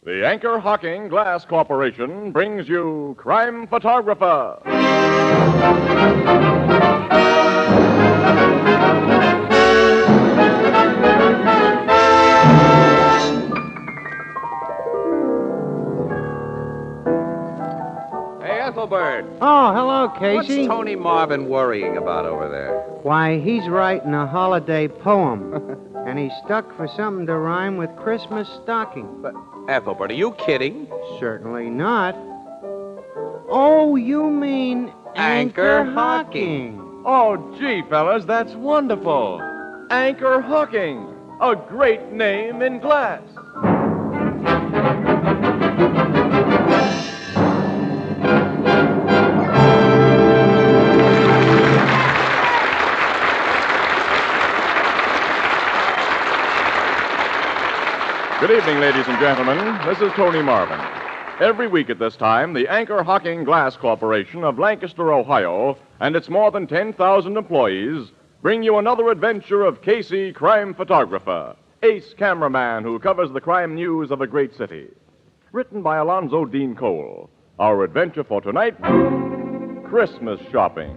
The Anchor Hocking Glass Corporation brings you Crime Photographer. Hey, Ethelbert. Oh, hello, Casey. What's Tony Marvin worrying about over there? Why, he's writing a holiday poem. And he's stuck for something to rhyme with Christmas stocking. But, Ethelbert, are you kidding? Certainly not. Oh, you mean Anchor Hocking. Oh, gee, fellas, that's wonderful. Anchor Hocking, a great name in glass. Good evening, ladies and gentlemen. This is Tony Marvin. Every week at this time, the Anchor Hocking Glass Corporation of Lancaster, Ohio, and its more than 10,000 employees bring you another adventure of Casey, crime photographer, ace cameraman who covers the crime news of a great city. Written by Alonzo Dean Cole. Our adventure for tonight, Christmas shopping.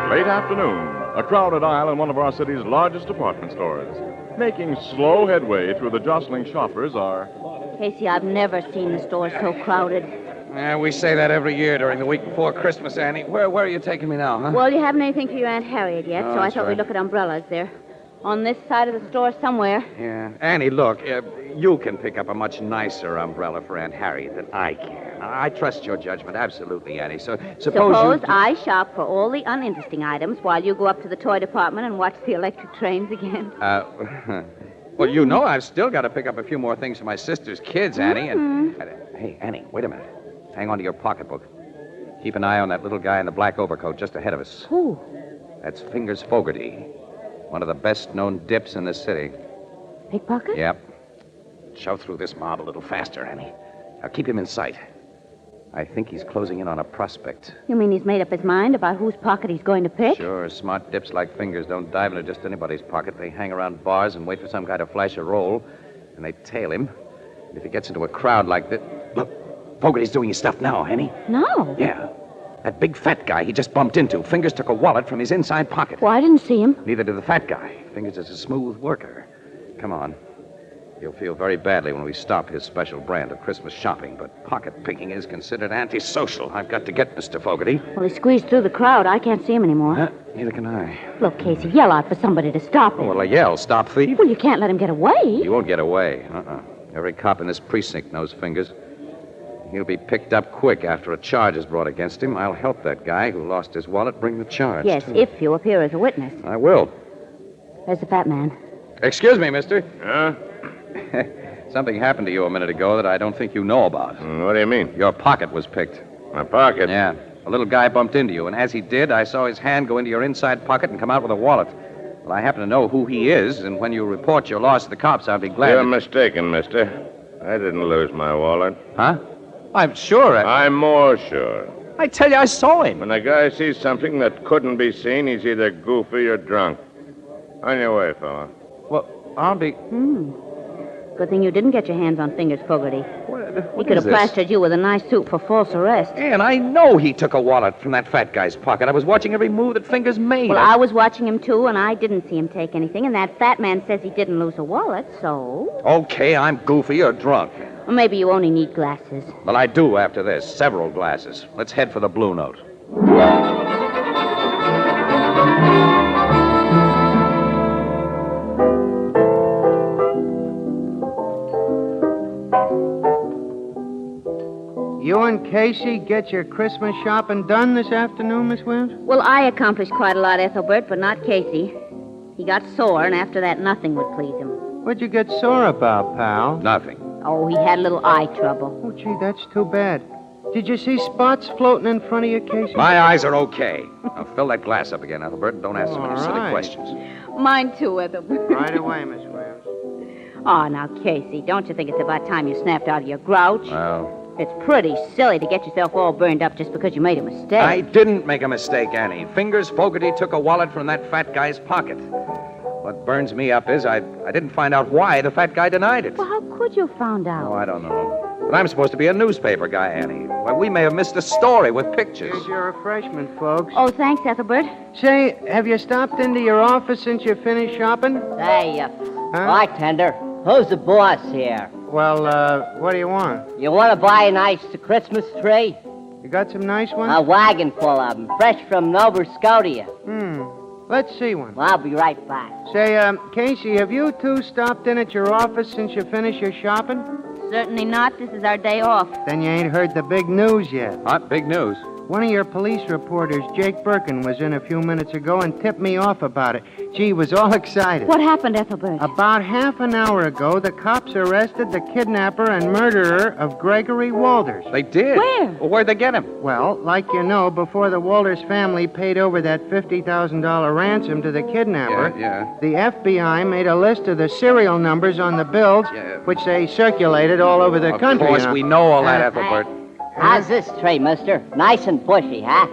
Late afternoon, a crowded aisle in one of our city's largest department stores. Making slow headway through the jostling shoppers are... Casey, I've never seen the store so crowded. We say that every year during the week before Christmas, Annie. Where are you taking me now, huh? Well, you haven't anything for your Aunt Harriet yet, so I thought right. we'd look at umbrellas. They're on this side of the store somewhere. Yeah. Annie, look, you can pick up a much nicer umbrella for Aunt Harriet than I can. I trust your judgment, absolutely, Annie. So suppose you... I shop for all the uninteresting items while you go up to the toy department and watch the electric trains again. Well, you know I've still got to pick up a few more things for my sister's kids, Annie. Mm-hmm. Hey, Annie, wait a minute. Hang on to your pocketbook. Keep an eye on that little guy in the black overcoat just ahead of us. Who? That's Fingers Fogarty, one of the best-known dips in the city. Pickpocket? Yep. Shove through this mob a little faster, Annie. Now keep him in sight. I think he's closing in on a prospect. You mean he's made up his mind about whose pocket he's going to pick? Sure, smart dips like Fingers don't dive into just anybody's pocket. They hang around bars and wait for some guy to flash a roll, and they tail him. And if he gets into a crowd like this... Look, Fogarty's doing his stuff now, Annie. No. Yeah. That big fat guy he just bumped into. Fingers took a wallet from his inside pocket. Well, I didn't see him. Neither did the fat guy. Fingers is a smooth worker. Come on. He'll feel very badly when we stop his special brand of Christmas shopping, but pocket picking is considered antisocial. I've got to get Mr. Fogarty. Well, he squeezed through the crowd. I can't see him anymore. Huh? Neither can I. Look, Casey, yell out for somebody to stop him. Oh, well, I yell, stop thief. Well, you can't let him get away. He won't get away. Every cop in this precinct knows Fingers. He'll be picked up quick after a charge is brought against him. I'll help that guy who lost his wallet bring the charge. Yes, if you appear as a witness. I will. There's the fat man. Excuse me, mister. Huh? Something happened to you a minute ago that I don't think you know about. What do you mean? Your pocket was picked. My pocket? Yeah. A little guy bumped into you, and as he did, I saw his hand go into your inside pocket and come out with a wallet. Well, I happen to know who he is, and when you report your loss to the cops, I'll be glad You're mistaken, mister. I didn't lose my wallet. Huh? I'm sure. I'm more sure. I tell you, I saw him. When a guy sees something that couldn't be seen, he's either goofy or drunk. On your way, fella. Well, I'll be... Good thing you didn't get your hands on Fingers Fogarty. What He could have plastered you with a nice suit for false arrest. And I know he took a wallet from that fat guy's pocket. I was watching every move that Fingers made. Well, I was watching him, too, and I didn't see him take anything, and that fat man says he didn't lose a wallet, so... Okay, I'm goofy or drunk. Or maybe you only need glasses. Well, I do after this. Several glasses. Let's head for the Blue Note. You and Casey get your Christmas shopping done this afternoon, Miss Williams? Well, I accomplished quite a lot, Ethelbert, but not Casey. He got sore, and after that, nothing would please him. What'd you get sore about, pal? Nothing. Oh, he had a little eye trouble. Oh, gee, that's too bad. Did you see spots floating in front of you, Casey? My eyes are okay. Now fill that glass up again, Ethelbert, and don't ask so many All silly right. questions. Mine, too, Ethelbert. Right away, Miss Williams. Oh, now, Casey, don't you think it's about time you snapped out of your grouch? Well, It's pretty silly to get yourself all burned up just because you made a mistake. I didn't make a mistake, Annie. Fingers Fogarty took a wallet from that fat guy's pocket. What burns me up is I didn't find out why the fat guy denied it. Well, how could you have found out? Oh, I don't know. But I'm supposed to be a newspaper guy, Annie. Why, we may have missed a story with pictures. Here's your refreshment, folks. Oh, thanks, Ethelbert. Say, have you stopped into your office since you finished shopping? Hey, bartender, who's the boss here? Well, what do you want? You want to buy a nice Christmas tree? You got some nice ones? A wagon full of them, fresh from Nova Scotia. Let's see one. Well, I'll be right back. Say, Casey, have you two stopped in at your office since you finished your shopping? Certainly not. This is our day off. Then you ain't heard the big news yet. What? Big news. One of your police reporters, Jake Birkin, was in a few minutes ago and tipped me off about it. Gee, he was all excited. What happened, Ethelbert? About half an hour ago, the cops arrested the kidnapper and murderer of Gregory Walters. They did? Where? Well, where'd they get him? Well, like you know, before the Walters family paid over that $50,000 ransom to the kidnapper, Yeah. the FBI made a list of the serial numbers on the bills, which they circulated all over the country. Of course, we know all that, Uh, Ethelbert. How's this tree, mister? Nice and bushy, huh?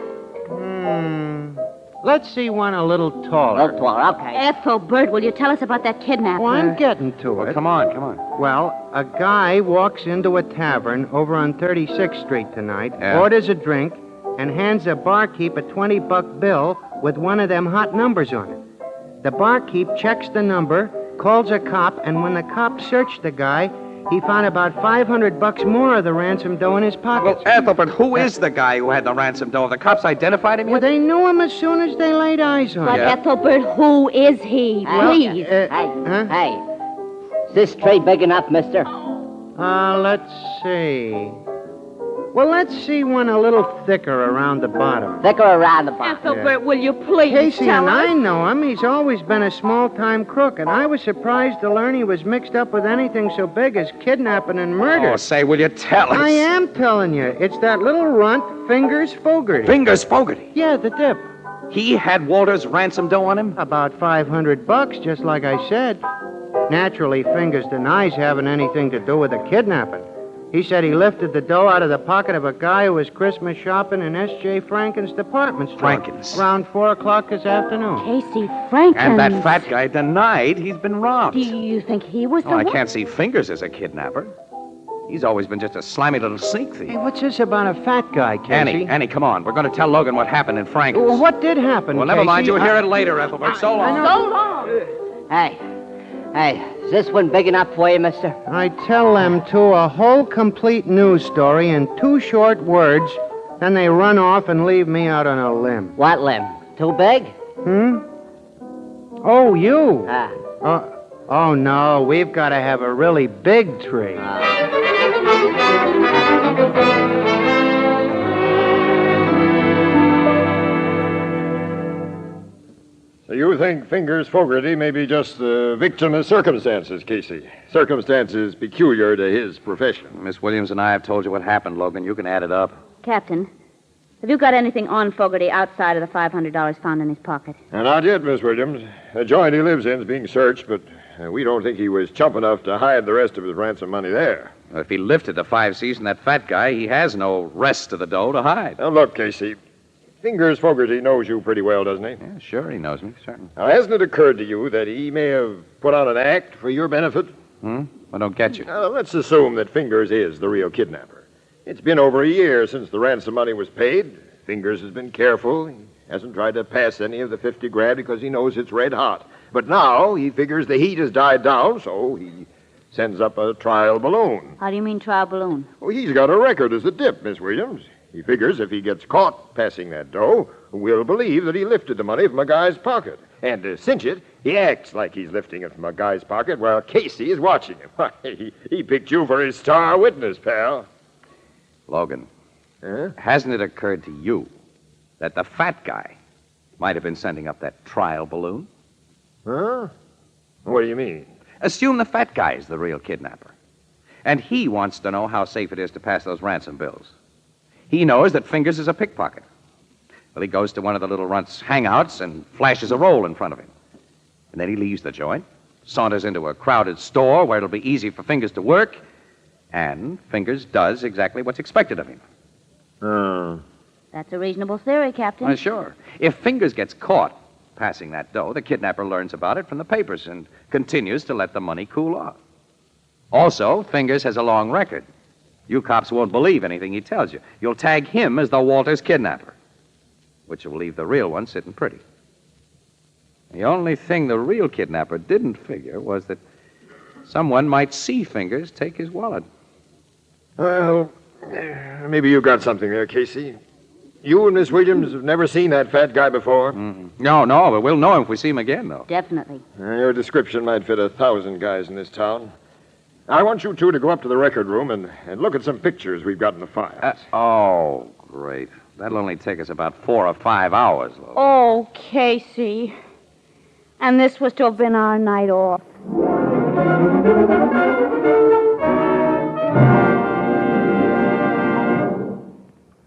Let's see one a little taller. Little taller, okay. Ethelbert, will you tell us about that kidnapper? Oh, I'm getting to Well, it. come on. Well, a guy walks into a tavern over on 36th Street tonight, Yeah. orders a drink, and hands a barkeep a $20 bill with one of them hot numbers on it. The barkeep checks the number, calls a cop, and when the cop searched the guy, he found about $500 more of the ransom dough in his Well, pockets. Ethelbert, who is the guy who had the ransom dough? Have the cops identified him Well, yet? they knew him as soon as they laid eyes on But him. Ethelbert, who is he? Please. Hey, is this tree big enough, mister? Let's see. Well, let's see one a little thicker around the bottom. Thicker around the bottom. Ethelbert, will you please Casey tell and us? I know him. He's always been a small-time crook, and I was surprised to learn he was mixed up with anything so big as kidnapping and murder. Oh, say, will you tell us? I am telling you. It's that little runt, Fingers Fogarty. Fingers Fogarty. Yeah, the dip. He had Walter's ransom dough on him? About $500, just like I said. Naturally, Fingers denies having anything to do with the kidnapping. He said he lifted the dough out of the pocket of a guy who was Christmas shopping in S.J. Franken's department store. Franken's? Around 4 o'clock this afternoon. Casey Franklin. And that fat guy denied he's been robbed. Do you think he was the Oh, I one? can't see Fingers as a kidnapper. He's always been just a slimy little sneak thief. Hey, what's this about a fat guy, Casey? Annie, come on. We're going to tell Logan what happened in Franken's. Well, what did happen, Well, never Casey? mind. You'll hear it later, Ethelbert. So long. So long. Hey, is this one big enough for you, mister? I tell them two a whole complete news story in 2 short words, then they run off and leave me out on a limb. What limb? Too big? Oh, you? Ah. Oh, no, we've got to have a really big tree. So you think Fingers Fogarty may be just the victim of circumstances, Casey? Circumstances peculiar to his profession. Miss Williams and I have told you what happened, Logan. You can add it up. Captain, have you got anything on Fogarty outside of the $500 found in his pocket? Not yet, Miss Williams. The joint he lives in is being searched, but we don't think he was chump enough to hide the rest of his ransom money there. Well, if he lifted the 5 C's from that fat guy, he has no rest of the dough to hide. Now, look, Casey. Fingers Fogarty knows you pretty well, doesn't he? Yeah, sure, he knows me, certainly. Now, hasn't it occurred to you that he may have put on an act for your benefit? I don't get you. Now, let's assume that Fingers is the real kidnapper. It's been over a year since the ransom money was paid. Fingers has been careful. He hasn't tried to pass any of the 50 grand because he knows it's red hot. But now he figures the heat has died down, so he sends up a trial balloon. How do you mean trial balloon? Well, he's got a record as a dip, Miss Williams. He figures if he gets caught passing that dough, we'll believe that he lifted the money from a guy's pocket. And to cinch it, he acts like he's lifting it from a guy's pocket while Casey is watching him. Why, he picked you for his star witness, pal. Logan, Huh? hasn't it occurred to you that the fat guy might have been sending up that trial balloon? Huh? What do you mean? Assume the fat guy is the real kidnapper. And he wants to know how safe it is to pass those ransom bills. He knows that Fingers is a pickpocket. Well, he goes to one of the little runt's hangouts and flashes a roll in front of him. And then he leaves the joint, saunters into a crowded store where it'll be easy for Fingers to work, And Fingers does exactly what's expected of him. That's a reasonable theory, Captain. Why, sure. If Fingers gets caught passing that dough, the kidnapper learns about it from the papers and continues to let the money cool off. Also, Fingers has a long record. You cops won't believe anything he tells you. You'll tag him as the Walters kidnapper, which will leave the real one sitting pretty. The only thing the real kidnapper didn't figure was that someone might see Fingers take his wallet. Well, maybe you got something there, Casey. You and Miss Williams have never seen that fat guy before? No, but we'll know him if we see him again, though. Definitely. Your description might fit 1,000 guys in this town. I want you two to go up to the record room and look at some pictures we've got in the files. Oh, great. That'll only take us about 4 or 5 hours, Logan. Oh, Casey. And this was to have been our night off.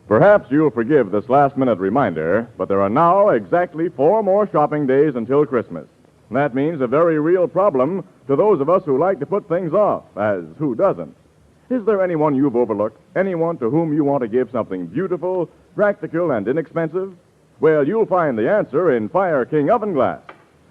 Perhaps you'll forgive this last-minute reminder, but there are now exactly 4 more shopping days until Christmas. That means a very real problem to those of us who like to put things off, as who doesn't? Is there anyone you've overlooked? Anyone to whom you want to give something beautiful, practical, and inexpensive? Well, you'll find the answer in Fire King oven glass.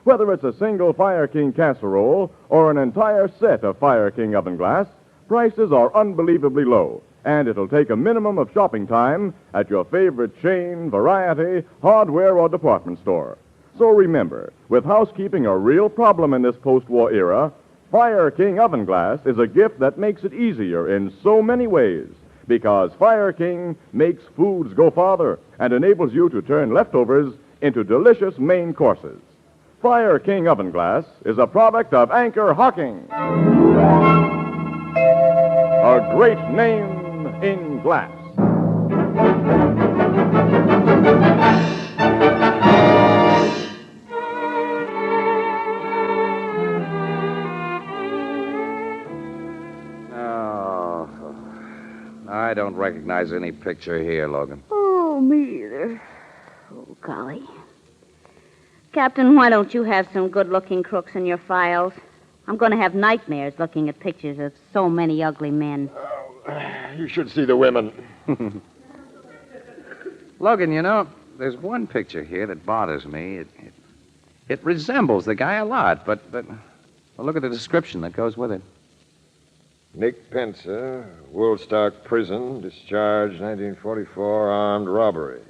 Whether it's a single Fire King casserole or an entire set of Fire King oven glass, prices are unbelievably low. And it'll take a minimum of shopping time at your favorite chain, variety, hardware, or department store. So remember, with housekeeping a real problem in this post-war era, Fire King oven glass is a gift that makes it easier in so many ways, because Fire King makes foods go farther and enables you to turn leftovers into delicious main courses. Fire King oven glass is a product of Anchor Hocking. A great name in glass. Oh, I don't recognize any picture here, Logan. Oh, me either. Oh, golly. Captain, why don't you have some good-looking crooks in your files? I'm going to have nightmares looking at pictures of so many ugly men. You should see the women. Logan, you know, there's one picture here that bothers me. It resembles the guy a lot, but well, look at the description that goes with it. Nick Pensa, Woolstock Prison, discharged 1944, armed robbery.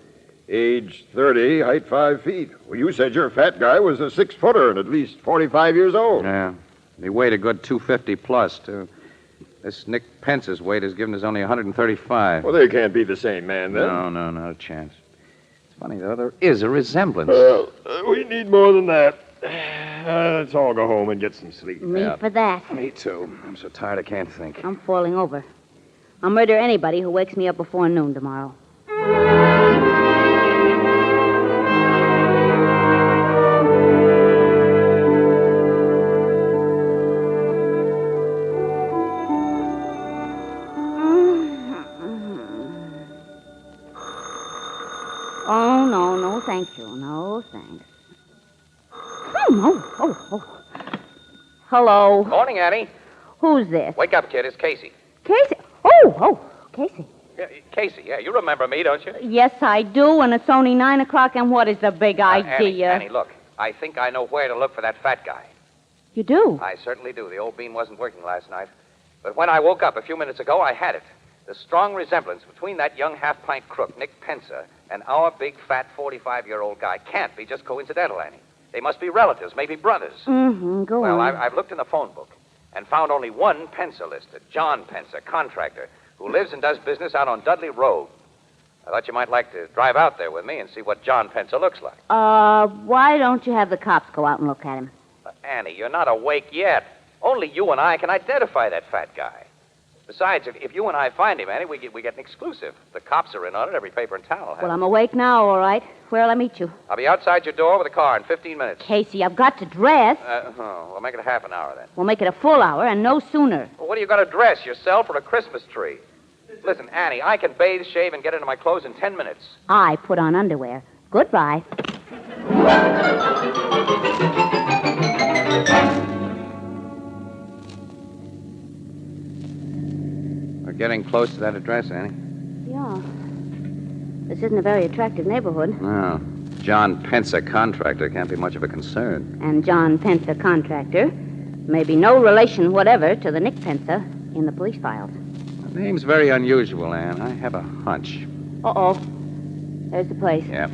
Age 30, height 5 feet. Well, you said your fat guy was a 6-footer and at least 45 years old. Yeah. He weighed a good 250 plus, too. This Nick Pence's weight is given as only 135. Well, they can't be the same man, then. No, not a chance. It's funny, though, there is a resemblance. Well, we need more than that. Let's all go home and get some sleep. Me for that. Me, too. I'm so tired I can't think. I'm falling over. I'll murder anybody who wakes me up before noon tomorrow. Oh, no, thank you. No, thanks. Oh. Hello. Morning, Annie. Who's this? Wake up, kid. It's Casey. Casey. Oh, Casey. Yeah, Casey, you remember me, don't you? Yes, I do, and it's only 9 o'clock, and what is the big idea? Annie, look. I think I know where to look for that fat guy. You do? I certainly do. The old bean wasn't working last night. But when I woke up a few minutes ago, I had it. The strong resemblance between that young half-pint crook, Nick Pensa, and our big, fat, 45-year-old guy can't be just coincidental, Annie. They must be relatives, maybe brothers. Go Well, on. I've looked in the phone book and found only one Pensa listed, John Pensa, contractor, who lives and does business out on Dudley Road. I thought you might like to drive out there with me and see what John Pensa looks like. Why don't you have the cops go out and look at him? Annie, you're not awake yet. Only you and I can identify that fat guy. Besides, if you and I find him, Annie, we get an exclusive. The cops are in on it. Every paper in town will have Well, it. I'm awake now, all right. Where'll I meet you? I'll be outside your door with a car in 15 minutes. Casey, I've got to dress. We'll make it a half an hour then. We'll make it a full hour, and no sooner. Well, what are you going to dress, yourself or a Christmas tree? Listen, Annie, I can bathe, shave, and get into my clothes in 10 minutes. I put on underwear. Goodbye. getting close to that address, Annie? Yeah. This isn't a very attractive neighborhood. No. John Pence, a contractor, can't be much of a concern. And John Pence, a contractor, may be no relation whatever to the Nick Pence in the police files. The name's very unusual, Ann. I have a hunch. Uh-oh. There's the place. Yep.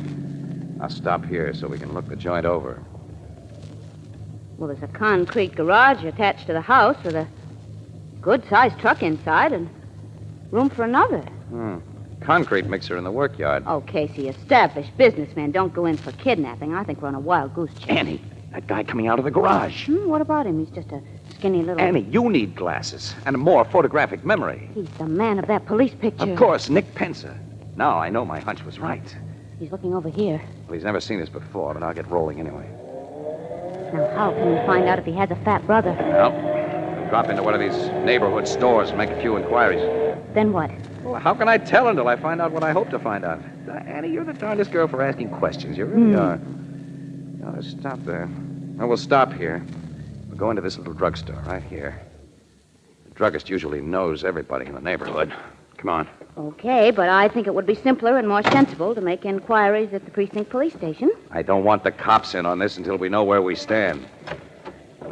I'll stop here so we can look the joint over. Well, there's a concrete garage attached to the house with a good-sized truck inside and room for another. Concrete mixer in the workyard. Oh, Casey, established businessmen don't go in for kidnapping. I think we're on a wild goose chase. Annie, that guy coming out of the garage. What about him? He's just a skinny little... Annie, you need glasses and a more photographic memory. He's the man of that police picture. Of course, Nick Pence. Now I know my hunch was right. He's looking over here. Well, he's never seen us before, but I'll get rolling anyway. Now, how can we find out if he has a fat brother? Well, drop into one of these neighborhood stores and make a few inquiries. Then what? Well, how can I tell until I find out what I hope to find out? Annie, you're the darndest girl for asking questions. You really are. Now, let's stop there. Well, we'll stop here. We'll go into this little drugstore right here. The druggist usually knows everybody in the neighborhood. Come on. Okay, but I think it would be simpler and more sensible to make inquiries at the precinct police station. I don't want the cops in on this until we know where we stand.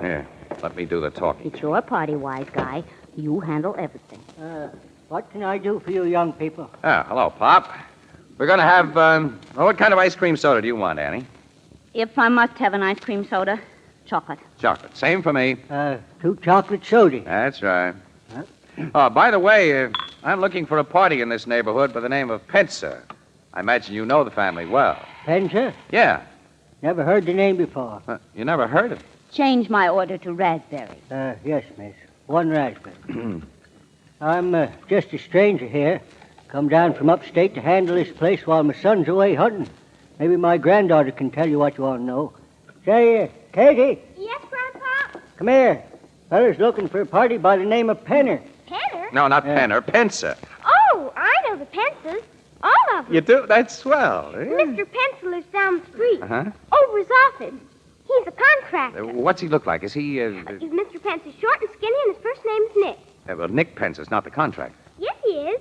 Here, let me do the talking. It's your party, wise guy. You handle everything. What can I do for you young people? Ah, hello, Pop. We're going to have, what kind of ice cream soda do you want, Annie? If I must have an ice cream soda, chocolate. Chocolate. Same for me. 2 chocolate sodas. That's right. Oh, by the way, I'm looking for a party in this neighborhood by the name of Pence. I imagine you know the family well. Pence? Yeah. Never heard the name before. You never heard of it? Change my order to raspberry. Yes, miss. 1 raspberry. I'm just a stranger here. Come down from upstate to handle this place while my son's away hunting. Maybe my granddaughter can tell you what you want to know. Say, Katie. Yes, Grandpa? Come here. Fella's looking for a party by the name of Penner. Penner? No, not Penner. Pence. Oh, I know the Pences. All of them. You do? That's swell. Mr. Pence lives down the street. Uh-huh. Over his office. He's a contractor. What's he look like? Is he, Mr. Pence is short and skinny, and his first name is Nick. well, Nick Pence is not the contractor. Yes, he is.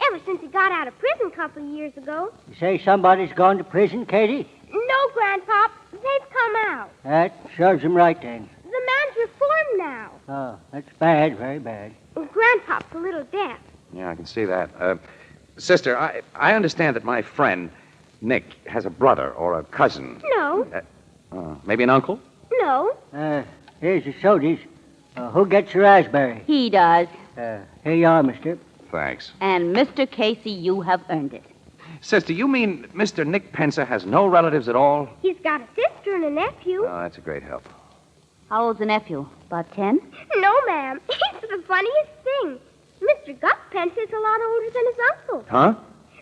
Ever since he got out of prison a couple of years ago. You say somebody's gone to prison, Katie? No, Grandpop. They've come out. That serves him right, then. The man's reformed now. Oh, that's bad, very bad. Grandpop's a little deaf. Yeah, I can see that. Sister, I understand that my friend, Nick, has a brother or a cousin. No. Maybe an uncle? No. Here's the sodas. Who gets the raspberry? He does. Here you are, mister. Thanks. And Mr. Casey, you have earned it. Sister, you mean Mr. Nick Pence has no relatives at all? He's got a sister and a nephew. Oh, that's a great help. How old's the nephew? About 10? No, ma'am. It's the funniest thing. Mr. Gus Pence is a lot older than his uncle. Huh?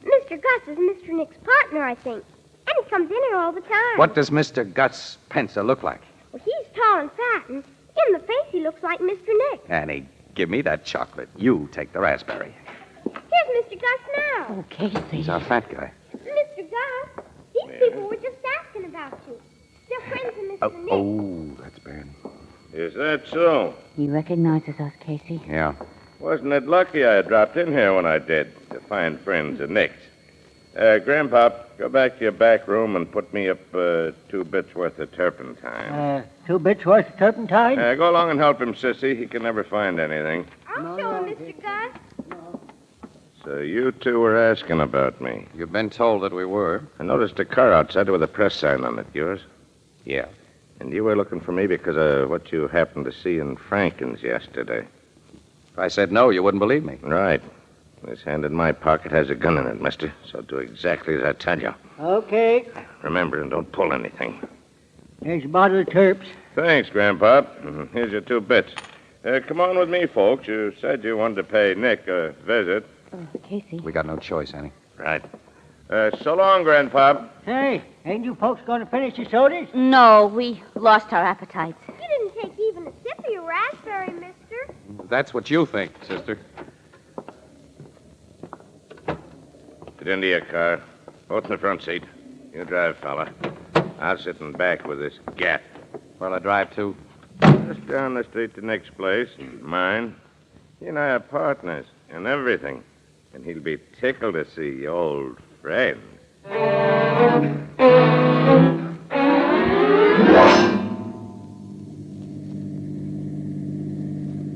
Mr. Gus is Mr. Nick's partner, I think. And he comes in here all the time. What does Mr. Gus Pence look like? Well, he's tall and fat, and in the face he looks like Mr. Nick. Annie, give me that chocolate. You take the raspberry. Here's Mr. Gus now. Oh, Casey. He's our fat guy. Mr. Gus, these people were just asking about you. They're friends of Mr. Nick. Oh, that's bad. Is that so? He recognizes us, Casey. Yeah. Wasn't it lucky I dropped in here when I did to find friends of Nick's? Grandpop, go back to your back room and put me up 2 bits worth of turpentine. 2 bits worth of turpentine? Go along and help him, Sissy. He can never find anything. I'll show him, Mr. Gus. So you two were asking about me. You've been told that we were. I noticed a car outside with a press sign on it. Yours? Yeah. And you were looking for me because of what you happened to see in Franken's yesterday. If I said no, you wouldn't believe me. Right. This hand in my pocket has a gun in it, mister. So do exactly as I tell you. Okay. Remember, and don't pull anything. Here's a bottle of terps. Thanks, Grandpop. Here's your 2 bits. Come on with me, folks. You said you wanted to pay Nick a visit. Casey. We got no choice, Annie. Right. So long, Grandpop. Hey, ain't you folks going to finish your sodas? No, we lost our appetites. You didn't take even a sip of your raspberry, mister. That's what you think, sister. Get into your car. Both in the front seat. You drive, fella. I'll sit in back with this gat. Where'll I drive to? Just down the street to Nick's place. Mine. He and I are partners. and everything. And he'll be tickled to see old friends.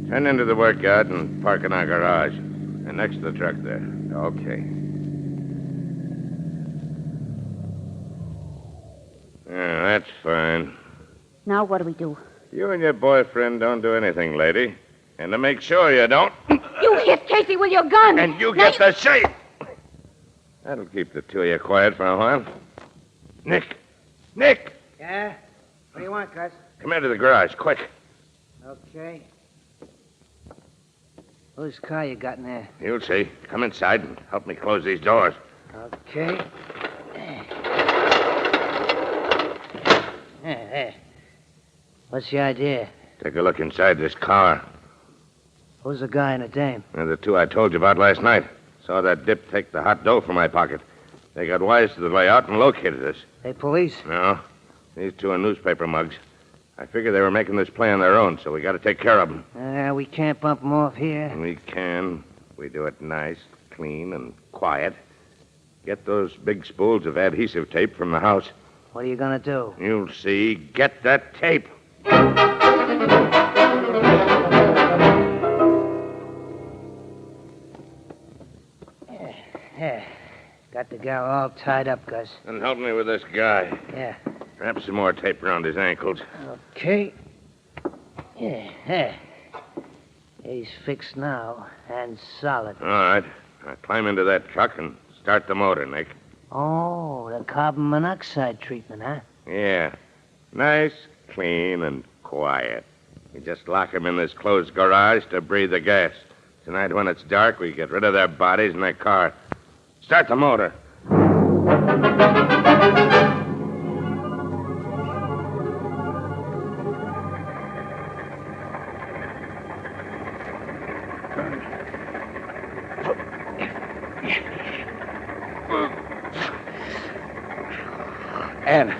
Turn into the workyard and park in our garage. And next to the truck there. Okay. Yeah, that's fine. Now what do we do? You and your boyfriend don't do anything, lady. And to make sure you don't... You hit Casey with your gun! And you get the shape! That'll keep the two of you quiet for a while. Nick! Nick! Yeah? What do you want, Gus? Come into the garage, quick. Okay. Whose car you got in there? You'll see. Come inside and help me close these doors. Okay. There. What's the idea? Take a look inside this car. Who's the guy and the dame? They're the two I told you about last night. Saw that dip take the hot dough from my pocket. They got wise to the layout and located us. They police? No. These two are newspaper mugs. I figured they were making this play on their own, so we got to take care of them. We can't bump them off here. We can. We do it nice, clean, and quiet. Get those big spools of adhesive tape from the house. What are you going to do? You'll see. Get that tape. Yeah. Got the gal all tied up, Gus. And help me with this guy. Yeah. Wrap some more tape around his ankles. Okay. Yeah. He's fixed now and solid. All right. Now climb into that truck and start the motor, Nick. Oh, the carbon monoxide treatment, huh? Yeah. Nice, clean, and quiet. We just lock them in this closed garage to breathe the gas. Tonight, when it's dark, we get rid of their bodies in their car. Start the motor. Ann,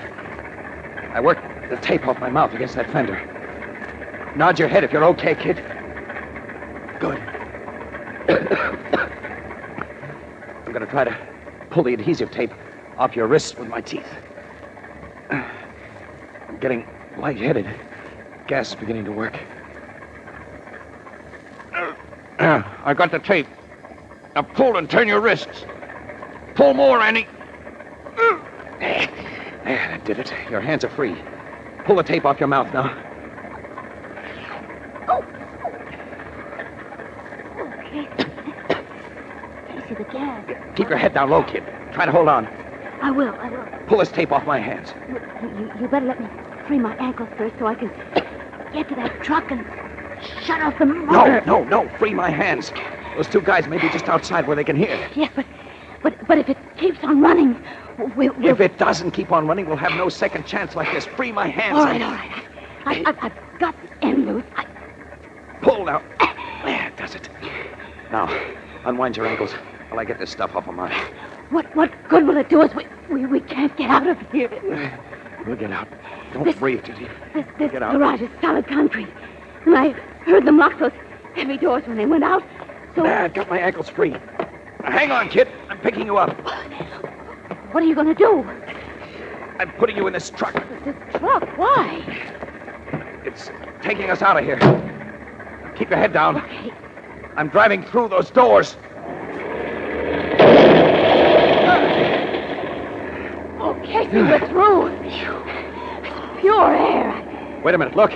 I worked the tape off my mouth against that fender. Nod your head if you're okay, kid. Good. I'm going to try to pull the adhesive tape off your wrists with my teeth. I'm getting lightheaded. Gas is beginning to work. I got the tape. Now pull and turn your wrists. Pull more, Annie. There, that did it. Your hands are free. Pull the tape off your mouth now. Okay. Casey, the gas. Keep your head down low, kid. Try to hold on. I will. Pull this tape off my hands. You better let me free my ankles first so I can get to that truck and shut off the motor. No. Free my hands. Those two guys may be just outside where they can hear. Yes, but if it keeps on running, we'll... If it doesn't keep on running, we'll have no second chance like this. Free my hands. All right. I've got the end loose. Pull now. There, does it. Now, unwind your ankles while I get this stuff off of mine. What good will it do us? We can't get out of here. We'll get out. Don't breathe, Judy. This Get out. garage is solid concrete. And I heard them lock those heavy doors when they went out. So... I've got my ankles free. Now, hang on, kid. I'm picking you up. What are you going to do? I'm putting you in this truck. This truck? Why? It's taking us out of here. Keep your head down. Okay. I'm driving through those doors. Oh, Casey, we're through. It's pure air. Wait a minute, look.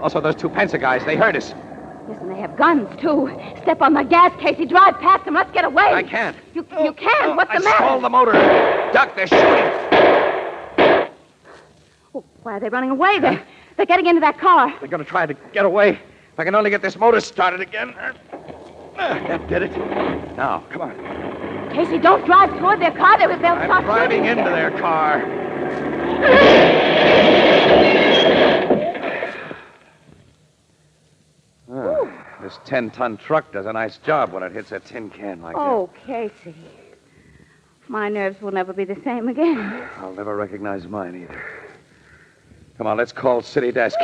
Also, those two Pensa guys, they heard us. Yes, and they have guns, too. Step on the gas, Casey. Drive past them. Let's get away. I can't. You can't. What's the matter? Stall the motor. Duck, they're shooting. Oh, why are they running away? They're getting into that car. They're going to try to get away. If I can only get this motor started again. That did it. Now, come on. Casey, don't drive toward their car. They'll stop I'm driving shooting. into their car. This 10-ton truck does a nice job when it hits a tin can like Oh, Casey. My nerves will never be the same again. that. I'll never recognize mine either. Come on, let's call City Desk.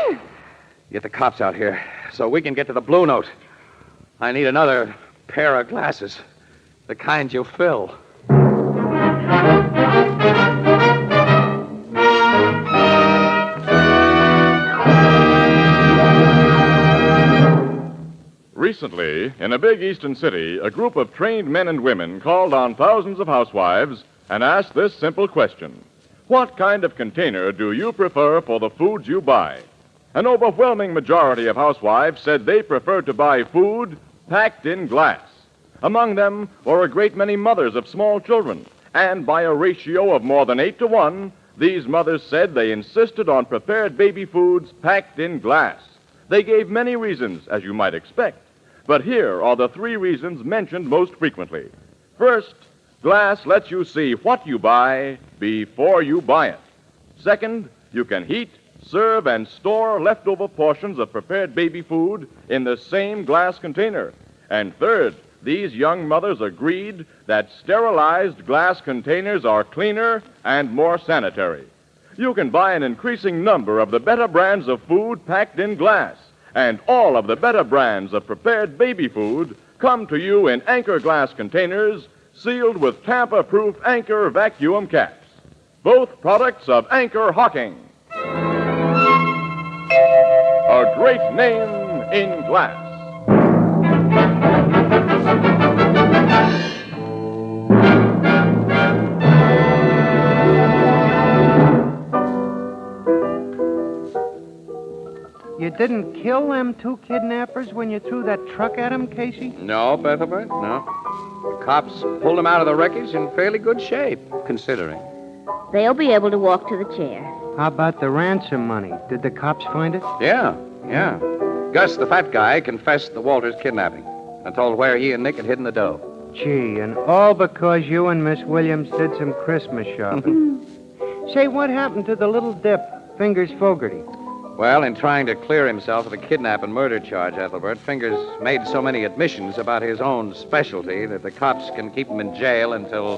Get the cops out here so we can get to the Blue Note. I need another pair of glasses. The kind you fill. Recently, in a big eastern city, a group of trained men and women called on thousands of housewives and asked this simple question. What kind of container do you prefer for the foods you buy? An overwhelming majority of housewives said they preferred to buy food packed in glass. Among them were a great many mothers of small children, and by a ratio of more than 8 to 1, these mothers said they insisted on prepared baby foods packed in glass. They gave many reasons, as you might expect, but here are the 3 reasons mentioned most frequently. First, glass lets you see what you buy before you buy it. Second, you can heat, serve, and store leftover portions of prepared baby food in the same glass container. And third, these young mothers agreed that sterilized glass containers are cleaner and more sanitary. You can buy an increasing number of the better brands of food packed in glass, and all of the better brands of prepared baby food come to you in Anchor glass containers sealed with tamper-proof Anchor vacuum caps. Both products of Anchor Hocking. A great name in glass. You didn't kill them 2 kidnappers when you threw that truck at them, Casey? No, Bethelbert, no. The cops pulled him out of the wreckage in fairly good shape, considering. They'll be able to walk to the chair. How about the ransom money? Did the cops find it? Yeah. Gus, the fat guy, confessed the Walters kidnapping and told where he and Nick had hidden the dough. Gee, and all because you and Miss Williams did some Christmas shopping. Say, what happened to the little dip, Fingers Fogarty? Well, in trying to clear himself of the kidnap and murder charge, Ethelbert, Fingers made so many admissions about his own specialty that the cops can keep him in jail until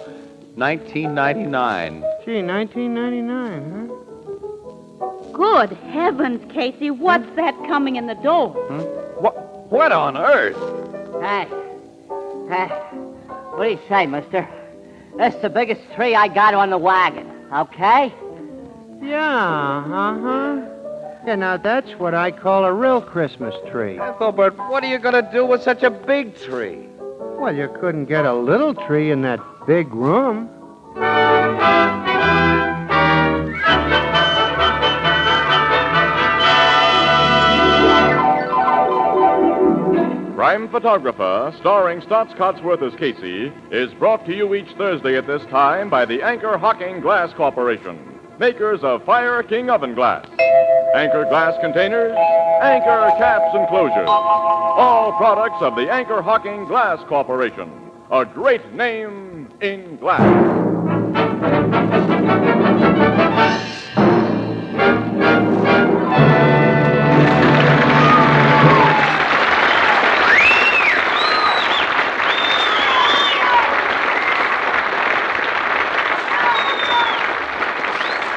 1999. Gee, 1999, huh? Good heavens, Casey, what's that coming in the door? What on earth? What do you say, mister? That's the biggest tree I got on the wagon, okay? Yeah, uh-huh. Yeah, now that's what I call a real Christmas tree. Ethelbert, what are you going to do with such a big tree? Well, you couldn't get a little tree in that big room. Crime Photographer, starring Stotts Cotsworth as Casey, is brought to you each Thursday at this time by the Anchor Hocking Glass Corporation, makers of Fire King Oven Glass. Anchor glass containers, Anchor caps and closures. All products of the Anchor Hocking Glass Corporation. A great name in glass.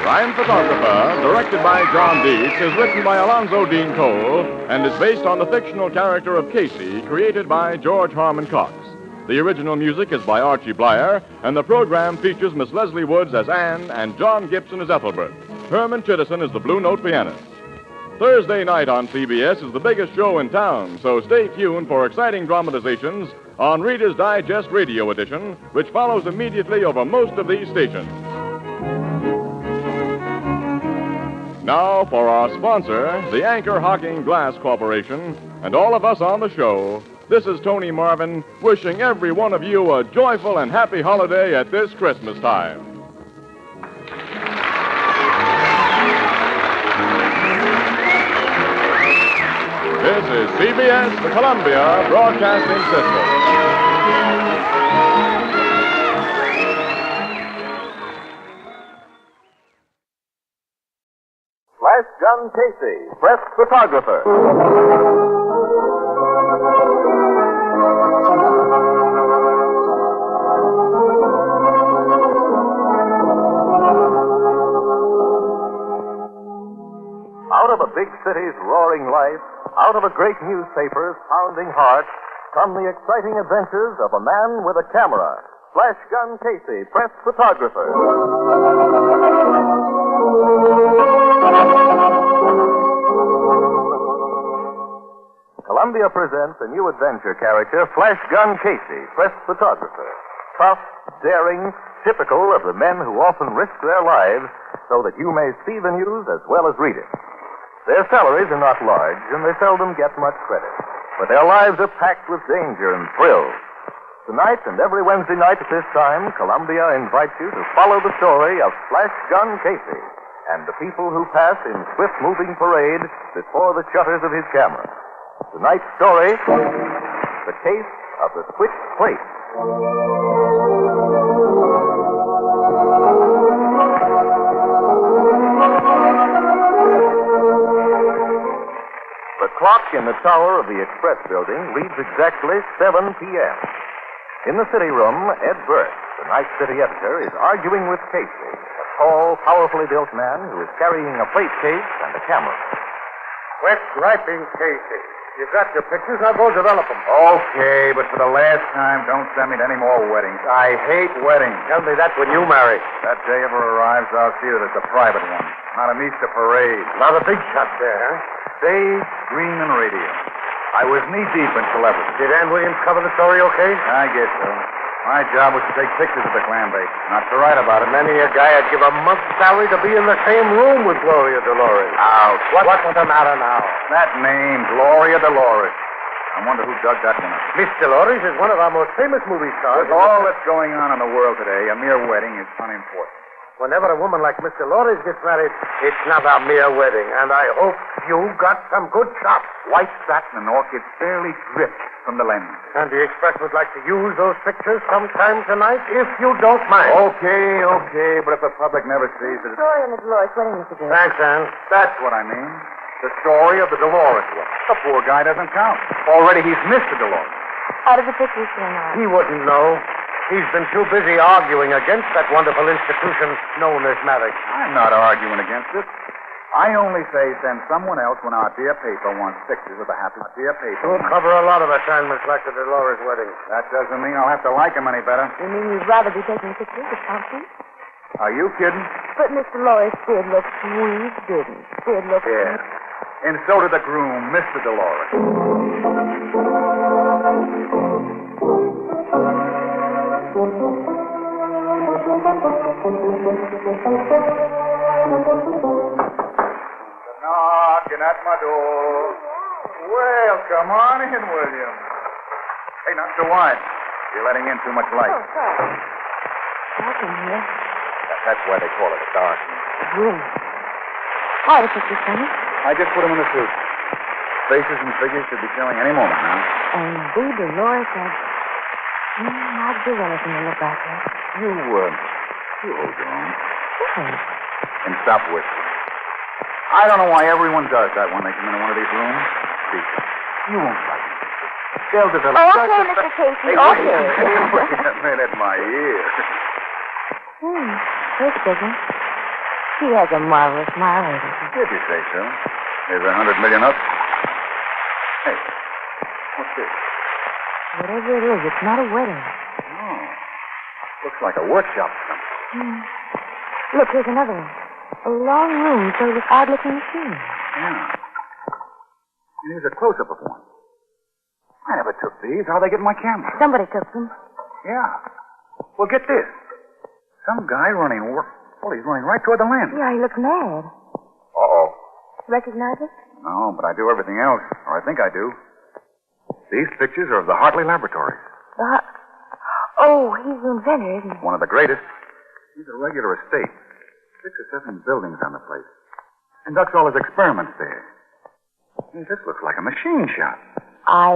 Crime Photographer, directed by John Dietz, is written by Alonzo Dean Cole and is based on the fictional character of Casey, created by George Harmon Cox. The original music is by Archie Blyer, and the program features Miss Leslie Woods as Anne and John Gibson as Ethelbert. Herman Chittison is the Blue Note pianist. Thursday night on CBS is the biggest show in town, so stay tuned for exciting dramatizations on Reader's Digest Radio Edition, which follows immediately over most of these stations. Now, for our sponsor, the Anchor Hocking Glass Corporation, and all of us on the show, this is Tony Marvin wishing every one of you a joyful and happy holiday at this Christmas time. This is CBS, the Columbia Broadcasting System. Flash Gun Casey, press photographer. Out of a big city's roaring life, out of a great newspaper's pounding heart, come the exciting adventures of a man with a camera, Flash Gun Casey, press photographer. Columbia presents a new adventure character, Flash Gun Casey, press photographer. Tough, daring, typical of the men who often risk their lives so that you may see the news as well as read it. Their salaries are not large, and they seldom get much credit. But their lives are packed with danger and thrills. Tonight and every Wednesday night at this time, Columbia invites you to follow the story of Flash Gun Casey and the people who pass in swift-moving parade before the shutters of his camera. Tonight's story, The Case of the Switched Plate. The clock in the tower of the Express building reads exactly 7 p.m. In the city room, Ed Burke, the night city editor, is arguing with Casey, a tall, powerfully built man who is carrying a plate case and a camera. Quit griping, Casey. You've got your pictures. Now go develop them. Okay, but for the last time, don't send me to any more weddings. I hate weddings. Tell me that when you marry. That day ever arrives, I'll see that it's a private one, not an Easter parade. Not a big shot there, huh? Stage, screen, and radio. I was knee-deep in celebrity. Did Ann Williams cover the story okay? I guess so. My job was to take pictures of the clam bake, not to write about it. Many a guy would give a month's salary to be in the same room with Gloria Dolores. Ouch. What's the matter now? That name, Gloria Dolores. I wonder who dug that one up. Miss Dolores is one of our most famous movie stars. With all that's going on in the world today, a mere wedding is unimportant. Whenever a woman like Miss Dolores gets married, it's not a mere wedding. And I hope you got some good chops. White satin and orchids fairly dripped from the lens. And the Express would like to use those pictures sometime tonight, if you don't mind. Okay, but if the public never sees it... Story on the Dolores wedding, Mr. Gale. Thanks, Ann. That's what I mean. The story of the Dolores wedding. The poor guy doesn't count. Already he's missed the Dolores. How did the pictures turn out? He wouldn't know. He's been too busy arguing against that wonderful institution known as marriage. I'm not arguing against it. I only say send someone else when our dear paper wants pictures of the happy dear paper. We'll cover a lot of assignments like the Dolores wedding. That doesn't mean I'll have to like him any better. You mean you'd rather be taking pictures of something? Are you kidding? But Miss Dolores did look sweet, didn't? Did look Yeah. sweet. And so did the groom, Mr. Dolores. Knocking at my door. Well, come on in, William. Hey, not so wide. You're letting in too much light. Oh, sorry. I can hear. That's why they call it dark. Room. How the pictures, Sonny? I just put them in the suit. Faces and figures should be showing any moment now. And the Dolores said, I'd give anything to look like that. You hold your own. Yes. And stop whispering. I don't know why everyone does that when they come into one of these rooms. See, you won't like it. They'll develop... Oh, okay, Mr. Casey, Hey, okay. wait a minute, my ear. This doesn't. She has a marvelous smile, hasn't she? If you say so. There's 100 million up. Hey, what's this? Whatever it is, it's not a wedding. Oh, looks like a workshop or something. Look, here's another one. A long room filled with odd-looking machines. Yeah. And here's a close-up of one. I never took these. How'd they get in my camera? Somebody took them. Yeah. Well, get this. Some guy running... Well, he's running right toward the lens. Yeah, he looks mad. Uh-oh. Recognize it? No, but I do everything else. Or I think I do. These pictures are of the Hartley Laboratories. Oh, he's the inventor, isn't he? One of the greatest. He's a regular estate. 6 or 7 buildings on the place. Conducts all his experiments there. Hey, this looks like a machine shop. I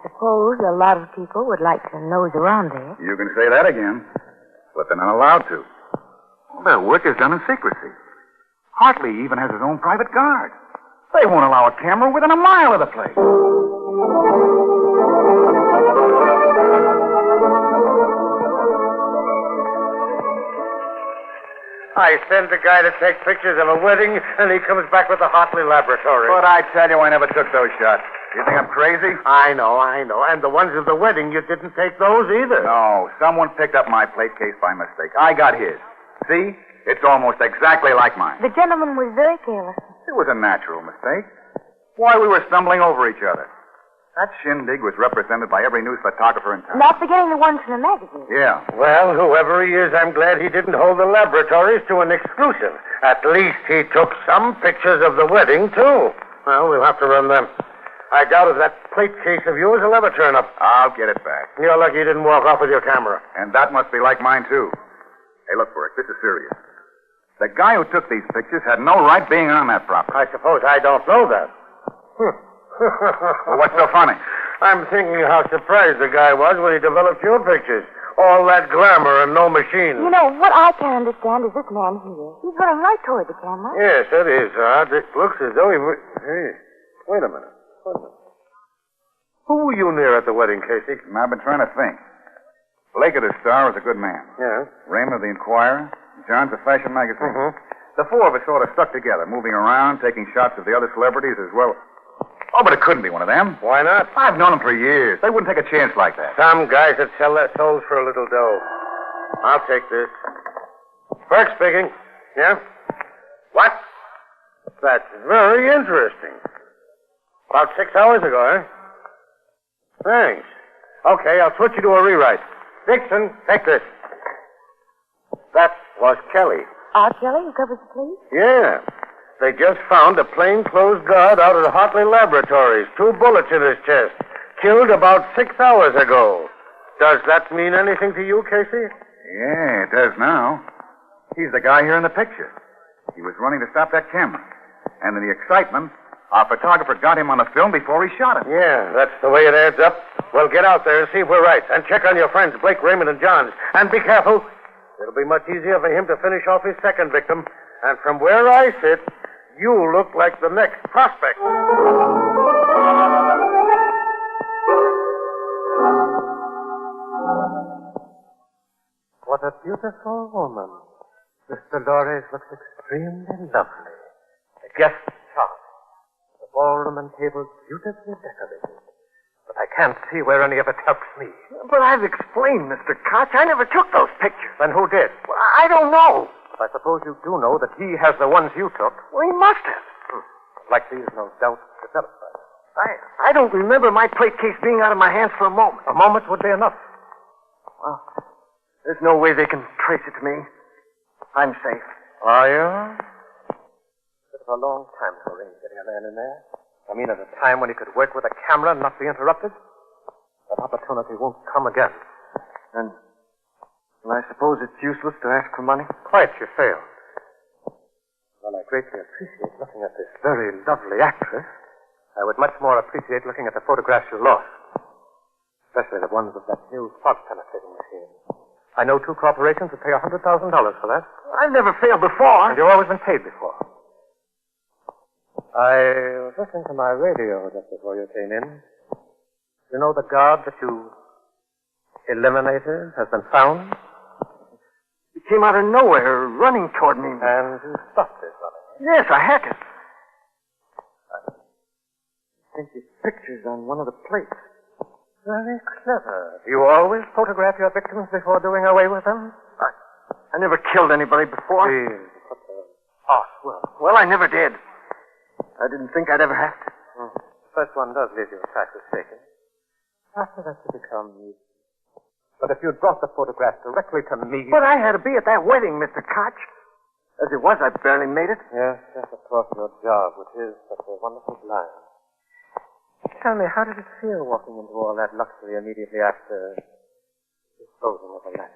suppose a lot of people would like to nose around there. You can say that again. But they're not allowed to. Well, their work is done in secrecy. Hartley even has his own private guard. They won't allow a camera within a mile of the place. I send the guy to take pictures of a wedding, and he comes back with the Hartley Laboratory. But I tell you, I never took those shots. You think I'm crazy? I know. And the ones of the wedding, you didn't take those either. No, someone picked up my plate case by mistake. I got his. See? It's almost exactly like mine. The gentleman was very careless. It was a natural mistake. Why, we were stumbling over each other. That shindig was represented by every news photographer in town. Not forgetting the ones from the magazine. Yeah. Well, whoever he is, I'm glad he didn't hold the laboratories to an exclusive. At least he took some pictures of the wedding, too. Well, we'll have to run them. I doubt if that plate case of yours will ever turn up. I'll get it back. You're lucky you didn't walk off with your camera. And that must be like mine, too. Hey, look, Burke, this is serious. The guy who took these pictures had no right being on that property. I suppose I don't know that. Well, what's so funny? I'm thinking how surprised the guy was when he developed your pictures. All that glamour and no machine. You know, what I can't understand is this man here. He's running right toward the camera. Yes, that is odd. It looks as though he... Hey, wait a minute. Who were you near at the wedding, Casey? I've been trying to think. Blake of the Star was a good man. Yeah? Raymond of the Inquirer. John's a fashion magazine. Mm-hmm. The four of us sort of stuck together, moving around, taking shots of the other celebrities as well. Oh, but it couldn't be one of them. Why not? I've known them for years. They wouldn't take a chance like that. Some guys that sell their souls for a little dough. I'll take this. Burke speaking. Yeah? What? That's very interesting. About 6 hours ago, eh? Thanks. Okay, I'll switch you to a rewrite. Dixon, take this. That was Kelly. Our Kelly, who covers the plate? Yeah. They just found a plainclothes guard out at Hartley Laboratories. 2 bullets in his chest. Killed about 6 hours ago. Does that mean anything to you, Casey? Yeah, it does now. He's the guy here in the picture. He was running to stop that camera. And in the excitement, our photographer got him on the film before he shot him. Yeah, that's the way it adds up. Well, get out there and see if we're right. And check on your friends, Blake, Raymond, and Johns. And be careful. It'll be much easier for him to finish off his second victim. And from where I sit, you look like the next prospect. What a beautiful woman. Miss Dolores looks extremely lovely. The guests charming. The ballroom and tables beautifully decorated. But I can't see where any of it helps me. But I've explained, Mr. Koch. I never took those pictures. Then who did? Well, I don't know. I suppose you do know that he has the ones you took. Well, he must have. Like these, no doubt, developed by him. I don't remember my plate case being out of my hands for a moment. A moment would be enough. Well, there's no way they can trace it to me. I'm safe. Are you? Bit of a long time to arrange getting a man in there. I mean, at a time when he could work with a camera and not be interrupted. That opportunity won't come again. And I suppose it's useless to ask for money? Quite, you failed. Well, I greatly appreciate looking at this very lovely actress. I would much more appreciate looking at the photographs you lost. Especially the ones with that new fog-penetrating machine. I know 2 corporations would pay $100,000 for that. I've never failed before. And you've always been paid before. I was listening to my radio just before you came in. You know the guard that you eliminated has been found? He came out of nowhere, running toward me. And you stopped his running? Yes, I had to. I think his picture's on one of the plates. Very clever. Do you always photograph your victims before doing away with them? I never killed anybody before. Please, what the harsh word. Well, I never did. I didn't think I'd ever have to. First one does leave you a trifle shaken. After that, you become easy. But if you'd brought the photograph directly to me... But I had to be at that wedding, Mr. Koch. As it was, I barely made it. Yes, of course, your job, which is such a wonderful blind. Tell me, how did it feel walking into all that luxury immediately after disposing of the lamp?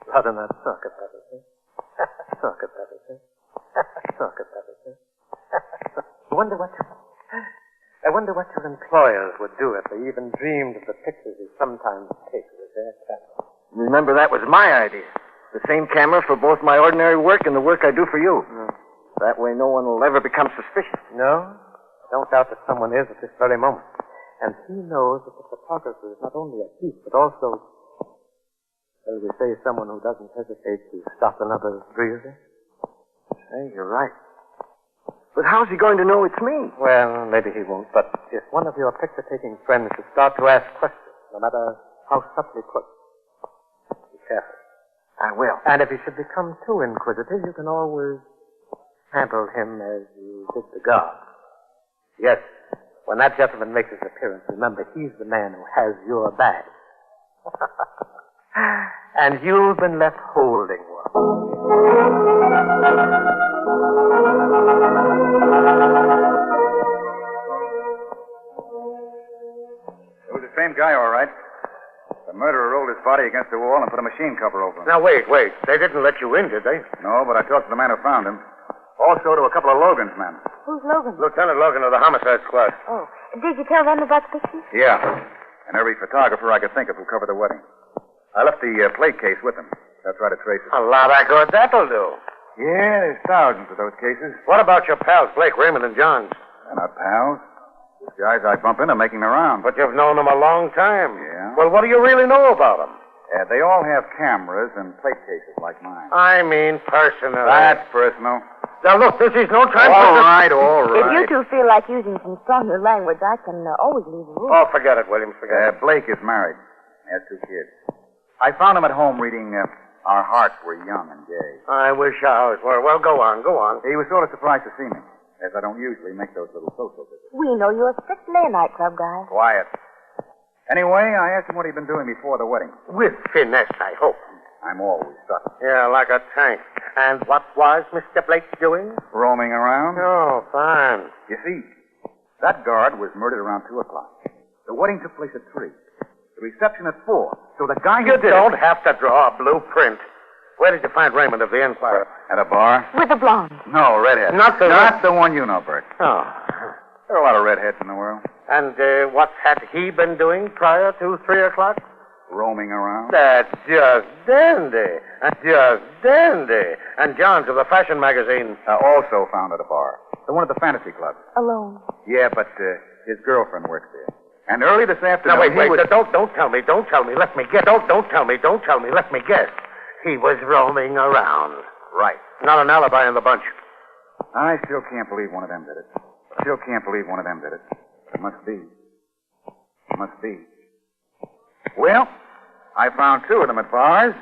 Rather than circuit purposes. Circuit purposes. Circuit purposes. I wonder what your employers would do if they even dreamed of the pictures you sometimes take with their camera. Remember, that was my idea. The same camera for both my ordinary work and the work I do for you. That way no one will ever become suspicious. No? I don't doubt that someone is at this very moment. And he knows that the photographer is not only a thief, but also, shall we say, someone who doesn't hesitate to stop another's breathing. Hey, you're right. But how's he going to know it's me? Well, maybe he won't, but if one of your picture-taking friends should start to ask questions, no matter how subtly put, be careful. I will. And if he should become too inquisitive, you can always handle him as you did the guard. Yes, when that gentleman makes his appearance, remember, he's the man who has your bag. And you've been left holding one. It was the same guy, all right. The murderer rolled his body against the wall and put a machine cover over him. Now, wait. They didn't let you in, did they? No, but I talked to the man who found him. Also to a couple of Logan's men. Who's Logan? Lieutenant Logan of the homicide squad. Oh, did you tell them about the pictures? Yeah. And every photographer I could think of who covered the wedding. I left the plate case with them. They'll try to trace it. A lot of good that'll do. Yeah, there's thousands of those cases. What about your pals, Blake, Raymond, and Johns? They're not pals. These guys I bump into making the rounds. But you've known them a long time. Yeah? Well, what do you really know about them? They all have cameras and plate cases like mine. I mean personal. That's personal. Now, look, this is no time All for... right. If you two feel like using some stronger language, I can always leave the room. Oh, forget it, Williams, forget it. Blake is married. He has 2 kids. I found him at home reading Our Hearts Were Young and Gay. I wish ours were. Well, go on. He was sort of surprised to see me, as I don't usually make those little social visits. We know you're strictly a nightclub guy. Quiet. Anyway, I asked him what he'd been doing before the wedding. With finesse, I hope. I'm always subtle. Yeah, like a tank. And what was Mr. Blake doing? Roaming around. Oh, fine. You see, that guard was murdered around 2 o'clock. The wedding took place at 3. The reception at 4. So the guy who You don't have to draw a blueprint. Where did you find Raymond of the Inquirer? At a bar? With the blonde. No, redhead. Not the one you know, Bert. Oh. There are a lot of redheads in the world. And what had he been doing prior to 3 o'clock? Roaming around. That's just dandy. Just dandy. And Johns of the fashion magazine. Also found at a bar. One of the fantasy clubs. Alone. Yeah, but his girlfriend works there. And early this afternoon... Now, wait. Don't tell me. Let me guess. Don't tell me. Let me guess. He was roaming around. Right. Not an alibi in the bunch. I still can't believe one of them did it. It must be. Well, I found 2 of them at bars,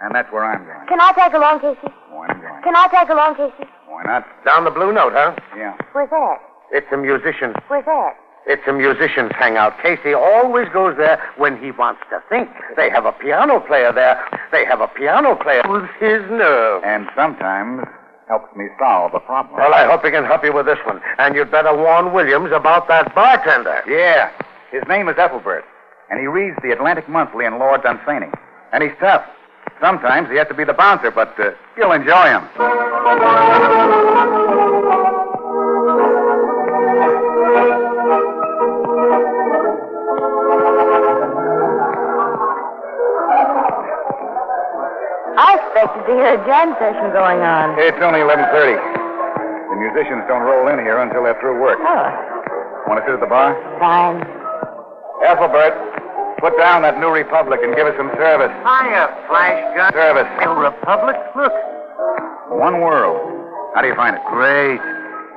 and that's where I'm going. Can I tag along, Casey? Why not? Down the Blue Note, huh? Yeah. Where's that? It's a musician. Where's that? It's a musician's hangout. Casey always goes there when he wants to think. They have a piano player there. With his nerve. And sometimes helps me solve a problem. Well, I hope he can help you with this one. And you'd better warn Williams about that bartender. Yeah. His name is Ethelbert. And he reads the Atlantic Monthly and Lord Dunsany. And he's tough. Sometimes he has to be the bouncer, but you'll enjoy him. I expected to hear a jam session going on. It's only 11:30. The musicians don't roll in here until they're through work. Oh. Want to sit at the bar? Fine. Ethelbert, put down that New Republic and give us some service. Hiya, Flash Gun. Service. New Republic? Look. One world. How do you find it? Great.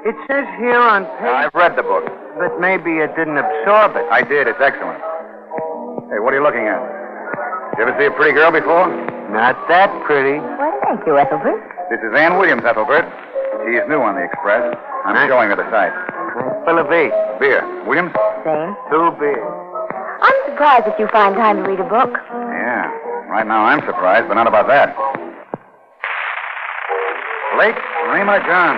It says here on page... I've read the book. But maybe you didn't absorb it. I did. It's excellent. Hey, what are you looking at? You ever see a pretty girl before? Not that pretty. Well, thank you, Ethelbert. This is Ann Williams, Ethelbert. She is new on the Express. I'm showing her the site. Fill of eight. Beer. Williams? Same. 2 beers. I'm surprised that you find time to read a book. Yeah. Right now I'm surprised, but not about that. Blake, Raymond, John.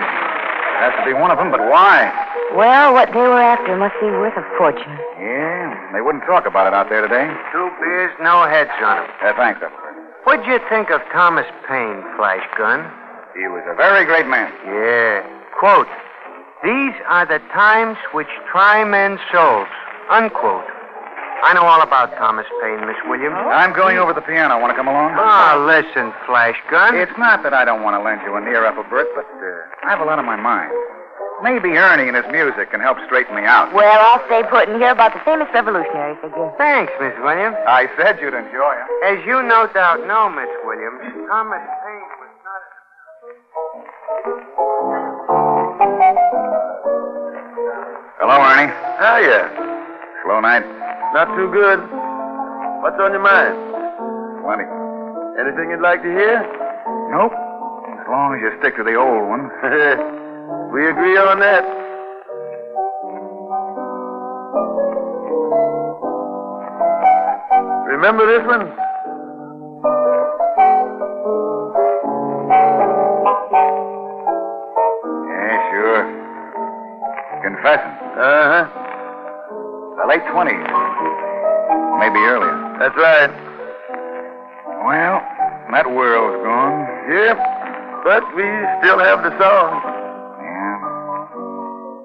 Has to be one of them, but why? Well, what they were after must be worth a fortune. Yeah, they wouldn't talk about it out there today. 2 beers, no heads on them. Thanks, Ethelbert. What'd you think of Thomas Paine, Flash Gun? He was a very great man. Yeah. Quote, "These are the times which try men's souls." Unquote. I know all about Thomas Paine, Miss Williams. I'm going over the piano. Want to come along? Listen, Flash Gun. It's not that I don't want to lend you an ear, Ethelbert, but I have a lot on my mind. Maybe Ernie and his music can help straighten me out. Well, I'll stay put and hear about the famous revolutionary figure. Thanks, Miss Williams. I said you'd enjoy it. As you no doubt know, Miss Williams, Thomas Paine was not... Hiya. Slow night? Not too good. What's on your mind? Plenty. Anything you'd like to hear? Nope. As long as you stick to the old ones. We agree on that. Remember this one? Yeah, sure. Confessing. Uh-huh. The late 20s. Maybe earlier. That's right. Well, that world's gone. Yep. But we still have the song. Yeah.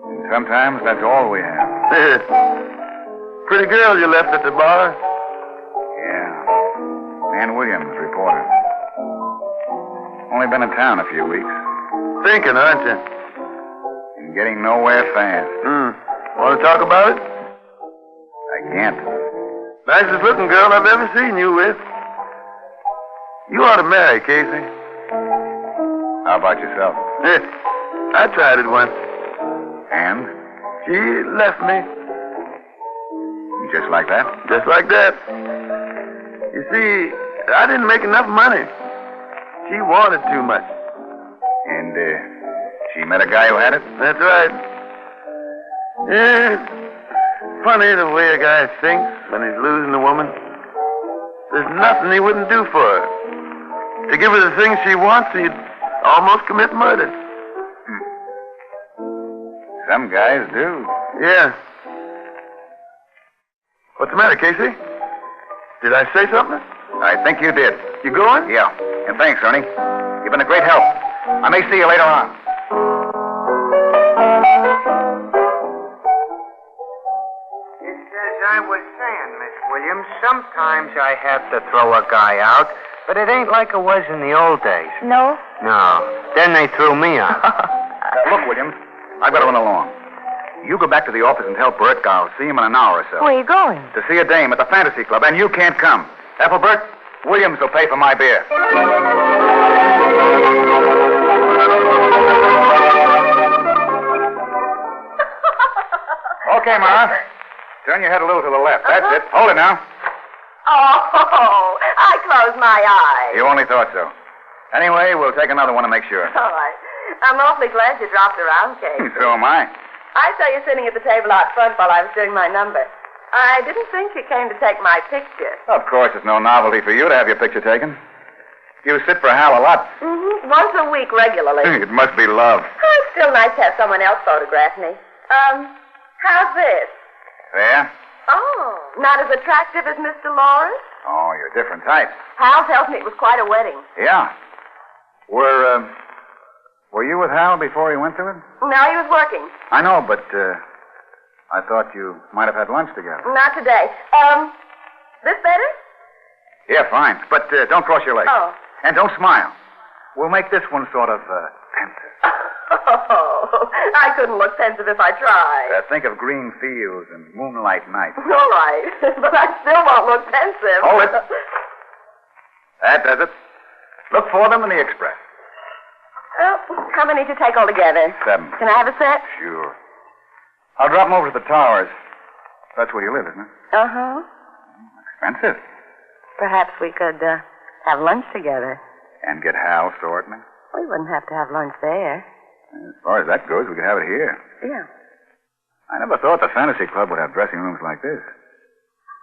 And sometimes that's all we have. Pretty girl you left at the bar. Yeah. Ann Williams, reporter. Only been in town a few weeks. Thinking, aren't you? And getting nowhere fast. Want to talk about it? I can't. Nicest looking girl I've ever seen you with. You ought to marry, Casey. How about yourself? I tried it once. And? She left me. Just like that? Just like that. You see, I didn't make enough money. She wanted too much. And, she met a guy who had it? That's right. Yeah. Funny the way a guy thinks when he's losing a woman. There's nothing he wouldn't do for her. To give her the things she wants, he'd almost commit murder. Some guys do. Yeah. What's the matter, Casey? Did I say something? I think you did. You going? Yeah. And thanks, Ernie. You've been a great help. I may see you later on. As I was saying, Miss Williams, sometimes I have to throw a guy out, but it ain't like it was in the old days. No? No. Then they threw me out. Look, Williams, I've got to run along. You go back to the office and tell Bert. I'll see him in an hour or so. Where are you going? To see a dame at the Fantasy Club, and you can't come. Ethelbert, Williams will pay for my beer. Okay, Ma. Turn your head a little to the left. That's it. Hold it now. Oh, I closed my eyes. You only thought so. Anyway, we'll take another one to make sure. All right. I'm awfully glad you dropped around, Kate. So am I. I saw you sitting at the table out front while I was doing my number. I didn't think you came to take my picture. Of course, it's no novelty for you to have your picture taken. You sit for Hal a lot. Mm-hmm. Once a week regularly. It must be love. Oh, it's still nice to have someone else photograph me. How's this? There? Oh, not as attractive as Mr. Lawrence? Oh, you're a different type. Hal tells me it was quite a wedding. Yeah. Were you with Hal before he went to it? No, he was working. I know, but, I thought you might have had lunch together. Not today. This better? Yeah, fine. But, don't cross your legs. Oh. And don't smile. We'll make this one sort of, pensive. Oh, I couldn't look pensive if I tried. Think of green fields and moonlight nights. All right, but I still won't look pensive. Hold it. That does it. Look for them in the express. How many to take altogether? 7. Can I have a set? Sure. I'll drop them over to the towers. That's where you live, isn't it? Uh-huh. Expensive. Perhaps we could have lunch together. And get Hal sorting it. We wouldn't have to have lunch there. As far as that goes, we could have it here. Yeah. I never thought the Fantasy Club would have dressing rooms like this.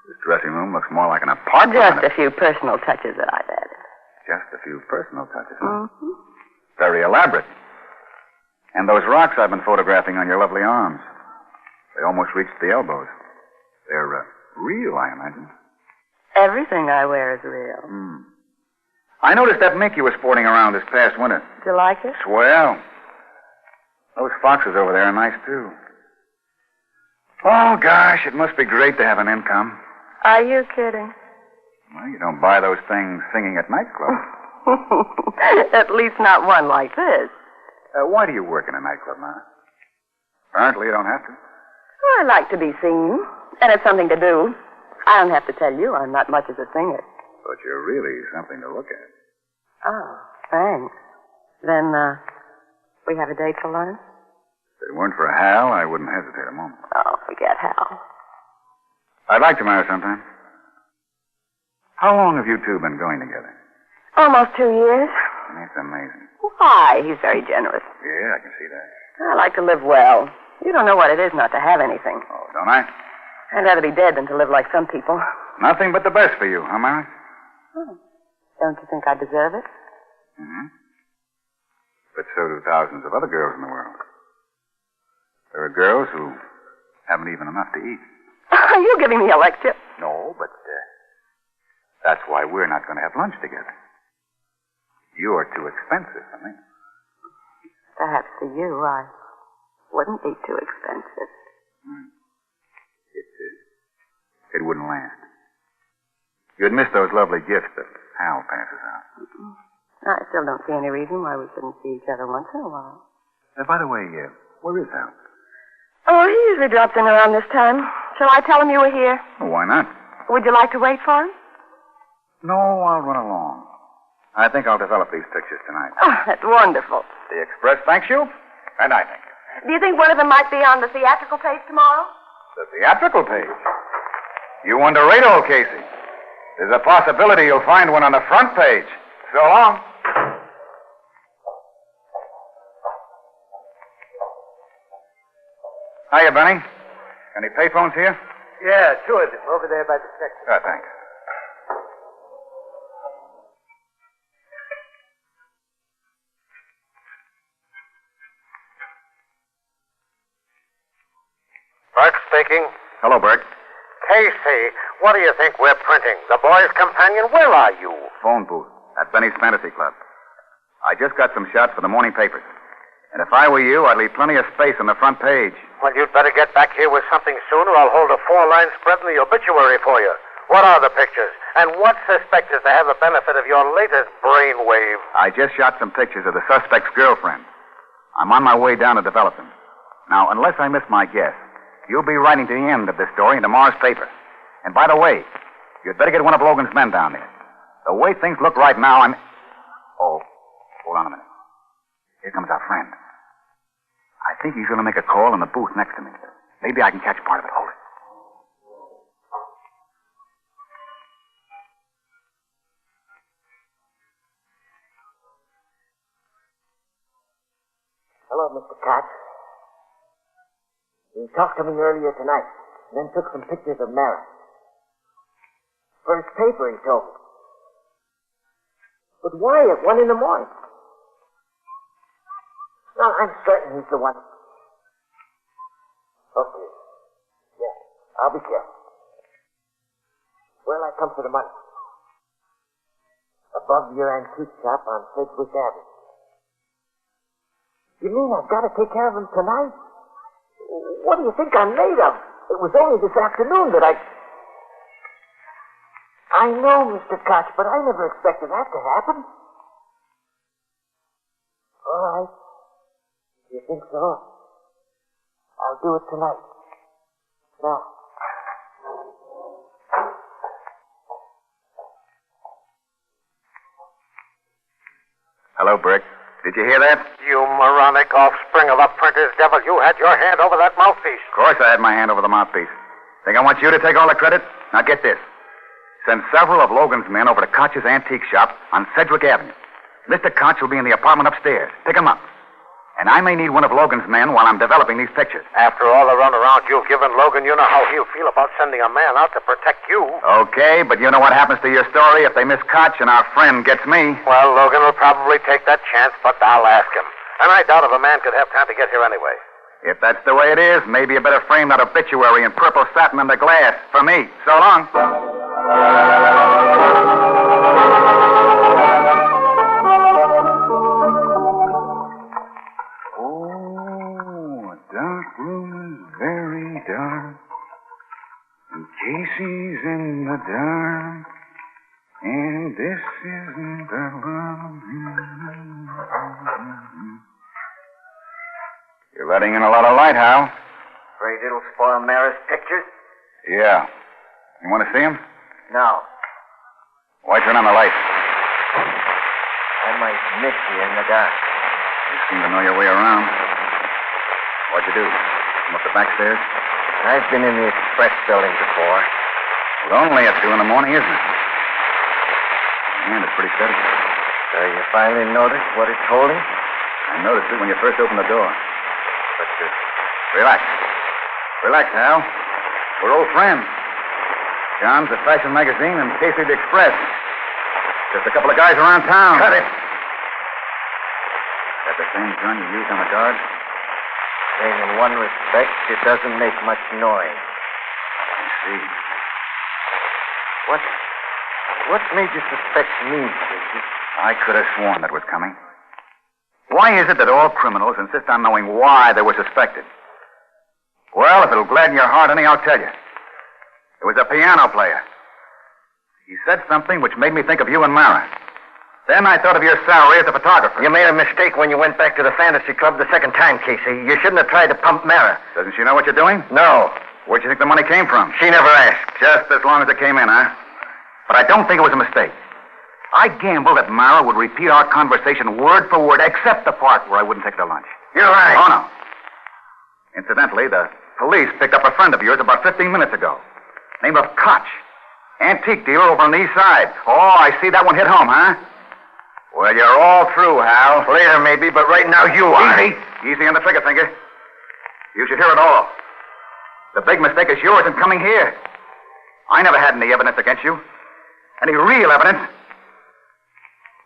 This dressing room looks more like an apartment. Just a few personal touches that I've added. Just a few personal touches. Mm-hmm. Very elaborate. And those rocks I've been photographing on your lovely arms. They almost reach the elbows. They're real, I imagine. Everything I wear is real. I noticed that mink you were sporting around this past winter. Do you like it? Swell. Those foxes over there are nice, too. Oh, gosh, it must be great to have an income. Are you kidding? Well, you don't buy those things singing at nightclubs. At least not one like this. Why do you work in a nightclub, Ma? Apparently you don't have to. Well, I like to be seen, and it's something to do. I don't have to tell you I'm not much as a singer. But you're really something to look at. Oh, thanks. Then, we have a date for lunch? If it weren't for Hal, I wouldn't hesitate a moment. Oh, forget Hal. I'd like to marry sometime. How long have you two been going together? Almost 2 years. That's amazing. Why? He's very generous. Yeah, I can see that. I like to live well. You don't know what it is not to have anything. Oh, don't I? I'd rather be dead than to live like some people. Nothing but the best for you, huh, Mary? Oh. Don't you think I deserve it? Mm-hmm. But so do thousands of other girls in the world. There are girls who haven't even enough to eat. Are you giving me a lecture? No, but that's why we're not going to have lunch together. You are too expensive for me. Perhaps to you, I wouldn't be too expensive. It wouldn't last. You'd miss those lovely gifts that Hal passes out. I still don't see any reason why we shouldn't see each other once in a while. By the way, where is Hal? Oh, he usually drops in around this time. Shall I tell him you were here? Well, why not? Would you like to wait for him? No, I'll run along. I think I'll develop these pictures tonight. Oh, that's wonderful. The Express thanks you, and I thank you. Do you think one of them might be on the theatrical page tomorrow? The theatrical page? You underrate old Casey. There's a possibility you'll find one on the front page. So long. Hiya, Benny. Any payphones here? Yeah, 2 of them over there by the section. Oh, thanks. Burke speaking. Hello, Burke. Casey, what do you think we're printing? The Boy's Companion? Where are you? Phone booth at Benny's Fantasy Club. I just got some shots for the morning papers. And if I were you, I'd leave plenty of space on the front page. Well, you'd better get back here with something soon, or I'll hold a 4-line spread in the obituary for you. What are the pictures? And what suspect is to have the benefit of your latest brainwave? I just shot some pictures of the suspect's girlfriend. I'm on my way down to develop them. Now, unless I miss my guess, you'll be writing to the end of this story in tomorrow's paper. And by the way, you'd better get one of Logan's men down there. The way things look right now, Oh, hold on a minute. Here comes our friend. I think he's going to make a call in the booth next to me. Maybe I can catch part of it. Hold it. Hello, Mr. Cox. He talked to me earlier tonight, and then took some pictures of Mary. For his paper, he told me. But why at 1 in the morning? Well, I'm certain he's the one. Okay. Yeah, I'll be careful. Where'll I come for the money? Above your antique shop on Sedgwick Avenue. You mean I've got to take care of him tonight? What do you think I'm made of? It was only this afternoon that I know, Mr. Koch, but I never expected that to happen. All right. You think so? I'll do it tonight. Now. Hello, Brick. Did you hear that? You moronic offspring of a printer's devil. You had your hand over that mouthpiece. Of course I had my hand over the mouthpiece. Think I want you to take all the credit? Now get this. Send several of Logan's men over to Koch's antique shop on Sedgwick Avenue. Mr. Koch will be in the apartment upstairs. Pick him up. And I may need one of Logan's men while I'm developing these pictures. After all the runaround you've given Logan, you know how he'll feel about sending a man out to protect you. Okay, but you know what happens to your story if they miss Koch and our friend gets me? Well, Logan will probably take that chance, but I'll ask him. And I doubt if a man could have time to get here anyway. If that's the way it is, maybe you better frame that obituary in purple satin under glass for me. So long. Dark room, very dark. And Casey's in the dark. And this isn't the love. You're letting in a lot of light, Hal. Afraid it'll spoil Mara's pictures? Yeah. You want to see him? No. Why turn on the light? I might miss you in the dark. You seem to know your way around. What'd you do? Come up the back stairs? I've been in the express building before. It's only at 2 in the morning, isn't it? And it's pretty steady. So you finally noticed what it's holding? I noticed it when you first opened the door. But, relax. Relax, Hal. We're old friends. John's the fashion magazine and Casey the Express. Just a couple of guys around town. Cut it. That the same gun you used on the guard? Saying in one respect, it doesn't make much noise. I see. What made you suspect me, Casey? I could have sworn that was coming. Why is it that all criminals insist on knowing why they were suspected? Well, if it'll gladden your heart, honey, I'll tell you. It was a piano player. He said something which made me think of you and Mara. Then I thought of your salary as a photographer. You made a mistake when you went back to the fantasy club the second time, Casey. You shouldn't have tried to pump Mara. Doesn't she know what you're doing? No. Where'd you think the money came from? She never asked. Just as long as it came in, huh? But I don't think it was a mistake. I gambled that Mara would repeat our conversation word for word, except the part where I wouldn't take her to lunch. You're right. Oh, no. Incidentally, the police picked up a friend of yours about 15 minutes ago. Name of Koch. Antique dealer over on the east side. Oh, I see that one hit home, huh? Well, you're all through, Hal. Later, maybe, but right now you are. Easy. Easy on the trigger finger. You should hear it all. The big mistake is yours in coming here. I never had any evidence against you. Any real evidence.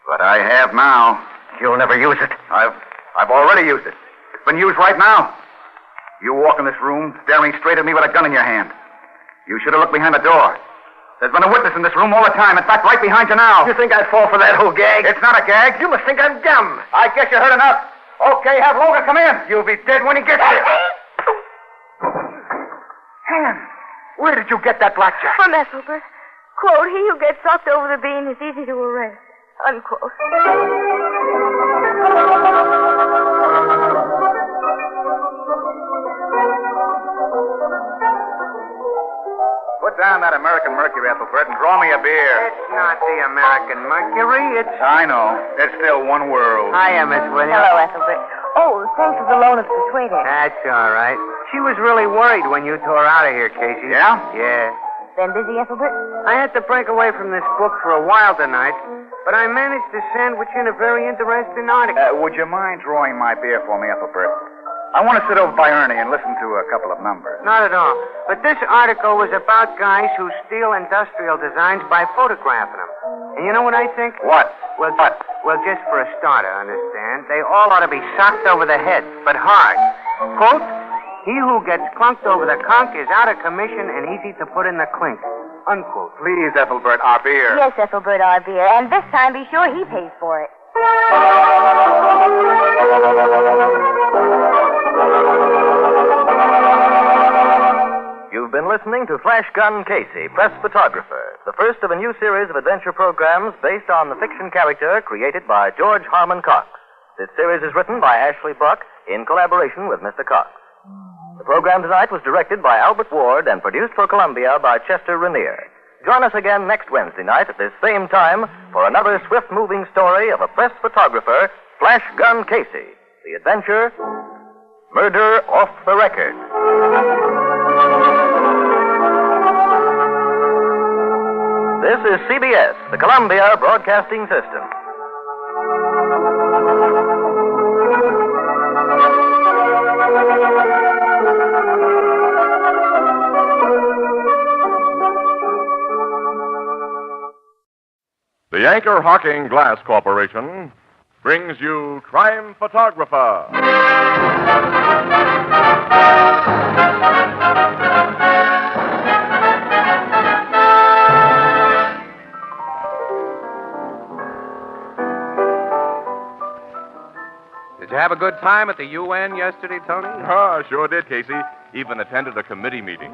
But I have now. You'll never use it. I've already used it. It's been used right now. You walk in this room staring straight at me with a gun in your hand. You should have looked behind the door. There's been a witness in this room all the time. In fact, right behind you now. You think I'd fall for that whole gag? It's not a gag. You must think I'm dumb. I guess you heard enough. Okay, have Logan come in. You'll be dead when he gets here. Helen, where did you get that blackjack? From Ethelbert. Quote, he who gets sucked over the bean is easy to arrest. Unquote. Put down that American Mercury, Ethelbert, and draw me a beer. It's not the American Mercury. It's... I know. It's still one world. Hiya, Miss Williams. Hello, Ethelbert. Oh, thanks for the loan of the persuader. That's all right. She was really worried when you tore out of here, Casey. Yeah? Yeah. Been busy, Ethelbert? I had to break away from this book for a while tonight, but I managed to sandwich in a very interesting article. Would you mind drawing my beer for me, Ethelbert? I want to sit over by Ernie and listen to a couple of numbers. Not at all. But this article was about guys who steal industrial designs by photographing them. And you know what I think? What? Well, just for a starter, understand, they all ought to be socked over the head, but hard. Quote, he who gets clunked over the conch is out of commission and easy to put in the clink. Unquote. Please, Ethelbert, our beer. Yes, Ethelbert, our beer. And this time be sure he pays for it. You've been listening to Flash Gun Casey, Press Photographer, the first of a new series of adventure programs based on the fiction character created by George Harmon Cox. This series is written by Ashley Buck in collaboration with Mr. Cox. The program tonight was directed by Albert Ward and produced for Columbia by Chester Rainier. Join us again next Wednesday night at this same time for another swift-moving story of a press photographer, Flash Gun Casey. The adventure, Murder Off the Record. This is CBS, the Columbia Broadcasting System. The Anchor Hocking Glass Corporation brings you Crime Photographer. Did you have a good time at the UN yesterday, Tony? Ah, sure did, Casey. Even attended a committee meeting.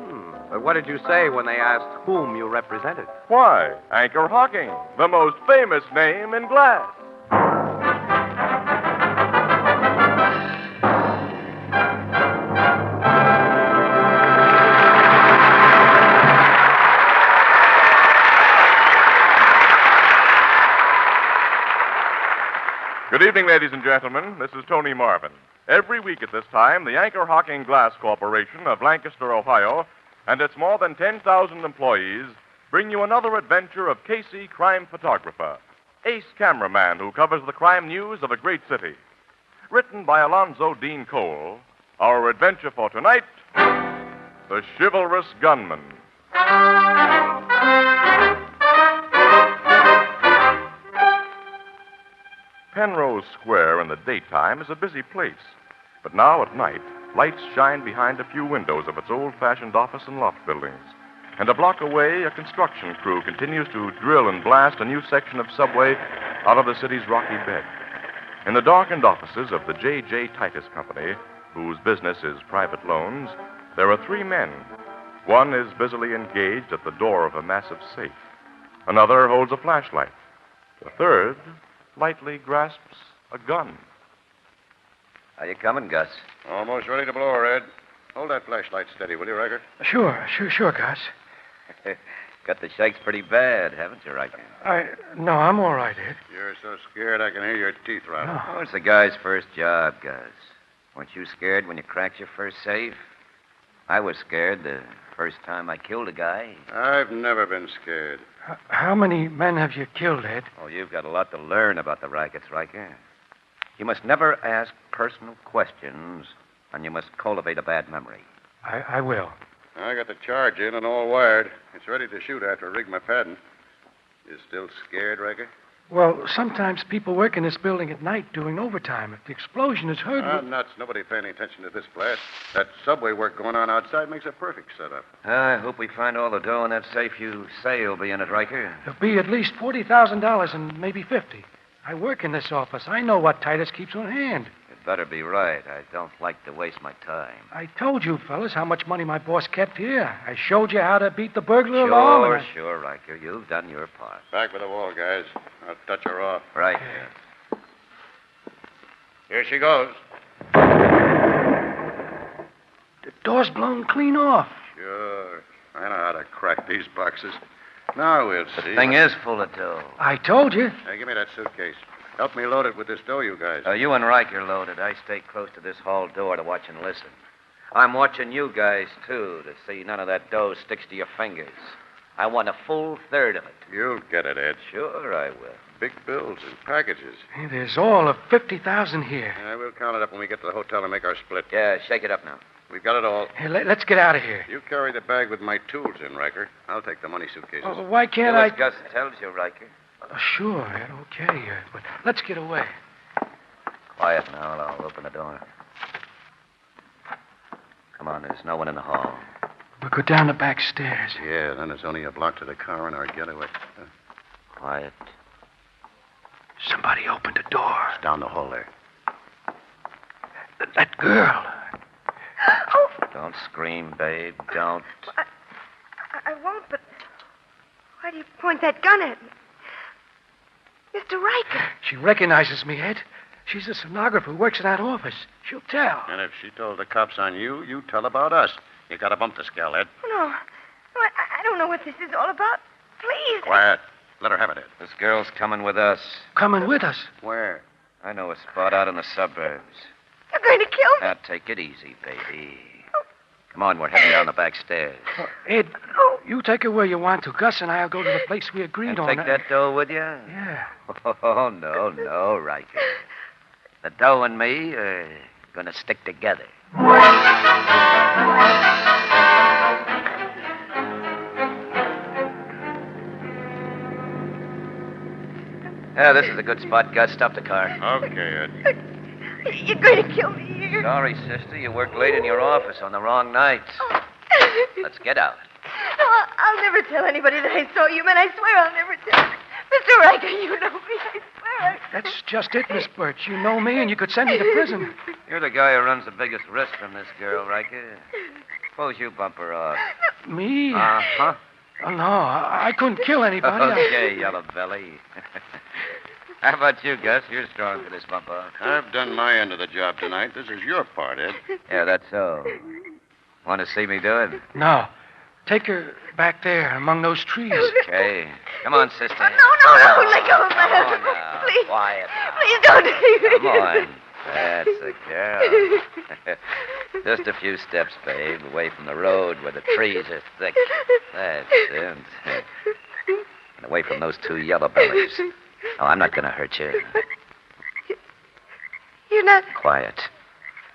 But what did you say when they asked whom you represented? Why, Anchor Hocking, the most famous name in glass. Good evening, ladies and gentlemen. This is Tony Marvin. Every week at this time, the Anchor Hocking Glass Corporation of Lancaster, Ohio, and its more than 10,000 employees bring you another adventure of Casey, crime photographer, ace cameraman who covers the crime news of a great city. Written by Alonzo Dean Cole, our adventure for tonight, The Chivalrous Gunman. Penrose Square in the daytime is a busy place. But now at night, lights shine behind a few windows of its old-fashioned office and loft buildings. And a block away, a construction crew continues to drill and blast a new section of subway out of the city's rocky bed. In the darkened offices of the J.J. Titus Company, whose business is private loans, there are 3 men. One is busily engaged at the door of a massive safe. Another holds a flashlight. The third lightly grasps a gun. How you coming, Gus? Almost ready to blow her, Ed. Hold that flashlight steady, will you, Riker? Sure, Gus. Got the shakes pretty bad, haven't you, Riker? No, I'm all right, Ed. You're so scared I can hear your teeth rattle. Oh, it's the guy's first job, Gus. Weren't you scared when you cracked your first safe? I was scared the first time I killed a guy. I've never been scared. How many men have you killed, Ed? Oh, you've got a lot to learn about the rackets, Riker. You must never ask personal questions, and you must cultivate a bad memory. I will. I got the charge in and all wired. It's ready to shoot after I rig my padding. You still scared, Riker? Well, sometimes people work in this building at night doing overtime. If the explosion is heard... Nuts. Nobody paying any attention to this blast. That subway work going on outside makes a perfect setup. I hope we find all the dough in that safe you say will be in it, Riker. There'll be at least $40,000 and maybe 50. I work in this office. I know what Titus keeps on hand. You'd better be right. I don't like to waste my time. I told you, fellas, how much money my boss kept here. I showed you how to beat the burglar alarm. Sure, Riker. You've done your part. Back with the wall, guys. I'll touch her off. Right. Yeah. Here she goes. The door's blown clean off. Sure. I know how to crack these boxes. Now we'll see. The thing is full of dough. I told you. Hey, give me that suitcase. Help me load it with this dough, you guys. You and Riker loaded. I stay close to this hall door to watch and listen. I'm watching you guys, too, to see none of that dough sticks to your fingers. I want a full third of it. You'll get it, Ed. Sure I will. Big bills and packages. Hey, there's all of $50,000 here. We'll count it up when we get to the hotel and make our split. Yeah, shake it up now. We've got it all. Hey, let's get out of here. You carry the bag with my tools in, Riker. I'll take the money suitcases. Oh, why can't Do I... as Gus tells you, Riker. Sure, Ed, okay. But let's get away. Quiet now, and I'll open the door. Come on, there's no one in the hall. We'll go down the back stairs. Yeah, then it's only a block to the car and our getaway. Quiet. Somebody opened the door. It's down the hall there. That girl. Oh! Don't scream, babe. Don't. I won't, but why do you point that gun at me? Mr. Riker. She recognizes me, Ed. She's a stenographer who works in that office. She'll tell. And if she told the cops on you, you tell about us. You gotta bump the scale, Ed. No, I don't know what this is all about. Please. Quiet. Let her have it, Ed. This girl's coming with us. Coming with us? Where? I know a spot out in the suburbs. You're going to kill me? Now, take it easy, baby. Come on, we're heading down the back stairs. Ed, you take her where you want to. Gus and I'll go to the place we agreed And on. take that dough with you? Yeah. Oh, no, Riker. The dough and me are gonna stick together. Yeah, this is a good spot, Gus. Stop the car. Okay, Ed. You're going to kill me. Sorry, sister. You worked late in your office on the wrong night. Let's get out. No, I'll never tell anybody that I saw you, man. I swear I'll never tell. Mr. Riker, you know me. I swear. That's just it, Miss Birch. You know me, and you could send me to prison. You're the guy who runs the biggest risk from this girl, Riker. Suppose you bump her off. Me? Uh-huh. Oh, no, I couldn't kill anybody. Okay, yellow belly. How about you, Gus? You're strong for this bump off. I've done my end of the job tonight. This is your part, Ed. Yeah, that's so. Want to see me do it? No. Take her back there among those trees. Okay. Come on, sister. No. Let go of my Come on husband. now. Please. Quiet. Please don't leave me. Come on. That's the girl. Just a few steps, babe, away from the road where the trees are thick. That's it. And away from those two yellow bellies. Oh, I'm not going to hurt you. You're not... Quiet.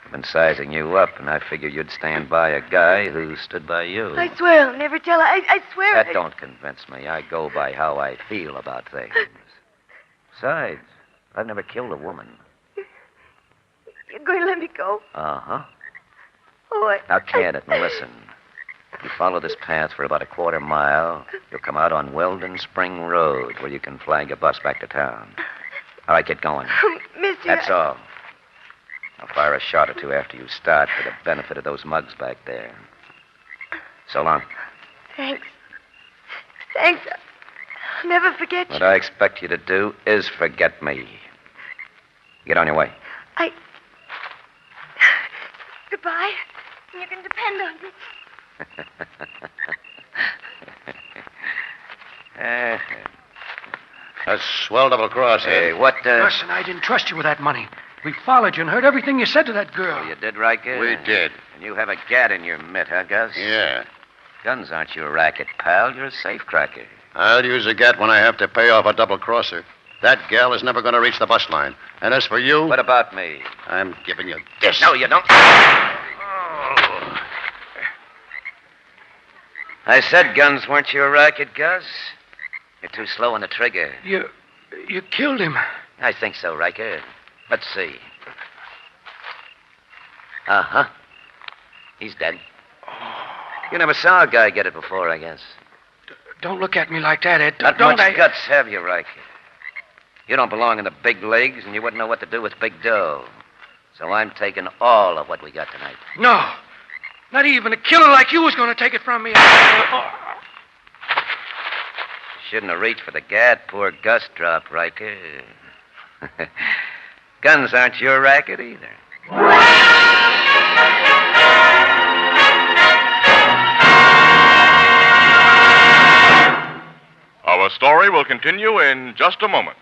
I've been sizing you up, and I figured you'd stand by a guy who stood by you. I swear I'll never tell. I swear... That don't convince me. I go by how I feel about things. Besides, I've never killed a woman. You're going to let me go? Uh-huh. Oh, Now, Candace, listen. If you follow this path for about a quarter mile, you'll come out on Weldon Spring Road, where you can flag a bus back to town. All right, get going. Mister... That's all. I'll fire a shot or two after you start for the benefit of those mugs back there. So long. Thanks. Thanks. I'll never forget you. What I expect you to do is forget me. Get on your way. Goodbye. You can depend on me. A swell double cross. Hey, what, Listen, I didn't trust you with that money. We followed you and heard everything you said to that girl. Oh, you did, Riker? We did. And you have a gat in your mitt, huh, Gus? Yeah. Guns aren't your racket, pal. You're a safecracker. I'll use a gat when I have to pay off a double crosser. That gal is never going to reach the bus line. And as for you... What about me? I'm giving you this. No, you don't. I said guns weren't your racket, Gus. You're too slow on the trigger. You killed him. I think so, Riker. Let's see. Uh-huh. He's dead. You never saw a guy get it before, I guess. Don't look at me like that, Ed. Not don't much guts have you, Riker. You don't belong in the big leagues, and you wouldn't know what to do with big dough. So I'm taking all of what we got tonight. No. Not even a killer like you was going to take it from me. Shouldn't have reached for the gat. Poor Gus dropped, Riker. Guns aren't your racket either. Our story will continue in just a moment.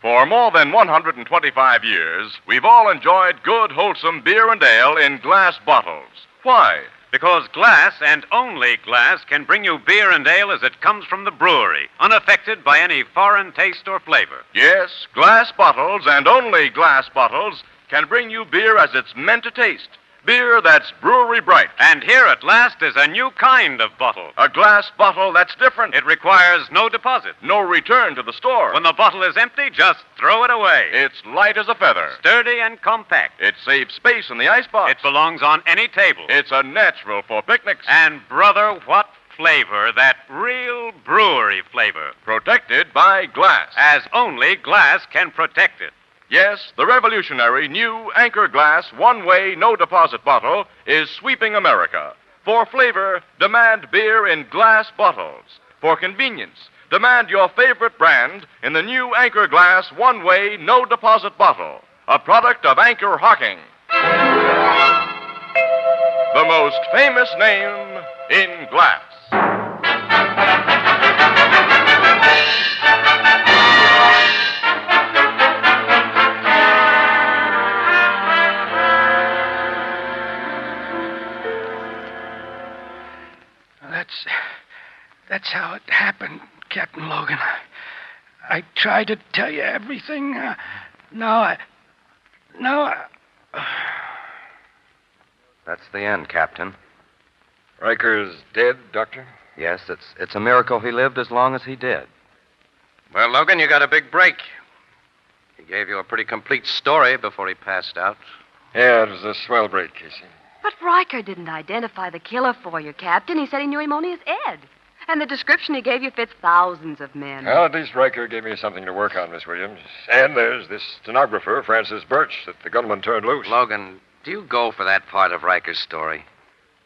For more than 125 years, we've all enjoyed good, wholesome beer and ale in glass bottles. Why? Because glass, and only glass, can bring you beer and ale as it comes from the brewery, unaffected by any foreign taste or flavor. Yes, glass bottles, and only glass bottles, can bring you beer as it's meant to taste. Beer that's brewery bright. And here at last is a new kind of bottle. A glass bottle that's different. It requires no deposit. No return to the store. When the bottle is empty, just throw it away. It's light as a feather. Sturdy and compact. It saves space in the icebox. It belongs on any table. It's a natural for picnics. And, brother, what flavor, that real brewery flavor. Protected by glass. As only glass can protect it. Yes, the revolutionary new Anchor Glass one-way, no-deposit bottle is sweeping America. For flavor, demand beer in glass bottles. For convenience, demand your favorite brand in the new Anchor Glass one-way, no-deposit bottle. A product of Anchor Hocking. The most famous name in glass. That's how it happened, Captain Logan. I tried to tell you everything. Now I... That's the end, Captain. Riker's dead, Doctor? Yes, it's a miracle he lived as long as he did. Well, Logan, you got a big break. He gave you a pretty complete story before he passed out. Yeah, it was a swell break, Casey. But Riker didn't identify the killer for you, Captain. He said he knew him only as Ed. And the description he gave you fits thousands of men. Well, at least Riker gave me something to work on, Miss Williams. And there's this stenographer, Francis Birch, that the gunman turned loose. Logan, do you go for that part of Riker's story?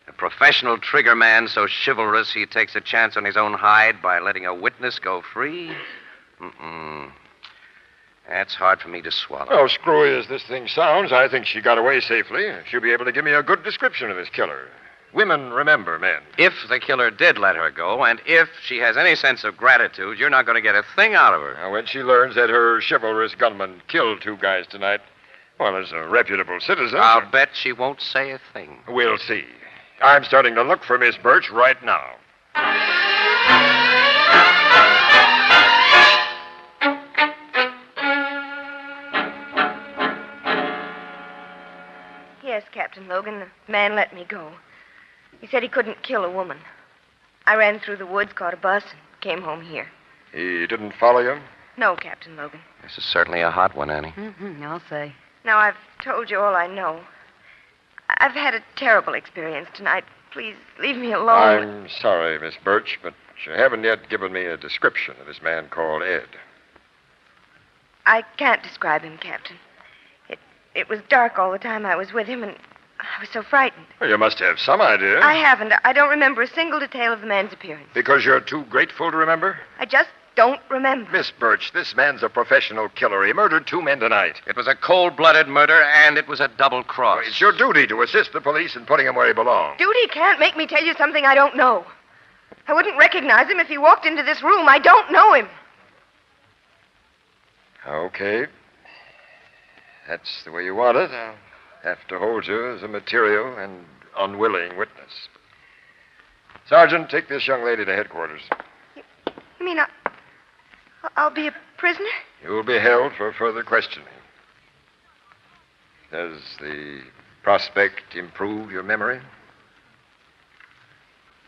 A professional trigger man so chivalrous he takes a chance on his own hide by letting a witness go free? That's hard for me to swallow. Well, screwy as this thing sounds, I think she got away safely. She'll be able to give me a good description of this killer. Women remember men. If the killer did let her go, and if she has any sense of gratitude, you're not going to get a thing out of her. Now, when she learns that her chivalrous gunman killed 2 guys tonight, well, as a reputable citizen... I'll bet she won't say a thing. We'll see. I'm starting to look for Miss Birch right now. Yes, Captain Logan, the man let me go. He said he couldn't kill a woman. I ran through the woods, caught a bus, and came home here. He didn't follow you? No, Captain Logan. This is certainly a hot one, Annie. I'll say. Now, I've told you all I know. I've had a terrible experience tonight. Please, leave me alone. I'm sorry, Miss Birch, but you haven't yet given me a description of this man called Ed. I can't describe him, Captain. It was dark all the time I was with him, and I was so frightened. Well, you must have some idea. I haven't. I don't remember a single detail of the man's appearance. Because you're too grateful to remember? I just don't remember. Miss Birch, this man's a professional killer. He murdered 2 men tonight. It was a cold-blooded murder, and it was a double cross. Well, it's your duty to assist the police in putting him where he belongs. Duty can't make me tell you something I don't know. I wouldn't recognize him if he walked into this room. I don't know him. Okay. That's the way you want it. I'll have to hold you as a material and unwilling witness. Sergeant, take this young lady to headquarters. You mean I'll be a prisoner? You will be held for further questioning. Does the prospect improve your memory?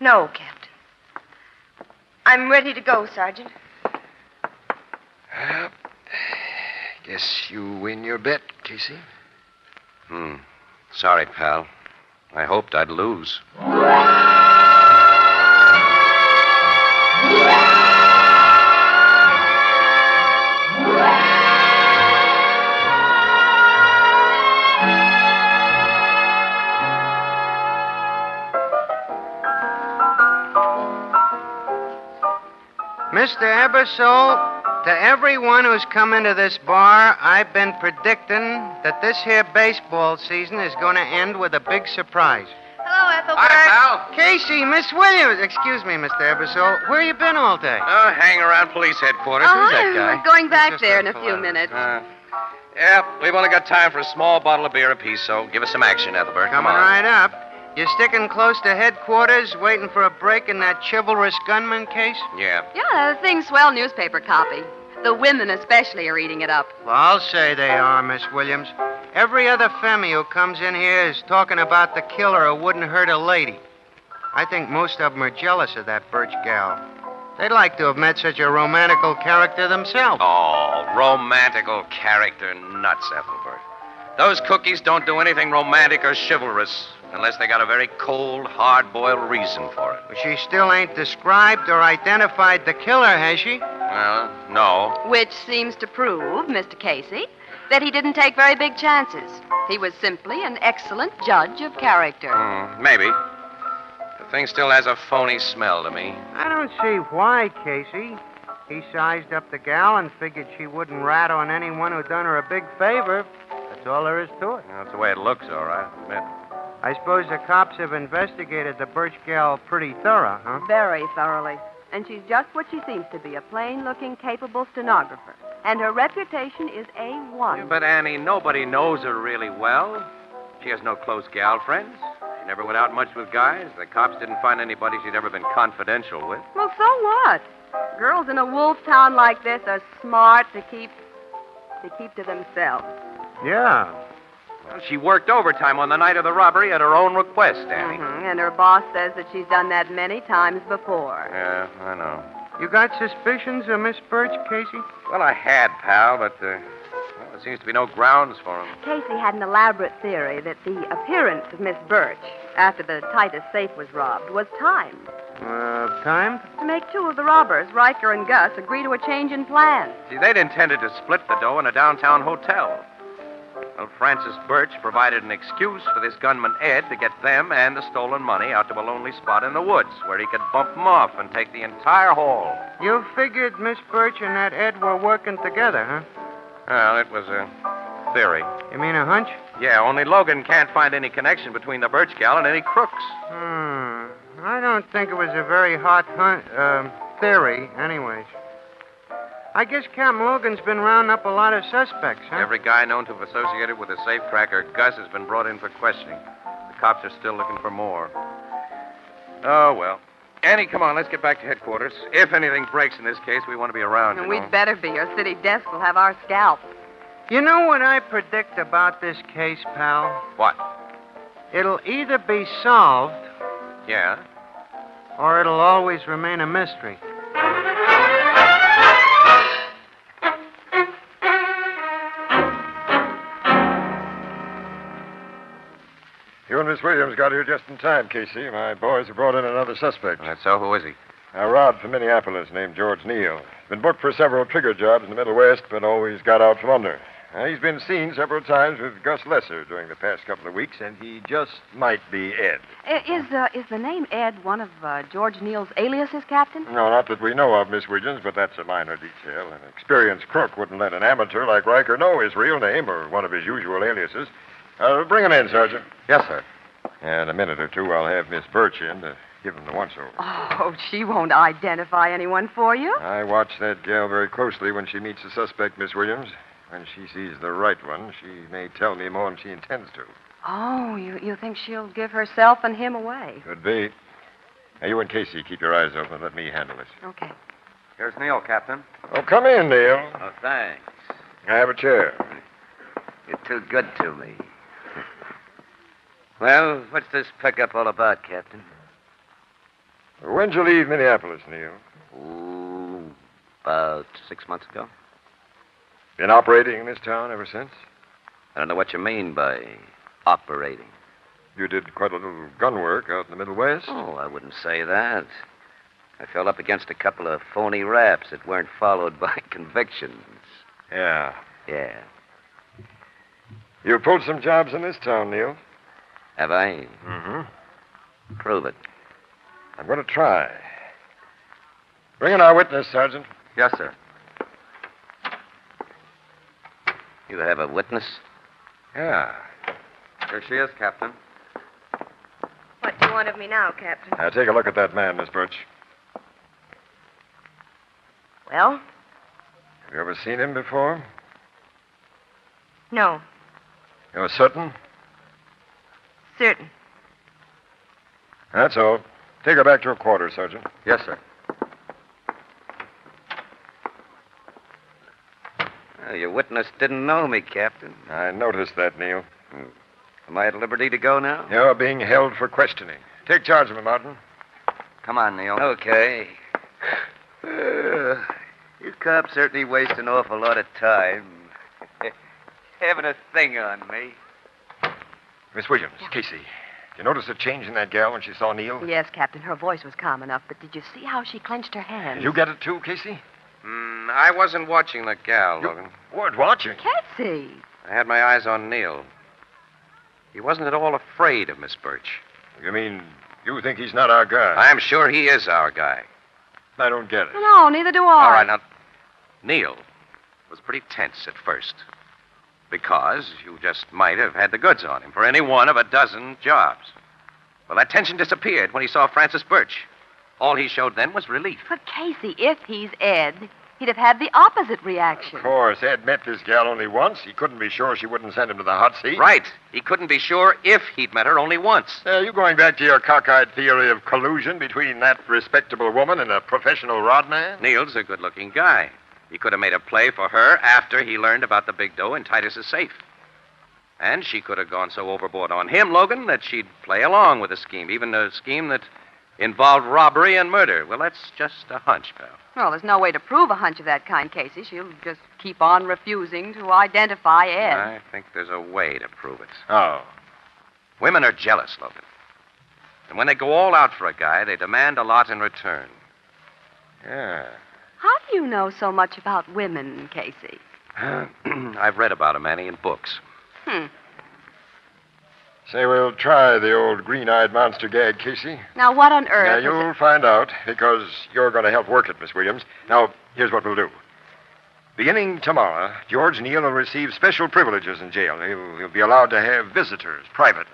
No, Captain. I'm ready to go, Sergeant. Well, guess you win your bet, Casey. Sorry, pal. I hoped I'd lose. Mr. Ebersole, to everyone who's come into this bar, I've been predicting that this here baseball season is going to end with a big surprise. Hello, Ethelbert. Hi, pal. Casey, Miss Williams. Excuse me, Mr. Ebersole. Where you been all day? Oh, hanging around police headquarters. Who's that guy? I'm going back there in a few minutes. Yeah, we've only got time for a small bottle of beer apiece, so give us some action, Ethelbert. Come Coming on. right up. You sticking close to headquarters, waiting for a break in that Chivalrous Gunman case? Yeah. Yeah, the thing's swell newspaper copy. The women especially are eating it up. Well, I'll say they are, Miss Williams. Every other femme who comes in here is talking about the killer who wouldn't hurt a lady. I think most of them are jealous of that Birch gal. They'd like to have met such a romantical character themselves. Oh, romantical character nuts, Ethelbert. Those cookies don't do anything romantic or chivalrous unless they got a very cold, hard-boiled reason for it. But she still ain't described or identified the killer, has she? Well, no. Which seems to prove, Mr. Casey, that he didn't take very big chances. He was simply an excellent judge of character. Maybe. The thing still has a phony smell to me. I don't see why, Casey. He sized up the gal and figured she wouldn't rat on anyone who done her a big favor. That's all there is to it. That's the way it looks, all right. Admit. I suppose the cops have investigated the Birch gal pretty thorough, huh? Very thoroughly. And she's just what she seems to be, a plain-looking, capable stenographer. And her reputation is A1. Yeah, but, Annie, nobody knows her really well. She has no close gal friends. She never went out much with guys. The cops didn't find anybody she'd ever been confidential with. Well, so what? Girls in a wolf town like this are smart to keep to themselves. Yeah. Well, she worked overtime on the night of the robbery at her own request, Annie. And her boss says that she's done that many times before. Yeah, I know. You got suspicions of Miss Birch, Casey? Well, I had, pal, but there seems to be no grounds for them. Casey had an elaborate theory that the appearance of Miss Birch after the Titus safe was robbed was timed. Timed? To make 2 of the robbers, Riker and Gus, agree to a change in plans. See, they'd intended to split the dough in a downtown hotel. Well, Francis Birch provided an excuse for this gunman Ed to get them and the stolen money out to a lonely spot in the woods where he could bump them off and take the entire haul. You figured Miss Birch and that Ed were working together, huh? Well, it was a theory. You mean a hunch? Yeah, only Logan can't find any connection between the Birch gal and any crooks. I don't think it was a very hot theory, anyways. I guess Captain Logan's been rounding up a lot of suspects, huh? Every guy known to have associated with a safecracker, Gus, has been brought in for questioning. The cops are still looking for more. Oh, well. Annie, come on, let's get back to headquarters. If anything breaks in this case, we want to be around, And we'd better be. Our city desk will have our scalp. You know what I predict about this case, pal? What? It'll either be solved, Yeah? or it'll always remain a mystery. You and Miss Williams got here just in time, Casey. My boys have brought in another suspect. That's so. Who is he? A rod from Minneapolis named George Neal. Been booked for several trigger jobs in the Middle West, but always got out from under. He's been seen several times with Gus Lesser during the past couple of weeks, and he just might be Ed. Is the name Ed one of George Neal's aliases, Captain? No, not that we know of, Miss Williams, but that's a minor detail. An experienced crook wouldn't let an amateur like Riker know his real name or one of his usual aliases. Bring him in, Sergeant. Yes, sir. And in a minute or two, I'll have Miss Birch in to give him the once-over. Oh, she won't identify anyone for you. I watch that gal very closely when she meets a suspect, Miss Williams. When she sees the right one, she may tell me more than she intends to. Oh, you think she'll give herself and him away? Could be. Now, you and Casey, keep your eyes open. Let me handle this. Okay. Here's Neal, Captain. Oh, come in, Neil. Oh, thanks. Have a chair. You're too good to me. Well, what's this pickup all about, Captain? When'd you leave Minneapolis, Neil? Ooh, about 6 months ago. Been operating in this town ever since? I don't know what you mean by operating. You did quite a little gun work out in the Middle West? Oh, I wouldn't say that. I fell up against a couple of phony raps that weren't followed by convictions. Yeah. Yeah. You pulled some jobs in this town, Neil. Have I? Mm-hmm. Prove it. I'm going to try. Bring in our witness, Sergeant. Yes, sir. You have a witness? Yeah. Here she is, Captain. What do you want of me now, Captain? Now, take a look at that man, Miss Birch. Well? Have you ever seen him before? No. You're certain? Certain. That's all. Take her back to her quarters, Sergeant. Yes, sir. Well, your witness didn't know me, Captain. I noticed that, Neil. Am I at liberty to go now? You're being held for questioning. Take charge of him, Martin. Come on, Neil. Okay. You cops certainly waste an awful lot of time having a thing on me. Miss Williams, Casey, you notice a change in that gal when she saw Neil? Yes, Captain. Her voice was calm enough, but did you see how she clenched her hands? You get it too, Casey? I wasn't watching the gal, Logan. Weren't watching? Casey! I had my eyes on Neil. He wasn't at all afraid of Miss Birch. You mean you think he's not our guy? I'm sure he is our guy. I don't get it. No, neither do I. All right, now, Neil was pretty tense at first. Because you just might have had the goods on him for any one of a dozen jobs. Well, that tension disappeared when he saw Francis Birch. All he showed then was relief. But, Casey, if he's Ed, he'd have had the opposite reaction. Of course, Ed met this gal only once. He couldn't be sure she wouldn't send him to the hot seat. Right. He couldn't be sure if he'd met her only once. You going back to your cockeyed theory of collusion between that respectable woman and a professional rod man? Neil's a good-looking guy. He could have made a play for her after he learned about the big dough in Titus's safe. And she could have gone so overboard on him, Logan, that she'd play along with the scheme, even a scheme that involved robbery and murder. Well, that's just a hunch, pal. Well, there's no way to prove a hunch of that kind, Casey. She'll just keep on refusing to identify Ed. I think there's a way to prove it. Oh. Women are jealous, Logan. And when they go all out for a guy, they demand a lot in return. Yeah. How do you know so much about women, Casey? I've read about 'em, Annie, in books. Say, we'll try the old green-eyed monster gag, Casey. Now, what on earth? Now, you'll find out, because you're going to help work it, Miss Williams. Now, here's what we'll do. Beginning tomorrow, George Neal will receive special privileges in jail. He'll be allowed to have visitors privately.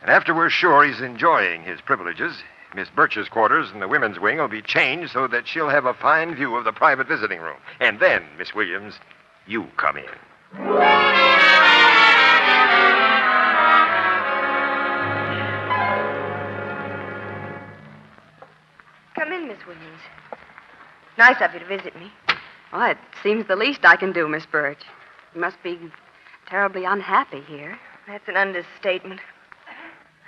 And after we're sure he's enjoying his privileges, Miss Birch's quarters in the women's wing will be changed so that she'll have a fine view of the private visiting room. And then, Miss Williams, you come in. Come in, Miss Williams. Nice of you to visit me. Well, it seems the least I can do, Miss Birch. You must be terribly unhappy here. That's an understatement.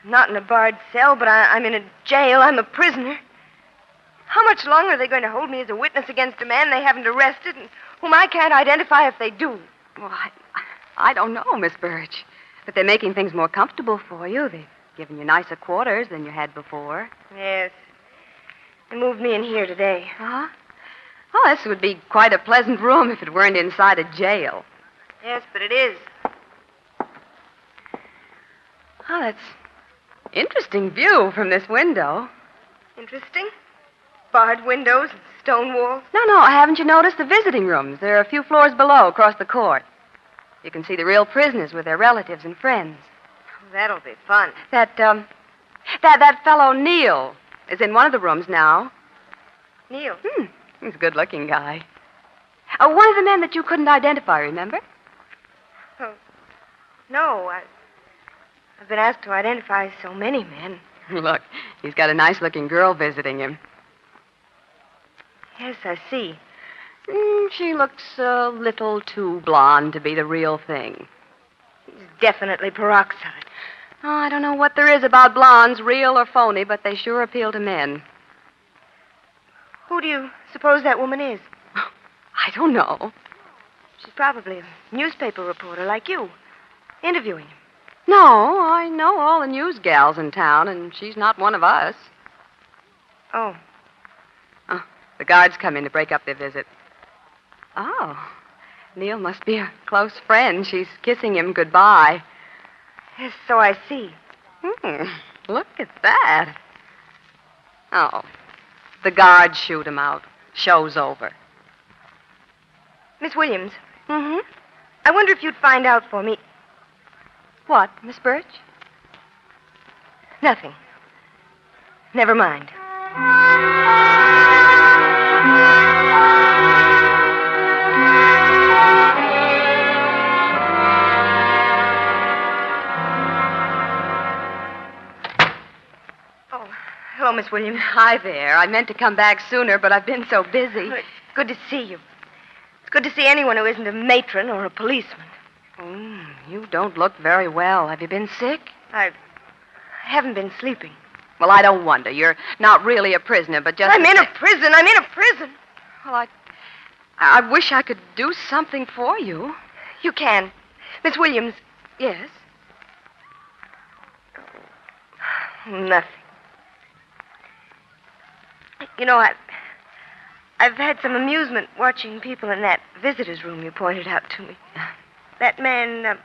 I'm not in a barred cell, but I'm in a jail. I'm a prisoner. How much longer are they going to hold me as a witness against a man they haven't arrested and whom I can't identify if they do? Well, I don't know, Miss Birch. But they're making things more comfortable for you. They've given you nicer quarters than you had before. Yes. They moved me in here today. Huh? Oh, this would be quite a pleasant room if it weren't inside a jail. Yes, but it is. Oh, that's interesting view from this window. Interesting? Barred windows and stone walls? No, haven't you noticed the visiting rooms? They're a few floors below, across the court. You can see the real prisoners with their relatives and friends. Oh, that'll be fun. That fellow Neil is in one of the rooms now. Neil? He's a good-looking guy. One of the men that you couldn't identify, remember? Oh, no. I've been asked to identify so many men. Look, he's got a nice-looking girl visiting him. Yes, I see. She looks a little too blonde to be the real thing. He's definitely peroxide. Oh, I don't know what there is about blondes, real or phony, but they sure appeal to men. Who do you suppose that woman is? I don't know. She's probably a newspaper reporter like you, interviewing him. No, I know all the news gals in town, and she's not one of us. Oh. The guards come in to break up their visit. Oh, Neil must be a close friend. She's kissing him goodbye. Yes, so I see. Look at that. Oh, the guards shoot him out. Show's over. Miss Williams. Mm-hmm. I wonder if you'd find out for me. What, Miss Birch? Nothing. Never mind. Hello, Miss Williams. Hi there. I meant to come back sooner, but I've been so busy. It's good to see you. It's good to see anyone who isn't a matron or a policeman. You don't look very well. Have you been sick? I haven't been sleeping. Well, I don't wonder. You're not really a prisoner, but just... I'm in a prison. I'm in a prison. Well, I wish I could do something for you. You can. Miss Williams. Yes? Nothing. You know, I've had some amusement watching people in that visitor's room you pointed out to me. That man,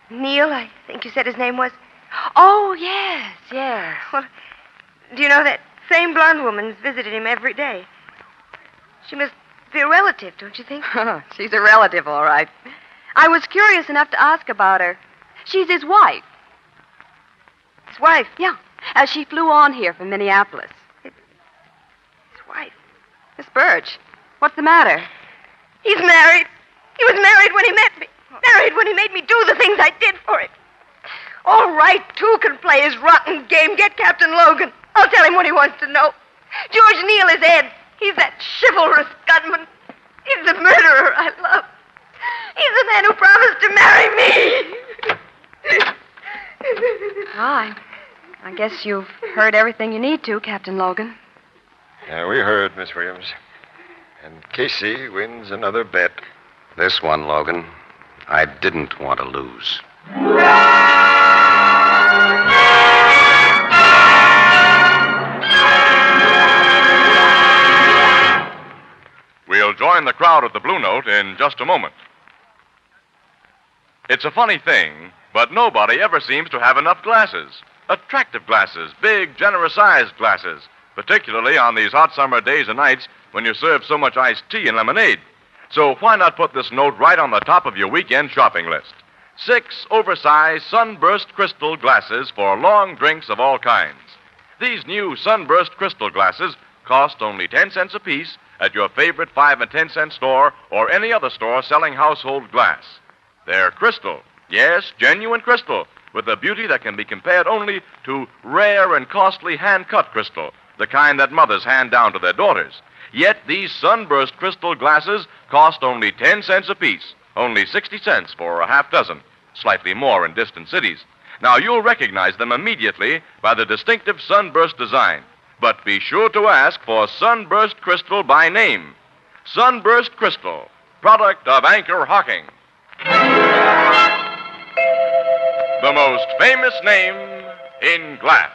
Neil, I think you said his name was. Oh, yes. Well, do you know that same blonde woman's visited him every day? She must be a relative, don't you think? She's a relative, all right. I was curious enough to ask about her. She's his wife. His wife? Yeah. She flew on here from Minneapolis. His wife? Miss Birch, what's the matter? He's married. He was married when he met me. Married when he made me do the things I did for him. All right, two can play his rotten game. Get Captain Logan. I'll tell him what he wants to know. George Neal is Ed. He's that chivalrous gunman. He's the murderer I love. He's the man who promised to marry me. I guess you've heard everything you need to, Captain Logan. Yeah, we heard, Miss Williams. And Casey wins another bet. This one, Logan, I didn't want to lose. We'll join the crowd at the Blue Note in just a moment. It's a funny thing, but nobody ever seems to have enough glasses. Attractive glasses, big, generous-sized glasses, particularly on these hot summer days and nights when you serve so much iced tea and lemonade. So why not put this note right on the top of your weekend shopping list? 6 oversized sunburst crystal glasses for long drinks of all kinds. These new sunburst crystal glasses cost only 10 cents apiece at your favorite 5 and 10 cent store or any other store selling household glass. They're crystal, yes, genuine crystal, with a beauty that can be compared only to rare and costly hand-cut crystal, the kind that mothers hand down to their daughters. Yet these sunburst crystal glasses cost only 10 cents apiece, only 60 cents for a half dozen, slightly more in distant cities. Now, you'll recognize them immediately by the distinctive sunburst design. But be sure to ask for Sunburst Crystal by name. Sunburst Crystal, product of Anchor Hocking. The most famous name in glass.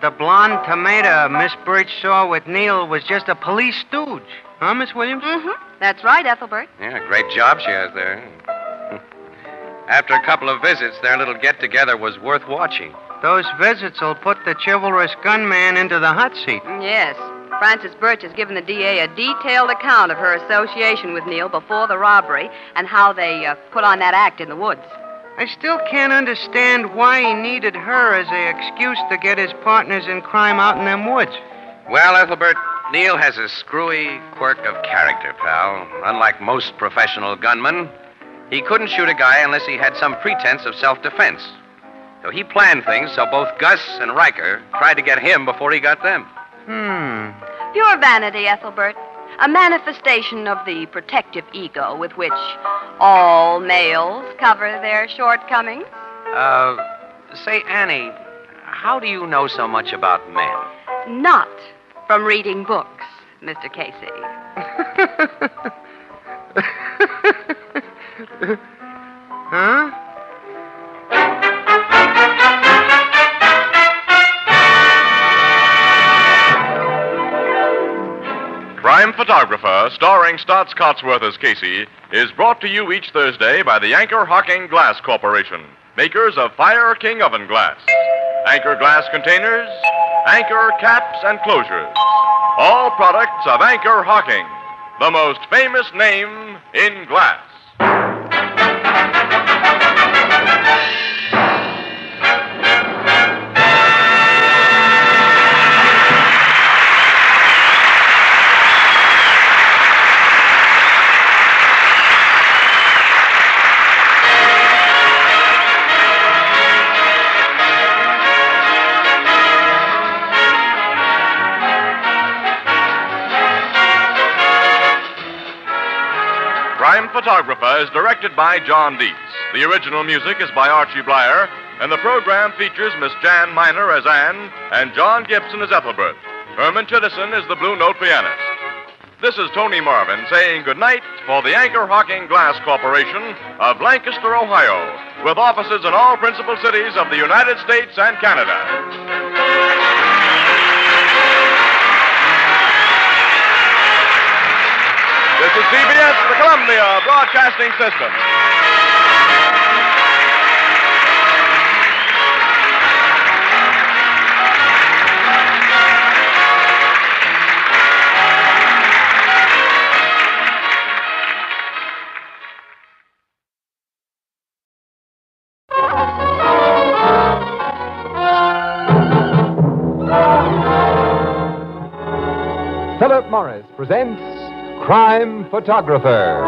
The blonde tomato Miss Birch saw with Neil was just a police stooge. Huh, Miss Williams? Mm-hmm. That's right, Ethelbert. Yeah, great job she has there. After a couple of visits, their little get-together was worth watching. Those visits will put the chivalrous gunman into the hot seat. Yes. Frances Birch has given the DA a detailed account of her association with Neil before the robbery and how they put on that act in the woods. I still can't understand why he needed her as an excuse to get his partners in crime out in them woods. Well, Ethelbert, Neil has a screwy quirk of character, pal. Unlike most professional gunmen, he couldn't shoot a guy unless he had some pretense of self-defense. So he planned things so both Gus and Riker tried to get him before he got them. Pure vanity, Ethelbert. A manifestation of the protective ego with which all males cover their shortcomings. Say, Annie, how do you know so much about men? Not from reading books, Mr. Casey. Huh? Crime Photographer, starring Stotts Cotsworth as Casey, is brought to you each Thursday by the Anchor Hocking Glass Corporation, makers of Fire King oven glass. Anchor glass containers, Anchor caps and closures. All products of Anchor Hocking, the most famous name in glass. Crime Photographer is directed by John Dietz. The original music is by Archie Blyer, and the program features Miss Jan Miner as Anne and John Gibson as Ethelbert. Herman Chittison is the Blue Note pianist. This is Tony Marvin saying goodnight for the Anchor Hocking Glass Corporation of Lancaster, Ohio, with offices in all principal cities of the United States and Canada. This is CBS, the Columbia Broadcasting System. Philip Morris presents Crime Photographer.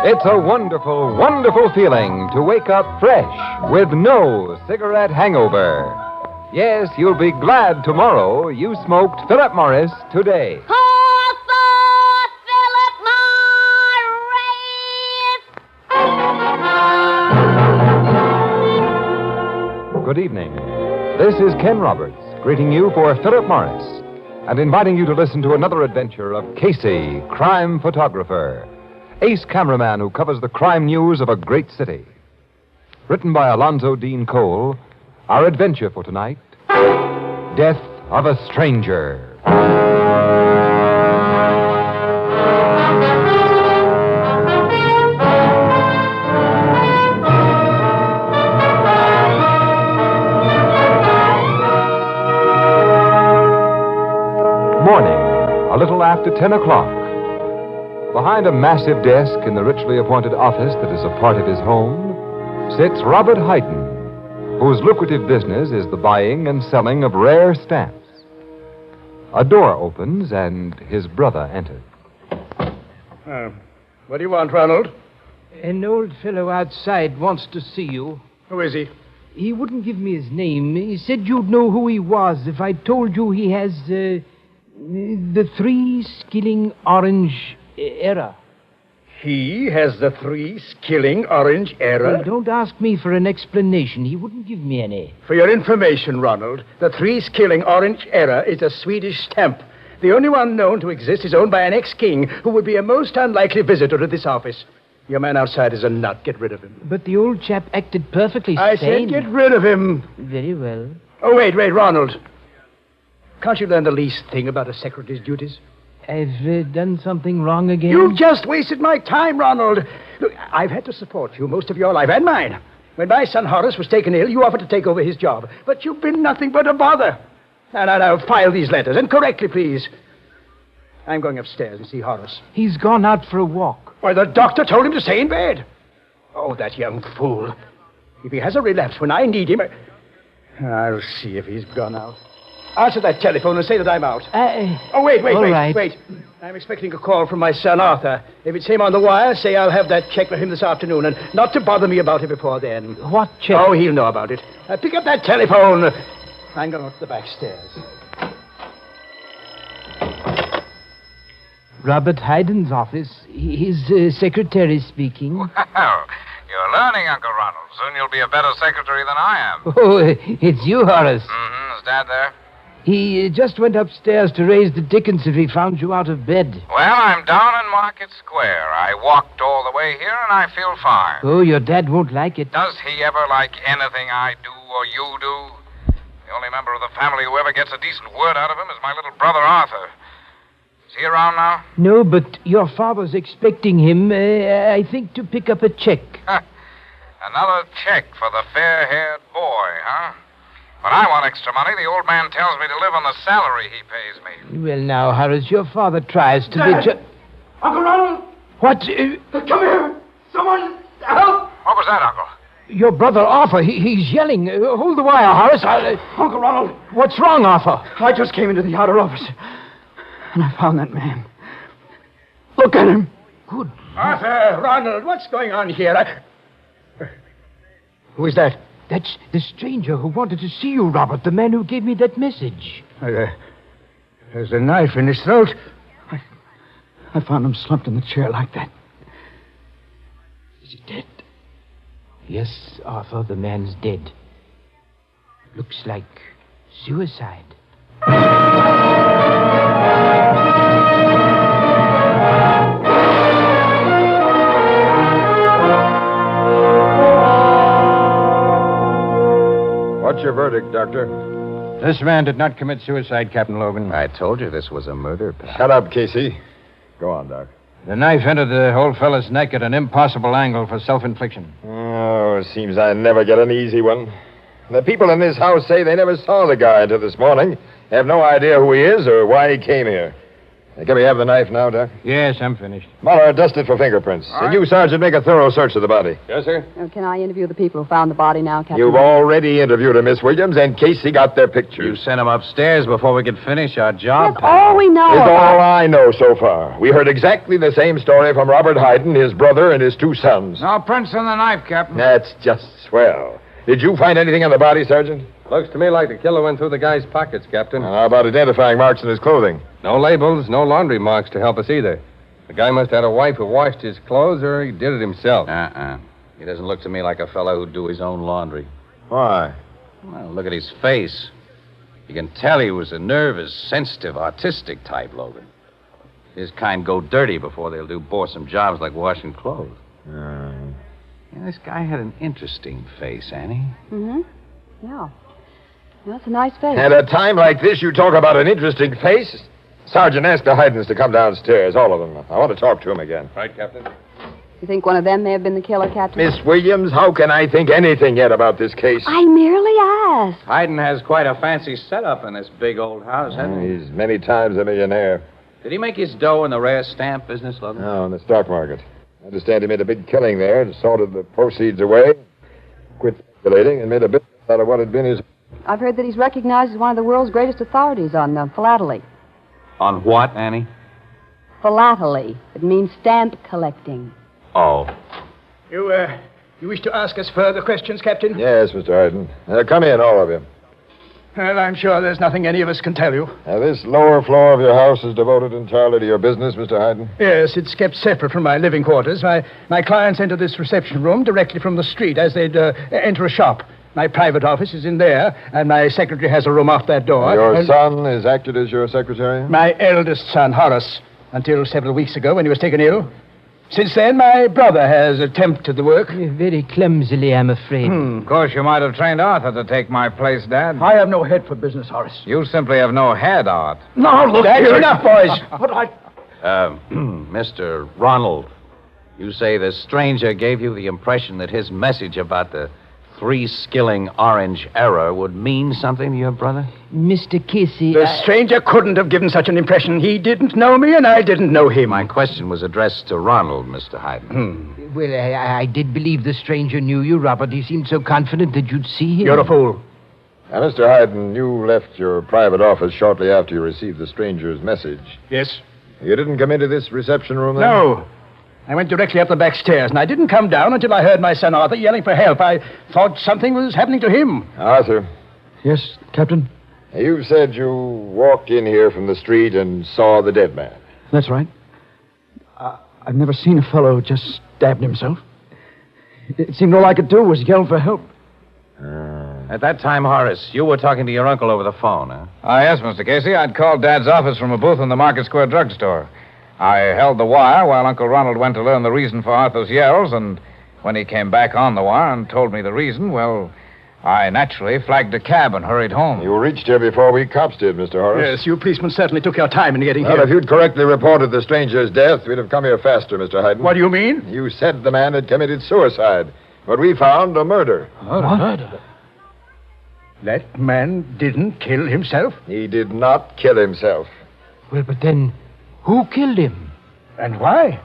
It's a wonderful, wonderful feeling to wake up fresh with no cigarette hangover. Yes, you'll be glad tomorrow you smoked Philip Morris today. Good evening. This is Ken Roberts greeting you for Philip Morris and inviting you to listen to another adventure of Casey, Crime Photographer, ace cameraman who covers the crime news of a great city. Written by Alonzo Dean Cole, Our adventure for tonight, Death of a Stranger. Morning, a little after 10 o'clock. Behind a massive desk in the richly appointed office that is a part of his home sits Robert Hayden, whose lucrative business is the buying and selling of rare stamps. A door opens and his brother enters. What do you want, Ronald? An old fellow outside wants to see you. Who is he? He wouldn't give me his name. He said you'd know who he was if I told you he has, the 3 skilling orange error. He has the 3 skilling orange error? Well, don't ask me for an explanation. He wouldn't give me any. For your information, Ronald, the 3 skilling orange error is a Swedish stamp. The only one known to exist is owned by an ex-king who would be a most unlikely visitor to this office. Your man outside is a nut. Get rid of him. But the old chap acted perfectly I sane. said get rid of him. Very well. Oh, wait, Ronald. Can't you learn the least thing about a secretary's duties? I've done something wrong again? You've just wasted my time, Ronald. Look, I've had to support you most of your life, and mine. When my son Horace was taken ill, you offered to take over his job. But you've been nothing but a bother. Now, file these letters, and correctly, please. I'm going upstairs and see Horace. He's gone out for a walk. Why, the doctor told him to stay in bed. Oh, that young fool. If he has a relapse when I need him, I'll see if he's gone out. Answer that telephone and say that I'm out. Wait. I'm expecting a call from my son, Arthur. If it's him on the wire, say I'll have that check for him this afternoon, and not to bother me about it before then. What check? Oh, he'll know about it. Pick up that telephone. I'm going up the back stairs. Robert Hayden's office. His secretary speaking. Well, you're learning, Uncle Ronald. Soon you'll be a better secretary than I am. Oh, it's you, Horace. Mm-hmm. Is Dad there? He just went upstairs to raise the dickens if he found you out of bed. Well, I'm down in Market Square. I walked all the way here, and I feel fine. Oh, your dad won't like it. Does he ever like anything I do or you do? The only member of the family who ever gets a decent word out of him is my little brother, Arthur. Is he around now? No, but your father's expecting him, I think, to pick up a check. Another check for the fair-haired boy, huh? When I want extra money, the old man tells me to live on the salary he pays me. Well, now, Horace, your father tries to be... Uncle Ronald! What? Come here! Someone help! What was that, Uncle? Your brother, Arthur, he's yelling. Hold the wire, Horace. Uncle Ronald! What's wrong, Arthur? I just came into the outer office, and I found that man. Look at him. Good. Arthur, Ronald, what's going on here? Who is that? That's the stranger who wanted to see you, Robert, the man who gave me that message. There's a knife in his throat. I found him slumped in the chair like that. Is he dead? Yes, Arthur, the man's dead. Looks like suicide. What's your verdict, Doctor? This man did not commit suicide, Captain Logan. I told you this was a murder, pal. Shut up, Casey. Go on, Doc. The knife entered the old fellow's neck at an impossible angle for self-infliction. Oh, it seems I never get an easy one. The people in this house say they never saw the guy until this morning. They have no idea who he is or why he came here. Can we have the knife now, Doc? Yes, I'm finished. Muller, dust it for fingerprints. And you, Sergeant, make a thorough search of the body. Yes, sir. Can I interview the people who found the body now, Captain? You've already interviewed her, Miss Williams, and Casey got their pictures. You sent him upstairs before we could finish our job, That's all we know. It's all I know so far. We heard exactly the same story from Robert Hayden, his brother, and his 2 sons. No prints on the knife, Captain. That's just swell. Did you find anything on the body, Sergeant? Looks to me like the killer went through the guy's pockets, Captain. How about identifying marks in his clothing? No labels, no laundry marks to help us either. The guy must have had a wife who washed his clothes, or he did it himself. He doesn't look to me like a fellow who'd do his own laundry. Why? Well, look at his face. You can tell he was a nervous, sensitive, artistic type, Logan. His kind go dirty before they'll do boresome jobs like washing clothes. Yeah, this guy had an interesting face, Annie. Mm-hmm. Yeah. That's a nice face. At a time like this, you talk about an interesting face? Sergeant, ask the Haydens to come downstairs, all of them. I want to talk to him again. Right, Captain. You think one of them may have been the killer, Captain? Miss Williams, how can I think anything yet about this case? I merely asked. Hayden has quite a fancy setup in this big old house, hasn't he? He's many times a millionaire. Did he make his dough in the rare stamp business, Logan? No, in the stock market. I understand he made a big killing there and sorted the proceeds away, quit speculating, and made a business out of what had been his... I've heard that he's recognized as one of the world's greatest authorities on philately. On what, Annie? Philately. It means stamp collecting. Oh. You wish to ask us further questions, Captain? Yes, Mr. Hayden. Come in, all of you. Well, I'm sure there's nothing any of us can tell you. This lower floor of your house is devoted entirely to your business, Mr. Hayden? Yes, it's kept separate from my living quarters. My clients enter this reception room directly from the street as they'd enter a shop. My private office is in there, and my secretary has a room off that door. Your son has acted as your secretary? My eldest son, Horace, until several weeks ago when he was taken ill. Since then, my brother has attempted the work. Very clumsily, I'm afraid. Of course, you might have trained Arthur to take my place, Dad. I have no head for business, Horace. You simply have no head, Art. No, look, that's enough, boys. Mr. Ronald, you say the stranger gave you the impression that his message about the 3-skilling orange error would mean something to your brother? Mr. Casey... The stranger couldn't have given such an impression. He didn't know me, and I didn't know him. My question was addressed to Ronald, Mr. Hayden. Well, I did believe the stranger knew you, Robert. He seemed so confident that you'd see him. You're a fool. Now, Mr. Hayden, you left your private office shortly after you received the stranger's message. Yes. You didn't come into this reception room then? No. I went directly up the back stairs, and I didn't come down until I heard my son Arthur yelling for help. I thought something was happening to him. Arthur. Yes, Captain? You said you walked in here from the street and saw the dead man. That's right. I've never seen a fellow just stabbed himself. It seemed all I could do was yell for help. At that time, Horace, you were talking to your uncle over the phone, huh? Yes, Mr. Casey. I'd called Dad's office from a booth in the Market Square drugstore. I held the wire while Uncle Ronald went to learn the reason for Arthur's yells, and when he came back on the wire and told me the reason, well, I naturally flagged a cab and hurried home. You reached here before we cops did, Mr. Horace. Yes, you policemen certainly took your time in getting Well, here. if you'd correctly reported the stranger's death, we'd have come here faster, Mr. Hayden. What do you mean? You said the man had committed suicide, but we found a murder. Murder? That man didn't kill himself? He did not kill himself. Well, but then, who killed him? And why?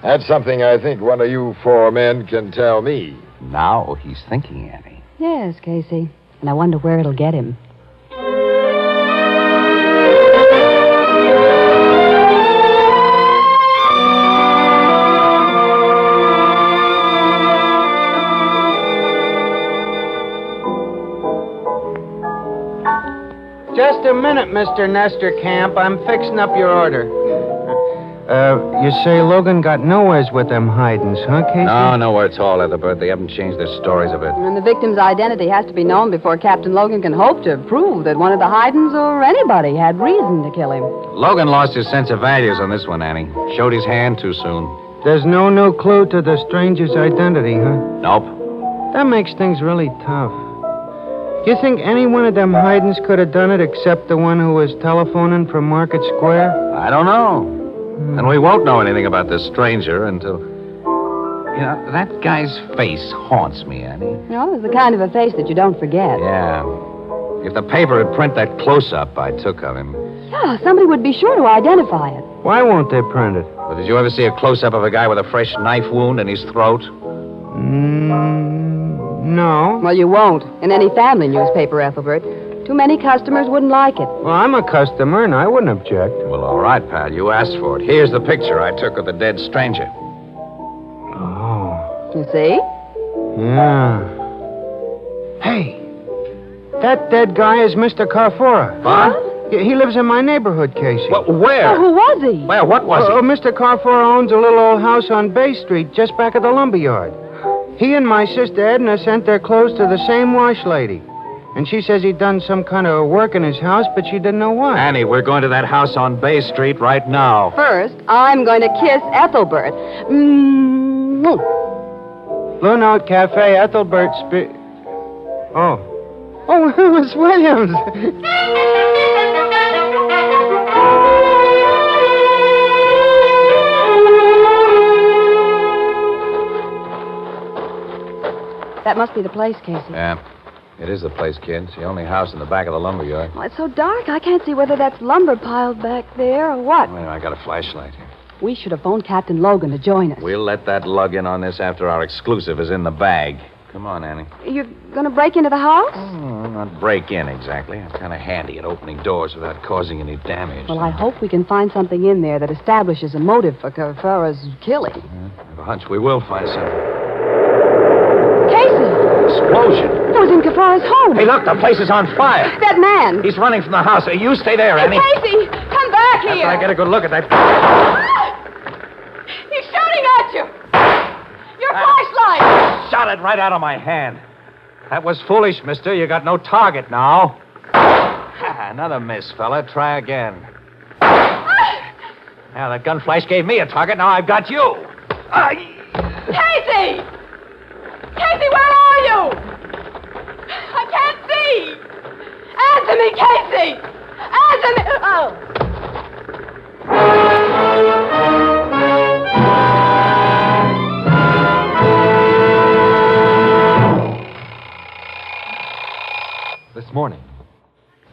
That's something I think one of you 4 men can tell me. Now he's thinking, Annie. Yes, Casey. And I wonder where it'll get him. Just a minute, Mr. Nestor Camp. I'm fixing up your order. You say Logan got nowheres with them Haydens, huh, Casey? No, nowhere at all, Ethelbert. They haven't changed their stories a bit. And the victim's identity has to be known before Captain Logan can hope to prove that one of the Haydens or anybody had reason to kill him. Logan lost his sense of values on this one, Annie. Showed his hand too soon. There's no new clue to the stranger's identity, huh? Nope. That makes things really tough. You think any one of them Haydens could have done it except the one who was telephoning from Market Square? I don't know. And we won't know anything about this stranger until... You know, that guy's face haunts me, Annie. No, it's the kind of a face that you don't forget. Yeah. If the paper had print that close-up I took of him... Yeah, somebody would be sure to identify it. Why won't they print it? Well, did you ever see a close-up of a guy with a fresh knife wound in his throat? No. Well, you won't. In any family newspaper, Ethelbert. Too many customers wouldn't like it. Well, I'm a customer, and I wouldn't object. Well, all right, pal. You asked for it. Here's the picture I took of the dead stranger. Oh. You see? Yeah. Hey, that dead guy is Mr. Carfora. What? He lives in my neighborhood, Casey. Where? Oh, who was he? Where? What was he? Mr. Carfora owns a little old house on Bay Street, just back of the lumberyard. He and my sister Edna sent their clothes to the same wash lady. And she says he'd done some kind of work in his house, but she didn't know what. Annie, we're going to that house on Bay Street right now. First, I'm going to kiss Ethelbert. Blue Note Cafe, Ethelbert Oh. Oh, Miss Williams. That must be the place, Casey. Yeah, it is the place, kid. It's the only house in the back of the lumber yard. Well, it's so dark, I can't see whether that's lumber piled back there or what. Wait, I got a flashlight here. We should have phoned Captain Logan to join us. We'll let that lug in on this after our exclusive is in the bag. Come on, Annie. You're going to break into the house? Not break in exactly. I'm kind of handy at opening doors without causing any damage. Well, I hope we can find something in there that establishes a motive for Farrah's killing. I have a hunch we will find something. Casey! Explosion. It was in Kafara's home. Hey, look, the place is on fire. That man. He's running from the house. You stay there, Annie. Casey, come back here. After I get a good look at that. He's shooting at you. Your flashlight. Shot it right out of my hand. That was foolish, mister. You got no target now. Another miss, fella. Try again. Now, that gun flash gave me a target. Now I've got you. Casey! Casey, where are you? I can't see. Answer me, Casey. Answer me. Oh.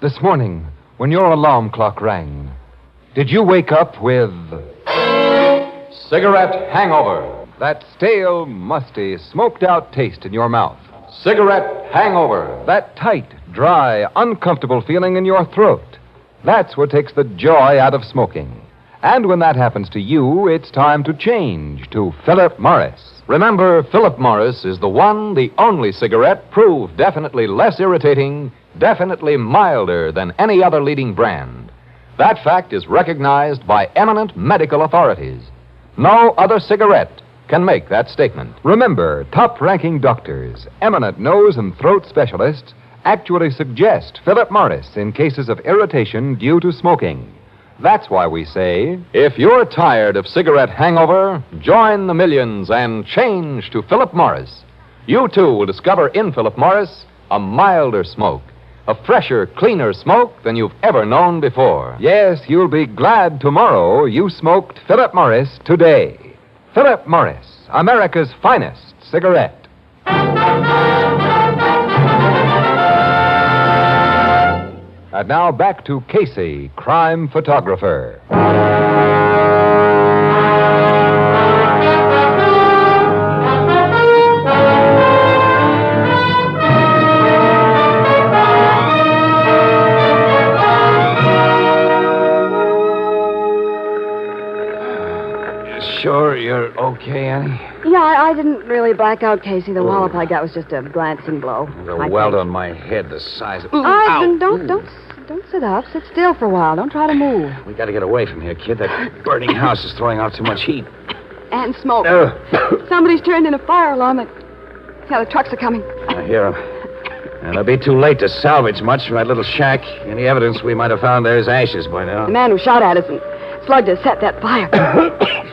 This morning, when your alarm clock rang, did you wake up with cigarette hangover? That stale, musty, smoked-out taste in your mouth. Cigarette hangover. That tight, dry, uncomfortable feeling in your throat. That's what takes the joy out of smoking. And when that happens to you, it's time to change to Philip Morris. Remember, Philip Morris is the one, the only cigarette proved definitely less irritating, definitely milder than any other leading brand. That fact is recognized by eminent medical authorities. No other cigarette can make that statement. Remember, top-ranking doctors, eminent nose and throat specialists actually suggest Philip Morris in cases of irritation due to smoking. That's why we say, if you're tired of cigarette hangover, join the millions and change to Philip Morris. You, too, will discover in Philip Morris a milder smoke, a fresher, cleaner smoke than you've ever known before. Yes, you'll be glad tomorrow you smoked Philip Morris today. Philip Morris, America's finest cigarette. And now back to Casey, crime photographer. Sure you're okay, Annie? Yeah, I didn't really black out, Casey. The wallop I got was just a glancing blow. There's a welt on my head the size of... Don't sit up. Sit still for a while. Don't try to move. We got to get away from here, kid. That burning house is throwing out too much heat. And smoke. Somebody's turned in a fire alarm. Yeah, the trucks are coming. I hear them. And it'll be too late to salvage much from that little shack. Any evidence we might have found there is ashes by now. The man who shot at us and slugged us set that fire.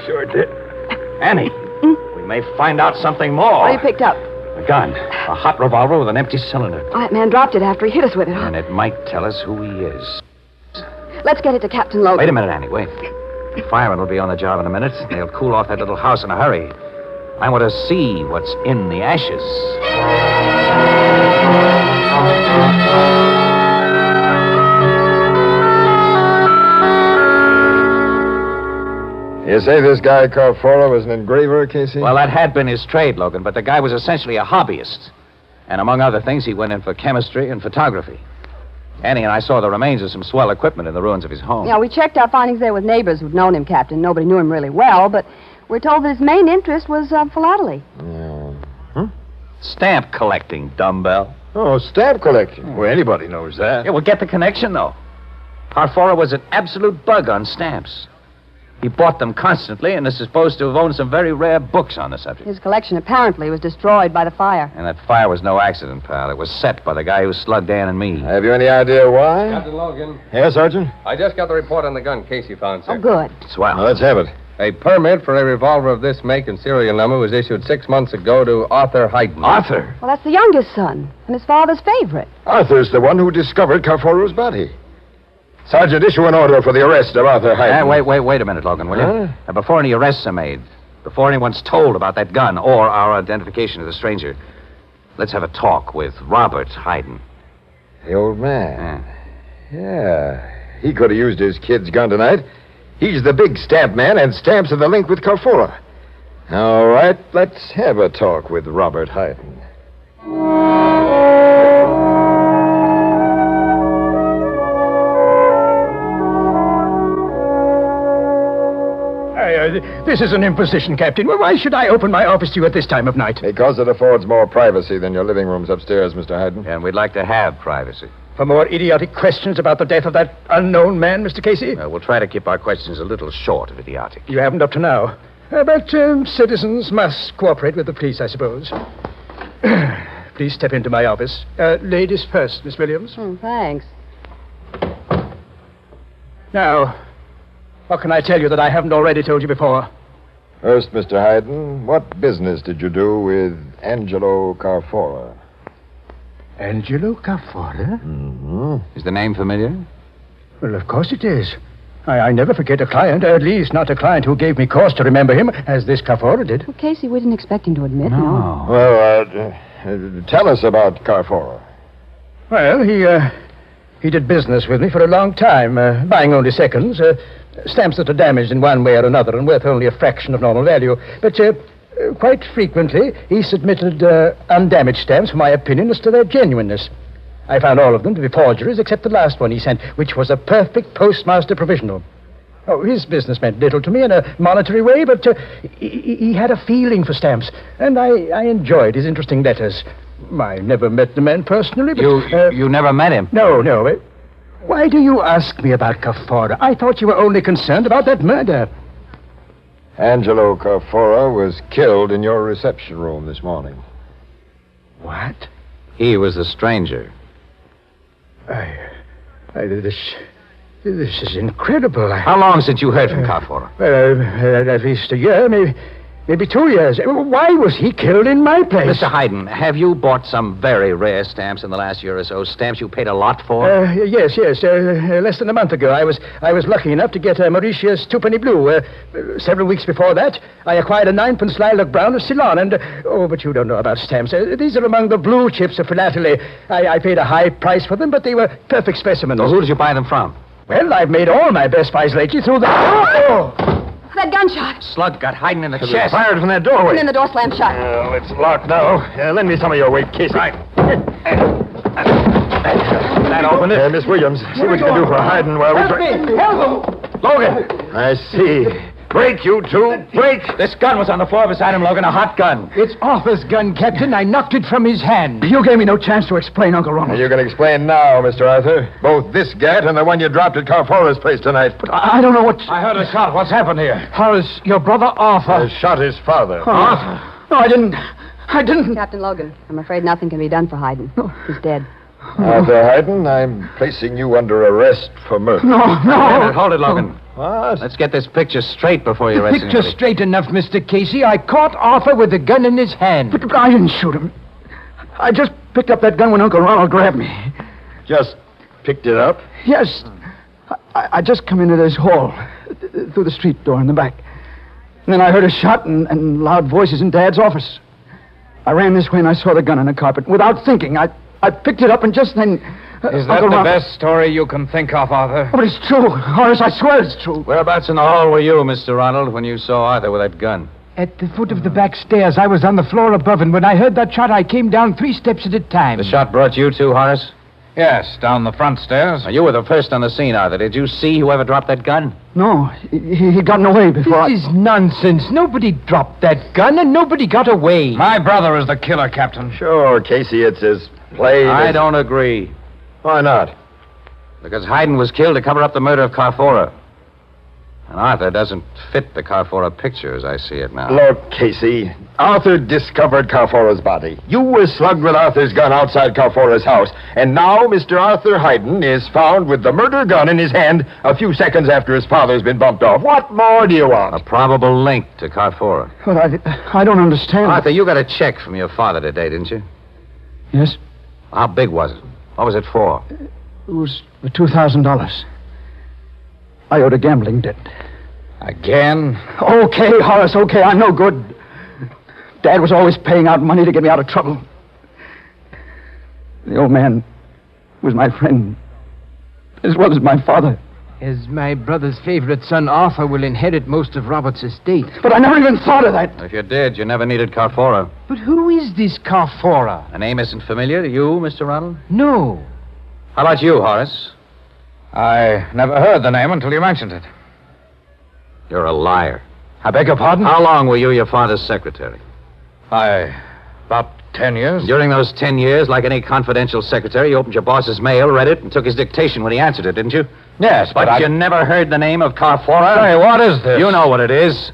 Sure did. Annie, we may find out something more. What you picked up? A gun. A hot revolver with an empty cylinder. Oh, that man dropped it after he hit us with it. And it might tell us who he is. Let's get it to Captain Logan. Wait a minute, Annie. Wait. The firemen will be on the job in a minute. They'll cool off that little house in a hurry. I want to see what's in the ashes. You say this guy Coffin was an engraver, Casey? Well, that had been his trade, Logan, but the guy was essentially a hobbyist. And among other things, he went in for chemistry and photography. Annie and I saw the remains of some swell equipment in the ruins of his home. Yeah, we checked our findings there with neighbors who'd known him, Captain. Nobody knew him really well, but we're told that his main interest was philately. Stamp collecting, dumbbell. Oh, stamp collecting. Well, anybody knows that. Yeah, well, get the connection, though. Parfora was an absolute bug on stamps. He bought them constantly and is supposed to have owned some very rare books on the subject. His collection apparently was destroyed by the fire. And that fire was no accident, pal. It was set by the guy who slugged Dan and me. Have you any idea why? Captain Logan. Yes, Sergeant? I just got the report on the gun Casey found, sir. Oh, good. Swell. Now, let's have it. A permit for a revolver of this make and serial number was issued 6 months ago to Arthur Hayden. Arthur? Well, that's the youngest son, and his father's favorite. Arthur's the one who discovered Carforo's body. Sergeant, issue an order for the arrest of Arthur Hayden. Wait a minute, Logan, will you? Before any arrests are made, before anyone's told about that gun or our identification of the stranger, let's have a talk with Robert Hayden. The old man. Yeah. He could have used his kid's gun tonight. He's the big stamp man, and stamps are the link with Carfora. All right, let's have a talk with Robert Hayden. This is an imposition, Captain. Well, why should I open my office to you at this time of night? Because it affords more privacy than your living rooms upstairs, Mr. Hayden. And we'd like to have privacy. For more idiotic questions about the death of that unknown man, Mr. Casey? We'll try to keep our questions a little short of idiotic. You haven't up to now. But citizens must cooperate with the police, I suppose. Please step into my office. Ladies first, Miss Williams. Thanks. Now, what can I tell you that I haven't already told you before? First, Mr. Hayden, what business did you do with Angelo Carfora? Angelo Carfora? Mm-hmm. Is the name familiar? Well, of course it is. I never forget a client, at least not a client who gave me cause to remember him, as this Carfora did. Well, Casey, we didn't expect him to admit, no. Well, tell us about Carfora. Well, he did business with me for a long time, buying only seconds, stamps that are damaged in one way or another and worth only a fraction of normal value. But quite frequently, he submitted undamaged stamps for my opinion as to their genuineness. I found all of them to be forgeries, except the last one he sent, which was a perfect postmaster provisional. Oh, his business meant little to me in a monetary way, but he had a feeling for stamps, and I enjoyed his interesting letters. I never met the man personally, but... You never met him? No. Why do you ask me about Carfora? I thought you were only concerned about that murder. Angelo Carfora was killed in your reception room this morning. What? He was the stranger. This is incredible. How long since you heard from Carfora? At least a year, maybe 2 years. Why was he killed in my place? Mr. Hayden, have you bought some very rare stamps in the last year or so? Stamps you paid a lot for? Yes. Less than a month ago, I was lucky enough to get a Mauritius twopenny blue. Several weeks before that, I acquired a 9-pence lilac brown of Ceylon, and but you don't know about stamps. These are among the blue chips of philately. I paid a high price for them, but they were perfect specimens. So who did you buy them from? Well, I've made all my best buys lately through the... That gunshot. Slug got Hayden in the It was chest. fired from that doorway. And then the door slammed shut. Well, it's locked now. Lend me some of your weight, Casey. Right. That opened it. Miss Williams, see what you can do for Hayden while we... Help him! Logan! I see. Break, you two. Break! This gun was on the floor beside him, Logan. A hot gun. It's Arthur's gun, Captain. I knocked it from his hand. You gave me no chance to explain, Uncle Ronald. You can explain now, Mr. Arthur. Both this gat and the one you dropped at Carfora's place tonight. But I don't know what... I heard a shot. What's happened here? Horace, your brother Arthur... shot his father. Arthur? No, I didn't. Captain Logan, I'm afraid nothing can be done for Hayden. He's dead. Arthur Hayden, I'm placing you under arrest for murder. No. Hold it, Logan. What? Let's get this picture straight before you arrest Picture anybody. straight enough, Mr. Casey. I caught Arthur with the gun in his hand. But I didn't shoot him. I just picked up that gun when Uncle Ronald grabbed me. Just picked it up? Yes. I just come into this hall, through the street door in the back. And then I heard a shot and loud voices in Dad's office. I ran this way and I saw the gun on the carpet. Without thinking, I picked it up and just then... Is that the best story you can think of, Arthur? But it's true. Horace, I swear it's true. Whereabouts in the hall were you, Mr. Ronald, when you saw Arthur with that gun? At the foot of the back stairs. I was on the floor above, and when I heard that shot, I came down 3 steps at a time. The shot brought you too, Horace? Yes, down the front stairs. Now, you were the first on the scene, Arthur. Did you see whoever dropped that gun? No, he'd gotten away before This is nonsense. Nobody dropped that gun, and nobody got away. My brother is the killer, Captain. Sure, Casey, it's as plain I don't agree. Why not? Because Hayden was killed to cover up the murder of Carfora. And Arthur doesn't fit the Carfora picture as I see it now. Look, Casey, Arthur discovered Carfora's body. You were slugged with Arthur's gun outside Carfora's house. And now Mr. Arthur Hayden is found with the murder gun in his hand a few seconds after his father's been bumped off. What more do you want? A probable link to Carfora. But I don't understand. Arthur, you got a check from your father today, didn't you? Yes? How big was it? What was it for? It was $2,000. I owed a gambling debt. Again? Okay, Horace, okay, I'm no good. Dad was always paying out money to get me out of trouble. The old man was my friend, as well as my father. As my brother's favorite son, Arthur, will inherit most of Robert's estate. But I never even thought of that. If you did, you never needed Carfora. But who is this Carfora? The name isn't familiar to you, Mr. Ronald? No. How about you, Horace? I never heard the name until you mentioned it. You're a liar. I beg your pardon? How long were you your father's secretary? About 10 years. During those 10 years, like any confidential secretary, you opened your boss's mail, read it, and took his dictation when he answered it, didn't you? Yes, but you never heard the name of Carfora? Hey, what is this? You know what it is.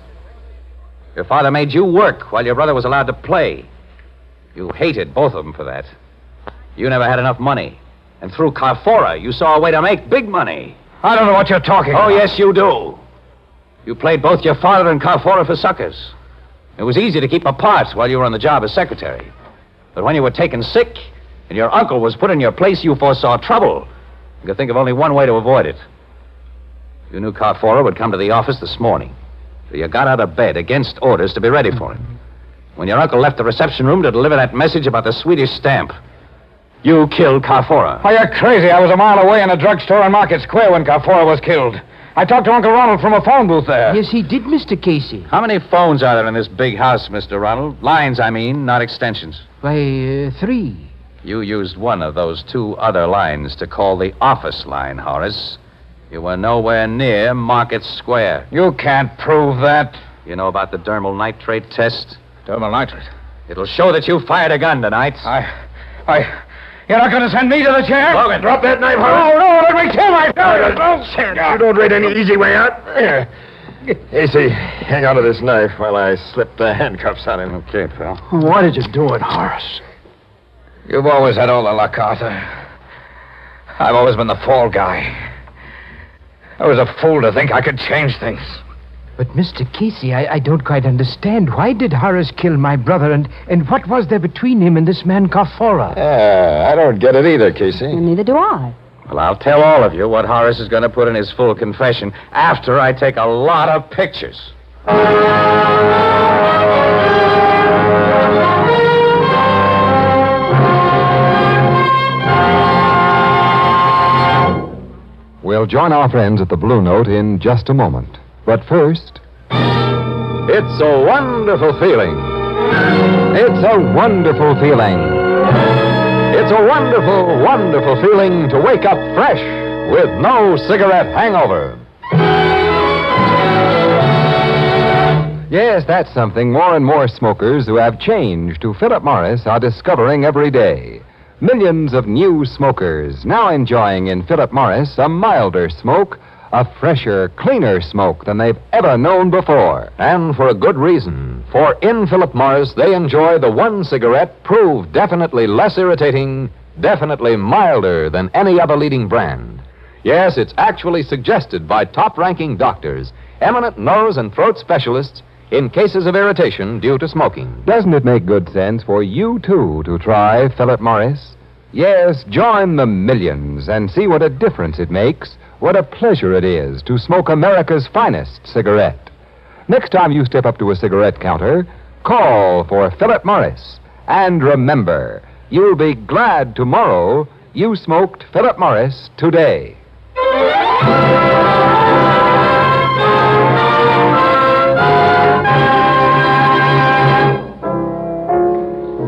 Your father made you work while your brother was allowed to play. You hated both of them for that. You never had enough money. And through Carfora, you saw a way to make big money. I don't know what you're talking about. Oh, yes, you do. You played both your father and Carfora for suckers. It was easy to keep apart while you were on the job as secretary. But when you were taken sick and your uncle was put in your place, you foresaw trouble. You could think of only one way to avoid it. You knew Carfora would come to the office this morning. So you got out of bed against orders to be ready for him. When your uncle left the reception room to deliver that message about the Swedish stamp, you killed Carfora. Oh, you're crazy. I was a mile away in a drugstore on Market Square when Carfora was killed. I talked to Uncle Ronald from a phone booth there. Yes, he did, Mr. Casey. How many phones are there in this big house, Mr. Ronald? Lines, I mean, not extensions. Why, 3. You used one of those 2 other lines to call the office line, Horace. You were nowhere near Market Square. You can't prove that. You know about the dermal nitrate test? Dermal nitrate? It'll show that you fired a gun tonight. You're not going to send me to the chair? Logan, drop that knife, Horace. No, let me kill myself. You don't read any easy way out. Here. Casey, hang on to this knife while I slip the handcuffs on him. Okay, pal. Why did you do it, Horace? You've always had all the luck, Arthur. I've always been the fall guy. I was a fool to think I could change things. But, Mr. Casey, I don't quite understand. Why did Horace kill my brother, and what was there between him and this man Carfora? I don't get it either, Casey. Well, neither do I. Well, I'll tell all of you what Horace is going to put in his full confession after I take a lot of pictures. We'll join our friends at the Blue Note in just a moment. But first, it's a wonderful feeling. It's a wonderful feeling. It's a wonderful, wonderful feeling to wake up fresh with no cigarette hangover. Yes, that's something more and more smokers who have changed to Philip Morris are discovering every day. Millions of new smokers now enjoying in Philip Morris a milder smoke, a fresher, cleaner smoke than they've ever known before. And for a good reason. For in Philip Morris, they enjoy the one cigarette proved definitely less irritating, definitely milder than any other leading brand. Yes, it's actually suggested by top-ranking doctors, eminent nose and throat specialists, in cases of irritation due to smoking. Doesn't it make good sense for you, too, to try Philip Morris? Yes, join the millions and see what a difference it makes, what a pleasure it is to smoke America's finest cigarette. Next time you step up to a cigarette counter, call for Philip Morris. And remember, you'll be glad tomorrow you smoked Philip Morris today.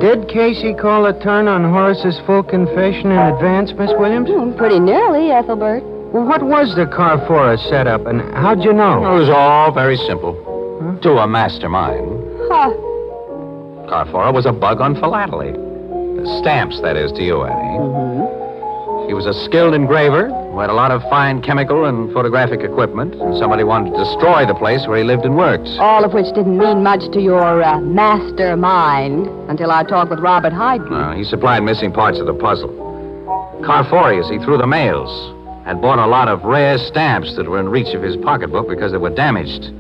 Did Casey call a turn on Horace's full confession in advance, Miss Williams? Pretty nearly, Ethelbert. Well, what was the Carfora setup, and how'd you know? It was all very simple. To a mastermind. Huh. Carfora was a bug on philately. Stamps, that is, to you, Annie. He was a skilled engraver, who had a lot of fine chemical and photographic equipment, and somebody wanted to destroy the place where he lived and worked. All of which didn't mean much to your mastermind until I talked with Robert Hyden. He supplied missing parts of the puzzle. Carforius, he threw the mails, had bought a lot of rare stamps that were in reach of his pocketbook because they were damaged.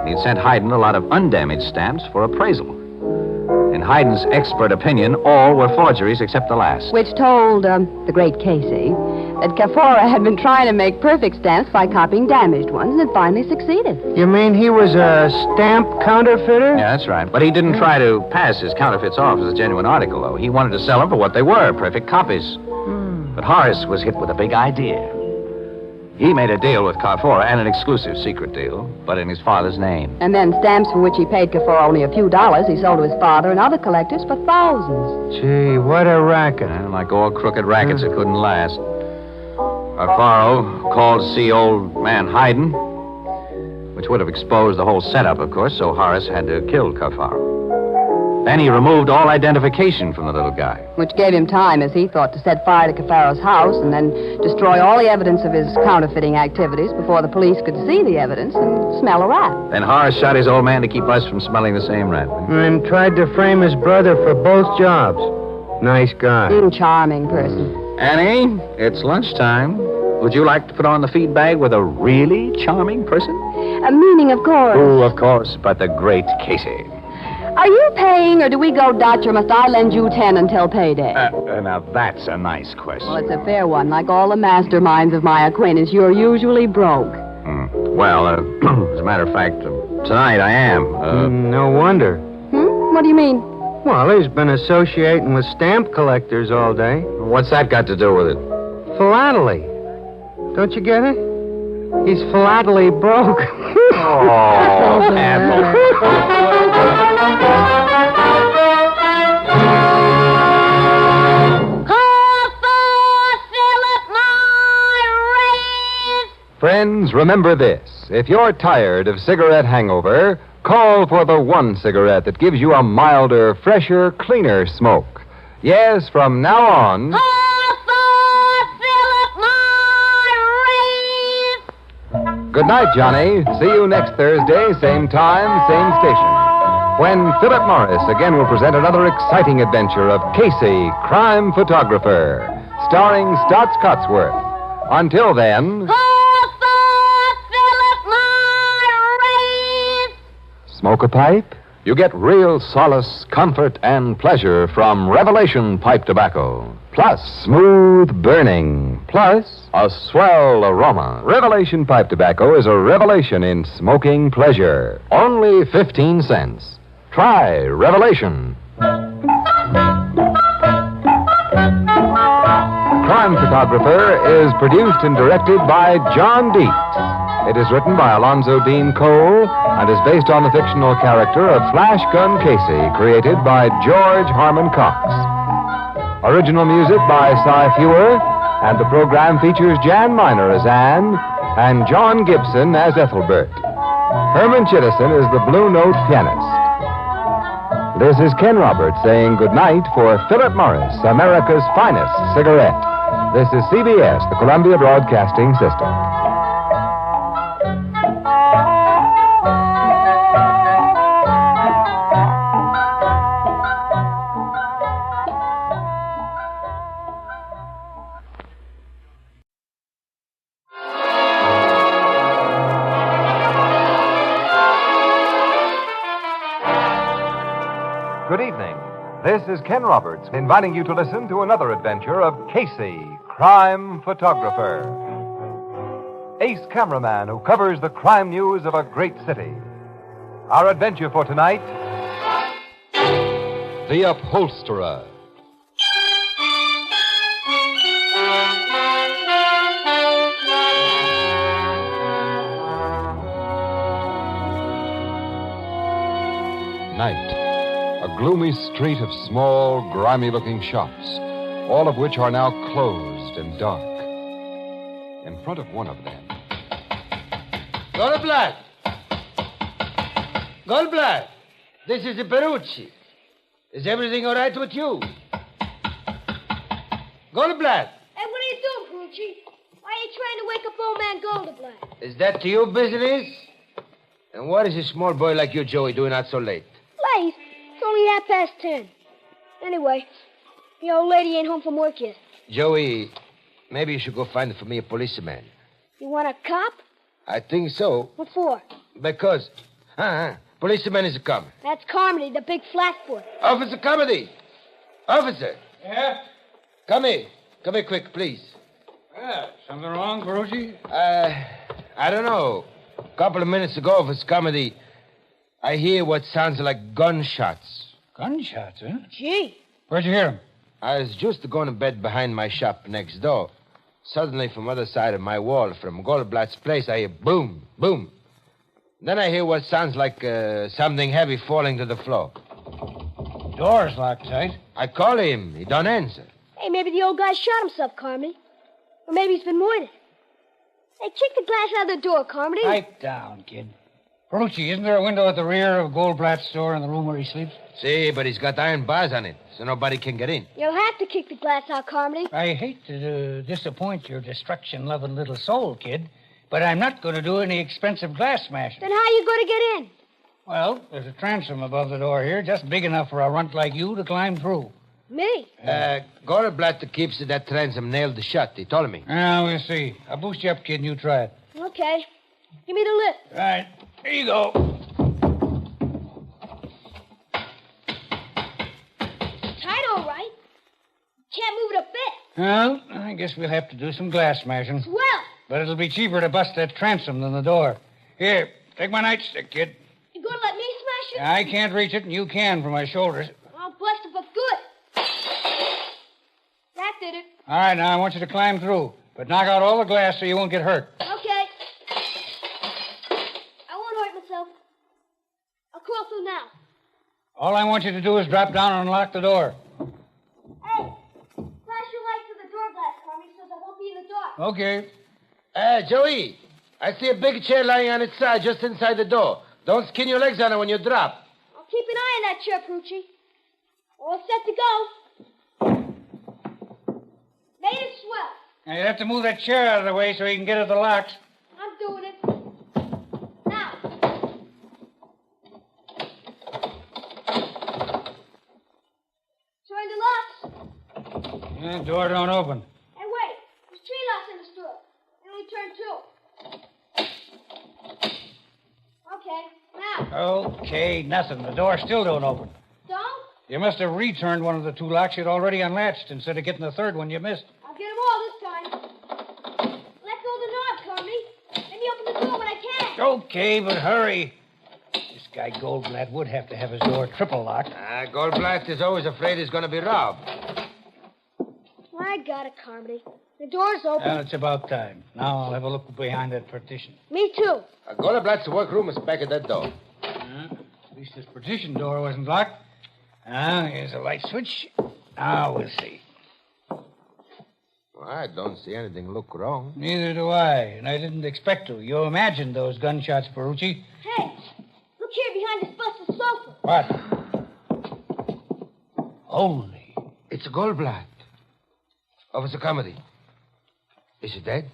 He'd sent Hyden a lot of undamaged stamps for appraisal. In Hyden's expert opinion, all were forgeries except the last. Which told the great Casey that Cafora had been trying to make perfect stamps by copying damaged ones and had finally succeeded. You mean he was a stamp counterfeiter? Yeah, that's right. But he didn't try to pass his counterfeits off as a genuine article, though. He wanted to sell them for what they were, perfect copies. But Horace was hit with a big idea. He made a deal with Carfora, and an exclusive secret deal, but in his father's name. And then stamps for which he paid Cafora only a few dollars, he sold to his father and other collectors for thousands. Gee, what a racket. Like all crooked rackets, it couldn't last. Carfaro called to see old man Hyden, which would have exposed the whole setup, of course, so Horace had to kill Carfaro. Then he removed all identification from the little guy. Which gave him time, as he thought, to set fire to Cafaro's house and then destroy all the evidence of his counterfeiting activities before the police could see the evidence and smell a rat. Then Horace shot his old man to keep us from smelling the same rat. And tried to frame his brother for both jobs. Nice guy. Charming person. Annie, it's lunchtime. Would you like to put on the feed bag with a really charming person? Meaning, of course. Oh, of course, but the great Casey. Are you paying, or do we go Dutch, or must I lend you 10 until payday? Now, that's a nice question. Well, it's a fair one. Like all the masterminds of my acquaintance, you're usually broke. Well, as a matter of fact, tonight I am. No wonder. What do you mean? Well, he's been associating with stamp collectors all day. What's that got to do with it? Philately. Don't you get it? He's philately broke. Oh, Ethel. Friends, remember this. If you're tired of cigarette hangover, call for the one cigarette that gives you a milder, fresher, cleaner smoke. Yes, from now on... Good night, Johnny. See you next Thursday, same time, same station, when Philip Morris again will present another exciting adventure of Casey, crime photographer, starring Stotts Cotsworth. Until then... Smoke a pipe? You get real solace, comfort, and pleasure from Revelation pipe tobacco. Plus smooth burning. Plus a swell aroma. Revelation pipe tobacco is a revelation in smoking pleasure. Only 15 cents. Try Revelation. Crime Photographer is produced and directed by John Dietz. It is written by Alonzo Dean Cole and is based on the fictional character of Flash Gun Casey, created by George Harmon Cox. Original music by Cy Fewer, and the program features Jan Miner as Anne and John Gibson as Ethelbert. Herman Chittison is the Blue Note pianist. This is Ken Roberts saying goodnight for Philip Morris, America's finest cigarette. This is CBS, the Columbia Broadcasting System. Good evening. This is Ken Roberts inviting you to listen to another adventure of Casey, crime photographer. Ace cameraman who covers the crime news of a great city. Our adventure for tonight, The Upholsterer. Night. A gloomy street of small, grimy-looking shops, all of which are now closed and dark. In front of one of them... Goldblatt! Goldblatt! This is Perucci. Is everything all right with you? Goldblatt! Hey, what are you doing, Perucci? Why are you trying to wake up old man Goldenblatt? Is that to you business? And what is a small boy like you, Joey, doing out so late? Late? It's only 10:30. Anyway, the old lady ain't home from work yet. Joey, maybe you should go find for me a policeman. You want a cop? I think so. What for? Because, policeman is coming. That's Carmody, the big flatfoot. Officer Carmody! Officer! Yeah? Come here. Come here quick, please. Something wrong, Ferrucci? I don't know. A couple of minutes ago, Officer Carmody, I hear what sounds like gunshots. Gunshots, huh? Gee. Where'd you hear them? I was just going to bed behind my shop next door. Suddenly, from the other side of my wall, from Goldblatt's place, I hear boom, boom. Then I hear what sounds like something heavy falling to the floor. Door's locked tight. I call him. He don't answer. Hey, maybe the old guy shot himself, Carmody. Or maybe he's been murdered. Hey, kick the glass out of the door, Carmody. Pipe down, kid. Ferrucci, isn't there a window at the rear of Goldblatt's store in the room where he sleeps? See, but he's got iron bars on it, so nobody can get in. You'll have to kick the glass out, Carmody. I hate to disappoint your destruction-loving little soul, kid, but I'm not going to do any expensive glass smashing. Then how are you going to get in? Well, there's a transom above the door here, just big enough for a runt like you to climb through. Me? Goldblatt keeps that transom nailed shut. He told me. Now, we'll see. I'll boost you up, kid, and you try it. Okay. Give me the lift. All right. Here you go. Tight, all right. Can't move it a bit. Well, I guess we'll have to do some glass smashing. Swell. But it'll be cheaper to bust that transom than the door. Here, take my nightstick, kid. You gonna let me smash it? I can't reach it, and you can from my shoulders. I'll bust it for good. That did it. All right, now I want you to climb through, but knock out all the glass so you won't get hurt. Okay. I won't hurt myself. I'll crawl through now. All I want you to do is drop down and unlock the door. Hey, flash your light through the door glass, Carmody, so I won't be in the dark. Okay. Joey, I see a big chair lying on its side just inside the door. Don't skin your legs on it when you drop. I'll keep an eye on that chair, Ferrucci. All set to go. Made it swell. Now, you have to move that chair out of the way so he can get at the locks. I'm doing it. Now. Turn the locks. The door don't open. Hey, wait. There's tree locks in the store. They only turn 2. Okay, now. Okay, nothing. The door still don't open. Don't? You must have returned one of the 2 locks you'd already unlatched instead of getting the third one you missed. I'll get them all this time. Let go of the knob, Carmody. Let me open the door when I can. Okay, but hurry. This guy Goldblatt would have to have his door triple locked. Goldblatt is always afraid he's going to be robbed. I got it, Carmody. The door's open. Well, it's about time. Now I'll have a look behind that partition. Me too. Goldblatt's workroom is back at that door. At least this partition door wasn't locked. Now, here's a light switch. Now we'll see. Well, I don't see anything look wrong. Neither do I, and I didn't expect to. You imagined those gunshots, Ferrucci. Hey, look here behind this busted sofa. What? Holy. It's a Goldblatt. Officer Carmody. Is he dead?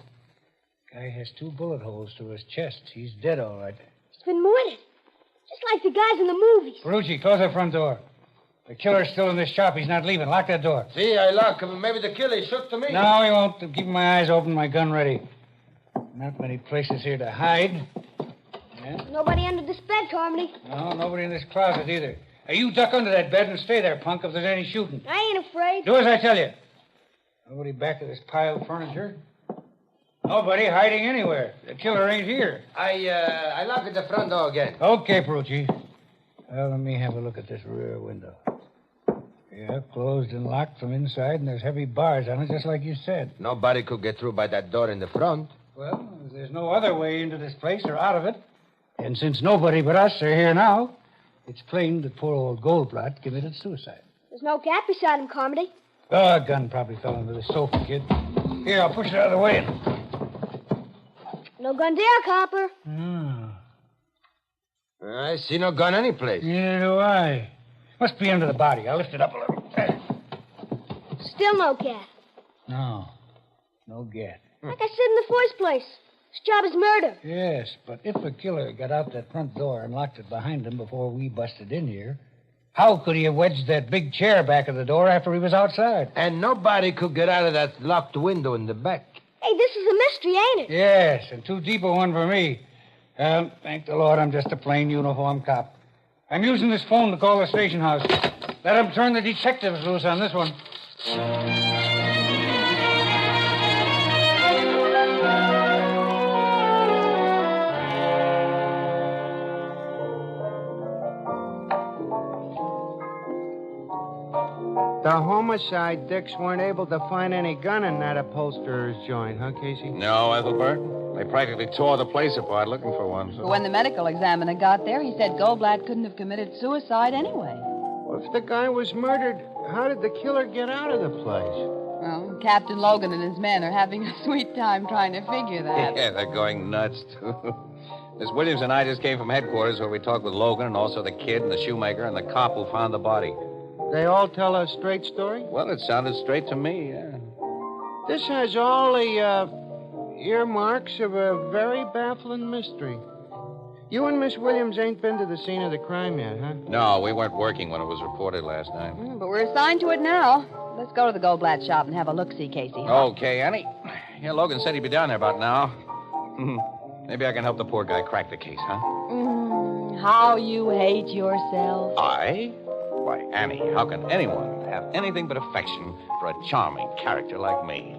Guy has 2 bullet holes through his chest. He's dead, all right. He's been murdered. Just like the guys in the movies. Ferrucci, close that front door. The killer's still in this shop. He's not leaving. Lock that door. See, I lock him. Maybe the killer shook to me. No, he won't. I'm keeping my eyes open, my gun ready. Not many places here to hide. Yeah? Nobody under this bed, Carmody. No, nobody in this closet either. Now, you duck under that bed and stay there, punk, if there's any shooting. I ain't afraid. Do as I tell you. Nobody back of this pile of furniture. Nobody hiding anywhere. The killer ain't here. I locked the front door again. Okay, Ferrucci. Well, let me have a look at this rear window. Yeah, closed and locked from inside, and there's heavy bars on it, just like you said. Nobody could get through by that door in the front. Well, there's no other way into this place or out of it. And since nobody but us are here now, it's plain that poor old Goldblatt committed suicide. There's no gap beside him, Carmody. Oh, a gun probably fell under the sofa, kid. Here, I'll push it out of the way. No gun there, Copper. I see no gun anyplace. Neither do I. Must be under the body. I'll lift it up a little. Still no gap. No gat. Like I said in the first place, his job is murder. Yes, but if the killer got out that front door and locked it behind him before we busted in here, how could he have wedged that big chair back of the door after he was outside? And nobody could get out of that locked window in the back. Hey, this is a mystery, ain't it? Yes, and too deep a one for me. Thank the Lord I'm just a plain uniform cop. I'm using this phone to call the station house. Let them turn the detectives loose on this one. The homicide dicks weren't able to find any gun in that upholsterer's joint, huh, Casey? No, Ethelbert. They practically tore the place apart looking for one. But when the medical examiner got there, he said Goldblatt couldn't have committed suicide anyway. Well, if the guy was murdered, how did the killer get out of the place? Well, Captain Logan and his men are having a sweet time trying to figure that. Yeah, they're going nuts, too. Miss Williams and I just came from headquarters where we talked with Logan and also the kid and the shoemaker and the cop who found the body. They all tell a straight story? Well, it sounded straight to me, yeah. This has all the earmarks of a very baffling mystery. You and Miss Williams ain't been to the scene of the crime yet, huh? No, we weren't working when it was reported last night. But we're assigned to it now. Let's go to the Goldblatt shop and have a look-see, Casey. Okay, Annie. Yeah, Logan said he'd be down there about now. Maybe I can help the poor guy crack the case, huh? How you hate yourself. I? Why, Annie, how can anyone have anything but affection for a charming character like me?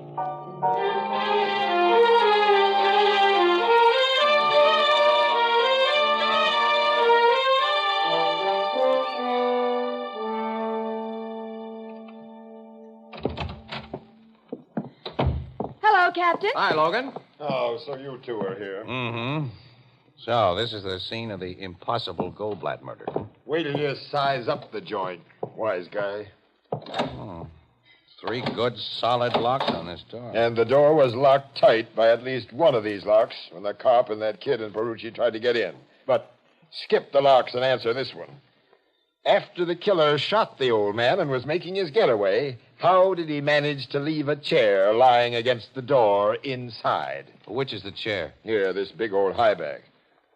Hello, Captain. Hi, Logan. Oh, so you two are here. Mm-hmm. So, this is the scene of the impossible Goldblatt murder. Wait till you size up the joint, wise guy. Oh. 3 good, solid locks on this door. And the door was locked tight by at least one of these locks when the cop and that kid in Perucci tried to get in. But skip the locks and answer this one. After the killer shot the old man and was making his getaway, how did he manage to leave a chair lying against the door inside? Which is the chair? Here, this big old high back.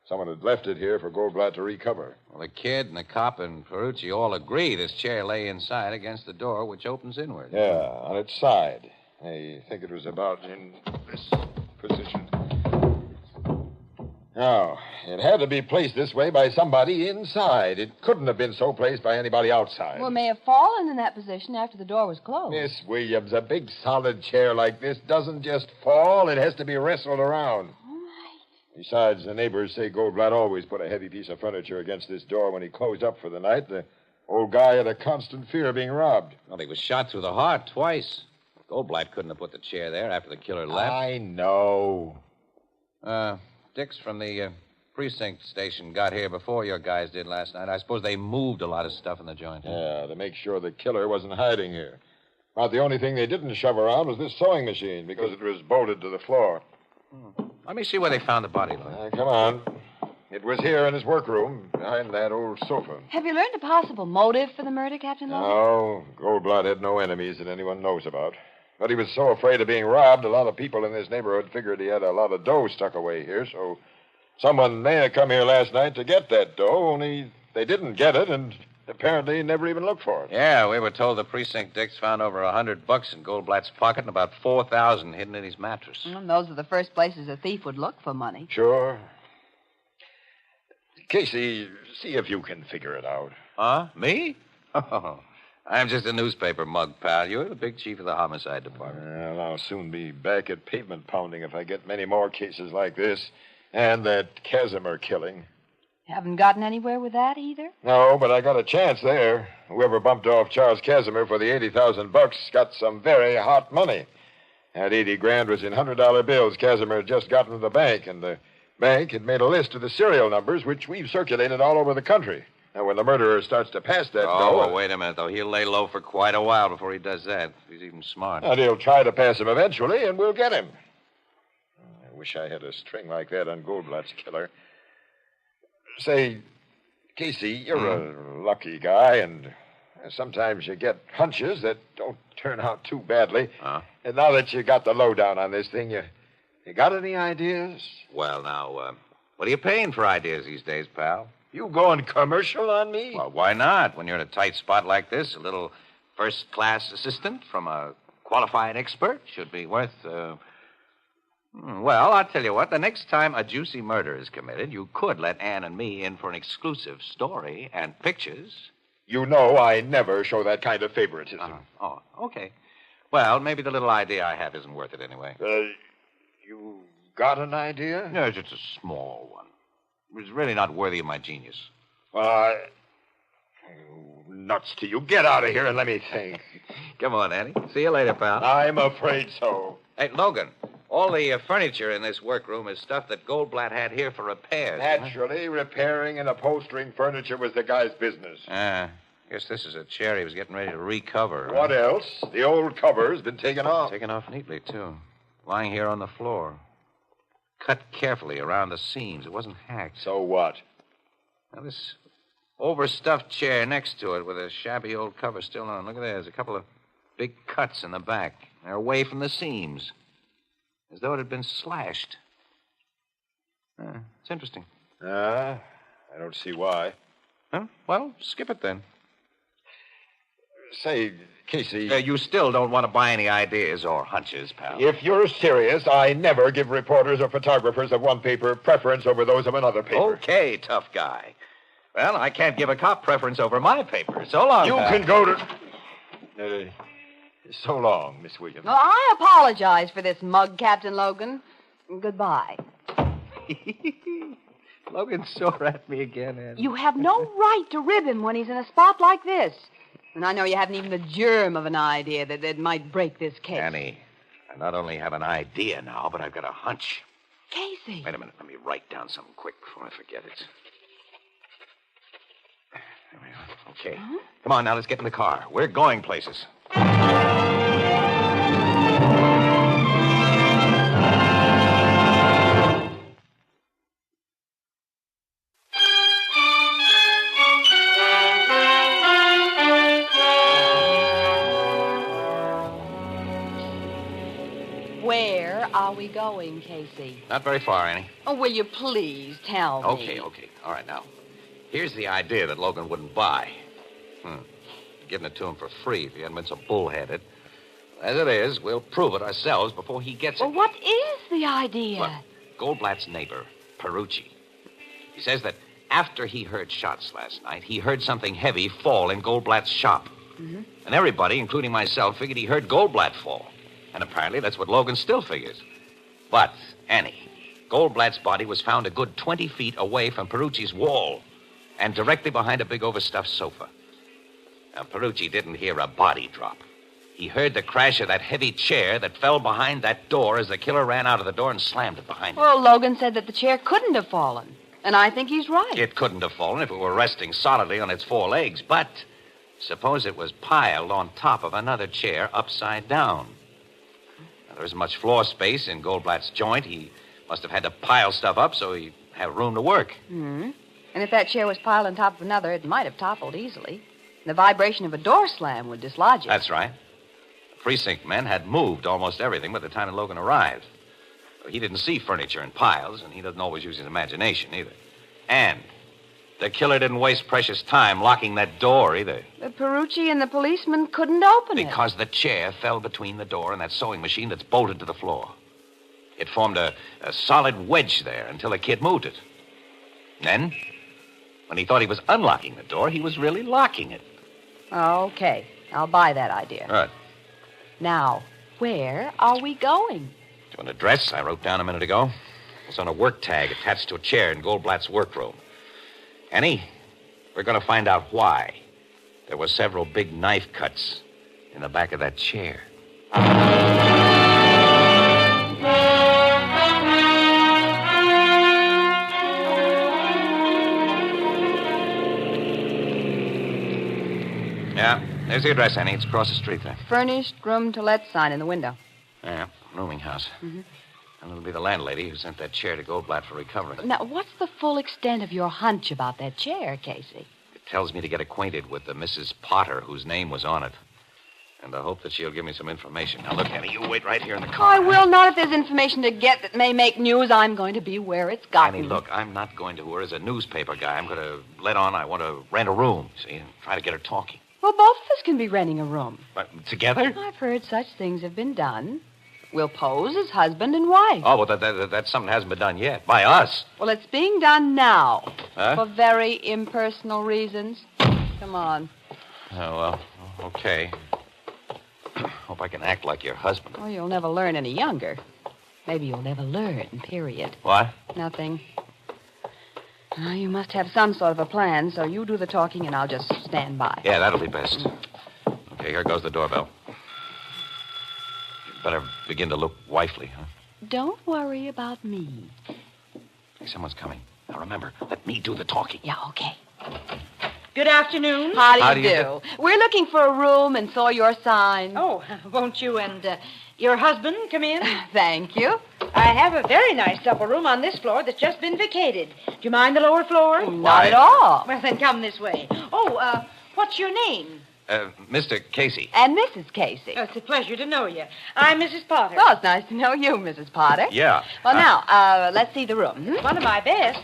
Someone had left it here for Goldblatt to recover. Well, the kid and the cop and Perucci all agree this chair lay inside against the door, which opens inward. Yeah, on its side. I think it was about in this position. Now, it had to be placed this way by somebody inside. It couldn't have been so placed by anybody outside. Well, it may have fallen in that position after the door was closed. Miss Williams, a big solid chair like this doesn't just fall. It has to be wrestled around. Besides, the neighbors say Goldblatt always put a heavy piece of furniture against this door when he closed up for the night. The old guy had a constant fear of being robbed. Well, he was shot through the heart twice. Goldblatt couldn't have put the chair there after the killer left. I know. Dix from the precinct station got here before your guys did last night. I suppose they moved a lot of stuff in the joint. Yeah, to make sure the killer wasn't hiding here. About the only thing they didn't shove around was this sewing machine because it was bolted to the floor. Let me see where they found the body, Lloyd. Come on. It was here in his workroom, behind that old sofa. Have you learned a possible motive for the murder, Captain Logan? No, Goldblatt had no enemies that anyone knows about. But he was so afraid of being robbed, a lot of people in this neighborhood figured he had a lot of dough stuck away here, so someone may have come here last night to get that dough, only they didn't get it, and apparently never even looked for it. Yeah, we were told the precinct Dix found over $100 in Goldblatt's pocket and about $4,000 hidden in his mattress. Those are the first places a thief would look for money. Sure. Casey, see if you can figure it out. Huh? Me? Oh, I'm just a newspaper mug, pal. You're the big chief of the homicide department. Well, I'll soon be back at pavement pounding if I get many more cases like this. And that Casimir killing. Haven't gotten anywhere with that either? No, but I got a chance there. Whoever bumped off Charles Casimir for the $80,000 got some very hot money. That $80,000 was in $100 bills Casimir had just gotten from the bank, and the bank had made a list of the serial numbers, which we've circulated all over the country. Now, when the murderer starts to pass that dough... well, wait a minute, though. He'll lay low for quite a while before he does that. He's even smart. And he'll try to pass him eventually, and we'll get him. I wish I had a string like that on Goldblatt's killer. Say, Casey, you're a lucky guy, and sometimes you get hunches that don't turn out too badly. And now that you got the lowdown on this thing, you got any ideas? Well, now, what are you paying for ideas these days, pal? You going commercial on me? Well, why not? When you're in a tight spot like this, a little first-class assistant from a qualified expert should be worth, Well, I'll tell you what. The next time a juicy murder is committed, you could let Ann and me in for an exclusive story and pictures. You know I never show that kind of favoritism. Oh, okay. Well, maybe the little idea I have isn't worth it anyway. You got an idea? No, just a small one. It's really not worthy of my genius. Nuts to you. Get out of here and let me think. Come on, Annie. See you later, pal. I'm afraid so. Hey, Logan, all the furniture in this workroom is stuff that Goldblatt had here for repairs. Naturally, repairing and upholstering furniture was the guy's business. Guess this is a chair he was getting ready to recover. What else? The old cover's been taken off. Taken off neatly, too. Lying here on the floor. Cut carefully around the seams. It wasn't hacked. So what? Now, this overstuffed chair next to it with a shabby old cover still on. Look at there. There's a couple of big cuts in the back. They're away from the seams. As though it had been slashed. It's interesting. I don't see why. Huh? Well, skip it then. Say, Casey... you still don't want to buy any ideas or hunches, pal. If you're serious, I never give reporters or photographers of one paper preference over those of another paper. Okay, tough guy. Well, I can't give a cop preference over my paper. So long, You pal. can go to... so long, Miss Williams. Well, I apologize for this mug, Captain Logan. Goodbye. Logan's sore at me again, Ann. You have no right to rib him when he's in a spot like this. And I know you haven't even the germ of an idea that might break this case. Annie, I not only have an idea now, but I've got a hunch. Casey. Wait a minute. Let me write down something quick before I forget it. There we are. Okay. Huh? Come on, now, let's get in the car. We're going places. Where are we going, Casey? Not very far, Annie. Oh, will you please tell me? Okay. All right, now. Here's the idea that Logan wouldn't buy. Giving it to him for free if he hadn't been so bullheaded. As it is, we'll prove it ourselves before he gets it. Well, what is the idea? Look, Goldblatt's neighbor, Perucci. He says that after he heard shots last night, he heard something heavy fall in Goldblatt's shop. Mm-hmm. And everybody, including myself, figured he heard Goldblatt fall. And apparently that's what Logan still figures. But, Annie, Goldblatt's body was found a good 20 feet away from Perucci's wall and directly behind a big overstuffed sofa. Now, Perucci didn't hear a body drop. He heard the crash of that heavy chair that fell behind that door as the killer ran out of the door and slammed it behind him. Well, Logan said that the chair couldn't have fallen. And I think he's right. It couldn't have fallen if it were resting solidly on its four legs, but suppose it was piled on top of another chair upside down. Now, there isn't much floor space in Goldblatt's joint. He must have had to pile stuff up so he'd have room to work. Mm-hmm. And if that chair was piled on top of another, it might have toppled easily. The vibration of a door slam would dislodge it. That's right. The precinct men had moved almost everything by the time that Logan arrived. He didn't see furniture in piles, and he doesn't always use his imagination either. And the killer didn't waste precious time locking that door either. The Perucci and the policeman couldn't open it. Because the chair fell between the door and that sewing machine that's bolted to the floor. It formed a solid wedge there until the kid moved it. Then, when he thought he was unlocking the door, he was really locking it. Okay, I'll buy that idea. Right. Now, where are we going? To an address I wrote down a minute ago. It's on a work tag attached to a chair in Goldblatt's workroom. Annie, we're going to find out why there were several big knife cuts in the back of that chair. Yeah, there's the address, Annie. It's across the street there. Furnished room to let sign in the window. Yeah, rooming house. Mm-hmm. And it'll be the landlady who sent that chair to Goldblatt for recovery. Now, what's the full extent of your hunch about that chair, Casey? It tells me to get acquainted with the Mrs. Potter whose name was on it. And I hope that she'll give me some information. Now, look, Annie, you wait right here in the I car. will not. If there's information to get that may make news, I'm going to be where it's gotten. Annie, look, I'm not going to her as a newspaper guy. I'm going to let on I want to rent a room, see, and try to get her talking. Well, both of us can be renting a room. But together? I've heard such things have been done. We'll pose as husband and wife. Oh, well, that's something that hasn't been done yet. By us. Well, it's being done now. Huh? For very impersonal reasons. Come on. Oh, well, okay. Hope I can act like your husband. Oh, you'll never learn any younger. Maybe you'll never learn, period. What? Nothing. You must have some sort of a plan, so you do the talking and I'll just stand by. Yeah, that'll be best. Okay, here goes the doorbell. You better begin to look wifely, huh? Don't worry about me. Hey, someone's coming. Now, remember, let me do the talking. Yeah, okay. Good afternoon. How do you do? We're looking for a room and saw your sign. Oh, won't you and your husband come in? Thank you. I have a very nice double room on this floor that's just been vacated. Do you mind the lower floor? Not at all. Well, then come this way. Oh, what's your name? Mr. Casey. And Mrs. Casey. Oh, it's a pleasure to know you. I'm Mrs. Potter. Well, it's nice to know you, Mrs. Potter. Yeah. Well, now, let's see the room. One of my best.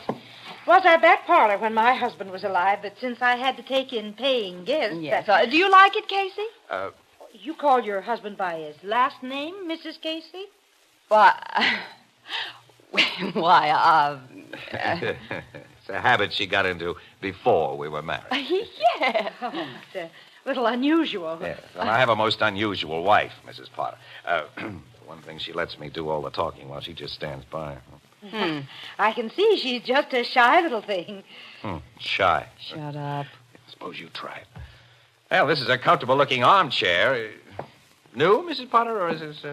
Was our back parlor when my husband was alive, but since I had to take in paying guests... Yes. Do you like it, Casey? You call your husband by his last name, Mrs. Casey? Why, It's a habit she got into before we were married. Yeah. Oh, it's a little unusual. Yes. Well, I have a most unusual wife, Mrs. Potter. One thing, she lets me do all the talking while she just stands by. I can see she's just a shy little thing. Shy. Shut up. Suppose you try it. Well, this is a comfortable-looking armchair. New, Mrs. Potter, or is this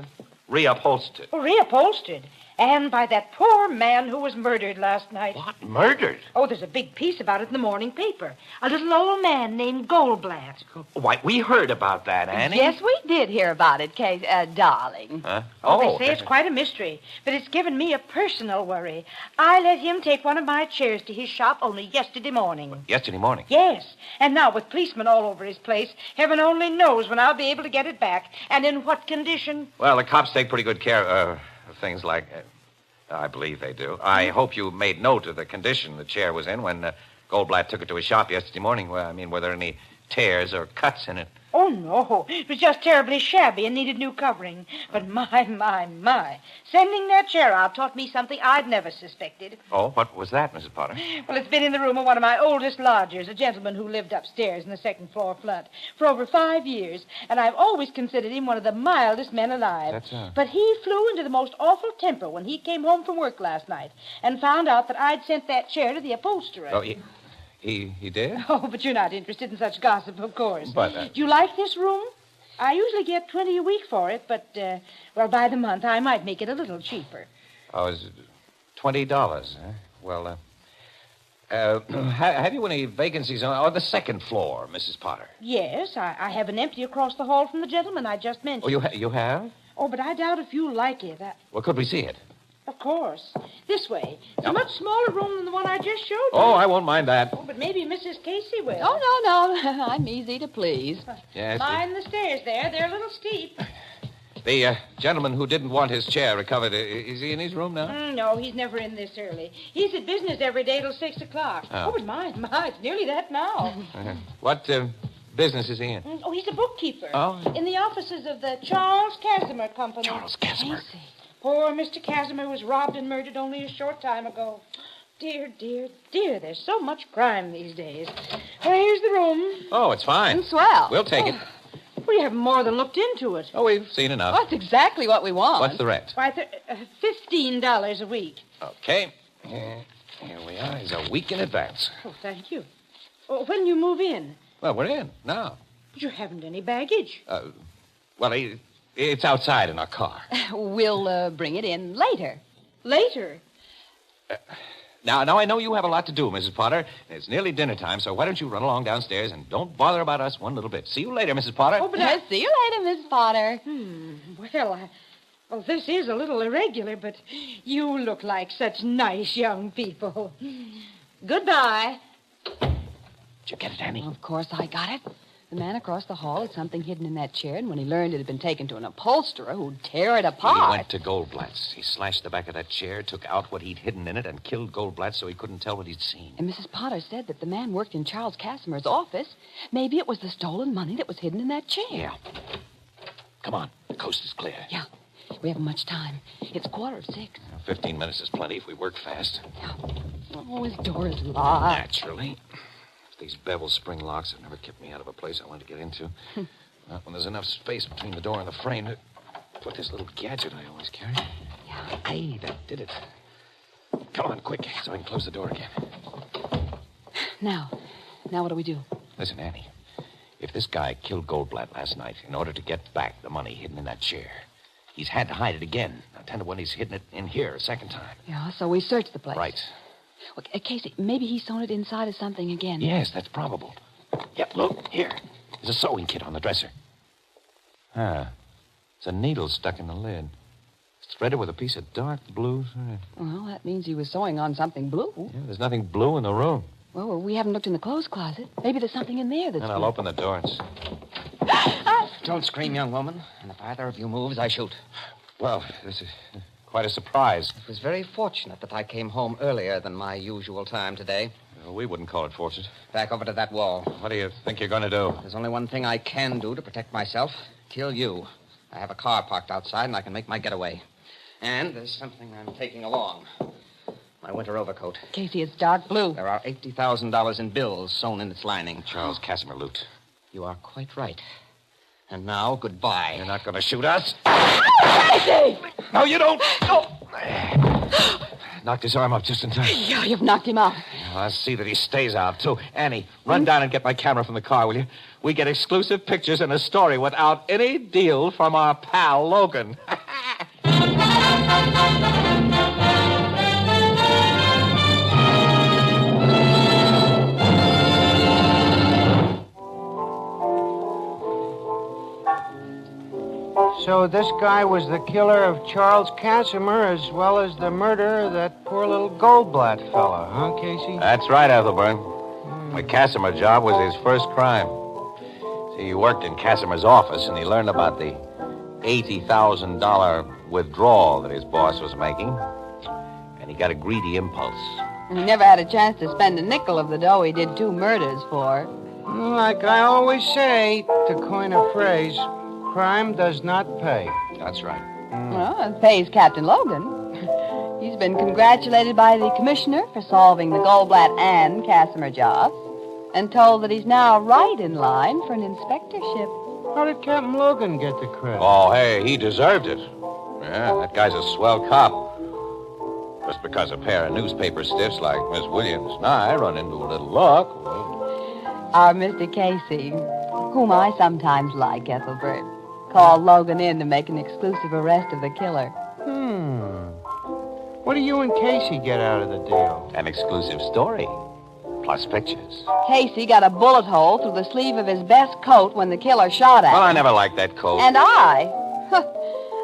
reupholstered? Oh, reupholstered. And by that poor man who was murdered last night. What? Murdered? Oh, there's a big piece about it in the morning paper. A little old man named Goldblatt. Why, we heard about that, Annie. Yes, we did hear about it, Casey, darling. Huh? Oh, they say it's quite a mystery, but it's given me a personal worry. I let him take one of my chairs to his shop only yesterday morning. Yesterday morning? Yes, and now with policemen all over his place, heaven only knows when I'll be able to get it back and in what condition. Well, the cops take pretty good care of things like... I believe they do. I hope you made note of the condition the chair was in when Goldblatt took it to his shop yesterday morning. Well, I mean, were there any tears or cuts in it? Oh, no. It was just terribly shabby and needed new covering. But my. Sending that chair out taught me something I'd never suspected. Oh, what was that, Mrs. Potter? Well, it's been in the room of one of my oldest lodgers, a gentleman who lived upstairs in the second floor front, for over 5 years. And I've always considered him one of the mildest men alive. That's so. But he flew into the most awful temper when he came home from work last night and found out that I'd sent that chair to the upholsterer. Oh, he did? Oh, but you're not interested in such gossip, of course. But, Do you like this room? I usually get $20 a week for it, but, well, by the month, I might make it a little cheaper. Oh, is it $20, huh? Well, have you any vacancies on the second floor, Mrs. Potter? Yes, I have an empty across the hall from the gentleman I just mentioned. Oh, you have? Oh, but I doubt if you'll like it. Well, could we see it? Of course. This way. It's a much smaller room than the one I just showed you. Oh, I won't mind that. Oh, but maybe Mrs. Casey will. Oh, no. I'm easy to please. Yes. Mind the stairs there. They're a little steep. The gentleman who didn't want his chair recovered, is he in his room now? No, he's never in this early. He's at business every day till 6 o'clock. Oh. But my, it's nearly that now. What business is he in? Oh, he's a bookkeeper. Oh. In the offices of the Charles Casimir Company. Charles Casimir? Poor Mr. Casimir was robbed and murdered only a short time ago. Dear, there's so much crime these days. Well, here's the room. Oh, it's fine. Swell. We'll take it. We haven't more than looked into it. Oh, we've seen enough. That's exactly what we want. What's the rent? Why, $15 a week. Okay. Here we are. It's a week in advance. Oh, thank you. Oh, when you move in? Well, we're in now. But you haven't any baggage. Well, it's outside in our car. We'll bring it in later. Later? Now, I know you have a lot to do, Mrs. Potter. It's nearly dinner time, so why don't you run along downstairs and don't bother about us one little bit. See you later, Mrs. Potter. Oh, but See you later, Miss Potter. Well, this is a little irregular, but you look like such nice young people. Goodbye. Did you get it, Annie? Of course I got it. the man across the hall had something hidden in that chair, and when he learned it had been taken to an upholsterer who'd tear it apart... He went to Goldblatt's. He slashed the back of that chair, took out what he'd hidden in it, and killed Goldblatt so he couldn't tell what he'd seen. And Mrs. Potter said that the man worked in Charles Casimir's office. Maybe it was the stolen money that was hidden in that chair. Yeah. Come on. The coast is clear. Yeah. We haven't much time. It's 5:45. 15 minutes is plenty if we work fast. Oh, his door is locked. Naturally. These bevel spring locks have never kept me out of a place I wanted to get into. Not when there's enough space between the door and the frame to put this little gadget I always carry. Yeah. Hey, that did it. Come on, quick, so I can close the door again. Now what do we do? Listen, Annie. If this guy killed Goldblatt last night in order to get back the money hidden in that chair, he's had to hide it again. Now, 10 to 1, he's hidden it in here a second time. Yeah, so we search the place. Right. Well, Casey, maybe he's sewn it inside of something again. Yes, that's probable. Yep, look, here. There's a sewing kit on the dresser. Ah, it's a needle stuck in the lid. It's threaded with a piece of dark blue thread. Well, that means he was sewing on something blue. Yeah, there's nothing blue in the room. Well, we haven't looked in the clothes closet. Maybe there's something in there that's... Then I'll open the door and... Don't scream, young woman. And if either of you moves, I shoot. Well, this is quite a surprise. It was very fortunate that I came home earlier than my usual time today. Well, we wouldn't call it fortunate. Back over to that wall. What do you think you're going to do? There's only one thing I can do to protect myself. Kill you. I have a car parked outside, and I can make my getaway. And there's something I'm taking along. My winter overcoat. Casey, it's dark blue. There are $80,000 in bills sewn in its lining. Charles Casimir loot. You are quite right. And now, goodbye. You're not going to shoot us? Oh, Casey! No, you don't. Oh. Knocked his arm up just in time. Yeah, you've knocked him out. I'll see that he stays out, too. Annie, run down and get my camera from the car, will you? We get exclusive pictures and a story without any deal from our pal, Logan. So this guy was the killer of Charles Casimir as well as the murderer of that poor little Goldblatt fella, huh, Casey? That's right, Ethelbert. The Casimir job was his first crime. See, he worked in Casimir's office, and he learned about the $80,000 withdrawal that his boss was making. And he got a greedy impulse. And he never had a chance to spend a nickel of the dough he did 2 murders for. Like I always say, to coin a phrase, crime does not pay. That's right. Well, it pays Captain Logan. He's been congratulated by the commissioner for solving the Goldblatt and Casimir jobs, and told that he's now right in line for an inspectorship. How did Captain Logan get the credit? Oh, hey, he deserved it. Yeah, that guy's a swell cop. Just because a pair of newspaper stiffs like Miss Williams and I run into a little luck. Well... Our Mr. Casey, whom I sometimes like, Ethelbert, called Logan in to make an exclusive arrest of the killer. What do you and Casey get out of the deal? An exclusive story, plus pictures. Casey got a bullet hole through the sleeve of his best coat when the killer shot at him. Well, I never liked that coat. And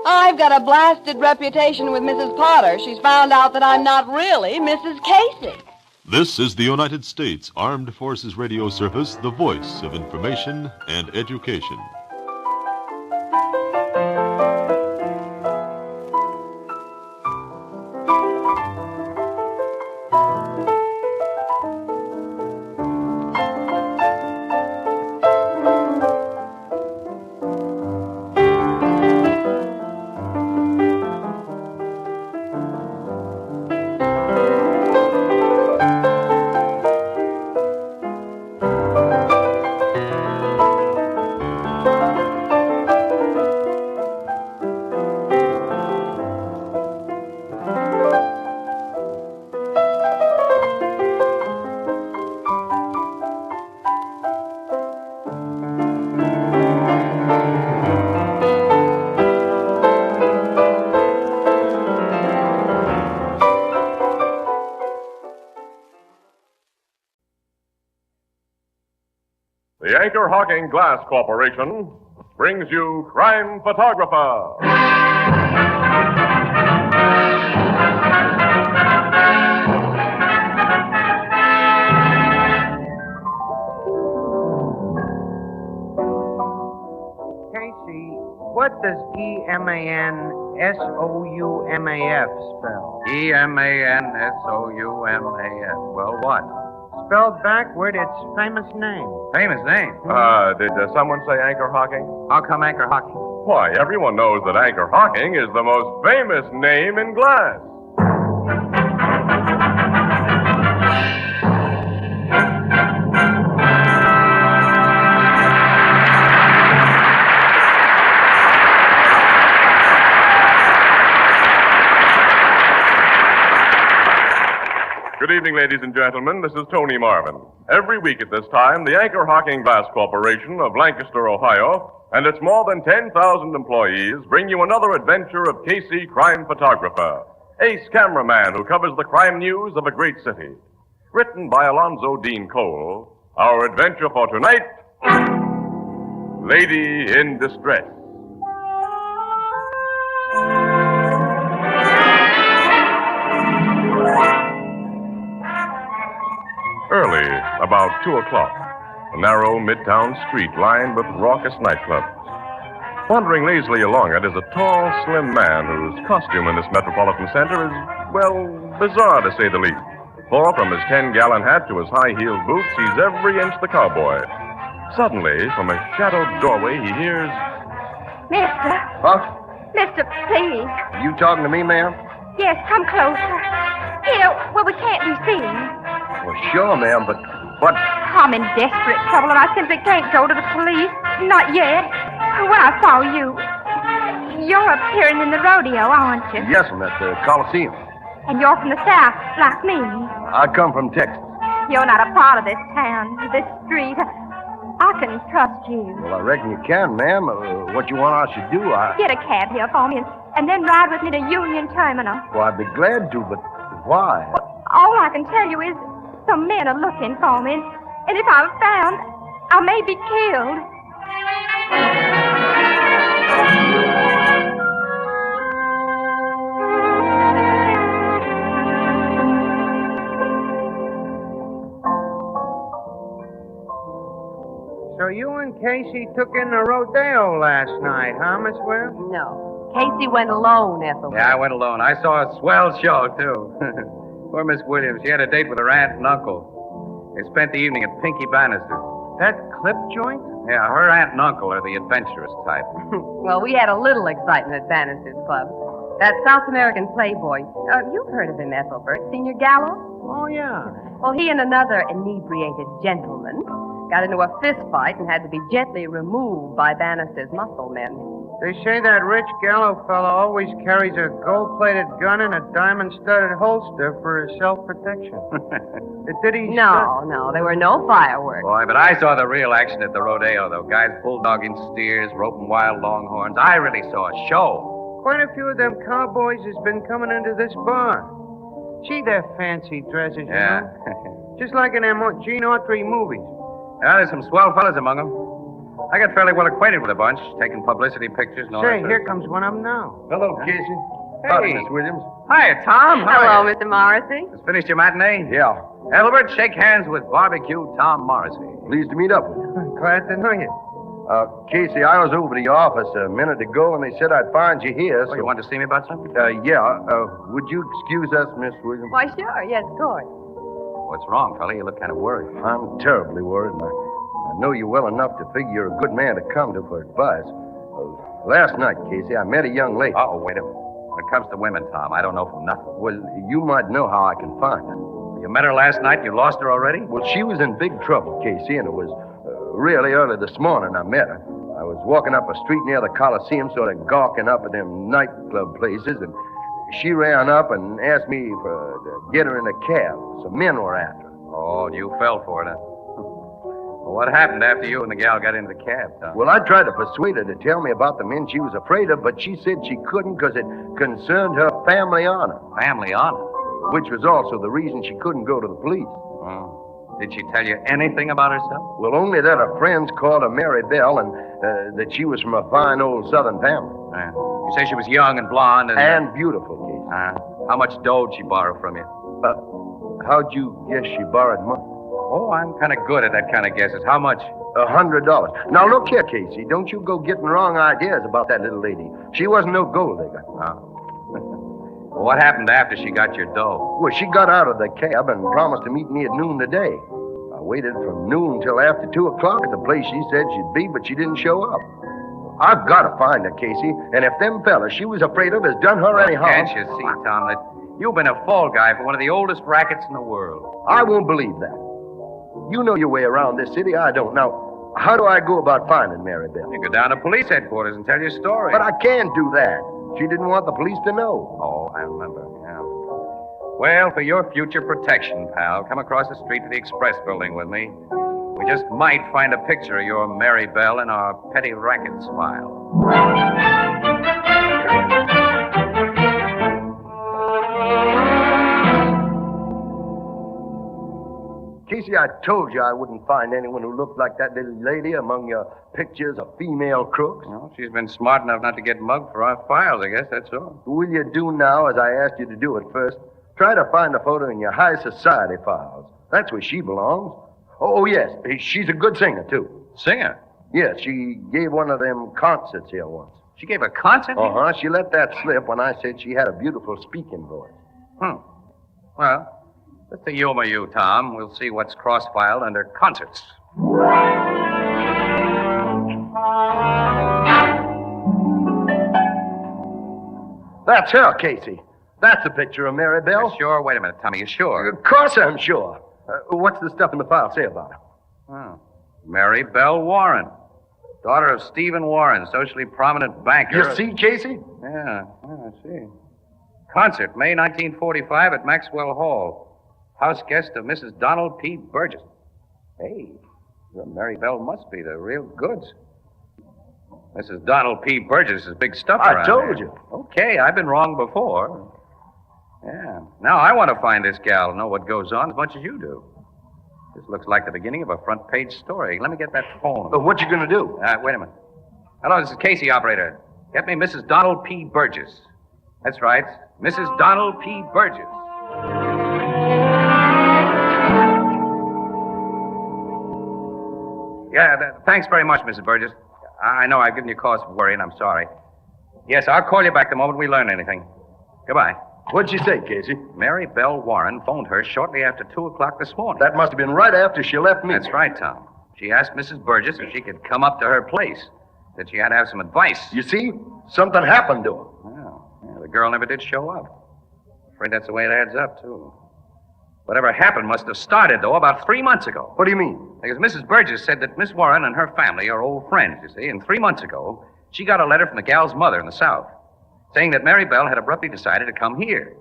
I've got a blasted reputation with Mrs. Potter. She's found out that I'm not really Mrs. Casey. This is the United States Armed Forces Radio Service, the voice of information and education. The Anchor Hawking Glass Corporation brings you Crime Photographer. Casey, what does E-M-A-N-S-O-U-M-A-F spell? E-M-A-N-S-O-U-M-A-F. Well, what? Spelled backward, it's famous name. Famous name. Did someone say anchor hocking? How come anchor hocking? Why, everyone knows that anchor hocking is the most famous name in glass. Good evening, ladies and gentlemen. This is Tony Marvin. Every week at this time, the Anchor Hocking Glass Corporation of Lancaster, Ohio, and its more than 10,000 employees bring you another adventure of Casey, crime photographer, ace cameraman who covers the crime news of a great city. Written by Alonzo Dean Cole, our adventure for tonight, Lady in Distress. Early, about 2 o'clock, a narrow midtown street lined with raucous nightclubs. Wandering lazily along it is a tall, slim man whose costume in this metropolitan center is, well, bizarre to say the least. For from his 10-gallon hat to his high-heeled boots, he's every inch the cowboy. Suddenly, from a shadowed doorway, he hears... Mister. Huh? Mister, please. You talking to me, ma'am? Yes, come closer. Here, where we can't be seen. Well, sure, ma'am, but what? I'm in desperate trouble, and I simply can't go to the police. Not yet. When I saw you, you're appearing in the rodeo, aren't you? Yes, ma'am, at the Coliseum. And you're from the South, like me. I come from Texas. You're not a part of this town, this street. I can trust you. Well, I reckon you can, ma'am. What you want I should do, Get a cab here for me, and then ride with me to Union Terminal. Well, I'd be glad to, but why? All I can tell you is some men are looking for me, and if I'm found, I may be killed. So you and Casey took in the rodeo last night, huh, Miss Webb? No. Casey went alone, Ethelbert. Yeah, I went alone. I saw a swell show, too. Poor Miss Williams. She had a date with her aunt and uncle. They spent the evening at Pinky Bannister's. That clip joint? Yeah, her aunt and uncle are the adventurous type. Well, we had a little excitement at Bannister's Club. That South American playboy. You've heard of him, Ethelbert. Senior Gallo? Oh, yeah. Well, he and another inebriated gentleman got into a fist fight and had to be gently removed by Bannister's muscle men. They say that rich Gallo fella always carries a gold-plated gun and a diamond-studded holster for his self-protection. Did he? No, there were no fireworks. Boy, but I saw the real action at the rodeo, though. Guys bulldogging steers, roping wild longhorns. I really saw a show. Quite a few of them cowboys has been coming into this bar. See their fancy dresses, you know? Just like in them Gene Autry movies. Yeah, there's some swell fellas among them. I got fairly well acquainted with a bunch, taking publicity pictures and all that. Say, here comes one of them now. Hello, Casey. Hey. Howdy, Miss Williams. Hiya, Tom. How Hello, are you? Mr. Morrissey. Just finished your matinee? Yeah. Ethelbert, shake hands with barbecue Tom Morrissey. Pleased to meet up with you. Glad to know you. Casey, I was over to your office a minute ago, and they said I'd find you here. Oh, you want to see me about something? Yeah. Would you excuse us, Miss Williams? Why, sure. Yes, of course. What's wrong, fella? You look kind of worried. I'm terribly worried. I know you well enough to figure you're a good man to come to for advice. Last night, Casey, I met a young lady. Uh-oh, wait a minute. When it comes to women, Tom, I don't know from nothing. Well, you might know how I can find her. You met her last night? You lost her already? Well, she was in big trouble, Casey, and it was really early this morning I met her. I was walking up a street near the Coliseum, sort of gawking up at them nightclub places, and she ran up and asked me to get her in a cab. Some men were after her. Oh, you fell for it, huh? Well, what happened after you and the gal got into the cab, Tom? Well, I tried to persuade her to tell me about the men she was afraid of, but she said she couldn't because it concerned her family honor. Family honor? Which was also the reason she couldn't go to the police. Oh. Did she tell you anything about herself? Well, only that her friends called her Mary Bell and that she was from a fine old Southern family. You say she was young and blonde and beautiful, Casey. How much dough did she borrow from you? How'd you guess she borrowed money? Oh, I'm kind of good at that kind of guesses. How much? $100. Now, look here, Casey. Don't you go getting wrong ideas about that little lady. She wasn't no gold digger. Well, what happened after she got your dough? Well, she got out of the cab and promised to meet me at noon today. I waited from noon till after 2 o'clock at the place she said she'd be, but she didn't show up. I've got to find her, Casey, and if them fellas she was afraid of has done her any harm... Can't you see, Tom, that you've been a fall guy for one of the oldest rackets in the world? I won't believe that. You know your way around this city. I don't. Now, how do I go about finding Mary Bell? You go down to police headquarters and tell your story. But I can't do that. She didn't want the police to know. Oh, I remember, yeah. Well, for your future protection, pal, come across the street to the Express building with me. We just might find a picture of your Mary Bell in our petty rackets file. Casey, I told you I wouldn't find anyone who looked like that little lady among your pictures of female crooks. Well, she's been smart enough not to get mugged for our files, I guess, that's all. Will you do now as I asked you to do at first? Try to find a photo in your high society files. That's where she belongs. Oh, yes, she's a good singer, too. Singer? Yes, she gave one of them concerts here once. She gave a concert here? Uh-huh. She let that slip when I said she had a beautiful speaking voice. Well, let's humor you, Tom. We'll see what's cross-filed under concerts. That's her, Casey. That's a picture of Mary Bell. You sure? Wait a minute, Tommy. You sure? Of course I'm sure. What's the stuff in the file say about her? Mary Bell Warren. Daughter of Stephen Warren, socially prominent banker. You see, Casey? Yeah, I see. Concert, May 1945 at Maxwell Hall. House guest of Mrs. Donald P. Burgess. Hey, your Mary Bell must be the real goods. Mrs. Donald P. Burgess is big stuff around I told there. you. Okay, I've been wrong before. Yeah. Now I want to find this gal and know what goes on as much as you do. This looks like the beginning of a front-page story. Let me get that phone. What you gonna do? Wait a minute. Hello, this is Casey, operator. Get me Mrs. Donald P. Burgess. That's right, Mrs. Donald P. Burgess. Yeah, thanks very much, Mrs. Burgess. I know I've given you cause for worry, and I'm sorry. Yes, I'll call you back the moment we learn anything. Goodbye. What'd she say, Casey? Mary Bell Warren phoned her shortly after 2 o'clock this morning. That must have been right after she left me. That's right, Tom. She asked Mrs. Burgess if she could come up to her place, that she had to have some advice. You see? Something happened to her. Yeah, the girl never did show up. Afraid that's the way it adds up, too. Whatever happened must have started, though, about 3 months ago. What do you mean? Because Mrs. Burgess said that Miss Warren and her family are old friends, you see, and 3 months ago, she got a letter from the gal's mother in the South saying that Mary Bell had abruptly decided to come here.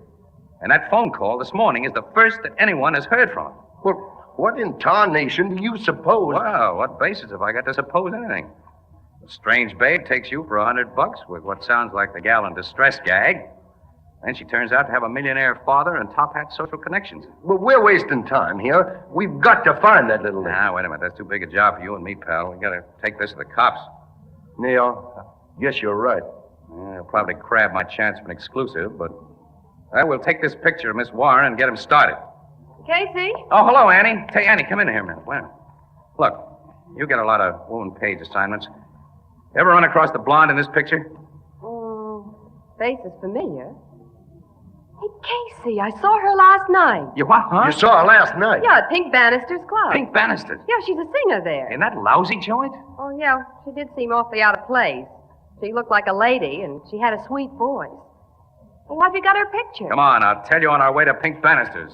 And that phone call this morning is the first that anyone has heard from her. Well, what in tarnation do you suppose? Well, what basis have I got to suppose anything? A strange babe takes you for $100 with what sounds like the gal in distress gag. Then she turns out to have a millionaire father and top-hat social connections. Well, we're wasting time here. We've got to find that little lady. Now, wait a minute. That's too big a job for you and me, pal. We gotta take this to the cops. Neil, guess you're right. Yeah, I'll probably crab my chance for an exclusive, but I will take this picture of Miss Warren and get him started. Casey? Oh, hello, Annie. Hey, Annie, come in here a minute. Well, look, you get a lot of wound-page assignments. Ever run across the blonde in this picture? Face is familiar. Hey, Casey, I saw her last night. You what, huh? You saw her last night? Yeah, at Pink Bannister's Club. Pink Bannister? Yeah, she's a singer there. In that lousy joint? Oh, yeah, she did seem awfully out of place. She looked like a lady, and she had a sweet voice. Well, why have you got her picture? Come on, I'll tell you on our way to Pink Bannister's.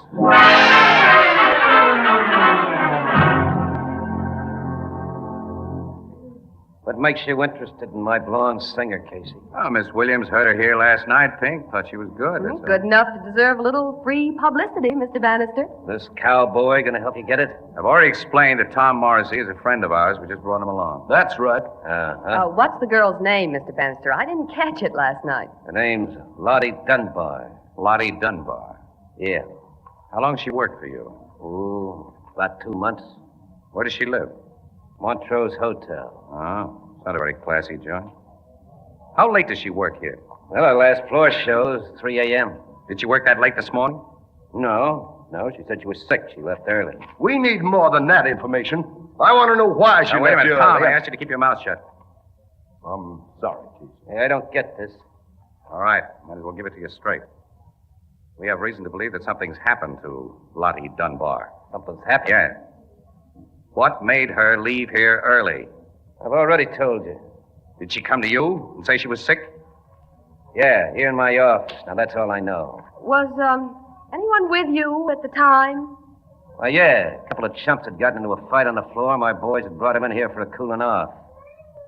What makes you interested in my blonde singer, Casey? Oh, Miss Williams heard her here last night, Pink. Thought she was good. That's Good enough to deserve a little free publicity, Mr. Bannister. This cowboy gonna help you get it? I've already explained that Tom Morrissey is a friend of ours. We just brought him along. That's right. What's the girl's name, Mr. Bannister? I didn't catch it last night. Her name's Lottie Dunbar. Lottie Dunbar. Yeah. How long she worked for you? Oh, about 2 months. Where does she live? Montrose Hotel. Oh, it's not a very classy joint. How late does she work here? Well, our last floor show is 3 a.m. Did she work that late this morning? No, No, she said she was sick. She left early. We need more than that information. I want to know why she Now, wait a left minute, you Tom. early. I asked you to keep your mouth shut. I'm sorry, Casey. Hey, I don't get this. All right. Might as well give it to you straight. We have reason to believe that something's happened to Lottie Dunbar. Something's happened? Yeah. What made her leave here early? I've already told you. Did she come to you and say she was sick? Yeah, here in my office. Now, that's all I know. Was, anyone with you at the time? Well, yeah, a couple of chumps had gotten into a fight on the floor. My boys had brought him in here for a cooling off.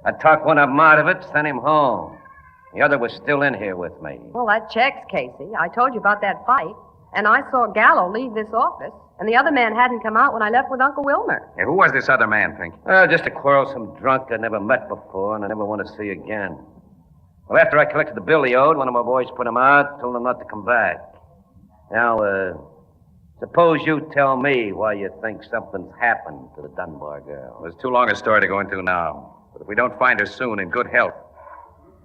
I talked one of them out of it, sent him home. The other was still in here with me. Well, that checks, Casey. I told you about that fight. And I saw Gallo leave this office. And the other man hadn't come out when I left with Uncle Wilmer. Hey, who was this other man, Pink? Just a quarrelsome drunk I'd never met before and I never want to see again. Well, after I collected the bill he owed, one of my boys put him out, told him not to come back. Now, suppose you tell me why you think something's happened to the Dunbar girl. Well, it's too long a story to go into now. But if we don't find her soon in good health,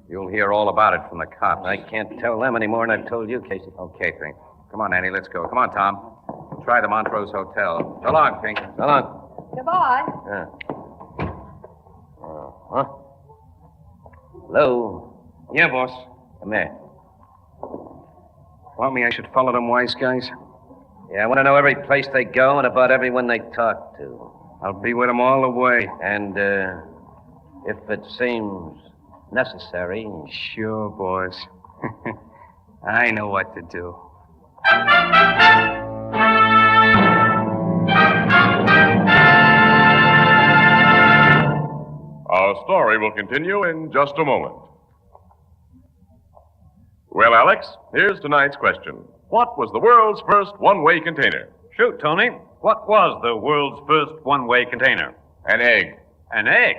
you'll hear all about it from the cops. I can't tell them any more than I've told you, Casey. Okay, Pink. Come on, Annie, let's go. Come on, Tom. We'll try the Montrose Hotel. So long, Pink. So long. Goodbye. Yeah. Huh? Hello? Yeah, boss. Come here. Want me I should follow them wise guys? Yeah, I want to know every place they go and about everyone they talk to. I'll be with them all the way. And, if it seems necessary... Sure, boss. I know what to do. Our story will continue in just a moment. Well, Alex, here's tonight's question. What was the world's first one-way container? Shoot, Tony. What was the world's first one-way container? An egg. An egg?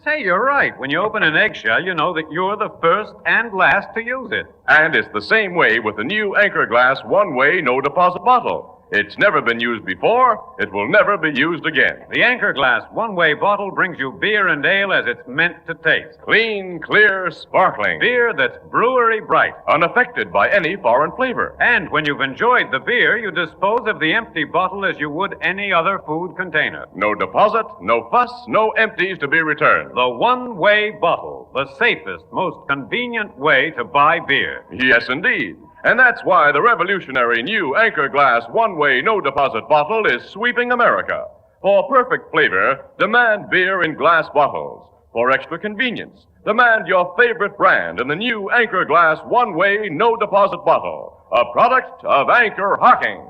Say, you're right. When you open an eggshell, you know that you're the first and last to use it. And it's the same way with the new Anchor Glass one-way no-deposit bottle. It's never been used before. It will never be used again. The Anchor Glass one-way bottle brings you beer and ale as it's meant to taste. Clean, clear, sparkling. Beer that's brewery bright. Unaffected by any foreign flavor. And when you've enjoyed the beer, you dispose of the empty bottle as you would any other food container. No deposit, no fuss, no empties to be returned. The one-way bottle, the safest, most convenient way to buy beer. Yes, indeed. And that's why the revolutionary new Anchor Glass one-way no-deposit bottle is sweeping America. For perfect flavor, demand beer in glass bottles. For extra convenience, demand your favorite brand in the new Anchor Glass one-way no-deposit bottle, a product of Anchor Hocking.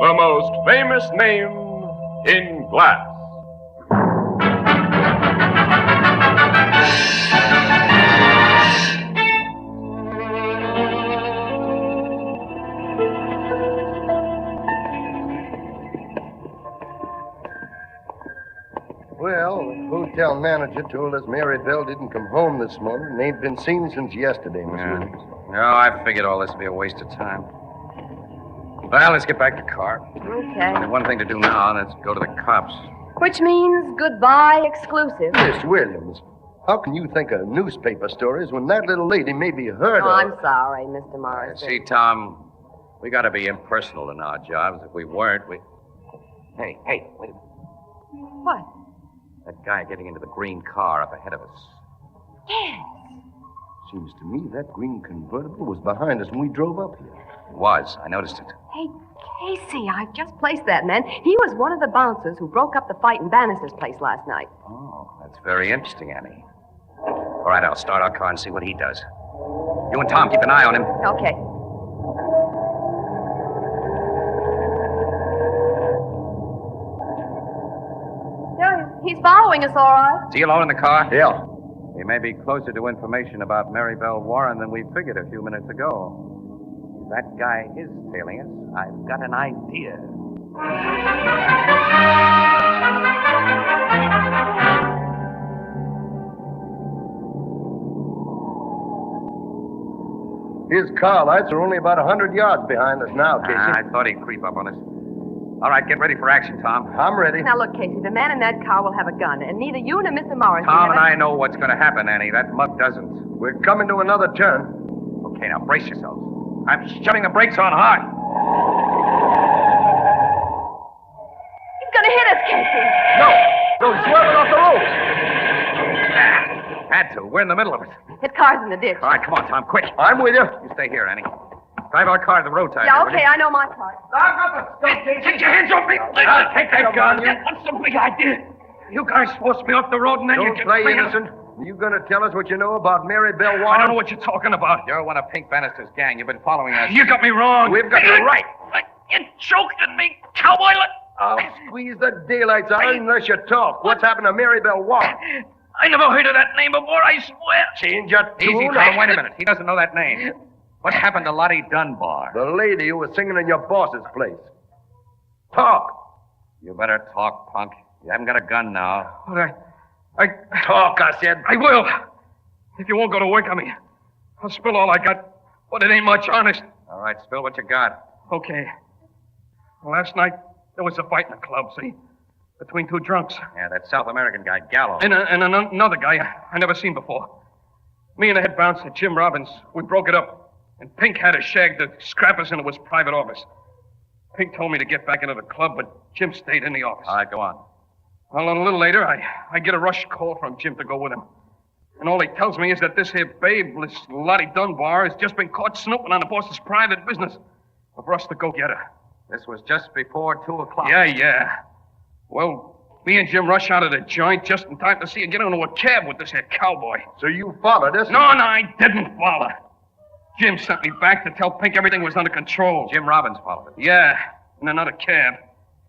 The most famous name in glass. Well, the hotel manager told us Mary Bell didn't come home this morning and ain't been seen since yesterday, Miss Williams. No, I figured all this would be a waste of time. Well, let's get back to the car. Okay. One thing to do now, let's go to the cops. Which means goodbye exclusive. Miss Williams, how can you think of newspaper stories when that little lady may be heard Oh, of? I'm sorry, Mr. Morrison. See, Tom, we got to be impersonal in our jobs. If we weren't, we... Hey, wait a minute. What? That guy getting into the green car up ahead of us. Yes. Seems to me that green convertible was behind us when we drove up here. It was. I noticed it. Hey, Casey, I just placed that man. He was one of the bouncers who broke up the fight in Bannister's place last night. Oh, that's very interesting, Annie. All right, I'll start our car and see what he does. You and Tom keep an eye on him. Okay. Yeah, he's following us, all right. Is he alone in the car? Yeah. He may be closer to information about Mary Bell Warren than we figured a few minutes ago. If that guy is tailing us, I've got an idea. His car lights are only about 100 yards behind us now, Casey. I thought he'd creep up on us. All right, get ready for action, Tom. I'm ready. Now, look, Casey, the man in that car will have a gun, and neither you nor Mr. Morrison Tom have and I know what's going to happen, Annie. That mug doesn't. We're coming to another turn. Okay, now brace yourselves. I'm shutting the brakes on hard. He's going to hit us, Casey. No, he's swerving off the road. Had to. We're in the middle of it. His car's in the ditch. All right, come on, Tom, quick. I'm with you. You stay here, Annie. Drive our car to the roadside. Yeah, will okay, you? I know my part. Take your hands off me. I'll take that gun. That's the big idea. You guys forced me off the road and then you Don't get play free. innocent. You gonna tell us what you know about Mary Bell Warren? I don't know what you're talking about. You're one of Pink Bannister's gang. You've been following us. You got me wrong. We've got you right. You choking me, cowboy. I'll squeeze the daylights out unless you talk. What's happened to Mary Bell Warren? I never heard of that name before, I swear. Change your tune. Easy, Tom. Wait a minute. He doesn't know that name. What happened to Lottie Dunbar? The lady who was singing in your boss's place. Talk. You better talk, punk. You haven't got a gun now. But Talk, I said. I will. If you won't go to work on me, I'll spill all I got. But it ain't much, honest. All right, spill what you got. Okay. Last night, there was a fight in the club, see? Between two drunks. Yeah, that South American guy, Gallo. And another guy I never seen before. Me and the head bouncer, Jim Robbins, we broke it up. And Pink had a shag to scrap us into his private office. Pink told me to get back into the club, but Jim stayed in the office. All right, go on. Well, a little later, I get a rush call from Jim to go with him. And all he tells me is that this here babe, this Lottie Dunbar, has just been caught snooping on the boss's private business. For us to go get her. This was just before 2 o'clock. Yeah. Well, me and Jim rush out of the joint just in time to see her get into a cab with this here cowboy. So you followed us? No, I didn't follow. Jim sent me back to tell Pink everything was under control. Jim Robbins followed it. Yeah, in another cab.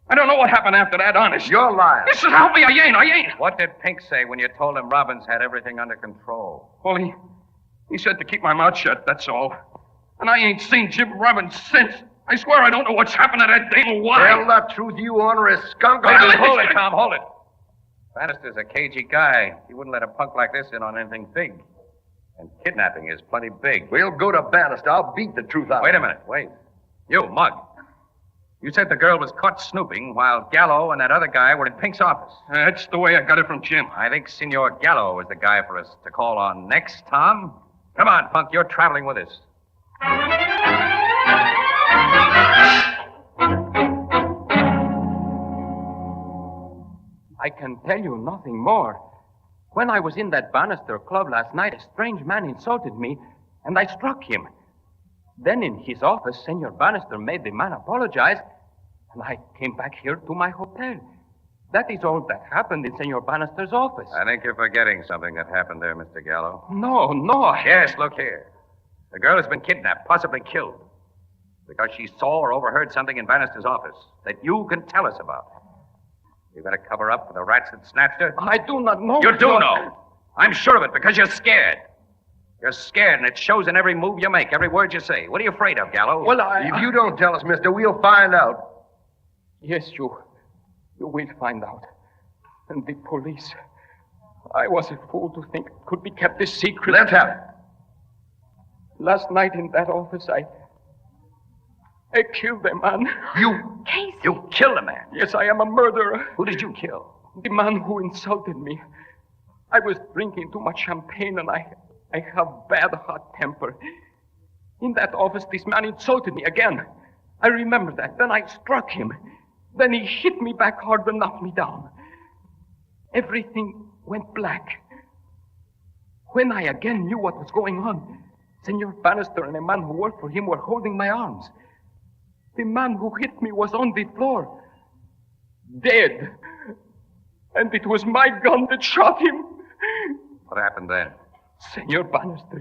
I don't know what happened after that, honest. You're lying. This is help me, I ain't. What did Pink say when you told him Robbins had everything under control? Well, he said to keep my mouth shut, that's all. And I ain't seen Jim Robbins since. I swear I don't know what's happened to that dame or why. Tell the truth, you ornery skunk. Hold it, Tom, hold it. Bannister's a cagey guy. He wouldn't let a punk like this in on anything big. And kidnapping is plenty big. We'll go to Bannister. I'll beat the truth out. Wait a minute, wait. You, Mug. You said the girl was caught snooping while Gallo and that other guy were in Pink's office. That's the way I got it from Jim. I think Senor Gallo is the guy for us to call on next, Tom. Come on, Punk, you're traveling with us. I can tell you nothing more. When I was in that Bannister club last night, a strange man insulted me, and I struck him. Then in his office, Senor Bannister made the man apologize, and I came back here to my hotel. That is all that happened in Senor Bannister's office. I think you're forgetting something that happened there, Mr. Gallo. No. Yes, look here. The girl has been kidnapped, possibly killed, because she saw or overheard something in Bannister's office that you can tell us about. You got to cover up for the rats that snatched her? I do not know. You do know. I'm sure of it because you're scared. You're scared, and it shows in every move you make, every word you say. What are you afraid of, Gallo? Well, If you don't tell us, mister, we'll find out. Yes, you will find out. And the police. I was a fool to think it could be kept a secret. Let's have it. Last night in that office, I killed a man. You? Casey. You killed a man? Yes, I am a murderer. Who did you kill? The man who insulted me. I was drinking too much champagne, and I have bad hot temper. In that office, this man insulted me again. I remember that. Then I struck him. Then he hit me back hard and knocked me down. Everything went black. When I again knew what was going on, Senor Bannister and a man who worked for him were holding my arms. The man who hit me was on the floor, dead. And it was my gun that shot him. What happened then? Senor Bannister,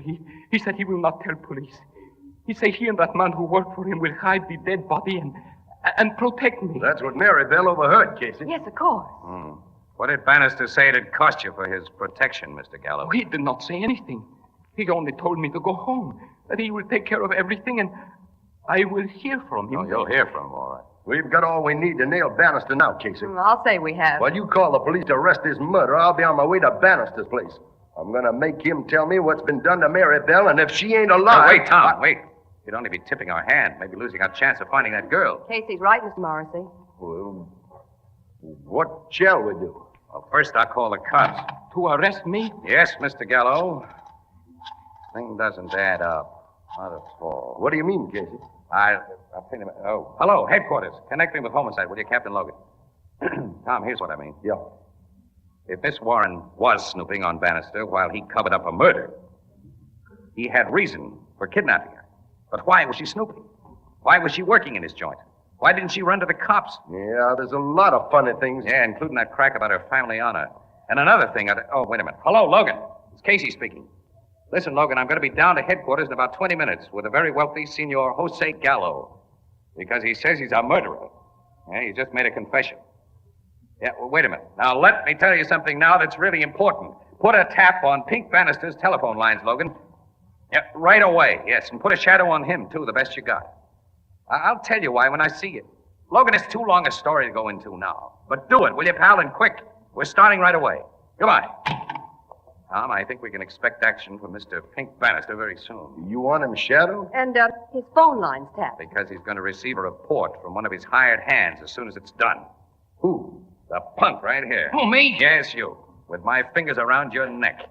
he said he will not tell police. He said he and that man who worked for him will hide the dead body and protect me. That's what Mary Bell overheard, Casey. Yes, of course. What did Bannister say it'd cost you for his protection, Mr. Gallo? He did not say anything. He only told me to go home, that he will take care of everything, and I will hear from him. Oh, you'll hear from him, all right. We've got all we need to nail Bannister now, Casey. I'll say we have. While you call the police to arrest this murderer, I'll be on my way to Bannister's place. I'm going to make him tell me what's been done to Mary Bell, and if she ain't alive... Oh, wait, Tom, wait. You'd only be tipping our hand, maybe losing our chance of finding that girl. Casey's right, Mr. Morrissey. Well, what shall we do? Well, first I'll call the cops. To arrest me? Yes, Mr. Gallo. Thing doesn't add up. Not at all. What do you mean, Casey? I'll think about. Oh, hello, headquarters. Connect me with homicide, will you, Captain Logan? Tom, here's what I mean. Yeah. If Miss Warren was snooping on Bannister while he covered up a murder, he had reason for kidnapping her. But why was she snooping? Why was she working in his joint? Why didn't she run to the cops? Yeah, there's a lot of funny things. Yeah, including that crack about her family honor. And another thing. Oh, wait a minute. Hello, Logan. It's Casey speaking. Listen, Logan, I'm going to be down to headquarters in about 20 minutes with a very wealthy Senor Jose Gallo. Because he says he's a murderer. Yeah, he just made a confession. Yeah, well, wait a minute. Now, let me tell you something now that's really important. Put a tap on Pink Bannister's telephone lines, Logan. Yeah, right away, yes. And put a shadow on him, too, the best you got. I'll tell you why when I see you. Logan, it's too long a story to go into now. But do it, will you, pal, and quick. We're starting right away. Goodbye. Tom, I think we can expect action from Mr. Pink Bannister very soon. You want him shadowed? And his phone line's tapped. Because he's going to receive a report from one of his hired hands as soon as it's done. Who? The punk right here. Who, me? Yes, you. With my fingers around your neck.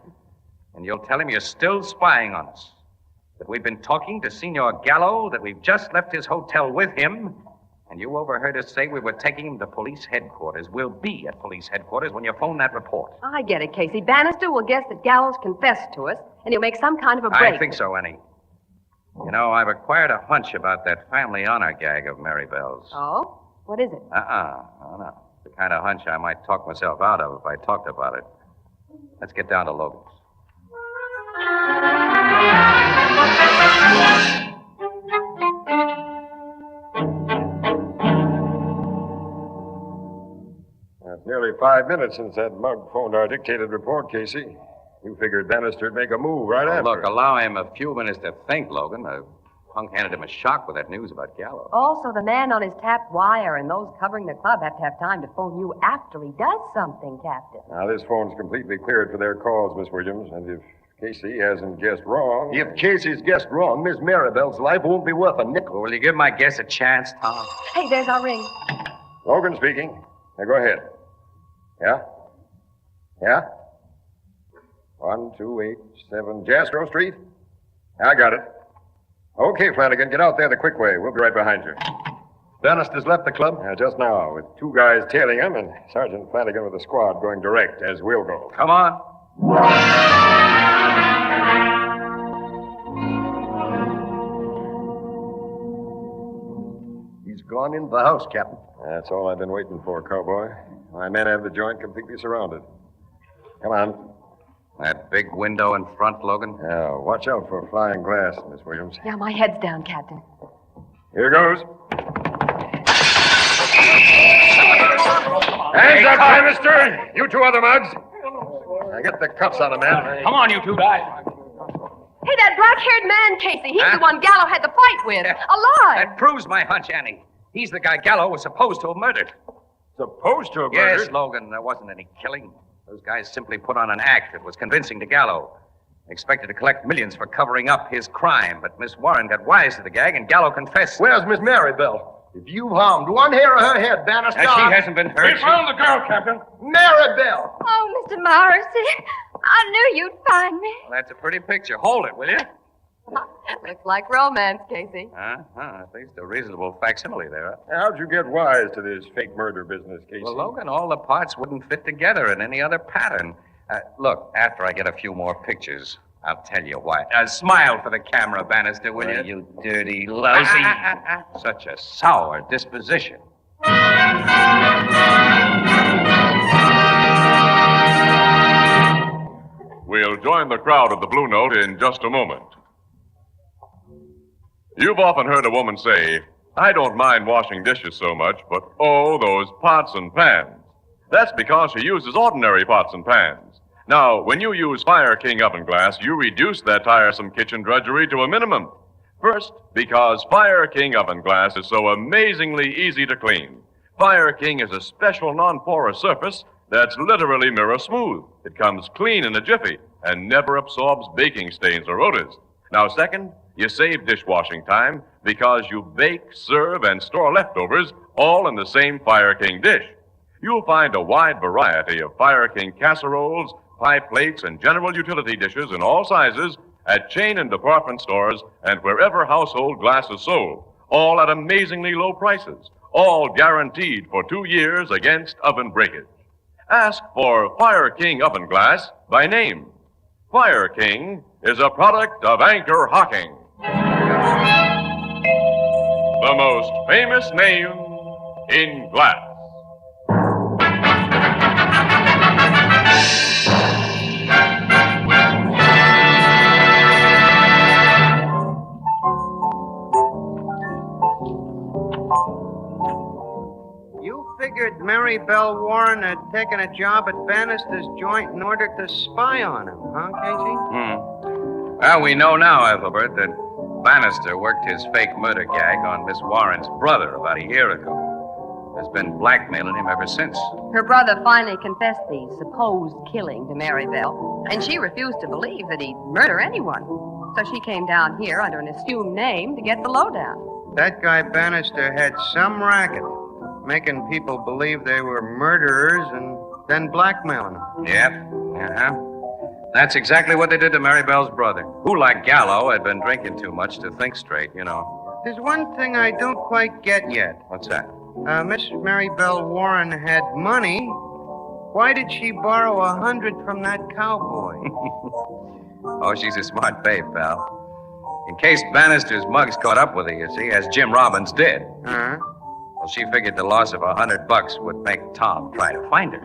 And you'll tell him you're still spying on us. That we've been talking to Senor Gallo, that we've just left his hotel with him, and you overheard us say we were taking him to police headquarters. We'll be at police headquarters when you phone that report. I get it, Casey. Bannister will guess that Gallows confessed to us, and he'll make some kind of a break. I think so, Annie. You know, I've acquired a hunch about that family honor gag of Mary Bell's. Oh? What is it? Oh, no. The kind of hunch I might talk myself out of if I talked about it. Let's get down to Logan's. It's nearly 5 minutes since that mug phoned our dictated report, Casey. You figured Bannister'd make a move right after. Look, allow him a few minutes to think, Logan. The punk handed him a shock with that news about Gallo. Also, the man on his tapped wire and those covering the club have to have time to phone you after he does something, Captain. Now, this phone's completely cleared for their calls, Miss Williams, and if Casey hasn't guessed wrong... If Casey's guessed wrong, Miss Maribel's life won't be worth a nickel. Will you give my guess a chance, Tom? Hey, there's our ring. Logan speaking. Now, go ahead. Yeah? Yeah? 1287 Jastrow Street? I got it. Okay, Flanagan, get out there the quick way. We'll be right behind you. Bannister's left the club? Just now, with 2 guys tailing him and Sergeant Flanagan with a squad going direct, as we'll go. Come on. He's gone into the house, Captain. That's all I've been waiting for, cowboy. My men have the joint completely surrounded. Come on. That big window in front, Logan? Yeah, watch out for flying glass, Miss Williams. Yeah, my head's down, Captain. Here goes. Hands up, Bannister! You 2 other mugs. Now get the cuffs on the man. Come on, you 2 guys. Hey, that black-haired man, Casey. He's the one Gallo had the fight with. Alive. That proves my hunch, Annie. He's the guy Gallo was supposed to have murdered. Supposed to have murdered? Yes, Logan. There wasn't any killing. Those guys simply put on an act that was convincing to Gallo. Expected to collect millions for covering up his crime, but Miss Warren got wise to the gag, and Gallo confessed. Where's Miss Maribel? If you've harmed 1 hair of her head, Bannister... She hasn't been hurt. We found the girl, Captain. Maribel! Oh, Mr. Morrissey, I knew you'd find me. Well, that's a pretty picture. Hold it, will you? Looks like romance, Casey. At least a reasonable facsimile there. How'd you get wise to this fake murder business, Casey? Well, Logan, all the parts wouldn't fit together in any other pattern. Look, after I get a few more pictures, I'll tell you why. Smile for the camera, Bannister, will you? You dirty lousy. Such a sour disposition. We'll join the crowd at the Blue Note in just a moment. You've often heard a woman say, I don't mind washing dishes so much, but oh, those pots and pans. That's because she uses ordinary pots and pans. Now, when you use Fire King oven glass, you reduce that tiresome kitchen drudgery to a minimum. First, because Fire King oven glass is so amazingly easy to clean. Fire King is a special non-porous surface that's literally mirror smooth. It comes clean in a jiffy and never absorbs baking stains or odors. Now, second, you save dishwashing time because you bake, serve, and store leftovers all in the same Fire King dish. You'll find a wide variety of Fire King casseroles, pie plates, and general utility dishes in all sizes at chain and department stores and wherever household glass is sold, all at amazingly low prices, all guaranteed for 2 years against oven breakage. Ask for Fire King oven glass by name. Fire King is a product of Anchor Hocking, the most famous name in glass. Figured Mary Belle Warren had taken a job at Bannister's joint in order to spy on him, huh, Casey? Well, we know now, Ethelbert, that Bannister worked his fake murder gag on Miss Warren's brother about a year ago. Has been blackmailing him ever since. Her brother finally confessed the supposed killing to Mary Belle, and she refused to believe that he'd murder anyone. So she came down here under an assumed name to get the lowdown. That guy Bannister had some racket, making people believe they were murderers and then blackmailing them. Yep. That's exactly what they did to Mary Belle's brother, who, like Gallo, had been drinking too much to think straight, you know. There's one thing I don't quite get yet. What's that? Miss Mary Belle Warren had money. Why did she borrow 100 from that cowboy? Oh, she's a smart babe, pal. In case Bannister's mugs caught up with her, you see, as Jim Robbins did. Huh? Well, she figured the loss of $100 would make Tom try to find her.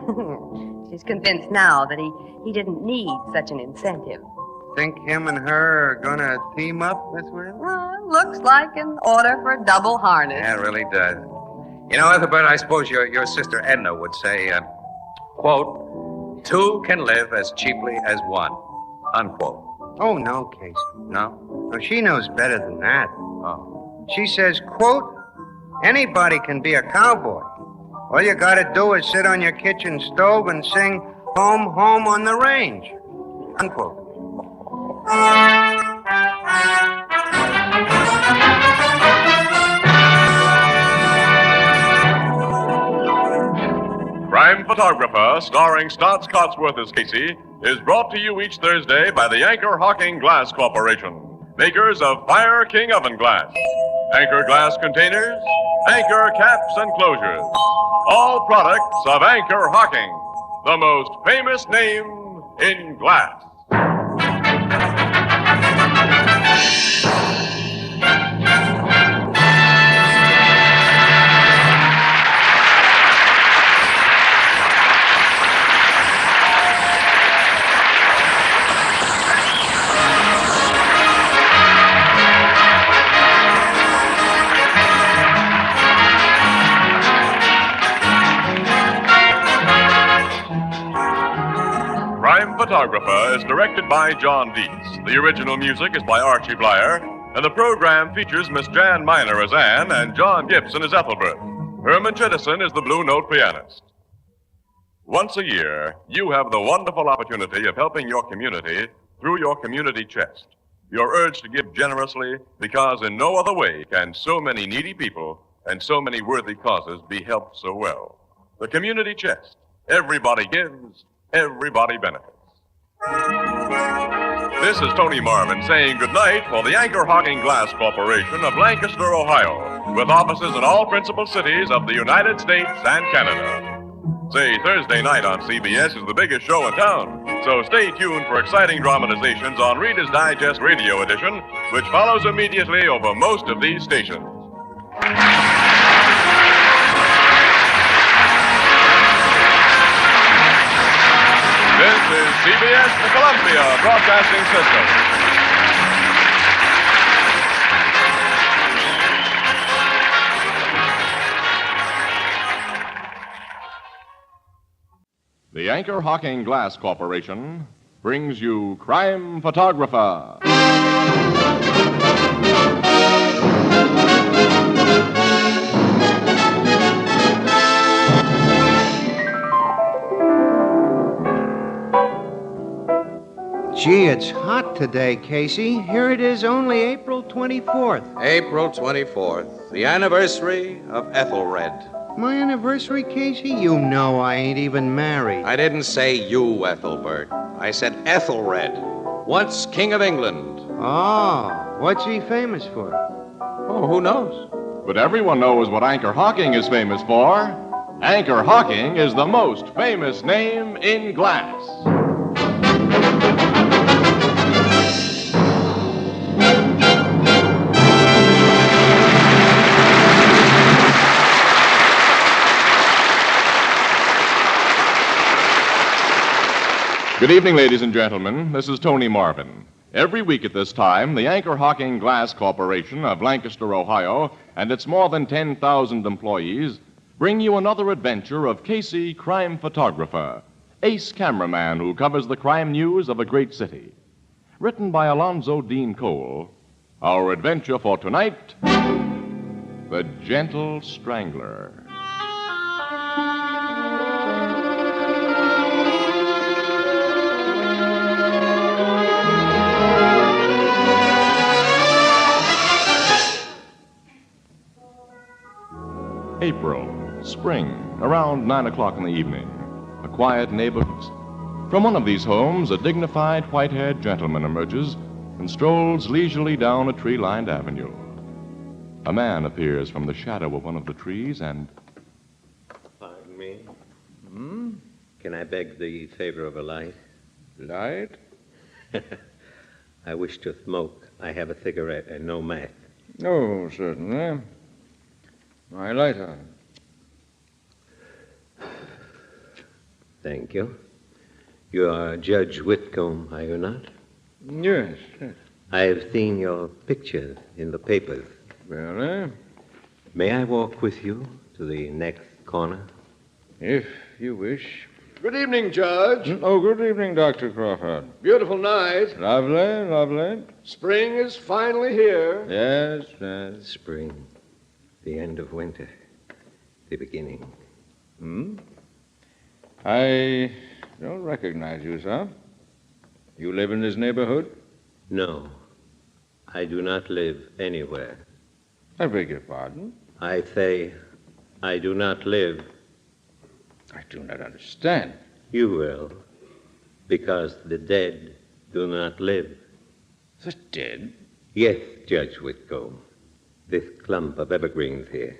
She's convinced now that he didn't need such an incentive. Think him and her are gonna team up this way? Looks like an order for a double harness. Yeah, it really does. You know, Ethelbert, I suppose your sister Edna would say, quote, 2 can live as cheaply as 1, unquote. Oh, no, Casey. No? No, she knows better than that. Oh. She says, quote, anybody can be a cowboy. All you gotta do is sit on your kitchen stove and sing Home, Home on the Range. Unquote. Crime Photographer, starring Stotts Cotsworth as Casey, is brought to you each Thursday by the Anchor Hocking Glass Corporation, makers of Fire King oven glass, Anchor glass containers, Anchor caps and closures, all products of Anchor Hocking, the most famous name in glass. Crime Photographer is directed by John Dietz. The original music is by Archie Blyer, and the program features Miss Jan Miner as Anne and John Gibson as Ethelbert. Herman Chittison is the Blue Note pianist. Once a year, you have the wonderful opportunity of helping your community through your community chest. You're urged to give generously because in no other way can so many needy people and so many worthy causes be helped so well. The community chest. Everybody gives, everybody benefits. This is Tony Marvin saying goodnight for the Anchor Hocking Glass Corporation of Lancaster, Ohio, with offices in all principal cities of the United States and Canada. Say, Thursday night on CBS is the biggest show in town, so stay tuned for exciting dramatizations on Reader's Digest Radio Edition, which follows immediately over most of these stations. This is CBS, the Columbia Broadcasting System. The Anchor Hocking Glass Corporation brings you Crime Photographer. Gee, it's hot today, Casey. Here it is, only April 24th. April 24th, the anniversary of Ethelred. My anniversary, Casey? You know I ain't even married. I didn't say you, Ethelbert. I said Ethelred, once King of England, Oh, what's he famous for? Oh, who knows? But everyone knows what Anchor Hocking is famous for. Anchor Hocking is the most famous name in glass. Good evening, ladies and gentlemen. This is Tony Marvin. Every week at this time, the Anchor Hocking Glass Corporation of Lancaster, Ohio, and its more than 10,000 employees bring you another adventure of Casey, crime photographer, ace cameraman who covers the crime news of a great city. Written by Alonzo Dean Cole, our adventure for tonight, The Gentle Strangler. April, spring, around 9 o'clock in the evening. A quiet neighborhood. From one of these homes, a dignified, white-haired gentleman emerges and strolls leisurely down a tree-lined avenue. A man appears from the shadow of one of the trees and... Pardon me. Can I beg the favor of a light? Light? I wish to smoke. I have a cigarette and no match. Oh, certainly. My lighter. Thank you. You are Judge Whitcomb, are you not? Yes, yes. I have seen your picture in the papers. Really? May I walk with you to the next corner? If you wish. Good evening, Judge. Oh, good evening, Dr. Crawford. Beautiful night. Lovely, lovely. Spring is finally here. Yes, yes. Spring. The end of winter. The beginning. I don't recognize you, sir. You live in this neighborhood? No. I do not live anywhere. I beg your pardon? I say, I do not live. I do not understand. You will. Because the dead do not live. The dead? Yes, Judge Whitcomb. This clump of evergreens here.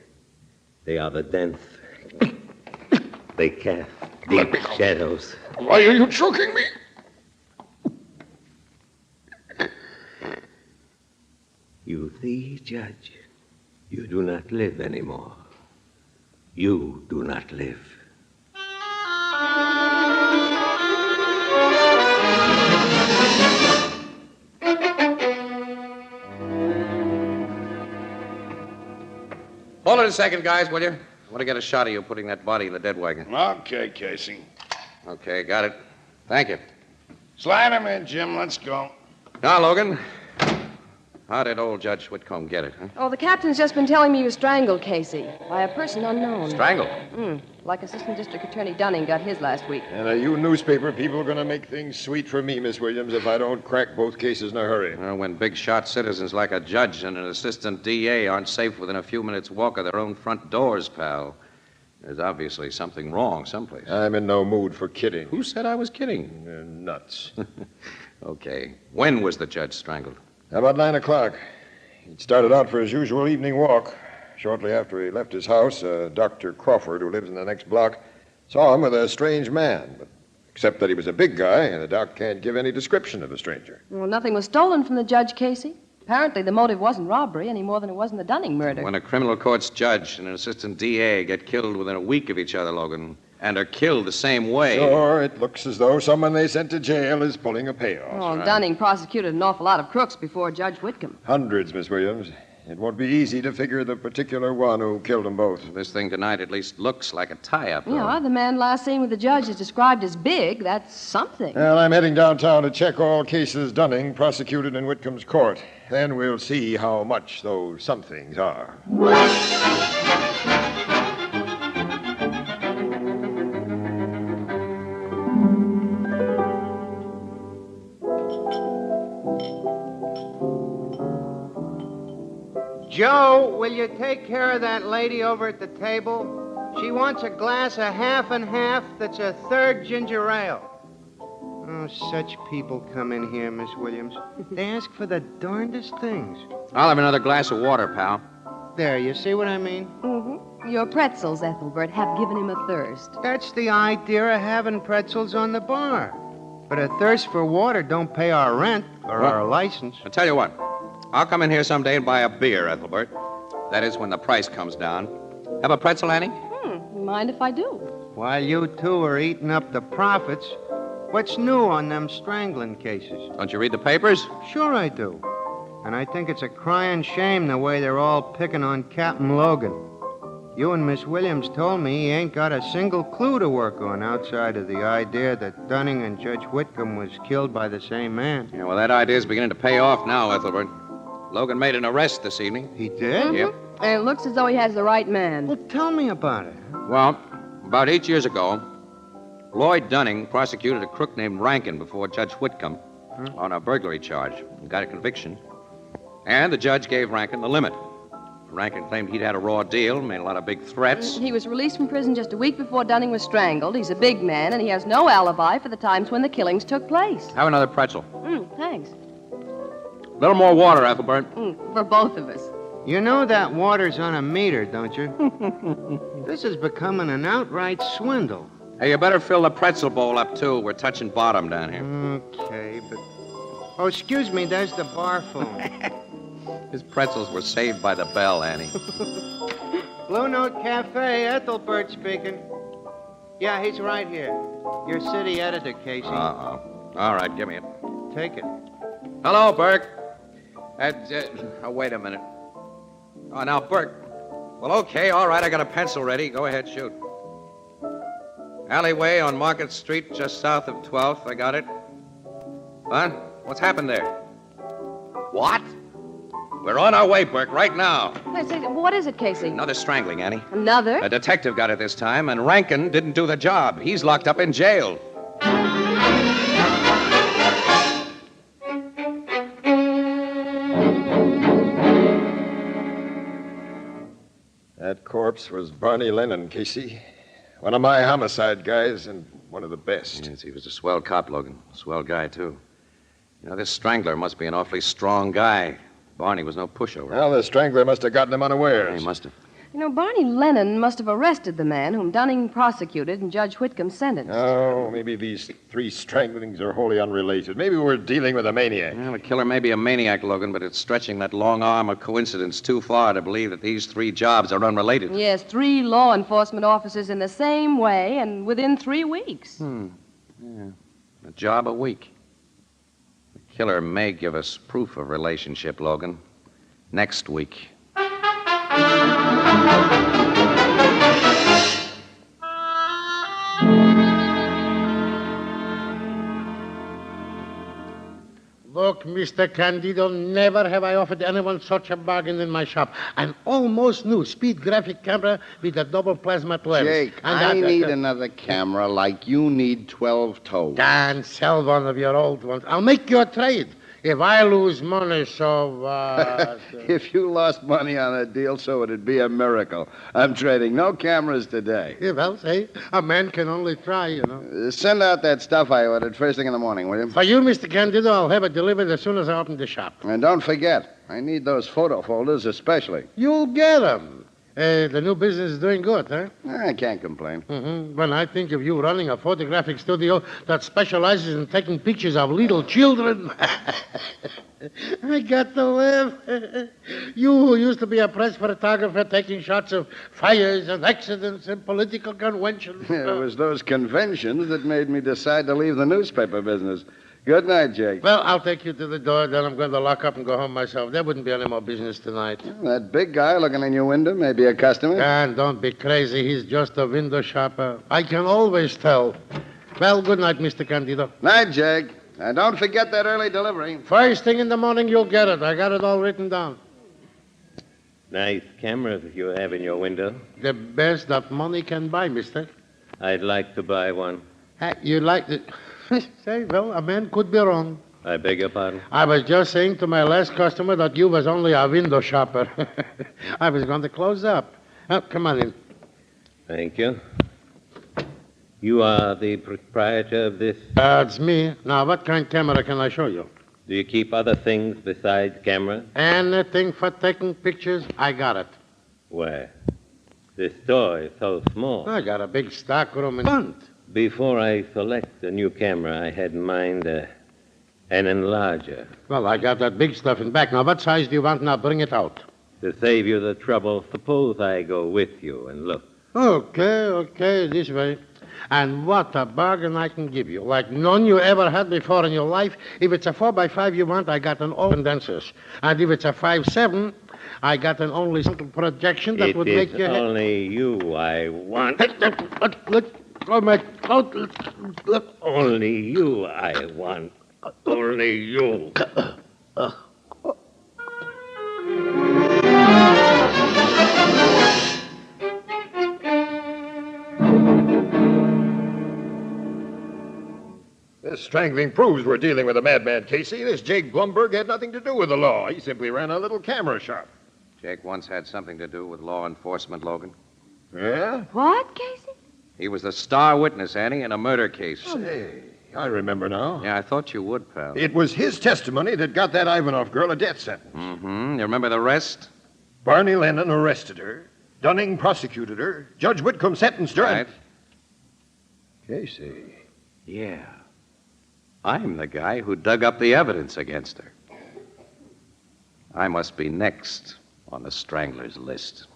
They are the dense. They cast deep shadows. Why are you choking me? You see, Judge, you do not live anymore. You do not live. Hold it a second, guys, will you? I want to get a shot of you putting that body in the dead wagon. Okay, Casey. Okay, got it. Thank you. Slide him in, Jim. Let's go. Now, Logan, how did old Judge Whitcomb get it, huh? Oh, the captain's just been telling me you were strangled, Casey, by a person unknown. Strangled? Like Assistant District Attorney Dunning got his last week. And are you newspaper people going to make things sweet for me, Miss Williams, if I don't crack both cases in a hurry? Well, when big shot citizens like a judge and an assistant DA aren't safe within a few minutes' walk of their own front doors, pal, there's obviously something wrong someplace. I'm in no mood for kidding. Who said I was kidding? You're nuts. Okay. When was the judge strangled? About 9 o'clock. He'd started out for his usual evening walk. Shortly after he left his house, Dr. Crawford, who lives in the next block, saw him with a strange man. But except that he was a big guy, and the doc can't give any description of the stranger. Well, nothing was stolen from the judge, Casey. Apparently, the motive wasn't robbery any more than it was in the Dunning murder. When a criminal court's judge and an assistant DA get killed within a week of each other, Logan, and are killed the same way... Sure, it looks as though someone they sent to jail is pulling a payoff. Oh, right. Dunning prosecuted an awful lot of crooks before Judge Whitcomb. Hundreds, Miss Williams. It won't be easy to figure the particular one who killed them both. This thing tonight at least looks like a tie-up, though. Yeah, the man last seen with the judge is described as big. That's something. Well, I'm heading downtown to check all cases Dunning prosecuted in Whitcomb's court. Then we'll see how much those somethings are. Joe, will you take care of that lady over at the table? She wants a glass of half and half that's a third ginger ale. Oh, such people come in here, Miss Williams. They ask for the darndest things. I'll have another glass of water, pal. There, you see what I mean? Mm-hmm. Your pretzels, Ethelbert, have given him a thirst. That's the idea of having pretzels on the bar. But a thirst for water don't pay our rent or our license. I'll tell you what. I'll come in here someday and buy a beer, Ethelbert. That is when the price comes down. Have a pretzel, Annie? Mind if I do? While you two are eating up the profits, what's new on them strangling cases? Don't you read the papers? Sure I do. And I think it's a crying shame the way they're all picking on Captain Logan. You and Miss Williams told me he ain't got a single clue to work on outside of the idea that Dunning and Judge Whitcomb was killed by the same man. Yeah, well, that idea's beginning to pay off now, Ethelbert. Logan made an arrest this evening. He did? Yep. And it looks as though he has the right man. Well, tell me about it. Well, about 8 years ago, Lloyd Dunning prosecuted a crook named Rankin before Judge Whitcomb on a burglary charge and got a conviction. And the judge gave Rankin the limit. Rankin claimed he'd had a raw deal, made a lot of big threats. He was released from prison just a week before Dunning was strangled. He's a big man, and he has no alibi for the times when the killings took place. Have another pretzel. Thanks. A little more water, Ethelbert. For both of us. You know that water's on a meter, don't you? This is becoming an outright swindle. Hey, you better fill the pretzel bowl up, too. We're touching bottom down here. Okay, but... Oh, excuse me, there's the bar phone. His pretzels were saved by the bell, Annie. Blue Note Cafe, Ethelbert speaking. Yeah, he's right here. Your city editor, Casey. Uh-oh. All right, give me it. Take it. Hello, Burke. Wait a minute. Oh, now, Burke. Well, okay, all right, I got a pencil ready. Go ahead, shoot. Alleyway on Market Street, just south of 12th. I got it. Huh? What's happened there? What? We're on our way, Burke, right now. Wait, say, what is it, Casey? Another strangling, Annie. Another? A detective got it this time, and Rankin didn't do the job. He's locked up in jail. That corpse was Barney Lennon, Casey. One of my homicide guys and one of the best. Yes, he was a swell cop, Logan. Swell guy, too. You know, this Strangler must be an awfully strong guy. Barney was no pushover. Well, the Strangler must have gotten him unawares. He must have. You know, Barney Lennon must have arrested the man whom Dunning prosecuted and Judge Whitcomb sentenced. Oh, maybe these three stranglings are wholly unrelated. Maybe we're dealing with a maniac. Well, the killer may be a maniac, Logan, but it's stretching that long arm of coincidence too far to believe that these three jobs are unrelated. Yes, 3 law enforcement officers in the same way and within 3 weeks. Yeah. A job a week. The killer may give us proof of relationship, Logan. Next week. Look, Mr. Candido, never have I offered anyone such a bargain in my shop. An almost new speed graphic camera with a double plasma lens. Jake, I need another camera like you need 12 toes. Dan, sell one of your old ones. I'll make you a trade. If I lose money, so... If you lost money on a deal, so it'd be a miracle. I'm trading no cameras today. Yeah, well, say, a man can only try, you know. Send out that stuff I ordered first thing in the morning, will you? For you, Mr. Candido, I'll have it delivered as soon as I open the shop. And don't forget, I need those photo folders especially. You'll get them. The new business is doing good, huh? I can't complain. When I think of you running a photographic studio that specializes in taking pictures of little children, I got to laugh. You who used to be a press photographer taking shots of fires and accidents and political conventions. It was those conventions that made me decide to leave the newspaper business. Good night, Jake. Well, I'll take you to the door, then I'm going to lock up and go home myself. There wouldn't be any more business tonight. That big guy looking in your window may be a customer. And don't be crazy. He's just a window shopper. I can always tell. Well, good night, Mr. Candido. Night, Jake. And don't forget that early delivery. First thing in the morning, you'll get it. I got it all written down. Nice camera you have in your window. The best that money can buy, mister. I'd like to buy one. Hey, you like it? Say, well, a man could be wrong. I beg your pardon? I was just saying to my last customer that you was only a window shopper. I was going to close up. Oh, come on in. Thank you. You are the proprietor of this? It's me. Now, what kind of camera can I show you? Do you keep other things besides camera? Anything for taking pictures, I got it. Where? This store is so small. I got a big stock room in front. Before I select a new camera, I had in mind an enlarger. Well, I got that big stuff in back. Now, what size do you want? Now, bring it out. To save you the trouble, suppose I go with you and look. Okay, this way. And what a bargain I can give you. Like none you ever had before in your life. If it's a 4x5 you want, I got an all condensers. And if it's a 5.7, I got an only central projection that would make your It is head... only you I want. Look. Only you I want. Only you. This strangling proves we're dealing with a madman, Casey. This Jake Blumberg had nothing to do with the law. He simply ran a little camera shop. Jake once had something to do with law enforcement, Logan. Yeah? What, Casey? He was the star witness, Annie, in a murder case. Say, I remember now. Yeah, I thought you would, pal. It was his testimony that got that Ivanov girl a death sentence. Mm-hmm. You remember the rest? Barney Lennon arrested her. Dunning prosecuted her. Judge Whitcomb sentenced her. Right. Casey. Yeah. I'm the guy who dug up the evidence against her. I must be next on the Strangler's list.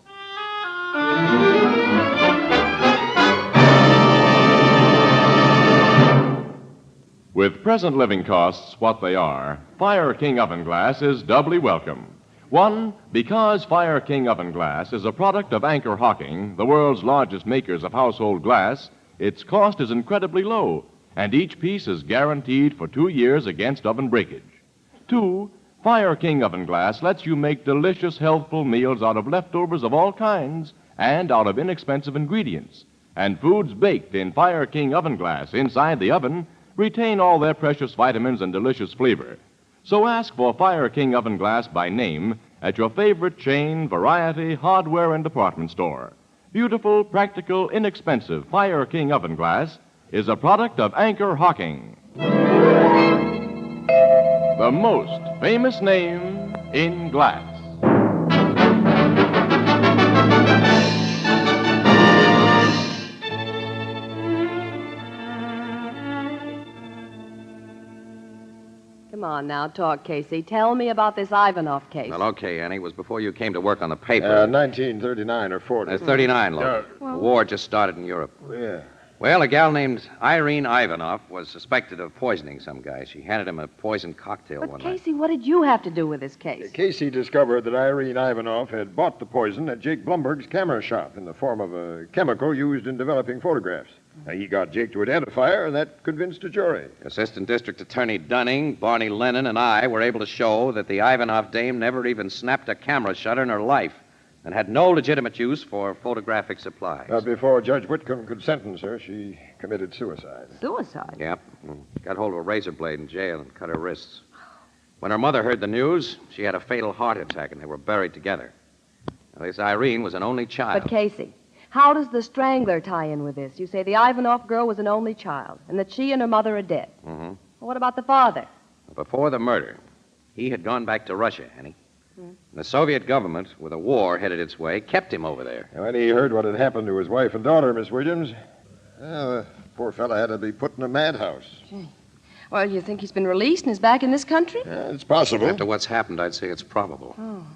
With present living costs what they are, Fire King Oven Glass is doubly welcome. One, because Fire King Oven Glass is a product of Anchor Hocking, the world's largest makers of household glass, its cost is incredibly low, and each piece is guaranteed for 2 years against oven breakage. Two, Fire King Oven Glass lets you make delicious, healthful meals out of leftovers of all kinds and out of inexpensive ingredients. And foods baked in Fire King Oven Glass inside the oven retain all their precious vitamins and delicious flavor. So ask for Fire King Oven Glass by name at your favorite chain, variety, hardware, and department store. Beautiful, practical, inexpensive Fire King Oven Glass is a product of Anchor Hocking, the most famous name in glass. Come on now, talk, Casey. Tell me about this Ivanov case. Well, okay, Annie. It was before you came to work on the paper. 1939 or 40. 39, Logan. The war just started in Europe. Yeah. Well, a gal named Irene Ivanov was suspected of poisoning some guy. She handed him a poisoned cocktail But, one night. Casey, what did you have to do with this case? Casey discovered that Irene Ivanov had bought the poison at Jake Blumberg's camera shop in the form of a chemical used in developing photographs. Now, he got Jake to identify her, and that convinced a jury. Assistant District Attorney Dunning, Barney Lennon, and I were able to show that the Ivanov dame never even snapped a camera shutter in her life and had no legitimate use for photographic supplies. But before Judge Whitcomb could sentence her, she committed suicide. Suicide? Yep. Got hold of a razor blade in jail and cut her wrists. When her mother heard the news, she had a fatal heart attack, and they were buried together. Now, this Irene was an only child. But, Casey, how does the Strangler tie in with this? You say the Ivanov girl was an only child and that she and her mother are dead. Mm-hmm. What about the father? Before the murder, he had gone back to Russia, Annie. The Soviet government, with a war headed its way, kept him over there. When he heard what had happened to his wife and daughter, Miss Williams, the poor fellow had to be put in a madhouse. Gee. Well, you think he's been released and is back in this country? It's possible. After what's happened, I'd say it's probable. Oh.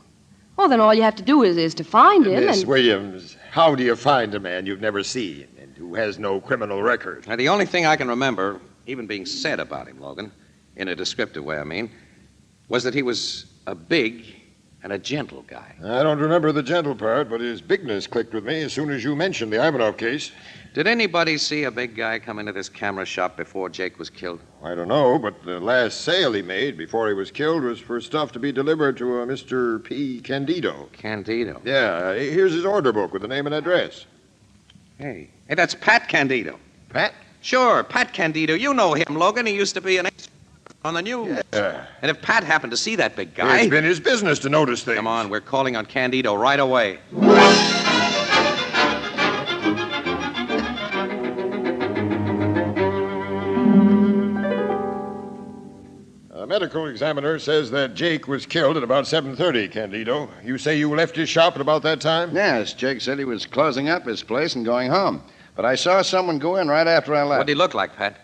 Well, then all you have to do is to find him. Miss and... Williams, how do you find a man you've never seen and who has no criminal record? Now, the only thing I can remember, even being said about him, Logan, in a descriptive way, I mean, was that he was a big and a gentle guy. I don't remember the gentle part, but his bigness clicked with me as soon as you mentioned the Ivanov case. Did anybody see a big guy come into this camera shop before Jake was killed? I don't know, but the last sale he made before he was killed was for stuff to be delivered to a Mr. P. Candido. Candido? Yeah, here's his order book with the name and address. Hey, that's Pat Candido. Pat? Sure, Pat Candido. You know him, Logan. He used to be an on the news. Yeah. And if Pat happened to see that big guy... It's been his business to notice things. Come on, we're calling on Candido right away. medical examiner says that Jake was killed at about 7:30, Candido. You say you left his shop at about that time? Yes, Jake said he was closing up his place and going home. But I saw someone go in right after I left. What did he look like, Pat?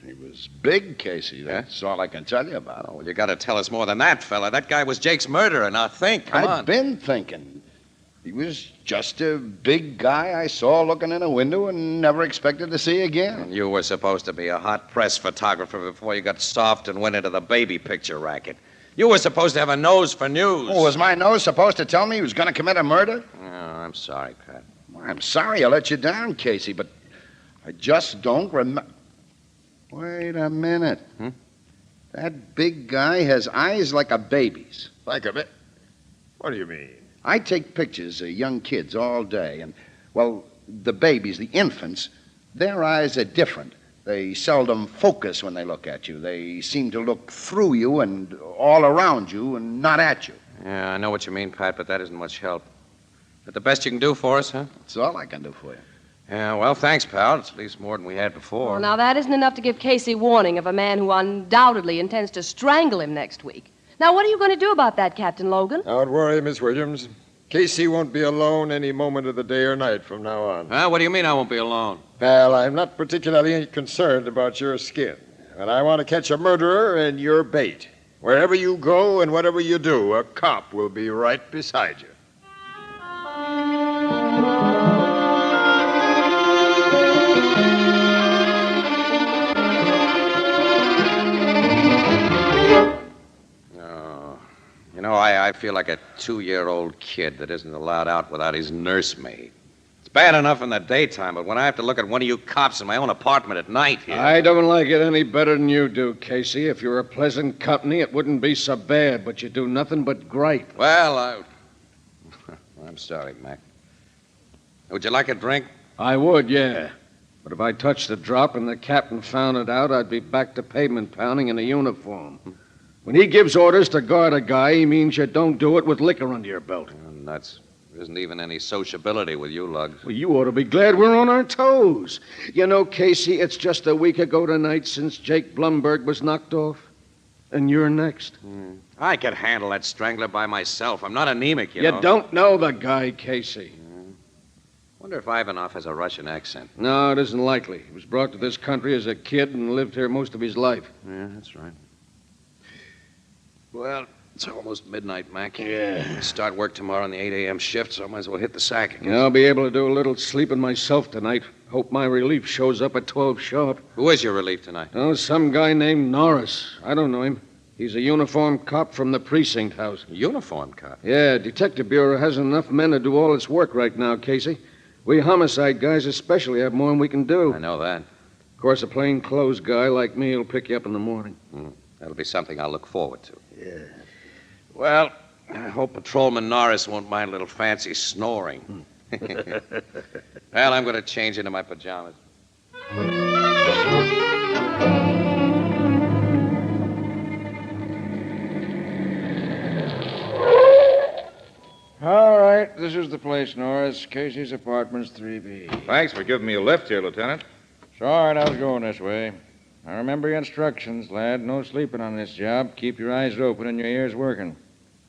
He was big, Casey. That's all I can tell you about him. Well, you got to tell us more than that, fella. That guy was Jake's murderer. Now think. Come on. I've been thinking. He was just a big guy I saw looking in a window and never expected to see again. And you were supposed to be a hot press photographer before you got soft and went into the baby picture racket. You were supposed to have a nose for news. Oh, was my nose supposed to tell me he was going to commit a murder? Oh, I'm sorry, Pat. I'm sorry I let you down, Casey, but I just don't remember. Wait a minute. That big guy has eyes like a baby's. Like a bit? What do you mean? I take pictures of young kids all day, and, well, the babies, the infants, their eyes are different. They seldom focus when they look at you. They seem to look through you and all around you and not at you. Yeah, I know what you mean, Pat, but that isn't much help. But the best you can do for us, huh? That's all I can do for you. Yeah, well, thanks, pal. It's at least more than we had before. Well, now, that isn't enough to give Casey warning of a man who undoubtedly intends to strangle him next week. Now, what are you going to do about that, Captain Logan? Don't worry, Miss Williams. Casey won't be alone any moment of the day or night from now on. What do you mean I won't be alone? Pal, I'm not particularly concerned about your skin. And I want to catch a murderer, and you're bait. Wherever you go and whatever you do, a cop will be right beside you. You know, I feel like a 2-year-old kid that isn't allowed out without his nursemaid. It's bad enough in the daytime, but when I have to look at one of you cops in my own apartment at night here... I don't like it any better than you do, Casey. If you were pleasant company, it wouldn't be so bad, but you do nothing but gripe. Well, I'm sorry, Mac. Would you like a drink? I would, yeah. But if I touched a drop and the captain found it out, I'd be back to pavement pounding in a uniform. When he gives orders to guard a guy, he means you don't do it with liquor under your belt. Nuts. There isn't even any sociability with you, Lugs. Well, you ought to be glad we're on our toes. You know, Casey, it's just a week ago tonight since Jake Blumberg was knocked off. And you're next. I could handle that Strangler by myself. I'm not anemic, you know. You don't know the guy, Casey. Wonder if Ivanov has a Russian accent. No, it isn't likely. He was brought to this country as a kid and lived here most of his life. Yeah, that's right. Well, it's almost midnight, Mac. Yeah. I start work tomorrow on the 8 a.m. shift, so I might as well hit the sack again. Yeah, I'll be able to do a little sleeping myself tonight. Hope my relief shows up at 12 sharp. Who is your relief tonight? Oh, some guy named Norris. I don't know him. He's a uniformed cop from the precinct house. Uniformed cop? Yeah, Detective Bureau hasn't enough men to do all its work right now, Casey. We homicide guys especially have more than we can do. I know that. Of course, a plainclothes guy like me will pick you up in the morning. That'll be something I'll look forward to. Yeah. Well, I hope Patrolman Norris won't mind a little fancy snoring. Well, I'm going to change into my pajamas. All right, this is the place, Norris. Casey's apartment's 3B. Thanks for giving me a lift here, Lieutenant. It's all right, I was going this way. Now, remember your instructions, lad. No sleeping on this job. Keep your eyes open and your ears working.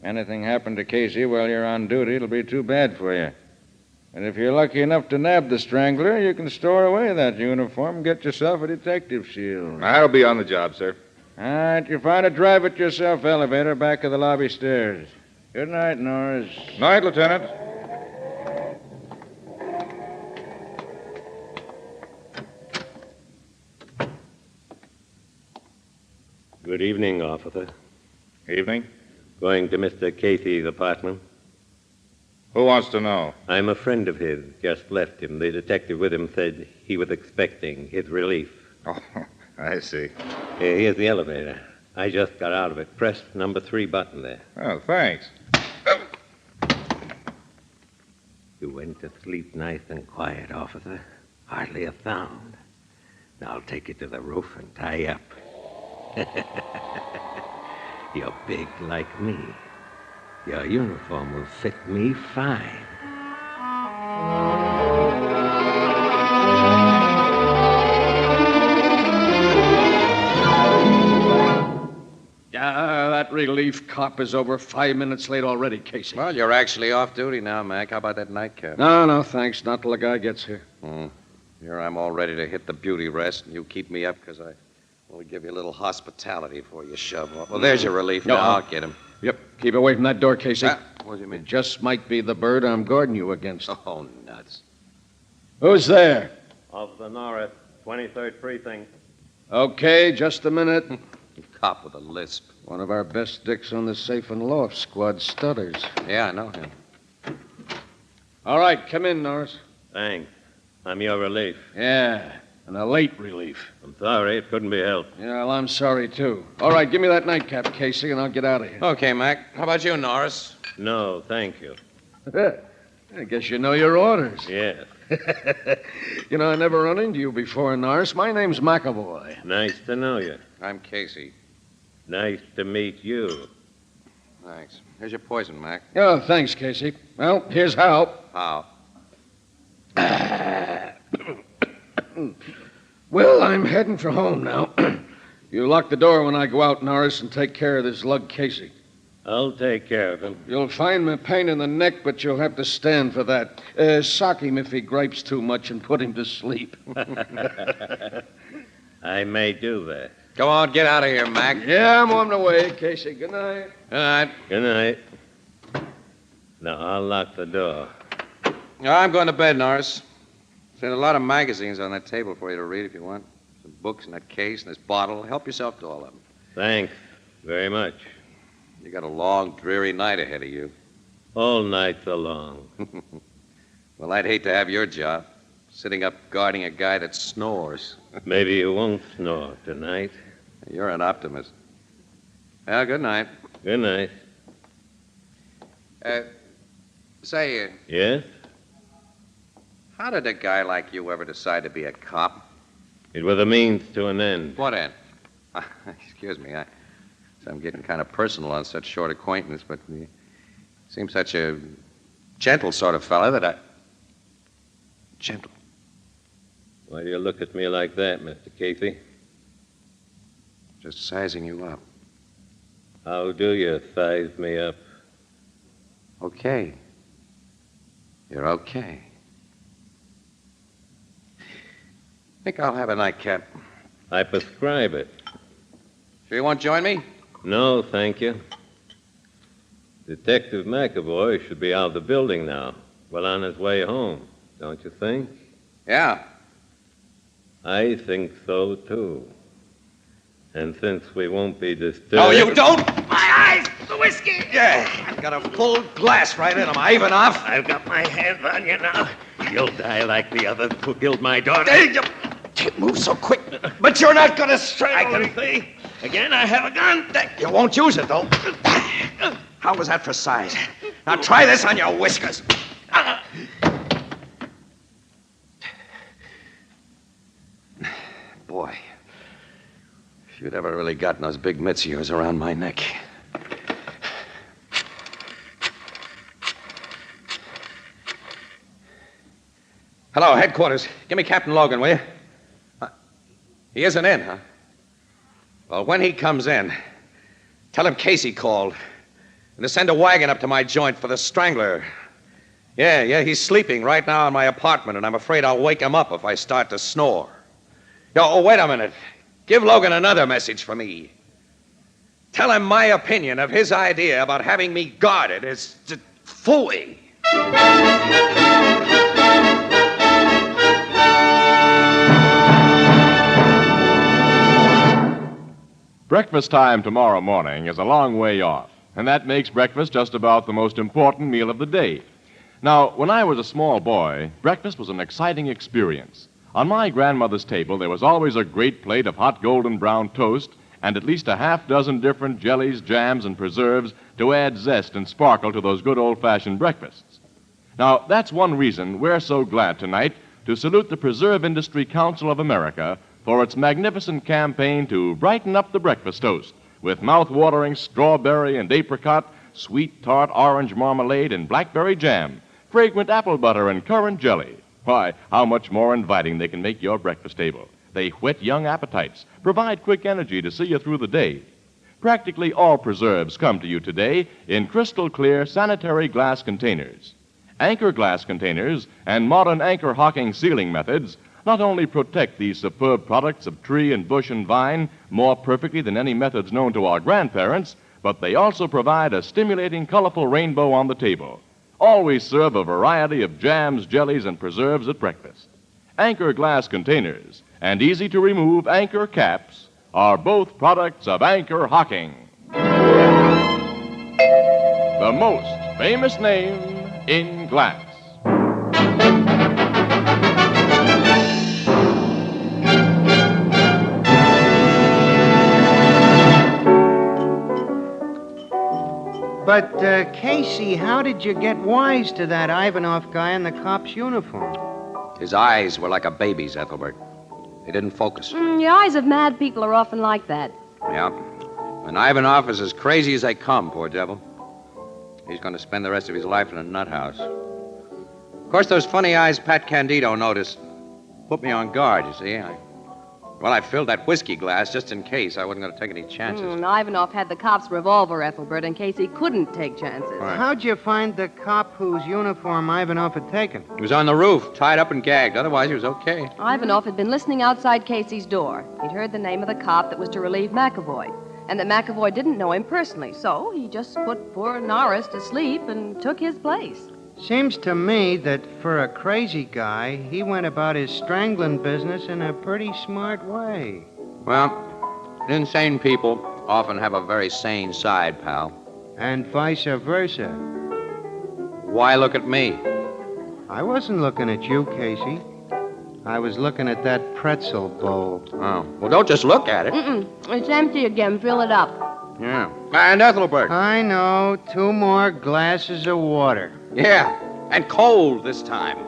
Anything happened to Casey while you're on duty, it'll be too bad for you. And if you're lucky enough to nab the Strangler, you can store away that uniform and get yourself a detective shield. I'll be on the job, sir. All right, you'll find a drive-it-yourself elevator back of the lobby stairs. Good night, Norris. Night, Lieutenant. Good evening, officer. Evening. Going to Mr. Casey's apartment? Who wants to know? I'm a friend of his. Just left him. The detective with him said he was expecting his relief. Oh, I see. Here's the elevator. I just got out of it. Press number 3 button there. Oh, thanks. You went to sleep nice and quiet, officer. Hardly a sound. Now I'll take you to the roof and tie you up. You're big like me. Your uniform will fit me fine. that relief cop is over 5 minutes late already, Casey. Well, you're actually off duty now, Mac. How about that nightcap? No, thanks. Not till the guy gets here. Here I'm all ready to hit the beauty rest, and you keep me up because I only give you a little hospitality before you shove off. Well, there's your relief. No, Now I'll get him. Yep. Keep away from that door, Casey. What do you mean? It just might be the bird I'm guarding you against. Oh, nuts. Who's there? Officer Norris, 23rd Precinct. Okay, just a minute. Cop with a lisp. One of our best dicks on the safe and loft squad stutters. Yeah, I know him. All right, come in, Norris. Thanks. I'm your relief. Yeah, and a late relief. I'm sorry, it couldn't be helped. Yeah, well, I'm sorry, too. All right, give me that nightcap, Casey, and I'll get out of here. Okay, Mac. How about you, Norris? No, thank you. I guess you know your orders. Yes. You know, I never run into you before, Norris. My name's McAvoy. Nice to know you. I'm Casey. Nice to meet you. Thanks. Here's your poison, Mac. Oh, thanks, Casey. Well, here's how. How? Well, I'm heading for home now. You lock the door when I go out, Norris, and take care of this lug Casey. I'll take care of him. You'll find me pain in the neck, but you'll have to stand for that. Sock him if he gripes too much and put him to sleep. I may do that. Go on, get out of here, Mac. Yeah, I'm on the way, Casey. Good night. Good night. Good night. Now, I'll lock the door. I'm going to bed, Norris. There's a lot of magazines on that table for you to read if you want. Some books in that case and this bottle. Help yourself to all of them. Thanks very much. You got a long, dreary night ahead of you. All nights are long. Well, I'd hate to have your job, sitting up guarding a guy that snores. Maybe you won't snore tonight. You're an optimist. Well, good night. Good night. Say, Yes? how did a guy like you ever decide to be a cop? It was a means to an end. What end? Excuse me, I'm getting kind of personal on such short acquaintance, but you seem such a gentle sort of fella that Gentle. Why do you look at me like that, Mr. Casey? Just sizing you up. How do you size me up? Okay. You're okay. Think I'll have a nightcap. I prescribe it. Sure you won't join me? No, thank you. Detective McAvoy should be out of the building now, well on his way home, don't you think? Yeah. I think so, too. And since we won't be disturbed... No, you don't! My eyes! The whiskey! Yeah, I've got a full glass right in them. Ivanov. I've got my hand on you now. You'll die like the others who killed my daughter. Hey, you can't move so quick. But you're not going to strangle I can see. Again, I have a gun. You won't use it, though. How was that for size? Now try this on your whiskers. Boy, if you'd ever really gotten those big mitts of yours around my neck. Hello, headquarters. Give me Captain Logan, will you? He isn't in, huh? Well, when he comes in, tell him Casey called. And to send a wagon up to my joint for the Strangler. Yeah, he's sleeping right now in my apartment, and I'm afraid I'll wake him up if I start to snore. Oh, wait a minute. Give Logan another message for me. Tell him my opinion of his idea about having me guarded is phooey. Breakfast time tomorrow morning is a long way off, and that makes breakfast just about the most important meal of the day. Now, when I was a small boy, breakfast was an exciting experience. On my grandmother's table, there was always a great plate of hot golden brown toast and at least a half dozen different jellies, jams, and preserves to add zest and sparkle to those good old-fashioned breakfasts. Now, that's one reason we're so glad tonight to salute the Preserve Industry Council of America for its magnificent campaign to brighten up the breakfast toast with mouth-watering strawberry and apricot, sweet tart orange marmalade, and blackberry jam, fragrant apple butter, and currant jelly. Why, how much more inviting they can make your breakfast table. They whet young appetites, provide quick energy to see you through the day. Practically all preserves come to you today in crystal clear sanitary glass containers. Anchor glass containers and modern anchor hocking sealing methods not only protect these superb products of tree and bush and vine more perfectly than any methods known to our grandparents, but they also provide a stimulating, colorful rainbow on the table. Always serve a variety of jams, jellies, and preserves at breakfast. Anchor glass containers and easy-to-remove anchor caps are both products of Anchor Hocking. The most famous name in glass. But, Casey, how did you get wise to that Ivanov guy in the cop's uniform? His eyes were like a baby's, Ethelbert. They didn't focus. The eyes of mad people are often like that. Yeah. And Ivanov is as crazy as they come, poor devil. He's going to spend the rest of his life in a nut house. Of course, those funny eyes Pat Candido noticed put me on guard, you see. I filled that whiskey glass just in case. I wasn't going to take any chances. Ivanov had the cop's revolver, Ethelbert, in case he couldn't take chances. Right. How'd you find the cop whose uniform Ivanov had taken? He was on the roof, tied up and gagged. Otherwise, he was okay. Ivanov had been listening outside Casey's door. He'd heard the name of the cop that was to relieve McAvoy, and that McAvoy didn't know him personally, so he just put poor Norris to sleep and took his place. Seems to me that for a crazy guy, he went about his strangling business in a pretty smart way. Well, insane people often have a very sane side, pal. And vice versa. Why look at me? I wasn't looking at you, Casey. I was looking at that pretzel bowl. Oh. Well, don't just look at it. It's empty again. Fill it up. Yeah. And Ethelbert. I know. 2 more glasses of water. Yeah. And cold this time.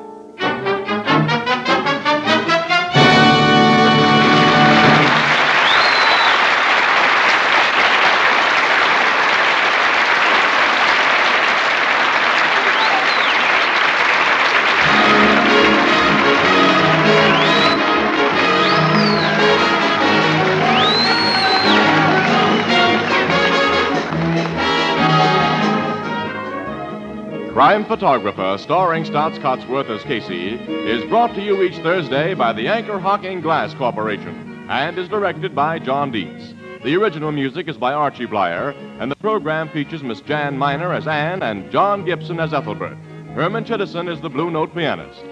Crime Photographer, starring Stotts Cotsworth as Casey, is brought to you each Thursday by the Anchor Hocking Glass Corporation and is directed by John Dietz. The original music is by Archie Blyer, and the program features Miss Jan Miner as Anne and John Gibson as Ethelbert. Herman Chittison is the Blue Note pianist.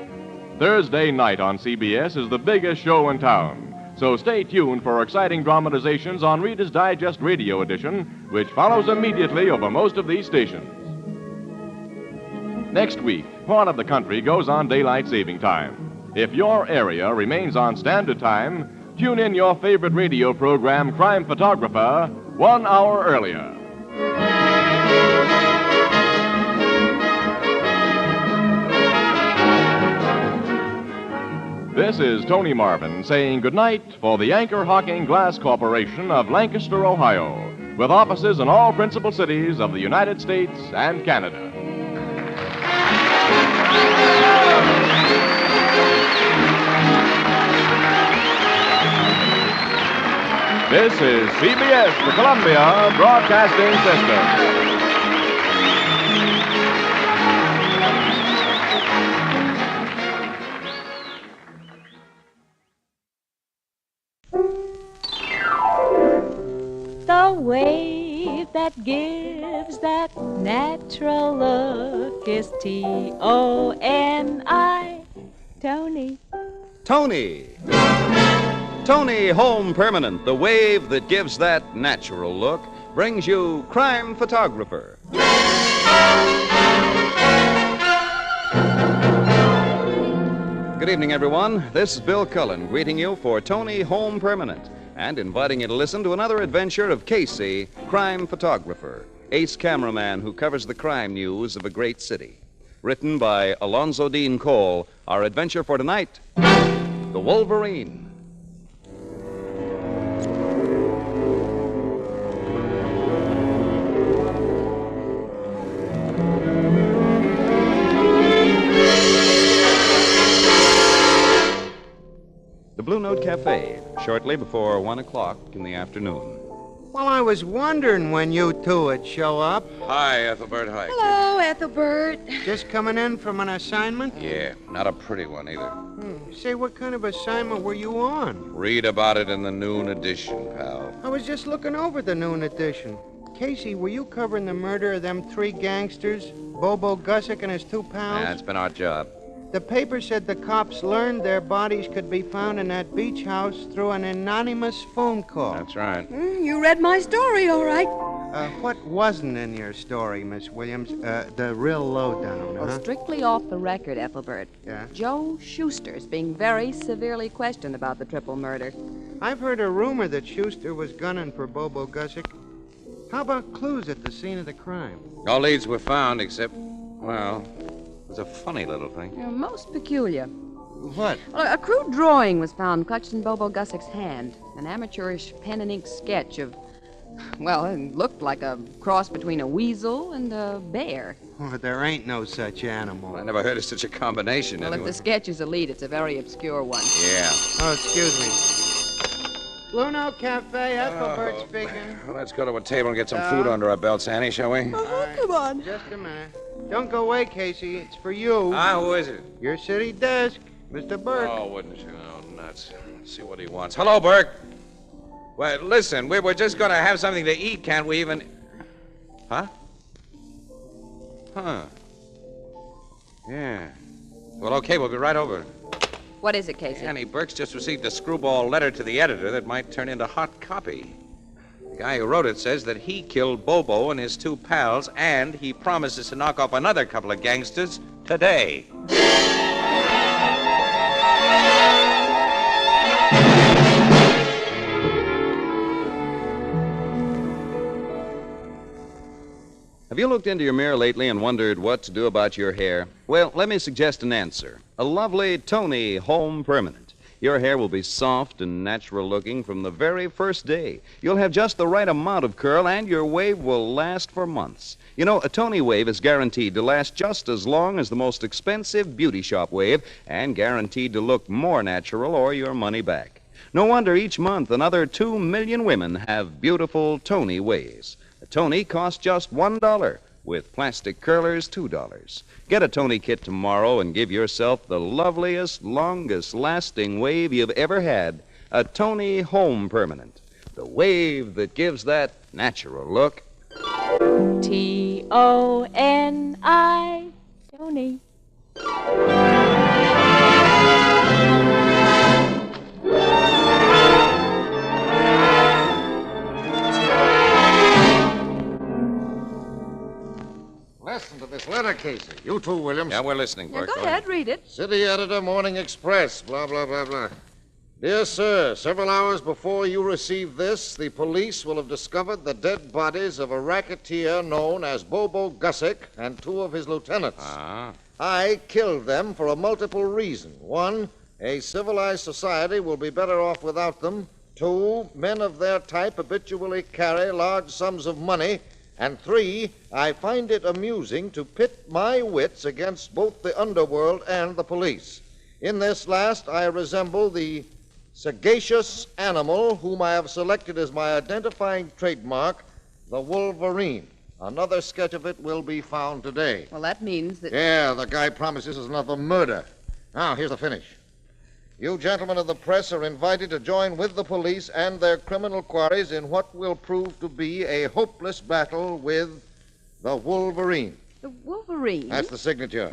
Thursday night on CBS is the biggest show in town, so stay tuned for exciting dramatizations on Reader's Digest Radio Edition, which follows immediately over most of these stations. Next week, part of the country goes on daylight saving time. If your area remains on standard time, tune in your favorite radio program, Crime Photographer, 1 hour earlier. This is Tony Marvin saying goodnight for the Anchor Hocking Glass Corporation of Lancaster, Ohio, with offices in all principal cities of the United States and Canada. This is CBS, the Columbia Broadcasting System. The wave that gives that natural look is T-O-N-I. Tony. Tony. Tony Home Permanent, the wave that gives that natural look, brings you Crime Photographer. Good evening, everyone. This is Bill Cullen greeting you for Tony Home Permanent and inviting you to listen to another adventure of Casey, Crime Photographer, ace cameraman who covers the crime news of a great city. Written by Alonzo Dean Cole, our adventure for tonight, The Wolverine. The Blue Note Cafe, shortly before 1 o'clock in the afternoon. Well, I was wondering when you two would show up. Hi, Ethelbert. Hi. Hello, Ethelbert. Just coming in from an assignment? Yeah, not a pretty one either. Say, what kind of assignment were you on? Read about it in the noon edition, pal. I was just looking over the noon edition. Casey, were you covering the murder of them 3 gangsters, Bobo Gussick and his 2 pals? That's been our job. The paper said the cops learned their bodies could be found in that beach house through an anonymous phone call. That's right. You read my story, all right. What wasn't in your story, Miss Williams? The real lowdown, Well, strictly off the record, Ethelbert. Yeah? Joe Schuster's being very severely questioned about the triple murder. I've heard a rumor that Schuster was gunning for Bobo Gussick. How about clues at the scene of the crime? All leads were found except, well, it was a funny little thing. Most peculiar. What? Well, a crude drawing was found clutched in Bobo Gussick's hand. An amateurish pen and ink sketch of, well, it looked like a cross between a weasel and a bear. Oh, there ain't no such animal. I never heard of such a combination, Well, anyway. if the sketch is a lead, it's a very obscure one. Yeah. Oh, excuse me. Luno Cafe, Ethelbert speaking. Well, let's go to a table and get some food under our belts, Annie, shall we? Come on. Just a minute. Don't go away, Casey. It's for you. Who is it? Your city desk, Mr. Burke. Oh, wouldn't you? Oh, nuts. Let's see what he wants. Hello, Burke. Well, listen, we were just going to have something to eat. Can't we even... Huh? Huh. Yeah. Well, okay, we'll be right over. What is it, Casey? Annie, Burke's just received a screwball letter to the editor that might turn into hot copy. The guy who wrote it says that he killed Bobo and his 2 pals, and he promises to knock off another couple of gangsters today. Have you looked into your mirror lately and wondered what to do about your hair? Well, let me suggest an answer. A lovely Tony Home Permanent. Your hair will be soft and natural looking from the very first day. You'll have just the right amount of curl, and your wave will last for months. You know, a Tony wave is guaranteed to last just as long as the most expensive beauty shop wave, and guaranteed to look more natural or your money back. No wonder each month another 2 million women have beautiful Tony waves. A Tony costs just $1, with plastic curlers $2. Get a Tony kit tomorrow and give yourself the loveliest, longest-lasting wave you've ever had. A Tony Home Permanent. The wave that gives that natural look. Toni. Tony. Listen to this letter, Casey. You too, Williams. Yeah, we're listening, Yeah, Burke. go ahead, read it. City Editor, Morning Express, blah, blah, blah, blah. Dear sir, several hours before you receive this, the police will have discovered the dead bodies of a racketeer known as Bobo Gussick and 2 of his lieutenants. I killed them for a multiple reason. 1, a civilized society will be better off without them. 2, men of their type habitually carry large sums of money. And 3, I find it amusing to pit my wits against both the underworld and the police. In this last, I resemble the sagacious animal whom I have selected as my identifying trademark, the Wolverine. Another sketch of it will be found today. Well, that means that... Yeah, the guy promises us another murder. Now, here's the finish. You gentlemen of the press are invited to join with the police and their criminal quarries in what will prove to be a hopeless battle with the Wolverine. The Wolverine? That's the signature.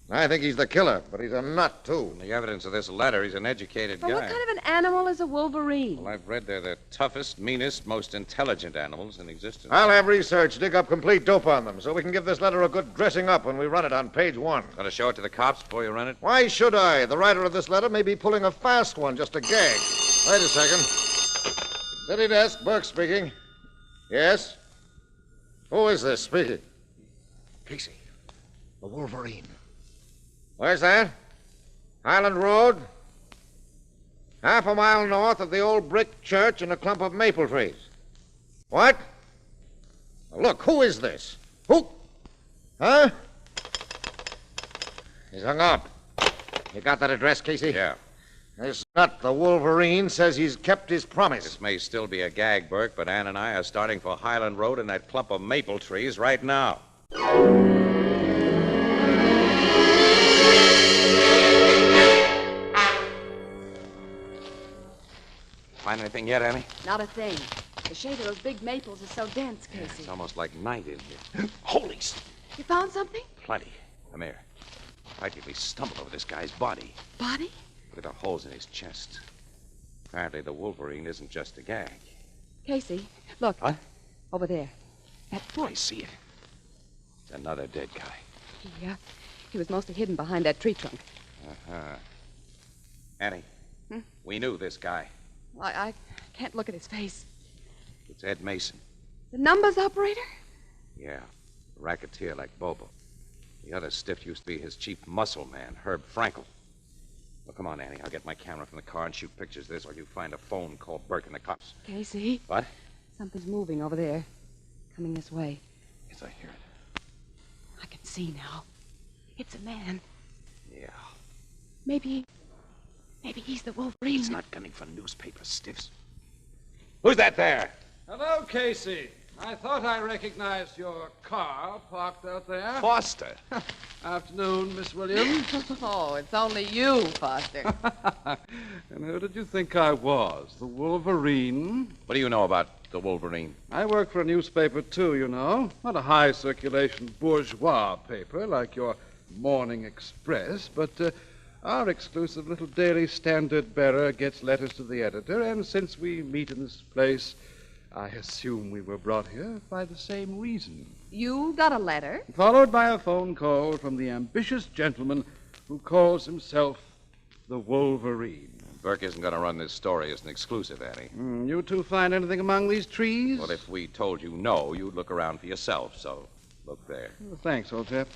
I think he's the killer, but he's a nut, too. From the evidence of this letter, he's an educated Well, guy. what kind of an animal is a Wolverine? Well, I've read they're the toughest, meanest, most intelligent animals in existence. I'll have research dig up complete dope on them so we can give this letter a good dressing up when we run it on page 1. Gonna show it to the cops before you run it? Why should I? The writer of this letter may be pulling a fast one just to gag. Wait a second. City desk, Burke speaking. Yes? Who is this speaking? Casey, the Wolverine. Where's that? Highland Road? Half a mile north of the old brick church and a clump of maple trees. What? Look, who is this? Who? Huh? He's hung up. You got that address, Casey? Yeah. This nut, the Wolverine, says he's kept his promise. This may still be a gag, Burke, but Ann and I are starting for Highland Road in that clump of maple trees right now. Find anything yet, Annie? Not a thing. The shade of those big maples is so dense, Casey. It's almost like night in here. Holy... You found something? Plenty. Come here. Practically stumbled over this guy's body. Body? Look at the holes in his chest. Apparently the Wolverine isn't just a gag. Casey, look. What? Over there. That foot. I see it. It's another dead guy. He was mostly hidden behind that tree trunk. Uh-huh. Annie, we knew this guy. I can't look at his face. It's Ed Mason. The numbers operator? Yeah, a racketeer like Bobo. The other stiff used to be his chief muscle man, Herb Frankel. Well, come on, Annie. I'll get my camera from the car and shoot pictures of this while you find a phone, call Burke and the cops. Casey? What? Something's moving over there. Coming this way. Yes, I hear it. I can see now. It's a man. Yeah. Maybe he's the Wolverine. He's not gunning for newspaper stiffs. Who's that there? Hello, Casey. I thought I recognized your car parked out there. Foster. Afternoon, Miss Williams. Oh, it's only you, Foster. And who did you think I was? The Wolverine? What do you know about the Wolverine? I work for a newspaper, too, you know. Not a high-circulation bourgeois paper like your Morning Express, but our exclusive little daily Standard-Bearer gets letters to the editor, and since we meet in this place, I assume we were brought here by the same reason. You got a letter? Followed by a phone call from the ambitious gentleman who calls himself the Wolverine. Burke isn't going to run this story as an exclusive, Annie. You two find anything among these trees? Well, if we told you no, you'd look around for yourself, so look there. Well, thanks, old chap.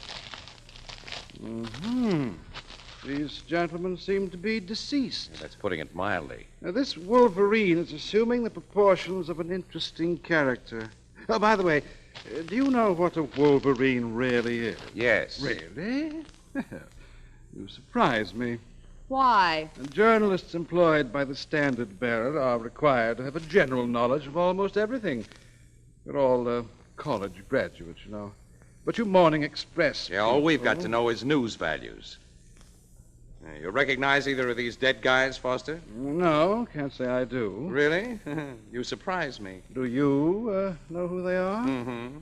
These gentlemen seem to be deceased. That's putting it mildly. Now, this Wolverine is assuming the proportions of an interesting character. Oh, by the way, do you know what a Wolverine really is? Yes. Really? You surprise me. Why? Journalists employed by the Standard-Bearer are required to have a general knowledge of almost everything. You're all college graduates, you know. But you Morning Express. Yeah, all we've got to know is news values. You recognize either of these dead guys, Foster? No, can't say I do. Really? You surprise me. Do you know who they are? Mm-hmm.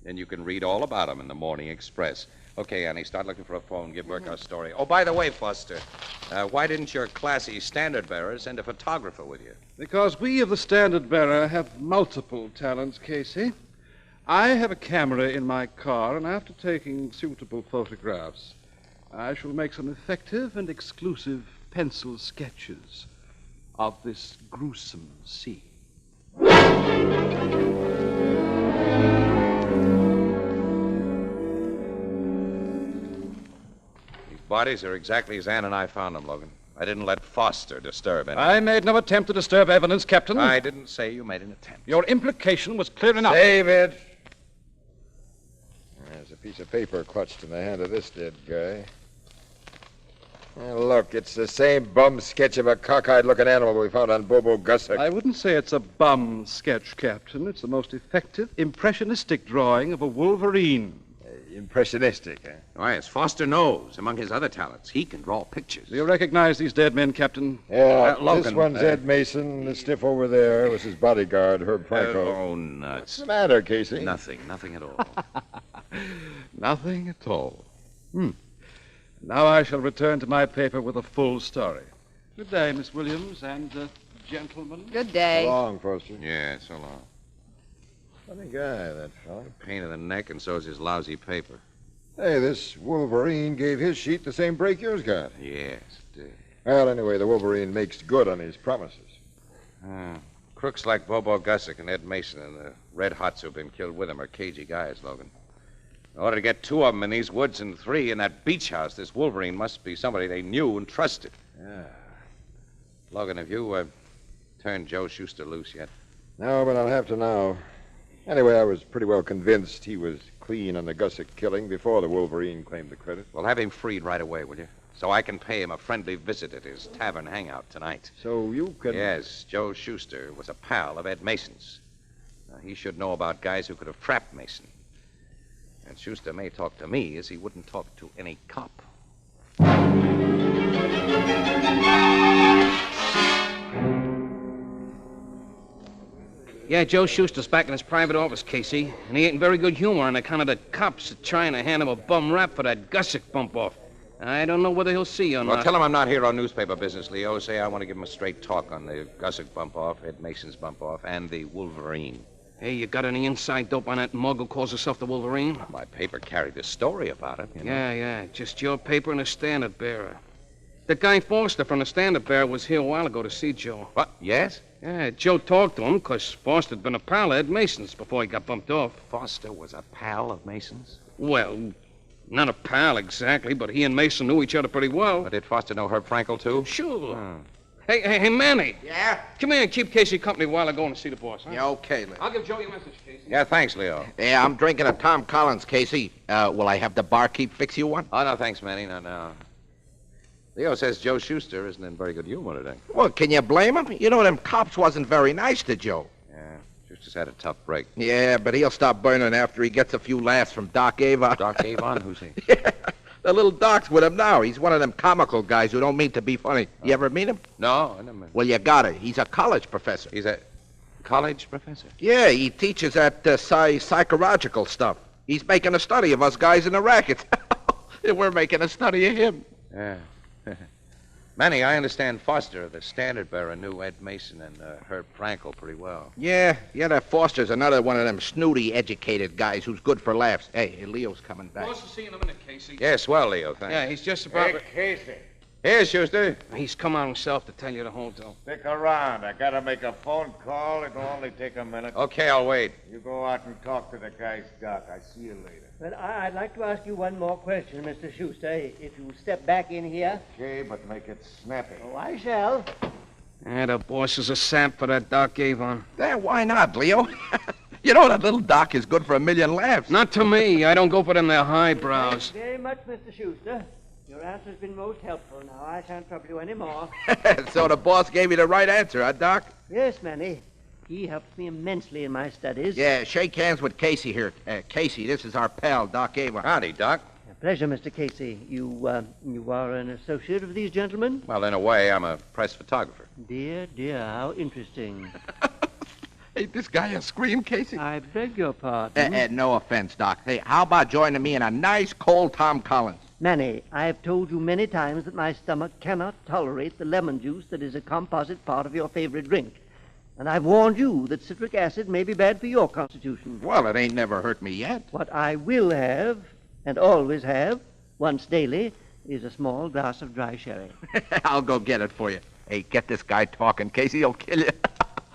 And you can read all about them in the Morning Express. Okay, Annie, start looking for a phone. Give Burke our story. Oh, by the way, Foster, why didn't your classy Standard-Bearer send a photographer with you? Because we of the Standard-Bearer have multiple talents, Casey. I have a camera in my car, and after taking suitable photographs, I shall make some effective and exclusive pencil sketches of this gruesome scene. These bodies are exactly as Ann and I found them, Logan. I didn't let Foster disturb anything. I made no attempt to disturb evidence, Captain. I didn't say you made an attempt. Your implication was clear enough. David! There's a piece of paper clutched in the hand of this dead guy. Look, it's the same bum sketch of a cockeyed-looking animal we found on Bobo Gussock. I wouldn't say it's a bum sketch, Captain. It's the most effective, impressionistic drawing of a Wolverine. Impressionistic, eh? Why, as Foster knows, among his other talents, he can draw pictures. Do you recognize these dead men, Captain? Yeah, Logan, this one's Ed Mason. The stiff over there was his bodyguard, Herb Franco. Oh, nuts. What's the matter, Casey? Nothing at all. Nothing at all. Now I shall return to my paper with a full story. Good day, Miss Williams and gentlemen. Good day. So long, Foster. Yeah, so long. Funny guy, that fella. Pain in the neck, and so's his lousy paper. Hey, this Wolverine gave his sheet the same break yours got. Yes, it did. Well, anyway, the Wolverine makes good on his promises. Crooks like Bobo Gussock and Ed Mason and the Red Hots who've been killed with him are cagey guys, Logan. In order to get 2 of them in these woods and 3 in that beach house, this Wolverine must be somebody they knew and trusted. Yeah. Logan, have you turned Joe Schuster loose yet? No, but I'll have to now. Anyway, I was pretty well convinced he was clean on the Gussock killing before the Wolverine claimed the credit. Well, have him freed right away, will you? so I can pay him a friendly visit at his tavern hangout tonight. So you could... Yes, Joe Schuster was a pal of Ed Mason's. Now, he should know about guys who could have trapped Mason. And Schuster may talk to me as he wouldn't talk to any cop. Yeah, Joe Schuster's back in his private office, Casey, and he ain't in very good humor on account of the cops trying to hand him a bum rap for that Gussick bump-off. I don't know whether he'll see you or Well, not. tell him I'm not here on newspaper business, Leo. Say I want to give him a straight talk on the Gussick bump-off, Ed Mason's bump-off, and the Wolverine. Hey, you got any inside dope on that mug who calls herself the Wolverine? My paper carried a story about it. You know? Yeah. Just your paper and a standard bearer. The guy Foster from the standard bearer was here a while ago to see Joe. What? Yes? Yeah, Joe talked to him because Foster'd been a pal of Ed Mason's before he got bumped off. Foster was a pal of Mason's? Well, not a pal exactly, but he and Mason knew each other pretty well. But did Foster know Herb Frankel, too? Sure. Oh. Hey, Manny. Yeah? Come here and keep Casey company while I go and see the boss, huh? Yeah, okay, Leo. I'll give Joe your message, Casey. Yeah, thanks, Leo. Yeah, I'm drinking a Tom Collins, Casey. Will I have the barkeep fix you one? Oh, no, thanks, Manny. No. Leo says Joe Schuster isn't in very good humor today. Well, can you blame him? You know, them cops wasn't very nice to Joe. Yeah, Schuster's had a tough break. Yeah, but he'll stop burning after he gets a few laughs from Doc Avon. Doc Avon? Who's he? The little Doc's with him now. He's one of them comical guys who don't mean to be funny. You ever meet him? No, I never met him. Well, you got it. He's a college professor. He's a college professor? Yeah, he teaches that psychological stuff. He's making a study of us guys in the rackets. We're making a study of him. Yeah. Manny, I understand Foster, the standard bearer, knew Ed Mason and Herb Frankel pretty well. Yeah, that Foster's another one of them snooty, educated guys who's good for laughs. Hey, Leo's coming back. Boss will see you in a minute, Casey. Yes, well, Leo, thanks. Yeah, he's just about... Hey, Casey. Here's Schuster. He's come out himself to tell you the whole deal. Stick around. I gotta make a phone call. It'll only take a minute. Okay, I'll wait. You go out and talk to the guy's Doc. I see you later. Well, I'd like to ask you one more question, Mr. Schuster. If you step back in here. Okay, but make it snappy. Oh, I shall. Yeah, the boss is a sap for that Doc Avon. Yeah, why not, Leo? You know that little Doc is good for a million laughs. Not to me. I don't go for them there highbrows. Thanks very much, Mr. Schuster. Your answer's been most helpful. Now, I shan't trouble you any more. So the boss gave you the right answer, huh, Doc? Yes, Manny. He helps me immensely in my studies. Yeah, shake hands with Casey here. Casey, this is our pal, Doc Avon. Howdy, Doc. A pleasure, Mr. Casey. You are an associate of these gentlemen? Well, in a way, I'm a press photographer. Dear, how interesting. Ain't this guy a scream, Casey? I beg your pardon. No offense, Doc. Hey, how about joining me in a nice, cold Tom Collins? Manny, I have told you many times that my stomach cannot tolerate the lemon juice that is a composite part of your favorite drink. And I've warned you that citric acid may be bad for your constitution. Well, it ain't never hurt me yet. What I will have, and always have, once daily, is a small glass of dry sherry. I'll go get it for you. Hey, get this guy talking, Casey. He'll kill you.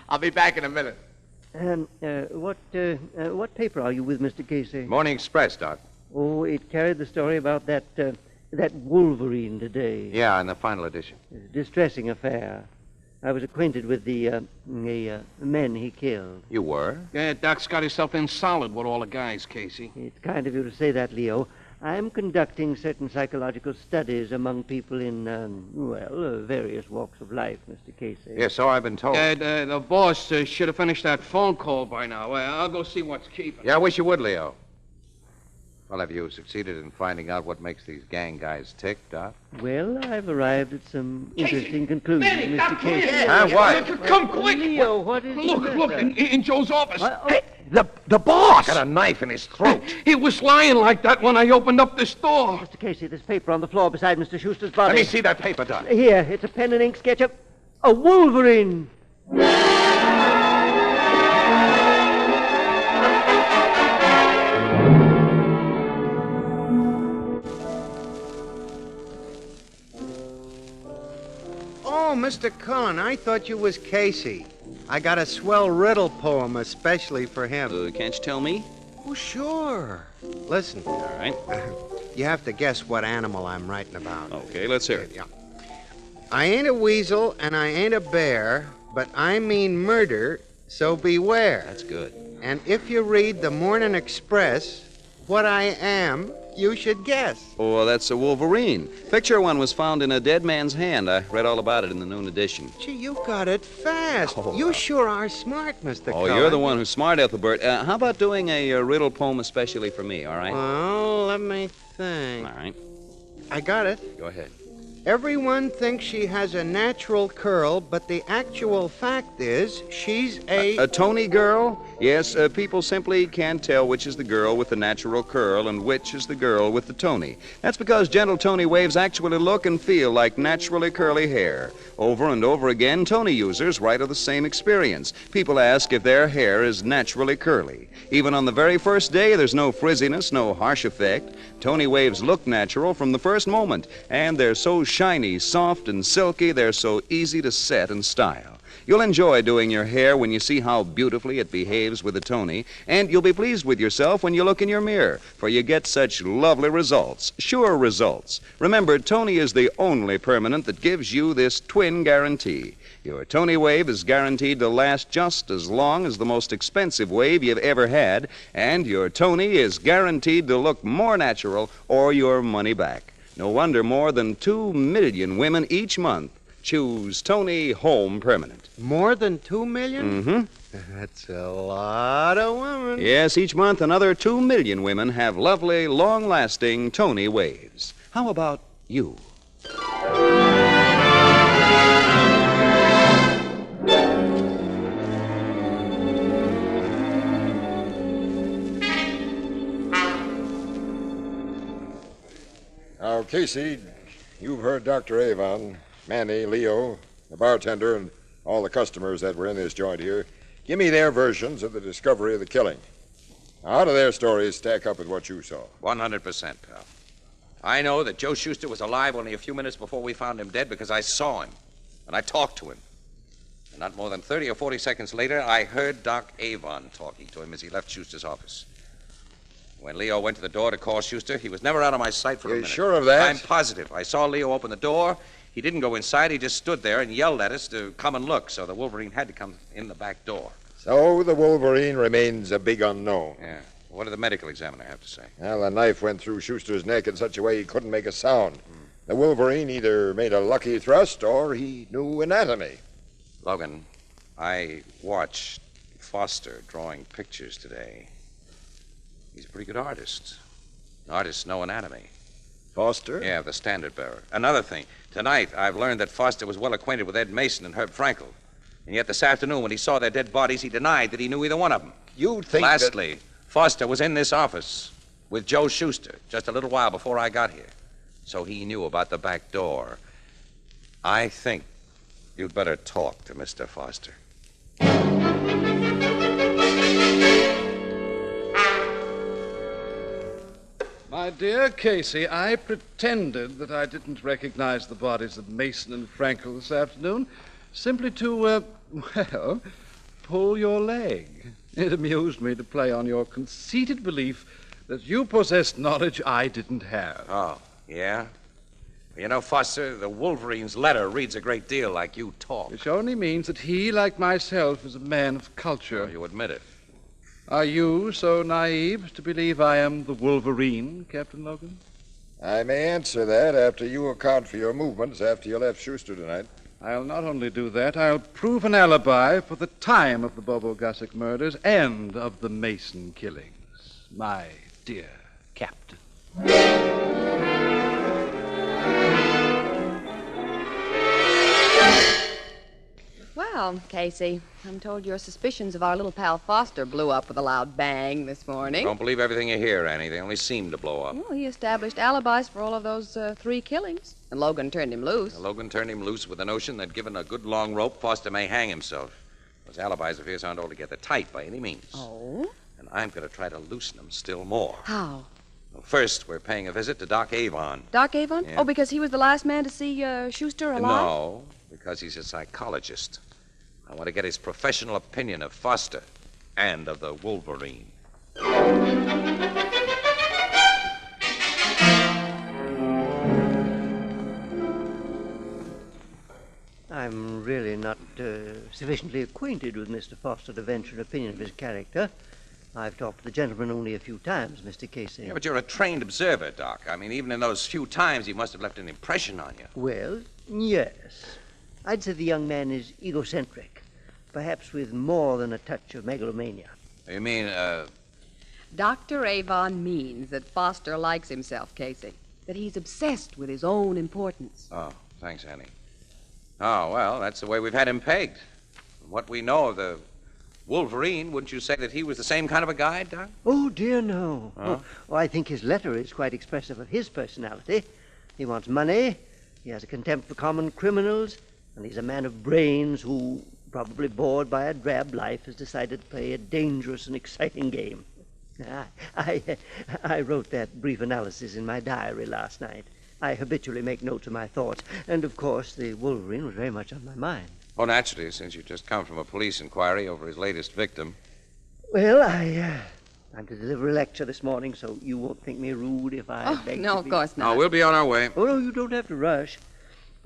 I'll be back in a minute. What paper are you with, Mr. Casey? Morning Express, Doc. Oh, it carried the story about that Wolverine today. Yeah, in the final edition. It's a distressing affair. I was acquainted with the men he killed. You were? Yeah, Doc's got himself in solid with all the guys, Casey. It's kind of you to say that, Leo. I'm conducting certain psychological studies among people in, various walks of life, Mr. Casey. Yes, so I've been told. The boss should have finished that phone call by now. I'll go see what's keeping. Yeah, I wish you would, Leo. Well, have you succeeded in finding out what makes these gang guys tick, Doc? Well, I've arrived at some interesting conclusions, Manny, Mr. Casey. What? Come quick! Leo, what is Look, in Joe's office. Hey, the boss! Got a knife in his throat. He was lying like that when I opened up this door. Mr. Casey, there's paper on the floor beside Mr. Schuster's body. Let me see that paper, Doc. Here, it's a pen and ink sketch of a Wolverine. Oh, Mr. Cullen, I thought you was Casey. I got a swell riddle poem especially for him. Can't you tell me? Oh, sure. Listen. All right. You have to guess what animal I'm writing about. Okay, let's hear it. Yeah. I ain't a weasel and I ain't a bear, but I mean murder, so beware. That's good. And if you read the Morning Express, what I am You should guess. Oh, that's a Wolverine. Picture one was found in a dead man's hand. I read all about it in the noon edition. Gee, you got it fast. Oh, You sure are smart, Mr. Oh, Cullen. you're the one who's smart, Ethelbert. How about doing a riddle poem especially for me, all right? Well, let me think. All right. I got it. Go ahead. Everyone thinks she has a natural curl, but the actual fact is she's A Tony girl? Yes, people simply can't tell which is the girl with the natural curl and which is the girl with the Tony. That's because gentle Tony waves actually look and feel like naturally curly hair. Over and over again, Tony users write of the same experience. People ask if their hair is naturally curly. Even on the very first day, there's no frizziness, no harsh effect. Tony waves look natural from the first moment, and they're so shiny, soft, and silky, they're so easy to set and style. You'll enjoy doing your hair when you see how beautifully it behaves with a Tony, and you'll be pleased with yourself when you look in your mirror, for you get such lovely results, sure results. Remember, Tony is the only permanent that gives you this twin guarantee. Your Tony wave is guaranteed to last just as long as the most expensive wave you've ever had, and your Tony is guaranteed to look more natural or your money back. No wonder more than 2 million women each month choose Tony Home Permanent. More than 2 million? Mm-hmm. That's a lot of women. Yes, each month another 2 million women have lovely, long-lasting Tony waves. How about you? Now, Casey, you've heard Dr. Avon, Manny, Leo, the bartender, and all the customers that were in this joint here. Give me their versions of the discovery of the killing. Now, how do their stories stack up with what you saw? 100%, pal. I know that Joe Schuster was alive only a few minutes before we found him dead because I saw him, and I talked to him. And not more than 30 or 40 seconds later, I heard Doc Avon talking to him as he left Schuster's office. When Leo went to the door to call Schuster, he was never out of my sight for a minute. You sure of that? I'm positive. I saw Leo open the door. He didn't go inside. He just stood there and yelled at us to come and look, so the Wolverine had to come in the back door. So the Wolverine remains a big unknown. Yeah. What did the medical examiner have to say? Well, the knife went through Schuster's neck in such a way he couldn't make a sound. The Wolverine either made a lucky thrust or he knew anatomy. Logan, I watched Foster drawing pictures today. He's a pretty good artist. Artists know anatomy. Foster? Yeah, the standard bearer. Another thing. Tonight, I've learned that Foster was well acquainted with Ed Mason and Herb Frankel. And yet this afternoon, when he saw their dead bodies, he denied that he knew either one of them. You think Lastly, Foster was in this office with Joe Schuster just a little while before I got here. So he knew about the back door. I think you'd better talk to Mr. Foster. My dear Casey, I pretended that I didn't recognize the bodies of Mason and Frankel this afternoon, simply to, pull your leg. It amused me to play on your conceited belief that you possessed knowledge I didn't have. Oh, yeah? You know, Foster, the Wolverine's letter reads a great deal like you talk. Which only means that he, like myself, is a man of culture. You admit it. Are you so naive to believe I am the Wolverine, Captain Logan? I may answer that after you account for your movements after you left Schuster tonight. I'll not only do that, I'll prove an alibi for the time of the Bobo Gussick murders and of the Mason killings, my dear Captain. Well, Casey, I'm told your suspicions of our little pal Foster blew up with a loud bang this morning. Don't believe everything you hear, Annie. They only seem to blow up. Well, he established alibis for all of those 3 killings, and Logan turned him loose. Logan turned him loose with the notion that given a good long rope, Foster may hang himself. Those alibis of his aren't altogether tight by any means. Oh? And I'm going to try to loosen them still more. How? Well, first, we're paying a visit to Doc Avon. Doc Avon? Yeah. Oh, because he was the last man to see Schuster alive? No, because he's a psychologist. I want to get his professional opinion of Foster and of the Wolverine. I'm really not sufficiently acquainted with Mr. Foster to venture an opinion of his character. I've talked to the gentleman only a few times, Mr. Casey. Yeah, but you're a trained observer, Doc. I mean, even in those few times, he must have left an impression on you. Well, yes. I'd say the young man is egocentric, perhaps with more than a touch of megalomania. You mean, Dr. Avon means that Foster likes himself, Casey. That he's obsessed with his own importance. Oh, thanks, Annie. Oh, well, that's the way we've had him pegged. From what we know of the Wolverine, wouldn't you say that he was the same kind of a guy, Doc? Oh, dear, no. Huh? Oh, I think his letter is quite expressive of his personality. He wants money, he has a contempt for common criminals, and he's a man of brains who, probably bored by a drab life, has decided to play a dangerous and exciting game. I wrote that brief analysis in my diary last night. I habitually make notes of my thoughts, and of course the Wolverine was very much on my mind. Oh, naturally, since you just come from a police inquiry over his latest victim. Well, I'm to deliver a lecture this morning, so you won't think me rude if I beg no, to of be... course not. No, we'll be on our way. Oh, no, you don't have to rush.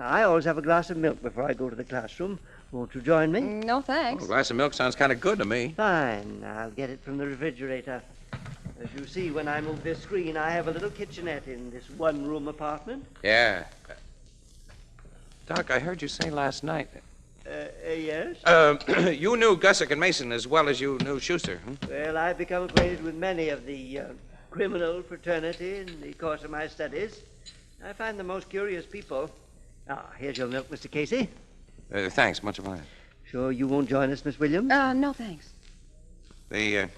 I always have a glass of milk before I go to the classroom. Won't you join me? No, thanks. Oh, a glass of milk sounds kind of good to me. Fine. I'll get it from the refrigerator. As you see, when I move this screen, I have a little kitchenette in this one-room apartment. Yeah. Doc, I heard you say last night... Yes? You knew Gussick and Mason as well as you knew Schuster. Well, I've become acquainted with many of the criminal fraternity in the course of my studies. I find the most curious people. Here's your milk, Mr. Casey. Thanks, much obliged. Sure you won't join us, Miss Williams? No, thanks. The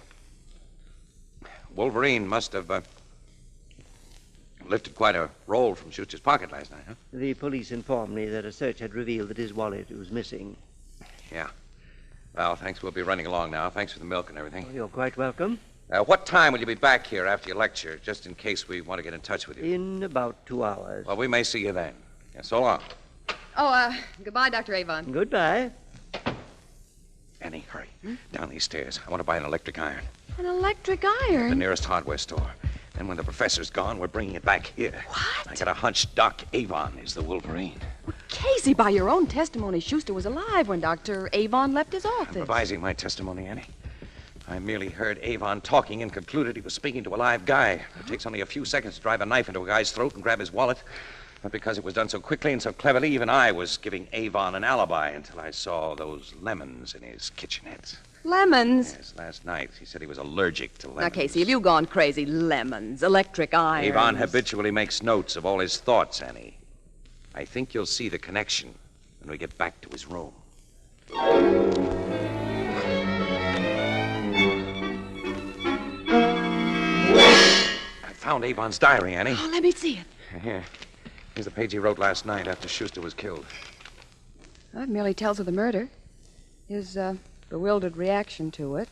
Wolverine must have lifted quite a roll from Schuster's pocket last night, huh? The police informed me that a search had revealed that his wallet was missing. Yeah. Well, thanks. We'll be running along now. Thanks for the milk and everything. Oh, you're quite welcome. What time will you be back here after your lecture, just in case we want to get in touch with you? In about 2 hours. Well, we may see you then. Yeah, so long. Oh, goodbye, Dr. Avon. Goodbye. Annie, hurry. Down these stairs. I want to buy an electric iron. An electric The iron? nearest hardware store. Then when the professor's gone, we're bringing it back here. What? I got a hunch Doc Avon is the Wolverine. Casey, by your own testimony, Schuster was alive when Dr. Avon left his office. I'm revising my testimony, Annie. I merely heard Avon talking and concluded he was speaking to a live guy. It takes only a few seconds to drive a knife into a guy's throat and grab his wallet. But because it was done so quickly and so cleverly, even I was giving Avon an alibi until I saw those lemons in his kitchenette. Lemons? Yes, last night. He said he was allergic to lemons. Now, Casey, have you gone crazy? Lemons, electric irons. Avon habitually makes notes of all his thoughts, Annie. I think you'll see the connection when we get back to his room. I found Avon's diary, Annie. Oh, let me see it. Here. Here's the page he wrote last night after Schuster was killed. Well, it merely tells of the murder. His bewildered reaction to it.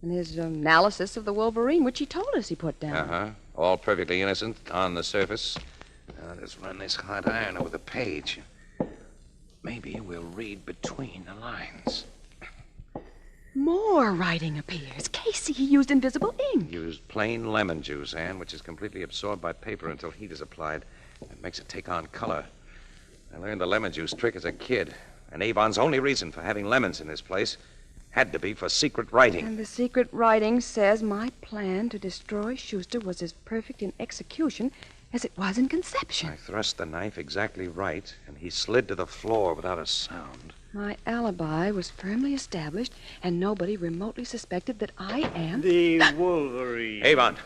And his analysis of the Wolverine, which he told us he put down. Uh-huh. All perfectly innocent on the surface. Now, let's run this hot iron over the page. Maybe we'll read between the lines. More writing appears. Casey, he used invisible ink. Used plain lemon juice, Anne, which is completely absorbed by paper until heat is applied. It makes it take on color. I learned the lemon juice trick as a kid. And Avon's only reason for having lemons in this place had to be for secret writing. And the secret writing says my plan to destroy Schuster was as perfect in execution as it was in conception. I thrust the knife exactly right, and he slid to the floor without a sound. My alibi was firmly established, and nobody remotely suspected that I am... The Wolverine. Avon.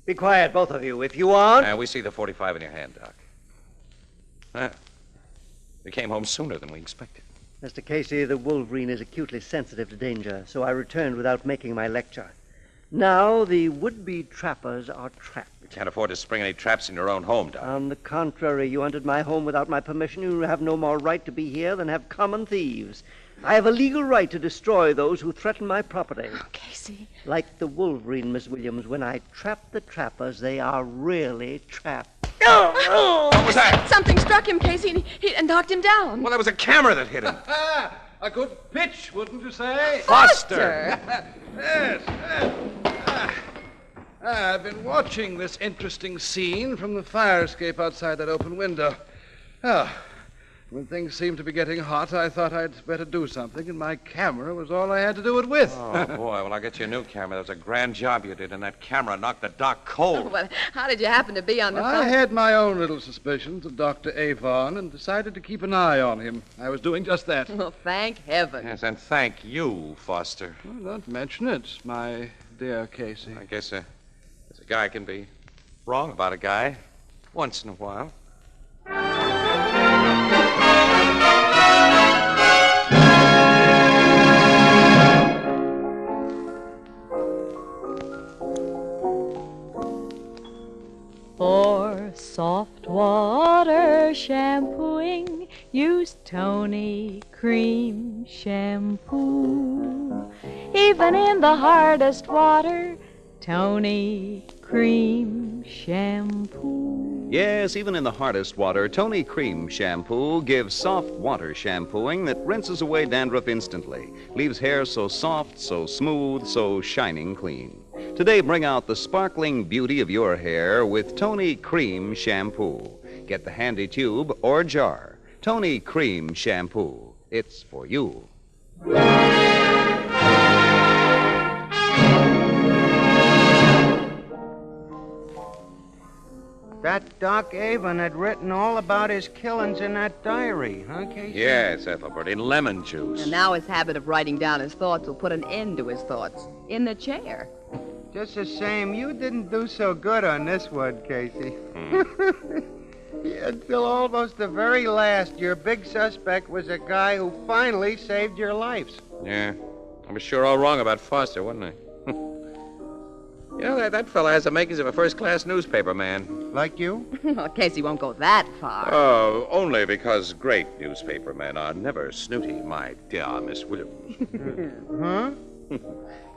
Be quiet, both of you, if you want. We see the 45 in your hand, Doc. We came home sooner than we expected. Mr. Casey, the Wolverine is acutely sensitive to danger, so I returned without making my lecture. Now the would-be trappers are trapped. You can't afford to spring any traps in your own home, Doc. On the contrary, you entered my home without my permission. You have no more right to be here than have common thieves. I have a legal right to destroy those who threaten my property. Oh, Casey. Like the Wolverine, Miss Williams, when I trap the trappers, they are really trapped. What was that? Something struck him, Casey, and knocked him down. Well, that was a camera that hit him. A good pitch, wouldn't you say? Foster! Yes. I've been watching this interesting scene from the fire escape outside that open window. Oh, When things seemed to be getting hot, I thought I'd better do something, and my camera was all I had to do it with. Oh, boy, well, I'll get you a new camera. That was a grand job you did, and that camera knocked the doc cold. Oh, well, how did you happen to be on the I phone? had my own little suspicions of Dr. Avon and decided to keep an eye on him. I was doing just that. Well, thank heaven. Yes, and thank you, Foster. Well, don't mention it, my dear Casey. I guess a guy can be wrong about a guy once in a while. For soft water shampooing, use Tony Cream Shampoo. Even in the hardest water, Tony Cream Shampoo. Yes, even in the hardest water, Tony Cream Shampoo gives soft water shampooing that rinses away dandruff instantly, leaves hair so soft, so smooth, so shining clean. Today, bring out the sparkling beauty of your hair with Tony Cream Shampoo. Get the handy tube or jar. Tony Cream Shampoo. It's for you. That Doc Avon had written all about his killings in that diary, huh, Casey? Yes, Ethelbert, in lemon juice. And now his habit of writing down his thoughts will put an end to his thoughts. In the chair. Just the same, you didn't do so good on this one, Casey. Until almost the very last, your big suspect was a guy who finally saved your lives. Yeah, I was sure all wrong about Foster, wasn't I? You know, that fella has the makings of a first-class newspaper man. Like you? Well, Casey won't go that far. Oh, only because great newspaper men are never snooty, my dear Miss Williams. Huh?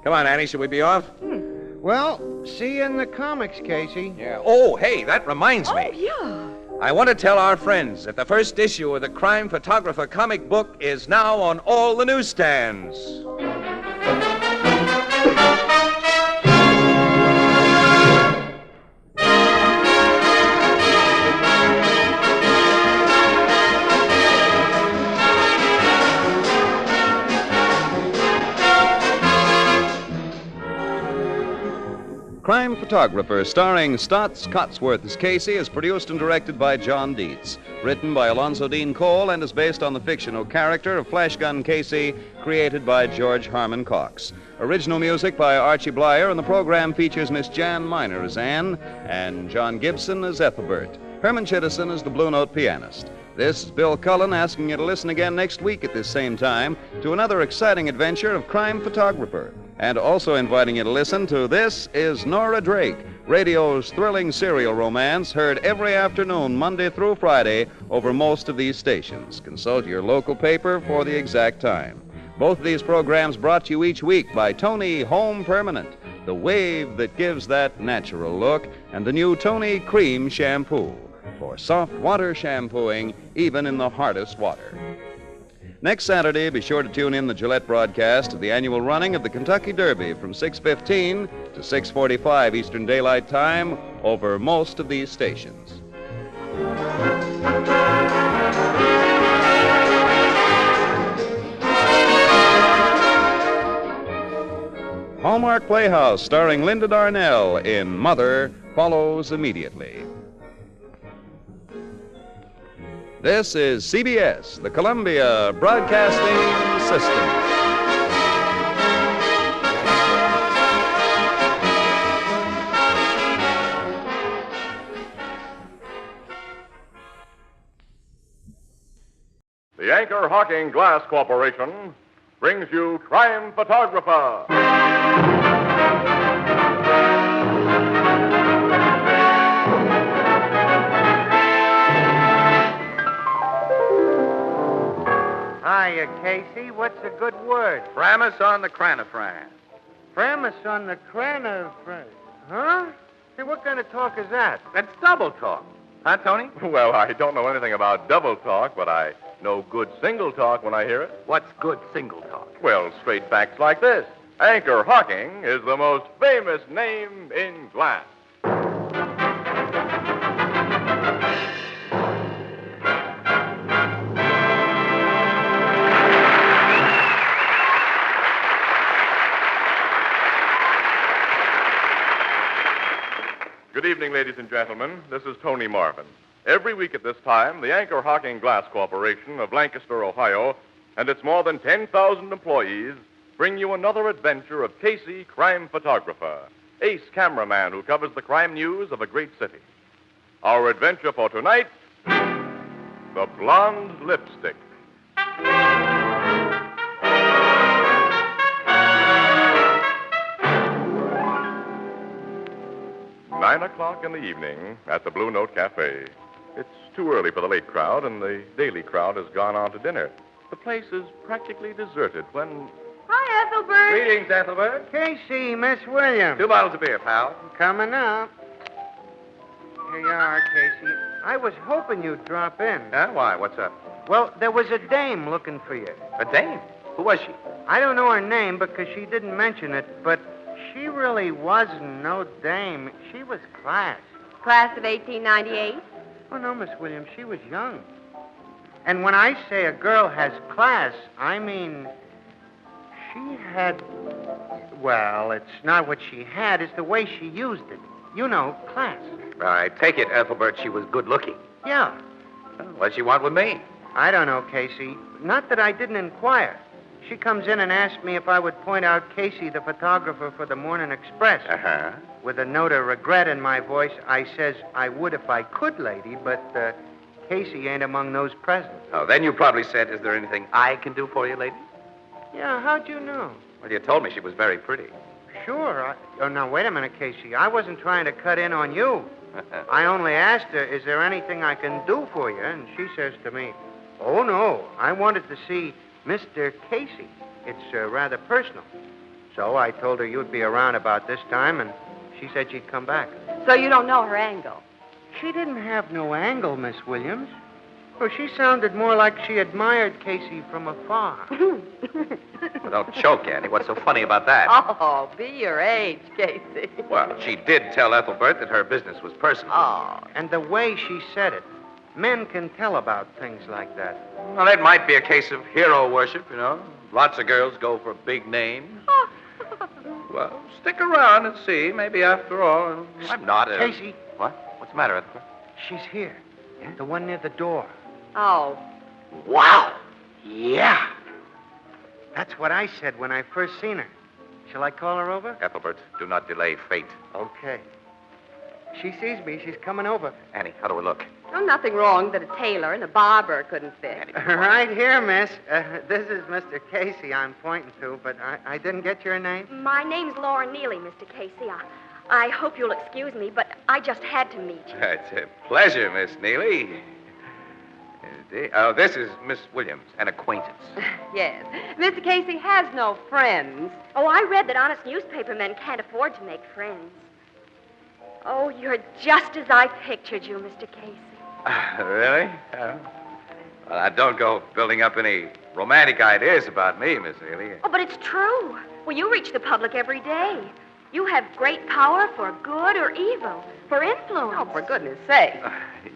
Come on, Annie, should we be off? Well, see you in the comics, Casey. Yeah. Oh, hey, that reminds me. Oh, yeah. I want to tell our friends that the first issue of the Crime Photographer comic book is now on all the newsstands. Crime Photographer, starring Stotts Cotsworth as Casey, is produced and directed by John Dietz. Written by Alonzo Dean Cole and is based on the fictional character of Flash Gun Casey, created by George Harmon Cox. Original music by Archie Blyer, and the program features Miss Jan Miner as Anne and John Gibson as Ethelbert. Herman Chittison is the Blue Note pianist. This is Bill Cullen asking you to listen again next week at this same time to another exciting adventure of Crime Photographer. And also inviting you to listen to This Is Nora Drake, radio's thrilling serial romance heard every afternoon, Monday through Friday, over most of these stations. Consult your local paper for the exact time. Both of these programs brought to you each week by Tony Home Permanent, the wave that gives that natural look, and the new Tony Cream Shampoo for soft water shampooing, even in the hardest water. Next Saturday, be sure to tune in the Gillette broadcast of the annual running of the Kentucky Derby from 6:15 to 6:45 Eastern Daylight Time over most of these stations. Hallmark Playhouse, starring Linda Darnell in Mother, follows immediately. This is CBS, the Columbia Broadcasting System. The Anchor Hocking Glass Corporation brings you Crime Photographer. Hiya, Casey. What's a good word? Framus on the cranifran. Framus on the cranifran. Huh? Hey, what kind of talk is that? That's double talk. Huh, Tony? Well, I don't know anything about double talk, but I know good single talk when I hear it. What's good single talk? Well, straight facts like this. Anchor Hocking is the most famous name in glass. Good evening, ladies and gentlemen. This is Tony Marvin. Every week at this time, the Anchor Hocking Glass Corporation of Lancaster, Ohio, and its more than 10,000 employees bring you another adventure of Casey, crime photographer, ace cameraman who covers the crime news of a great city. Our adventure for tonight, the Blonde Lipstick. 9 o'clock in the evening at the Blue Note Cafe. It's too early for the late crowd, and the daily crowd has gone on to dinner. The place is practically deserted when... Hi, Ethelbert. Greetings, Ethelbert. Casey, Miss Williams. 2 bottles of beer, pal. Coming up. Here you are, Casey. I was hoping you'd drop in. Yeah, why? What's up? Well, there was a dame looking for you. A dame? Who was she? I don't know her name because she didn't mention it, but she really wasn't no dame. She was class. Class of 1898? Oh, no, Miss Williams, she was young. And when I say a girl has class, I mean she had... Well, it's not what she had, it's the way she used it. You know, class. I take it, Ethelbert, she was good looking. Yeah. What'd she want with me? I don't know, Casey. Not that I didn't inquire. She comes in and asked me if I would point out Casey, the photographer for the Morning Express. Uh-huh. With a note of regret in my voice, I says I would if I could, lady, but Casey ain't among those present. Oh, then you probably said, is there anything I can do for you, lady? Yeah, how'd you know? Well, you told me she was very pretty. Sure. Oh, now, wait a minute, Casey. I wasn't trying to cut in on you. I only asked her, is there anything I can do for you? And she says to me, oh, no, I wanted to see Mr. Casey. It's rather personal. So I told her you'd be around about this time, and she said she'd come back. So you don't know her angle? She didn't have no angle, Miss Williams. Well, she sounded more like she admired Casey from afar. Well, don't choke, Annie. What's so funny about that? Oh, be your age, Casey. Well, she did tell Ethelbert that her business was personal. Oh, and the way she said it. Men can tell about things like that. Well, it might be a case of hero worship, you know. Lots of girls go for big names. Well, stick around and see. Maybe after all, I'm not a... Casey. What? What's the matter, Ethelbert? She's here. Yeah? The one near the door. Oh. Wow. Yeah. That's what I said when I first seen her. Shall I call her over? Ethelbert, do not delay fate. Okay. She sees me. She's coming over. Annie, how do we look? Oh, nothing wrong that a tailor and a barber couldn't fit. Right here, miss. This is Mr. Casey I'm pointing to, but I didn't get your name. My name's Laura Neely, Mr. Casey. I hope you'll excuse me, but I just had to meet you. It's a pleasure, Miss Neely. Oh, this is Miss Williams, an acquaintance. Yes. Mr. Casey has no friends. Oh, I read that honest newspapermen can't afford to make friends. Oh, you're just as I pictured you, Mr. Casey. Really? Well, I don't go building up any romantic ideas about me, Miss Neely. Oh, but it's true. Well, you reach the public every day. You have great power for good or evil, for influence. Oh, for goodness sake.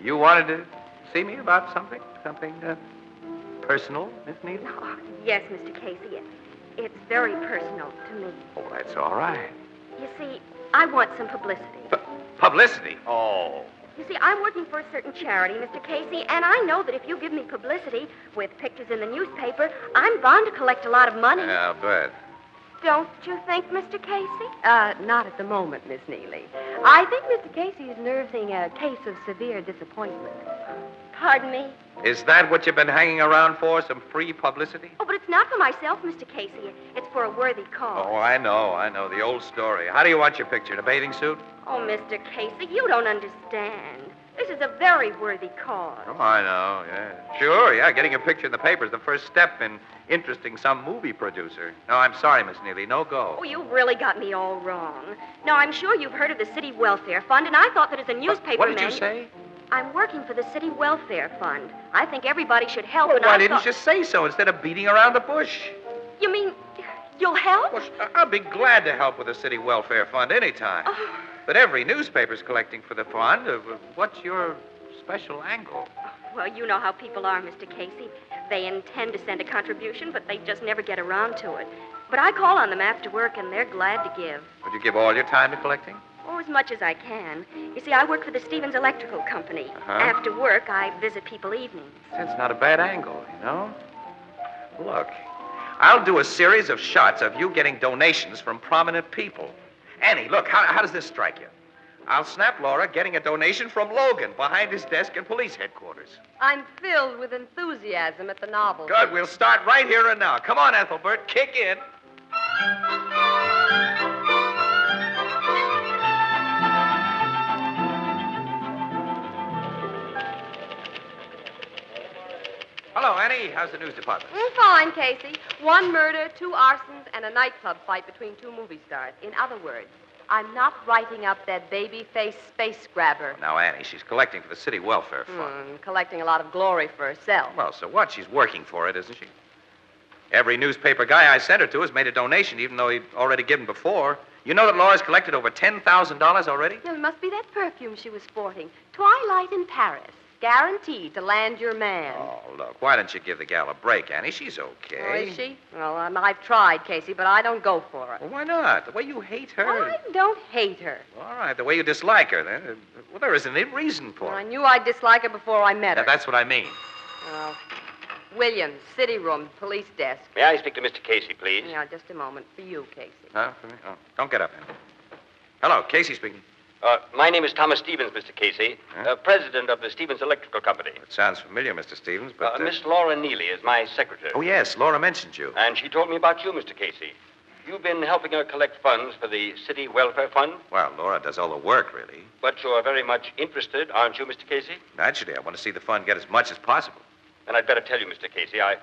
You wanted to see me about something? Something personal, Miss Neely? Oh, yes, Mr. Casey. It's very personal to me. Oh, that's all right. You see, I want some publicity. Publicity? Oh. You see, I'm working for a certain charity, Mr. Casey, and I know that if you give me publicity with pictures in the newspaper, I'm bound to collect a lot of money. Yeah, I'll bet. Don't you think, Mr. Casey? Not at the moment, Miss Neely. I think Mr. Casey is nursing a case of severe disappointment. Pardon me? Is that what you've been hanging around for, some free publicity? Oh, but it's not for myself, Mr. Casey. It's for a worthy cause. Oh, I know, the old story. How do you want your picture, in a bathing suit? Oh, Mr. Casey, you don't understand. This is a very worthy cause. Oh, I know, yeah. Sure, yeah, getting a picture in the paper is the first step in interesting some movie producer. No, I'm sorry, Miss Neely, no go. Oh, you really got me all wrong. Now, I'm sure you've heard of the City Welfare Fund, and I thought that as a newspaper What did you say? I'm working for the City Welfare Fund. I think everybody should help, Well, and why didn't you say so instead of beating around the bush? You mean you'll help? Well, I'll be glad to help with the City Welfare Fund anytime. Oh. But every newspaper's collecting for the fund. What's your special angle? Well, you know how people are, Mr. Casey. They intend to send a contribution, but they just never get around to it. But I call on them after work, and they're glad to give. Would you give all your time to collecting? Oh, as much as I can. You see, I work for the Stevens Electrical Company. After work, I visit people evenings. That's not a bad angle, you know? Look, I'll do a series of shots of you getting donations from prominent people. Annie, look, how does this strike you? I'll snap Laura getting a donation from Logan behind his desk at police headquarters. I'm filled with enthusiasm at the novel. Good, we'll start right here and now. Come on, Ethelbert, kick in. Hello, Annie. How's the news department? Fine, Casey. 1 murder, 2 arsons, and a nightclub fight between 2 movie stars. In other words, I'm not writing up that baby-faced space grabber. Now, Annie, she's collecting for the city welfare fund. Collecting a lot of glory for herself. Well, so what? She's working for it, isn't she? Every newspaper guy I sent her to has made a donation, even though he'd already given before. You know that Laura's collected over $10,000 already? It must be that perfume she was sporting. Twilight in Paris. Guaranteed to land your man. Oh, look, why don't you give the gal a break, Annie? She's okay. Oh, is she? Well, I've tried, Casey, but I don't go for her. Well, why not? The way you hate her. I don't hate her. All right, the way you dislike her, then. Well, there isn't any reason for I it. knew I'd dislike her before I met her. That's what I mean. Williams, city room, police desk. May I speak to Mr. Casey, please? Yeah, just a moment. For you, Casey. Huh? For me? Oh, don't get up, Annie. Hello, Casey speaking. My name is Thomas Stevens, Mr. Casey, president of the Stevens Electrical Company. It sounds familiar, Mr. Stevens, but... Miss Laura Neely is my secretary. Oh, yes, Laura mentioned you. And she told me about you, Mr. Casey. You've been helping her collect funds for the City Welfare Fund? Well, Laura does all the work, really. But you're very much interested, aren't you, Mr. Casey? Naturally, I want to see the fund get as much as possible. Then I'd better tell you, Mr. Casey, I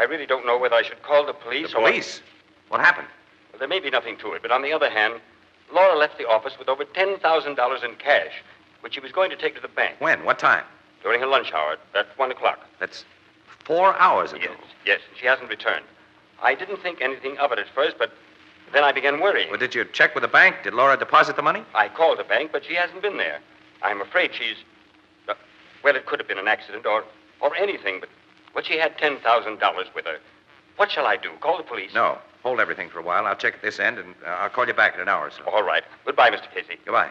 really don't know whether I should call the police The police? What happened? Well, there may be nothing to it, but on the other hand, Laura left the office with over $10,000 in cash, which she was going to take to the bank. When? What time? During her lunch hour at 1 o'clock. That's 4 hours ago. Yes, she hasn't returned. I didn't think anything of it at first, but then I began worrying. Well, did you check with the bank? Did Laura deposit the money? I called the bank, but she hasn't been there. I'm afraid she's... well, it could have been an accident or anything, but she had $10,000 with her. What shall I do? Call the police? No. Hold everything for a while. I'll check at this end, and I'll call you back in an hour or so. All right. Goodbye, Mr. Casey. Goodbye.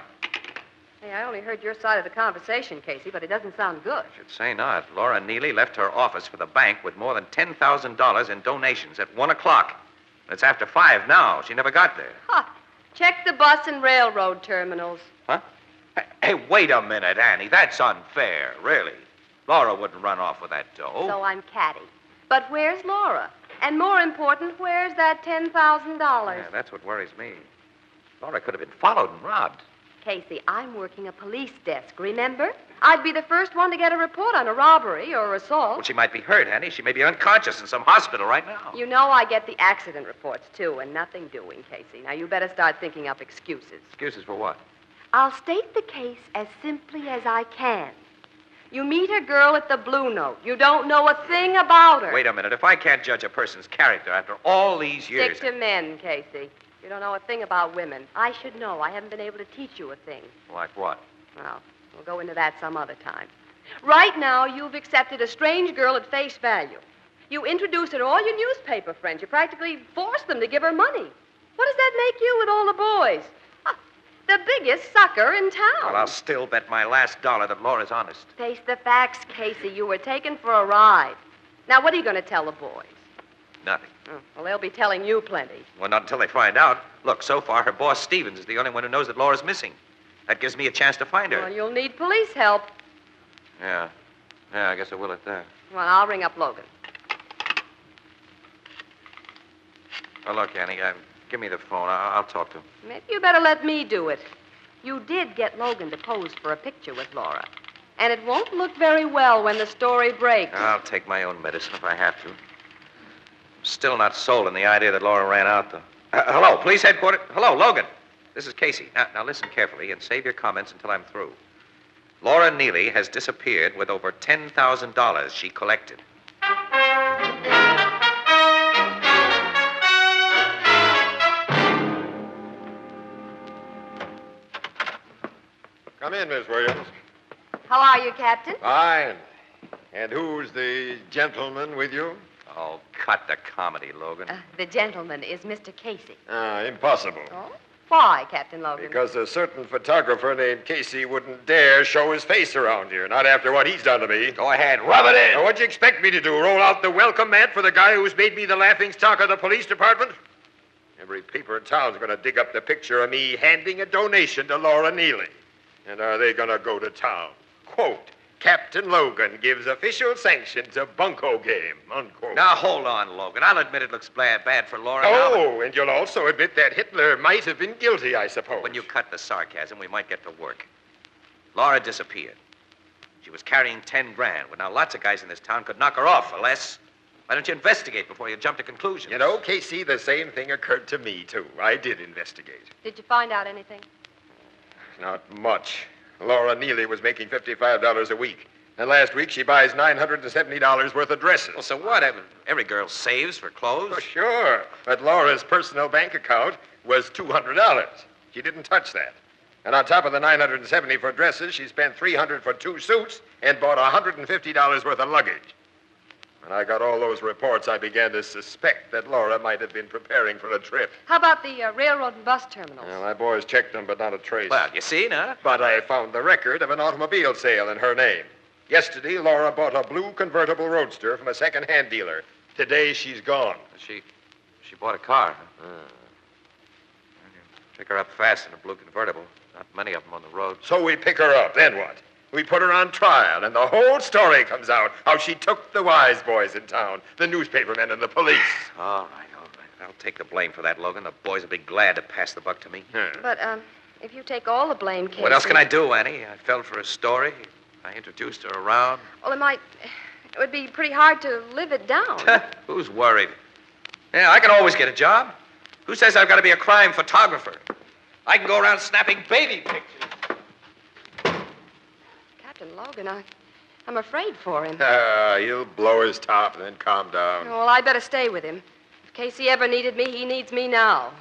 Hey, I only heard your side of the conversation, Casey, but it doesn't sound good. Should say not. Laura Neely left her office for the bank with more than $10,000 in donations at 1 o'clock. It's after 5 now. She never got there. Check the bus and railroad terminals. Huh? Hey, wait a minute, Annie. That's unfair, really. Laura wouldn't run off with that dough. So I'm catty. But where's Laura? And more important, where's that $10,000? Yeah, that's what worries me. Laura could have been followed and robbed. Casey, I'm working a police desk, remember? I'd be the first one to get a report on a robbery or assault. Well, she might be hurt, Annie. She may be unconscious in some hospital right now. You know I get the accident reports, too, and nothing doing, Casey. Now, you better start thinking up excuses. Excuses for what? I'll state the case as simply as I can. You meet a girl at the Blue Note. You don't know a thing about her. Wait a minute. If I can't judge a person's character after all these years... Stick to men, Casey. You don't know a thing about women. I should know. I haven't been able to teach you a thing. Like what? Well, we'll go into that some other time. Right now, you've accepted a strange girl at face value. You introduced her to all your newspaper friends. You practically forced them to give her money. What does that make you with all the boys? The biggest sucker in town. Well, I'll still bet my last dollar that Laura's honest. Face the facts, Casey. You were taken for a ride. Now, what are you going to tell the boys? Nothing. Well, they'll be telling you plenty. Well, not until they find out. Look, so far, her boss, Stevens, is the only one who knows that Laura's missing. That gives me a chance to find her. Well, you'll need police help. Yeah. Yeah, I guess I will at that. Well, I'll ring up Logan. Oh, look, Annie, give me the phone. I'll talk to him. Maybe you better let me do it. You did get Logan to pose for a picture with Laura. And it won't look very well when the story breaks. I'll take my own medicine if I have to. Still not sold on the idea that Laura ran out, though. Hello, police headquarters. Hello, Logan. This is Casey. Now listen carefully and save your comments until I'm through. Laura Neely has disappeared with over $10,000 she collected. Come in, Miss Williams. How are you, Captain? Fine. And who's the gentleman with you? Oh, cut the comedy, Logan. The gentleman is Mr. Casey. Impossible. Oh? Why, Captain Logan? Because a certain photographer named Casey wouldn't dare show his face around here, not after what he's done to me. Go ahead, rub it in. Now, what'd you expect me to do, roll out the welcome mat for the guy who's made me the laughingstock of the police department? Every paper in town's going to dig up the picture of me handing a donation to Laura Neely. And are they going to go to town? Quote, Captain Logan gives official sanction to bunco game, unquote. Now, hold on, Logan. I'll admit it looks bad for Laura. Oh, and you'll also admit that Hitler might have been guilty, I suppose. When you cut the sarcasm, we might get to work. Laura disappeared. She was carrying 10 grand. Well, now, lots of guys in this town could knock her off for less. Why don't you investigate before you jump to conclusions? You know, Casey, the same thing occurred to me, too. I did investigate. Did you find out anything? Not much. Laura Neely was making $55 a week. And last week, she buys $970 worth of dresses. Well, so what? Every girl saves for clothes? Oh, sure. But Laura's personal bank account was $200. She didn't touch that. And on top of the $970 for dresses, she spent $300 for 2 suits and bought $150 worth of luggage. When I got all those reports, I began to suspect that Laura might have been preparing for a trip. How about the railroad and bus terminals? Well, my boys checked them, but not a trace. Well, you see, now. But I found the record of an automobile sale in her name. Yesterday, Laura bought a blue convertible roadster from a second-hand dealer. Today, she's gone. She bought a car. Huh? Pick her up fast in a blue convertible. Not many of them on the road. So we pick her up. Then what? We put her on trial, and the whole story comes out. How she took the wise boys in town, the newspapermen and the police. All right. I'll take the blame for that, Logan. The boys will be glad to pass the buck to me. But, if you take all the blame, Casey... What else can I do, Annie? I fell for a story. I introduced her around. Well, it would be pretty hard to live it down. Who's worried? Yeah, I can always get a job. Who says I've got to be a crime photographer? I can go around snapping baby pictures. Captain Logan, I'm afraid for him. He'll blow his top and then calm down. Well, I better stay with him. If Casey ever needed me, he needs me now.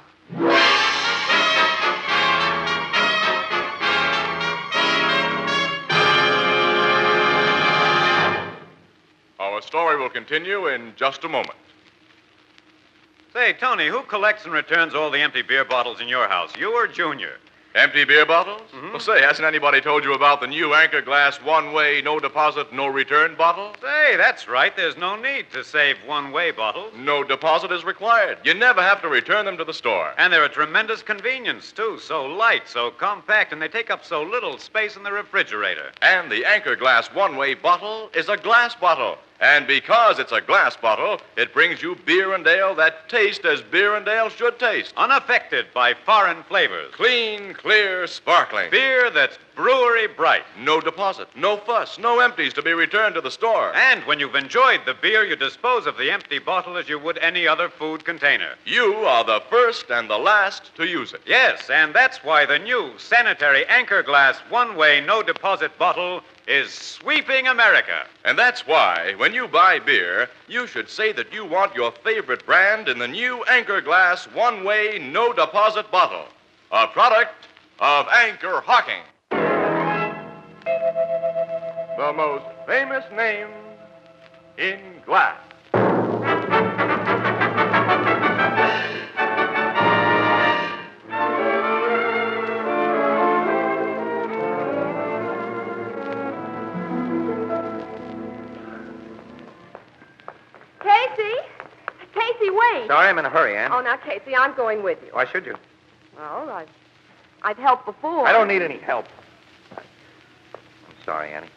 Our story will continue in just a moment. Say, Tony, who collects and returns all the empty beer bottles in your house, you or Junior? Empty beer bottles? Well, say, hasn't anybody told you about the new Anchor Glass one-way, no deposit, no return bottle? Say, that's right. There's no need to save one-way bottles. No deposit is required. You never have to return them to the store. And they're a tremendous convenience, too. So light, so compact, and they take up so little space in the refrigerator. And the Anchor Glass one-way bottle is a glass bottle. And because it's a glass bottle, it brings you beer and ale that taste as beer and ale should taste. Unaffected by foreign flavors. Clean, clear, sparkling. Beer that's brewery bright. No deposit, no fuss, no empties to be returned to the store. And when you've enjoyed the beer, you dispose of the empty bottle as you would any other food container. You are the first and the last to use it. Yes, and that's why the new sanitary Anchor Glass one-way, no deposit bottle is sweeping America. And that's why, when you buy beer, you should say that you want your favorite brand in the new Anchor Glass one-way, no deposit bottle. A product of Anchor Hocking. The most famous name in glass. Casey, wait. Sorry, I'm in a hurry, Ann. Oh, now, Casey, I'm going with you. Why should you? Well, I've helped before. I don't need any help. I'm sorry, Annie.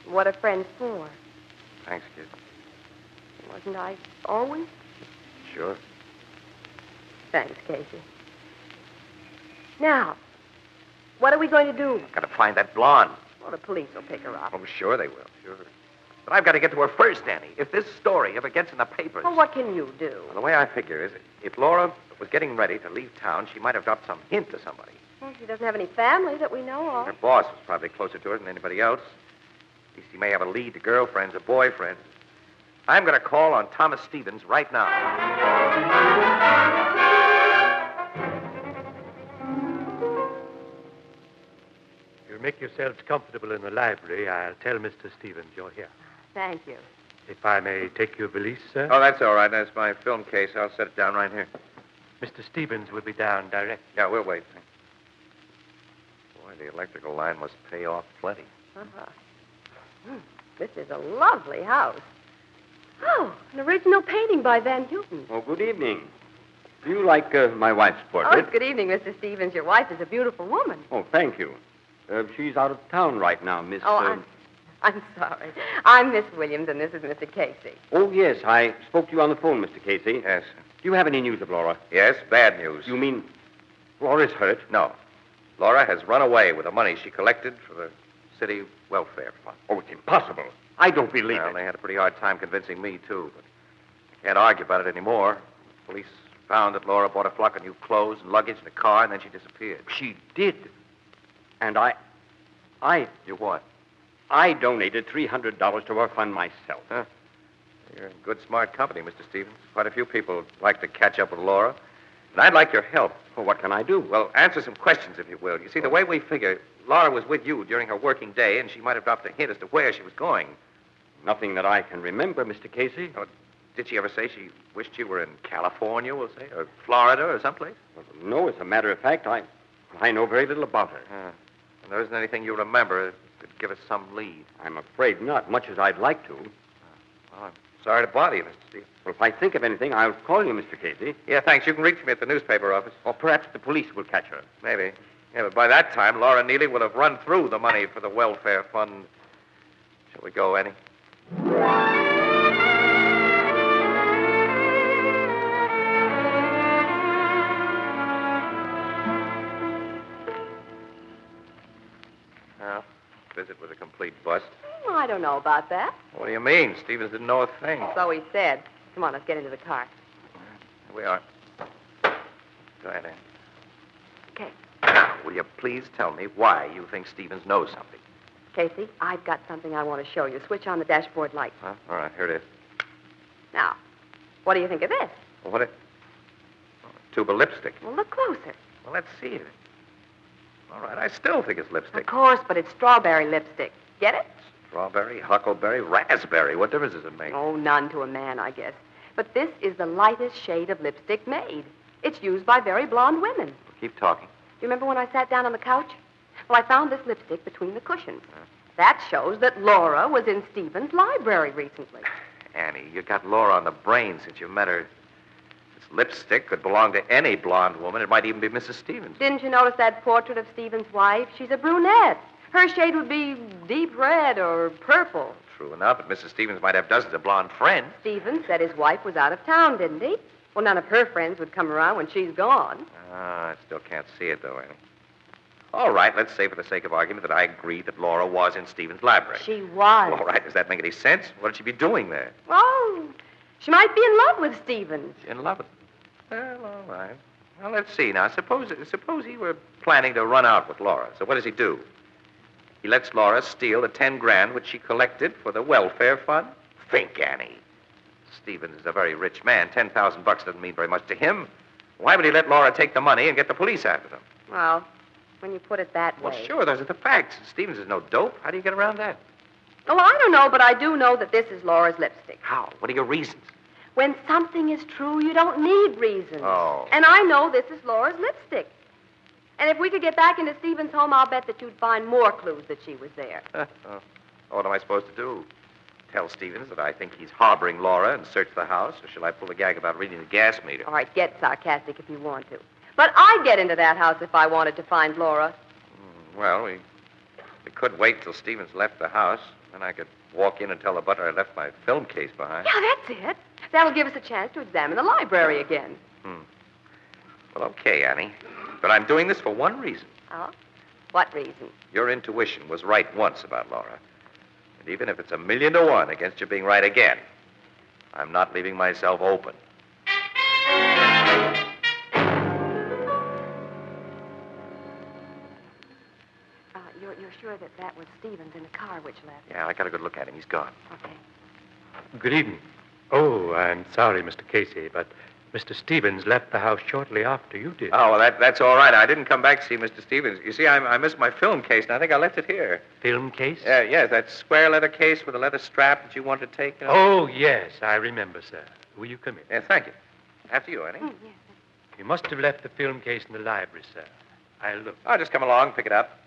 What are friends for? Thanks, kid. Wasn't I always? Sure. Thanks, Casey. Now, what are we going to do? Got to find that blonde. Well, the police will pick her up. Oh, sure they will. Sure. But I've got to get to her first, Annie. If this story ever gets in the papers... Well, what can you do? Well, the way I figure is, if Laura was getting ready to leave town, she might have dropped some hint to somebody. Well, she doesn't have any family that we know of. Her boss was probably closer to her than anybody else. At least he may have a lead to girlfriends or boyfriends. I'm going to call on Thomas Stevens right now. If you make yourselves comfortable in the library, I'll tell Mr. Stevens you're here. Thank you. If I may take your valise, sir? Oh, that's all right. That's my film case. I'll set it down right here. Mr. Stevens will be down directly. Yeah, we'll wait. Boy, the electrical line must pay off plenty. Uh-huh. This is a lovely house. Oh, an original painting by Van Houten. Oh, good evening. Do you like my wife's Oh, portrait? good evening, Mr. Stevens. Your wife is a beautiful woman. Oh, thank you. She's out of town right now, Miss... Oh, I'm sorry. I'm Miss Williams, and this is Mr. Casey. Oh, yes, I spoke to you on the phone, Mr. Casey. Yes. Do you have any news of Laura? Yes, bad news. You mean Laura's hurt? No. Laura has run away with the money she collected for the city welfare fund. Oh, it's impossible. I don't believe Well, it. they had a pretty hard time convincing me, too, but I can't argue about it anymore. Police found that Laura bought a flock of new clothes and luggage in a car, and then she disappeared. She did. And You what? I donated $300 to her fund myself. Huh? You're in good, smart company, Mr. Stevens. Quite a few people would like to catch up with Laura. And I'd like your help. Well, what can I do? Well, answer some questions, if you will. You see, the way we figure, Laura was with you during her working day, and she might have dropped a hint as to where she was going. Nothing that I can remember, Mr. Casey. Oh, did she ever say she wished you were in California, we'll say, or Florida, or someplace? Well, no, as a matter of fact, I know very little about her. And there isn't anything you remember that could give us some lead. I'm afraid not, much as I'd like to. Well, I'm sorry to bother you, Mr. Stevens. Well, if I think of anything, I'll call you, Mr. Casey. Yeah, thanks. You can reach me at the newspaper office. Or perhaps the police will catch her. Maybe. Yeah, but by that time, Laura Neely will have run through the money for the welfare fund. Shall we go, Annie? Well, visit was a complete bust. Oh, I don't know about that. What do you mean? Stevens didn't know a thing. So he said. Come on, let's get into the car. Here we are. Go ahead, Annie. Okay. Now, will you please tell me why you think Stevens knows something? Casey, I've got something I want to show you. Switch on the dashboard light. Huh? All right, here it is. Now, what do you think of this? Well, what it... Oh, a tube of lipstick. Well, look closer. Well, let's see it. All right, I still think it's lipstick. Of course, but it's strawberry lipstick. Get it? Strawberry, huckleberry, raspberry. What difference does it make? Oh, none to a man, I guess. But this is the lightest shade of lipstick made. It's used by very blonde women. Well, keep talking. You remember when I sat down on the couch? Well, I found this lipstick between the cushions. That shows that Laura was in Stevens' library recently. Annie, you got Laura on the brain since you met her. This lipstick could belong to any blonde woman. It might even be Mrs. Stevens. Didn't you notice that portrait of Stevens' wife? She's a brunette. Her shade would be deep red or purple. True enough, but Mrs. Stevens might have dozens of blonde friends. Stevens said his wife was out of town, didn't he? Well, none of her friends would come around when she's gone. I still can't see it, though, Annie. All right, let's say for the sake of argument that I agree that Laura was in Stevens' library. She was. All right, does that make any sense? What would she be doing there? Oh, she might be in love with Stevens. In love with... Well, all right. Well, let's see. Now, suppose he were planning to run out with Laura. So what does he do? He lets Laura steal the 10 grand which she collected for the welfare fund? Think, Annie. Stevens is a very rich man. $10,000 doesn't mean very much to him. Why would he let Laura take the money and get the police after them? Well, when you put it that way. Well, sure, those are the facts. Stevens is no dope. How do you get around that? Oh, I don't know, but I do know that this is Laura's lipstick. How? What are your reasons? When something is true, you don't need reasons. Oh. And I know this is Laura's lipstick. And if we could get back into Stevens' home, I'll bet that you'd find more clues that she was there. What am I supposed to do? Tell Stevens that I think he's harboring Laura and search the house, or shall I pull the gag about reading the gas meter? All right, get sarcastic if you want to. But I'd get into that house if I wanted to find Laura. Well, we could wait till Stevens left the house, then I could walk in and tell the butler I left my film case behind. Yeah, that's it. That'll give us a chance to examine the library again. Well, okay, Annie. But I'm doing this for one reason. Oh? What reason? Your intuition was right once about Laura. And even if it's 1,000,000 to 1 against you being right again, I'm not leaving myself open. You're sure that was Stevens in the car which left? Yeah, I got a good look at him. He's gone. Okay. Good evening. Oh, I'm sorry, Mr. Casey, but Mr. Stevens left the house shortly after you did. Oh, well, that's all right. I didn't come back to see Mr. Stevens. You see, I missed my film case, and I think I left it here. Film case? Yes, that square leather case with a leather strap that you wanted to take. You know? Oh, yes, I remember, sir. Will you come in? Yeah, thank you. After you, Annie. Yes. You must have left the film case in the library, sir. I'll look. I'll just come along, pick it up.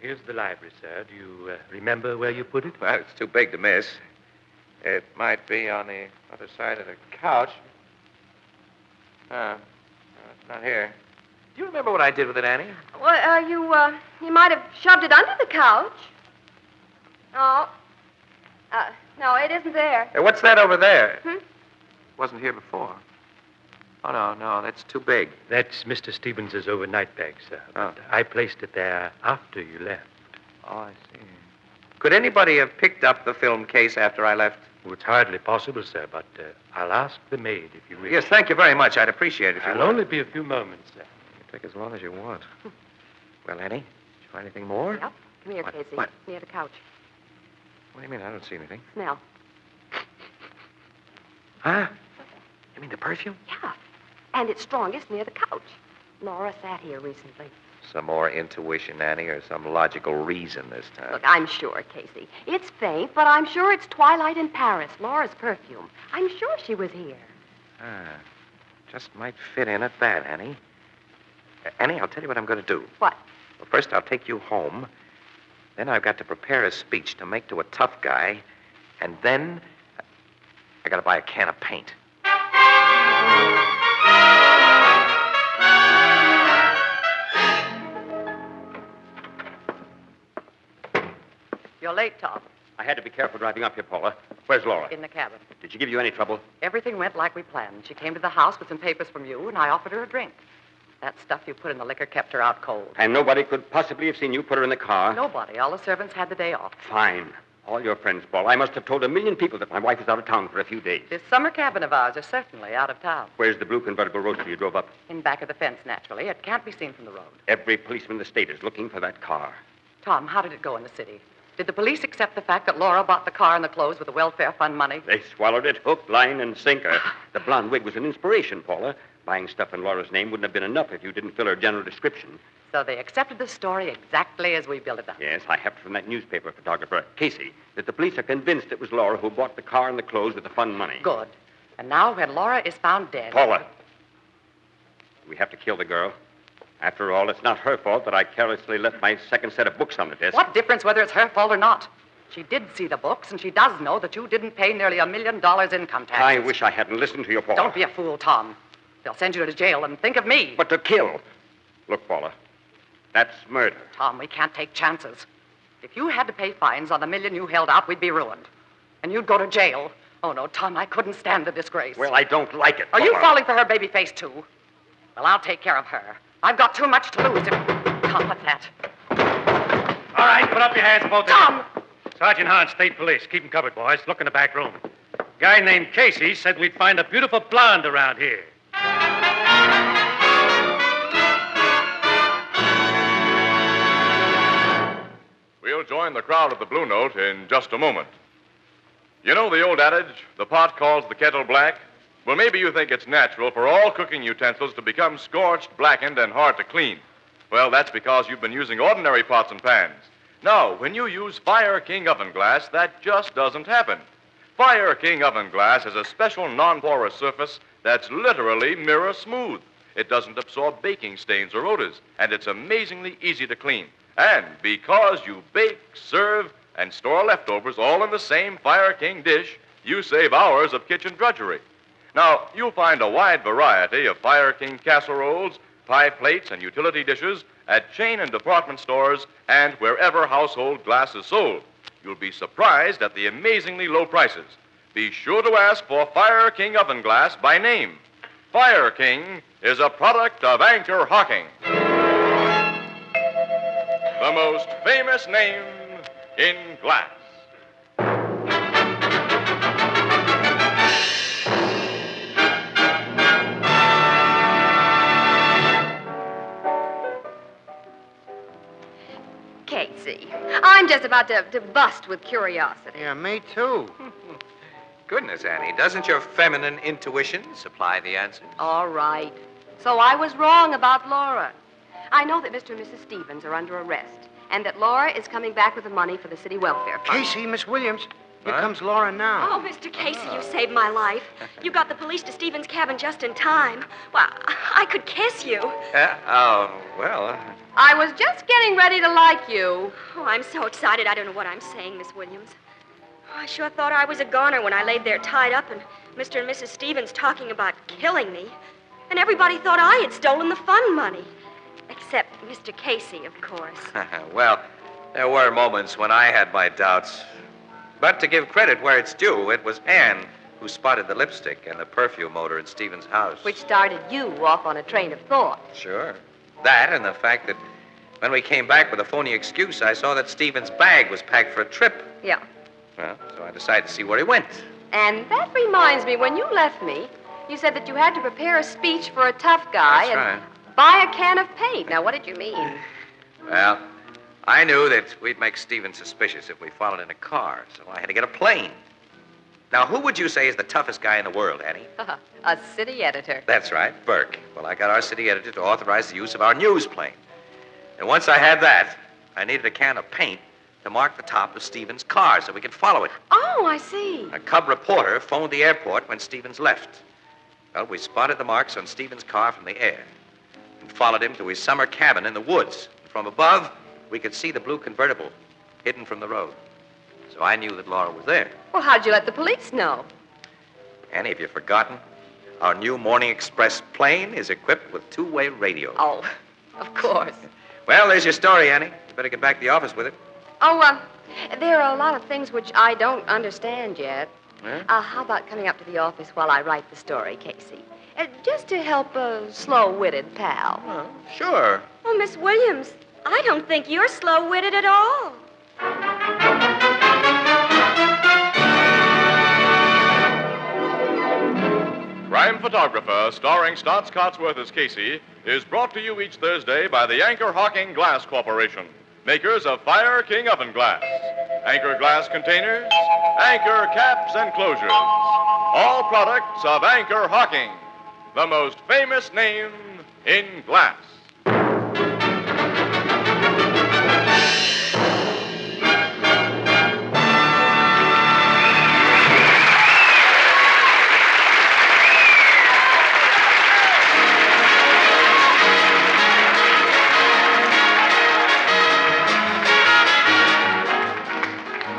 Here's the library, sir. Do you remember where you put it? Well, it's too big to miss. It might be on the other side of the couch. No, it's not here. Do you remember what I did with it, Annie? Well, you might have shoved it under the couch. Oh. No, it isn't there. Hey, what's that over there? Hmm? Wasn't here before. Oh, no, that's too big. That's Mr. Stevens' overnight bag, sir. Oh. I placed it there after you left. Oh, I see. Could anybody have picked up the film case after I left? Well, it's hardly possible, sir, but I'll ask the maid if you wish. Yes, thank you very much. I'd appreciate it if you I'll would. only be a few moments, sir. Take as long as you want. Well, Annie, did you find anything more? Yep. Come here, Casey. What? Near the couch. What do you mean? I don't see anything. Smell. Huh? You mean the perfume? Yeah. And it's strongest near the couch. Laura sat here recently. Some more intuition, Annie, or some logical reason this time? Look, I'm sure, Casey. It's faint, but I'm sure it's Twilight in Paris, Laura's perfume. I'm sure she was here. Just might fit in at that, Annie. Annie, I'll tell you what I'm going to do. What? Well, first I'll take you home. Then I've got to prepare a speech to make to a tough guy. And then I got to buy a can of paint. You're late, Tom. I had to be careful driving up here, Paula. Where's Laura? In the cabin. Did she give you any trouble? Everything went like we planned. She came to the house with some papers from you, and I offered her a drink. That stuff you put in the liquor kept her out cold. And nobody could possibly have seen you put her in the car? Nobody. All the servants had the day off. Fine. All your friends, Paula. I must have told 1,000,000 people that my wife is out of town for a few days. This summer cabin of ours is certainly out of town. Where's the blue convertible roadster you drove up? In back of the fence, naturally. It can't be seen from the road. Every policeman in the state is looking for that car. Tom, how did it go in the city? Did the police accept the fact that Laura bought the car and the clothes with the welfare fund money? They swallowed it hook, line, and sinker. The blonde wig was an inspiration, Paula. Buying stuff in Laura's name wouldn't have been enough if you didn't fill her general description. So they accepted the story exactly as we built it up. Yes, I have from that newspaper photographer, Casey, that the police are convinced it was Laura who bought the car and the clothes with the fund money. Good. And now when Laura is found dead... Paula, we have to kill the girl. After all, it's not her fault that I carelessly left my second set of books on the desk. What difference whether it's her fault or not? She did see the books, and she does know that you didn't pay nearly $1 million income taxes. I wish I hadn't listened to you, Paula. Don't be a fool, Tom. They'll send you to jail, and think of me. But to kill. Look, Paula, that's murder. Tom, we can't take chances. If you had to pay fines on the $1 million you held out, we'd be ruined. And you'd go to jail. Oh, no, Tom, I couldn't stand the disgrace. Well, I don't like it, Are Paula. you falling for her baby face, too? Well, I'll take care of her. I've got too much to lose if... Tom, what's that? All right, put up your hands, both of you. Tom! Sergeant Hahn, State Police. Keep 'em covered, boys. Look in the back room. A guy named Casey said we'd find a beautiful blonde around here. We'll join the crowd at the Blue Note in just a moment. You know the old adage, the pot calls the kettle black? Well, maybe you think it's natural for all cooking utensils to become scorched, blackened, and hard to clean. Well, that's because you've been using ordinary pots and pans. Now, when you use Fire King oven glass, that just doesn't happen. Fire King oven glass has a special non-porous surface that's literally mirror smooth. It doesn't absorb baking stains or odors, and it's amazingly easy to clean. And because you bake, serve, and store leftovers all in the same Fire King dish, you save hours of kitchen drudgery. Now, you'll find a wide variety of Fire King casseroles, pie plates, and utility dishes at chain and department stores and wherever household glass is sold. You'll be surprised at the amazingly low prices. Be sure to ask for Fire King oven glass by name. Fire King is a product of Anchor Hocking, the most famous name in glass. Casey, I'm just about to bust with curiosity. Yeah, me too. Goodness, Annie, doesn't your feminine intuition supply the answers? All right. So I was wrong about Laura. I know that Mr. and Mrs. Stevens are under arrest, and that Laura is coming back with the money for the city welfare fund. Casey, Miss Williams. Here comes Laura now. Oh, Mr. Casey, you saved my life. You got the police to Stephen's cabin just in time. Well, I could kiss you. Well. I was just getting ready to like you. Oh, I'm so excited I don't know what I'm saying, Miss Williams. I sure thought I was a goner when I laid there tied up and Mr. and Mrs. Stevens talking about killing me. And everybody thought I had stolen the fund money. Except Mr. Casey, of course. Well, there were moments when I had my doubts. But to give credit where it's due, it was Anne who spotted the lipstick and the perfume odor in Stephen's house. Which started you off on a train of thought. Sure. That and the fact that when we came back with a phony excuse, I saw that Stephen's bag was packed for a trip. Yeah. Well, so I decided to see where he went. And that reminds me, when you left me, you said that you had to prepare a speech for a tough guy That's and buy a can of paint. Now, what did you mean? Well, I knew that we'd make Stephen suspicious if we followed in a car, so I had to get a plane. Now, who would you say is the toughest guy in the world, Annie? A city editor. That's right, Burke. Well, I got our city editor to authorize the use of our news plane. And once I had that, I needed a can of paint to mark the top of Stephen's car so we could follow it. Oh, I see. A cub reporter phoned the airport when Stevens left. Well, we spotted the marks on Stephen's car from the air and followed him to his summer cabin in the woods. From above, we could see the blue convertible hidden from the road. So I knew that Laura was there. Well, how'd you let the police know? Annie, have you forgotten? Our new Morning Express plane is equipped with two-way radio. Oh, of course. Well, there's your story, Annie. You better get back to the office with it. Oh, there are a lot of things which I don't understand yet. Huh? How about coming up to the office while I write the story, Casey? Just to help a slow-witted pal. Sure. Oh, Miss Williams, I don't think you're slow-witted at all. Crime Photographer, starring Stotts Cotsworth as Casey, is brought to you each Thursday by the Anchor Hocking Glass Corporation, makers of Fire King Oven Glass, Anchor Glass Containers, Anchor Caps and Closures. All products of Anchor Hocking, the most famous name in glass.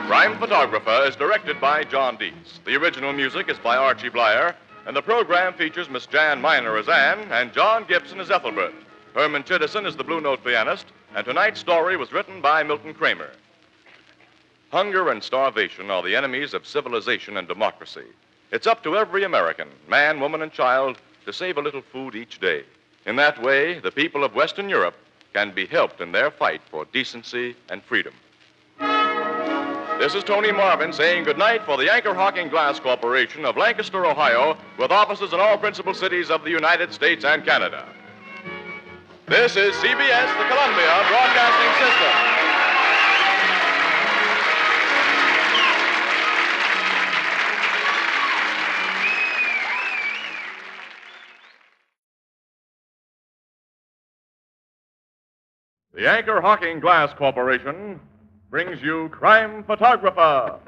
Crime Photographer is directed by John Dietz. The original music is by Archie Blyer, and the program features Miss Jan Miner as Anne and John Gibson as Ethelbert. Herman Chittison is the Blue Note pianist, and tonight's story was written by Milton Kramer. Hunger and starvation are the enemies of civilization and democracy. It's up to every American, man, woman, and child, to save a little food each day. In that way, the people of Western Europe can be helped in their fight for decency and freedom. This is Tony Marvin saying goodnight for the Anchor Hocking Glass Corporation of Lancaster, Ohio, with offices in all principal cities of the United States and Canada. This is CBS, the Columbia Broadcasting System. The Anchor Hocking Glass Corporation brings you Crime Photographer.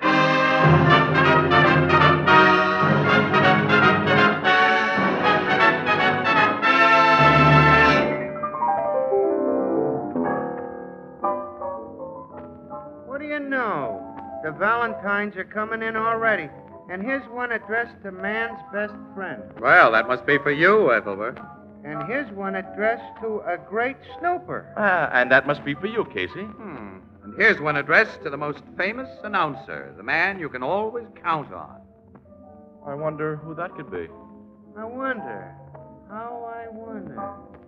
What do you know? The Valentines are coming in already. And here's one addressed to man's best friend. Well, that must be for you, Ethelbert. And here's one addressed to a great snooper. And that must be for you, Casey. And here's one addressed to the most famous announcer, the man you can always count on. I wonder who that could be. I wonder.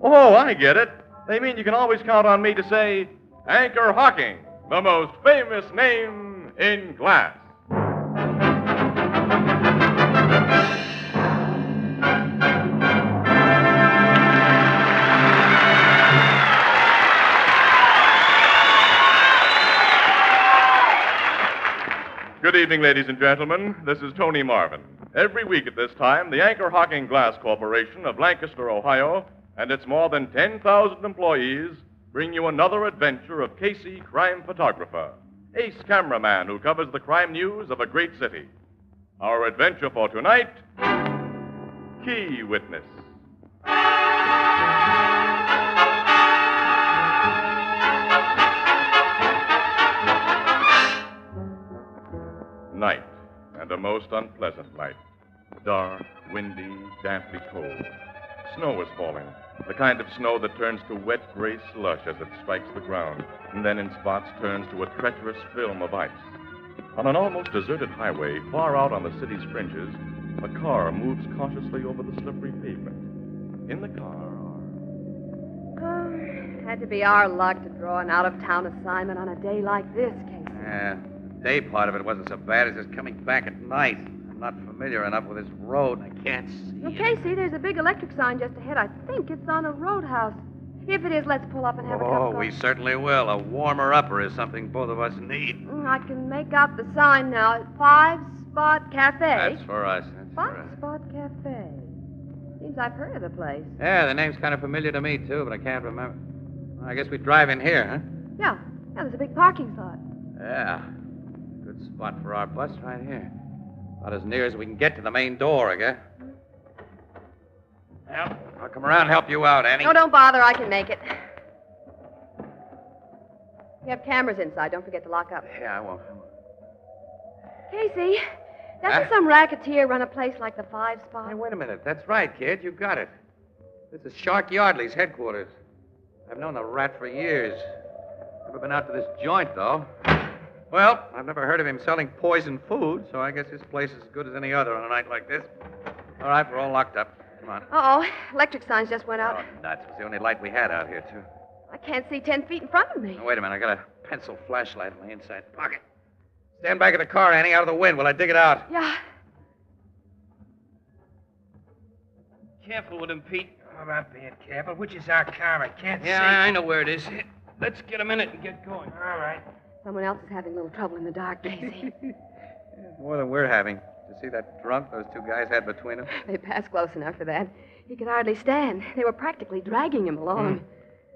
Oh, I get it. They mean you can always count on me to say, Anchor Hocking, the most famous name in glass. Good evening, ladies and gentlemen. This is Tony Marvin. Every week at this time, the Anchor Hocking Glass Corporation of Lancaster, Ohio, and its more than 10,000 employees bring you another adventure of Casey, Crime Photographer. ace cameraman who covers the crime news of a great city. Our adventure for tonight, Key Witness. Night, and a most unpleasant night. Dark, windy, damply cold. Snow is falling, the kind of snow that turns to wet gray slush as it strikes the ground, and then in spots turns to a treacherous film of ice. On an almost deserted highway, far out on the city's fringes, a car moves cautiously over the slippery pavement. In the car Had to be our luck to draw an out-of-town assignment on a day like this, Casey. Yeah, the day part of it wasn't so bad as just coming back at night. I'm not familiar enough with this road, and I can't see. Well, Casey, there's a big electric sign just ahead. I think it's on a roadhouse. If it is, let's pull up and have a cup of Oh, coffee. we certainly will. A warmer-upper is something both of us need. I can make out the sign now. 5-Spot Cafe. That's for us. That's for us. 5-Spot Cafe. Seems I've heard of the place. Yeah, the name's kind of familiar to me, too, but I can't remember. Well, I guess we drive in here, huh? Yeah, there's a big parking spot. Yeah. Good spot for our bus right here. About as near as we can get to the main door, I guess. Well, I'll come around and help you out, Annie. No, don't bother. I can make it. We have cameras inside. Don't forget to lock up. Yeah, I won't. Casey, doesn't Huh? some racketeer run a place like the 5-Spot? Hey, wait a minute. That's right, kid. You got it. This is Shark Yardley's headquarters. I've known the rat for years. Never been out to this joint, though. Well, I've never heard of him selling poisoned food, so I guess his place is as good as any other on a night like this. All right, we're all locked up. Come on. Uh-oh. Electric signs just went out. Oh, nuts. It's the only light we had out here, too. I can't see 10 feet in front of me. Now, wait a minute. I got a pencil flashlight in my inside pocket. Stand back of the car, Annie, out of the wind while I dig it out. Yeah. Careful with him, Pete. Oh, not being careful. Which is our car? I can't see. Yeah, I know where it is. Let's get a minute and get going. All right. Someone else is having a little trouble in the dark, Casey. More than we're having. You see that drunk those two guys had between them? They passed close enough for that. He could hardly stand. They were practically dragging him along.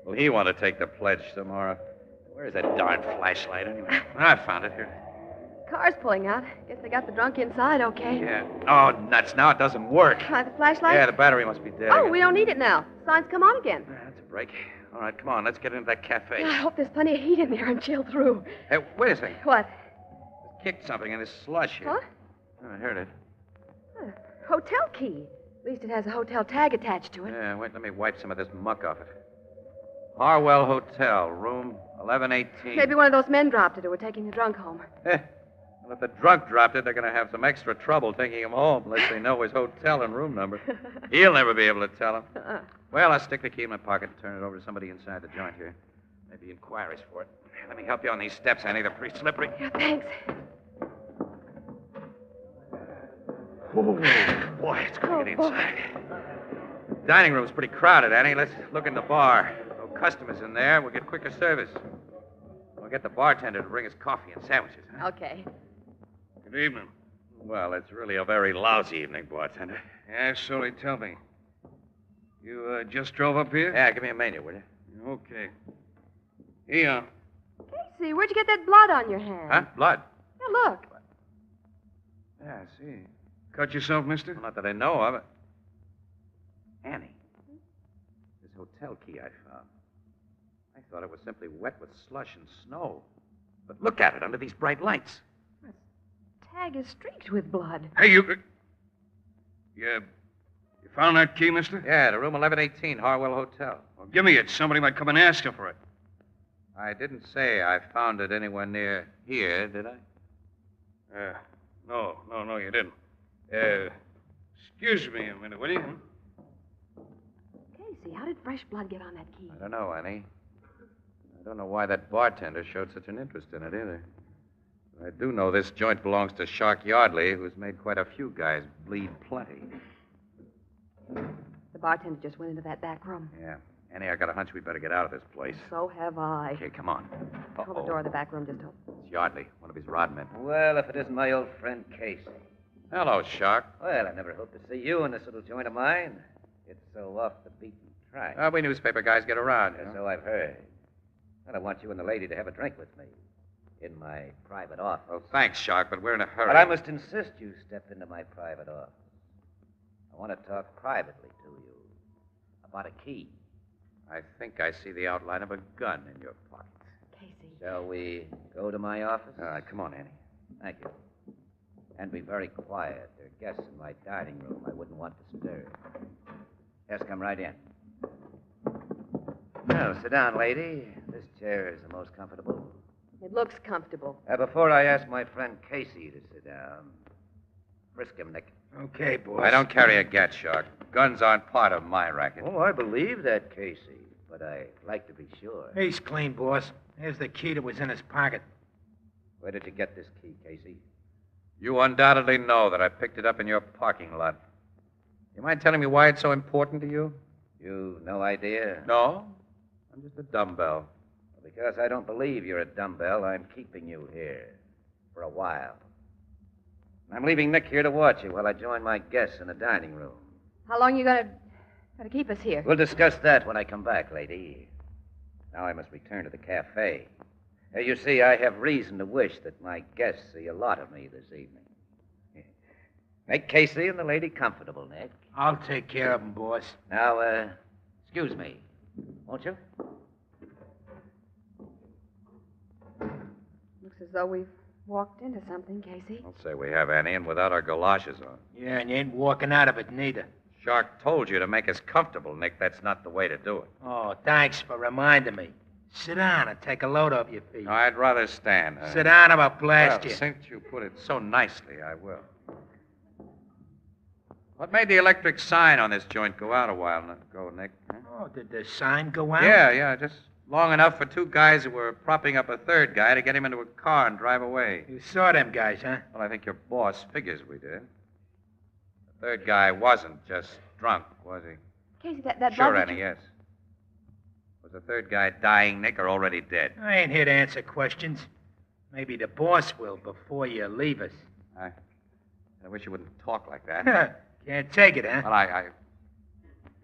Well, he wanted to take the pledge tomorrow. Where's that darn flashlight, anyway? I found it here. Car's pulling out. Guess they got the drunk inside okay. Yeah. Oh, nuts. Now it doesn't work. Try the flashlight? Yeah, the battery must be dead. Oh, again. we don't need it now. Signs come on again. That's a break. All right, come on. Let's get into that cafe. I hope there's plenty of heat in there and chill through. Hey, wait a second. What? Kicked something in this slush here. Huh? Oh, I heard it. Hotel key. At least it has a hotel tag attached to it. Yeah, wait, let me wipe some of this muck off it. Harwell Hotel, room 1118. Maybe one of those men dropped it who were taking the drunk home. Well, if the drunk dropped it, they're going to have some extra trouble taking him home unless they know his hotel and room number. He'll never be able to tell them. Well, I'll stick the key in my pocket and turn it over to somebody inside the joint here. Maybe inquiries for it. Let me help you on these steps, Annie. They're pretty slippery. Yeah, thanks. Oh, boy, it's going to get inside. The dining room's pretty crowded, Annie. Let's look in the bar. No customers in there. We'll get quicker service. We'll get the bartender to bring us coffee and sandwiches. Huh? Okay. Good evening. Well, it's really a very lousy evening, bartender. Yeah, so they tell me. You just drove up here? Yeah, give me a menu, will you? Okay. Here. Casey, where'd you get that blood on your hand? Huh? Blood? Yeah, look. Yeah, I see. Cut yourself, mister? Well, not that I know of it. Annie, this hotel key I found. I thought it was simply wet with slush and snow. But look at it under these bright lights. Tag is streaked with blood. Hey, you found that key, mister? Yeah, to room 1118, Harwell Hotel. Well, give me it. Somebody might come and ask you for it. I didn't say I found it anywhere near here, did I? No, you didn't. Excuse me a minute, will you? Casey, how did fresh blood get on that key? I don't know, Annie. I don't know why that bartender showed such an interest in it either. I do know this joint belongs to Shark Yardley, who's made quite a few guys bleed plenty. The bartender just went into that back room. Yeah. Annie, I got a hunch we better get out of this place. So have I. Okay, come on. Oh, the door of the back room just opened. It's Yardley, one of his rod men. Well, if it isn't my old friend Casey. Hello, Shark. Well, I never hoped to see you in this little joint of mine. It's so off the beaten track. We newspaper guys get around, you know. So I've heard. Well, I want you and the lady to have a drink with me. in my private office. Oh, thanks, Shark, but we're in a hurry. But I must insist you step into my private office. I want to talk privately to you about a key. I think I see the outline of a gun in your pocket. Casey. Shall we go to my office? All right, come on, Annie. Thank you. And be very quiet. There are guests in my dining room I wouldn't want to stir. Yes, come right in. Well, sit down, lady. This chair is the most comfortable. It looks comfortable. Before I ask my friend Casey to sit down, frisk him, Nick. Okay, boss. I don't carry a gat, Shark. Guns aren't part of my racket. Oh, I believe that, Casey, but I'd like to be sure. He's clean, boss. Here's the key that was in his pocket. Where did you get this key, Casey? You undoubtedly know that I picked it up in your parking lot. You mind telling me why it's so important to you? You've no idea? No. I'm just a dumbbell. Because I don't believe you're a dumbbell, I'm keeping you here for a while. I'm leaving Nick here to watch you while I join my guests in the dining room. How long are you going to keep us here? We'll discuss that when I come back, lady. Now I must return to the cafe. You see, I have reason to wish that my guests see a lot of me this evening. Make Casey and the lady comfortable, Nick. I'll take care of him, boss. Now, excuse me, won't you? Looks as though we've walked into something, Casey. I'll say we have, Annie, and without our galoshes on. Yeah, and you ain't walking out of it neither. Shark told you to make us comfortable, Nick. That's not the way to do it. Oh, thanks for reminding me. Sit down and take a load off your feet. No, I'd rather stand. Sit down or I'll blast you. Since you put it so nicely, I will. What made the electric sign on this joint go out a while ago, Nick? Huh? Oh, did the sign go out? Yeah, just long enough for two guys who were propping up a third guy to get him into a car and drive away. You saw them guys, huh? Well, I think your boss figures we did. The third guy wasn't just drunk, was he? Casey, that Sure, luggage- Annie, yes. Was the third guy dying, Nick, or already dead? I ain't here to answer questions. Maybe the boss will before you leave us. I wish you wouldn't talk like that. Can't take it, huh? Well,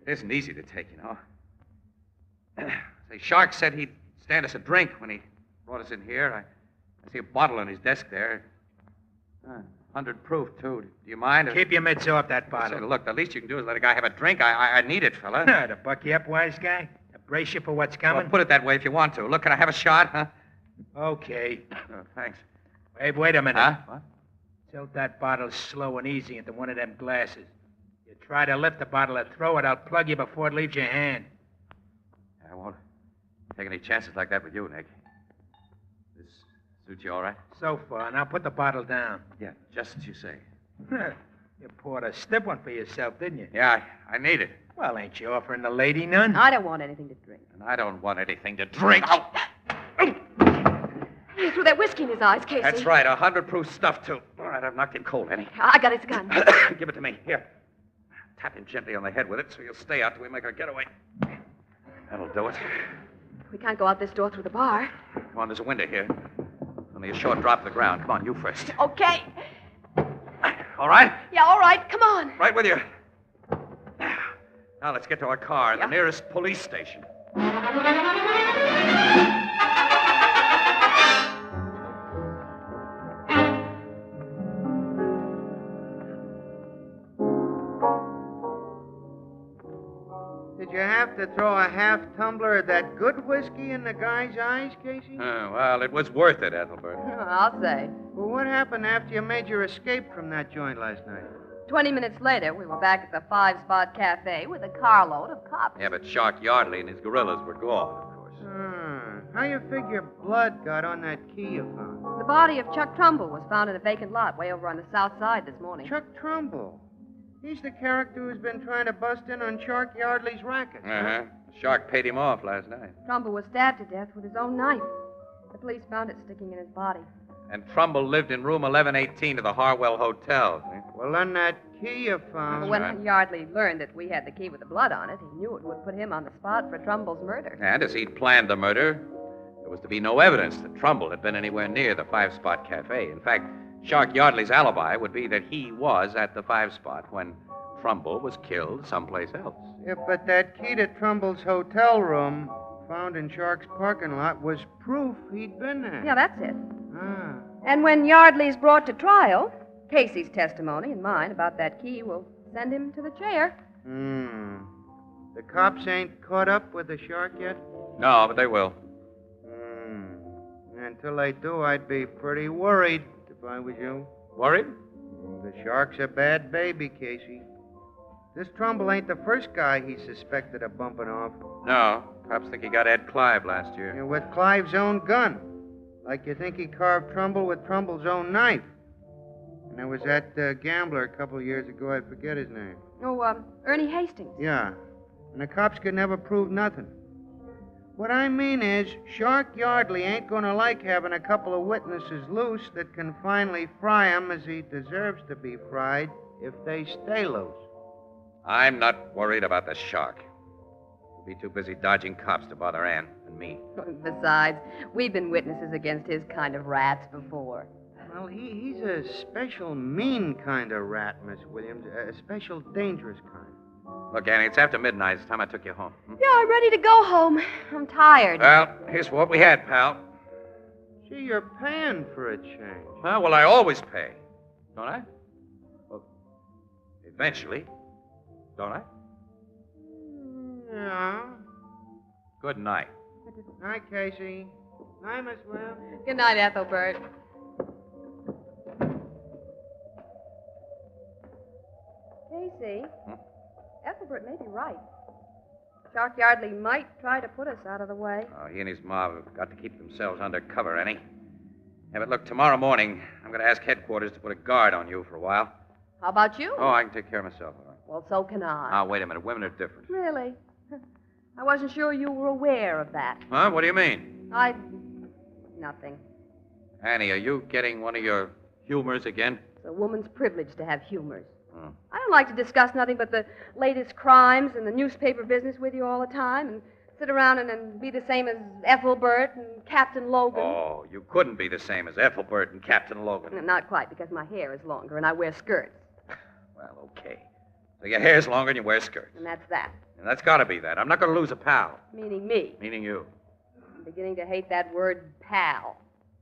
it isn't easy to take, you know. Say, Shark said he'd stand us a drink when he brought us in here. I see a bottle on his desk there. 100 proof, too. Do you mind? Keep your mitts off that bottle. Say, look, the least you can do is let a guy have a drink. I need it, fella. To buck you up, wise guy? To brace you for what's coming? Well, put it that way if you want to. Look, can I have a shot, huh? Okay. Oh, thanks. Wait a minute. Huh? What? Tilt that bottle slow and easy into one of them glasses. You try to lift the bottle or throw it, I'll plug you before it leaves your hand. I won't take any chances like that with you, Nick. This suits you all right? So far. Now put the bottle down. Yeah, just as you say. You poured a stiff one for yourself, didn't you? Yeah, I need it. Well, ain't you offering the lady none? I don't want anything to drink. And I don't want anything to drink. He threw that whiskey in his eyes, Casey. That's right, 100 proof stuff, too. All right, I've knocked him cold, Annie. I got his gun. Give it to me. Here. Tap him gently on the head with it so he'll stay out till we make our getaway. That'll do it. We can't go out this door through the bar. Come on, there's a window here. Only a short drop to the ground. Come on, you first. Okay. All right? Yeah, all right. Come on. Right with you. Now let's get to our car, the nearest police station. Did you have to throw a half tumbler of that good whiskey in the guy's eyes, Casey? Well, it was worth it, Ethelbert. I'll say. Well, what happened after you made your escape from that joint last night? 20 minutes later, we were back at the 5-Spot Cafe with a carload of cops. Yeah, but Shark Yardley and his gorillas were gone, of course. How you figure blood got on that key you found? The body of Chuck Trumbull was found in a vacant lot way over on the south side this morning. Chuck Trumbull? He's the character who's been trying to bust in on Shark Yardley's racket. Uh-huh. Shark paid him off last night. Trumbull was stabbed to death with his own knife. The police found it sticking in his body. And Trumbull lived in room 1118 of the Harwell Hotel. Well, then that key you found... When Yardley learned that we had the key with the blood on it, he knew it would put him on the spot for Trumbull's murder. And as he'd planned the murder, there was to be no evidence that Trumbull had been anywhere near the 5-Spot Cafe. In fact, Shark Yardley's alibi would be that he was at the 5-Spot when Trumbull was killed someplace else. Yeah, but that key to Trumbull's hotel room, found in Shark's parking lot, was proof he'd been there. Yeah, that's it. And when Yardley's brought to trial, Casey's testimony and mine about that key will send him to the chair. The cops ain't caught up with the shark yet? No, but they will. Until they do, I'd be pretty worried if I was you. Worried? The shark's a bad baby, Casey. This Trumbull ain't the first guy he suspected of bumping off. No. Cops think he got Ed Clive last year. Yeah, with Clive's own gun. Like you think he carved Trumbull with Trumbull's own knife. And there was that gambler a couple of years ago, I forget his name. Oh, Ernie Hastings. Yeah. And the cops could never prove nothing. What I mean is, Shark Yardley ain't gonna like having a couple of witnesses loose that can finally fry him as he deserves to be fried if they stay loose. I'm not worried about the shark. He'll be too busy dodging cops to bother Ann and me. Besides, we've been witnesses against his kind of rats before. Well, he's a special mean kind of rat, Miss Williams. A special dangerous kind. Look, Annie, it's after midnight. It's time I took you home. Yeah, I'm ready to go home. I'm tired. Well, here's what we had, pal. Gee, you're paying for a change. Huh? Well, I always pay. Don't I? Well, eventually. Don't I? Yeah. Good night. Night, Casey. Night, Miss Williams. Good night, Ethelbert. Casey, Ethelbert may be right. Shark Yardley might try to put us out of the way. Oh, he and his mob have got to keep themselves under cover, Annie. Yeah, but look, tomorrow morning, I'm going to ask headquarters to put a guard on you for a while. How about you? Oh, I can take care of myself, all right. Well, so can I. Now, wait a minute. Women are different. Really? I wasn't sure you were aware of that. Huh? What do you mean? Nothing. Annie, are you getting one of your humors again? It's a woman's privilege to have humors. Hmm. I don't like to discuss nothing but the latest crimes and the newspaper business with you all the time and sit around and be the same as Ethelbert and Captain Logan. Oh, you couldn't be the same as Ethelbert and Captain Logan. Not quite, because my hair is longer and I wear skirts. Well, okay. So your hair's longer and you wear skirts. And that's that. And that's got to be that. I'm not going to lose a pal. Meaning me. Meaning you. I'm beginning to hate that word pal.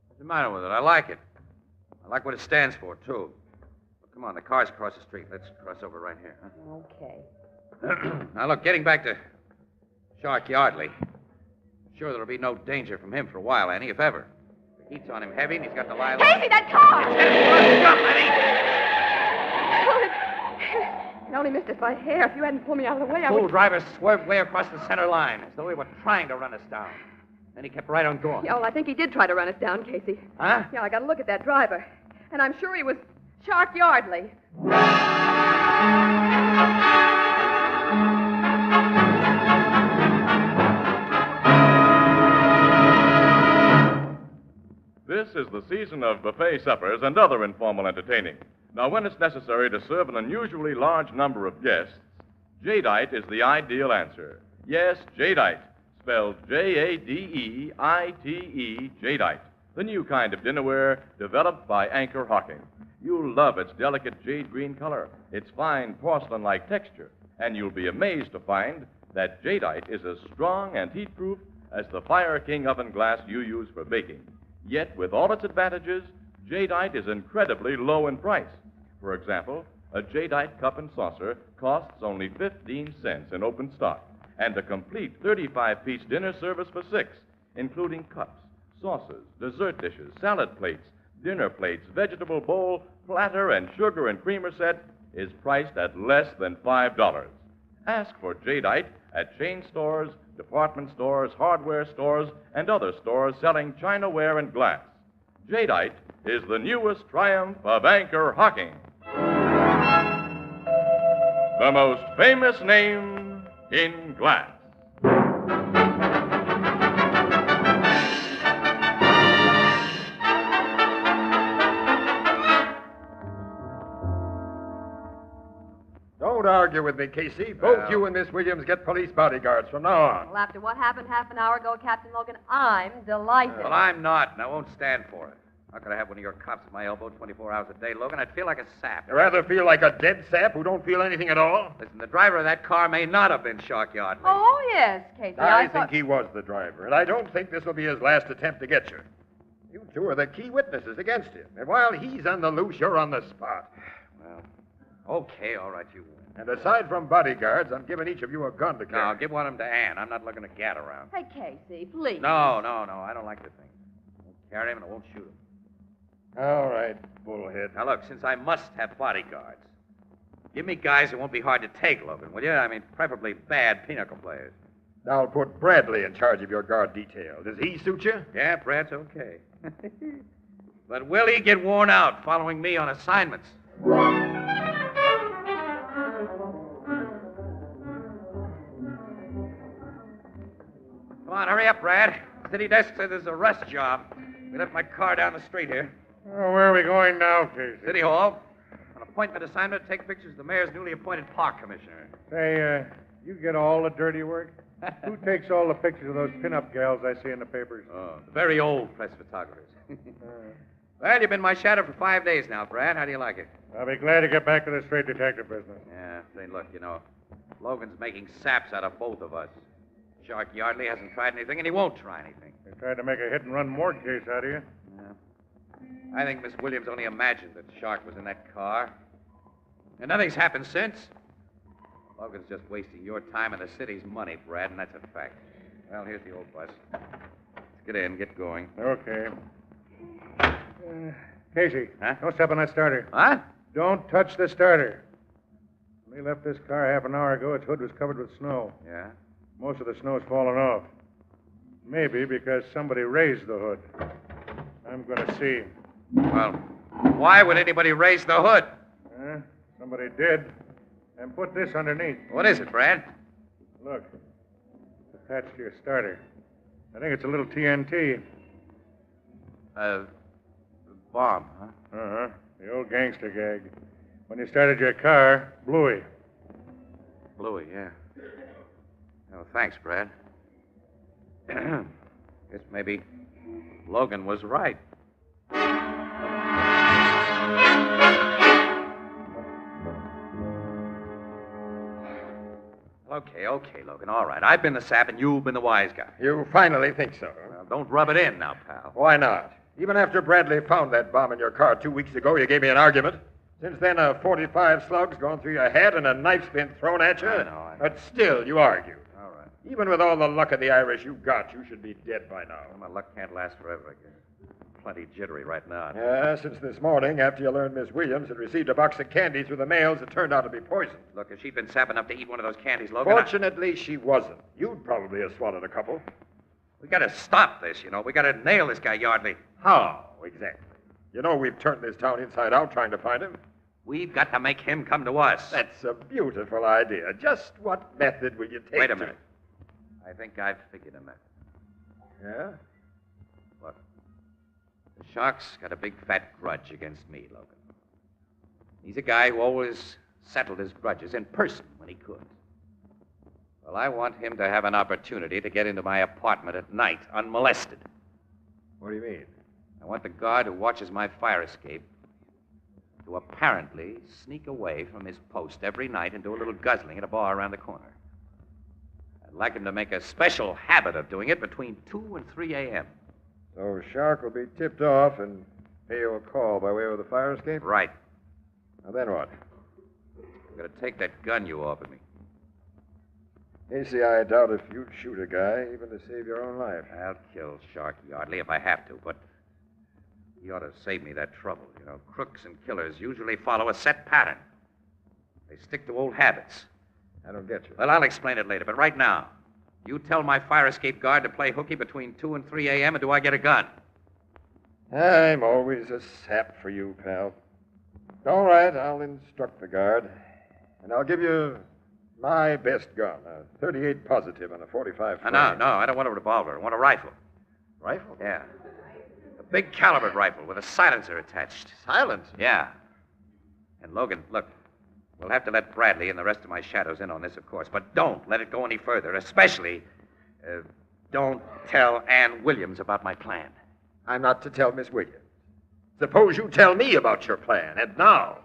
What's the matter with it? I like it. I like what it stands for, too. Well, come on, the car's across the street. Let's cross over right here. Huh? Okay. Now, look, getting back to Shark Yardley. Sure, there'll be no danger from him for a while, Annie, if ever. The heat's on him heavy, and he's got to lie low. Casey, that car! Jump, Annie! It only missed us by hair. If you hadn't pulled me out of the way, I Fool would... driver swerved way across the center line, as though he were trying to run us down. Then he kept right on going. Yeah, well, I think he did try to run us down, Casey. Huh? Yeah, I got to look at that driver. And I'm sure he was Shark Yardley. This is the season of buffet suppers and other informal entertaining. Now, when it's necessary to serve an unusually large number of guests, jadeite is the ideal answer. Yes, jadeite, spelled Jadeite, jadeite, the new kind of dinnerware developed by Anchor Hocking. You'll love its delicate jade green color, its fine porcelain-like texture, and you'll be amazed to find that jadeite is as strong and heat-proof as the Fire King oven glass you use for baking. Yet, with all its advantages, jadeite is incredibly low in price. For example, a jadeite cup and saucer costs only 15 cents in open stock, and a complete 35-piece dinner service for 6, including cups, saucers, dessert dishes, salad plates, dinner plates, vegetable bowl, platter, and sugar and creamer set, is priced at less than $5. Ask for jadeite at chain stores, department stores, hardware stores, and other stores selling chinaware and glass. Jadeite is the newest triumph of Anchor Hocking. The most famous name in glass. Don't argue with me, Casey. Both you and Miss Williams get police bodyguards from now on. Well, after what happened half an hour ago, Captain Logan, I'm delighted. Well, I'm not, and I won't stand for it. How could I have one of your cops at my elbow 24 hours a day, Logan? I'd feel like a sap. You rather feel like a dead sap who don't feel anything at all? Listen, the driver of that car may not have been Shark Yardley. Oh, yes, Casey. I thought... think he was the driver, and I don't think this will be his last attempt to get you. You two are the key witnesses against him. And while he's on the loose, you're on the spot. Well, okay, all right, you win. And aside from bodyguards, I'm giving each of you a gun to carry. No, give one of them to Ann. I'm not looking to gat around. Hey, Casey, please. No, I don't like the thing. I won't carry him and I won't shoot him. All right, bullhead. Now, look, since I must have bodyguards, give me guys who won't be hard to take, Logan, will you? I mean, preferably bad pinochle players. I'll put Bradley in charge of your guard detail. Does he suit you? Yeah, Brad's okay. But will he get worn out following me on assignments? Come on, hurry up, Brad. City desk said there's a rest job. We left my car down the street here. Oh, where are we going now, Casey? City Hall. An appointment assignment to take pictures of the mayor's newly appointed park commissioner. Say, you get all the dirty work? Who takes all the pictures of those pin-up gals I see in the papers? Oh, the very old press photographers. Well, you've been my shadow for 5 days now, Brad. How do you like it? I'll be glad to get back to the straight detective business. Yeah, say, look, Logan's making saps out of both of us. Shark Yardley hasn't tried anything, and he won't try anything. They tried to make a hit-and-run morgue case out of you. Yeah. I think Miss Williams only imagined that Shark was in that car. And nothing's happened since. Logan's just wasting your time and the city's money, Brad, and that's a fact. Well, here's the old bus. Let's get in, get going. Okay. Casey, don't step on that starter. What? Don't touch the starter. When we left this car half an hour ago, its hood was covered with snow. Yeah? Most of the snow's fallen off. Maybe because somebody raised the hood. I'm going to see. Well, why would anybody raise the hood? Somebody did. And put this underneath. What is it, Brad? Look. It's attached to your starter. I think it's a little TNT. Bomb, huh? Uh-huh. The old gangster gag. When you started your car, Bluey. Bluey, yeah. Oh, thanks, Brad. Guess maybe Logan was right. Okay, Logan, all right. I've been the sap and you've been the wise guy. You finally think so? Well, don't rub it in now, pal. Why not? Even after Bradley found that bomb in your car 2 weeks ago, you gave me an argument. Since then, a 45 slug's gone through your head and a knife's been thrown at you. I know. But still, you argued. All right. Even with all the luck of the Irish you got, you should be dead by now. Well, my luck can't last forever again. Plenty jittery right now. Yeah, since this morning, after you learned Miss Williams had received a box of candy through the mails that turned out to be poisoned. Look, if she'd been sap enough to eat one of those candies, Logan... Fortunately, she wasn't. You'd probably have swallowed a couple. We gotta stop this, We gotta nail this guy, Yardley. How, exactly? You know we've turned this town inside out trying to find him. We've got to make him come to us. That's a beautiful idea. Just what method will you take? Wait a minute. I think I've figured a method. Yeah? Look, the Shark's got a big fat grudge against me, Logan. He's a guy who always settled his grudges in person when he could. Well, I want him to have an opportunity to get into my apartment at night unmolested. What do you mean? I want the guard who watches my fire escape to apparently sneak away from his post every night and do a little guzzling at a bar around the corner. I'd like him to make a special habit of doing it between 2 and 3 a.m. So Shark will be tipped off and pay you a call by way of the fire escape? Right. Now then what? I'm going to take that gun you offered me. Casey, I doubt if you'd shoot a guy even to save your own life. I'll kill Shark Yardley if I have to, but he ought to save me that trouble. Crooks and killers usually follow a set pattern. They stick to old habits. I don't get you. Well, I'll explain it later, but right now, you tell my fire escape guard to play hooky between 2 and 3 a.m., and do I get a gun? I'm always a sap for you, pal. All right, I'll instruct the guard. And I'll give you my best gun, a 38 positive and a 45 flame. No, I don't want a revolver. I want a rifle. Rifle? Yeah. A big calibered rifle with a silencer attached. Silencer? Yeah. And Logan, look, we'll have to let Bradley and the rest of my shadows in on this, of course, but don't let it go any further, especially don't tell Ann Williams about my plan. I'm not to tell Miss Williams. Suppose you tell me about your plan, and now.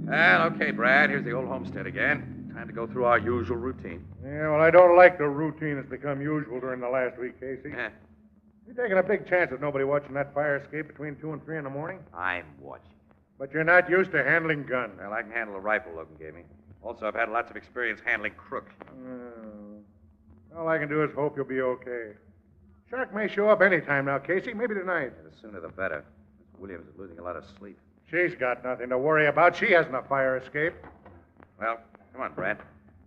Well, okay, Brad. Here's the old homestead again. Time to go through our usual routine. Yeah, well, I don't like the routine that's become usual during the last week, Casey. Yeah. You're taking a big chance with nobody watching that fire escape between 2 and 3 in the morning. I'm watching. But you're not used to handling guns. Well, I can handle a rifle Logan gave me. Also, I've had lots of experience handling crooks. All I can do is hope you'll be okay. Shark may show up any time now, Casey. Maybe tonight. Yeah, the sooner the better. Miss Williams is losing a lot of sleep. She's got nothing to worry about. She hasn't a fire escape. Well, come on, Brad.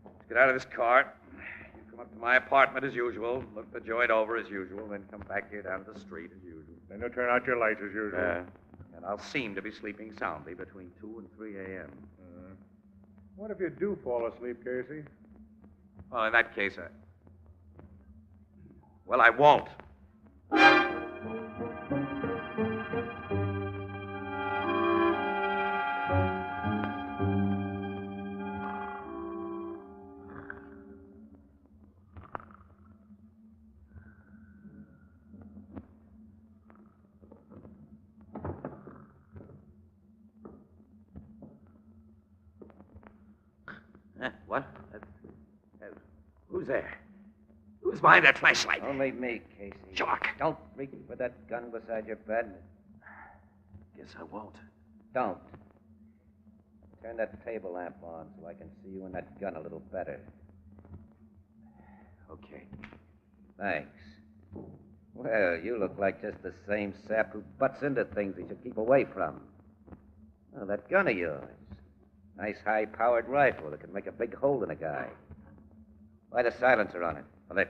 Let's get out of this car. You come up to my apartment as usual, look the joint over as usual, then come back here down to the street as usual. Then you'll turn out your lights as usual. And I'll seem to be sleeping soundly between 2 and 3 a.m. What if you do fall asleep, Casey? Well, in that case, Well, I won't. What? Who's there? Who's behind that flashlight? Only me, Casey. Shark. Don't reach for that gun beside your bed. Guess I won't. Don't. Turn that table lamp on so I can see you and that gun a little better. Okay. Thanks. Well, you look like just the same sap who butts into things he should keep away from. Oh, that gun of yours. Nice high-powered rifle that can make a big hole in a guy. Why the silencer on it? Well, they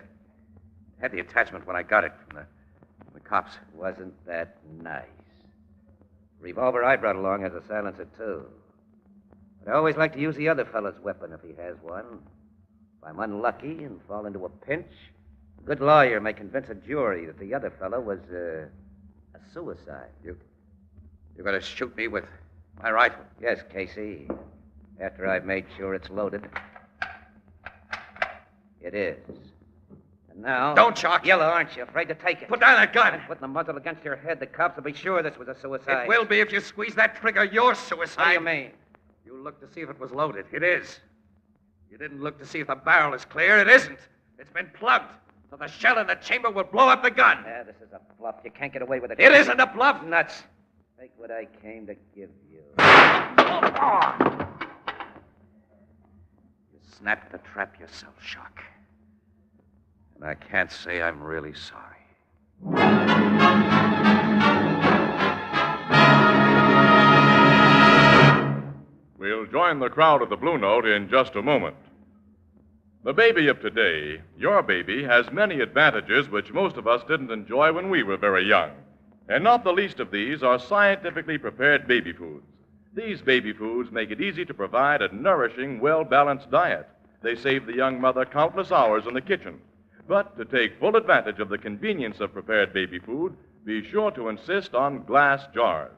had the attachment when I got it from the cops. Wasn't that nice? The revolver I brought along has a silencer, too. But I always like to use the other fellow's weapon if he has one. If I'm unlucky and fall into a pinch, a good lawyer may convince a jury that the other fellow was a suicide. You're going to shoot me with my rifle? Yes, Casey. After I've made sure it's loaded. It is. And now... Don't, Shark. Yellow, aren't you? Afraid to take it? Put down that gun. Putting the muzzle against your head, the cops will be sure this was a suicide. It will be if you squeeze that trigger. You're suicide. What do you mean? You looked to see if it was loaded. It is. You didn't look to see if the barrel is clear. It isn't. It's been plugged. So the shell in the chamber will blow up the gun. Yeah, this is a bluff. You can't get away with it. It isn't a bluff. Nuts. Take what I came to give you. You snapped the trap yourself, Shark. And I can't say I'm really sorry. We'll join the crowd at the Blue Note in just a moment. The baby of today, your baby, has many advantages which most of us didn't enjoy when we were very young. And not the least of these are scientifically prepared baby foods. These baby foods make it easy to provide a nourishing, well-balanced diet. They save the young mother countless hours in the kitchen. But to take full advantage of the convenience of prepared baby food, be sure to insist on glass jars.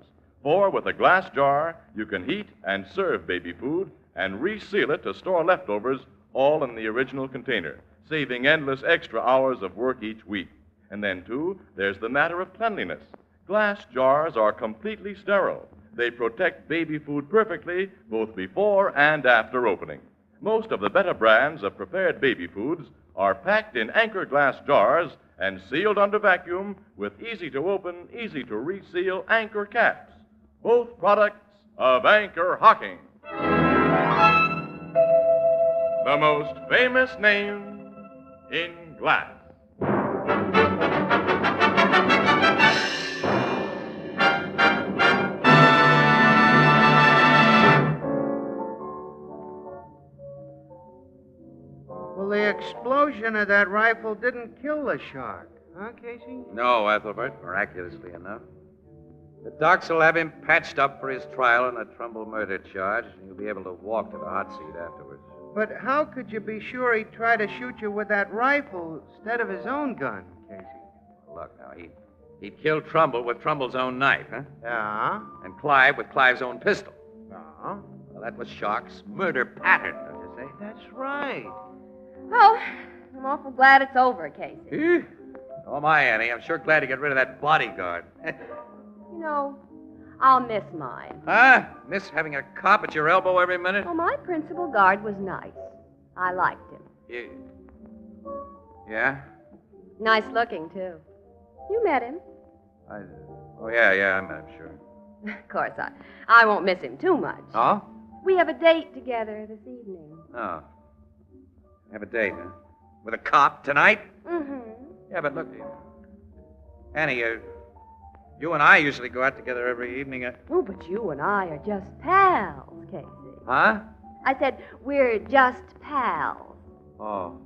For with a glass jar, you can heat and serve baby food and reseal it to store leftovers all in the original container, saving endless extra hours of work each week. And then, too, there's the matter of cleanliness. Glass jars are completely sterile. They protect baby food perfectly both before and after opening. Most of the better brands of prepared baby foods are packed in Anchor glass jars and sealed under vacuum with easy-to-open, easy-to-reseal Anchor caps. Both products of Anchor Hocking. The most famous name in glass. Well, the explosion of that rifle didn't kill the shark, huh, Casey? No, Ethelbert, miraculously enough. The docs will have him patched up for his trial on a Trumbull murder charge, and he'll be able to walk to the hot seat afterwards. But how could you be sure he'd try to shoot you with that rifle instead of his own gun, Casey? Look, now, he'd killed Trumbull with Trumbull's own knife, huh? Yeah. And Clive with Clive's own pistol. Yeah. Well, that was Shark's murder pattern, don't you say? That's right. Well, I'm awful glad it's over, Casey. Oh, my, Annie. I'm sure glad to get rid of that bodyguard. You know, I'll miss mine. Huh? Miss having a cop at your elbow every minute? Well, my principal guard was nice. I liked him. Yeah? Nice looking, too. You met him. Oh, yeah, I met him, sure. Of course, I won't miss him too much. Oh? We have a date together this evening. Oh. Have a date, huh? With a cop tonight? Mm-hmm. Yeah, but look, Annie, you and I usually go out together every evening. Oh, but you and I are just pals, Casey. Huh? I said we're just pals. Oh,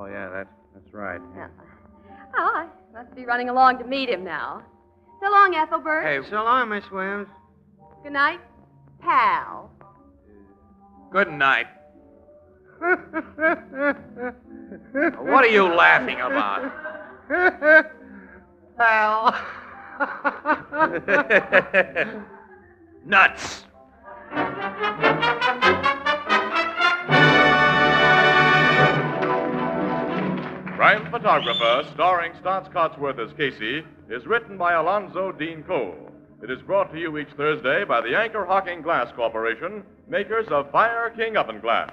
yeah, that's right. Oh, I must be running along to meet him now. So long, Ethelbert. Hey, so long, Miss Williams. Good night, pal. Good night. What are you laughing about? Pal. Nuts. Crime Photographer, starring Stotts Cotsworth as Casey, is written by Alonzo Dean Cole. It is brought to you each Thursday by the Anchor Hocking Glass Corporation, makers of Fire King Oven Glass.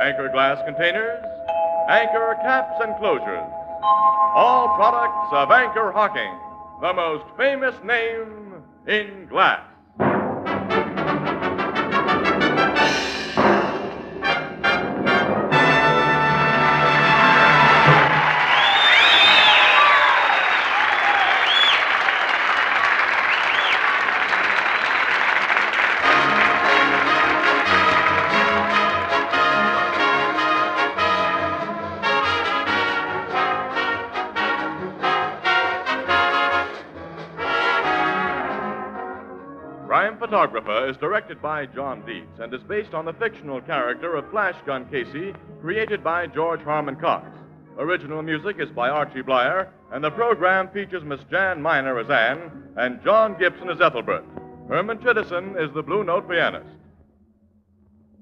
Anchor glass containers, Anchor caps and closures. All products of Anchor Hocking, the most famous name in glass. Crime Photographer is directed by John Dietz and is based on the fictional character of Flash Gun Casey, created by George Harmon Cox. Original music is by Archie Blyer, and the program features Miss Jan Miner as Anne and John Gibson as Ethelbert. Herman Chittison is the Blue Note pianist.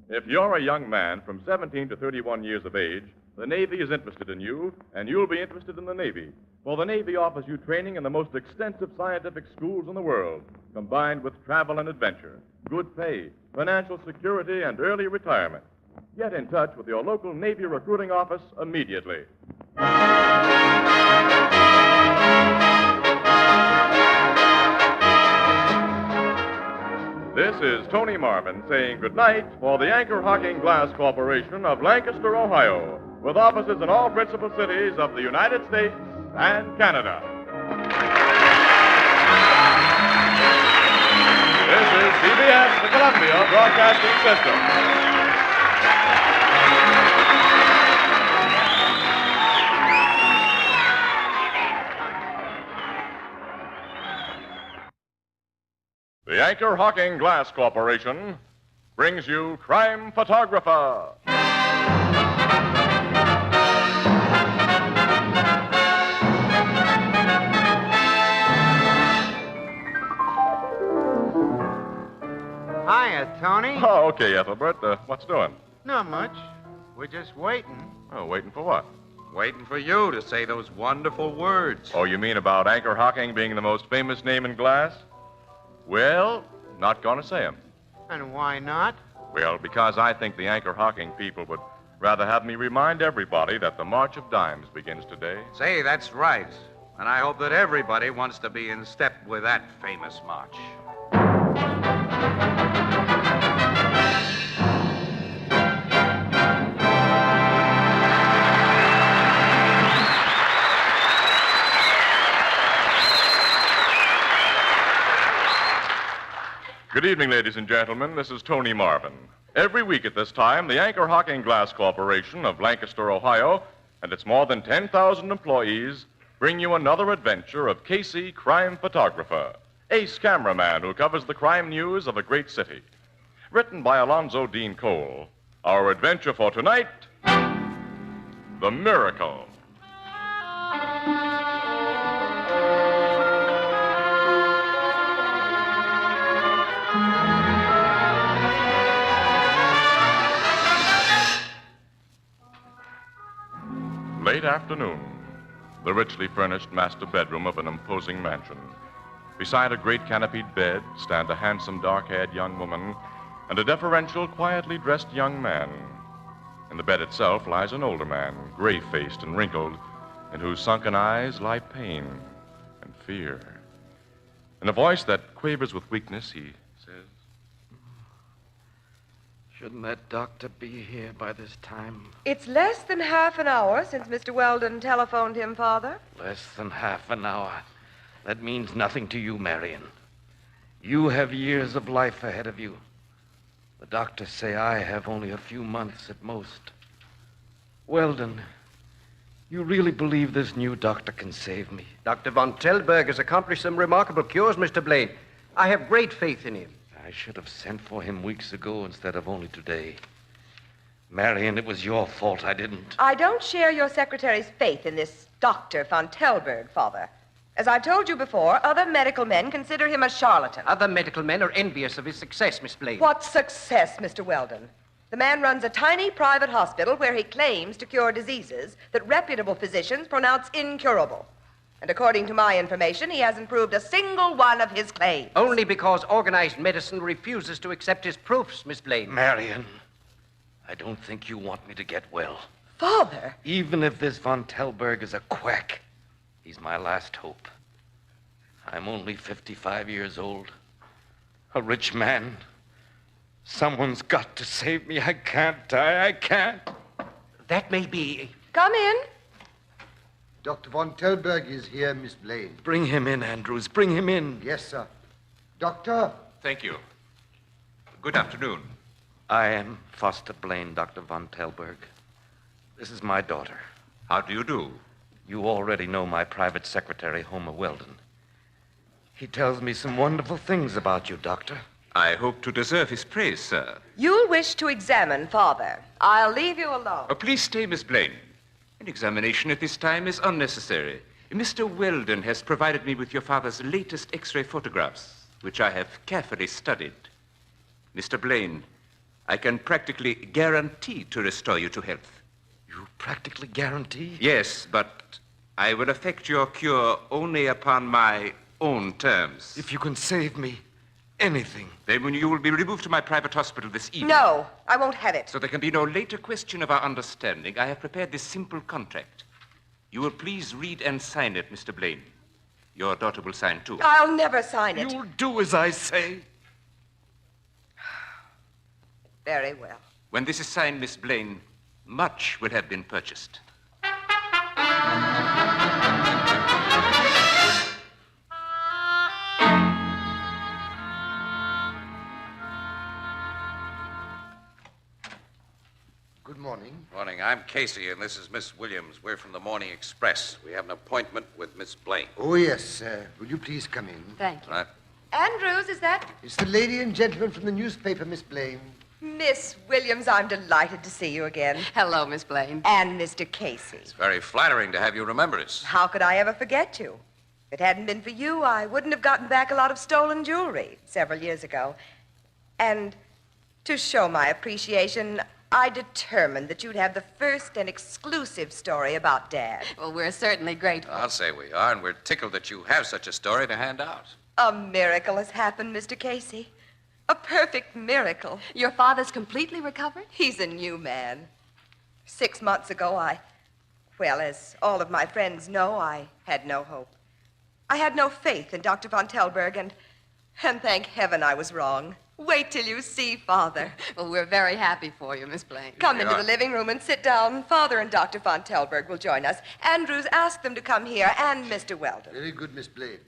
If you're a young man from 17 to 31 years of age, the Navy is interested in you, and you'll be interested in the Navy. For the Navy offers you training in the most extensive scientific schools in the world, combined with travel and adventure, good pay, financial security, and early retirement. Get in touch with your local Navy recruiting office immediately. This is Tony Marvin saying goodnight for the Anchor Hocking Glass Corporation of Lancaster, Ohio, with offices in all principal cities of the United States and Canada. This is CBS, the Columbia Broadcasting System. The Anchor Hocking Glass Corporation brings you Crime Photographer. Hiya, Tony. Oh, okay, Ethelbert. What's doing? Not much. We're just waiting. Oh, waiting for what? Waiting for you to say those wonderful words. Oh, you mean about Anchor Hocking being the most famous name in glass? Well, not going to say 'em. And why not? Well, because I think the Anchor Hocking people would rather have me remind everybody that the March of Dimes begins today. Say, that's right. And I hope that everybody wants to be in step with that famous march. Good evening, ladies and gentlemen. This is Tony Marvin. Every week at this time, the Anchor Hocking Glass Corporation of Lancaster, Ohio, and its more than 10,000 employees bring you another adventure of Casey, crime photographer, ace cameraman who covers the crime news of a great city. Written by Alonzo Dean Cole, our adventure for tonight, The Miracle. Late afternoon, the richly furnished master bedroom of an imposing mansion. Beside a great canopied bed stand a handsome, dark-haired young woman and a deferential, quietly dressed young man. In the bed itself lies an older man, gray-faced and wrinkled, in whose sunken eyes lie pain and fear. In a voice that quavers with weakness, he says, Shouldn't that doctor be here by this time? It's less than half an hour since Mr. Weldon telephoned him, Father. Less than half an hour. That means nothing to you, Marion. You have years of life ahead of you. The doctors say I have only a few months at most. Weldon, you really believe this new doctor can save me? Dr. von Tellberg has accomplished some remarkable cures, Mr. Blaine. I have great faith in him. I should have sent for him weeks ago instead of only today. Marion, it was your fault I didn't. I don't share your secretary's faith in this Dr. von Tellberg, Father. As I've told you before, other medical men consider him a charlatan. Other medical men are envious of his success, Miss Blaine. What success, Mr. Weldon? The man runs a tiny private hospital where he claims to cure diseases that reputable physicians pronounce incurable. And according to my information, he hasn't proved a single one of his claims. Only because organized medicine refuses to accept his proofs, Miss Blaine. Marion, I don't think you want me to get well. Father! Even if this von Tellberg is a quack, he's my last hope. I'm only 55 years old. A rich man. Someone's got to save me. I can't die. I can't. That may be. Come in. Dr. von Tellberg is here, Miss Blaine. Bring him in, Andrews. Bring him in. Yes, sir. Doctor? Thank you. Good afternoon. I am Foster Blaine, Dr. von Tellberg. This is my daughter. How do you do? You already know my private secretary, Homer Weldon. He tells me some wonderful things about you, Doctor. I hope to deserve his praise, sir. You'll wish to examine Father. I'll leave you alone. Please stay, Miss Blaine. An examination at this time is unnecessary. Mr. Weldon has provided me with your father's latest X-ray photographs, which I have carefully studied. Mr. Blaine, I can practically guarantee to restore you to health. You practically guarantee? Yes, but I will effect your cure only upon my own terms. If you can save me, anything. Then you will be removed to my private hospital this evening. No, I won't have it. So there can be no later question of our understanding. I have prepared this simple contract. You will please read and sign it, Mr. Blaine. Your daughter will sign, too. I'll never sign it. You'll do as I say. Very well. When this is signed, Miss Blaine, much will have been purchased. Good morning. Morning. I'm Casey, and this is Miss Williams. We're from the Morning Express. We have an appointment with Miss Blaine. Oh, yes. Will you please come in? Thank you. Right. Andrews, is that? It's the lady and gentleman from the newspaper, Miss Blaine. Miss Williams, I'm delighted to see you again. Hello, Miss Blaine. And Mr. Casey. It's very flattering to have you remember us. How could I ever forget you? If it hadn't been for you, I wouldn't have gotten back a lot of stolen jewelry several years ago. And to show my appreciation, I determined that you'd have the first and exclusive story about Dad. Well, we're certainly grateful. I'll say we are, and we're tickled that you have such a story to hand out. A miracle has happened, Mr. Casey. A perfect miracle. Your father's completely recovered? He's a new man. 6 months ago, well, as all of my friends know, I had no hope. I had no faith in Dr. von Tellberg, and thank heaven I was wrong. Wait till you see Father. Well, we're very happy for you, Miss Blaine. Come into the living room and sit down. Father and Dr. von Tellberg will join us. Andrews, ask them to come here, and Mr. Weldon. Very good, Miss Blaine.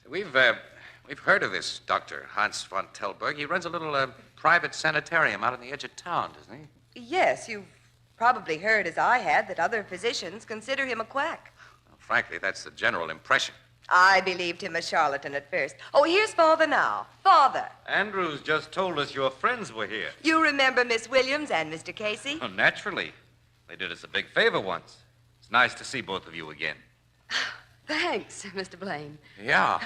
We've heard of this Dr. Hans von Tellberg. He runs a little private sanitarium out on the edge of town, doesn't he? Yes, you've probably heard, as I had, that other physicians consider him a quack. Well, frankly, that's the general impression. I believed him a charlatan at first. Oh, here's Father now. Father. Andrews just told us your friends were here. You remember Miss Williams and Mr. Casey? Oh, naturally. They did us a big favor once. It's nice to see both of you again. Thanks, Mr. Blaine. Yeah.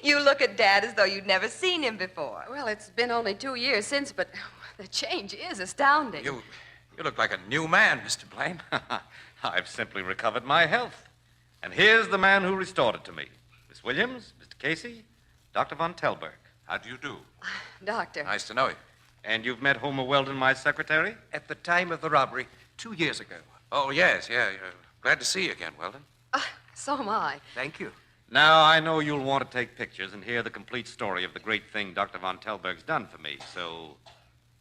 You look at Dad as though you'd never seen him before. Well, it's been only 2 years since, but the change is astounding. You look like a new man, Mr. Blaine. I've simply recovered my health. And here's the man who restored it to me. Miss Williams, Mr. Casey, Dr. Von Telberg. How do you do? Doctor. Nice to know you. And you've met Homer Weldon, my secretary? At the time of the robbery, 2 years ago. Oh, yes, yeah. Glad to see you again, Weldon. So am I. Thank you. Now, I know you'll want to take pictures and hear the complete story of the great thing Dr. Von Telberg's done for me, so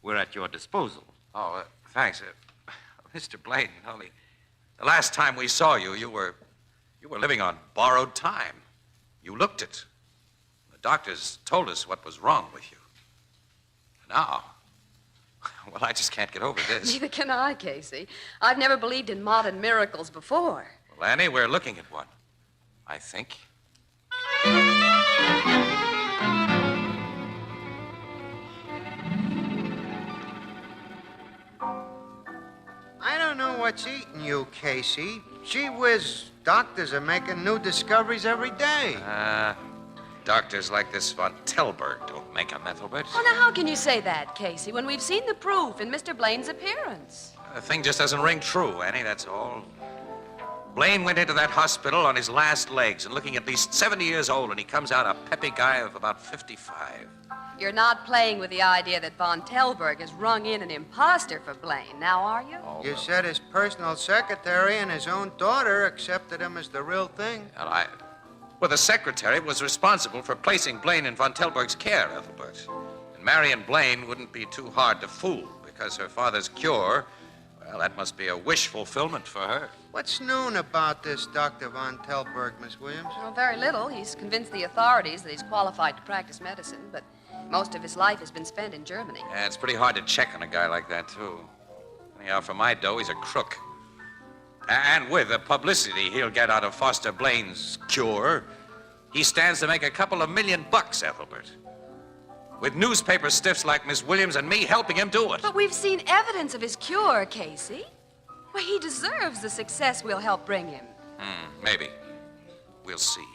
we're at your disposal. Oh, thanks. Mr. Blaine, the last time we saw you, you were living on borrowed time. You looked it. The doctors told us what was wrong with you. Now, well, I just can't get over this. Neither can I, Casey. I've never believed in modern miracles before. Well, Annie, we're looking at one, I think. I don't know what's eating you, Casey. Gee whiz, doctors are making new discoveries every day. Doctors like this Von Telberg don't make 'em, Ethelbert. Well, now, how can you say that, Casey, when we've seen the proof in Mr. Blaine's appearance? The thing just doesn't ring true, Annie, that's all. Blaine went into that hospital on his last legs and looking at least 70 years old, and he comes out a peppy guy of about 55. You're not playing with the idea that Von Telberg has rung in an imposter for Blaine, now are you? You said his personal secretary and his own daughter accepted him as the real thing. Well, the secretary was responsible for placing Blaine in Von Telberg's care, Ethelbert. And Marion Blaine wouldn't be too hard to fool, because her father's cure, well, that must be a wish fulfillment for her. What's known about this Dr. Von Telberg, Miss Williams? Well, very little. He's convinced the authorities that he's qualified to practice medicine, but most of his life has been spent in Germany. Yeah, it's pretty hard to check on a guy like that, too. Anyhow, for my dough, he's a crook. And with the publicity he'll get out of Foster Blaine's cure, he stands to make a couple of $1 million, Ethelbert. With newspaper stiffs like Miss Williams and me helping him do it. But we've seen evidence of his cure, Casey. Well, he deserves the success we'll help bring him. Maybe. We'll see.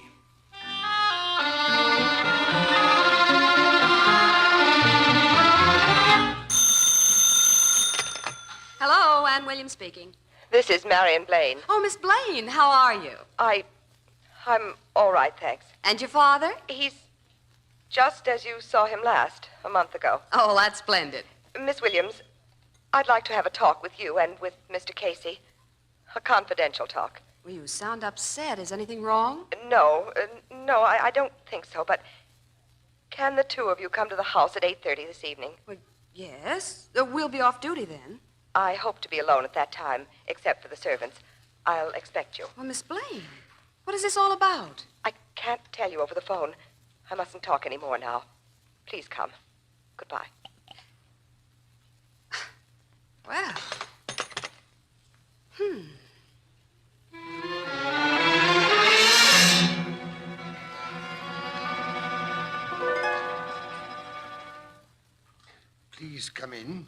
Hello, Ann Williams speaking. This is Marion Blaine. Oh, Miss Blaine, how are you? I'm all right, thanks. And your father? He's just as you saw him last, a month ago. Oh, that's splendid. Miss Williams, I'd like to have a talk with you and with Mr. Casey. A confidential talk. Well, you sound upset. Is anything wrong? No, I don't think so, but can the two of you come to the house at 8:30 this evening? Well, yes. We'll be off duty then. I hope to be alone at that time, except for the servants. I'll expect you. Well, Miss Blaine, what is this all about? I can't tell you over the phone. I mustn't talk any more now. Please come. Goodbye. Well. Please come in.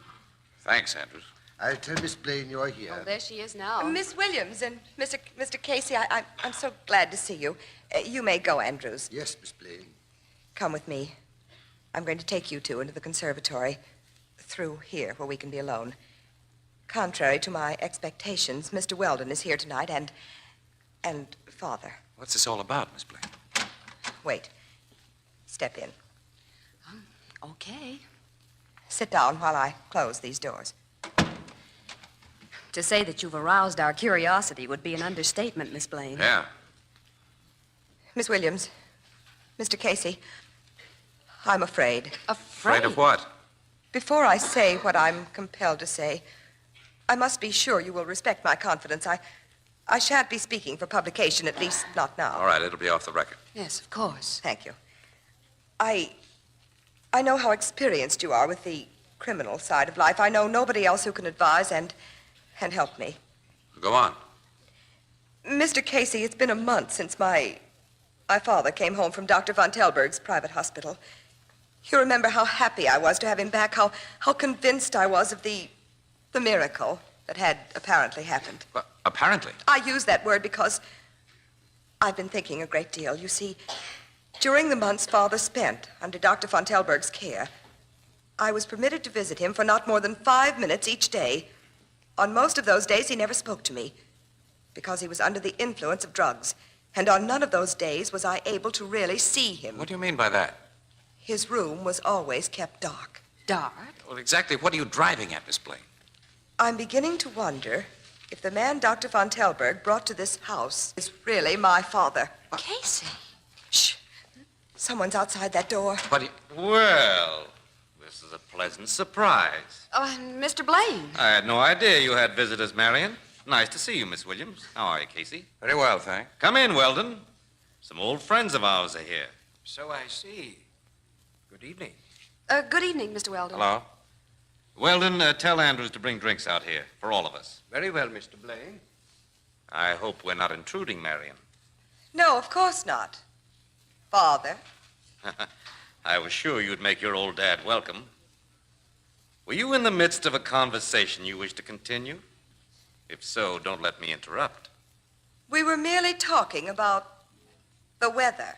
Thanks, Andrews. I'll tell Miss Blaine you're here. Oh, there she is now. Miss Williams and Mr. Casey, I'm so glad to see you. You may go, Andrews. Yes, Miss Blaine. Come with me. I'm going to take you two into the conservatory. Through here, where we can be alone. Contrary to my expectations, Mr. Weldon is here tonight, and Father. What's this all about, Miss Blaine? Wait. Step in. Okay. Sit down while I close these doors. To say that you've aroused our curiosity would be an understatement, Miss Blaine. Yeah. Miss Williams, Mr. Casey, I'm afraid. Afraid of what? Before I say what I'm compelled to say, I must be sure you will respect my confidence. I shan't be speaking for publication, at least not now. All right, it'll be off the record. Yes, of course. Thank you. I know how experienced you are with the criminal side of life. I know nobody else who can advise and help me. Go on. Mr. Casey, it's been a month since my father came home from Dr. Von Telberg's private hospital. You remember how happy I was to have him back, how convinced I was of the miracle that had apparently happened. Apparently? I use that word because I've been thinking a great deal. You see, during the months Father spent under Dr. Von Telberg's care, I was permitted to visit him for not more than 5 minutes each day. On most of those days, he never spoke to me because he was under the influence of drugs. And on none of those days was I able to really see him. What do you mean by that? His room was always kept dark. Dark? Well, exactly what are you driving at, Miss Blaine? I'm beginning to wonder if the man Dr. von Tellberg brought to this house is really my father. Casey. Shh. Someone's outside that door. Well, this is a pleasant surprise. Oh, Mr. Blaine. I had no idea you had visitors, Marion. Nice to see you, Miss Williams. How are you, Casey? Very well, thanks. Come in, Weldon. Some old friends of ours are here. So I see. Good evening. Good evening, Mr. Weldon. Hello. Weldon, tell Andrews to bring drinks out here for all of us. Very well, Mr. Blaine. I hope we're not intruding, Marion. No, of course not. Father. I was sure you'd make your old dad welcome. Were you in the midst of a conversation you wish to continue? If so, don't let me interrupt. We were merely talking about the weather.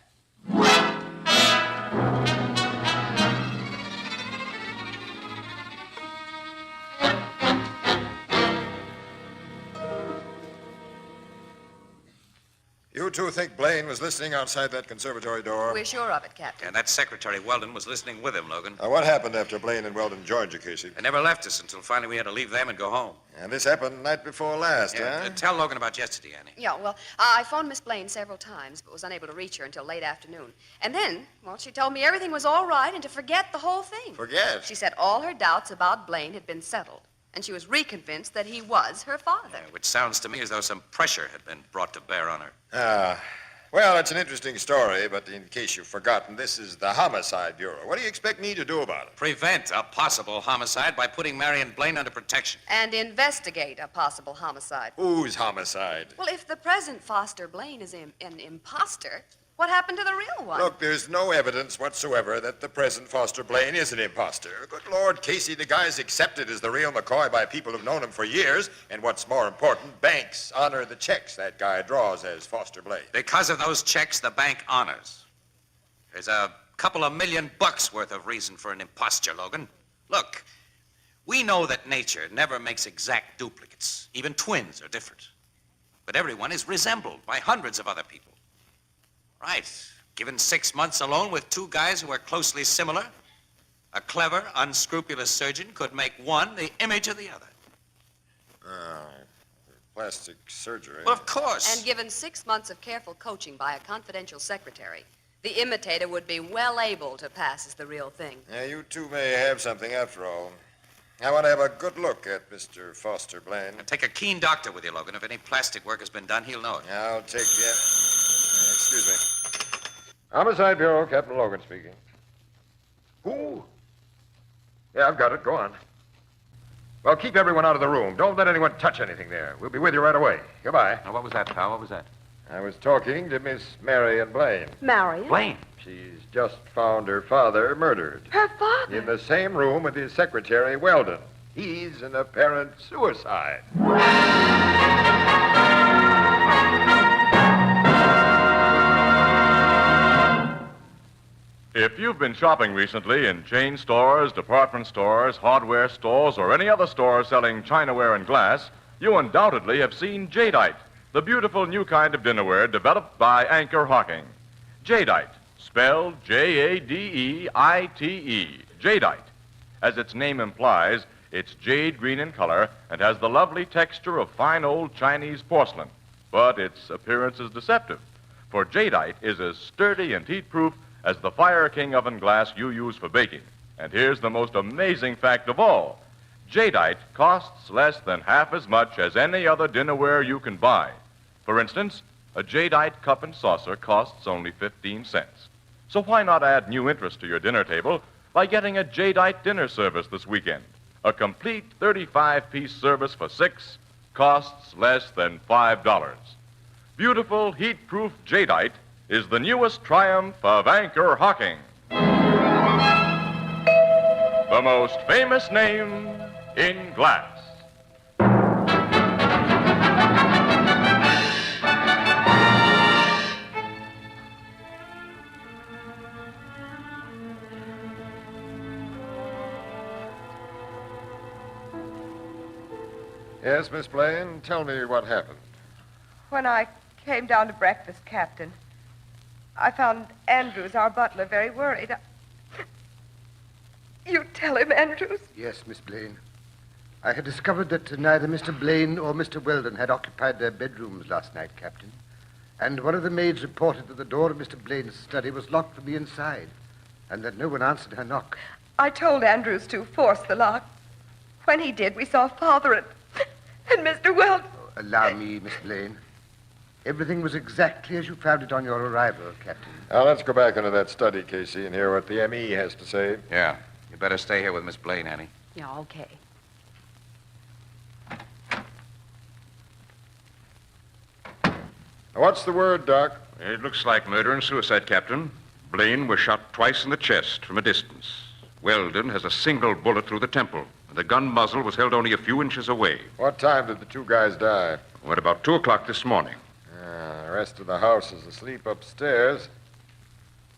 You two think Blaine was listening outside that conservatory door? We're sure of it, Captain. And that Secretary Weldon was listening with him, Logan. What happened after Blaine and Weldon joined you, Casey? They never left us until finally we had to leave them and go home. And this happened the night before last, huh? Tell Logan about yesterday, Annie. Yeah, well, I phoned Miss Blaine several times, but was unable to reach her until late afternoon. And then, well, she told me everything was all right and to forget the whole thing. Forget? She said all her doubts about Blaine had been settled, and she was reconvinced that he was her father. Which sounds to me as though some pressure had been brought to bear on her. Well, it's an interesting story, but in case you've forgotten, this is the Homicide Bureau. What do you expect me to do about it? Prevent a possible homicide by putting Marion Blaine under protection. And investigate a possible homicide. Whose homicide? Well, if the present Foster Blaine is an imposter, what happened to the real one? Look, there's no evidence whatsoever that the present Foster Blaine is an imposter. Good Lord, Casey, the guy's accepted as the real McCoy by people who've known him for years. And what's more important, banks honor the checks that guy draws as Foster Blaine. Because of those checks, the bank honors. There's a couple of $1 million worth of reason for an imposture, Logan. Look, we know that nature never makes exact duplicates. Even twins are different. But everyone is resembled by hundreds of other people. Right. Given 6 months alone with two guys who are closely similar, a clever, unscrupulous surgeon could make one the image of the other. Plastic surgery. Well, of course. And given 6 months of careful coaching by a confidential secretary, the imitator would be well able to pass as the real thing. Yeah, you two may have something after all. I want to have a good look at Mr. Foster Blaine. And take a keen doctor with you, Logan. If any plastic work has been done, he'll know it. I'll take excuse me. Homicide Bureau, Captain Logan speaking. Who? Yeah, I've got it. Go on. Well, keep everyone out of the room. Don't let anyone touch anything there. We'll be with you right away. Goodbye. Now, what was that, pal? What was that? I was talking to Miss Marion Blaine. Marion? Blaine? She's just found her father murdered. Her father? In the same room with his secretary, Weldon. He's an apparent suicide. If you've been shopping recently in chain stores, department stores, hardware stores, or any other store selling chinaware and glass, you undoubtedly have seen Jadeite, the beautiful new kind of dinnerware developed by Anchor Hocking. Jadeite, spelled Jadeite, Jadeite. As its name implies, it's jade green in color and has the lovely texture of fine old Chinese porcelain. But its appearance is deceptive, for Jadeite is as sturdy and heat-proof as the Fire King oven glass you use for baking. And here's the most amazing fact of all. Jadeite costs less than half as much as any other dinnerware you can buy. For instance, a Jadeite cup and saucer costs only 15 cents. So why not add new interest to your dinner table by getting a Jadeite dinner service this weekend? A complete 35-piece service for $6 costs less than $5. Beautiful, heat-proof Jadeite is the newest triumph of Anchor Hocking. The most famous name in glass. Yes, Miss Blaine, tell me what happened. When I came down to breakfast, Captain. I found Andrews, our butler, very worried. You tell him, Andrews? Yes, Miss Blaine. I had discovered that neither Mr. Blaine or Mr. Weldon had occupied their bedrooms last night, Captain. And one of the maids reported that the door of Mr. Blaine's study was locked from the inside, and that no one answered her knock. I told Andrews to force the lock. When he did, we saw Father and Mr. Weldon. Allow me, Miss Blaine. Everything was exactly as you found it on your arrival, Captain. Now, let's go back into that study, Casey, and hear what the M.E. has to say. Yeah. You better stay here with Miss Blaine, Annie. Yeah, okay. What's the word, Doc? It looks like murder and suicide, Captain. Blaine was shot twice in the chest from a distance. Weldon has a single bullet through the temple. The gun muzzle was held only a few inches away. What time did the two guys die? At about 2 o'clock this morning. The rest of the house is asleep upstairs.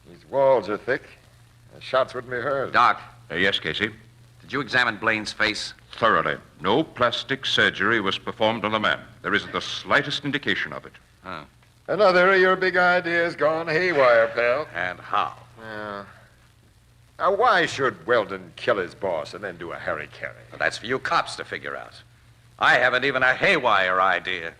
These walls are thick. The shots wouldn't be heard. Doc. Yes, Casey? Did you examine Blaine's face? Thoroughly. No plastic surgery was performed on the man. There isn't the slightest indication of it. Huh. Another of your big ideas gone haywire, pal. And how? Yeah. Now, why should Weldon kill his boss and then do a harry-carry? Well, that's for you cops to figure out. I haven't even a haywire idea.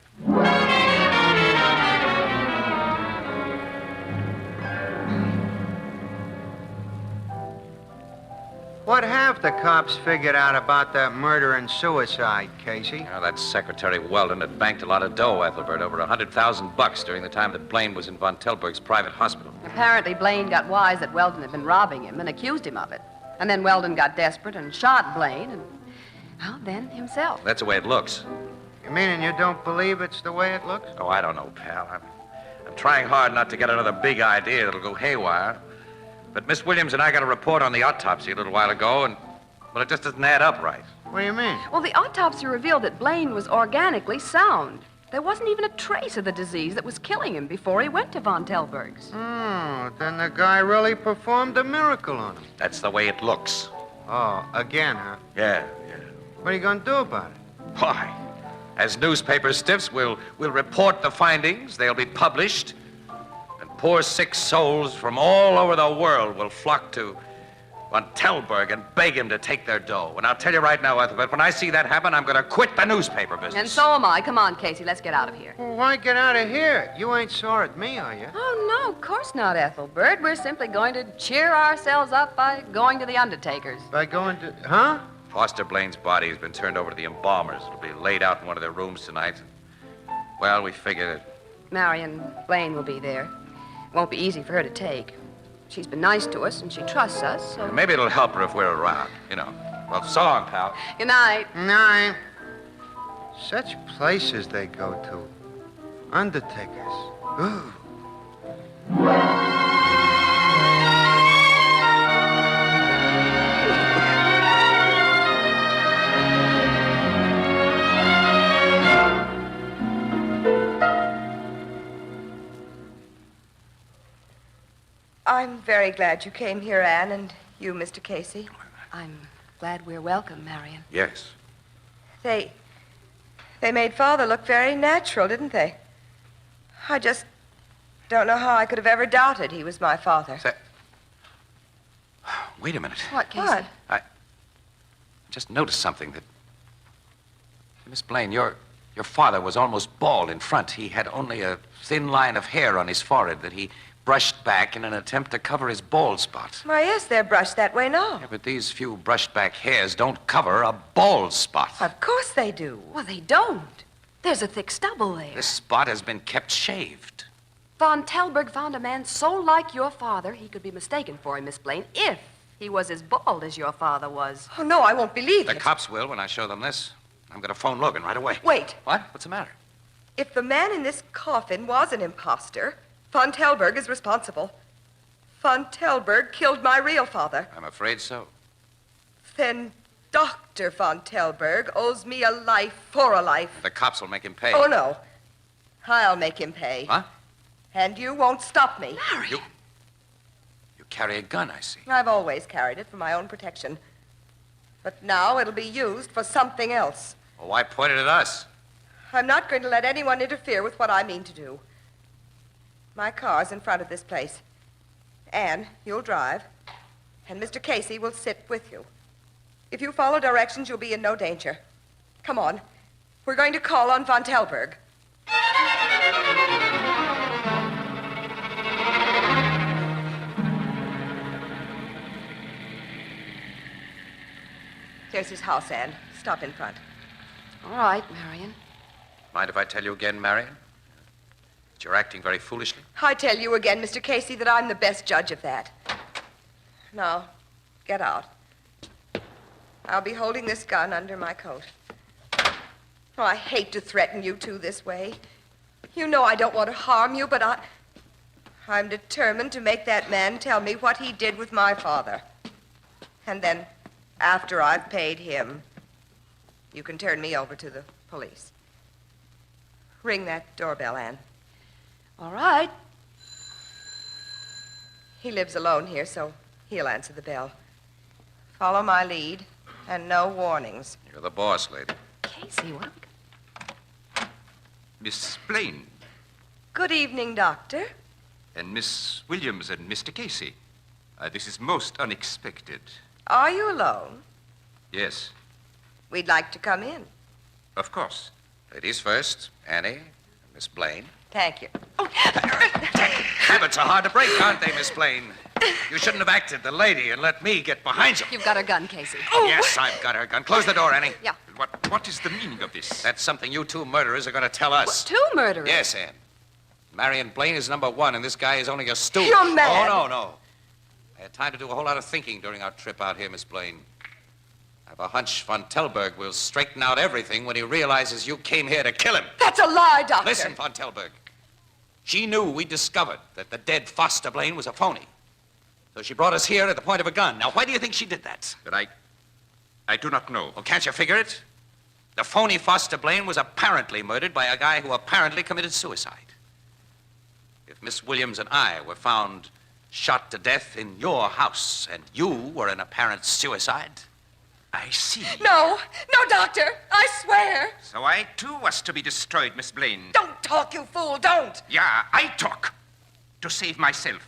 What have the cops figured out about that murder and suicide, Casey? Now, that Secretary Weldon had banked a lot of dough, Ethelbert, over $100,000 during the time that Blaine was in Von Telberg's private hospital. Apparently, Blaine got wise that Weldon had been robbing him and accused him of it. And then Weldon got desperate and shot Blaine and, well, then himself. That's the way it looks. You meaning you don't believe it's the way it looks? Oh, I don't know, pal. I'm trying hard not to get another big idea that'll go haywire. But Miss Williams and I got a report on the autopsy a little while ago, and, well, it just doesn't add up right. What do you mean? Well, the autopsy revealed that Blaine was organically sound. There wasn't even a trace of the disease that was killing him before he went to Von Telberg's. Oh, then the guy really performed a miracle on him. That's the way it looks. Oh, again, huh? Yeah. What are you going to do about it? Why? As newspaper stiffs, we'll report the findings. They'll be published. And poor sick souls from all over the world will flock to Von Telberg and beg him to take their dough. And I'll tell you right now, Ethelbert, when I see that happen, I'm going to quit the newspaper business. And so am I. Come on, Casey, let's get out of here. Well, why get out of here? You ain't sore at me, are you? Oh, no, of course not, Ethelbert. We're simply going to cheer ourselves up by going to the undertaker's. By going to... Huh? Foster Blaine's body has been turned over to the embalmers. It'll be laid out in one of their rooms tonight. Well, we figured it. Marion Blaine will be there. Won't be easy for her to take. She's been nice to us, and she trusts us, so... Maybe it'll help her if we're around, you know. Well, so long, pal. Good night. Night. Such places they go to. Undertakers. Ooh. I'm very glad you came here, Anne, and you, Mr. Casey. I'm glad we're welcome, Marion. Yes. They made Father look very natural, didn't they? I just don't know how I could have ever doubted he was my father. Wait a minute. What, Casey? What? I just noticed something that... Miss Blaine, your father was almost bald in front. He had only a thin line of hair on his forehead that he brushed back in an attempt to cover his bald spot. Why, yes, they're brushed that way now. Yeah, but these few brushed back hairs don't cover a bald spot. Of course they do. Well, they don't. There's a thick stubble there. This spot has been kept shaved. Von Telberg found a man so like your father he could be mistaken for him, Miss Blaine, if he was as bald as your father was. Oh, no, I won't believe The it. cops will when I show them this. I'm going to phone Logan right away. Wait. What? What's the matter? If the man in this coffin was an imposter, Von Telberg is responsible. Von Telberg killed my real father. I'm afraid so. Then Dr. Von Telberg owes me a life for a life. The cops will make him pay. Oh, no. I'll make him pay. What? And you won't stop me. You carry a gun, I see. I've always carried it for my own protection. But now it'll be used for something else. Well, why point it at us? I'm not going to let anyone interfere with what I mean to do. My car's in front of this place. Anne, you'll drive, and Mr. Casey will sit with you. If you follow directions, you'll be in no danger. Come on. We're going to call on Von Telberg. There's his house, Anne. Stop in front. All right, Marion. Mind if I tell you again, Marion? That you're acting very foolishly? I tell you again, Mr. Casey, that I'm the best judge of that. Now, get out. I'll be holding this gun under my coat. Oh, I hate to threaten you two this way. You know I don't want to harm you, but I'm determined to make that man tell me what he did with my father. And then, after I've paid him, you can turn me over to the police. Ring that doorbell, Anne. All right. He lives alone here, so he'll answer the bell. Follow my lead, and no warnings. You're the boss, lady. Casey, what? Miss Blaine. Good evening, Doctor. And Miss Williams and Mr. Casey. This is most unexpected. Are you alone? Yes, We'd like to come in. of course. Ladies first. Annie, Miss Blaine. Thank you. Habits are hard to break, aren't they, Miss Blaine? You shouldn't have acted the lady and let me get behind you. You've got a gun, Casey. Yes, I've got her gun. Close the door, Annie. Yeah. What is the meaning of this? That's something you two murderers are going to tell us. Two murderers? Yes, Anne. Marion Blaine is number one, and this guy is only a stooge. You're mad. Oh, no. I had time to do a whole lot of thinking during our trip out here, Miss Blaine. I have a hunch Von Telberg will straighten out everything when he realizes you came here to kill him. That's a lie, Doctor. Listen, Von Telberg. She knew we discovered that the dead Foster Blaine was a phony. So she brought us here at the point of a gun. Now, why do you think she did that? But I do not know. Well, can't you figure it? The phony Foster Blaine was apparently murdered by a guy who apparently committed suicide. If Miss Williams and I were found shot to death in your house and you were an apparent suicide, I see. No, Doctor. I swear. So I, too, was to be destroyed, Miss Blaine. Don't talk, you fool. Don't. Yeah, I talk. To save myself.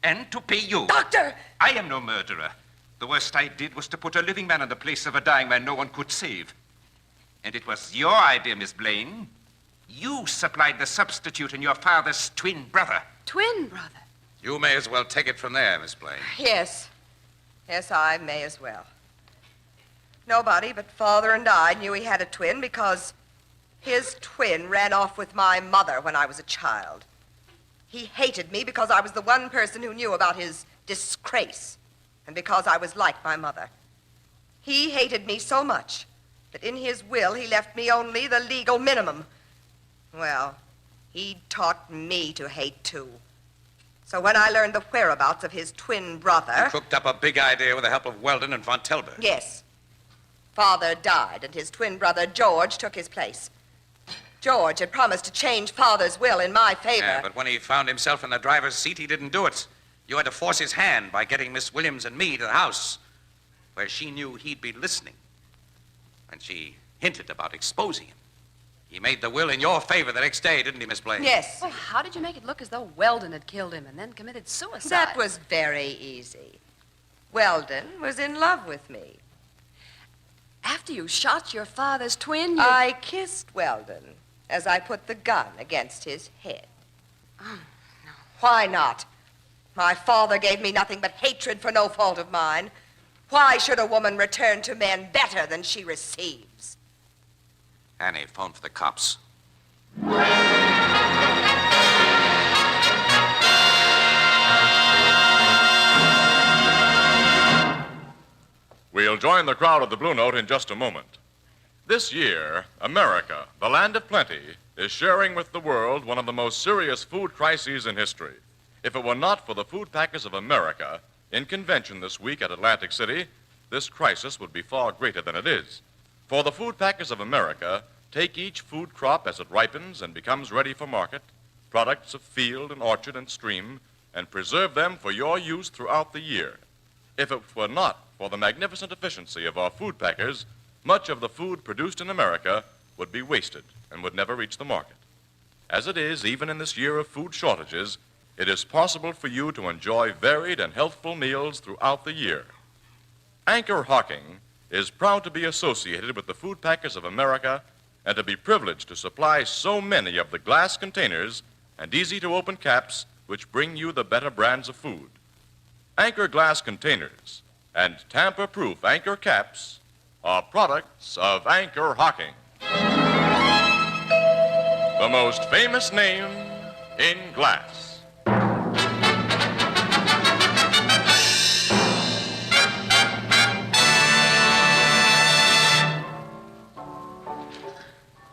And to pay you. Doctor! I am no murderer. The worst I did was to put a living man in the place of a dying man no one could save. And it was your idea, Miss Blaine. You supplied the substitute in your father's twin brother. Twin brother? you may as well take it from there, Miss Blaine. Yes, I may as well. Nobody but Father and I knew he had a twin because his twin ran off with my mother when I was a child. He hated me because I was the one person who knew about his disgrace, and because I was like my mother. He hated me so much that in his will he left me only the legal minimum. Well, he taught me to hate too. So when I learned the whereabouts of his twin brother... You cooked up a big idea with the help of Weldon and Von Telberg. Yes. Father died, and his twin brother George took his place. George had promised to change Father's will in my favor. Yeah, but when he found himself in the driver's seat, he didn't do it. You had to force his hand by getting Miss Williams and me to the house, where she knew he'd be listening. And she hinted about exposing him. He made the will in your favor the next day, didn't he, Miss Blaine? Yes. Well, how did you make it look as though Weldon had killed him and then committed suicide? That was very easy. Weldon was in love with me. After you shot your father's twin, you... I kissed Weldon as I put the gun against his head. Oh, no. Why not? My father gave me nothing but hatred for no fault of mine. Why should a woman return to men better than she receives? Annie, phone for the cops. We'll join the crowd at the Blue Note in just a moment. This year, America, the land of plenty, is sharing with the world one of the most serious food crises in history. If it were not for the Food Packers of America in convention this week at Atlantic City, this crisis would be far greater than it is. For the Food Packers of America take each food crop as it ripens and becomes ready for market, products of field and orchard and stream, and preserve them for your use throughout the year. If it were not for the magnificent efficiency of our food packers, much of the food produced in America would be wasted and would never reach the market. As it is, even in this year of food shortages, it is possible for you to enjoy varied and healthful meals throughout the year. Anchor Hocking is proud to be associated with the Food Packers of America and to be privileged to supply so many of the glass containers and easy-to-open caps which bring you the better brands of food. Anchor glass containers and tamper-proof Anchor caps are products of Anchor Hocking, the most famous name in glass.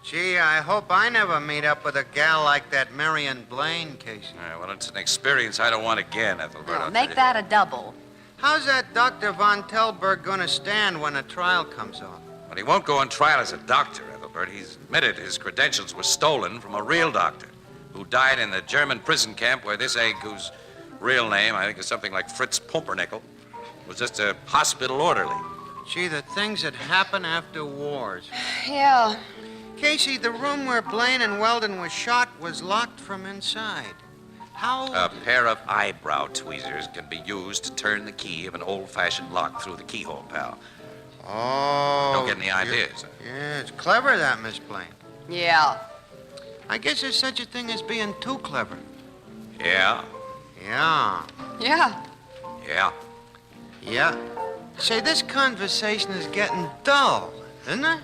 Gee, I hope I never meet up with a gal like that Marion Blaine, Casey. Well, it's an experience I don't want again, Ethelbert. I'll Make that a double. How's that Dr. Von Telberg going to stand when a trial comes on? But he won't go on trial as a doctor, Ethelbert. He's admitted his credentials were stolen from a real doctor who died in the German prison camp where this egg, whose real name, I think, is something like Fritz Pumpernickel, was just a hospital orderly. Gee, the things that happen after wars. Yeah. Casey, the room where Blaine and Weldon were shot was locked from inside. How? A pair of eyebrow tweezers can be used to turn the key of an old-fashioned lock through the keyhole, pal. Oh. Don't get any ideas. Yeah, it's clever, that, Miss Blaine. Yeah. I guess there's such a thing as being too clever. Yeah? Yeah. Yeah. Yeah. Yeah. Say, this conversation is getting dull, isn't it?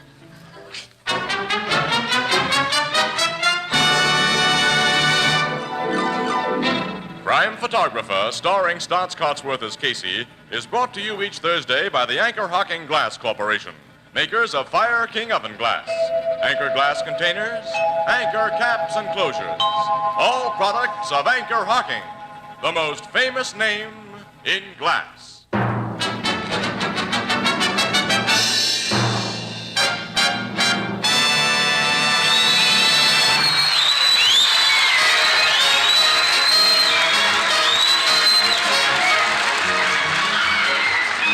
Crime Photographer, starring Stotts Cotsworth as Casey, is brought to you each Thursday by the Anchor Hocking Glass Corporation, makers of Fire King oven glass, Anchor glass containers, Anchor caps and closures. All products of Anchor Hocking, the most famous name in glass.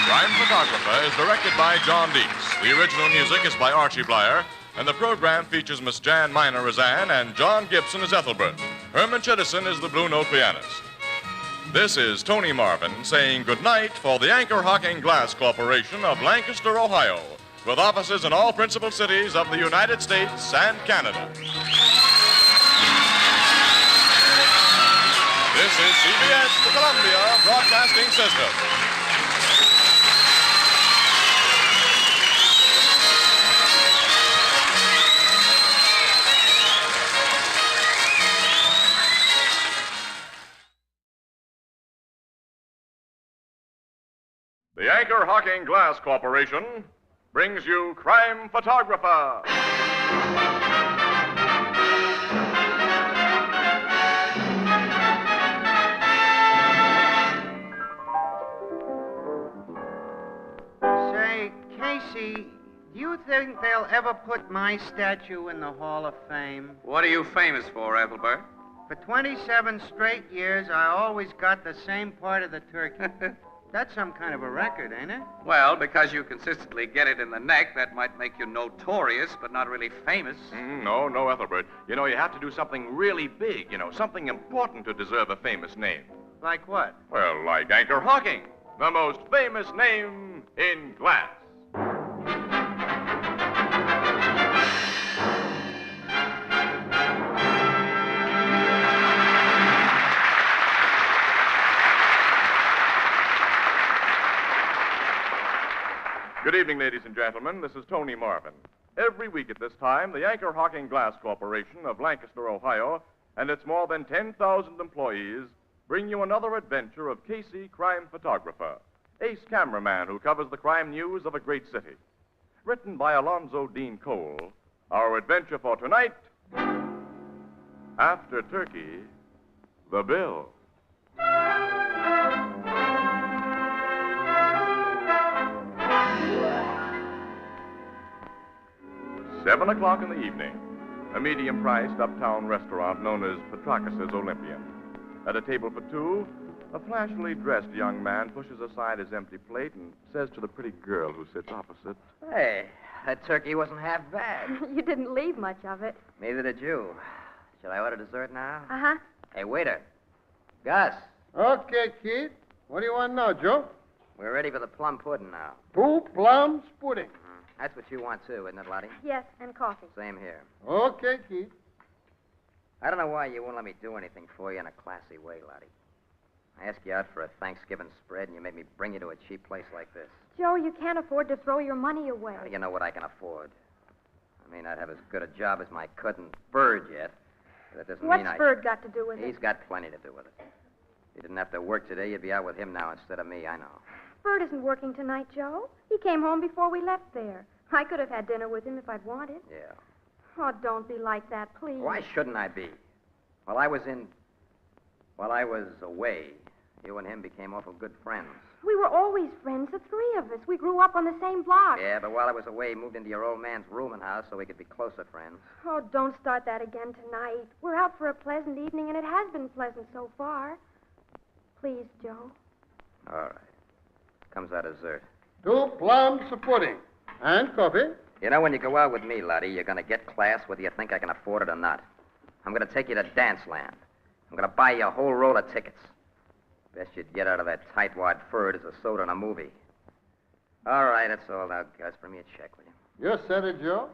Crime Photographer is directed by John Dietz. The original music is by Archie Blyer, and the program features Miss Jan Miner as Anne and John Gibson as Ethelbert. Herman Chittison is the Blue Note pianist. This is Tony Marvin saying goodnight for the Anchor Hocking Glass Corporation of Lancaster, Ohio, with offices in all principal cities of the United States and Canada. This is CBS, the Columbia Broadcasting System. The Anchor Hocking Glass Corporation brings you Crime Photographer. Say, Casey, do you think they'll ever put my statue in the Hall of Fame? What are you famous for, Ethelbert? For 27 straight years, I always got the same part of the turkey. That's some kind of a record, ain't it? Well, because you consistently get it in the neck, that might make you notorious, but not really famous. No, Ethelbert. You know, you have to do something really big, something important to deserve a famous name. Like what? Well, like Anchor Hocking, the most famous name in glass. Good evening, ladies and gentlemen. This is Tony Marvin. Every week at this time, the Anchor Hocking Glass Corporation of Lancaster, Ohio, and its more than 10,000 employees bring you another adventure of Casey, crime photographer, ace cameraman who covers the crime news of a great city. Written by Alonzo Dean Cole, our adventure for tonight, After Turkey, the Bill. 7 o'clock in the evening, a medium-priced uptown restaurant known as Petrakis' Olympian. At a table for two, a flashily dressed young man pushes aside his empty plate and says to the pretty girl who sits opposite, Hey, that turkey wasn't half bad. You didn't leave much of it. Neither did you. Shall I order dessert now? Uh-huh. Hey, waiter. Gus, Okay, kid. What do you want now, Joe? we're ready for the plum pudding now. 2 plums pudding. That's what you want, too, isn't it, Lottie? Yes, and coffee. Same here. Okay, kid. I don't know why you won't let me do anything for you in a classy way, Lottie. I asked you out for a Thanksgiving spread, and you made me bring you to a cheap place like this. Joe, you can't afford to throw your money away. How do you know what I can afford? I may not have as good a job as my cousin Bird yet, but that doesn't mean What's Bird got to do with it? He's got plenty to do with it. If you didn't have to work today, you'd be out with him now instead of me, I know. Bird isn't working tonight, Joe. He came home before we left there. I could have had dinner with him if I'd wanted. Yeah. Oh, don't be like that, please. Why shouldn't I be? While I was away, you and him became awful good friends. We were always friends, the three of us. We grew up on the same block. Yeah, but while I was away, he moved into your old man's rooming house so we could be closer friends. Oh, don't start that again tonight. We're out for a pleasant evening, and it has been pleasant so far. Please, Joe. All right. Comes out dessert. 2 plums pudding. And coffee. You know, when you go out with me, Lottie, you're going to get class whether you think I can afford it or not. I'm going to take you to Danceland. I'm going to buy you a whole roll of tickets. Best you'd get out of that tightwad fur is a soda and a movie. All right, that's all now, Gus. Bring me a check, will you? You said it, Joe.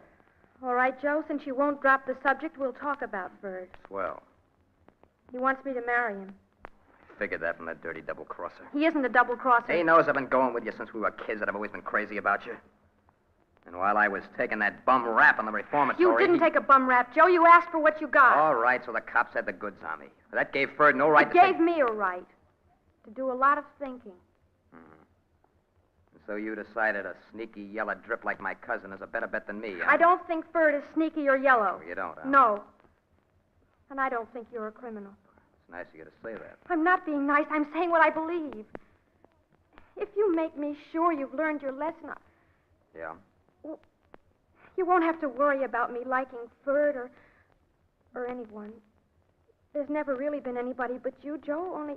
All right, Joe, since you won't drop the subject, we'll talk about Bird. Swell. He wants me to marry him. Figured that from that dirty double-crosser. He isn't a double-crosser. He knows I've been going with you since we were kids, that I've always been crazy about you. And while I was taking that bum rap on the reformatory... You didn't take a bum rap, Joe. You asked for what you got. All right, so the cops had the goods on me. That gave Ferd no right It to gave me a right to do a lot of thinking. And so you decided a sneaky yellow drip like my cousin is a better bet than me, huh? I don't think Ferd is sneaky or yellow. Oh, you don't, huh? No. And I don't think you're a criminal. It's nice of you to say that. I'm not being nice. I'm saying what I believe. If you make me sure you've learned your lesson, Yeah? you won't have to worry about me liking Ferd or anyone. There's never really been anybody but you, Joe. Only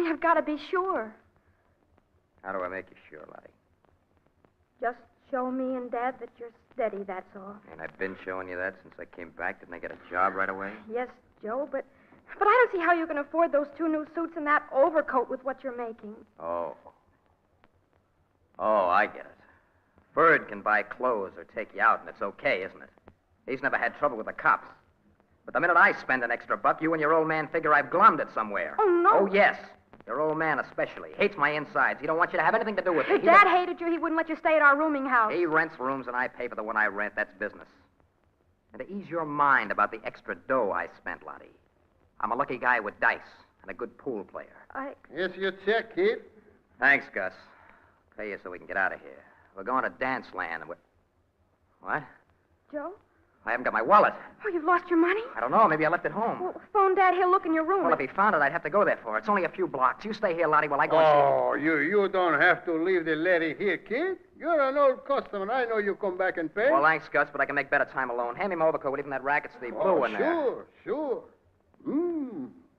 I've got to be sure. How do I make you sure, Lottie? Just show me and Dad that you're steady, that's all. And I've been showing you that since I came back. Didn't I get a job right away? Yes, Joe, but I don't see how you can afford those 2 new suits and that overcoat with what you're making. Oh, I get it. Bird can buy clothes or take you out, and it's okay, isn't it? He's never had trouble with the cops. But the minute I spend an extra buck, you and your old man figure I've glommed it somewhere. Oh, no. Oh, yes. Your old man especially. Hates my insides. He don't want you to have anything to do with me. If Dad hated you, he wouldn't let you stay at our rooming house. He rents rooms and I pay for the one I rent. That's business. And to ease your mind about the extra dough I spent, Lottie, I'm a lucky guy with dice and a good pool player. Here's your check, kid. Thanks, Gus. Pay you so we can get out of here. We're going to Danceland and What? Joe? I haven't got my wallet. Oh, you've lost your money? I don't know. Maybe I left it home. Well, phone Dad. He'll look in your room. Well, if he found it, I'd have to go there for it. It's only a few blocks. You stay here, Lottie, while I go and see. Oh, you don't have to leave the lady here, kid. You're an old customer. I know you come back and pay. Well, thanks, Gus, but I can make better time alone. Hand me my overcoat from that rack. It's the blue in there. Sure.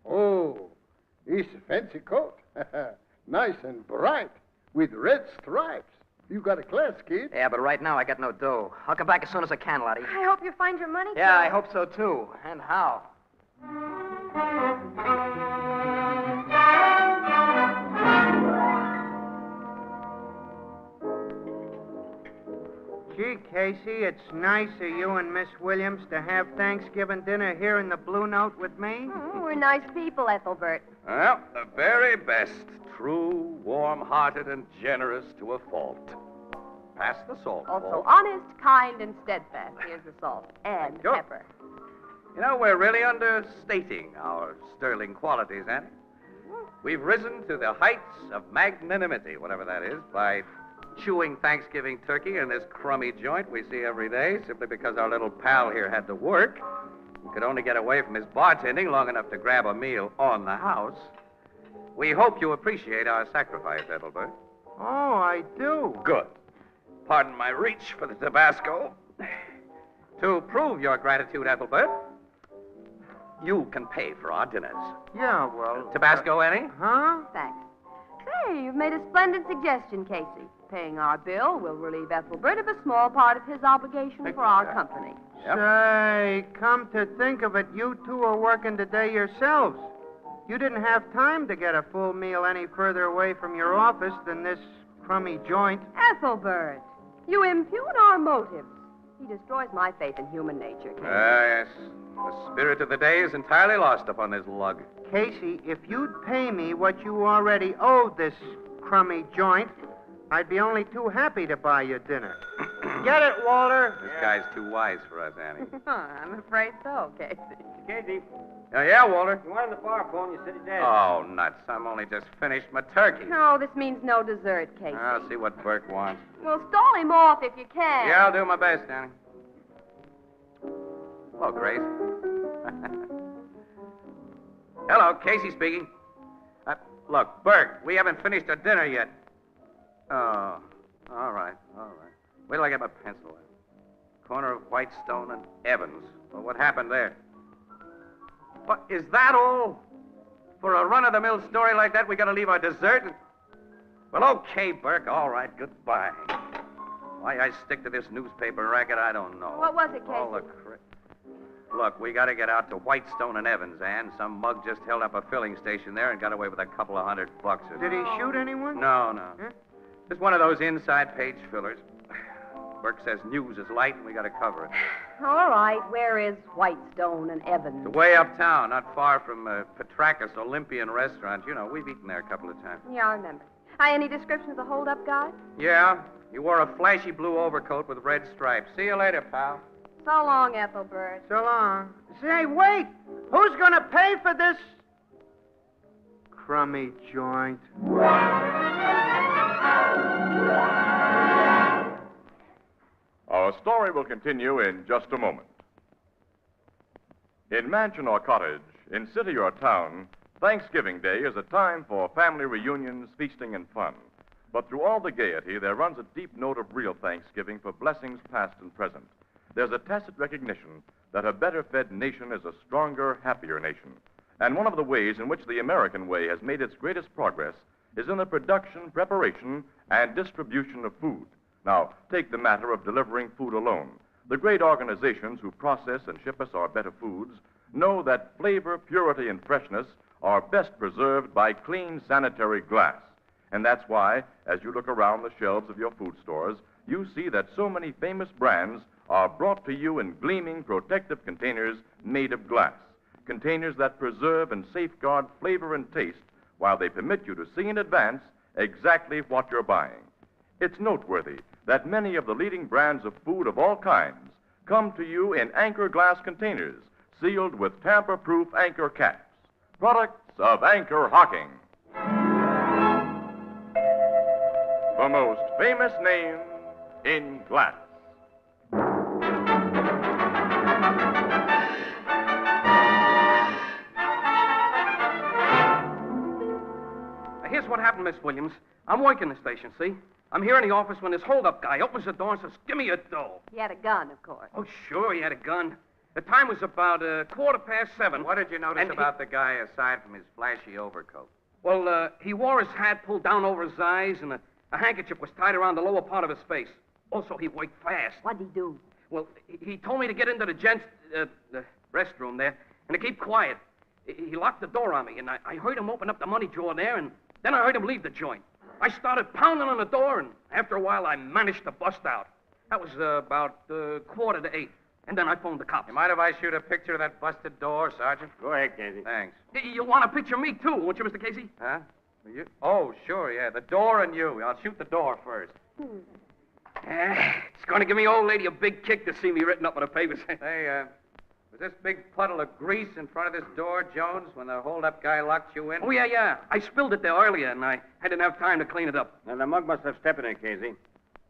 Oh, it's a fancy coat. Nice and bright with red stripes. You got a class, kid. Yeah, but right now I got no dough. I'll come back as soon as I can, Lottie. I hope you find your money, Yeah, Joe. I hope so, too. And how? Gee, Casey, it's nice of you and Miss Williams to have Thanksgiving dinner here in the Blue Note with me. We're nice people, Ethelbert. Well, the very best. True, warm-hearted, and generous to a fault. Pass the salt. Also Walt. honest, kind, and steadfast. Here's the salt. And you. pepper. You know, we're really understating our sterling qualities, Annie. We've risen to the heights of magnanimity, whatever that is, by chewing Thanksgiving turkey in this crummy joint we see every day simply because our little pal here had to work and could only get away from his bartending long enough to grab a meal on the house. We hope you appreciate our sacrifice, Ethelbert. Oh, I do. Good. Pardon my reach for the Tabasco. To prove your gratitude, Ethelbert, you can pay for our dinners. Yeah, well... Tabasco, Annie? Huh? Thanks. Say, you've made a splendid suggestion, Casey. Paying our bill will relieve Ethelbert of a small part of his obligation for our company. Say, come to think of it, you two are working today yourselves. You didn't have time to get a full meal any further away from your office than this crummy joint. Ethelbert, you impugn our motives. He destroys my faith in human nature. Yes. The spirit of the day is entirely lost upon this lug. Casey, if you'd pay me what you already owed this crummy joint, I'd be only too happy to buy you dinner. Get it, Walter? This guy's too wise for us, Annie. I'm afraid so, Casey. Casey, Yeah, Walter. you wanted the bar phone, you said it did. Oh, nuts. I'm only just finished my turkey. No, this means no dessert, Casey. I'll see what Burke wants. Well, stall him off if you can. Yeah, I'll do my best, Annie. Hello, Grace. Hello, Casey speaking. Look, Burke, we haven't finished our dinner yet. Oh, all right. Wait till I get my pencil out. Corner of Whitestone and Evans. Well, what happened there? What, is that all? For a run-of-the-mill story like that, we gotta leave our dessert? Well, okay, Burke, all right, goodbye. Why I stick to this newspaper racket, I don't know. What was it, Casey? All the Look, we gotta get out to Whitestone and Evans, Ann. Some mug just held up a filling station there and got away with a couple of $100 or so. Did he shoot anyone? No. Huh? Just one of those inside page fillers. Burke says news is light and we gotta cover it. All right, where is Whitestone and Evans? It's way uptown, not far from Petrakis Olympian Restaurant. You know, we've eaten there a couple of times. Yeah, I remember. Any description of the hold-up guy? Yeah, he wore a flashy blue overcoat with red stripes. See you later, pal. So long, Ethelbert. So long. Say, wait! Who's gonna pay for this crummy joint? Our story will continue in just a moment. In mansion or cottage, in city or town, Thanksgiving Day is a time for family reunions, feasting, and fun. But through all the gaiety, there runs a deep note of real thanksgiving for blessings past and present. There's a tacit recognition that a better-fed nation is a stronger, happier nation. And one of the ways in which the American way has made its greatest progress is in the production, preparation, and distribution of food. Now, take the matter of delivering food alone. The great organizations who process and ship us our better foods know that flavor, purity, and freshness are best preserved by clean, sanitary glass. And that's why, as you look around the shelves of your food stores, you see that so many famous brands are brought to you in gleaming, protective containers made of glass. Containers that preserve and safeguard flavor and taste while they permit you to see in advance exactly what you're buying. It's noteworthy that many of the leading brands of food of all kinds come to you in Anchor glass containers sealed with tamper-proof Anchor caps. Products of Anchor Hocking. The most famous name in glass. Here's what happened, Miss Williams. I'm working the station, see? I'm here in the office when this hold-up guy opens the door and says, "Give me your dough." He had a gun, of course. Oh, sure, he had a gun. The time was about 7:15. What did you notice about the guy aside from his flashy overcoat? Well, he wore his hat pulled down over his eyes, and a handkerchief was tied around the lower part of his face. Also, he worked fast. What'd he do? Well, he told me to get into the gents' the restroom there and to keep quiet. He locked the door on me, and I heard him open up the money drawer there, and then I heard him leave the joint. I started pounding on the door, and after a while, I managed to bust out. That was about 7:45, and then I phoned the cops. You mind if I shoot a picture of that busted door, Sergeant? Go ahead, Casey. Thanks. You'll want to picture me, too, won't you, Mr. Casey? Huh? You? Oh, sure, yeah. The door and you. I'll shoot the door first. It's going to give me old lady a big kick to see me written up on the papers. Hey, was this big puddle of grease in front of this door, Jones, when the hold-up guy locked you in? Oh, yeah. I spilled it there earlier, and I didn't have time to clean it up. Now, the mug must have stepped in it, Casey.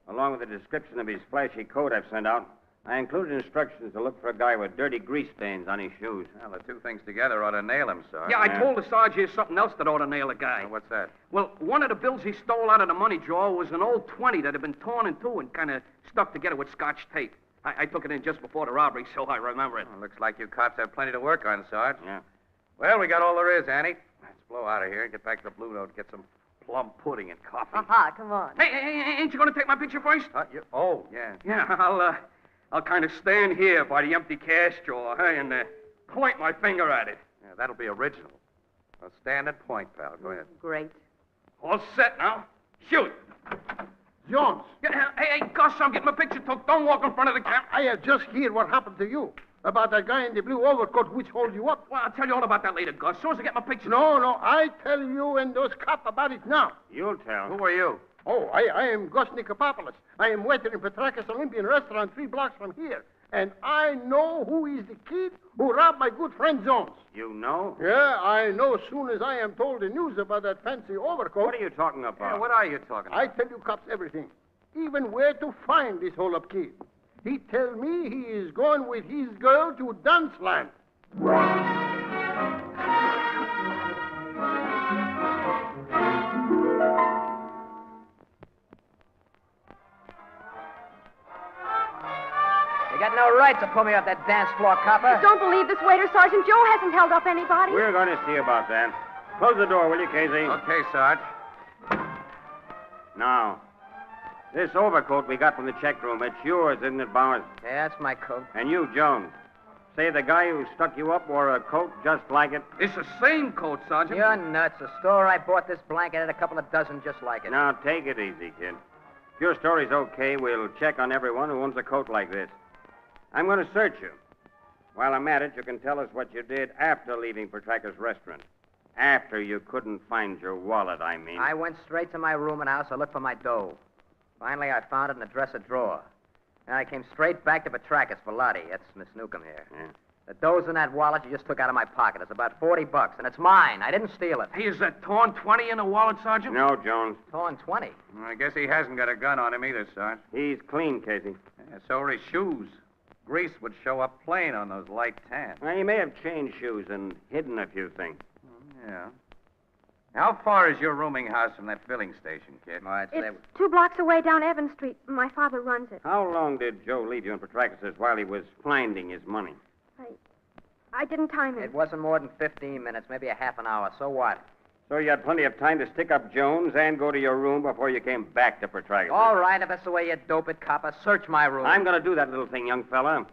Along with the description of his flashy coat I've sent out, I included instructions to look for a guy with dirty grease stains on his shoes. Well, the two things together ought to nail him, Sarge. Yeah, I told the Sarge here's something else that ought to nail a guy. What's that? Well, one of the bills he stole out of the money drawer was an old 20 that had been torn in two and kind of stuck together with Scotch tape. I took it in just before the robbery, so I remember it. Well, looks like you cops have plenty to work on, Sarge. Yeah. Well, we got all there is, Annie. Let's blow out of here and get back to the Blue Note, get some plum pudding and coffee. Aha, come on. Hey, ain't you going to take my picture first? Oh, yeah. Yeah, I'll kind of stand here by the empty cash drawer, and point my finger at it. Yeah, that'll be original. Well, stand at point, pal. Go ahead. Great. All set now. Shoot. Jones. Hey, Gus, I'm getting my picture took. Don't walk in front of the camera. I have just heard what happened to you. About that guy in the blue overcoat which holds you up. Well, I'll tell you all about that later, Gus. As soon as I get my picture. No, I tell you and those cop about it now. You'll tell. Who are you? Oh, I am Gus Nikopopoulos. I am waiter in Petrakis Olympian restaurant 3 blocks from here. And I know who is the kid who robbed my good friend Jones. You know? Yeah, I know as soon as I am told the news about that fancy overcoat. What are you talking about? Yeah, what are you talking about? I tell you cops everything. Even where to find this hold-up kid. He tell me he is going with his girl to Danceland. You got no right to pull me off that dance floor, copper. Don't believe this waiter, Sergeant. Joe hasn't held up anybody. We're going to see about that. Close the door, will you, Casey? Okay, Sarge. Now, this overcoat we got from the check room, it's yours, isn't it, Bowers? Yeah, that's my coat. And you, Jones. Say the guy who stuck you up wore a coat just like it? It's the same coat, Sergeant. You're nuts. The store I bought this blanket had a couple of dozen just like it. Now, take it easy, kid. If your story's okay, we'll check on everyone who owns a coat like this. I'm going to search you. While I'm at it, you can tell us what you did after leaving Petraka's restaurant. After you couldn't find your wallet, I mean. I went straight to my room and house to look for my dough. Finally, I found it in a dresser drawer. And I came straight back to Petrakis for Lottie. That's Miss Newcomb here. Yeah. The dough's in that wallet you just took out of my pocket. It's about $40, and it's mine. I didn't steal it. Hey, is that torn 20 in the wallet, Sergeant? No, Jones. Torn 20? I guess he hasn't got a gun on him either, Sarge. He's clean, Casey. Yeah, so are his shoes. Grease would show up plain on those light tans. Well, he may have changed shoes and hidden a few things. Yeah. How far is your rooming house from that filling station, kid? It's 2 blocks away down Evans Street. My father runs it. How long did Joe leave you in Petrakis while he was finding his money? I didn't time it. It wasn't more than 15 minutes, maybe a half an hour. So what? So you had plenty of time to stick up Jones and go to your room before you came back to Petrakis. All right, if that's the way you dope it, copper, search my room. I'm going to do that little thing, young fella.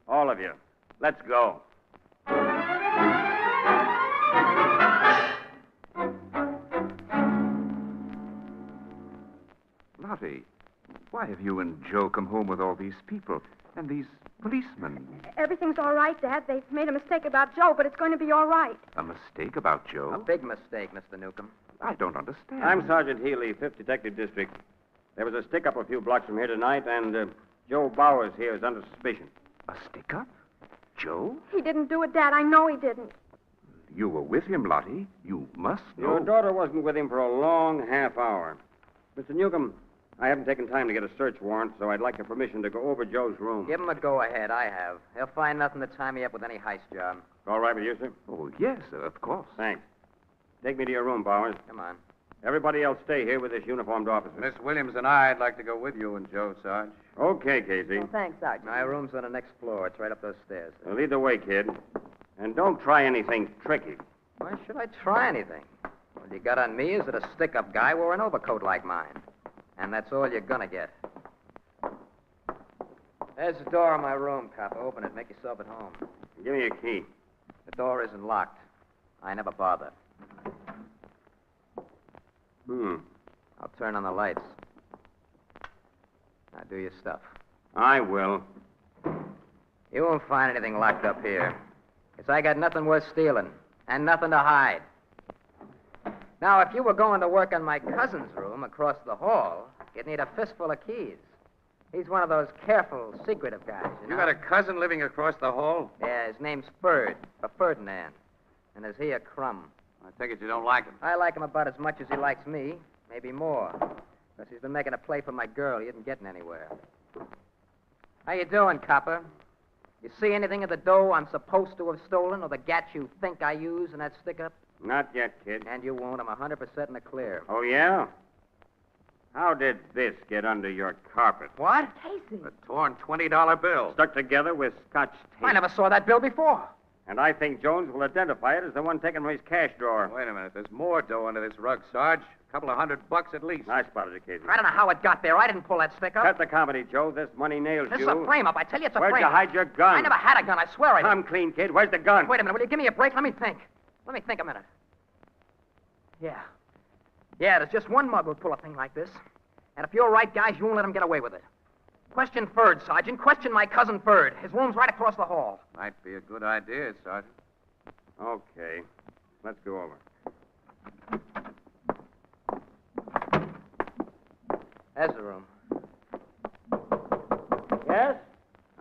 All of you. Let's go. Lottie, why have you and Joe come home with all these people and these policemen? Everything's all right, Dad. They've made a mistake about Joe, but it's going to be all right. A mistake about Joe? A big mistake, Mr. Newcomb. I don't understand. I'm Sergeant Healy, 5th Detective District. There was a stick-up a few blocks from here tonight, and Joe Bowers here is under suspicion. A stick-up? Joe? He didn't do it, Dad. I know he didn't. You were with him, Lottie. You must know. Your daughter wasn't with him for a long half hour. Mr. Newcomb, I haven't taken time to get a search warrant, so I'd like your permission to go over Joe's room. Give him a go-ahead. I have. He'll find nothing to tie me up with any heist job. All right with you, sir? Oh, yes, of course. Thanks. Take me to your room, Bowers. Come on. Everybody else stay here with this uniformed officer. Miss Williams and I'd like to go with you and Joe, Sarge. Okay, Casey. Well, thanks, Sergeant. My room's on the next floor. It's right up those stairs. Well, lead the way, kid. And don't try anything tricky. Why should I try anything? All you got on me is that a stick-up guy wore an overcoat like mine. And that's all you're gonna get. There's the door of my room, copper. Open it. Make yourself at home. Give me a key. The door isn't locked. I never bother. I'll turn on the lights. Now do your stuff. I will. You won't find anything locked up here. 'Cause I got nothing worth stealing. And nothing to hide. Now, if you were going to work on my cousin's room across the hall, you'd need a fistful of keys. He's one of those careful, secretive guys, you know? You got a cousin living across the hall? Yeah, his name's Ferdinand. And is he a crumb? I take it you don't like him. I like him about as much as he likes me, maybe more. Because he's been making a play for my girl. He isn't getting anywhere. How you doing, copper? You see anything of the dough I'm supposed to have stolen or the gats you think I used in that stick-up? Not yet, kid. And you won't. I'm 100% in the clear. Oh, yeah? How did this get under your carpet? What? Casey. A torn $20 bill. Stuck together with Scotch tape. I never saw that bill before. And I think Jones will identify it as the one taken from his cash drawer. Wait a minute. There's more dough under this rug, Sarge. A couple of $100 at least. I spotted it, Casey. I don't know how it got there. I didn't pull that stick-up. Cut the comedy, Joe. This money nails This you. is a frame-up. I tell you, it's a Where'd frame-up. you hide your gun? I never had a gun. I swear I didn't. Come clean, kid. Where's the gun? Wait a minute. Will you give me a break? Let me think. Let me think a minute. Yeah. Yeah, there's just one mug who'd pull a thing like this. And if you're right, guys, you won't let him get away with it. Question Ferd, Sergeant. Question my cousin Ferd. His room's right across the hall. Might be a good idea, Sergeant. Okay. Let's go over. There's the room. Yes?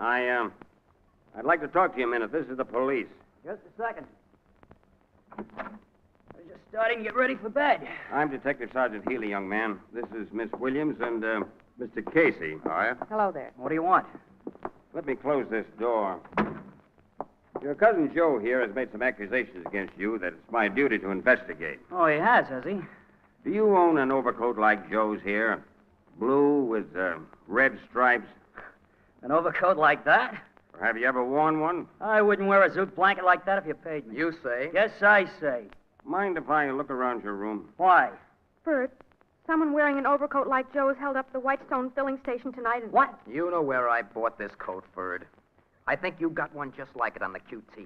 I'd like to talk to you a minute. This is the police. Just a second. We're just starting to get ready for bed. I'm Detective Sergeant Healy, young man. This is Miss Williams and, Mr. Casey. All right? Hello there. What do you want? Let me close this door. Your cousin Joe here has made some accusations against you that it's my duty to investigate. Oh, he has he? Do you own an overcoat like Joe's here? Blue with red stripes? An overcoat like that? Or have you ever worn one? I wouldn't wear a zoot blanket like that if you paid me. You say? Yes, I say. Mind if I look around your room? Why? Bert, someone wearing an overcoat like Joe's held up the Whitestone filling station tonight and... What? You know where I bought this coat, Ferd. I think you got one just like it on the QT.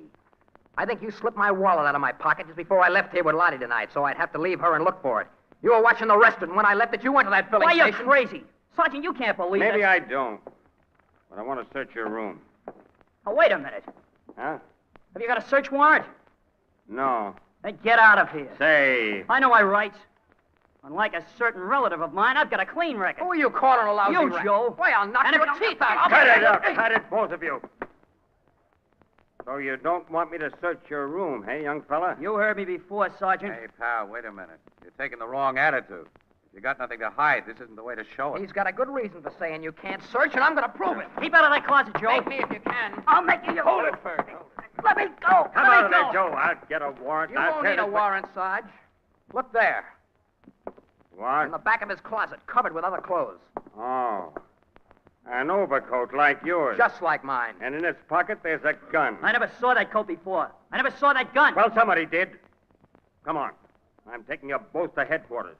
I think you slipped my wallet out of my pocket just before I left here with Lottie tonight, so I'd have to leave her and look for it. You were watching the restaurant, and when I left it, you went to that filling Why, station. you're crazy. Sergeant, you can't believe Maybe this. I don't. But I want to search your room. Oh, wait a minute. Huh? Have you got a search warrant? No. Then get out of here. Say. I know my rights. Unlike a certain relative of mine, I've got a clean record. Who are you calling a lousy You, rat? Joe. Why, I'll knock And your if- teeth out. Cut it up. Cut it, both of you. So you don't want me to search your room, hey, young fella? You heard me before, Sergeant. Hey, pal, wait a minute. You're taking the wrong attitude. If you got nothing to hide, this isn't the way to show it. He's got a good reason for saying you can't search, and I'm going to prove it. Keep out of that closet, Joe. Make me if you can. I'll make you. Hold it, Ferd. Let me go. Come Let out me of go. there, Joe. I'll get a warrant. You I'll won't tell need a you- warrant, Sarge. Look there. What? In the back of his closet, covered with other clothes. Oh. An overcoat like yours. Just like mine. And in its pocket, there's a gun. I never saw that coat before. I never saw that gun. Well, somebody did. Come on. I'm taking you both to headquarters.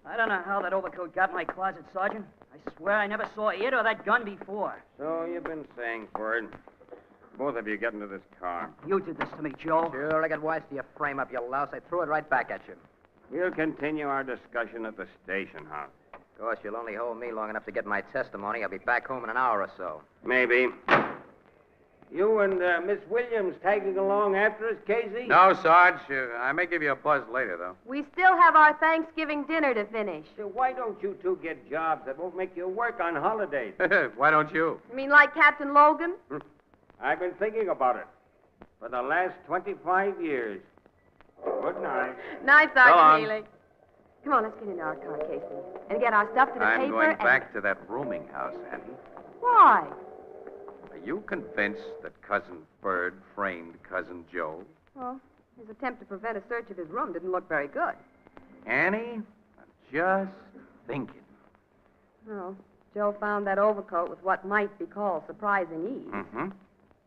I don't know how that overcoat got in my closet, Sergeant. I swear I never saw it or that gun before. So you've been saying, Ford. Both of you get into this car. You did this to me, Joe. Sure, I got wise to your frame up, you louse. I threw it right back at you. We'll continue our discussion at the station house. Of course, you'll only hold me long enough to get my testimony. I'll be back home in an hour or so. Maybe. You and Miss Williams tagging along after us, Casey? No, Sarge. I may give you a buzz later, though. We still have our Thanksgiving dinner to finish. Why don't you two get jobs that won't make you work on holidays? Why don't you? You mean like Captain Logan? I've been thinking about it for the last 25 years. Good night. Night, So long. Sergeant Healy. Come on, let's get into our car, Casey, and get our stuff to the I'm paper. going and... back to that rooming house, Annie. Why? Are you convinced that Cousin Ferd framed Cousin Joe? Well, his attempt to prevent a search of his room didn't look very good. Annie, I'm just thinking. Well, Joe found that overcoat with what might be called surprising ease. Mm-hmm.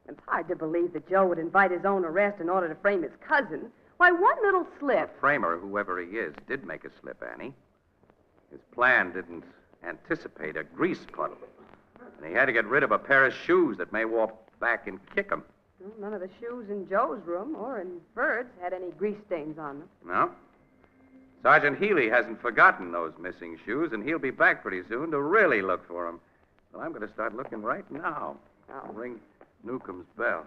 It's hard to believe that Joe would invite his own arrest in order to frame his cousin. Why, one little slip. The framer, whoever he is, did make a slip, Annie. His plan didn't anticipate a grease puddle. And he had to get rid of a pair of shoes that may walk back and kick him. Well, none of the shoes in Joe's room or in Ferd's had any grease stains on them. No? Sergeant Healy hasn't forgotten those missing shoes, and he'll be back pretty soon to really look for them. Well, I'm going to start looking right now. I'll ring Newcomb's bell.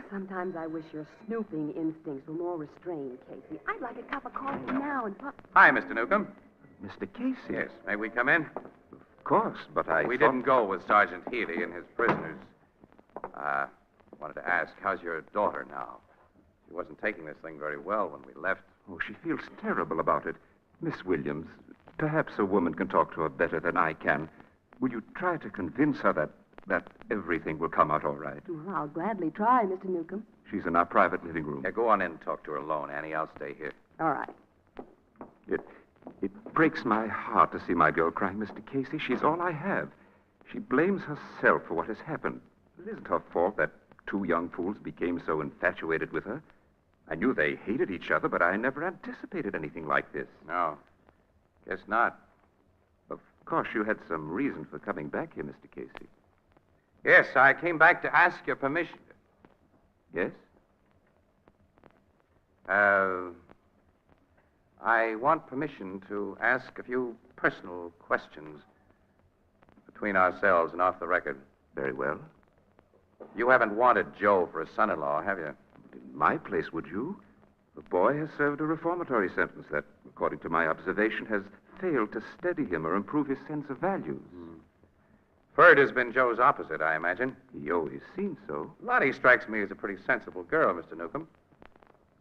Sometimes I wish your snooping instincts were more restrained, Casey. I'd like a cup of coffee now and pop. Hi, Mr. Newcomb. Mr. Casey? Yes, may we come in? Of course, but We didn't go with Sergeant Healy and his prisoners. Wanted to ask, how's your daughter now? She wasn't taking this thing very well when we left. Oh, she feels terrible about it. Miss Williams, perhaps a woman can talk to her better than I can. Will you try to convince her that everything will come out all right? Well, I'll gladly try, Mr. Newcomb. She's in our private living room. Yeah, go on in and talk to her alone, Annie. I'll stay here. All right. It breaks my heart to see my girl crying, Mr. Casey. She's all I have. She blames herself for what has happened. It isn't her fault that two young fools became so infatuated with her. I knew they hated each other, but I never anticipated anything like this. No. Guess not. Of course, you had some reason for coming back here, Mr. Casey. Yes, I came back to ask your permission. Yes? I want permission to ask a few personal questions between ourselves and off the record. Very well. You haven't wanted Joe for a son-in-law, have you? In my place, would you? The boy has served a reformatory sentence that, according to my observation, has failed to steady him or improve his sense of values. Ferd has been Joe's opposite, I imagine. He always seemed so. Lottie strikes me as a pretty sensible girl, Mr. Newcomb.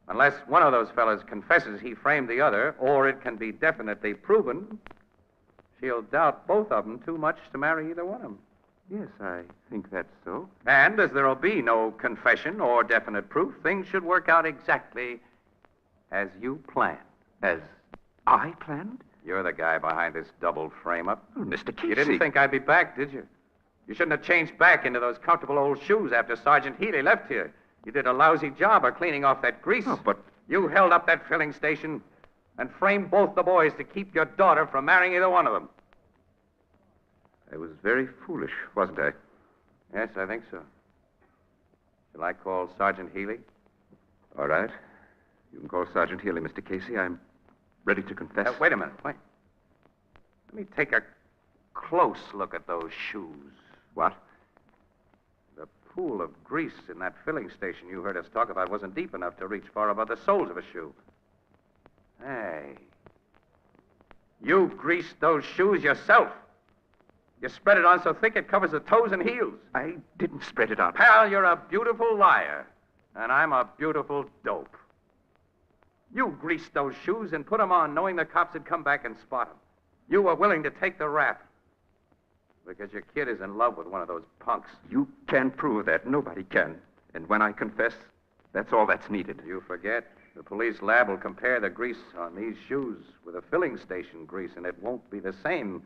Unless one of those fellas confesses he framed the other, or it can be definitely proven, she'll doubt both of them too much to marry either one of them. Yes, I think that's so. And as there'll be no confession or definite proof, things should work out exactly as you planned. As I planned? You're the guy behind this double frame-up. Oh, Mr. Casey. You didn't think I'd be back, did you? You shouldn't have changed back into those comfortable old shoes after Sergeant Healy left here. You did a lousy job of cleaning off that grease. Oh, but... You held up that filling station and framed both the boys to keep your daughter from marrying either one of them. I was very foolish, wasn't I? Yes, I think so. Shall I call Sergeant Healy? All right. You can call Sergeant Healy, Mr. Casey. I'm ready to confess. Wait a minute. Wait. Let me take a close look at those shoes. What? The pool of grease in that filling station you heard us talk about wasn't deep enough to reach far above the soles of a shoe. Hey. You greased those shoes yourself. You spread it on so thick it covers the toes and heels. I didn't spread it on. Pal, you're a beautiful liar. And I'm a beautiful dope. You greased those shoes and put them on knowing the cops would come back and spot them. You were willing to take the rap. Because your kid is in love with one of those punks. You can prove that. Nobody can. And when I confess, that's all that's needed. You forget. The police lab will compare the grease on these shoes with a filling station grease, and it won't be the same.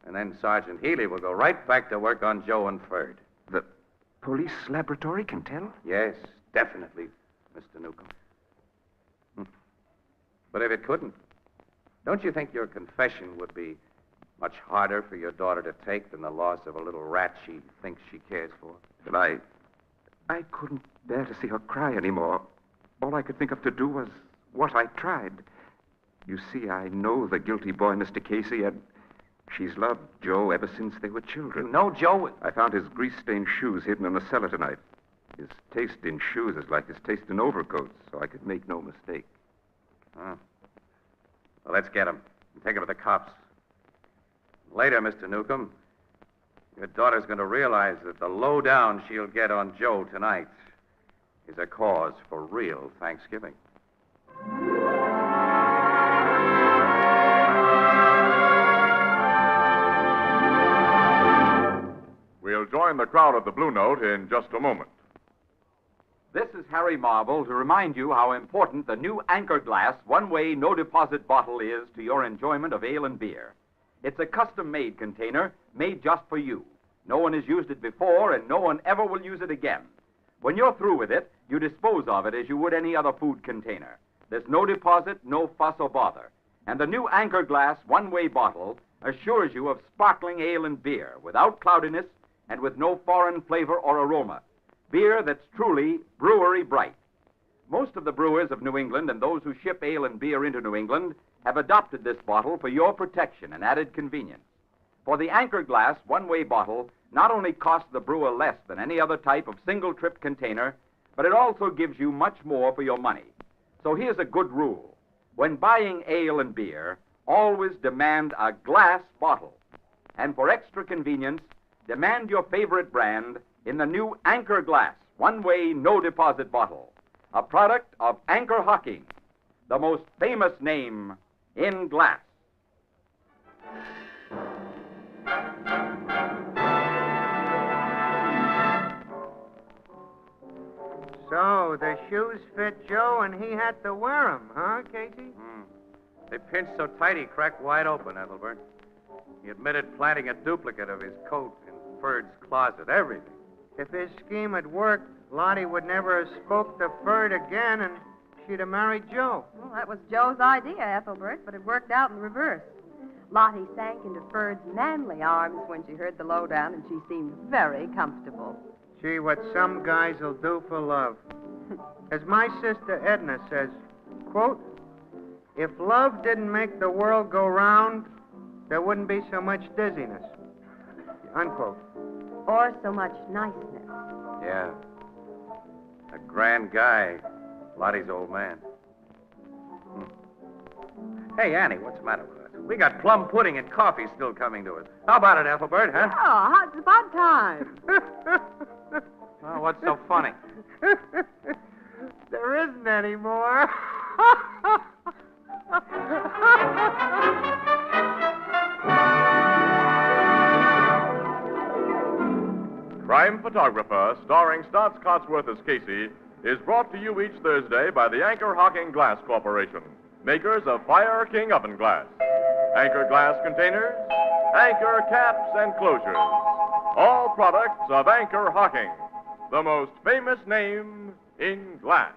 And then Sergeant Healy will go right back to work on Joe and Ferd. The police laboratory can tell? Yes, definitely, Mr. Newcomb. But if it couldn't, don't you think your confession would be much harder for your daughter to take than the loss of a little rat she thinks she cares for? Well, I couldn't bear to see her cry anymore. All I could think of to do was what I tried. You see, I know the guilty boy, Mr. Casey, and she's loved Joe ever since they were children. You know Joe? I found his grease-stained shoes hidden in the cellar tonight. His taste in shoes is like his taste in overcoats, so I could make no mistake. Huh. Well, let's get him and take him to the cops. Later, Mr. Newcomb, your daughter's going to realize that the lowdown she'll get on Joe tonight is a cause for real Thanksgiving. We'll join the crowd at the Blue Note in just a moment. This is Harry Marble to remind you how important the new Anchor Glass one-way no-deposit bottle is to your enjoyment of ale and beer. It's a custom-made container made just for you. No one has used it before, and no one ever will use it again. When you're through with it, you dispose of it as you would any other food container. There's no deposit, no fuss or bother. And the new Anchor Glass one-way bottle assures you of sparkling ale and beer without cloudiness and with no foreign flavor or aroma. Beer that's truly brewery bright. Most of the brewers of New England and those who ship ale and beer into New England have adopted this bottle for your protection and added convenience. For the Anchor Glass one-way bottle not only costs the brewer less than any other type of single-trip container, but it also gives you much more for your money. So here's a good rule. When buying ale and beer, always demand a glass bottle. And for extra convenience, demand your favorite brand in the new Anchor Glass one-way no-deposit bottle, a product of Anchor Hocking, the most famous name in glass. So, the shoes fit Joe and he had to wear them, huh, Casey? They pinched so tight he cracked wide open, Ethelbert. He admitted planting a duplicate of his coat in Ferd's closet, everything. If his scheme had worked, Lottie would never have spoke to Ferd again and she'd have married Joe. Well, that was Joe's idea, Ethelbert, but it worked out in reverse. Lottie sank into Ferd's manly arms when she heard the lowdown, and she seemed very comfortable. Gee, what some guys will do for love. As my sister Edna says, quote, if love didn't make the world go round, there wouldn't be so much dizziness. Unquote. Or so much niceness. Yeah. A grand guy, Lottie's old man. Hey, Annie, what's the matter with us? We got plum pudding and coffee still coming to us. How about it, Ethelbert, huh? Oh, it's about time. Oh, what's so funny? There isn't any more. Crime Photographer, starring Stotts Cotsworth as Casey, is brought to you each Thursday by the Anchor Hocking Glass Corporation, makers of Fire King oven glass, Anchor glass containers, Anchor caps and closures. All products of Anchor Hocking, the most famous name in glass.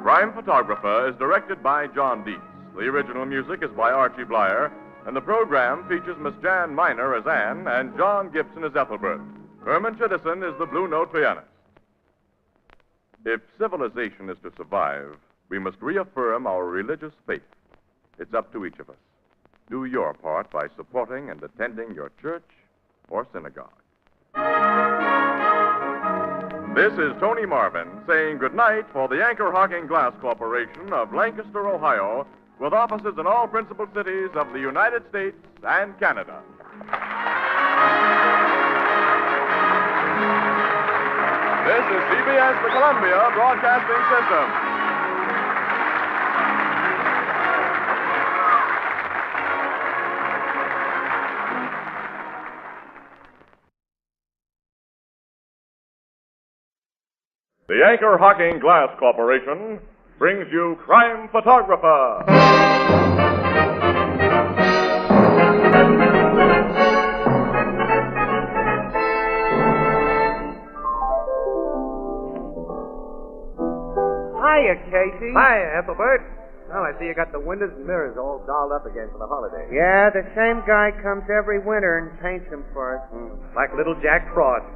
Crime Photographer is directed by John Dietz. The original music is by Archie Blyer, and the program features Miss Jan Miner as Anne and John Gibson as Ethelbert. Herman Chittison is the Blue Note pianist. If civilization is to survive, we must reaffirm our religious faith. It's up to each of us. Do your part by supporting and attending your church or synagogue. This is Tony Marvin saying goodnight for the Anchor Hocking Glass Corporation of Lancaster, Ohio, with offices in all principal cities of the United States and Canada. This is CBS, the Columbia Broadcasting System. The Anchor Hocking Glass Corporation brings you Crime Photographer. Hiya, Casey. Hi, Ethelbert. Well, I see you got the windows and mirrors all dolled up again for the holiday. Yeah, the same guy comes every winter and paints them for us. Like little Jack Frost.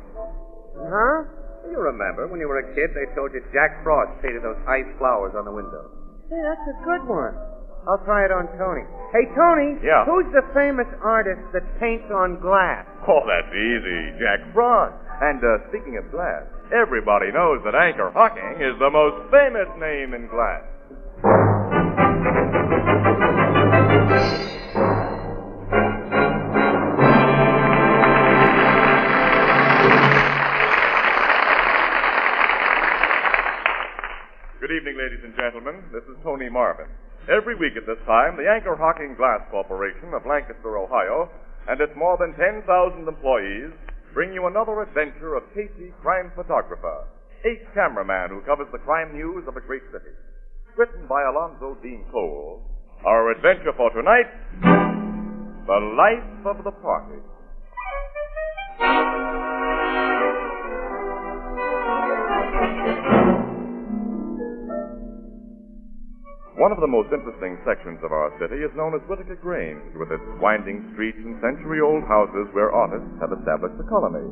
Huh? You remember, when you were a kid, they told you Jack Frost painted those ice flowers on the window. Hey, that's a good one. I'll try it on Tony. Hey, Tony. Yeah? Who's the famous artist that paints on glass? Oh, that's easy. Jack Frost. And speaking of glass, everybody knows that Anchor Hocking is the most famous name in glass. Good evening, ladies and gentlemen. This is Tony Marvin. Every week at this time, the Anchor Hocking Glass Corporation of Lancaster, Ohio, and its more than 10,000 employees bring you another adventure of Casey, Crime Photographer, a cameraman who covers the crime news of a great city. Written by Alonzo Dean Cole, our adventure for tonight, The Life of the Party. One of the most interesting sections of our city is known as Whitaker Grange, with its winding streets and century-old houses where artists have established a colony.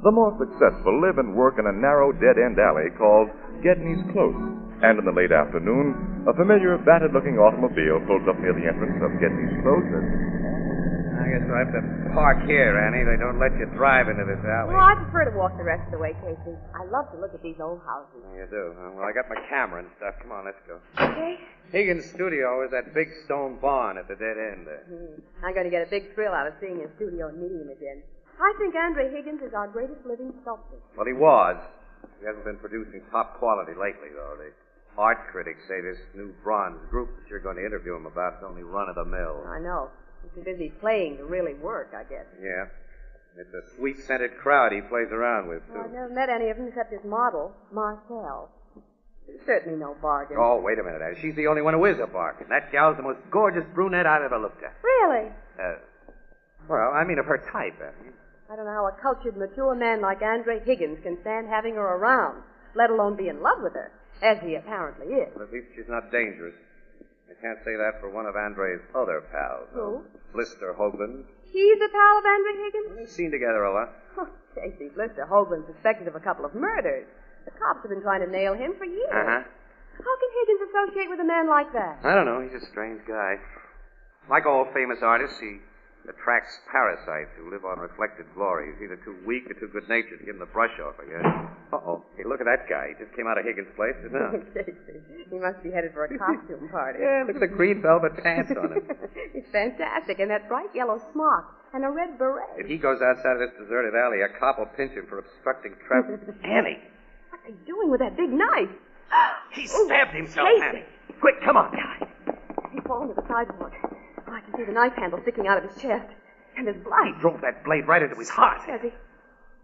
The more successful live and work in a narrow dead-end alley called Gedney's Close. And in the late afternoon, a familiar, battered-looking automobile pulls up near the entrance of Gedney's Close I guess we'll have to park here, Annie. They don't let you drive into this alley. Well, I prefer to walk the rest of the way, Casey. I love to look at these old houses. You do, huh? Well, I got my camera and stuff. Come on, let's go. Okay. Higgins' studio is that big stone barn at the dead end there. I'm going to get a big thrill out of seeing his studio and meeting him again. I think Andre Higgins is our greatest living sculptor. Well, he was. He hasn't been producing top quality lately, though. The art critics say this new bronze group that you're going to interview him about is only run-of-the-mill. I know. He's too busy playing to really work, I guess. Yeah. It's a sweet-scented crowd he plays around with, Well, I've too. never met any of them except his model, Marcel. He's certainly no bargain. Oh, wait a minute. She's the only one who is a bargain. That gal's the most gorgeous brunette I've ever looked at. Really? Well, I mean of her type. I don't know how a cultured, mature man like Andre Higgins can stand having her around, let alone be in love with her, as he apparently is. Well, at least she's not dangerous. I can't say that for one of Andre's other pals. Who? Blister Hoagland. He's a pal of Andre Higgins? They've seen together a lot. Oh, Casey, Blister Hoagland's suspected of a couple of murders. The cops have been trying to nail him for years. Uh-huh. How can Higgins associate with a man like that? I don't know. He's a strange guy. Like all famous artists, he attracts parasites who live on reflected glory. He's either too weak or too good-natured to give him the brush off, I guess. Uh-oh. Hey, look at that guy. He just came out of Higgins' place, didn't he? Casey, he must be headed for a costume party. Yeah, look at the green velvet pants on him. He's fantastic, and that bright yellow smock, and a red beret. If he goes outside of this deserted alley, a cop will pinch him for obstructing traffic. Annie! What's he doing with that big knife? He stabbed himself, Casey. Annie. Quick, come on. He's fallen to the sidewalk. Oh, I can see the knife handle sticking out of his chest. And his blood. He drove that blade right into his heart. Has he? Is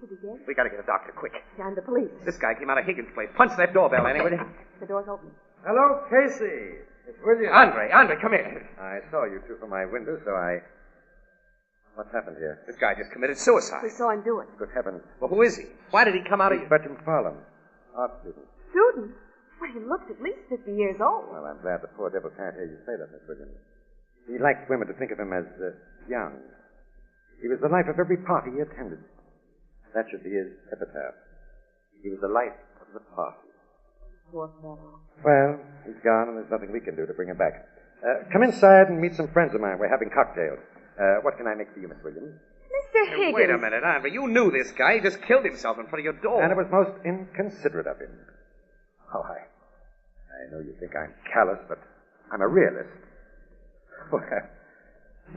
he dead? We gotta get a doctor, quick. And the police. This guy came out of Higgins' place. Punch that doorbell, Annie, will you? The door's open. Hello, Casey. It's William. Andre, come here. I saw you two from my window, so What's happened here? This guy just committed suicide. We saw him do it. Good heavens. Well, who is he? Why did he come out of... He's Bertram Farland, art student. Student? Well, he looks at least 50 years old. Well, I'm glad the poor devil can't hear you say that, Miss Williams. He liked women to think of him as young. He was the life of every party he attended. That should be his epitaph. He was the life of the party. Poor fellow. Well, he's gone, and there's nothing we can do to bring him back. Come inside and meet some friends of mine. We're having cocktails. What can I make for you, Miss Williams? Mr. Higgins. Wait a minute, Andre. You knew this guy. He just killed himself in front of your door. And it was most inconsiderate of him. Oh, I know you think I'm callous, but I'm a realist. Well,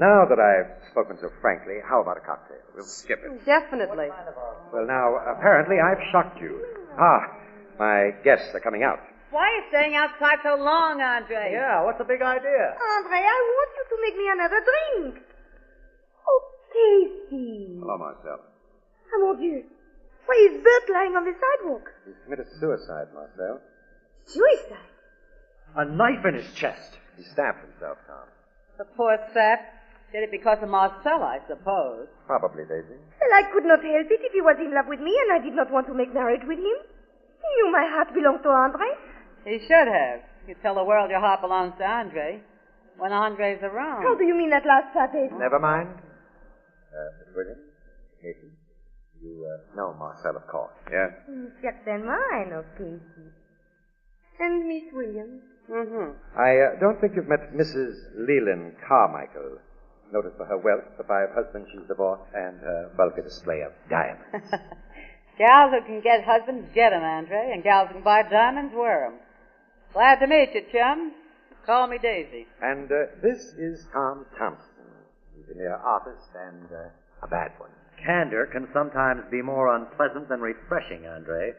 now that I've spoken so frankly, how about a cocktail? We'll skip it. Definitely. Well, now, apparently I've shocked you. My guests are coming out. Why are you staying outside so long, Andre? Yeah, what's the big idea? Andre, I want you to make me another drink. Oh, Casey. Hello, Marcel. Oh, mon Dieu. Why is Bert lying on the sidewalk? He's committed suicide, Marcel. Suicide? A knife in his chest. He stabbed himself, Tom. The poor sap. Did it because of Marcel, I suppose. Probably, Daisy. Well, I could not help it if he was in love with me and I did not want to make marriage with him. He knew my heart belonged to Andre. He should have. You tell the world your heart belongs to Andre when Andre's around. How do you mean that last part, Daisy? Never mind. Miss Williams, Casey, you know Marcel, of course. Yeah? Certainement, I know Casey. And Miss Williams? Mm-hmm. I don't think you've met Mrs. Leland Carmichael. Noted for her wealth, the 5 husbands she's divorced, and her bulky display of diamonds. Gals who can get husbands get 'em, Andre, and gals who can buy diamonds wear 'em. Glad to meet you, chum. Call me Daisy. And this is Tom Thompson. He's a mere artist and a bad one. Candor can sometimes be more unpleasant than refreshing, Andre.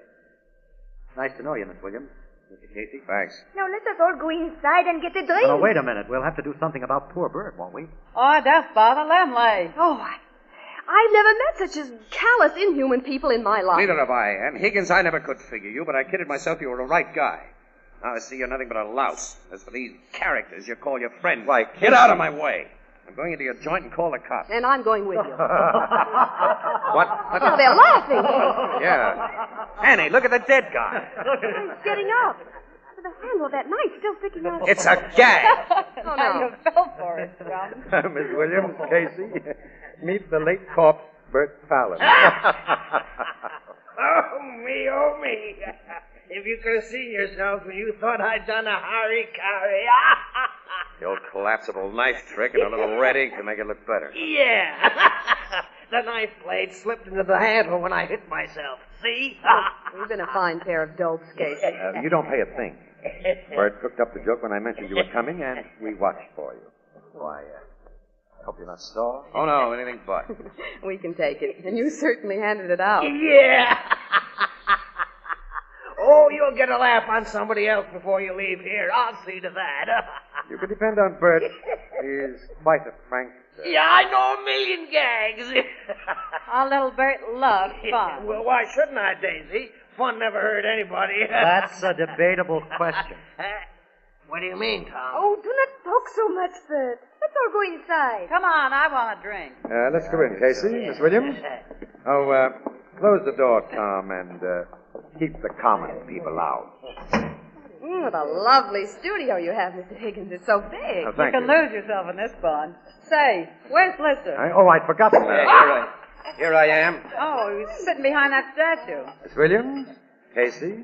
Nice to know you, Miss Williams. Mr. Casey. Thanks. Now let us all go inside and get a drink. Oh, wait a minute. We'll have to do something about poor Bert, won't we? Oh, don't bother. Let 'em lay. Oh, I've never met such callous, inhuman people in my life. Neither have I. And Higgins, I never could figure you, but I kidded myself you were a right guy. Now I see you're nothing but a louse. As for these characters you call your friends, why, get out of my way. I'm going into your joint and call the cops. And I'm going with you. What? Oh, they're laughing. Yeah. Annie, look at the dead guy. He's getting up. With the handle of that knife still sticking out. It's a gag. Oh, no. You fell for it, chum. Miss Williams, Casey, meet the late corpse, Bert Fallon. Oh, me. If you could have seen yourself when you thought I'd done a harikari. The old collapsible knife trick and a little red ink to make it look better. Yeah. The knife blade slipped into the handle when I hit myself. See? You've been a fine pair of dopes, Casey. You don't pay a thing. Bert cooked up the joke when I mentioned you were coming, and we watched for you. Why, I hope you're not sore. Oh, no, anything but. We can take it. And you certainly handed it out. Yeah. Oh, you'll get a laugh on somebody else before you leave here. I'll see to that. You can depend on Bert. He's quite a frank Yeah, I know a million gags. Our little Bert loves fun. Well, why shouldn't I, Daisy? Fun never hurt anybody. That's a debatable question. What do you mean, Tom? Oh, do not talk so much, Bert. Let's all go inside. Come on, I want a drink. Let's go in, Casey. Miss Williams? Oh, close the door, Tom, and keep the common people out. What a lovely studio you have, Mr. Higgins. It's so big. Oh, thank you can lose yourself in this barn. Say, where's Blister? I'd forgotten that. Here I am. Oh, he's sitting behind that statue. Miss Williams, Casey,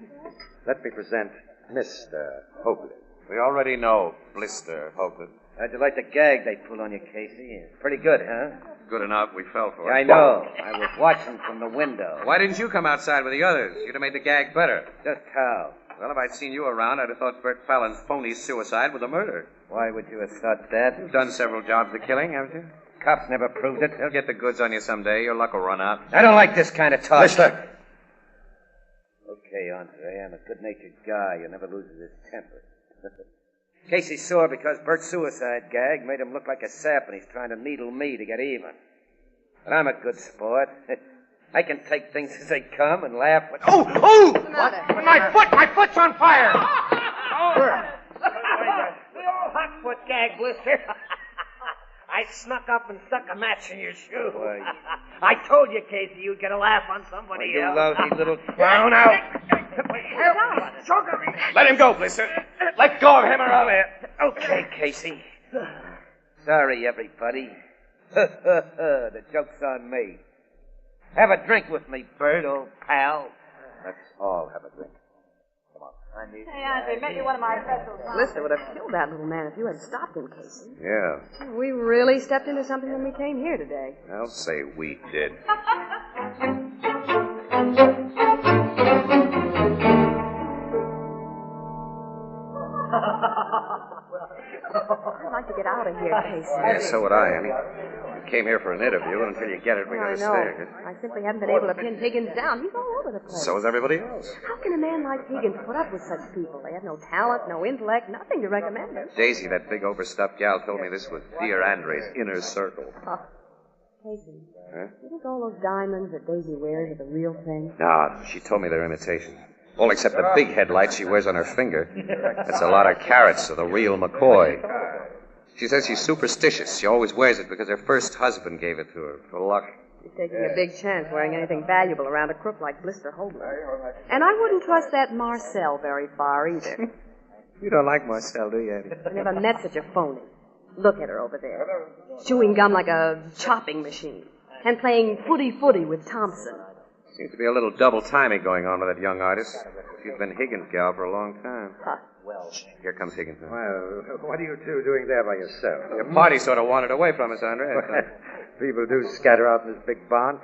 let me present Mr. Hoagland. We already know Blister, Hoagland. How'd you like the gag they pulled on you, Casey? Pretty good, huh? Good enough. We fell for Yeah, it. I know. I was watching from the window. Why didn't you come outside with the others? You'd have made the gag better. Just how? Well, if I'd seen you around, I'd have thought Bert Fallon's phony suicide was a murder. Why would you have thought that? You've done several jobs of killing, haven't you? Cops never proved it. They'll get the goods on you someday. Your luck will run out. I don't like this kind of talk. Blister! Okay, Andre, I'm a good-natured guy who never loses his temper. Casey's sore because Bert's suicide gag made him look like a sap, and he's trying to needle me to get even. But I'm a good sport. I can take things as they come and laugh when... Oh! What's the matter? My foot's on fire! The old hot foot gag, Blister. I snuck up and stuck a match in your shoe. Why? I told you, Casey, you'd get a laugh on somebody You else. lousy little clown out. Let him go, Blister. Let go of him or I'll... Okay, Casey. Sorry, everybody. The joke's on me. Have a drink with me, Bert, old pal. Let's all have a drink. Come on. Hey, Andre, make me one of my pretzels. Blister would have killed that little man if you had stopped him, Casey. Yeah, We really stepped into something when we came here today. I'll say we did. I'd like to get out of here, Casey. Yeah, so would I, Annie. We came here for an interview, and until you get it, we I gotta know. stay. I simply haven't been able to pin Higgins down. He's all over the place. So is everybody else. How can a man like Higgins put up with such people? They have no talent, no intellect, nothing to recommend them. Daisy, that big overstuffed gal, told me this was dear Andre's inner circle. Oh. Casey, Huh? you think all those diamonds that Daisy wears are the real thing? No, she told me they're imitations. All except the big headlights she wears on her finger. That's a lot of carats of the real McCoy. She says she's superstitious. She always wears it because her first husband gave it to her for luck. She's taking a big chance wearing anything valuable around a crook like Blister Hoagland. And I wouldn't trust that Marcel very far either. You don't like Marcel, do you, Annie? I never met such a phony. Look at her over there. Chewing gum like a chopping machine. And playing footy-footy with Thompson. Seems to be a little double timing going on with that young artist. She's been Higgins' gal for a long time. Huh. Here comes Higgins. Well, what are you two doing there by yourself? Your party sort of wandered away from us, Andre. People do scatter out in this big barn.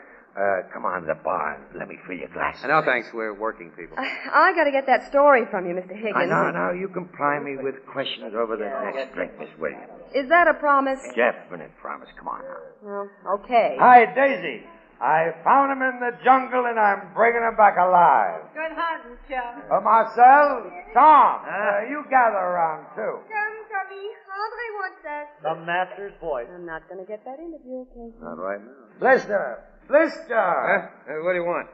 Come on to the barn. Let me fill your glass. No, thanks. We're working people. I got to get that story from you, Mr. Higgins. Now, you can pry me with questions over the next drink, Miss Williams. Is that a promise? Definite promise. Come on now. Well, okay. Hi, Daisy. I found him in the jungle, and I'm bringing him back alive. Good hunting, chum. Marcel, Tom, you gather around, too. Come, Cubby. Andre wants us. The master's voice. I'm not going to get that interview, Casey. Not right now. Blister! What do you want?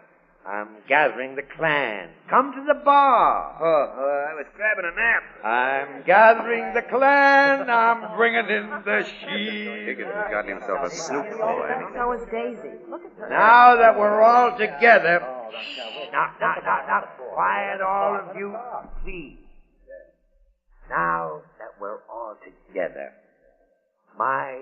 I'm gathering the clan. Come to the bar. I was grabbing a nap. I'm gathering the clan. I'm bringing in the sheep. Higgins has gotten himself a snoop boy. So is Daisy. Look at her. Now that we're all together. Now, quiet, all of you, please. Now that we're all together, My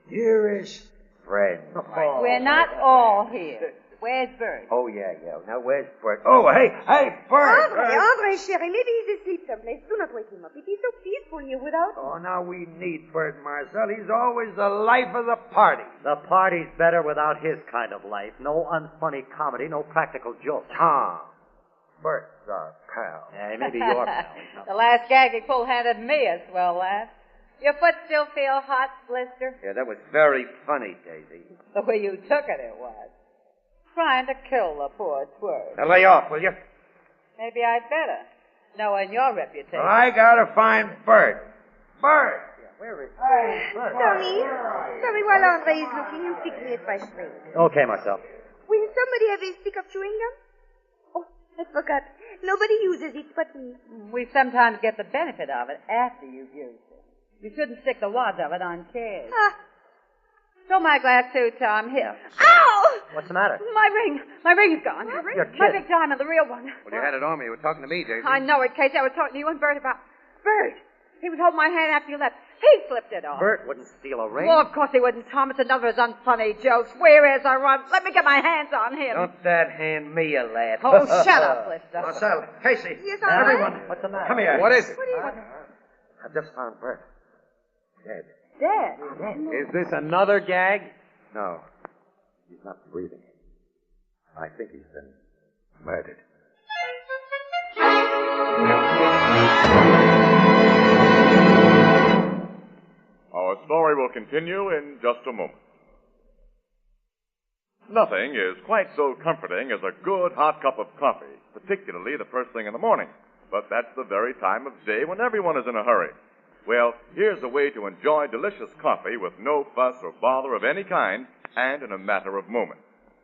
dearest friend. We're not all here. Where's Bert? Oh, yeah. Now, where's Bert? Oh, hey, Bert. Andre, chérie, maybe he's asleep someplace. Do not wake him up. It is so peaceful here without... Oh, now we need Bert, Marcel. He's always the life of the party. The party's better without his kind of life. No unfunny comedy, no practical jokes. Tom, Bert's our pal. Yeah, maybe your pal. The last gag he pulled handed me a swell laugh. Your foot still feel hot, Blister? Yeah, that was very funny, Daisy. The way you took it was. Trying to kill the poor twerp. Now, lay off, will you? Maybe I'd better, knowing your reputation. Well, I gotta find Bert. Bert! Where is Tommy, while Andre is looking, you fix me a fresh drink. Okay, Marcel. Will somebody have a stick of chewing gum? Oh, I forgot. Nobody uses it but me. We sometimes get the benefit of it after you've used it. You shouldn't stick the wads of it on chairs. Fill my glass too, Tom. Here. Ow! What's the matter? My ring. My ring's gone. You're My kidding. big diamond, the real one. Well, you had it on me. You were talking to me, Daisy. I know it, Casey. I was talking to you and Bert about... Bert! He was holding my hand after you left. He slipped it off. Bert wouldn't steal a ring. Well, of course he wouldn't, Tom. It's another of his unfunny jokes. Where is I run? Let me get my hands on him. Don't that hand me a laugh. Oh, shut up, Lister. Marcel, Casey. Yes, Everyone. What's the matter? Come here. What is it? I've just found Bert. Dead. Dead? Is this another gag? No. He's not breathing. I think he's been murdered. Our story will continue in just a moment. Nothing is quite so comforting as a good hot cup of coffee, particularly the first thing in the morning. But that's the very time of day when everyone is in a hurry. Well, here's a way to enjoy delicious coffee with no fuss or bother of any kind and in a matter of moments.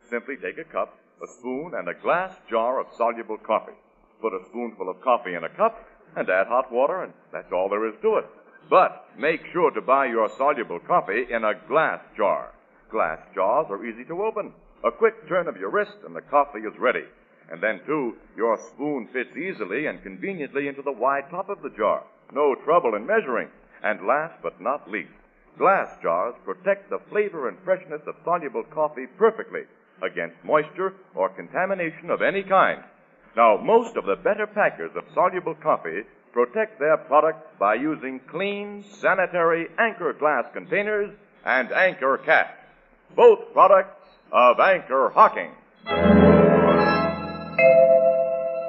Simply take a cup, a spoon, and a glass jar of soluble coffee. Put a spoonful of coffee in a cup and add hot water, and that's all there is to it. But make sure to buy your soluble coffee in a glass jar. Glass jars are easy to open. A quick turn of your wrist and the coffee is ready. And then, too, your spoon fits easily and conveniently into the wide top of the jar. No trouble in measuring. And last but not least, glass jars protect the flavor and freshness of soluble coffee perfectly against moisture or contamination of any kind. Now, most of the better packers of soluble coffee protect their products by using clean, sanitary Anchor glass containers and Anchor caps. Both products of Anchor Hocking.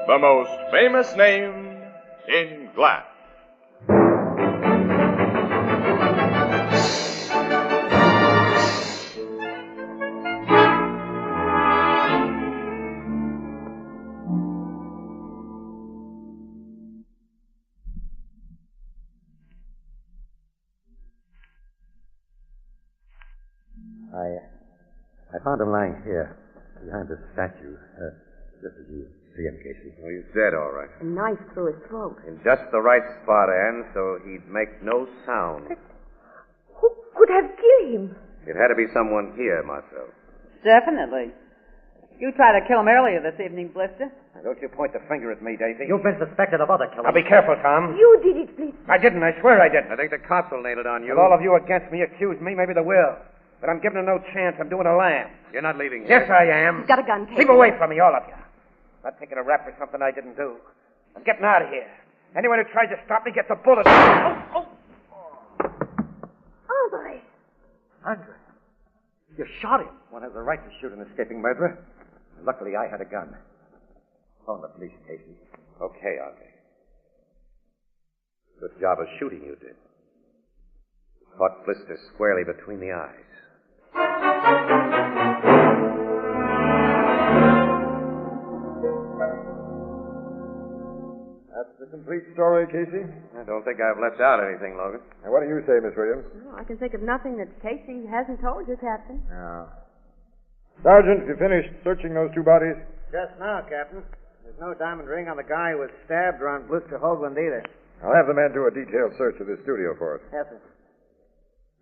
The most famous name in glass. I found him lying here, behind this statue, just as you see him, Casey. Well, he's dead, all right. A knife through his throat. In just the right spot, Anne, so he'd make no sound. Who could have killed him? It had to be someone here, Marcel. Definitely. You tried to kill him earlier this evening, Blister. Now, don't you point the finger at me, Daisy. You've been suspected of other killings. Now, be careful, Tom. You did it, please. I didn't. I swear I didn't. I think the cops will nail it on you. With all of you against me, accuse me, maybe they will. But I'm giving them no chance. I'm doing a lamb. You're not leaving here. Yes, I am. He's got a gun, Casey. Keep away from me, all of you. Not taking a rap for something I didn't do. I'm getting out of here. Anyone who tries to stop me gets a bullet. Oh! Andre. Andre, you shot him. One has the right to shoot an escaping murderer. Luckily, I had a gun. Phone the police, Casey. Okay, Andre. Good job of shooting you did. Caught Blister squarely between the eyes. That's the complete story, Casey. I don't think I've left out anything, Logan. Now, what do you say, Miss Williams? Well, I can think of nothing that Casey hasn't told you, Captain. Yeah. Sergeant, you finished searching those two bodies? Just now, Captain. There's no diamond ring on the guy who was stabbed or on Blister Hoagland either. I'll have the men do a detailed search of this studio for us. Yes, sir.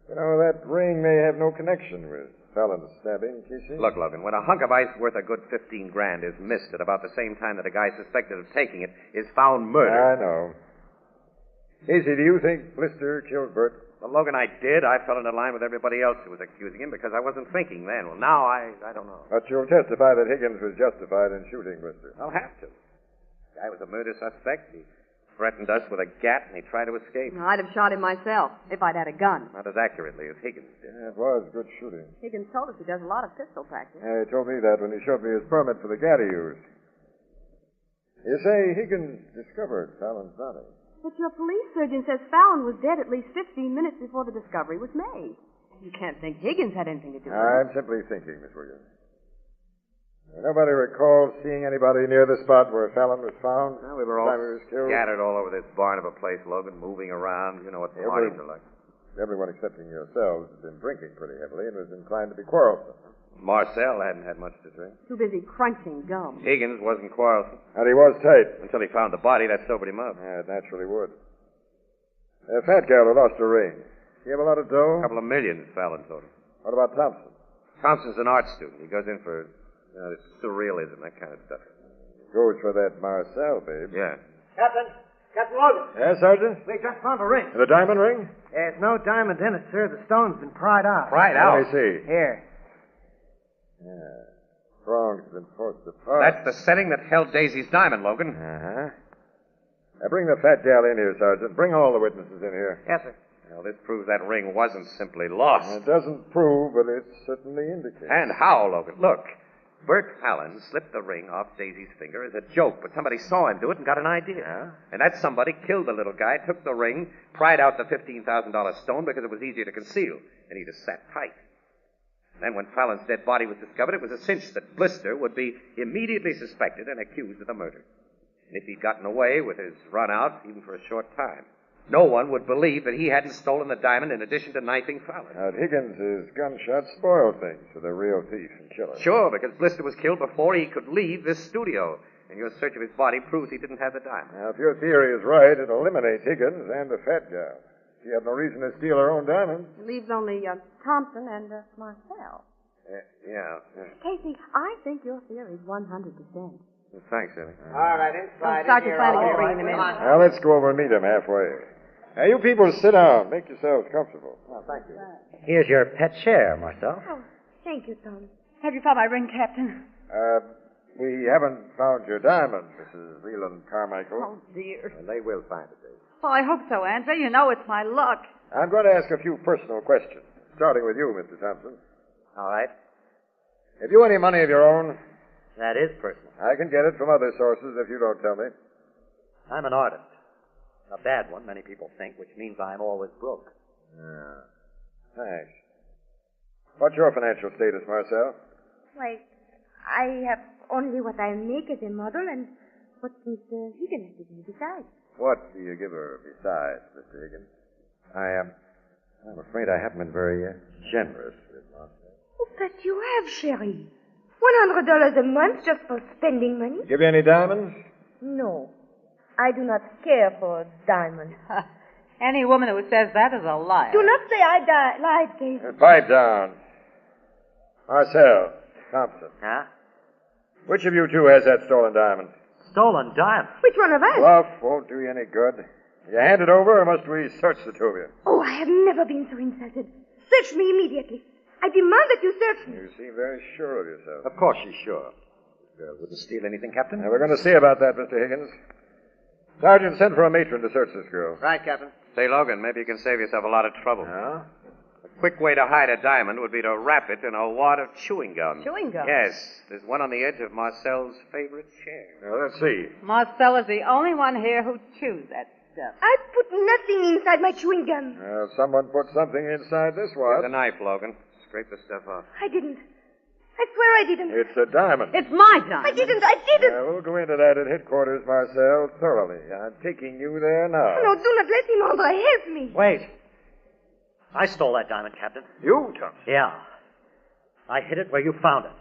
You know, that ring may have no connection with Fallon's stabbing, Casey. Look, Logan, when a hunk of ice worth a good $15,000 is missed at about the same time that a guy suspected of taking it is found murdered. I know. Casey, do you think Blister killed Bert? Well, Logan, I did. I fell into line with everybody else who was accusing him because I wasn't thinking then. Well, now I don't know. But you'll testify that Higgins was justified in shooting Blister. I'll have to. The guy was a murder suspect. He threatened us with a gat, and he tried to escape. I'd have shot him myself if I'd had a gun. Not as accurately as Higgins did. Yeah, it was good shooting. Higgins told us he does a lot of pistol practice. Yeah, he told me that when he showed me his permit for the gat he used. You say Higgins discovered Fallon's body. But your police surgeon says Fallon was dead at least 15 minutes before the discovery was made. You can't think Higgins had anything to do with it. I'm simply thinking, Miss Williams. Nobody recalls seeing anybody near the spot where Fallon was found? Well, we were all the time he was killed? scattered all over this barn of a place, Logan, moving around. You know what parties are like. everyone excepting yourselves has been drinking pretty heavily and was inclined to be quarrelsome. Marcel hadn't had much to drink. Too busy crunching gum. Higgins wasn't quarrelsome. And he was tight. Until he found the body, that sobered him up. Yeah, it naturally would. A fat gal who lost her ring. He have a lot of dough? A couple of millions, Fallon told him. What about Thompson? Thompson's an art student. He goes in for surrealism, that kind of stuff. Goes for that Marcel, babe. Yeah. Captain Logan. Yes, Sergeant? We just found a ring. The diamond ring? There's no diamond in it, sir. The stone's been pried out. Pried out? Let me see. Here. Yeah. Prongs have been forced apart. That's the setting that held Daisy's diamond, Logan. Uh-huh. Now bring the fat gal in here, Sergeant. Bring all the witnesses in here. Yes, sir. Well, this proves that ring wasn't simply lost. It doesn't prove, but it certainly indicates. And how, Logan? Look. Bert Fallon slipped the ring off Daisy's finger as a joke, but somebody saw him do it and got an idea. Huh? And that somebody killed the little guy, took the ring, pried out the $15,000 stone because it was easier to conceal, and he just sat tight. Then when Fallon's dead body was discovered, it was a cinch that Blister would be immediately suspected and accused of the murder. And if he'd gotten away with his run out, even for a short time, no one would believe that he hadn't stolen the diamond in addition to knifing Fallon. Now, Higgins' gunshot spoiled things for the real thief and killer. Sure, because Blister was killed before he could leave this studio. And your search of his body proves he didn't have the diamond. Now, if your theory is right, it eliminates Higgins and the fat gal. She had no reason to steal her own diamond. It leaves only Thompson and Marcel. Yeah. Casey, I think your theory is 100%. Thanks, Eddie. All right, inside. Sergeant Flanagan's bringing him in. Now, let's go over and meet him halfway. Now, you people sit down. Make yourselves comfortable. Oh, thank you. Here's your pet chair, Marcel. Oh, thank you, Tom. Have you found my ring, Captain? We haven't found your diamond, Mrs. Leland Carmichael. Oh, dear. And they will find it, Dave. Well, I hope so, Andre. You know it's my luck. I'm going to ask a few personal questions, starting with you, Mr. Thompson. All right. Have you any money of your own? That is personal. I can get it from other sources if you don't tell me. I'm an artist. A bad one, many people think, which means I'm always broke. Yeah. Thanks. What's your financial status, Marcel? Why, I have only what I make as a model and what Mr. Higgins gives me besides. What do you give her besides, Mr. Higgins? I'm afraid I haven't been very generous with Marcel. Oh, but you have, Sherry. $100 a month just for spending money? Give you any diamonds? No. I do not care for diamonds. Any woman who says that is a liar. Do not say I lied, Daisy. Pipe down. Marcel, Thompson. Huh? Which of you two has that stolen diamond? Stolen diamond? Which one of us? Bluff won't do you any good. You hand it over, or must we search the two of you? Oh, I have never been so insulted. Search me immediately. I demand that you search me. You seem very sure of yourself. Of course she's sure. This girl wouldn't steal anything, Captain. Now, we're going to see about that, Mr. Higgins. Sergeant, send for a matron to search this girl. Right, Captain. Say, Logan, maybe you can save yourself a lot of trouble. Huh? A quick way to hide a diamond would be to wrap it in a wad of chewing gum. Chewing gum? Yes. There's one on the edge of Marcel's favorite chair. Now, let's see. Marcel is the only one here who chews that stuff. I put nothing inside my chewing gum. Someone put something inside this Here's wad. a knife, Logan. Scrape the stuff off. I didn't. I swear I didn't. It's a diamond. It's my diamond. I didn't. I didn't. We'll go into that at headquarters, Marcel, thoroughly. I'm taking you there now. No, do not let him, Andre. Help me. Wait. I stole that diamond, Captain. You, Thompson? Yeah. I hid it where you found it.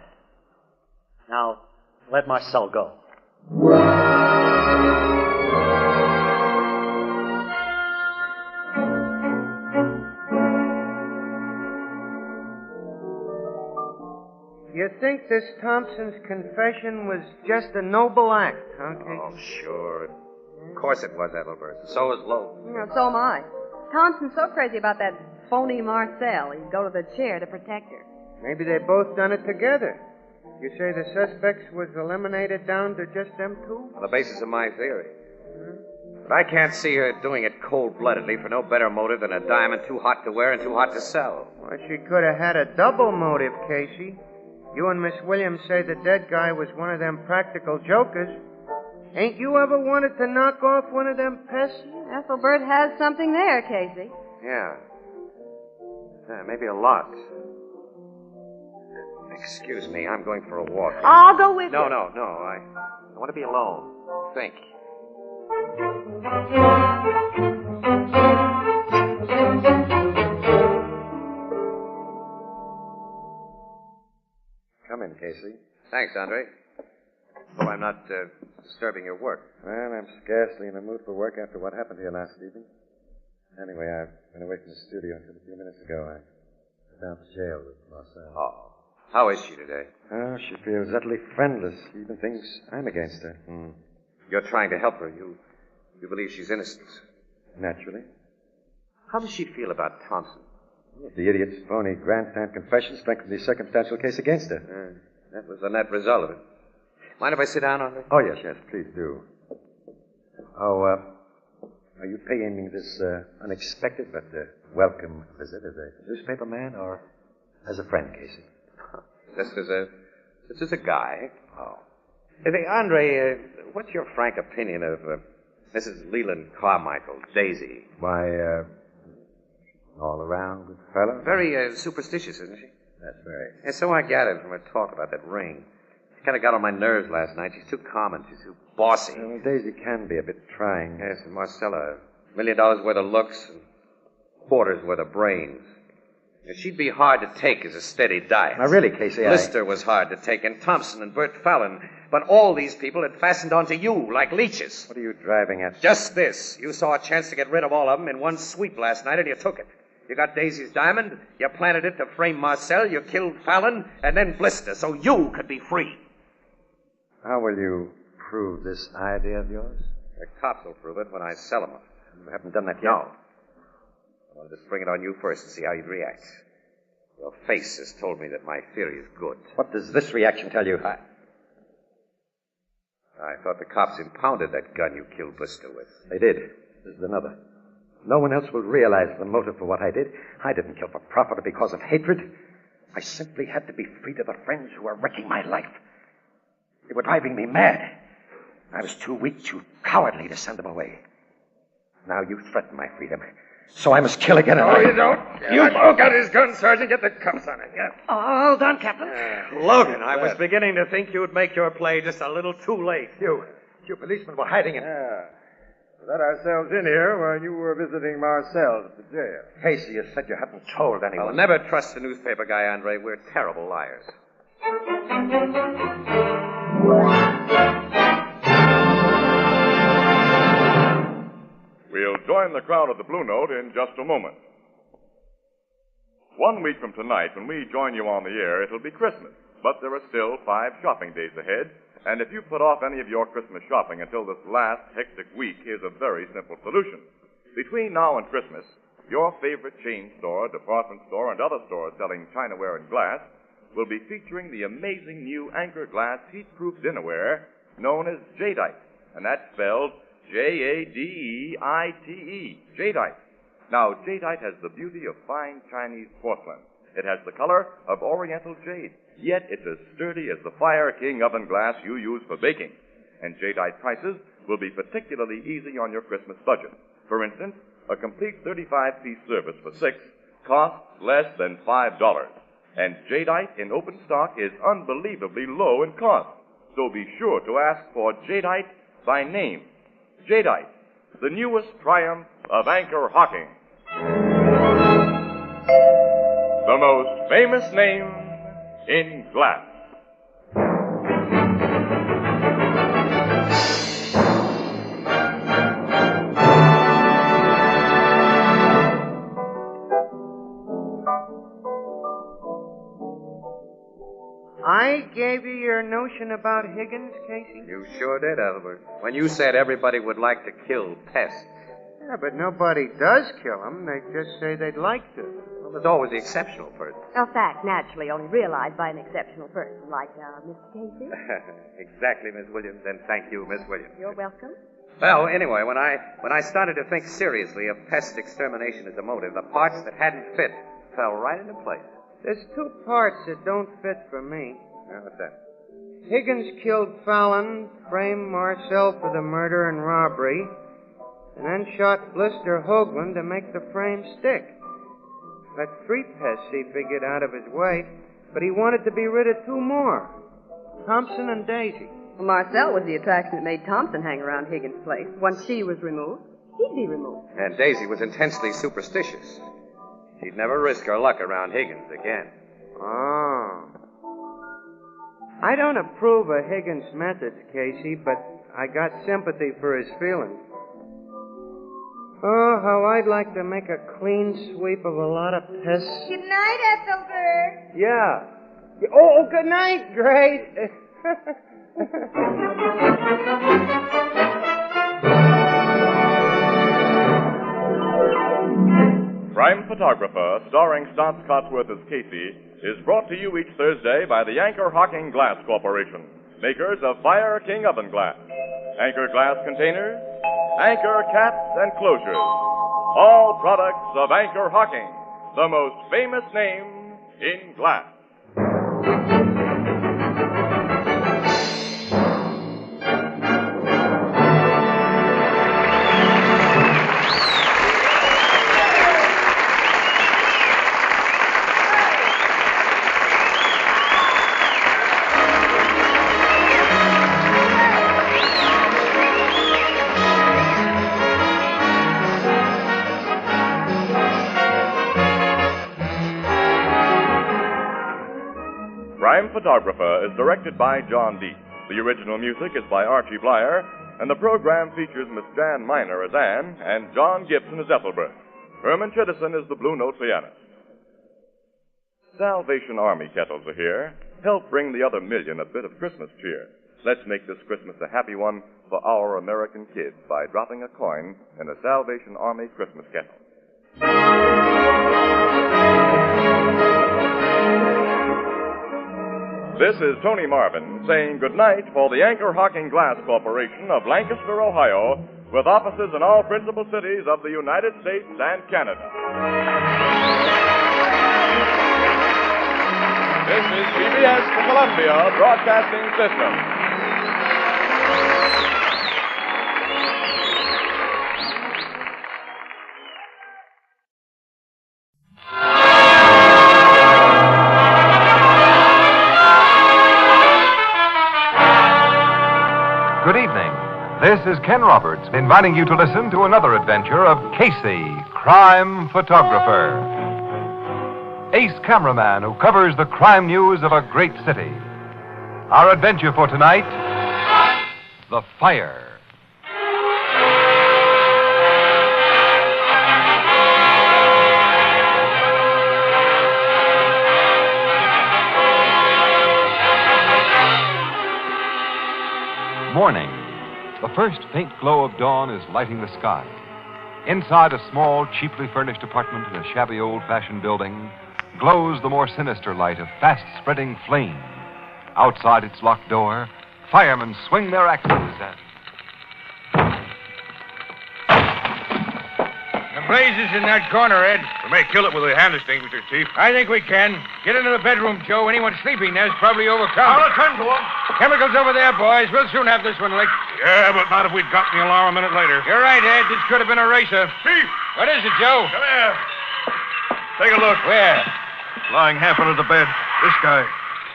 Now, let Marcel go. You think this Thompson's confession was just a noble act, huh, Casey? Oh, sure. Of course it was, Ethelbert. So is Lowe. So am I. Thompson's so crazy about that phony Marcel, he'd go to the chair to protect her. Maybe they both done it together. You say the suspects was eliminated down to just them two? On the basis of my theory. But I can't see her doing it cold-bloodedly for no better motive than a diamond too hot to wear and too hot to sell. Well, she could have had a double motive, Casey. You and Miss Williams say the dead guy was one of them practical jokers. Ain't you ever wanted to knock off one of them pests? Ethelbert has something there, Casey. Yeah. Maybe a lot. Excuse me, I'm going for a walk. I'll go with you. No. I want to be alone. Think. Casey. Thanks, Andre. Hope I'm not disturbing your work. Well, I'm scarcely in the mood for work after what happened here last evening. Anyway, I've been away from the studio until a few minutes ago. I went down to jail with Marcel. Oh. How is she today? Oh, she feels utterly friendless. She even thinks I'm against her. You're trying to help her. You believe she's innocent. Naturally. How does she feel about Thompson? The idiot's phony grandstand confession strengthened the circumstantial case against her. That was the net result of it. Mind if I sit down, Andre? Oh, yes, please do. Oh, are you paying me this unexpected but welcome visit as a newspaperman or as a friend, Casey? Just as a guy. Oh. Hey, Andre, what's your frank opinion of Mrs. Leland Carmichael, Daisy? Why, all around good fellow? Very superstitious, isn't she? That's right. And so I gathered from her talk about that ring. She kind of got on my nerves last night. She's too common. She's too bossy. Well, Daisy can be a bit trying. Yes, and Marcella, $1 million worth of looks and quarters worth of brains. And she'd be hard to take as a steady diet. Now, really, Casey, Lister was hard to take, and Thompson and Bert Fallon. But all these people had fastened onto you like leeches. What are you driving at? Just this. You saw a chance to get rid of all of them in one sweep last night, and you took it. You got Daisy's diamond, you planted it to frame Marcel, you killed Fallon, and then Blister, so you could be free. How will you prove this idea of yours? The cops will prove it when I sell them. You haven't done that yet? No. I wanted to spring it on you first and see how you'd react. Your face has told me that my theory is good. What does this reaction tell you? I thought the cops impounded that gun you killed Blister with. They did. This is another. No one else will realize the motive for what I did. I didn't kill for profit or because of hatred. I simply had to be free of the friends who were wrecking my life. They were driving me mad. I was too weak, too cowardly to send them away. Now you threaten my freedom. So I must kill again. No, you don't. You broke out his gun, Sergeant. Get the cuffs on him. Yeah. All done, Captain. Logan, I was beginning to think you'd make your play just a little too late. You policemen were hiding it. Yeah. We let ourselves in here while you were visiting Marcel at the jail. Casey, you said you hadn't told anyone. I'll never trust a newspaper guy, Andre. We're terrible liars. We'll join the crowd at the Blue Note in just a moment. 1 week from tonight, when we join you on the air, it'll be Christmas. But there are still 5 shopping days ahead. And if you put off any of your Christmas shopping until this last hectic week, here's a very simple solution. Between now and Christmas, your favorite chain store, department store, and other stores selling chinaware and glass will be featuring the amazing new Anchor Glass heat-proof dinnerware known as Jadeite. And that's spelled Jadeite. Jadeite. Now, Jadeite has the beauty of fine Chinese porcelain. It has the color of Oriental jade, yet it's as sturdy as the Fire King oven glass you use for baking. And Jadeite prices will be particularly easy on your Christmas budget. For instance, a complete 35-piece service for 6 costs less than $5. And Jadeite in open stock is unbelievably low in cost. So be sure to ask for Jadeite by name. Jadeite, the newest triumph of anchor hocking. The most famous name in glass. I gave you your notion about Higgins, Casey? You sure did, Albert. When you said everybody would like to kill pests. Yeah, but nobody does kill them. They just say they'd like to. Well, there's always the exceptional person. A fact naturally only realized by an exceptional person like Mr. Casey. Exactly, Miss Williams, and thank you, Miss Williams. You're welcome. Well, anyway, when I started to think seriously of pest extermination as a motive, the parts that hadn't fit fell right into place. There's 2 parts that don't fit for me. What's that? Higgins killed Fallon, framed Marcel for the murder and robbery, and then shot Blister Hoagland to make the frame stick. Got 3 pests he figured out of his way, but he wanted to be rid of 2 more. Thompson and Daisy. Well, Marcel was the attraction that made Thompson hang around Higgins' place. Once she was removed, he'd be removed. And Daisy was intensely superstitious. She'd never risk her luck around Higgins again. Oh. I don't approve of Higgins' methods, Casey, but I got sympathy for his feelings. Oh, how I'd like to make a clean sweep of a lot of piss. Good night, Ethelbert. Yeah. Oh, good night, Grace. Crime Photographer, starring Stotts Cotsworth as Casey, is brought to you each Thursday by the Anchor Hocking Glass Corporation, makers of Fire King Oven Glass, Anchor Glass Containers, Anchor Caps and Closures, all products of Anchor Hocking, the most famous name in glass. Crime Photographer is directed by John Deep. The original music is by Archie Blyer, and the program features Miss Jan Miner as Anne and John Gibson as Ethelbert. Herman Chittison is the Blue Note pianist. Salvation Army kettles are here. Help bring the other million a bit of Christmas cheer. Let's make this Christmas a happy one for our American kids by dropping a coin in a Salvation Army Christmas kettle. This is Tony Marvin saying goodnight for the Anchor Hocking Glass Corporation of Lancaster, Ohio, with offices in all principal cities of the United States and Canada. This is CBS, the Columbia Broadcasting System. Good evening. This is Ken Roberts inviting you to listen to another adventure of Casey, crime photographer. Ace cameraman who covers the crime news of a great city. Our adventure for tonight, The Fire. Morning. The first faint glow of dawn is lighting the sky. Inside a small, cheaply furnished apartment in a shabby old-fashioned building glows the more sinister light of fast-spreading flame. Outside its locked door, firemen swing their axes and... The blaze is in that corner, Ed. We may kill it with a hand extinguisher, Chief. I think we can. Get into the bedroom, Joe. Anyone sleeping there's probably overcome. I'll attend to him. Chemicals over there, boys. We'll soon have this one licked. Yeah, but not if we'd got the alarm a minute later. You're right, Ed. This could have been a racer. Chief! What is it, Joe? Come here. Take a look. Where? Lying half under the bed. This guy.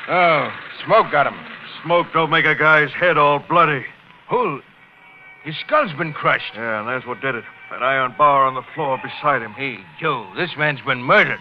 Oh, smoke got him. Smoke don't make a guy's head all bloody. Who? His skull's been crushed. Yeah, and that's what did it. That iron bar on the floor beside him. Hey, Joe, this man's been murdered.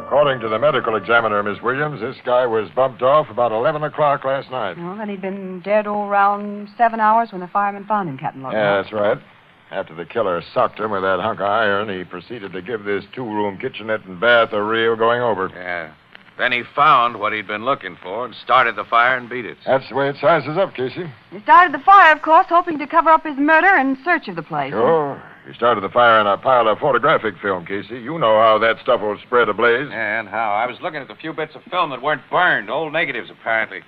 According to the medical examiner, Miss Williams, this guy was bumped off about 11 o'clock last night. Well, then he'd been dead all around 7 hours when the firemen found him, Captain Logan. Yeah, that's right. After the killer socked him with that hunk of iron, he proceeded to give this two-room kitchenette and bath a real going over. Yeah. Then he found what he'd been looking for and started the fire and beat it. That's the way it sizes up, Casey. He started the fire, of course, hoping to cover up his murder in search of the place. Sure. He started the fire in a pile of photographic film, Casey. You know how that stuff will spread ablaze. Yeah, and how? I was looking at the few bits of film that weren't burned, old negatives, apparently.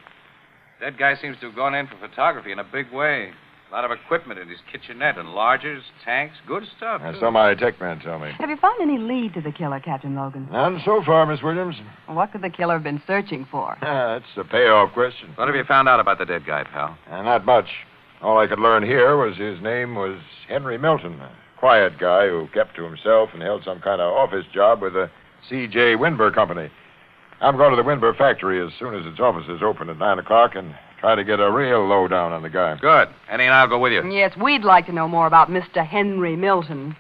That guy seems to have gone in for photography in a big way. A lot of equipment in his kitchenette, enlargers, tanks, good stuff. That's so my tech man tell me. Have you found any lead to the killer, Captain Logan? None so far, Miss Williams. What could the killer have been searching for? That's the payoff question. What have you found out about the dead guy, pal? Not much. All I could learn here was his name was Henry Milton, a quiet guy who kept to himself and held some kind of office job with the C.J. Winburn Company. I'm going to the Winburn factory as soon as its offices open at 9 o'clock and Try to get a real lowdown on the guy. Good. Annie and I'll go with you. Yes, we'd like to know more about Mr. Henry Milton.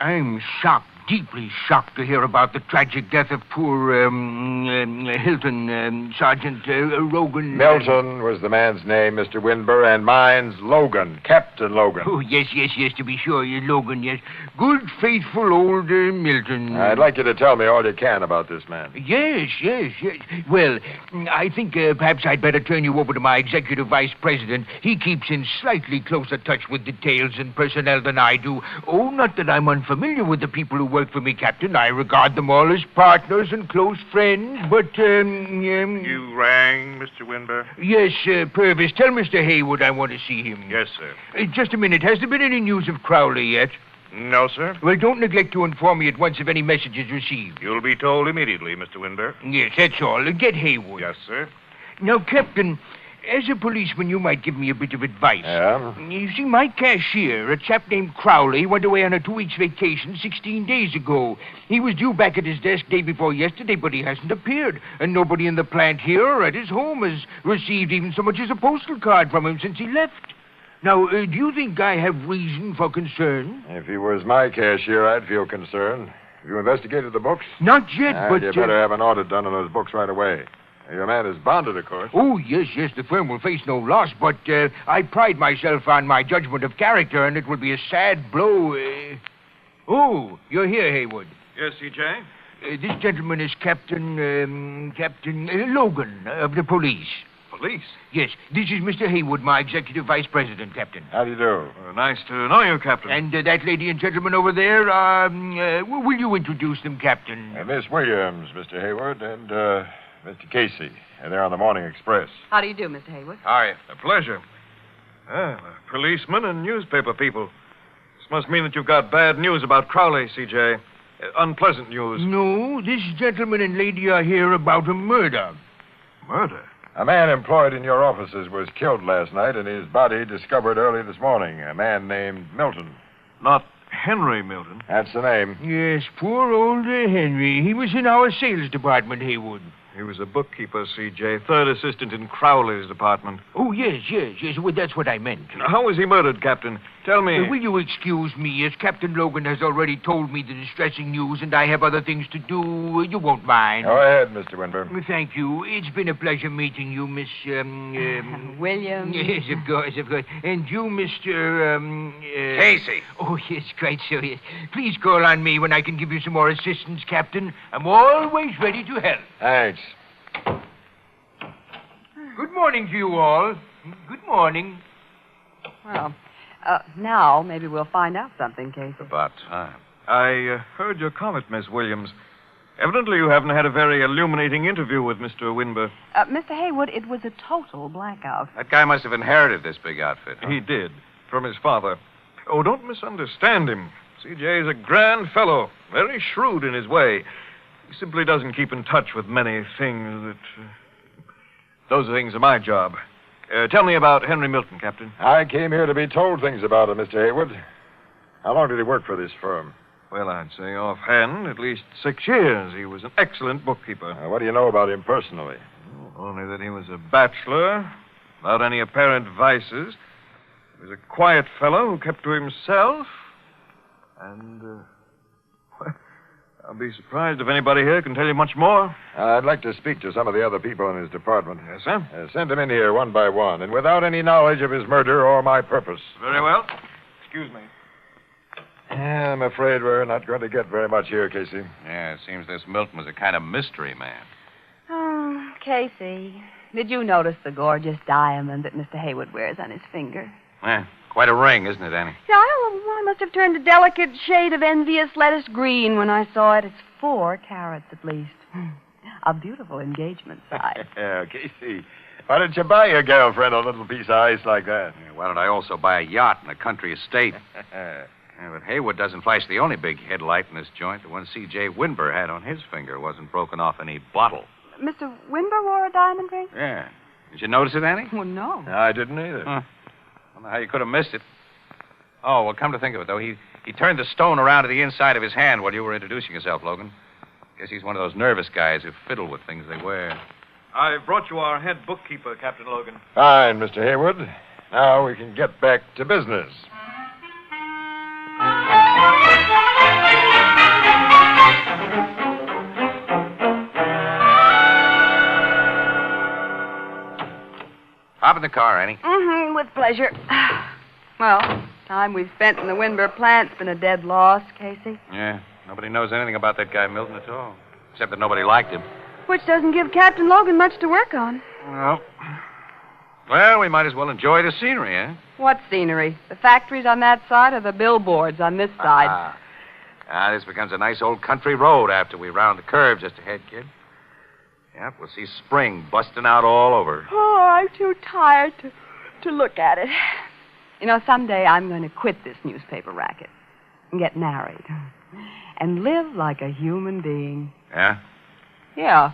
I'm shocked, deeply shocked to hear about the tragic death of poor Hilton, Sergeant Rogan. Milton was the man's name, Mr. Winber, and mine's Logan, Captain Logan. Oh, yes, to be sure, Logan, yes. Good, faithful old Milton. I'd like you to tell me all you can about this man. Yes. Well, I think perhaps I'd better turn you over to my executive vice president. He keeps in slightly closer touch with details and personnel than I do. Oh, not that I'm unfamiliar with the people who work for me, Captain. I regard them all as partners and close friends, but, You rang, Mr. Winber? Yes, Purvis, tell Mr. Haywood I want to see him. Yes, sir. Just a minute. Has there been any news of Crowley yet? No, sir. Well, don't neglect to inform me at once if any message is received. You'll be told immediately, Mr. Winber. Yes, that's all. Get Haywood. Yes, sir. Now, Captain, as a policeman, you might give me a bit of advice. Yeah? You see, my cashier, a chap named Crowley, went away on a 2-week vacation 16 days ago. He was due back at his desk day before yesterday, but he hasn't appeared. And nobody in the plant here or at his home has received even so much as a postal card from him since he left. Now, do you think I have reason for concern? If he was my cashier, I'd feel concerned. Have you investigated the books? Not yet, but... You better have an audit done on those books right away. Your man is bonded, of course. Oh, yes, the firm will face no loss, but I pride myself on my judgment of character, and it will be a sad blow. Oh, you're here, Haywood. Yes, C.J.? This gentleman is Captain Logan of the police. Police? Yes, this is Mr. Haywood, my executive vice president, Captain. How do you do? Nice to know you, Captain. And that lady and gentleman over there, will you introduce them, Captain? Miss Williams, Mr. Hayward, and Mr. Casey. They're on the Morning Express. How do you do, Mr. Haywood? How are you? A pleasure. Policemen and newspaper people. This must mean that you've got bad news about Crowley, C.J. Unpleasant news. No, this gentleman and lady are here about a murder. Murder? A man employed in your offices was killed last night and his body discovered early this morning. A man named Milton. Not Henry Milton? That's the name. Yes, poor old Henry. He was in our sales department, Haywood. He was a bookkeeper, C.J., third assistant in Crowley's department. Oh, yes. Well, that's what I meant. How was he murdered, Captain? Tell me. Will you excuse me, as Captain Logan has already told me the distressing news and I have other things to do? You won't mind. Go ahead, Mr. Winber. Thank you. It's been a pleasure meeting you, Miss... William. Yes, of course. And you, Mr... Casey. Oh, yes, quite so, yes. Please call on me when I can give you some more assistance, Captain. I'm always ready to help. Thanks. Good morning to you all. Good morning. Well, now maybe we'll find out something, Casey. About time. I heard your comment, Miss Williams. Evidently you haven't had a very illuminating interview with Mr. Winber. Mr. Haywood, it was a total blackout. That guy must have inherited this big outfit. Huh? He did, from his father. Oh, don't misunderstand him. C.J. is a grand fellow, very shrewd in his way. He simply doesn't keep in touch with many things that... Those things are my job. Tell me about Henry Milton, Captain. I came here to be told things about him, Mr. Hayward. How long did he work for this firm? Well, I'd say offhand, at least 6 years. He was an excellent bookkeeper. What do you know about him personally? Only that he was a bachelor, without any apparent vices. He was a quiet fellow who kept to himself. And, I'll be surprised if anybody here can tell you much more. I'd like to speak to some of the other people in his department. Yes, sir? Send them in here one by one, and without any knowledge of his murder or my purpose. Very well. Excuse me. I'm afraid we're not going to get very much here, Casey. Yeah, it seems this Milton was a kind of mystery man. Oh, Casey, did you notice the gorgeous diamond that Mr. Haywood wears on his finger? Quite a ring, isn't it, Annie? Yeah, I must have turned a delicate shade of envious lettuce green when I saw it. It's 4 carats at least. A beautiful engagement size. Yeah, Casey, why don't you buy your girlfriend a little piece of ice like that? Why don't I also buy a yacht and a country estate? But Haywood doesn't flash the only big headlight in this joint. The one C.J. Winber had on his finger wasn't broken off any bottle. Mr. Winber wore a diamond ring? Yeah. Did you notice it, Annie? Well, no. I didn't either. I don't know how you could have missed it. Oh, well, come to think of it, though, he turned the stone around to the inside of his hand while you were introducing yourself, Logan. Guess he's one of those nervous guys who fiddle with things they wear. I brought you our head bookkeeper, Captain Logan. Fine, Mr. Haywood. Now we can get back to business. Hop in the car, Annie. Mm-hmm, with pleasure. Well, time we've spent in the Winburn plant's been a dead loss, Casey. Yeah, nobody knows anything about that guy Milton at all. Except that nobody liked him. Which doesn't give Captain Logan much to work on. Well, we might as well enjoy the scenery, eh? What scenery? The factories on that side or the billboards on this side? This becomes a nice old country road after we round the curve just ahead, kid. Yep, we'll see spring busting out all over. Oh, I'm too tired to look at it. You know, someday I'm going to quit this newspaper racket and get married and live like a human being. Yeah? Yeah.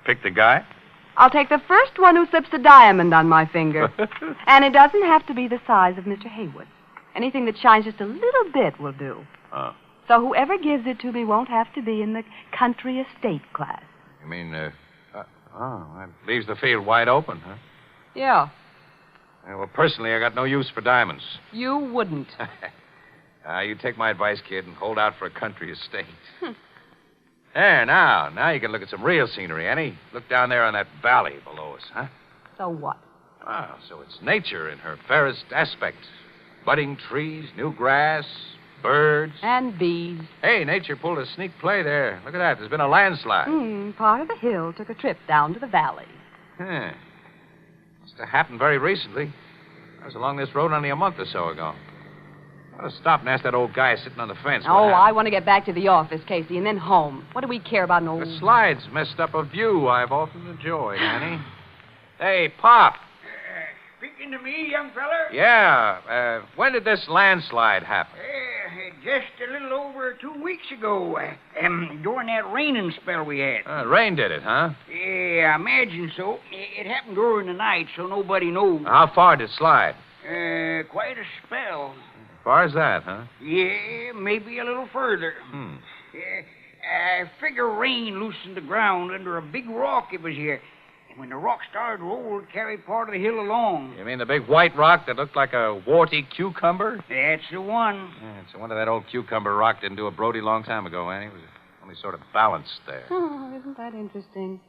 Pick the guy? I'll take the first one who slips a diamond on my finger. And it doesn't have to be the size of Mr. Haywood. Anything that shines just a little bit will do. Oh. So whoever gives it to me won't have to be in the country estate class. You mean, that leaves the field wide open, huh? Yeah. Well, personally, I got no use for diamonds. You wouldn't. You take my advice, kid, and hold out for a country estate. There, now you can look at some real scenery, Annie. Look down there on that valley below us, huh? So what? So it's nature in her fairest aspect. Budding trees, new grass, birds. And bees. Hey, nature pulled a sneak play there. Look at that. There's been a landslide. Part of the hill took a trip down to the valley. Must have happened very recently. I was along this road only a month or so ago. I ought to stop and ask that old guy sitting on the fence. I want to get back to the office, Casey, and then home. What do we care about an old... The slides messed up a view I've often enjoyed, Annie. Hey, Pop. Speaking to me, young feller? Yeah. When did this landslide happen? Just a little over 2 weeks ago. During that raining spell we had. Rain did it, huh? Yeah, I imagine so. It happened during the night, so nobody knows. How far did it slide? Quite a spell. As far as that, huh? Yeah, maybe a little further. I figure rain loosened the ground under a big rock it was here. And when the rock started to roll, it carried part of the hill along. You mean the big white rock that looked like a warty cucumber? That's the one. Yeah, it's a wonder that old cucumber rock didn't do a Brody long time ago, Annie. It was only sort of balanced there. Oh, isn't that interesting?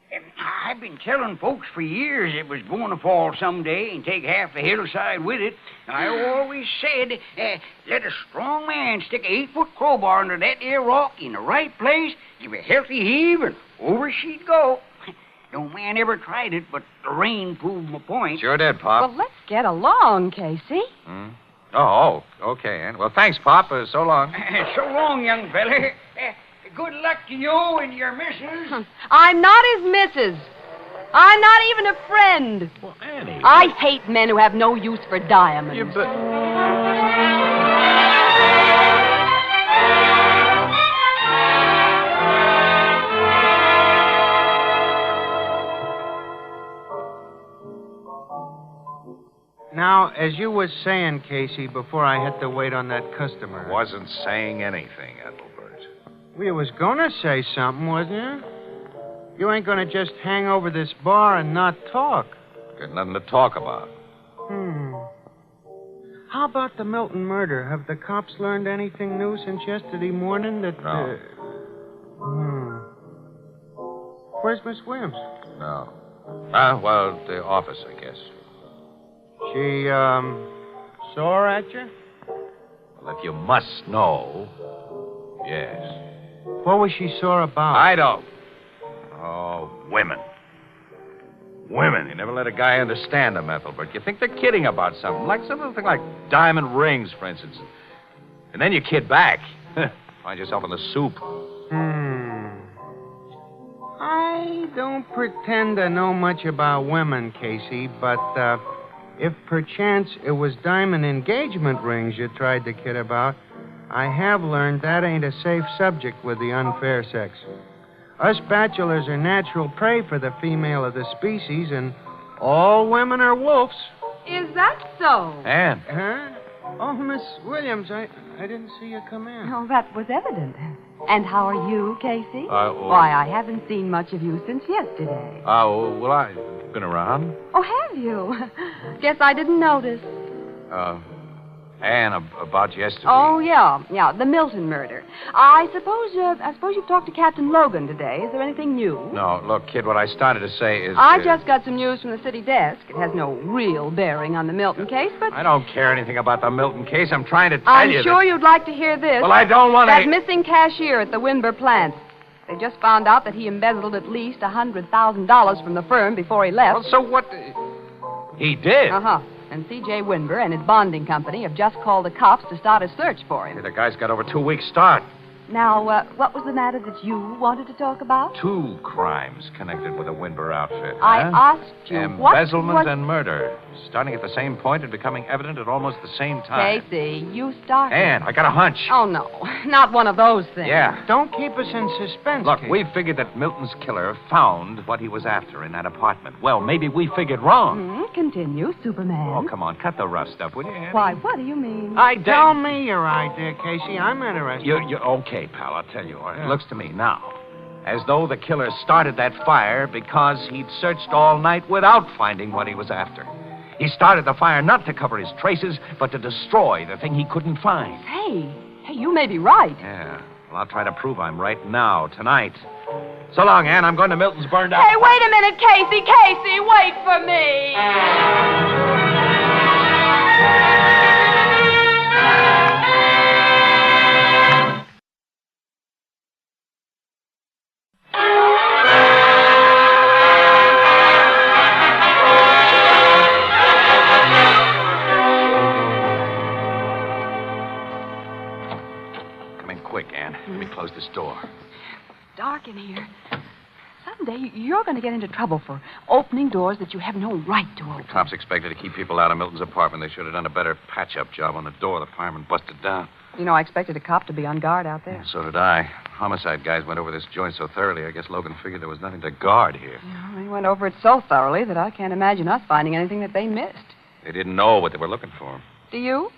I've been telling folks for years it was going to fall someday and take half the hillside with it. I always said, let a strong man stick an 8-foot crowbar under that there rock in the right place, give a healthy heave, and over she'd go. No man ever tried it, but the rain proved my point. Sure did, Pop. Well, let's get along, Casey. Oh, okay, Ann. Well, thanks, Pop. So long. So long, young feller. Good luck to you and your missus. I'm not his missus. I'm not even a friend. Well, Annie. I hate men who have no use for diamonds. Now, as you was saying, Casey, before I had to wait on that customer. Wasn't saying anything, Ethelbert. Well, you was gonna say something, wasn't you? You ain't gonna just hang over this bar and not talk. Got nothing to talk about. How about the Milton murder? Have the cops learned anything new since yesterday morning that... No. Where's Miss Williams? No. Well, the office, I guess. She, sore at you? Well, if you must know, yes. What was she sore about? I don't. Oh, women. Women. You never let a guy understand them, Ethelbert. You think they're kidding about something, like something like diamond rings, for instance. And then you kid back. Find yourself in the soup. I don't pretend to know much about women, Casey, but, if perchance it was diamond engagement rings you tried to kid about, I have learned that ain't a safe subject with the unfair sex. Us bachelors are natural prey for the female of the species, and all women are wolves. Is that so? Ann. Huh? Oh, Miss Williams, I didn't see you come in. Oh, that was evident. And how are you, Casey? Oh. Why, I haven't seen much of you since yesterday. Oh, well, I've been around. Oh, have you? Guess I didn't notice. Anne, about yesterday. Oh, yeah, the Milton murder. I suppose you've talked to Captain Logan today. Is there anything new? No, look, kid, what I started to say is... I just got some news from the city desk. It has no real bearing on the Milton case, but... I don't care anything about the Milton case. I'm trying to tell you I'm sure you'd like to hear this. Well, I don't want to... That missing cashier at the Winber plant. They just found out that he embezzled at least $100,000 from the firm before he left. Well, so what... He did? Uh-huh. And C.J. Winber and his bonding company have just called the cops to start a search for him. The guy's got over 2 weeks' start. Now, what was the matter that you wanted to talk about? 2 crimes connected with the Winber outfit. I asked you Embezzlement and murder. Starting at the same point and becoming evident at almost the same time. Casey, you started. Ann, I got a hunch. Oh, no. Not one of those things. Yeah. Don't keep us in suspense, Look, Kate. we figured that Milton's killer found what he was after in that apartment. Well, maybe we figured wrong. Continue, Superman. Oh, come on. Cut the rough stuff, will you, Annie? Why, what do you mean? Tell me your idea, Casey. I'm interested. You're okay, pal. I'll tell you. It looks to me now as though the killer started that fire because he'd searched all night without finding what he was after. He started the fire not to cover his traces, but to destroy the thing he couldn't find. Hey, you may be right. Yeah. Well, I'll try to prove I'm right now, tonight. So long, Ann. I'm going to Milton's burned out. Hey, wait a minute, Casey. Casey, wait for me. Close this door. Dark in here. Someday you're going to get into trouble for opening doors that you have no right to open. The cops expected to keep people out of Milton's apartment. They should have done a better patch-up job on the door the fireman busted down. You know, I expected a cop to be on guard out there. So did I. Homicide guys went over this joint so thoroughly, I guess Logan figured there was nothing to guard here. Yeah, they went over it so thoroughly that I can't imagine us finding anything that they missed. They didn't know what they were looking for. Do you?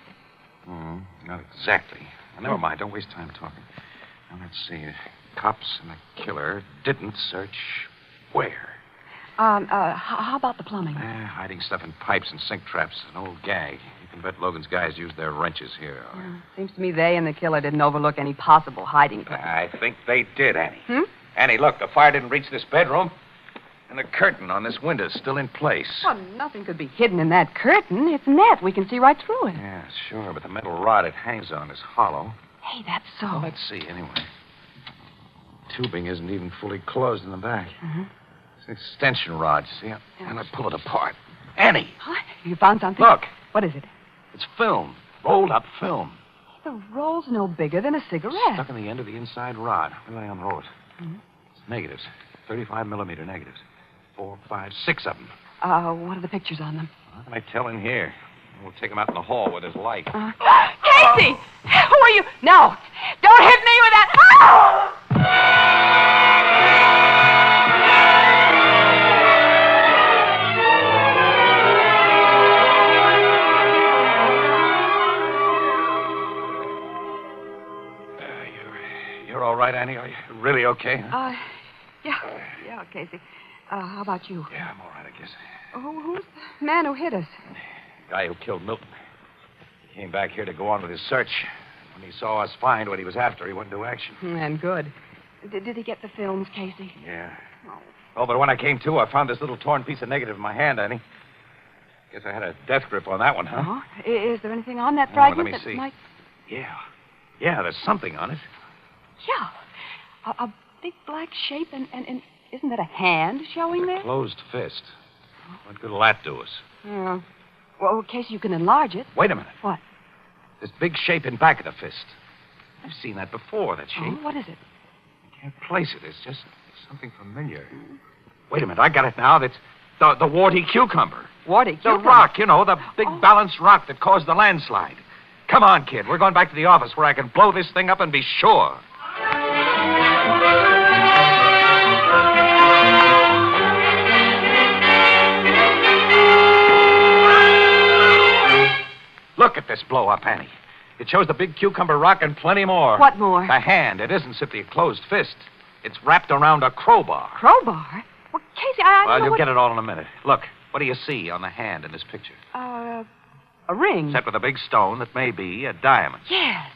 Not exactly. Well, never mind. Don't waste time talking. Now, let's see. Cops and the killer didn't search where? How about the plumbing? Hiding stuff in pipes and sink traps. An old gag. You can bet Logan's guys used their wrenches here. Seems to me they and the killer didn't overlook any possible hiding place. I think they did, Annie. Annie, look, the fire didn't reach this bedroom. And the curtain on this window's still in place. Well, nothing could be hidden in that curtain. It's net. We can see right through it. Yeah, sure, but the metal rod it hangs on is hollow. Hey, that's so. Well, let's see, anyway. Tubing isn't even fully closed in the back. It's an extension rod, see? And I pull it apart. Annie! What? You found something? Look. What is it? It's film. Rolled up film. The roll's no bigger than a cigarette. Stuck in the end of the inside rod. Where do I unroll it? It's negatives. 35-millimeter negatives. 4, 5, 6 of them. What are the pictures on them? How can I tell in here? We'll take them out in the hall where there's light. Casey! Who are you? No! Don't hit me with that! Oh! You're all right, Annie? Are you really okay? Yeah, Casey. How about you? Yeah, I'm all right, I guess. Who's the man who hit us? The guy who killed Milton. He came back here to go on with his search. When he saw us find what he was after, he went into action. And good. Did he get the films, Casey? Yeah. Oh, but when I came to, I found this little torn piece of negative in my hand, Annie. Guess I had a death grip on that one, huh? Oh, is there anything on that fragment let me see. Might... Yeah, there's something on it. Yeah. A big black shape, and isn't that a hand showing there? Closed fist. What good will that do us? Yeah. Well, in case you can enlarge it. Wait a minute. What? This big shape in back of the fist. I've seen that before, that shape. What is it? I can't place it. It's just something familiar. Wait a minute. I got it now. That's the warty cucumber. Warty cucumber? The rock, the big balanced rock that caused the landslide. Come on, kid. We're going back to the office where I can blow this thing up and be sure. Look at this blow-up, Annie. It shows the big cucumber rock and plenty more. What more? The hand. It isn't simply a closed fist. It's wrapped around a crowbar. Crowbar? Well, Casey, I Well, know you'll what... get it all in a minute. Look, what do you see on the hand in this picture? A ring. Set with a big stone that may be a diamond. Yes.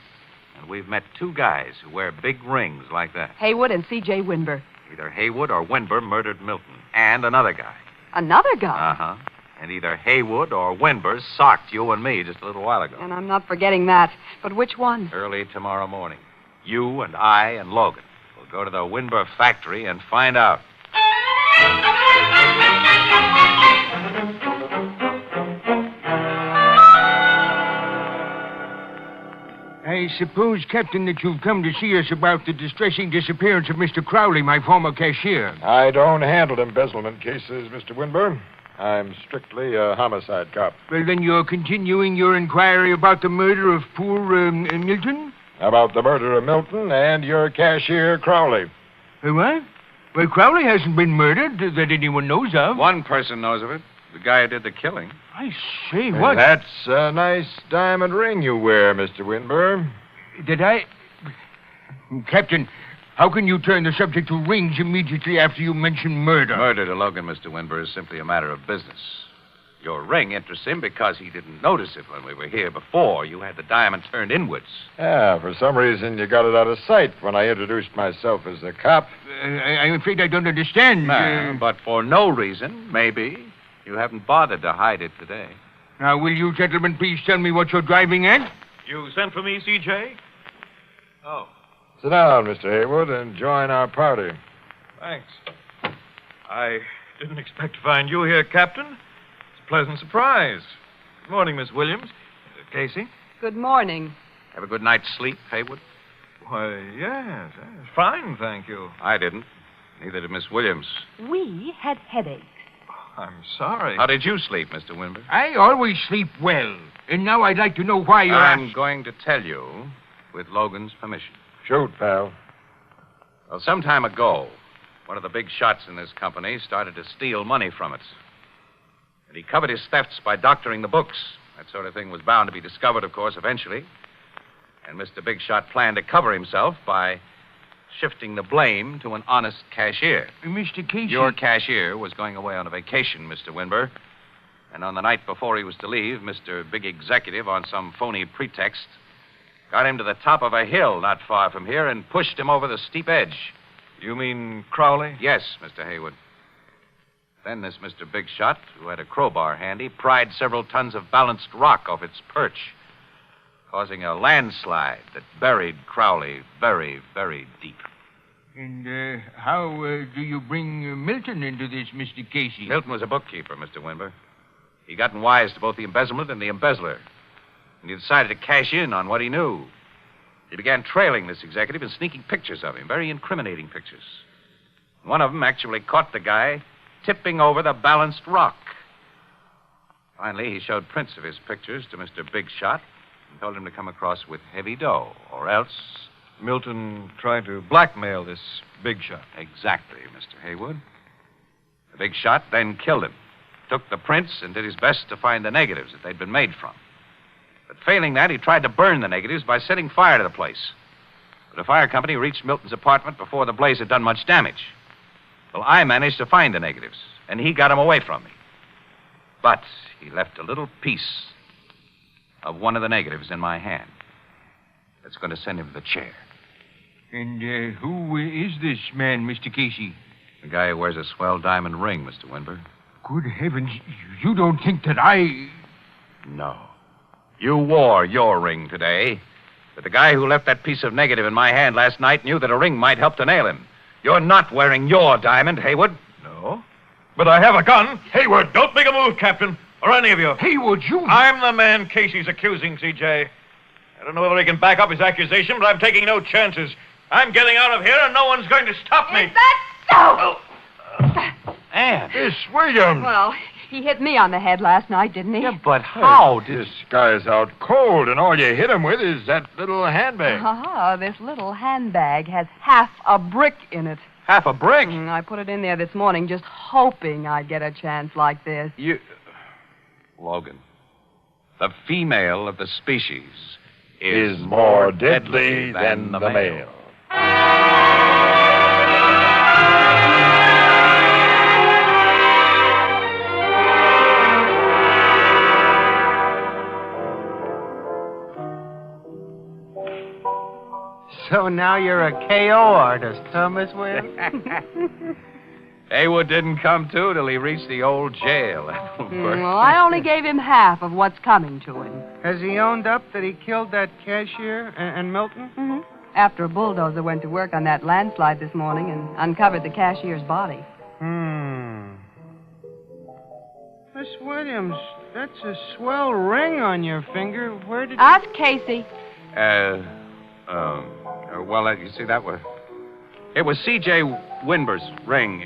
And we've met two guys who wear big rings like that. Haywood and C.J. Winber. Either Haywood or Winber murdered Milton. And another guy. Another guy? Uh-huh. And either Haywood or Winber socked you and me just a little while ago. And I'm not forgetting that. But which one? Early tomorrow morning. You and I and Logan will go to the Winber factory and find out. I suppose, Captain, that you've come to see us about the distressing disappearance of Mr. Crowley, my former cashier. I don't handle embezzlement cases, Mr. Winber. I'm strictly a homicide cop. Well, then you're continuing your inquiry about the murder of poor Milton? About the murder of Milton and your cashier, Crowley. What? Well, Crowley hasn't been murdered that anyone knows of. One person knows of it. The guy who did the killing. I say, what? That's a nice diamond ring you wear, Mr. Winber. Did I... Captain, how can you turn the subject to rings immediately after you mention murder? Murder to Logan, Mr. Winber, is simply a matter of business. Your ring interests him because he didn't notice it when we were here before. You had the diamond turned inwards. Yeah, for some reason you got it out of sight when I introduced myself as a cop. I'm afraid I don't understand. But for no reason, maybe, you haven't bothered to hide it today. Now, will you gentlemen please tell me what you're driving at? You sent for me, C.J.? Oh, Sit down, Mr. Haywood, and join our party. thanks. I didn't expect to find you here, Captain. It's a pleasant surprise. Good morning, Miss Williams. Casey? Good morning. Have a good night's sleep, Haywood? Why, yes. Fine, thank you. I didn't. Neither did Miss Williams. We had headaches. I'm sorry. How did you sleep, Mr. Winber? I always sleep well. And now I'd like to know why you're... I'm going to tell you with Logan's permission. Shoot, pal. Well, some time ago, one of the big shots in this company started to steal money from it. And he covered his thefts by doctoring the books. That sort of thing was bound to be discovered, of course, eventually. And Mr. Big Shot planned to cover himself by shifting the blame to an honest cashier. Mr. Casey... Your cashier was going away on a vacation, Mr. Winber. And on the night before he was to leave, Mr. Big Executive, on some phony pretext, got him to the top of a hill not far from here and pushed him over the steep edge. You mean Crowley? Yes, Mr. Haywood. Then this Mr. Big Shot, who had a crowbar handy, pried several tons of balanced rock off its perch, causing a landslide that buried Crowley very, very deep. And how do you bring Milton into this, Mr. Casey? Milton was a bookkeeper, Mr. Winber. He gotten wise to both the embezzlement and the embezzler. And he decided to cash in on what he knew. He began trailing this executive and sneaking pictures of him, very incriminating pictures. One of them actually caught the guy tipping over the balanced rock. Finally, he showed prints of his pictures to Mr. Big Shot and told him to come across with heavy dough, or else... Milton tried to blackmail this Big Shot. Exactly, Mr. Haywood. The Big Shot then killed him, took the prints, and did his best to find the negatives that they'd been made from. But failing that, he tried to burn the negatives by setting fire to the place. But a fire company reached Milton's apartment before the blaze had done much damage. Well, I managed to find the negatives, and he got them away from me. But he left a little piece of one of the negatives in my hand. That's going to send him to the chair. And who is this man, Mr. Casey? The guy who wears a swell diamond ring, Mr. Winber. Good heavens, you don't think that I... No. You wore your ring today. But the guy who left that piece of negative in my hand last night knew that a ring might help to nail him. You're not wearing your diamond, Haywood. No. But I have a gun. Haywood, don't make a move, Captain. Or any of you. Haywood, you... I'm the man Casey's accusing, C.J. I don't know whether he can back up his accusation, but I'm taking no chances. I'm getting out of here, and no one's going to stop me. Is that so? Anne. Miss Williams. Well, he hit me on the head last night, didn't he? Yeah, but how did... This guy's out cold, and all you hit him with is that little handbag. This little handbag has half a brick in it. Half a brick? I put it in there this morning just hoping I'd get a chance like this. Logan, The female of the species is more deadly than the male. So now you're a KO artist, huh, Miss Williams? Haywood didn't come to till he reached the old jail. Well, I only gave him half of what's coming to him. Has he owned up that he killed that cashier and Milton? Mm-hmm. After a bulldozer went to work on that landslide this morning and uncovered the cashier's body. Miss Williams, that's a swell ring on your finger. Where did Ask Casey. Well, you see, it was C.J. Winber's ring.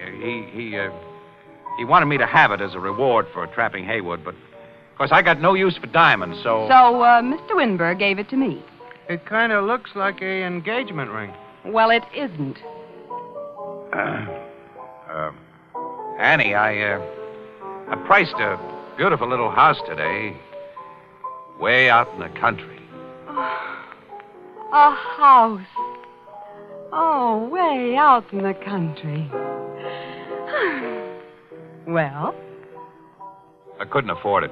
He wanted me to have it as a reward for trapping Haywood, but, of course, I got no use for diamonds, so... So, Mr. Winber gave it to me. It kind of looks like a engagement ring. Well, it isn't. Annie, I priced a beautiful little house today, way out in the country. A house. Oh, way out in the country. Well? I couldn't afford it.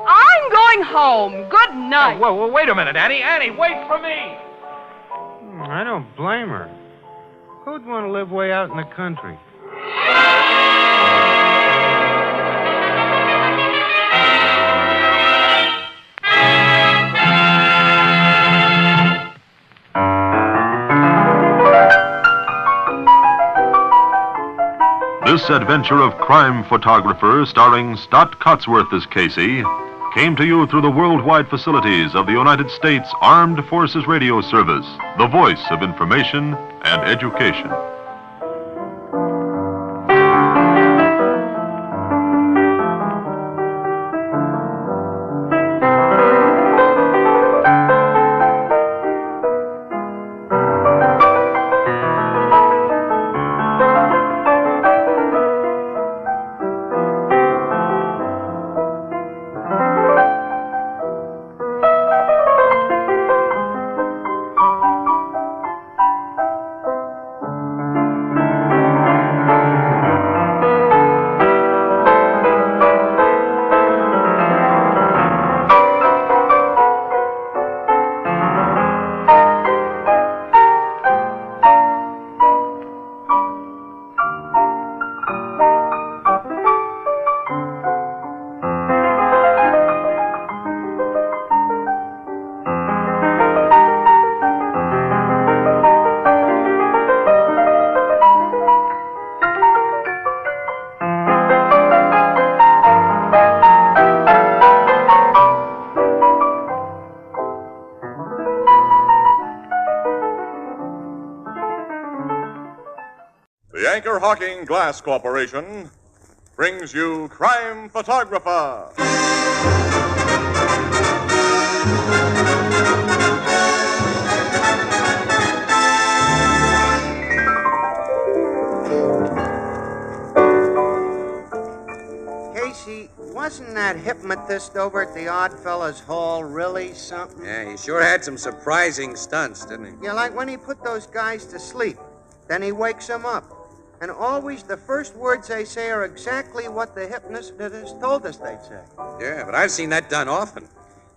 I'm going home. Good night. Whoa, wait a minute, Annie. Annie, wait for me. I don't blame her. Who'd want to live way out in the country? This adventure of crime photographer, starring Stott Cotsworth as Casey, came to you through the worldwide facilities of the United States Armed Forces Radio Service, the voice of information and education. Hawking Glass Corporation brings you Crime Photographer. Casey, wasn't that hypnotist over at the Oddfellows Hall really something? Yeah, he sure had some surprising stunts, didn't he? Yeah, like when he put those guys to sleep. Then he wakes them up. And always the first words they say are exactly what the hypnotist told us they'd say. Yeah, but I've seen that done often.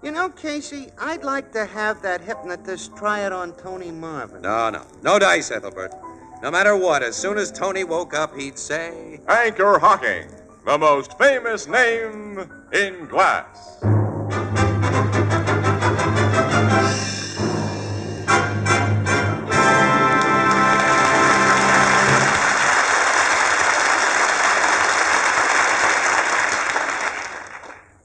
You know, Casey, I'd like to have that hypnotist try it on Tony Marvin. No. No dice, Ethelbert. No matter what, as soon as Tony woke up, he'd say... Anchor Hawking, the most famous name in glass.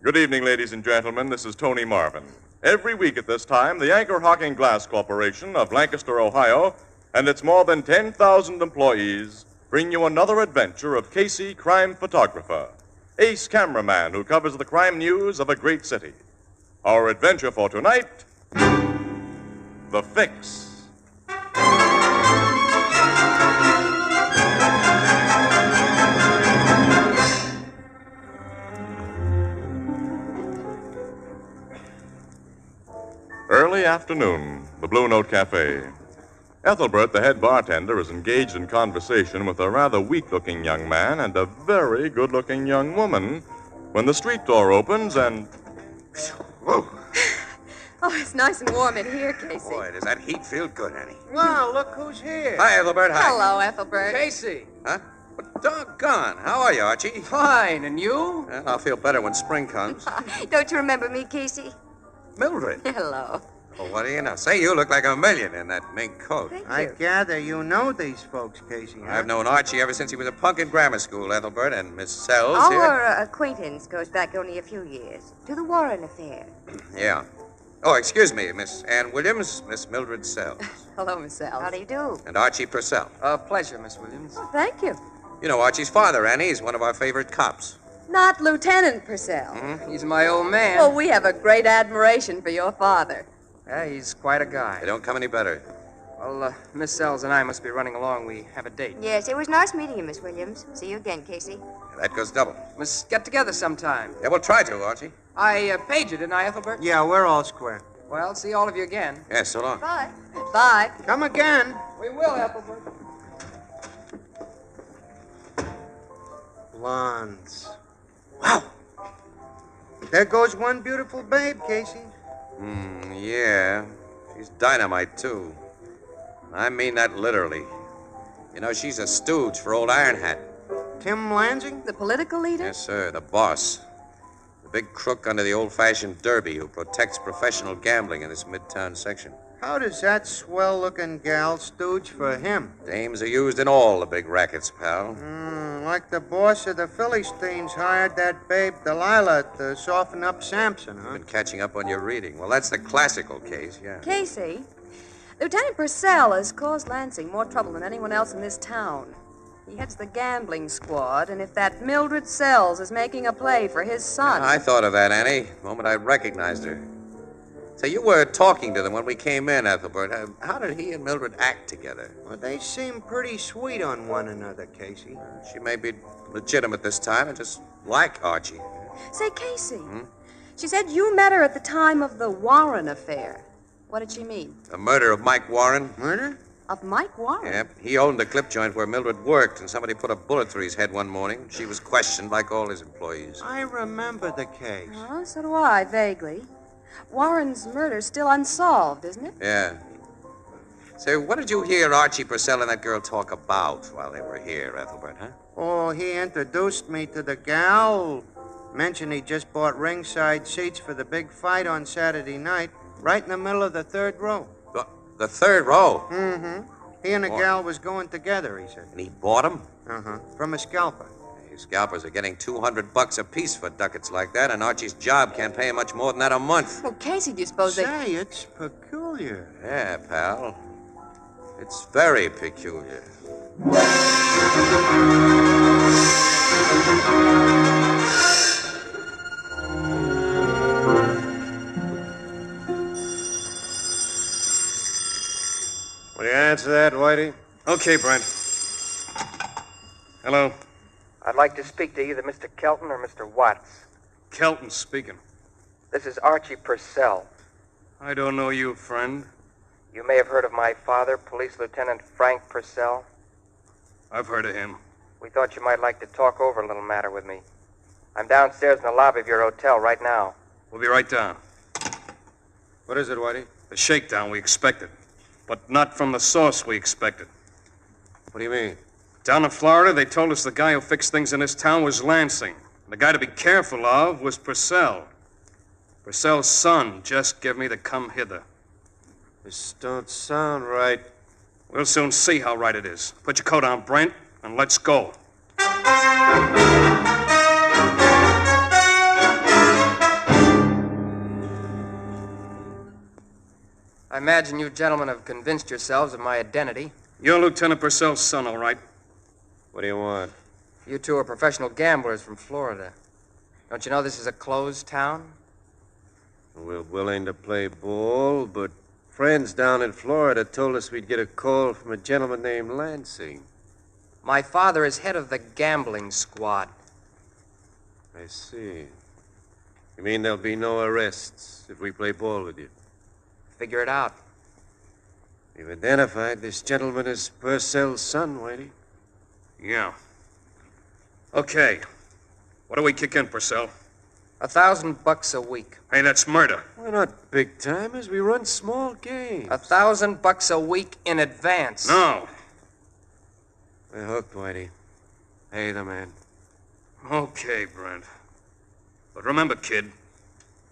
Good evening, ladies and gentlemen. This is Tony Marvin. Every week at this time, the Anchor Hawking Glass Corporation of Lancaster, Ohio, and its more than 10,000 employees bring you another adventure of Casey, crime photographer, ace cameraman who covers the crime news of a great city. Our adventure for tonight, The Fix. Sunday afternoon, the Blue Note Cafe. Ethelbert, the head bartender, is engaged in conversation with a rather weak-looking young man and a very good-looking young woman when the street door opens and... Whoa. Oh, it's nice and warm in here, Casey. Boy, does that heat feel good, Annie. Well, look who's here. Hi, Ethelbert. Hi. Hello, Ethelbert. Casey. Huh? But doggone. How are you, Archie? Fine, and you? Well, I'll feel better when spring comes. Don't you remember me, Casey? Mildred. Hello. Well, what do you know? Say, you look like a million in that mink coat. Thank I you. gather you know these folks, Casey. Huh? I've known Archie ever since he was a punk in grammar school, Ethelbert, and Miss Sells here. Our acquaintance goes back only a few years to the Warren affair. Yeah. Oh, excuse me, Miss Ann Williams, Miss Mildred Sells, Hello, Miss Sells. How do you do? and Archie Purcell. Pleasure, Miss Williams. Thank you. You know Archie's father, Annie. He's one of our favorite cops. Not Lieutenant Purcell. He's my old man. Well, we have a great admiration for your father. Yeah, he's quite a guy. They don't come any better. Well, Miss Sells and I must be running along. We have a date. Yes, it was nice meeting you, Miss Williams. See you again, Casey. That goes double. Must get together sometime. Yeah, we'll try to, Archie. I paid you, didn't I, Ethelbert? Yeah, we're all square. Well, see all of you again. Yeah, so long. Bye. Bye. Come again. We will, Ethelbert. Lawns. Wow. There goes one beautiful babe, Casey. Yeah. She's dynamite, too. I mean that literally. You know, she's a stooge for old Iron Hat. Tim Lansing? The political leader? Yes, sir, the boss. The big crook under the old-fashioned derby who protects professional gambling in this midtown section. How does that swell-looking gal stooge for him? Dames are used in all the big rackets, pal. Like the boss of the Philistines hired that babe Delilah to soften up Samson, huh? Been catching up on your reading. Well, that's the classical case, yeah. Casey, Lieutenant Purcell has caused Lansing more trouble than anyone else in this town. He heads the gambling squad, and if that Mildred Sells is making a play for his son... I thought of that, Annie, the moment I recognized her. So you were talking to them when we came in, Ethelbert. How did he and Mildred act together? Well, they seem pretty sweet on one another, Casey. She may be legitimate this time and just like Archie. Say, Casey, she said you met her at the time of the Warren affair. What did she mean? The murder of Mike Warren. Murder? Of Mike Warren? Yep. He owned the clip joint where Mildred worked, and somebody put a bullet through his head one morning. She was questioned like all his employees. I remember the case. Oh, so do I, vaguely. Warren's murder's still unsolved, isn't it? Yeah. Say, what did you hear Archie Purcell and that girl talk about while they were here, Ethelbert, huh? Oh, he introduced me to the gal. Mentioned he just bought ringside seats for the big fight on Saturday night, right in the middle of the third row. The third row? Mm-hmm. He and the gal was going together, he said. And he bought them? Uh-huh. From a scalper. Hey, scalpers are getting $200 apiece for ducats like that, and Archie's job can't pay him much more than that a month. Well, Casey, do you suppose they... Say, it's peculiar. Yeah, pal. It's very peculiar. Will you answer that, Whitey? Okay, Brent. Hello. I'd like to speak to either Mr. Kelton or Mr. Watts. Kelton speaking. This is Archie Purcell. I don't know you, friend. You may have heard of my father, Police Lieutenant Frank Purcell. I've heard of him. We thought you might like to talk over a little matter with me. I'm downstairs in the lobby of your hotel right now. We'll be right down. What is it, Whitey? The shakedown we expected, but not from the source we expected. What do you mean? Down in Florida, they told us the guy who fixed things in this town was Lansing. The guy to be careful of was Purcell. Purcell's son just gave me the come hither. This don't sound right. We'll soon see how right it is. Put your coat on, Brent, and let's go. I imagine you gentlemen have convinced yourselves of my identity. You're Lieutenant Purcell's son, all right. What do you want? You two are professional gamblers from Florida. Don't you know this is a closed town? We're willing to play ball, but friends down in Florida told us we'd get a call from a gentleman named Lansing. My father is head of the gambling squad. I see. You mean there'll be no arrests if we play ball with you? If Figure it out. We've identified this gentleman as Purcell's son, Whitey. Yeah. Okay. What do we kick in, Purcell? $1,000 a week. Hey, that's murder. We're not big timers. We run small games. $1,000 a week in advance. No. We're hooked, Whitey. Pay the man. Okay, Brent. But remember, kid,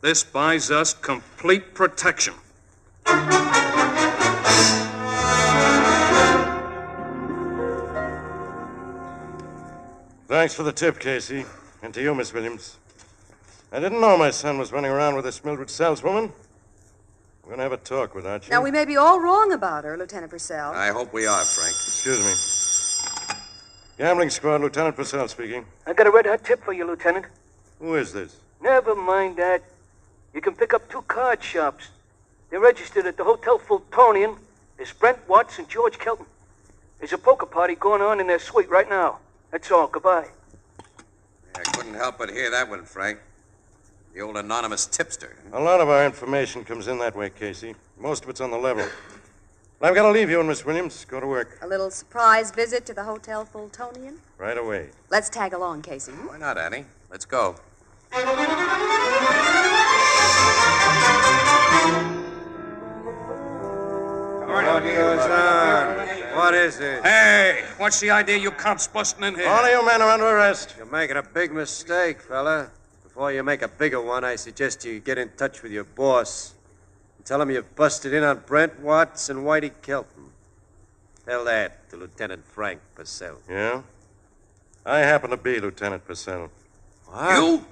this buys us complete protection. Thanks for the tip, Casey. And to you, Miss Williams. I didn't know my son was running around with this Mildred saleswoman. I'm going to have a talk with Archie. Now, we may be all wrong about her, Lieutenant Purcell. I hope we are, Frank. Excuse me. Gambling squad, Lieutenant Purcell speaking. I got a red-hot tip for you, Lieutenant. Who is this? Never mind that. You can pick up 2 card shops. They're registered at the Hotel Fultonian. There's Brent Watts and George Kelton. There's a poker party going on in their suite right now. That's all. Goodbye. I couldn't help but hear that one, Frank. The old anonymous tipster. A lot of our information comes in that way, Casey. Most of it's on the level. I've got to leave you and Miss Williams. Go to work. A little surprise visit to the Hotel Fultonian? Right away. Let's tag along, Casey. Why not, Annie? Let's go. What goes on? What is it? Hey, what's the idea you cops busting in here? All of you men are under arrest. You're making a big mistake, fella. Before you make a bigger one, I suggest you get in touch with your boss and tell him you've busted in on Brent Watts and Whitey Kelton. Tell that to Lieutenant Frank Purcell. Yeah? I happen to be Lieutenant Purcell. What? You?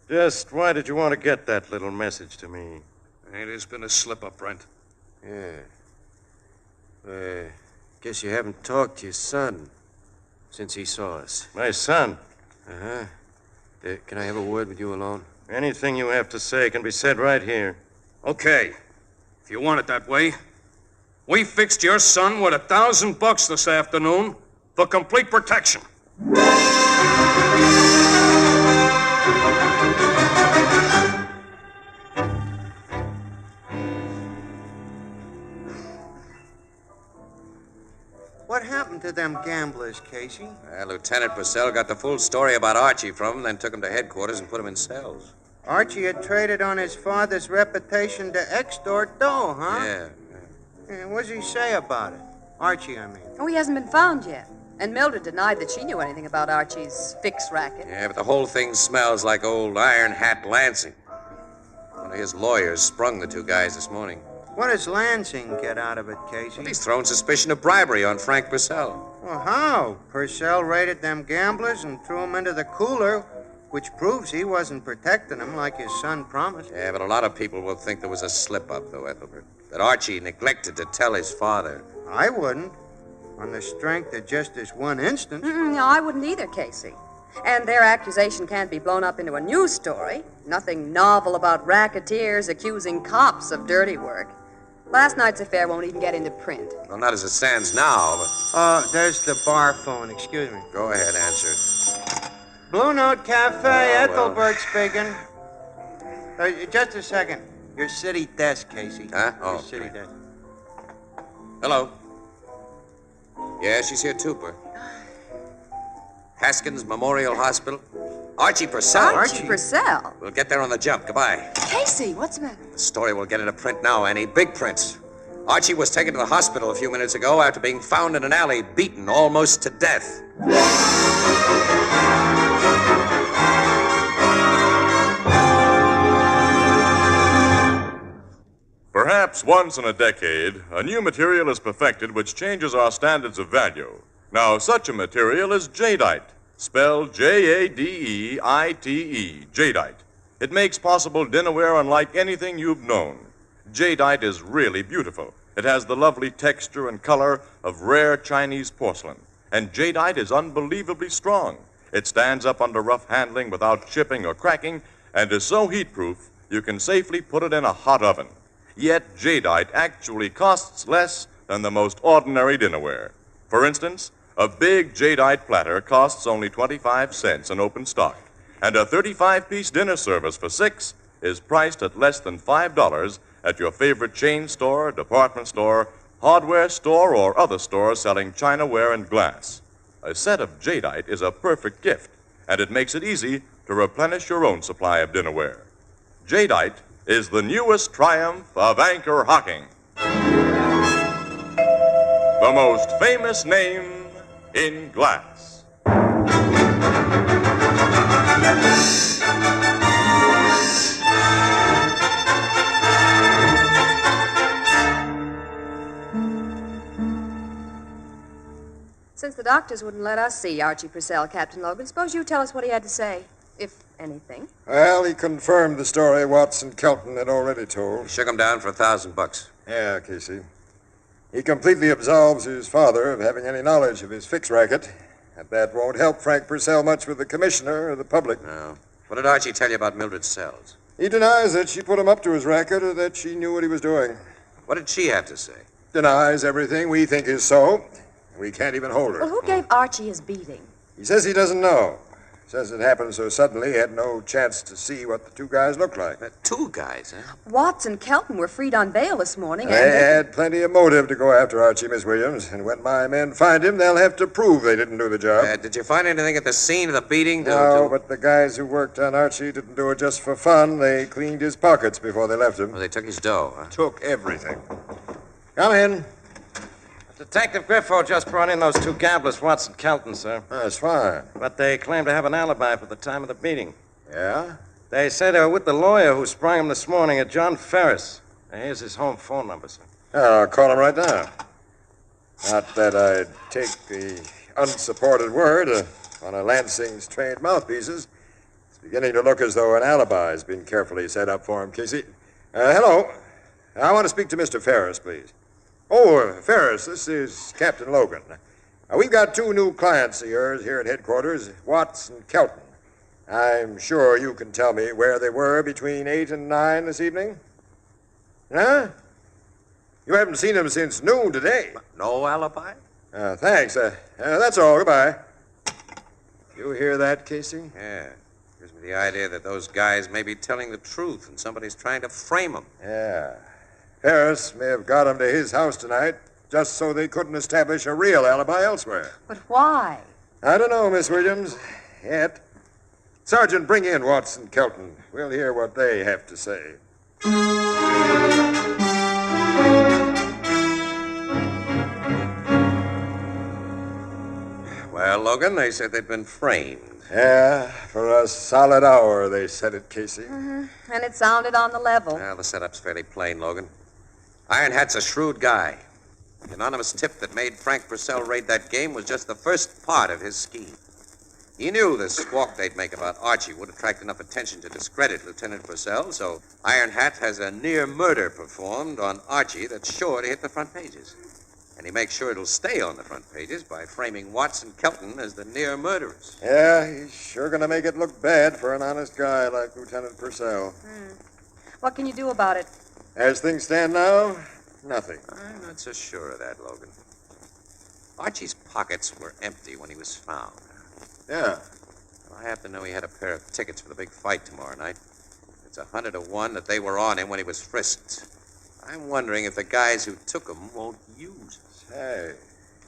Just why did you want to get that little message to me? Hey, there's been a slip-up, Brent. Yeah. Guess you haven't talked to your son since he saw us. My son? Uh-huh. Can I have a word with you alone? Anything you have to say can be said right here. Okay. If you want it that way. We fixed your son with $1,000 this afternoon for complete protection. What happened to them gamblers, Casey? Lieutenant Purcell got the full story about Archie from him, then took him to headquarters and put him in cells. Archie had traded on his father's reputation to extort dough, huh? Yeah. What does he say about it? Archie, I mean. Oh, he hasn't been found yet. And Mildred denied that she knew anything about Archie's fix racket. Yeah, but the whole thing smells like old Iron Hat Lansing. One of his lawyers sprung the 2 guys this morning. What does Lansing get out of it, Casey? Well, he's thrown suspicion of bribery on Frank Purcell. Well, how? Purcell raided them gamblers and threw them into the cooler, which proves he wasn't protecting them like his son promised. Yeah, but a lot of people will think there was a slip-up, though, Ethelbert. That Archie neglected to tell his father. I wouldn't. On the strength of just this one instance. No, I wouldn't either, Casey. And their accusation can't be blown up into a news story. Nothing novel about racketeers accusing cops of dirty work. Last night's affair won't even get into print. Well, not as it stands now, but... There's the bar phone. Excuse me. Go ahead, answer it. Blue Note Cafe, Ethelbert speaking. Just a second. Your city desk, Casey. Huh? Your city desk. Hello. Yeah, she's here too, Bert. Haskins Memorial Hospital. Archie Purcell. Archie Purcell? We'll get there on the jump. Goodbye. Casey, what's the matter? The story will get into print now, Annie. Big print. Archie was taken to the hospital a few minutes ago after being found in an alley, beaten almost to death. Perhaps once in a decade, a new material is perfected which changes our standards of value. Now, such a material is jadeite, spelled Jadeite, jadeite. It makes possible dinnerware unlike anything you've known. Jadeite is really beautiful. It has the lovely texture and color of rare Chinese porcelain. And jadeite is unbelievably strong. It stands up under rough handling without chipping or cracking, and is so heat-proof you can safely put it in a hot oven. Yet jadeite actually costs less than the most ordinary dinnerware. For instance, a big jadeite platter costs only 25 cents in open stock, and a 35-piece dinner service for 6 is priced at less than $5 at your favorite chain store, department store, hardware store, or other store selling chinaware and glass. A set of jadeite is a perfect gift, and it makes it easy to replenish your own supply of dinnerware. Jadeite is the newest triumph of anchor hocking. The most famous name in glass. Since the doctors wouldn't let us see Archie Purcell, Captain Logan, suppose you tell us what he had to say, if anything. Well, he confirmed the story Watson Kelton had already told. Shook him down for $1,000. Yeah, Casey. He completely absolves his father of having any knowledge of his fix racket. And that won't help Frank Purcell much with the commissioner or the public. No. What did Archie tell you about Mildred Sells? He denies that she put him up to his racket or that she knew what he was doing. What did she have to say? Denies everything we think is so. We can't even hold her. Well, who gave Archie his beating? He says he doesn't know. Says it happened so suddenly he had no chance to see what the two guys looked like. Two guys, huh? Watts and Kelton were freed on bail this morning. They had plenty of motive to go after Archie, Miss Williams. And when my men find him, they'll have to prove they didn't do the job. Did you find anything at the scene of the beating? No, but the guys who worked on Archie didn't do it just for fun. They cleaned his pockets before they left him. Well, they took his dough, huh? Took everything. Come in. Detective Griffo just brought in those two gamblers, Watson Kelton, sir. That's fine. But they claim to have an alibi for the time of the beating. Yeah? They say they were with the lawyer who sprung him this morning at John Ferris. Here's his home phone number, sir. I'll call him right now. Not that I'd take the unsupported word of one of Lansing's trained mouthpieces. It's beginning to look as though an alibi's been carefully set up for him, Casey. Hello. I want to speak to Mr. Ferris, please. Oh, Ferris, this is Captain Logan. We've got two new clients of yours here at headquarters, Watts and Kelton. I'm sure you can tell me where they were between 8 and 9 this evening. Huh? You haven't seen them since noon today. No alibi? Thanks. That's all. Goodbye. You hear that, Casey? Yeah. Gives me the idea that those guys may be telling the truth and somebody's trying to frame them. Yeah. Ferris may have got him to his house tonight just so they couldn't establish a real alibi elsewhere. But why? I don't know, Miss Williams. Yet. Sergeant, bring in Watson Kelton. We'll hear what they have to say. Well, Logan, they said they'd been framed. Yeah, for a solid hour, they said it, Casey. Mm-hmm. And it sounded on the level. Well, the setup's fairly plain, Logan. Iron Hat's a shrewd guy. The anonymous tip that made Frank Purcell raid that game was just the first part of his scheme. He knew the squawk they'd make about Archie would attract enough attention to discredit Lieutenant Purcell, so Iron Hat has a near murder performed on Archie that's sure to hit the front pages. And he makes sure it'll stay on the front pages by framing Watts and Kelton as the near murderers. Yeah, he's sure going to make it look bad for an honest guy like Lieutenant Purcell. What can you do about it? As things stand now, nothing. I'm not so sure of that, Logan. Archie's pockets were empty when he was found. Yeah. Well, I happen to know he had a pair of tickets for the big fight tomorrow night. It's 100 to 1 that they were on him when he was frisked. I'm wondering if the guys who took them won't use us. Hey,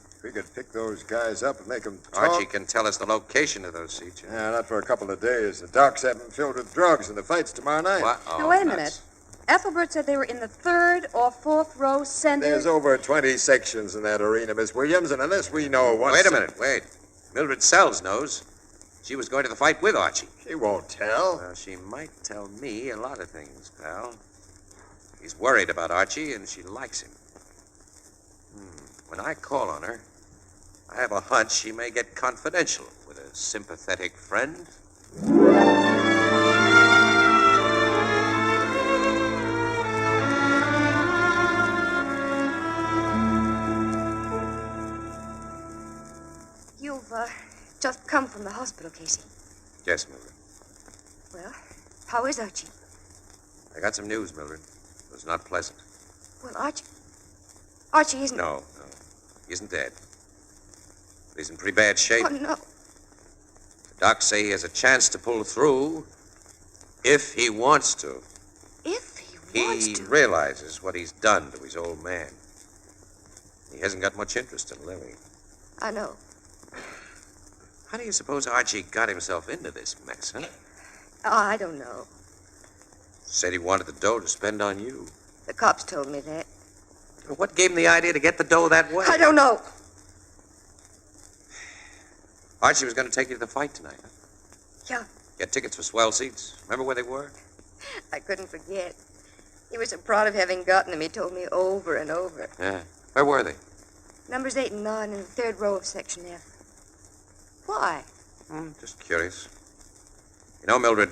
if we could pick those guys up and make them talk. Archie can tell us the location of those seats. Yeah, not for a couple of days. The docks have them filled with drugs and the fight's tomorrow night. What? Oh, now, wait a minute. Ethelbert said they were in the 3rd or 4th row center. There's over 20 sections in that arena, Miss Williams, and unless we know what's... Wait a minute, wait. Mildred Sells knows. She was going to the fight with Archie. She won't tell. Well, she might tell me a lot of things, pal. She's worried about Archie, and she likes him. When I call on her, I have a hunch she may get confidential with a sympathetic friend. You've just come from the hospital, Casey. Yes, Mildred. Well, how is Archie? I got some news, Mildred. It was not pleasant. Well, Archie isn't... No. He isn't dead. But he's in pretty bad shape. Oh, no. The docs say he has a chance to pull through if he wants to. If he wants He to. realizes what he's done to his old man. He hasn't got much interest in living. I know. How do you suppose Archie got himself into this mess, huh? Oh, I don't know. Said he wanted the dough to spend on you. The cops told me that. What gave him the idea to get the dough that way? I don't know. Archie was going to take you to the fight tonight, huh? Yeah, Get tickets for swell seats. Remember where they were? I couldn't forget. He was so proud of having gotten them, he told me over and over. Yeah. Where were they? Numbers 8 and 9 in the third row of Section F. Why? Just curious. You know, Mildred,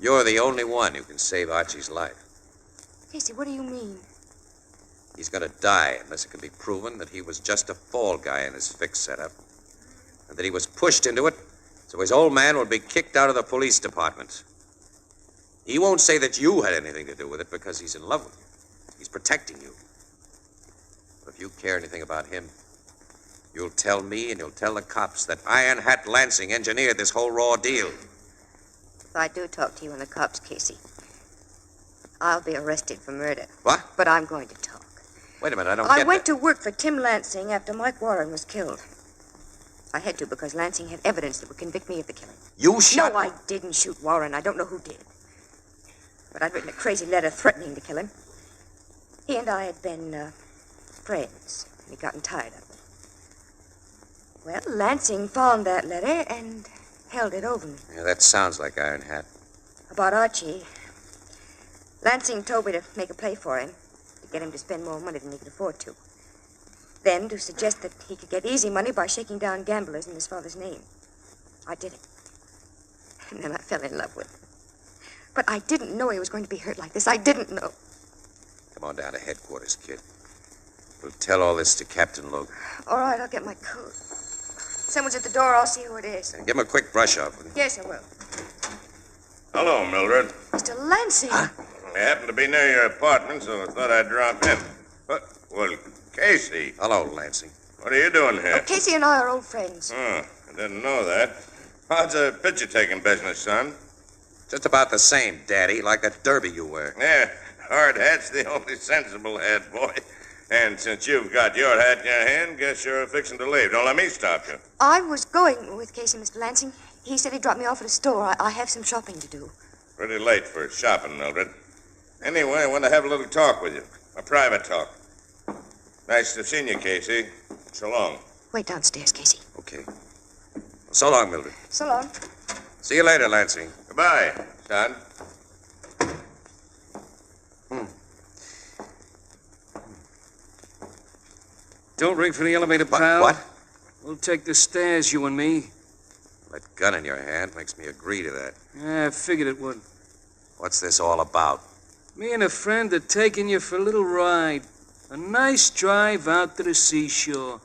you're the only one who can save Archie's life. Casey, what do you mean? He's going to die unless it can be proven that he was just a fall guy in his fix setup, and that he was pushed into it so his old man will be kicked out of the police department. He won't say that you had anything to do with it because he's in love with you. He's protecting you. But if you care anything about him, you'll tell me and you'll tell the cops that Iron Hat Lansing engineered this whole raw deal. If I do talk to you and the cops, Casey, I'll be arrested for murder. What? But I'm going to talk. Wait a minute, I don't I get went that. to work for Tim Lansing after Mike Warren was killed. I had to because Lansing had evidence that would convict me of the killing. You shot... No, I didn't shoot Warren. I don't know who did. But I'd written a crazy letter threatening to kill him. He and I had been friends, and he'd gotten tired of it. Well, Lansing found that letter and held it over me. Yeah, that sounds like Iron Hat. About Archie, Lansing told me to make a play for him, to get him to spend more money than he could afford to. Then to suggest that he could get easy money by shaking down gamblers in his father's name. I did it. And then I fell in love with him. But I didn't know he was going to be hurt like this. I didn't know. Come on down to headquarters, kid. We'll tell all this to Captain Logan. All right, I'll get my coat. Someone's at the door. I'll see who it is. And give him a quick brush off. Will you? Yes, I will. Hello, Mildred. Mr. Lansing. I happened to be near your apartment, so I thought I'd drop in. Well, Casey. Hello, Lansing. What are you doing here? Casey and I are old friends. Oh, I didn't know that. How's the picture-taking business, son? Just about the same, Daddy, like that derby you wear. Yeah, hard hat's the only sensible hat, boy. And since you've got your hat in your hand, guess you're fixing to leave. Don't let me stop you. I was going with Casey, Mr. Lansing. He said he'd drop me off at a store. I have some shopping to do. Pretty late for shopping, Mildred. Anyway, I want to have a little talk with you. A private talk. Nice to have seen you, Casey. So long. Wait downstairs, Casey. Okay. So long, Mildred. So long. See you later, Lansing. Goodbye, son. Don't ring for the elevator, pal. What? We'll take the stairs, you and me. That gun in your hand makes me agree to that. Yeah, I figured it would. What's this all about? Me and a friend are taking you for a little ride. A nice drive out to the seashore.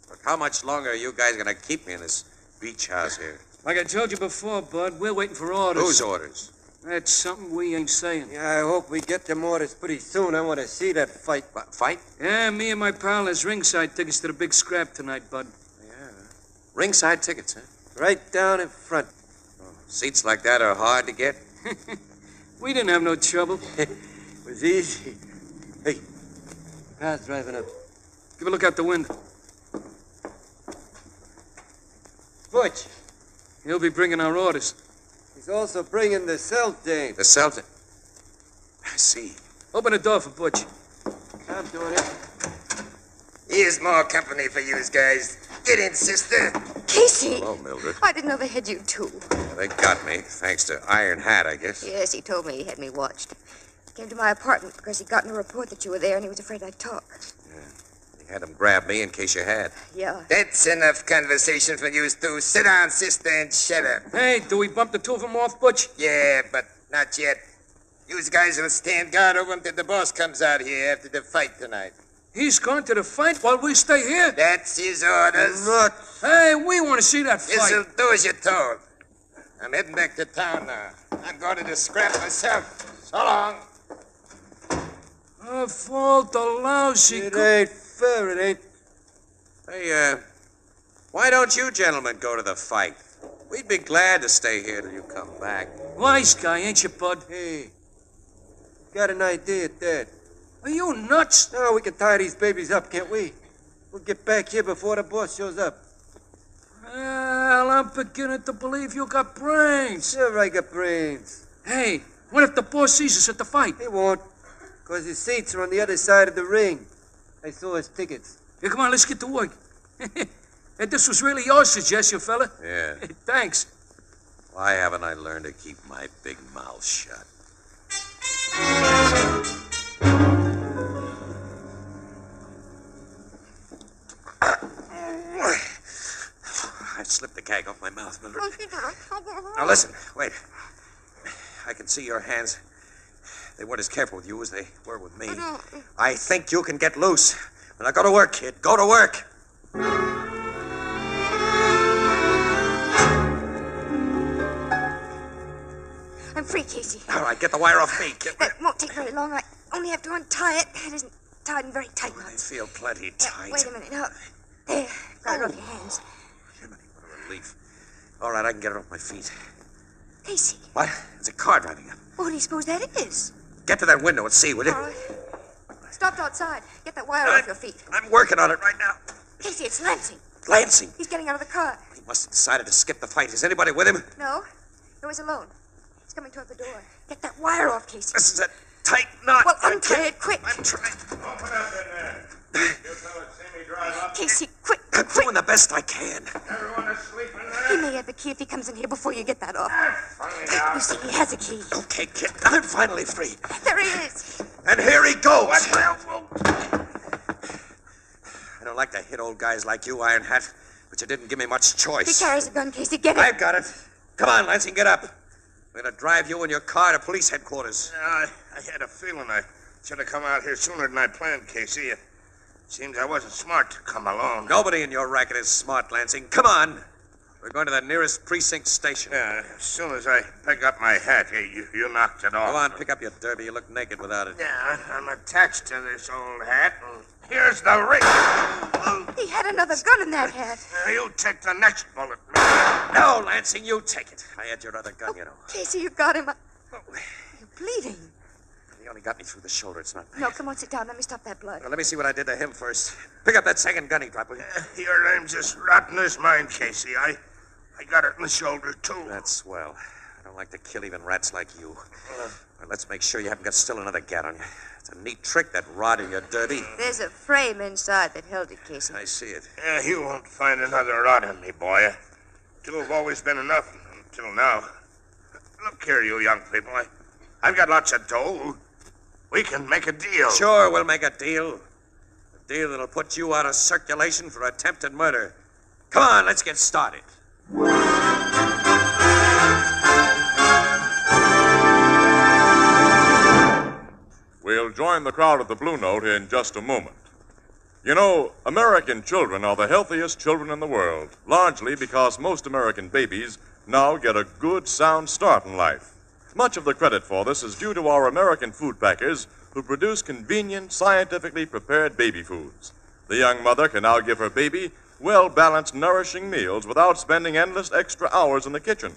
Look, how much longer are you guys going to keep me in this beach house here? Like I told you before, Bud, we're waiting for orders. Whose orders? That's something we ain't saying. Yeah, I hope we get them orders pretty soon. I want to see that fight. Fight? Yeah, me and my pal has ringside tickets to the big scrap tonight, Bud. Yeah. Ringside tickets, huh? Right down in front. Seats like that are hard to get. We didn't have no trouble. It was easy. Hey, car's driving up. Give a look out the window. Butch. He'll be bringing our orders. He's also bringing the Celtic. The Celtic? I see. Open the door for Butch. I'm doing it. Here's more company for you guys. Get in, sister. Casey! Hello, Mildred. I didn't know they had you, too. Yeah, they got me, thanks to Iron Hat, I guess. Yes, he told me he had me watched. Came to my apartment because he'd gotten a report that you were there and he was afraid I'd talk. He had them grab me in case you had. Yeah. That's enough conversation for you two. Sit down, sister, and shut up. Hey, do we bump the two of them off, Butch? Yeah, but not yet. You guys will stand guard over him till the boss comes out here after the fight tonight. He's going to the fight while we stay here? That's his orders. Look. Hey, we want to see that fight. This'll do as you're told. I'm heading back to town now. I'm going to the scrap myself. So long. Of all the lousy... It ain't fair, it ain't. Hey, why don't you gentlemen go to the fight? We'd be glad to stay here till you come back. Wise guy, ain't you, Bud? Hey, got an idea at that. Are you nuts? No, we can tie these babies up, can't we? We'll get back here before the boss shows up. Well, I'm beginning to believe you got brains. Sure, I got brains. Hey, what if the boss sees us at the fight? He won't, because his seats are on the other side of the ring. I saw his tickets. Yeah, come on, let's get to work. And this was really your suggestion, fella. Yeah. Thanks. Why haven't I learned to keep my big mouth shut? I slipped the gag off my mouth, Mildred. Now listen, wait. I can see your hands. They weren't as careful with you as they were with me. I think you can get loose. Now go to work, kid. Go to work. I'm free, Casey. All right, get the wire off me. That won't take very long. I only have to untie it. It isn't tied in very tight knots. I feel plenty tight. Wait a minute. Now, there. Got it off your hands. What a relief. All right, I can get it off my feet. Casey. What? There's a car driving up. What do you suppose that is? Get to that window and see, will you? All right. Stopped outside. Get that wire off your feet. I'm working on it right now. Casey, it's Lansing. Lansing? He's getting out of the car. He must have decided to skip the fight. Is anybody with him? No. No, he's alone. He's coming toward the door. Get that wire off, Casey. This is a tight knot. Well, untie it quick. I'm trying. Open up in there. You fellas see me drive up? Casey, quick. I'm doing the best I can. Everyone asleep in there? He may have the key if he comes in here before you get that off. You see, he has a key. Okay, kid. I'm finally free. There he is. And here he goes. I don't like to hit old guys like you, Iron Hat, but you didn't give me much choice. He carries a gun, Casey. Get it. I've got it. Come on, Lansing, get up. We're going to drive you and your car to police headquarters. I had a feeling I should have come out here sooner than I planned, Casey. It seems I wasn't smart to come alone. Nobody in your racket is smart, Lansing. Come on. We're going to the nearest precinct station. Yeah, as soon as I pick up my hat, you knocked it off. Go on, pick up your derby. You look naked without it. Yeah, I'm attached to this old hat, and here's the ring. He had another gun in that hat. You take the next bullet. No, Lansing, you take it. I had your other gun, you know. Casey, you got him. You're bleeding. He only got me through the shoulder. It's not bad. No, come on, sit down. Let me stop that blood. Well, let me see what I did to him first. Pick up that second gun he dropped, will you? Your name's as rotten as mine, Casey. I got it in the shoulder, too. That's swell. I don't like to kill even rats like you. Well, let's make sure you haven't got still another gat on you. It's a neat trick, that rod in your derby. There's a frame inside that held it, Casey. I see it. Yeah, you won't find another rod in me, boy. Two have always been enough until now. Look here, you young people. I've got lots of dough. We can make a deal. Sure, we'll make a deal. A deal that'll put you out of circulation for attempted murder. Come on, let's get started. We'll join the crowd at the Blue Note in just a moment. You know, American children are the healthiest children in the world, largely because most American babies now get a good, sound start in life. Much of the credit for this is due to our American food packers who produce convenient, scientifically prepared baby foods. The young mother can now give her baby well-balanced, nourishing meals without spending endless extra hours in the kitchen.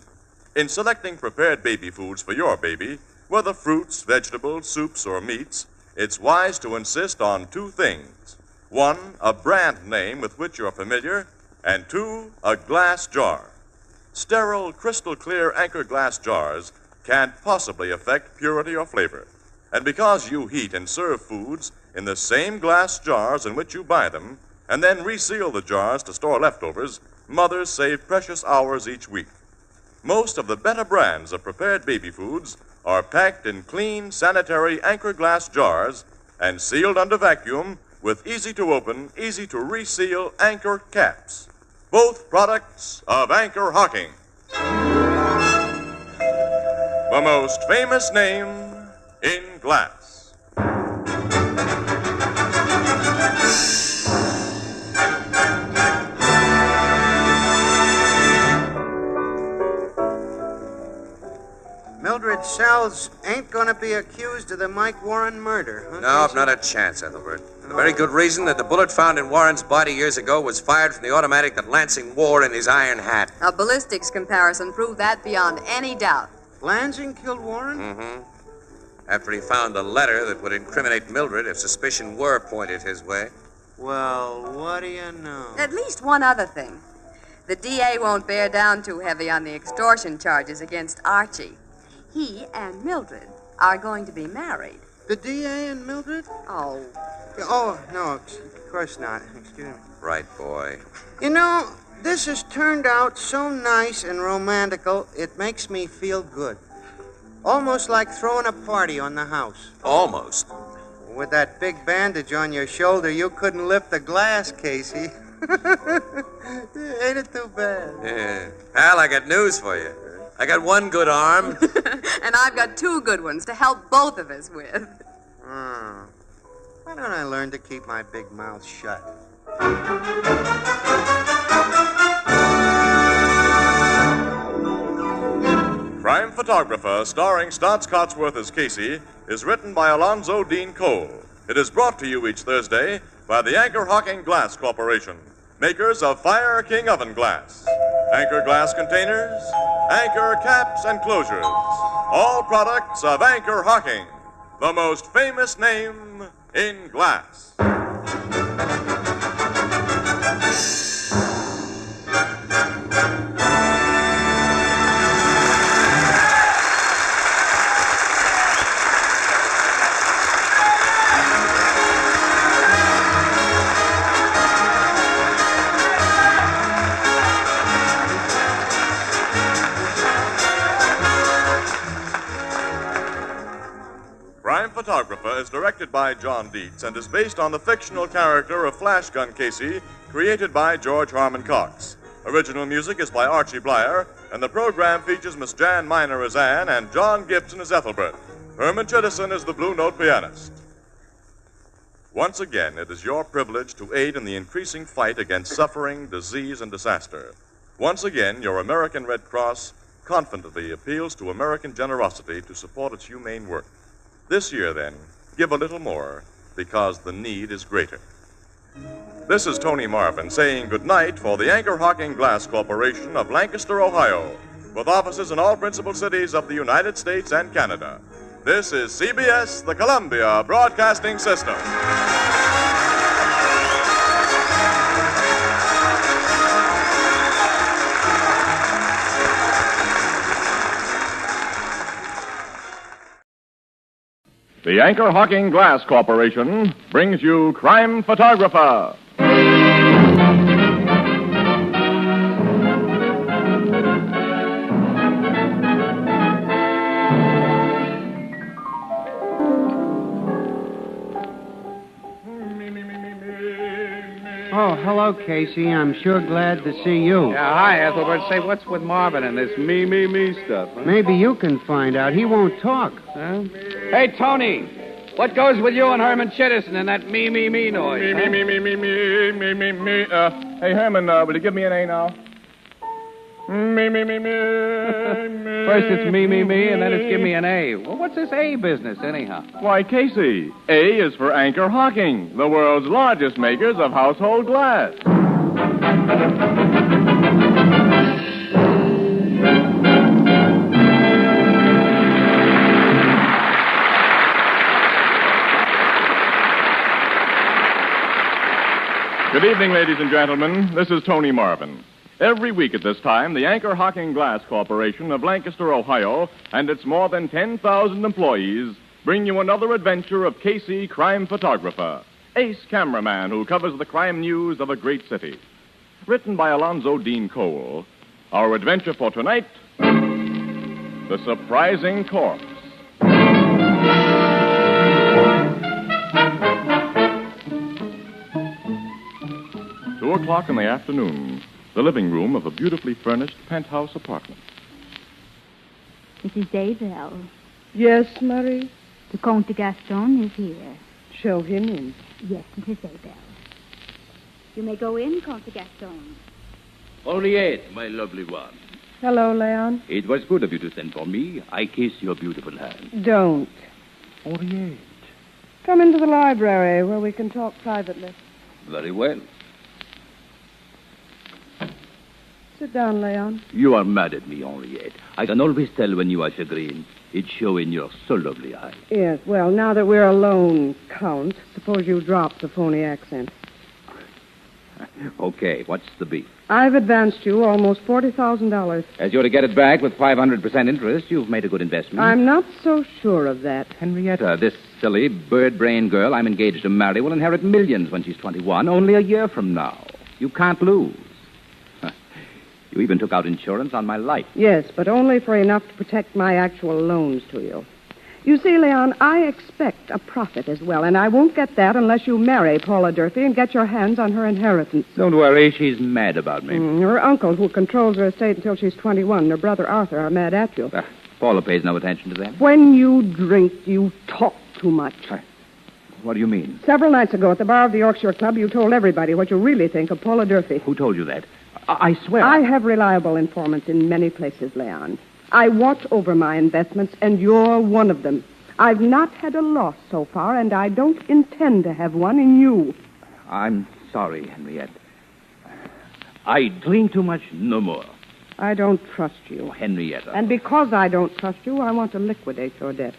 In selecting prepared baby foods for your baby, whether fruits, vegetables, soups, or meats, it's wise to insist on two things. One, a brand name with which you're familiar, and two, a glass jar. Sterile, crystal-clear Anchor glass jars can't possibly affect purity or flavor. And because you heat and serve foods in the same glass jars in which you buy them, and then reseal the jars to store leftovers, mothers save precious hours each week. Most of the better brands of prepared baby foods are packed in clean, sanitary Anchor glass jars and sealed under vacuum with easy-to-open, easy-to-reseal Anchor caps. Both products of Anchor Hocking. The most famous name in glass. Mildred cells ain't going to be accused of the Mike Warren murder, huh? No, Casey? not a chance, Ethelbert. The very good reason that the bullet found in Warren's body years ago was fired from the automatic that Lansing wore in his iron hat. A ballistics comparison proved that beyond any doubt. Lansing killed Warren? Mm-hmm. After he found a letter that would incriminate Mildred if suspicion were pointed his way. Well, what do you know? At least one other thing. The DA won't bear down too heavy on the extortion charges against Archie. He and Mildred are going to be married. The DA and Mildred? Oh. Oh, no, of course not. Excuse me. Right, boy. You know, this has turned out so nice and romantical, it makes me feel good. Almost like throwing a party on the house. Almost. With that big bandage on your shoulder, you couldn't lift the glass, Casey. Ain't it too bad? Yeah. Al, I got news for you. I got one good arm. And I've got two good ones to help both of us with. Why don't I learn to keep my big mouth shut? Crime Photographer, starring Stotts Cotsworth as Casey, is written by Alonzo Dean Cole. It is brought to you each Thursday by the Anchor Hocking Glass Corporation, makers of Fire King Oven Glass, Anchor Glass Containers, Anchor Caps and Closures, all products of Anchor Hocking, the most famous name in glass. Crime Photographer is directed by John Dietz and is based on the fictional character of Flash Gun Casey, created by George Harmon Cox. Original music is by Archie Blyer, and the program features Miss Jan Miner as Anne and John Gibson as Ethelbert. Herman Chittison is the Blue Note pianist. Once again, it is your privilege to aid in the increasing fight against suffering, disease, and disaster. Once again, your American Red Cross confidently appeals to American generosity to support its humane work. This year, then, give a little more, because the need is greater. This is Tony Marvin saying goodnight for the Anchor Hocking Glass Corporation of Lancaster, Ohio, with offices in all principal cities of the United States and Canada. This is CBS, the Columbia Broadcasting System. The Anchor Hocking Glass Corporation brings you Crime Photographer. Oh, hello, Casey. I'm sure glad to see you. Yeah, hi, Ethelbert. Say, what's with Marvin and this me stuff? Huh? Maybe you can find out. He won't talk. Huh? Hey, Tony, what goes with you and Herman Chittison and that me noise? Me. Hey, Herman, will you give me an A now? Me. First it's me, and then it's give me an A. Well, what's this A business, anyhow? Why, Casey, A is for Anchor Hocking, the world's largest makers of household glass. Good evening, ladies and gentlemen. This is Tony Marvin. Every week at this time, the Anchor Hocking Glass Corporation of Lancaster, Ohio, and its more than 10,000 employees bring you another adventure of Casey, crime photographer, ace cameraman who covers the crime news of a great city. Written by Alonzo Dean Cole, our adventure for tonight, The Surprising Corpse. 2:00 in the afternoon, the living room of a beautifully furnished penthouse apartment. Mrs. Dizzel. Yes, Marie? The Comte Gaston is here. Show him in. Yes, Mrs. Dizzel. You may go in, Comte Gaston. Henriette, my lovely one. Hello, Leon. It was good of you to send for me. I kiss your beautiful hand. Don't. Henriette. Come into the library where we can talk privately. Very well. Sit down, Leon. You are mad at me, Henriette. I can always tell when you are chagrined. It shows in your so lovely eyes. Yes, well, now that we're alone, Count, suppose you drop the phony accent. Okay, what's the beef? I've advanced you almost $40,000. As you're to get it back with 500% interest, you've made a good investment. I'm not so sure of that. Henrietta, this silly, bird-brained girl I'm engaged to marry will inherit millions when she's 21, only a year from now. You can't lose. You even took out insurance on my life. Yes, but only for enough to protect my actual loans to you. You see, Leon, I expect a profit as well, and I won't get that unless you marry Paula Durfee and get your hands on her inheritance. Don't worry, she's mad about me. Her uncle, who controls her estate until she's 21, and her brother Arthur are mad at you. Paula pays no attention to them. When you drink, you talk too much. What do you mean? Several nights ago at the bar of the Yorkshire Club, you told everybody what you really think of Paula Durfee. Who told you that? I swear. I have reliable informants in many places, Leon. I watch over my investments, and you're one of them. I've not had a loss so far, and I don't intend to have one in you. I'm sorry, Henriette. I drink too much, no more. I don't trust you. Oh, Henrietta. And because I don't trust you, I want to liquidate your debt.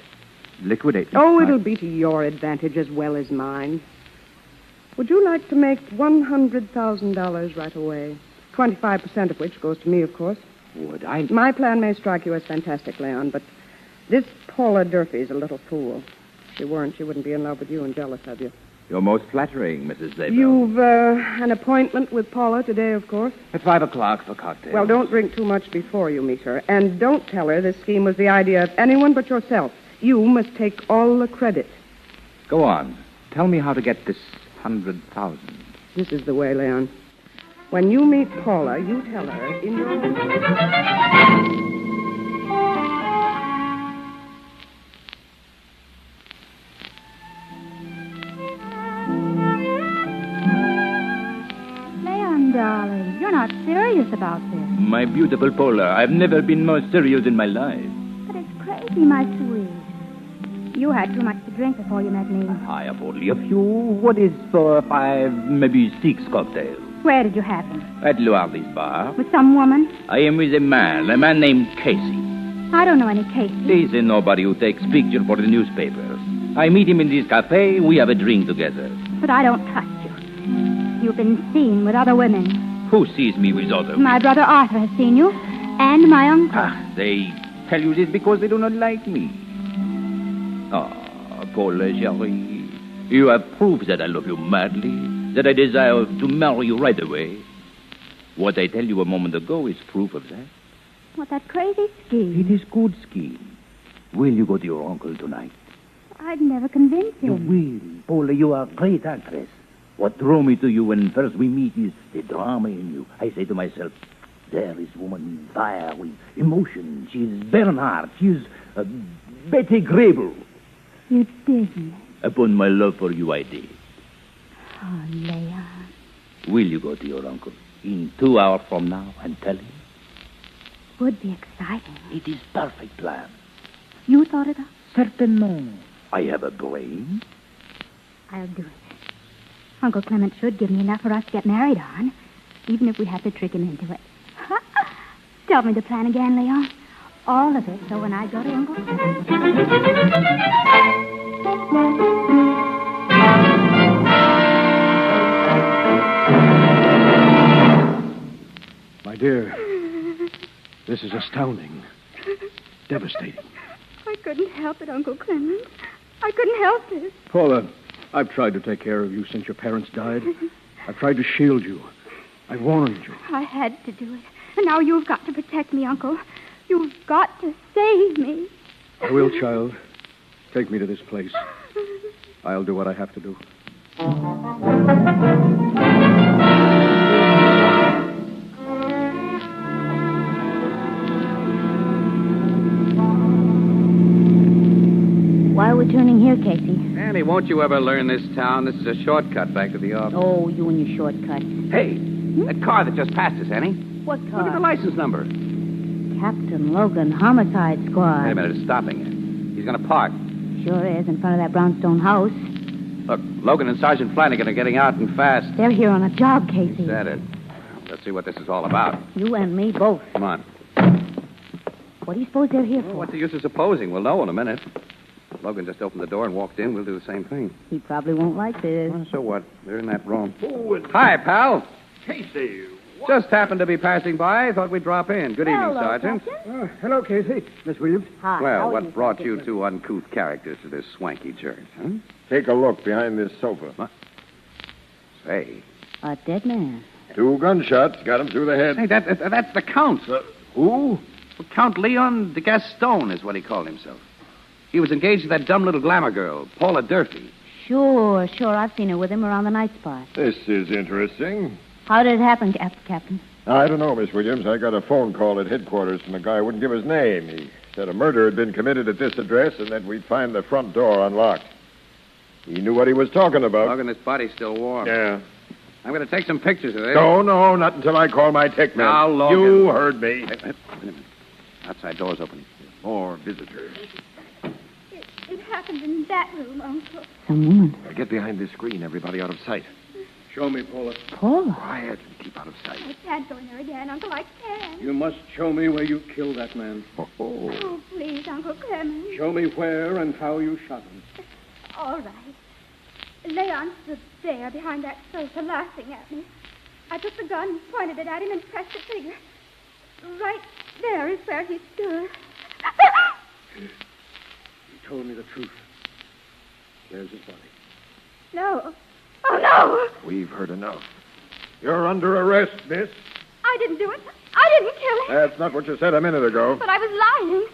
Liquidate? Oh, it'll be to your advantage as well as mine. Would you like to make $100,000 right away? 25% of which goes to me, of course. Would I? My plan may strike you as fantastic, Leon, but this Paula Durfee's a little fool. If she weren't, she wouldn't be in love with you and jealous of you. You're most flattering, Mrs. Zabel. You've an appointment with Paula today, of course? At 5 o'clock for cocktails. Well, don't drink too much before you meet her. And don't tell her this scheme was the idea of anyone but yourself. You must take all the credit. Go on. Tell me how to get this 100,000. This is the way, Leon. When you meet Paula, you tell her in your... Leon, darling, you're not serious about this. My beautiful Paula, I've never been more serious in my life. But it's crazy, my sweet. You had too much to drink before you met me. I have only a few. What is for 5, maybe 6 cocktails? Where did you have them? At Luardi's bar. With some woman? I am with a man named Casey. I don't know any Casey. He's a nobody who takes pictures for the newspapers. I meet him in this cafe. We have a drink together. But I don't trust you. You've been seen with other women. Who sees me with other women? My brother Arthur has seen you, and my uncle. They tell you this because they do not like me. Paula, chérie, you have proved that I love you madly, that I desire to marry you right away. What I tell you a moment ago is proof of that. What, that crazy scheme? It is good scheme. Will you go to your uncle tonight? I'd never convince him. You will. Paula, you are a great actress. What drew me to you when first we meet is the drama in you. I say to myself, there is woman with fire, with emotion. She is Bernhardt. She is Betty Grable. You didn't. Upon my love for you, I did. Oh, Leon. Will you go to your uncle in 2 hours from now and tell him? Would be exciting. It is perfect plan. You thought it up? Certainement. I have a brain. I'll do it. Uncle Clement should give me enough for us to get married on, even if we have to trick him into it. Tell me the plan again, Leon. All of it, so when I go to Uncle Clement... My dear, this is astounding. Devastating. I couldn't help it, Uncle Clement. I couldn't help it. Paula, I've tried to take care of you since your parents died. I've tried to shield you. I warned you. I had to do it. And now you've got to protect me, Uncle. You've got to save me. I will, child. Take me to this place. I'll do what I have to do. Why are we turning here, Casey? Annie, won't you ever learn this town? This is a shortcut back to the office. Oh, you and your shortcuts. Hey, that car that just passed us, Annie. What car? Look at the license number. Captain Logan, Homicide Squad. Wait a minute, it's stopping. He's going to park. Sure is, in front of that brownstone house. Look, Logan and Sergeant Flanagan are getting out and fast. They're here on a job, Casey. Said it. Let's see what this is all about. You and me both. Come on. What do you suppose they're here for? Well, what's the use of supposing? We'll know in a minute. Logan just opened the door and walked in. We'll do the same thing. He probably won't like this. Well, so what? They're in that room. Hi, pal. Casey. Just happened to be passing by. Thought we'd drop in. Good evening, Sergeant. Hello, Casey. Miss Williams. Hi. Well, what brought you two uncouth characters to this swanky church, huh? Take a look behind this sofa. What? Say. A dead man. 2 gunshots got him through the head. Hey, that's the Count. Who? Well, Count Leon de Gaston is what he called himself. He was engaged to that dumb little glamour girl, Paula Durfee. Sure. I've seen her with him around the night spot. This is interesting. How did it happen, Captain? I don't know, Miss Williams. I got a phone call at headquarters from a guy who wouldn't give his name. He said a murder had been committed at this address and that we'd find the front door unlocked. He knew what he was talking about. Logan, his body's still warm. Yeah. I'm going to take some pictures of this. No, not until I call my tech man. Now, Logan. You heard me. Wait a minute. Outside door's opening. More visitors. It happened in that room, Uncle. Some woman. Now get behind this screen, everybody out of sight. Show me, Paula. Paula? Quiet and keep out of sight. I can't go in there again, Uncle. I can't. You must show me where you killed that man. Oh, please, Uncle Clement. Show me where and how you shot him. All right. Leon stood there behind that sofa laughing at me. I took the gun, pointed it at him, and pressed the trigger. Right there is where he stood. You told me the truth. There's his body. No. Oh, no! We've heard enough. You're under arrest, miss. I didn't do it. I didn't kill him. That's not what you said a minute ago. But I was lying.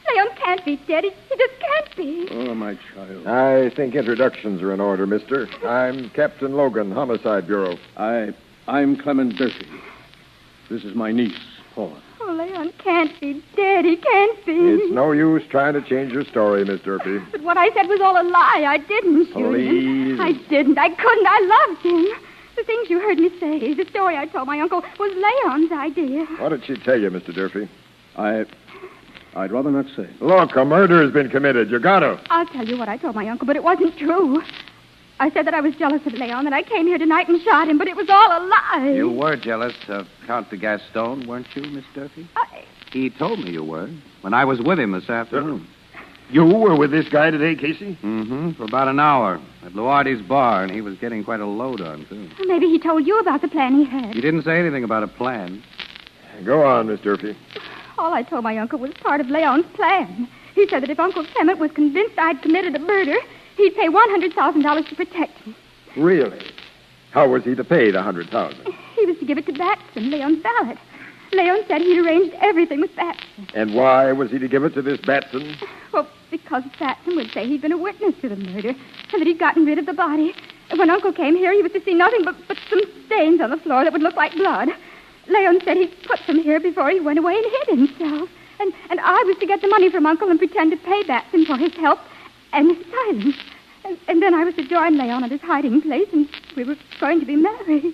Leon can't be dead. He just can't be. Oh, my child. I think introductions are in order, mister. I'm Captain Logan, Homicide Bureau. I'm Clement Durfee. This is my niece, Paula. Oh, Leon can't be dead. He can't be. It's no use trying to change your story, Miss Durfee. But what I said was all a lie. I didn't shoot him. I didn't. I couldn't. I loved him. The things you heard me say, the story I told my uncle, was Leon's idea. What did she tell you, Mr. Durfee? I'd rather not say. Look, a murder has been committed. You got to. I'll tell you what I told my uncle, but it wasn't true. I said that I was jealous of Leon, that I came here tonight and shot him, but it was all a lie. You were jealous of Count de Gaston, weren't you, Miss Durfee? He told me you were, when I was with him this afternoon. You were with this guy today, Casey? Mm-hmm, for about an hour at Luardi's bar, and he was getting quite a load on, too. Maybe he told you about the plan he had. He didn't say anything about a plan. Go on, Miss Durfee. All I told my uncle was part of Leon's plan. He said that if Uncle Clement was convinced I'd committed a murder, he'd pay $100,000 to protect me. Really? How was he to pay the $100,000? He was to give it to Batson, Leon's valet. Leon said he'd arranged everything with Batson. And why was he to give it to this Batson? Well, because Batson would say he'd been a witness to the murder and that he'd gotten rid of the body. And when Uncle came here, he was to see nothing but some stains on the floor that would look like blood. Leon said he'd put them here before he went away and hid himself. And I was to get the money from Uncle and pretend to pay Batson for his help and his silence. And then I was to join Leon at his hiding place, and we were going to be married.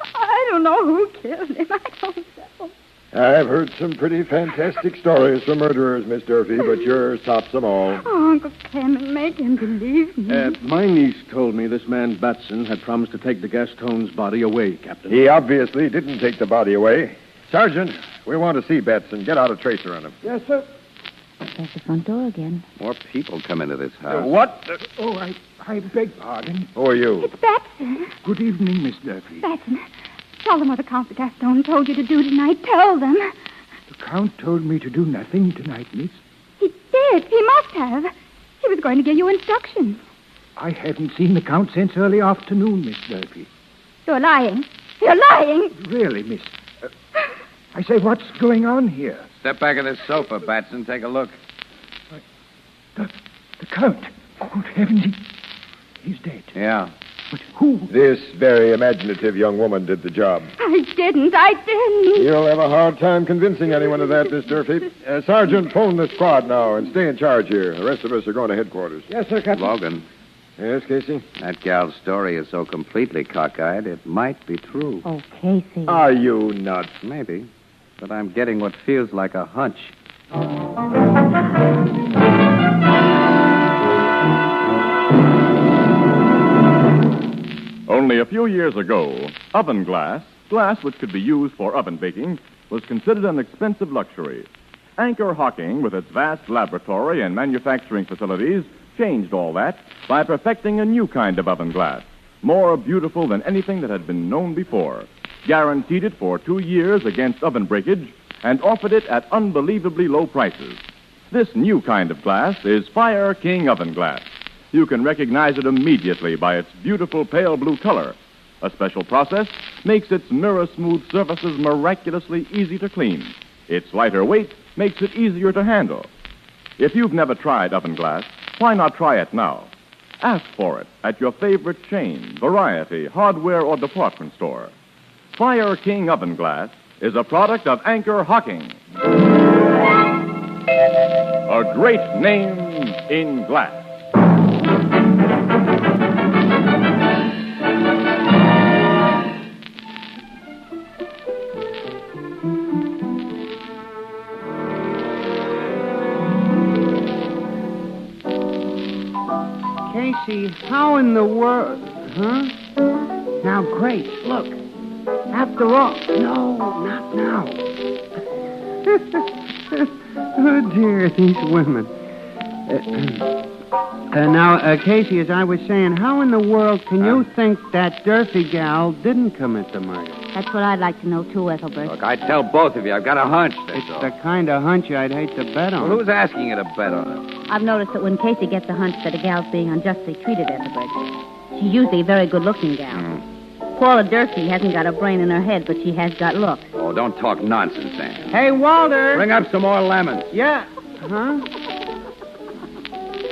I don't know who killed him. I don't know. I've heard some pretty fantastic stories from murderers, Miss Durfee, but yours tops them all. Oh, Uncle Clement, make him believe me. My niece told me this man Batson had promised to take the Gaston's body away, Captain. He obviously didn't take the body away. Sergeant, we want to see Batson. Get out a tracer on him. Yes, sir. There's the front door again. More people come into this house. What? I beg pardon. Who are you? It's Batson. Good evening, Miss Durfee. Batson, tell them what the Count de Gaston told you to do tonight. Tell them. The Count told me to do nothing tonight, miss. He did. He must have. He was going to give you instructions. I haven't seen the Count since early afternoon, Miss Durfee. You're lying. You're lying. Really, miss. I say, what's going on here? Step back of this sofa, Batson. Take a look. The Count. Good heavens, he's dead. Yeah. But who? This very imaginative young woman did the job. I didn't. You'll have a hard time convincing anyone of that, Miss Durfee. Sergeant, phone the squad now and stay in charge here. The rest of us are going to headquarters. Yes, sir, Captain. Logan. Yes, Casey? That gal's story is so completely cockeyed, it might be true. Oh, Casey. Are you nuts? Maybe. but I'm getting what feels like a hunch. Only a few years ago, oven glass which could be used for oven baking, was considered an expensive luxury. Anchor Hocking, with its vast laboratory and manufacturing facilities, changed all that by perfecting a new kind of oven glass, more beautiful than anything that had been known before, guaranteed it for 2 years against oven breakage, and offered it at unbelievably low prices. This new kind of glass is Fire King Oven Glass. You can recognize it immediately by its beautiful pale blue color. A special process makes its mirror-smooth surfaces miraculously easy to clean. Its lighter weight makes it easier to handle. If you've never tried oven glass, why not try it now? Ask for it at your favorite chain, variety, hardware, or department store. Fire King Oven Glass is a product of Anchor Hocking. A great name in glass. Casey, how in the world... Huh? Now, Grace, look. After all... No, not now. Oh, dear, these women. Casey, as I was saying, how in the world can you think that Durfee gal didn't commit the murder? That's what I'd like to know, too, Ethelbert. Look, I'd tell both of you. I've got a hunch, that's It's all. the kind of hunch I'd hate to bet on. Well, who's asking you to bet on it? I've noticed that when Casey gets a hunch that a gal's being unjustly treated, Ethelbert, she's usually a very good-looking gal. Paula Durfee hasn't got a brain in her head, but she has got looks. Oh, don't talk nonsense, Anne. Hey, Walter! Bring up some more lemons. Yeah. Huh?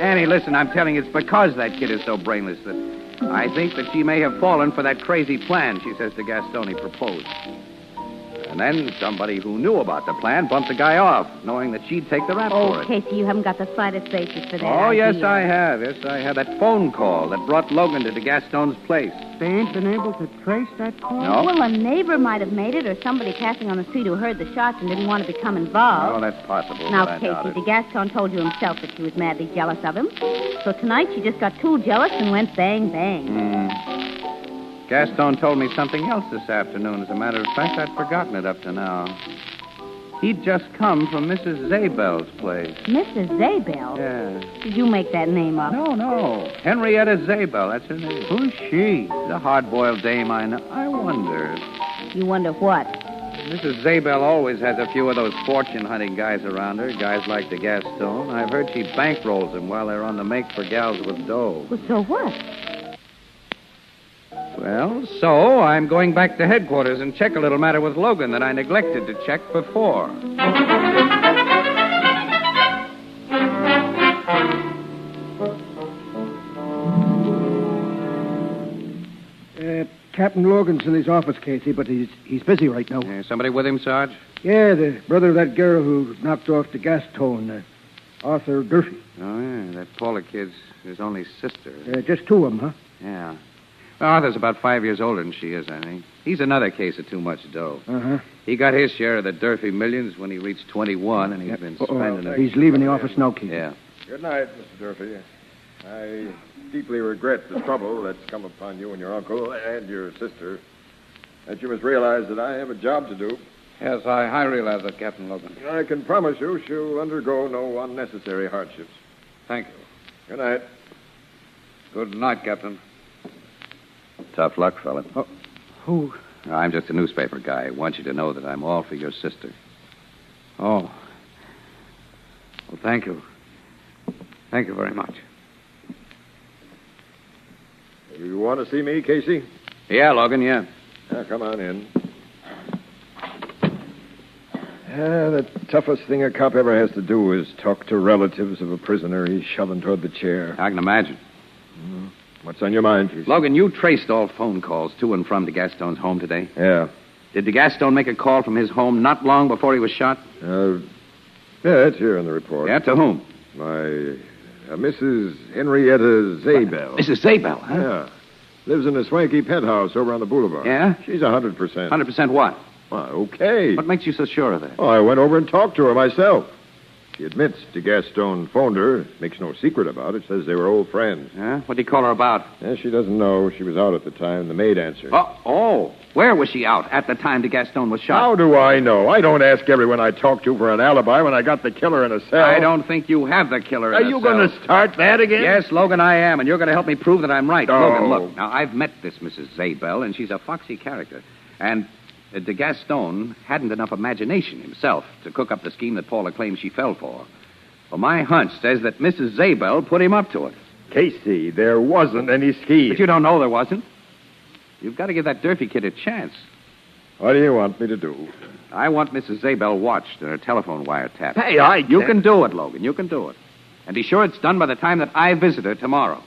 Annie, listen, I'm telling you, it's because that kid is so brainless that I think that she may have fallen for that crazy plan she says to Gastoni proposed. And then somebody who knew about the plan bumped the guy off, knowing that she'd take the rap for it. Casey, you haven't got the slightest basis for that Oh, idea. yes, I have. Yes, I have. That phone call that brought Logan to Gaston's place. They ain't been able to trace that call? No. Well, a neighbor might have made it, or somebody passing on the street who heard the shots and didn't want to become involved. Oh, that's possible. Now, but I doubt Casey, it. DeGaston told you himself that she was madly jealous of him. So tonight she just got too jealous and went bang, bang. Gaston told me something else this afternoon. As a matter of fact, I'd forgotten it up to now. He'd just come from Mrs. Zabel's place. Mrs. Zabel? Yeah. Did you make that name up? No. Henrietta Zabel, that's her name. Who's she? The hard-boiled dame I know. I wonder. You wonder what? Mrs. Zabel always has a few of those fortune-hunting guys around her, guys like the Gaston. I've heard she bankrolls them while they're on the make for gals with dough. Well, so what? Well, so I'm going back to headquarters and check a little matter with Logan that I neglected to check before. Captain Logan's in his office, Casey, but he's busy right now. Somebody with him, Sarge? Yeah, the brother of that girl who knocked off the gas tone, Arthur Durfee. Oh, yeah, that Paula kid's his only sister. Just two of them, huh? Yeah. Well, Arthur's about 5 years older than she is, I think. He's another case of too much dough. Uh-huh. He got his share of the Durfee millions when he reached 21, and he's been spending it. He's leaving the office now, Casey. Yeah. Good night, Mr. Durfee. I deeply regret the trouble that's come upon you and your uncle and your sister. That you must realize that I have a job to do. Yes, I realize that, Captain Logan. I can promise you she'll undergo no unnecessary hardships. Thank you. Good night. Good night, Captain. Tough luck, fella. Oh, who? I'm just a newspaper guy. I want you to know that I'm all for your sister. Oh. Well, thank you. Thank you very much. You want to see me, Casey? Yeah, Logan, yeah. Come on in. The toughest thing a cop ever has to do is talk to relatives of a prisoner he's shoving toward the chair. I can imagine. What's on your mind, Casey? Logan, you traced all phone calls to and from DeGaston's home today? Yeah. Did DeGaston make a call from his home not long before he was shot? Yeah, it's here in the report. Yeah, to whom? My Mrs. Henrietta Zabel. Mrs. Zabel, huh? Yeah. Lives in a swanky penthouse over on the boulevard. Yeah? She's 100%. 100% what? Well, okay. What makes you so sure of that? Oh, I went over and talked to her myself. She admits de Gaston phoned her. Makes no secret about it. Says they were old friends. Yeah? What did he call her about? Yeah, she doesn't know. She was out at the time. The maid answered. Oh. Where was she out at the time de Gaston was shot? How do I know? I don't ask everyone I talk to for an alibi when I got the killer in a cell. I don't think you have the killer in a cell. Are you going to start that again? Yes, Logan, I am, and you're going to help me prove that I'm right. Oh. Logan, look. Now, I've met this Mrs. Zabel, and she's a foxy character. And de Gaston hadn't enough imagination himself to cook up the scheme that Paula claims she fell for. Well, my hunch says that Mrs. Zabel put him up to it. Casey, there wasn't any scheme. But you don't know there wasn't. You've got to give that Durfee kid a chance. What do you want me to do? I want Mrs. Zabel watched and her telephone wiretapped. Hey, You can do it, Logan. You can do it. And be sure it's done by the time that I visit her tomorrow.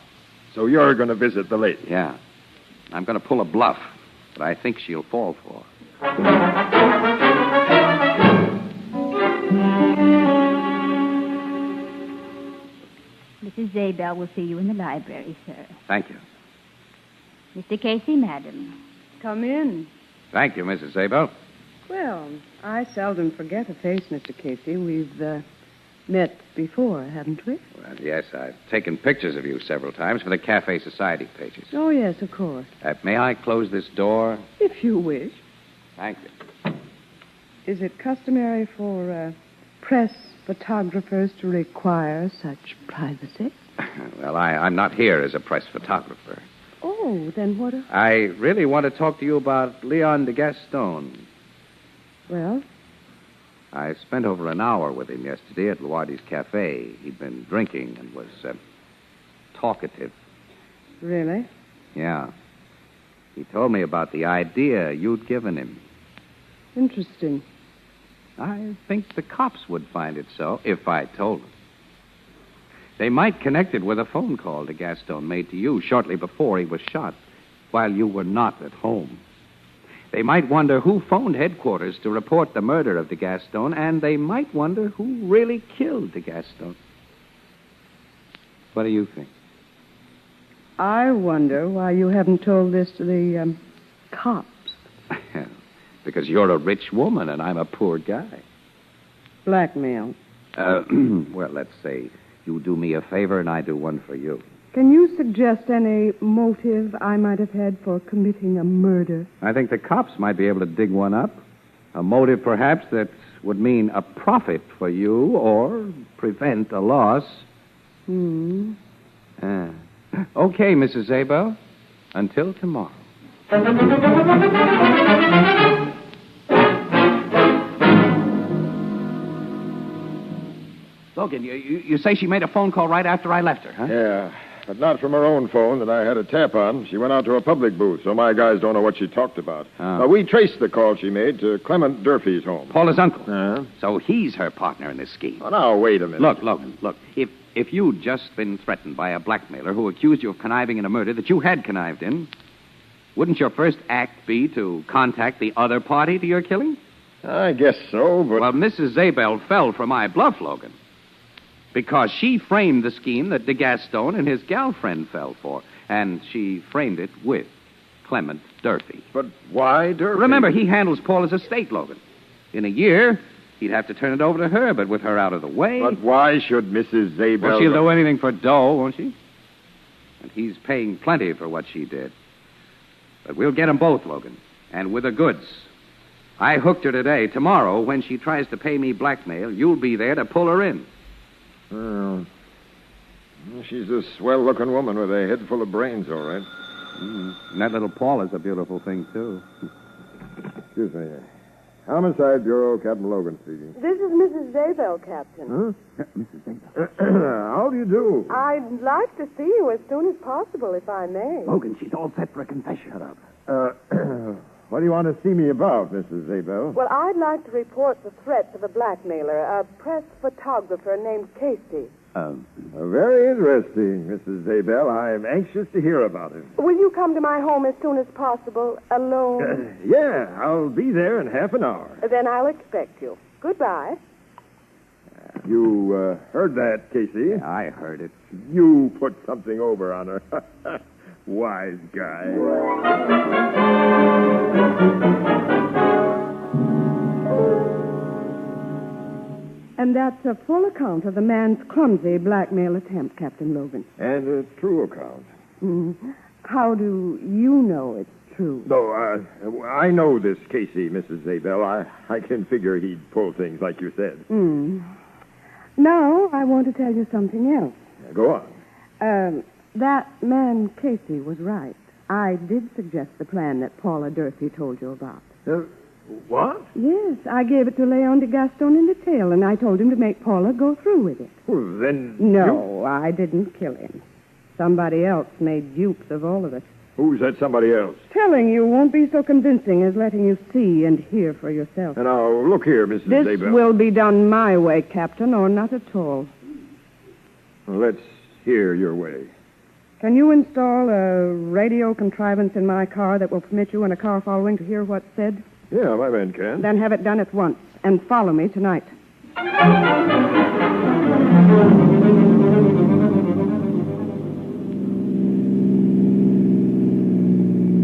So you're going to visit the lady? Yeah. I'm going to pull a bluff that I think she'll fall for. Mrs. Zabel will see you in the library, sir. Thank you. Mr. Casey, madam. Come in. Thank you, Mrs. Zabel. Well, I seldom forget a face, Mr. Casey. We've met before, haven't we? Well, yes, I've taken pictures of you several times for the Cafe Society pages. Oh, yes, of course. May I close this door? If you wish. Thank you. Is it customary for press photographers to require such privacy? Well, I'm not here as a press photographer. Oh, then what? I really want to talk to you about Leon de Gaston. Well? I spent over an hour with him yesterday at Luardi's Cafe. He'd been drinking and was talkative. Really? Yeah. He told me about the idea you'd given him. Interesting. I think the cops would find it so if I told them. They might connect it with a phone call de Gaston made to you shortly before he was shot, while you were not at home. They might wonder who phoned headquarters to report the murder of de Gaston, and they might wonder who really killed de Gaston. What do you think? I wonder why you haven't told this to the cops. Because you're a rich woman and I'm a poor guy. Blackmail. Well, let's say you do me a favor and I do one for you. Can you suggest any motive I might have had for committing a murder? I think the cops might be able to dig one up. A motive, perhaps, that would mean a profit for you or prevent a loss. Okay, Mrs. Zabel. Until tomorrow. Logan, you say she made a phone call right after I left her, huh? Yeah, but not from her own phone that I had a tap on. She went out to a public booth, so my guys don't know what she talked about. Oh. We traced the call she made to Clement Durfee's home. Paula's uncle. So he's her partner in this scheme. Oh, now, wait a minute. Look, Logan, look. If you'd just been threatened by a blackmailer who accused you of conniving in a murder that you had connived in, wouldn't your first act be to contact the other party to your killing? I guess so, but... Well, Mrs. Zabel fell for my bluff, Logan. Because she framed the scheme that de Gaston and his girlfriend fell for. And she framed it with Clement Durfee. But why Durfee? Remember, he handles Paula's estate, Logan. In a year, he'd have to turn it over to her, but with her out of the way... But why should Mrs. Zabel... Well, she'll do anything for dough, won't she? And he's paying plenty for what she did. But we'll get them both, Logan. And with the goods. I hooked her today. Tomorrow, when she tries to pay me blackmail, you'll be there to pull her in. Well, she's a swell-looking woman with a head full of brains, all right. And that little Paula's a beautiful thing, too. Excuse me. Homicide Bureau, Captain Logan speaking. This is Mrs. Zabel, Captain. Huh? Mrs. Zabel. How do you do? I'd like to see you as soon as possible, if I may. Logan, she's all set for a confession. Shut up. What do you want to see me about, Mrs. Zabel? Well, I'd like to report the threat to the blackmailer, a press photographer named Casey. Very interesting, Mrs. Zabel. I'm anxious to hear about him. Will you come to my home as soon as possible, alone? Yeah, I'll be there in half an hour. Then I'll expect you. Goodbye. You heard that, Casey? Yeah, I heard it. You put something over on her. Wise guy. And that's a full account of the man's clumsy blackmail attempt, Captain Logan. And a true account. How do you know it's true? No, I know this Casey, Mrs. Zabel. I can figure he'd pull things like you said. Now, I want to tell you something else. Go on. That man Casey was right. I did suggest the plan that Paula Durfee told you about. What? Yes, I gave it to Leon de Gaston in detail, and I told him to make Paula go through with it. Well, then... No, I didn't kill him. Somebody else made dupes of all of us. Who's that somebody else? Telling you won't be so convincing as letting you see and hear for yourself. Now, look here, Mrs. This Zabel. will be done my way, Captain, or not at all. Let's hear your way. Can you install a radio contrivance in my car that will permit you in a car following to hear what's said? Yeah, my men can. Then have it done at once, and follow me tonight.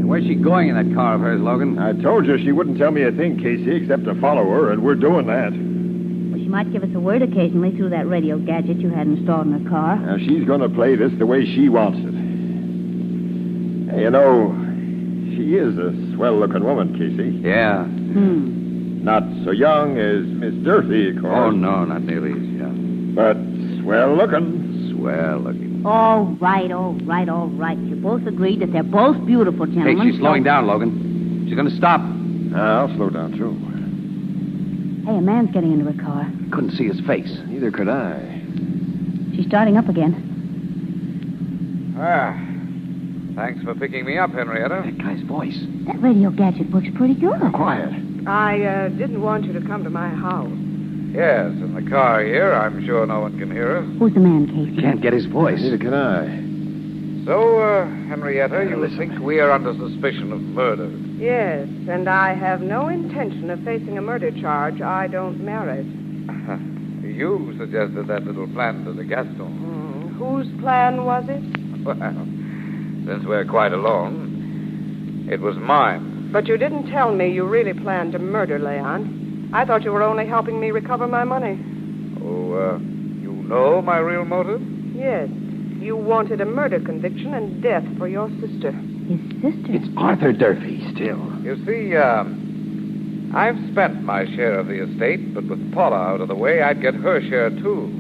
Where's she going in that car of hers, Logan? I told you she wouldn't tell me a thing, Casey, except to follow her, and we're doing that. Well, she might give us a word occasionally through that radio gadget you had installed in her car. Now, she's going to play this the way she wants it. Hey, you know, she is a swell-looking woman, Casey. Yeah. Not so young as Miss Durfee, of course. Oh, no, not nearly as young. But swell-looking. Swell-looking. All right, all right, all right. You both agreed that they're both beautiful gentlemen. Hey, she's slowing down, Logan. She's going to stop. I'll slow down, too. Hey, a man's getting into her car. Couldn't see his face. Neither could I. She's starting up again. Thanks for picking me up, Henrietta. That guy's voice. That radio gadget works pretty good. Quiet. I didn't want you to come to my house. Yes, in the car here. I'm sure no one can hear us. Who's the man, Casey? Can't get his voice. Neither can I. So, Henrietta, you think we are under suspicion of murder? Yes, and I have no intention of facing a murder charge I don't merit. You suggested that little plan to the Gaston. Whose plan was it? Well, since we're quite alone, it was mine. But you didn't tell me you really planned to murder Leon. I thought you were only helping me recover my money. Oh, you know my real motive? Yes. You wanted a murder conviction and death for your sister. His sister? It's Arthur Durfee still. You see, I've spent my share of the estate, but with Paula out of the way, I'd get her share, too.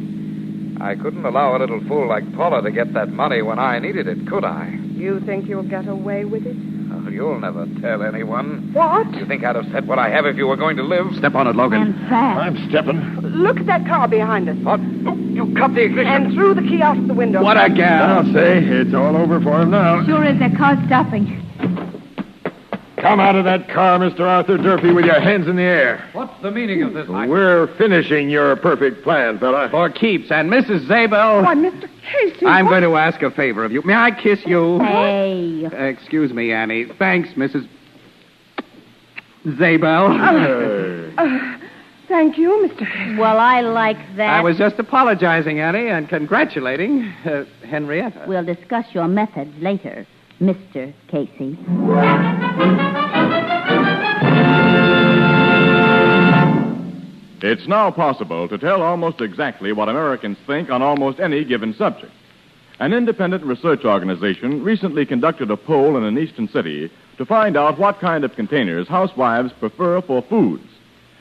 I couldn't allow a little fool like Paula to get that money when I needed it, could I? You think you'll get away with it? Oh, you'll never tell anyone. What? You think I'd have said what I have if you were going to live? Step on it, Logan. And fast. I'm stepping. Look at that car behind us. What? Oh, you cut the ignition. And threw the key out of the window. What a gal. I'll say it's all over for him now. Sure is. That car's stopping. Come out of that car, Mr. Arthur Durfee, with your hands in the air. What's the meaning of this? We're finishing your perfect plan, fella. For keeps. And Mrs. Zabel... Why, Mr. Casey... I'm going to ask a favor of you. May I kiss you? Hey. Excuse me, Annie. Thanks, Mrs. Zabel. Thank you, Mr. Casey. Well, I like that. I was just apologizing, Annie, and congratulating Henrietta. We'll discuss your methods later, Mr. Casey. It's now possible to tell almost exactly what Americans think on almost any given subject. An independent research organization recently conducted a poll in an eastern city to find out what kind of containers housewives prefer for foods.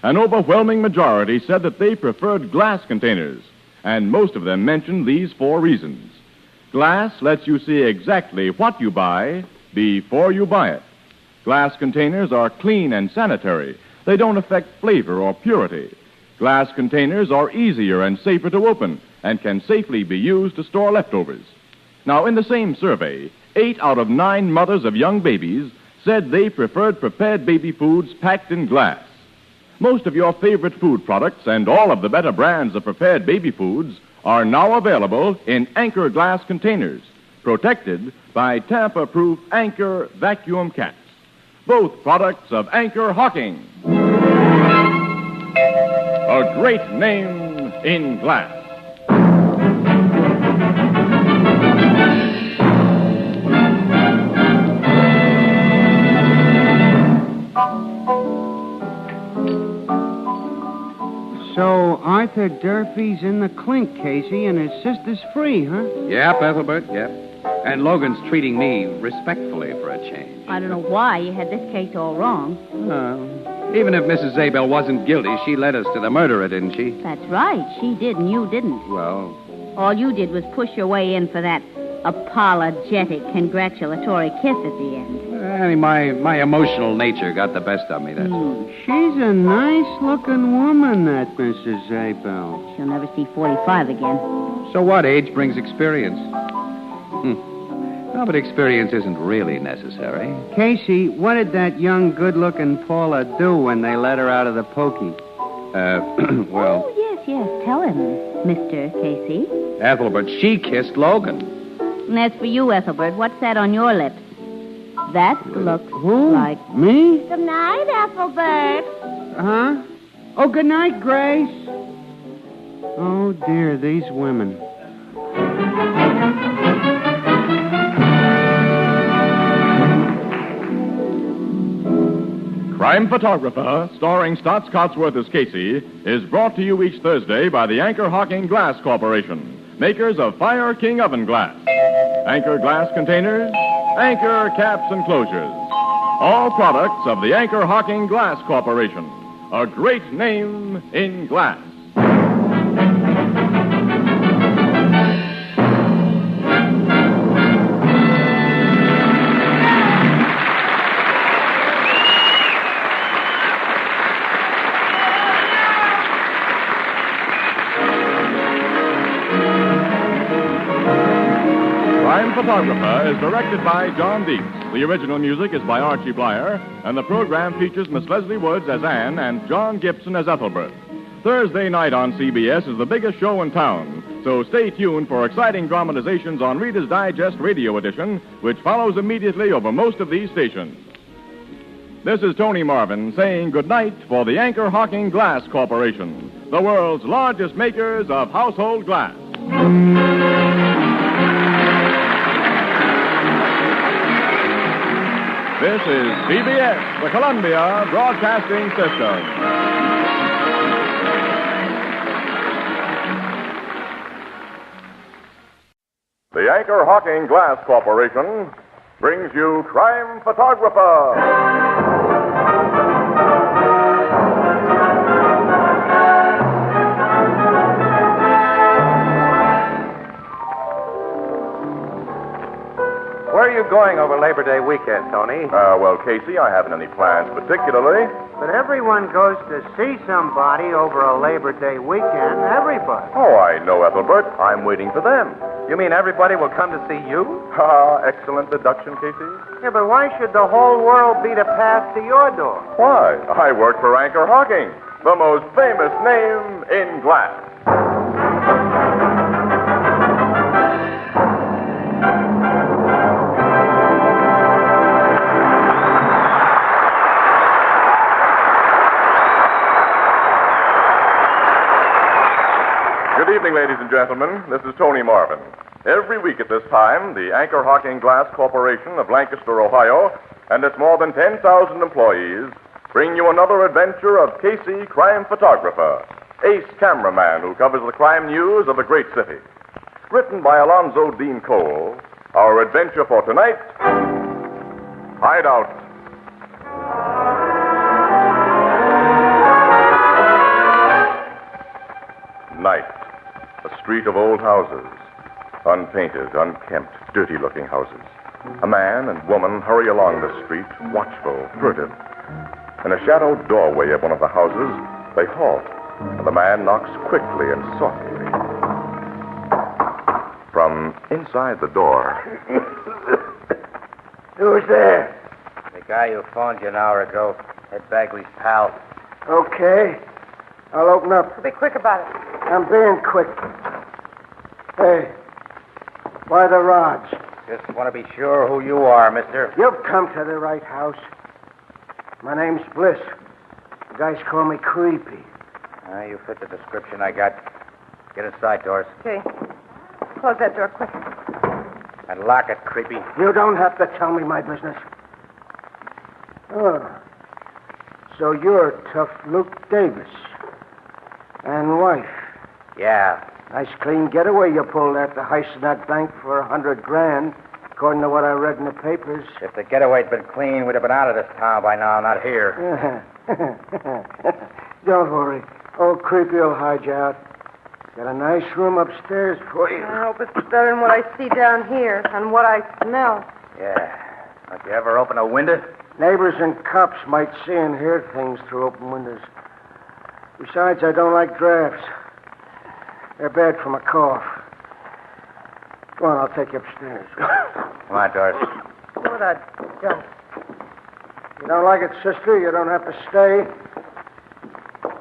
An overwhelming majority said that they preferred glass containers, and most of them mentioned these 4 reasons. Glass lets you see exactly what you buy before you buy it. Glass containers are clean and sanitary. They don't affect flavor or purity. Glass containers are easier and safer to open and can safely be used to store leftovers. Now, in the same survey, 8 out of 9 mothers of young babies said they preferred prepared baby foods packed in glass. Most of your favorite food products and all of the better brands of prepared baby foods are now available in Anchor glass containers, protected by tamper-proof Anchor vacuum caps. Both products of Anchor Hocking. A great name in glass. So, Arthur Durfee's in the clink, Casey, and his sister's free, huh? Yep, Ethelbert, yep. And Logan's treating me respectfully for a change. I don't know why you had this case all wrong. Even if Mrs. Zabel wasn't guilty, she led us to the murderer, didn't she? That's right. She did, and you didn't. Well, All you did was push your way in for that apologetic, congratulatory kiss at the end. my emotional nature got the best of me, that's all. She's a nice-looking woman, that Mrs. Zabel. She'll never see 45 again. So what? Age brings experience. No, but experience isn't really necessary. Casey, what did that young, good-looking Paula do when they let her out of the pokey? Well... Oh, yes, tell him, Mr. Casey. Ethelbert, she kissed Logan. And as for you, Ethelbert, what's that on your lips? That looks like... Me? Good night, Ethelbert. Huh? Oh, good night, Grace. Oh, dear, these women. Crime Photographer, starring Stotts Cotsworth as Casey, is brought to you each Thursday by the Anchor Hocking Glass Corporation, makers of Fire King oven glass. Anchor glass containers, Anchor caps and closures. All products of the Anchor Hocking Glass Corporation, a great name in glass. Photographer is directed by John Deeks. The original music is by Archie Blyer, and the program features Miss Leslie Woods as Anne and John Gibson as Ethelbert. Thursday night on CBS is the biggest show in town, so stay tuned for exciting dramatizations on Reader's Digest Radio Edition, which follows immediately over most of these stations. This is Tony Marvin saying goodnight for the Anchor Hocking Glass Corporation, the world's largest makers of household glass. This is CBS, the Columbia Broadcasting System. The Anchor Hocking Glass Corporation brings you Crime Photographer. Where are you going over Labor Day weekend, Tony? Well, Casey, I haven't any plans particularly. But everyone goes to see somebody over a Labor Day weekend. Everybody. Oh, I know, Ethelbert. I'm waiting for them. You mean everybody will come to see you? Excellent deduction, Casey. Yeah, but why should the whole world be to pass to your door? Why? I work for Anchor Hocking, the most famous name in glass. Good evening, ladies and gentlemen. This is Tony Marvin. Every week at this time, the Anchor Hocking Glass Corporation of Lancaster, Ohio, and its more than 10,000 employees bring you another adventure of Casey, Crime Photographer, ace cameraman who covers the crime news of a great city. Written by Alonzo Dean Cole, our adventure for tonight, Hideout. Night. A street of old houses. Unpainted, unkempt, dirty-looking houses. A man and woman hurry along the street, watchful, furtive. In a shadowed doorway of one of the houses, they halt, and the man knocks quickly and softly. From inside the door... Who's there? The guy who phoned you an hour ago, Ed Bagley's pal. Okay. I'll open up. Be quick about it. I'm being quick. Hey, why the rods? Just want to be sure who you are, mister. You've come to the right house. My name's Bliss. The guys call me Creepy. You fit the description I got. Get inside, Doris. Okay. Close that door quick. And lock it, Creepy. You don't have to tell me my business. Oh. So you're tough Luke Davis. And wife. Yeah. Nice clean getaway you pulled after heisting that bank for $100,000, according to what I read in the papers. If the getaway'd been clean, we'd have been out of this town by now, not here. Don't worry. Old Creepy will hide you out. Got a nice room upstairs for you. I hope it's better than what I see down here and what I smell. Yeah. Don't you ever open a window? Neighbors and cops might see and hear things through open windows. Besides, I don't like drafts. They're bad for my cough. Go on, I'll take you upstairs. Come on, Doris. What a dump. You don't like it, sister? You don't have to stay.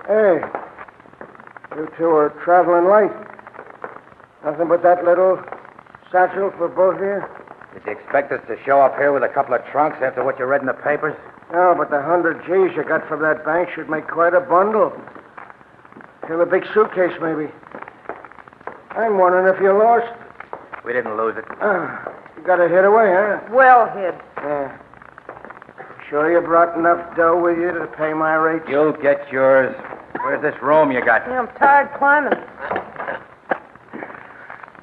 Hey, you two are traveling light. Nothing but that little satchel for both of you? Did you expect us to show up here with a couple of trunks after what you read in the papers? No, but the 100 G's you got from that bank should make quite a bundle. Fill a big suitcase, maybe. I'm wondering if you lost. We didn't lose it. You got it hid away, huh? Well hid. Yeah. Sure you brought enough dough with you to pay my rate? You'll get yours. Where's this room you got? Yeah, I'm tired climbing.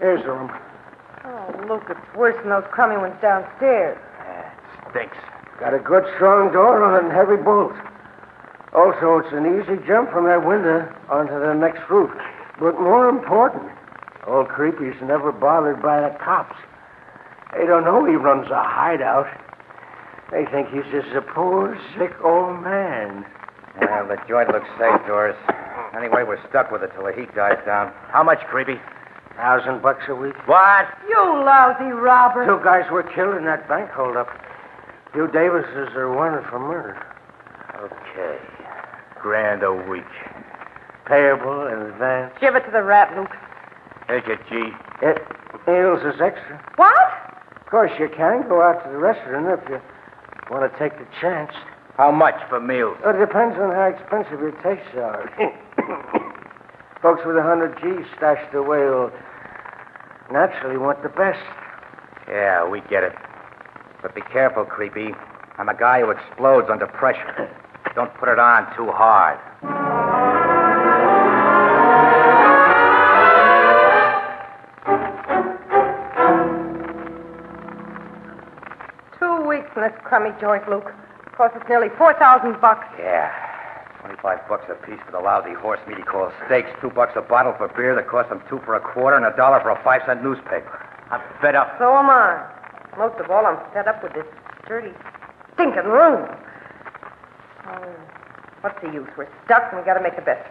Here's the room. Oh, look, it's worse than those crummy ones downstairs. Stinks. Got a good strong door on it and heavy bolts. Also, it's an easy jump from that window onto the next roof. But more important, old Creepy's never bothered by the cops. They don't know he runs a hideout. They think he's just a poor, sick old man. Well, the joint looks safe, Doris. Anyway, we're stuck with it till the heat dies down. How much, Creepy? $1,000 a week. What? You lousy robber. 2 guys were killed in that bank holdup. 2 Davises are wanted for murder. Okay. $1,000 a week. Payable in advance. Give it to the rat, Luke. Take it, G. Meals is extra. What? Of course, you can go out to the restaurant if you want to take the chance. How much for meals? Well, it depends on how expensive your tastes are. Folks with 100 G's stashed away will naturally want the best. Yeah, we get it. But be careful, Creepy. I'm a guy who explodes under pressure. Don't put it on too hard. 2 weeks in this crummy joint, Luke. Cost us nearly $4,000. Yeah. $25 a piece for the lousy horse meat he calls steaks, $2 a bottle for beer that cost him 2 for a quarter, and $1 for a 5-cent newspaper. I'm fed up. So am I. Most of all, I'm fed up with this dirty, stinking room. Oh, what's the use? We're stuck, and we got to make the best.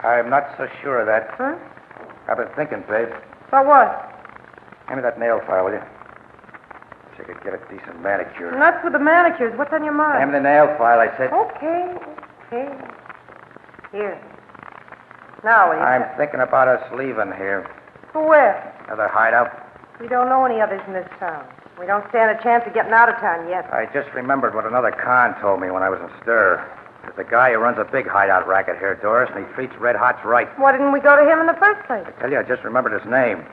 I'm not so sure of that. Huh? I've been thinking, babe. So what? Hand me that nail file, will you? Wish I could get a decent manicure. Nuts with the manicures. What's on your mind? Hand me the nail file, I said. Okay. Here. Now, what do you I'm say? thinking about us leaving here. For where? Another hideout. We don't know any others in this town. We don't stand a chance of getting out of town yet. I just remembered what another con told me when I was in stir. There's a guy who runs a big hideout racket here, Doris, and he treats red hots right. Why didn't we go to him in the first place? I tell you, I just remembered his name.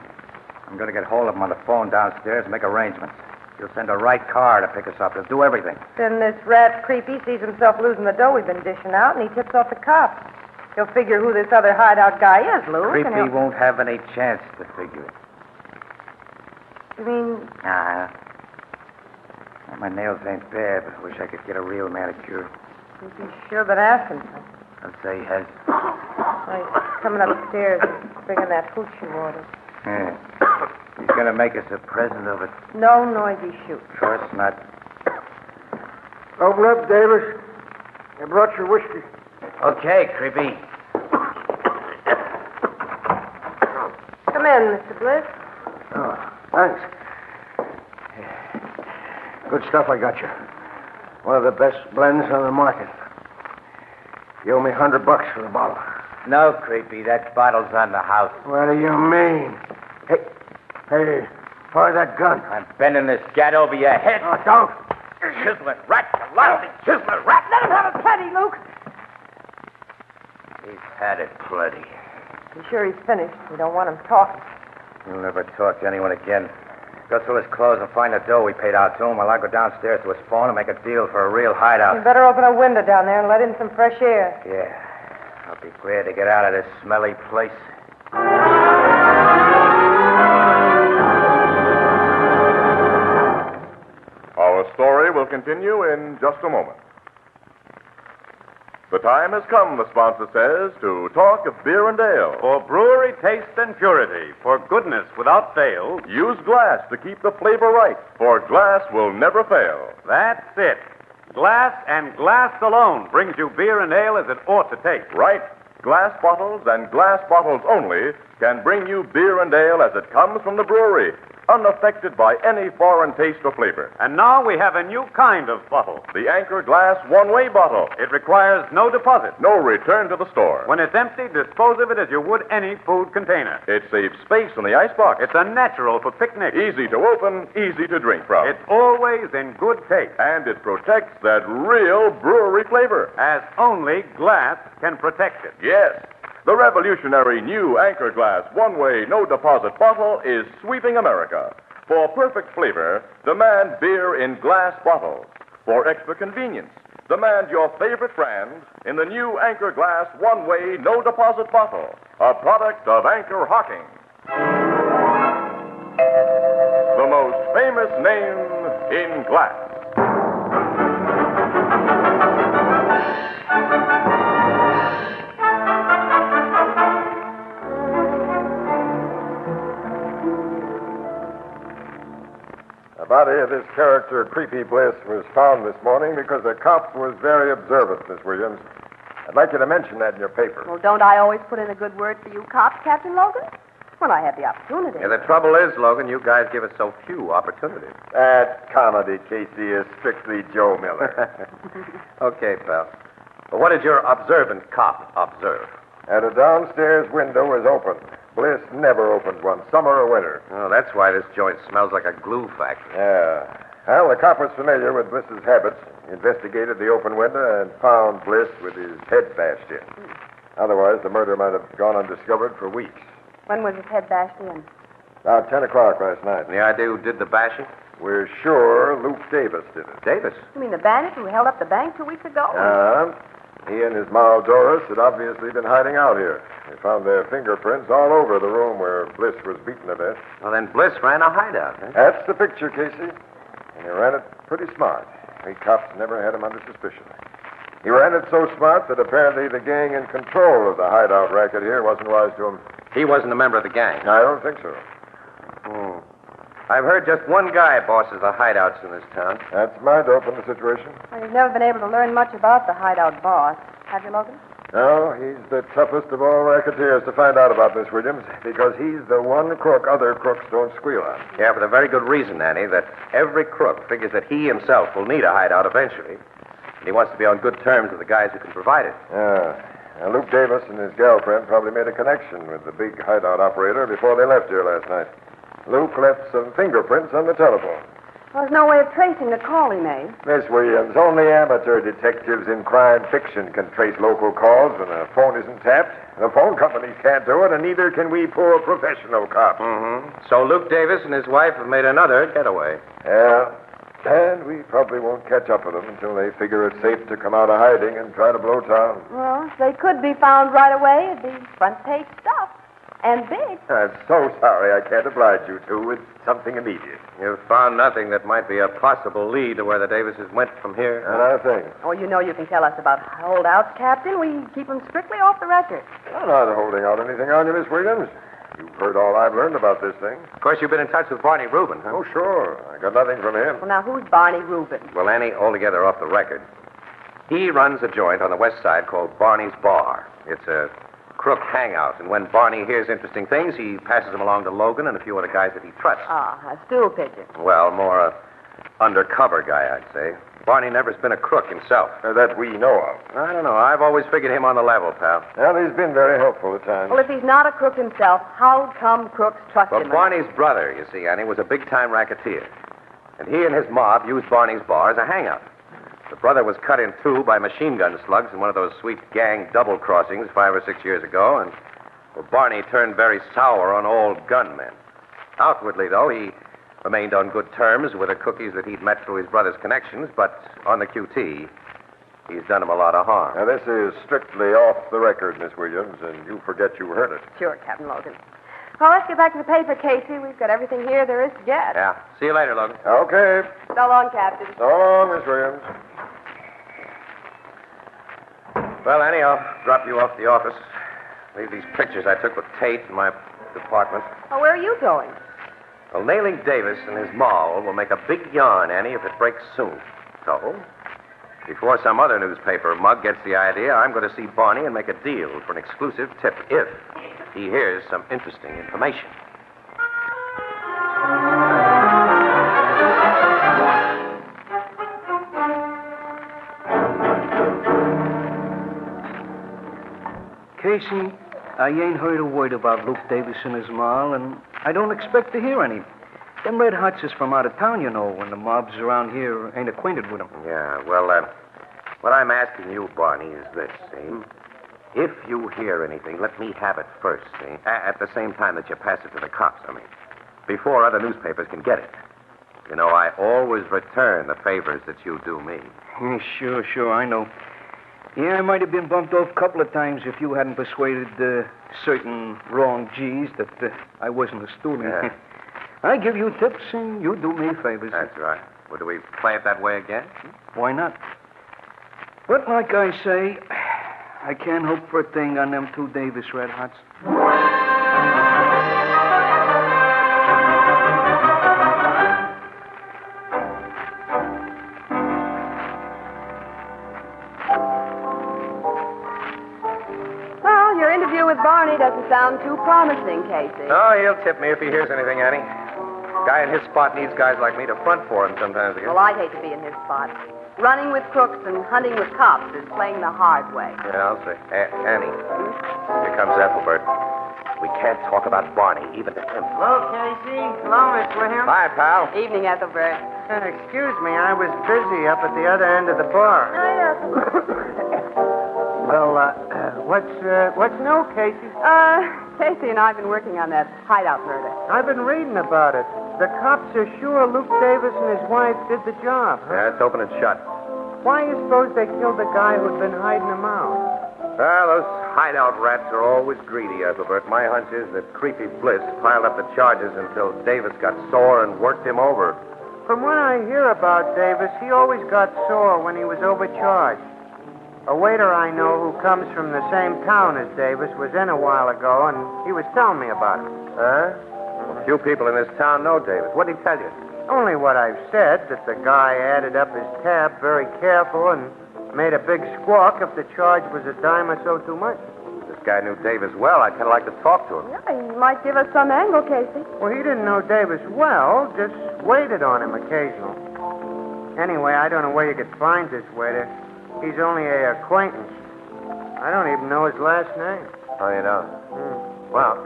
I'm going to get hold of him on the phone downstairs and make arrangements. He'll send a right car to pick us up. He'll do everything. Then this rat Creepy sees himself losing the dough we've been dishing out, and he tips off the cops. He'll figure who this other hideout guy is, Luke. Creepy won't have any chance to figure it. You mean... My nails ain't bad, but I wish I could get a real manicure. He's sure been asking for. I'd say he has. He's coming upstairs and bringing that hooch you ordered. Yeah. He's going to make us a present of it. No noisy shoot. Of course not. Open up, Davis. I brought your whiskey. Okay, Creepy. Come in, Mr. Bliss. Oh, thanks. Good stuff I got you. One of the best blends on the market. You owe me $100 for the bottle. No, Creepy. That bottle's on the house. What do you mean? Hey, fire that gun. I'm bending this gat over your head. Oh, don't. Chiseling rat, you lousy chiseling rat. Let him have it plenty, Luke. He's had it plenty. You sure he's finished? We don't want him talking. He'll never talk to anyone again. Go through his clothes and find the dough we paid out to him while I go downstairs to his phone and make a deal for a real hideout. You better open a window down there and let in some fresh air. Yeah. I'll be glad to get out of this smelly place. Our story will continue in just a moment. The time has come, the sponsor says, to talk of beer and ale. For brewery taste and purity, for goodness without fail. Use glass to keep the flavor right, for glass will never fail. That's it. Glass and glass alone brings you beer and ale as it ought to taste. Right. Glass bottles and glass bottles only can bring you beer and ale as it comes from the brewery, unaffected by any foreign taste or flavor. And now we have a new kind of bottle. The Anchor Glass one-way bottle. It requires no deposit. No return to the store. When it's empty, dispose of it as you would any food container. It saves space in the icebox. It's a natural for picnics. Easy to open, easy to drink from. It's always in good taste. And it protects that real brewery flavor. As only glass can protect it. Yes. The revolutionary new Anchor Glass one-way no-deposit bottle is sweeping America. For perfect flavor, demand beer in glass bottles. For extra convenience, demand your favorite brands in the new Anchor Glass one-way no-deposit bottle, a product of Anchor Hocking. The most famous name in glass. The body of this character, Creepy Bliss, was found this morning because a cop was very observant, Miss Williams. I'd like you to mention that in your paper. Well, don't I always put in a good word for you cops, Captain Logan? When I have the opportunity. Yeah, the trouble is, Logan, you guys give us so few opportunities. That comedy, Casey, is strictly Joe Miller. Okay, pal. But what did your observant cop observe? And a downstairs window was open. Bliss never opened one, summer or winter. Oh, that's why this joint smells like a glue factory. Yeah. Well, the cop was familiar with Bliss's habits. He investigated the open window and found Bliss with his head bashed in. Otherwise, the murder might have gone undiscovered for weeks. When was his head bashed in? About 10 o'clock last night. Any idea who did the bashing? We're sure Luke Davis did it. Davis? You mean the bandit who held up the bank 2 weeks ago? He and his Mal Doris had obviously been hiding out here. They found their fingerprints all over the room where Bliss was beaten to death. Well, then Bliss ran a hideout, huh? That's the picture, Casey. And he ran it pretty smart. We cops never had him under suspicion. He ran it so smart that apparently the gang in control of the hideout racket here wasn't wise to him. He wasn't a member of the gang. I don't think so. I've heard just one guy bosses the hideouts in this town. That's my dope in the situation. Well, you've never been able to learn much about the hideout boss, have you, Logan? No, he's the toughest of all racketeers to find out about, Miss Williams, because he's the one crook other crooks don't squeal on. Yeah, for the very good reason, Annie, that every crook figures that he himself will need a hideout eventually. And he wants to be on good terms with the guys who can provide it. Yeah. Now, Luke Davis and his girlfriend probably made a connection with the big hideout operator before they left here last night. Luke left some fingerprints on the telephone. Well, there's no way of tracing the call he made. Miss Williams, only amateur detectives in crime fiction can trace local calls when a phone isn't tapped. The phone companies can't do it, and neither can we poor professional cops. So Luke Davis and his wife have made another getaway. Yeah. And we probably won't catch up with them until they figure it's safe to come out of hiding and try to blow town. Well, if they could be found right away, it'd be front-page stuff. And big. I'm so sorry I can't oblige you two with something immediate. You've found nothing that might be a possible lead to where the Davises went from here. Not a thing. Oh, you know you can tell us about holdouts, Captain. We keep them strictly off the record. I'm not holding out anything on you, Miss Williams. You've heard all I've learned about this thing. Of course, you've been in touch with Barney Rubin, huh? Oh, sure. I got nothing from him. Well, now, who's Barney Rubin? Well, Annie, altogether off the record. He runs a joint on the west side called Barney's Bar. It's a crook hangout, and when Barney hears interesting things, he passes them along to Logan and a few other guys that he trusts. Ah, a stool pigeon. Well, more a undercover guy, I'd say. Barney never's been a crook himself. That we know of. I don't know. I've always figured him on the level, pal. Well, he's been very helpful at times. Well, if he's not a crook himself, how come crooks trust Well, him? Barney's brother, you see, Annie, was a big-time racketeer. And he and his mob used Barney's bar as a hangout. The brother was cut in two by machine gun slugs in one of those sweet gang double crossings 5 or 6 years ago, and well, Barney turned very sour on old Gunman. Outwardly, though, he remained on good terms with the cookies that he'd met through his brother's connections, but on the QT, He's done him a lot of harm. Now, this is strictly off the record, Miss Williams, and you forget you heard it. Sure, Captain Logan. Well, let's get back to the paper, Casey. We've got everything here there is to get. Yeah. See you later, Logan. Okay. So long, Captain. So long, Miss Williams. Well, Annie, I'll drop you off the office. Leave these pictures I took with Tate in my department. Oh, where are you going? Well, nailing Davis and his moll will make a big yarn, Annie, if it breaks soon. So, before some other newspaper mug gets the idea, I'm going to see Barney and make a deal for an exclusive tip if he hears some interesting information. Casey, I ain't heard a word about Luke Davis and his moll, and I don't expect to hear any. Them red hots is from out of town, you know, and the mobs around here ain't acquainted with them. Yeah, well, what I'm asking you, Barney, is this, see? If you hear anything, let me have it first, see? At the same time that you pass it to the cops, I mean. Before other newspapers can get it. You know, I always return the favors that you do me. Sure, I know. Yeah, I might have been bumped off a couple of times if you hadn't persuaded certain wrong G's that I wasn't a student. Yeah. I give you tips and you do me favors. That's right. Well, do we play it that way again? Why not? But like I say, I can't hope for a thing on them two Davis red hots. Well, your interview with Barney doesn't sound too promising, Casey. Oh, he'll tip me if he hears anything, Annie. Guy in his spot needs guys like me to front for him sometimes again. Well, I'd hate to be in his spot. Running with crooks and hunting with cops is playing the hard way. Yeah, I'll say. Annie, here comes Ethelbert. We can't talk about Barney, even to him. Hello, Casey. Hello, Miss Williams. Hi, pal. Evening, Ethelbert. Excuse me, I was busy up at the other end of the bar. Well, what's new, Casey? Casey and I have been working on that hideout murder. I've been reading about it. The cops are sure Luke Davis and his wife did the job. Huh? Yeah, it's open and shut. Why do you suppose they killed the guy who'd been hiding them out? Well, those hideout rats are always greedy, Ethelbert. My hunch is that Creepy Bliss piled up the charges until Davis got sore and worked him over. From what I hear about Davis, he always got sore when he was overcharged. A waiter I know who comes from the same town as Davis was in a while ago, and he was telling me about it. Huh? Well, few people in this town know Davis. What did he tell you? Only what I've said, that the guy added up his tab very careful and made a big squawk if the charge was a dime or so too much. This guy knew Davis well. I'd kind of like to talk to him. Yeah, he might give us some angle, Casey. Well, he didn't know Davis well, just waited on him occasionally. Anyway, I don't know where you could find this waiter. He's only an acquaintance. I don't even know his last name. Oh, you don't? Well,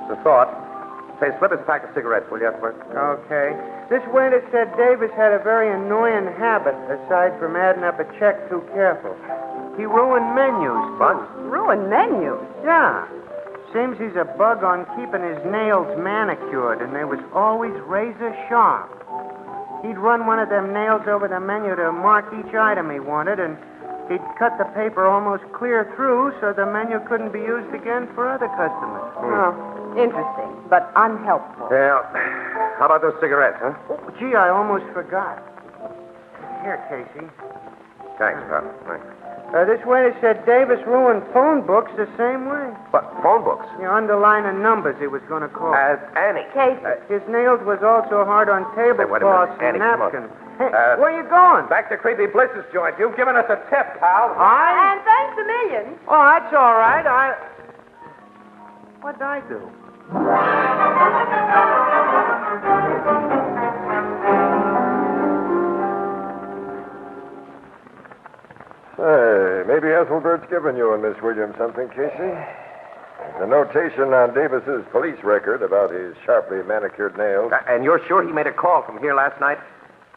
it's a thought. Say, slip us a pack of cigarettes, will you, Ethelbert? Okay. This waiter said Davis had a very annoying habit, aside from adding up a check too careful. He ruined menus. What? Ruined menus? Yeah. Seems he's a bug on keeping his nails manicured, and they was always razor sharp. He'd run one of them nails over the menu to mark each item he wanted, and he'd cut the paper almost clear through so the menu couldn't be used again for other customers. Oh, interesting, but unhelpful. Yeah. How about those cigarettes, huh? Oh, gee, I almost forgot. Here, Casey. Thanks, pal. Thanks. This waiter said Davis ruined phone books the same way. What, phone books? You underlining numbers he was going to call. As Annie. Casey. His nails was also hard on tablecloths and Annie, come on. napkins. Hey, where you going? Back to Creepy Bliss's joint. You've given us a tip, pal. And thanks a million. Oh, that's all right. What'd I do? Say, maybe Ethelbert's given you and Miss Williams something, Casey. There's a notation on Davis's police record about his sharply manicured nails. And you're sure he made a call from here last night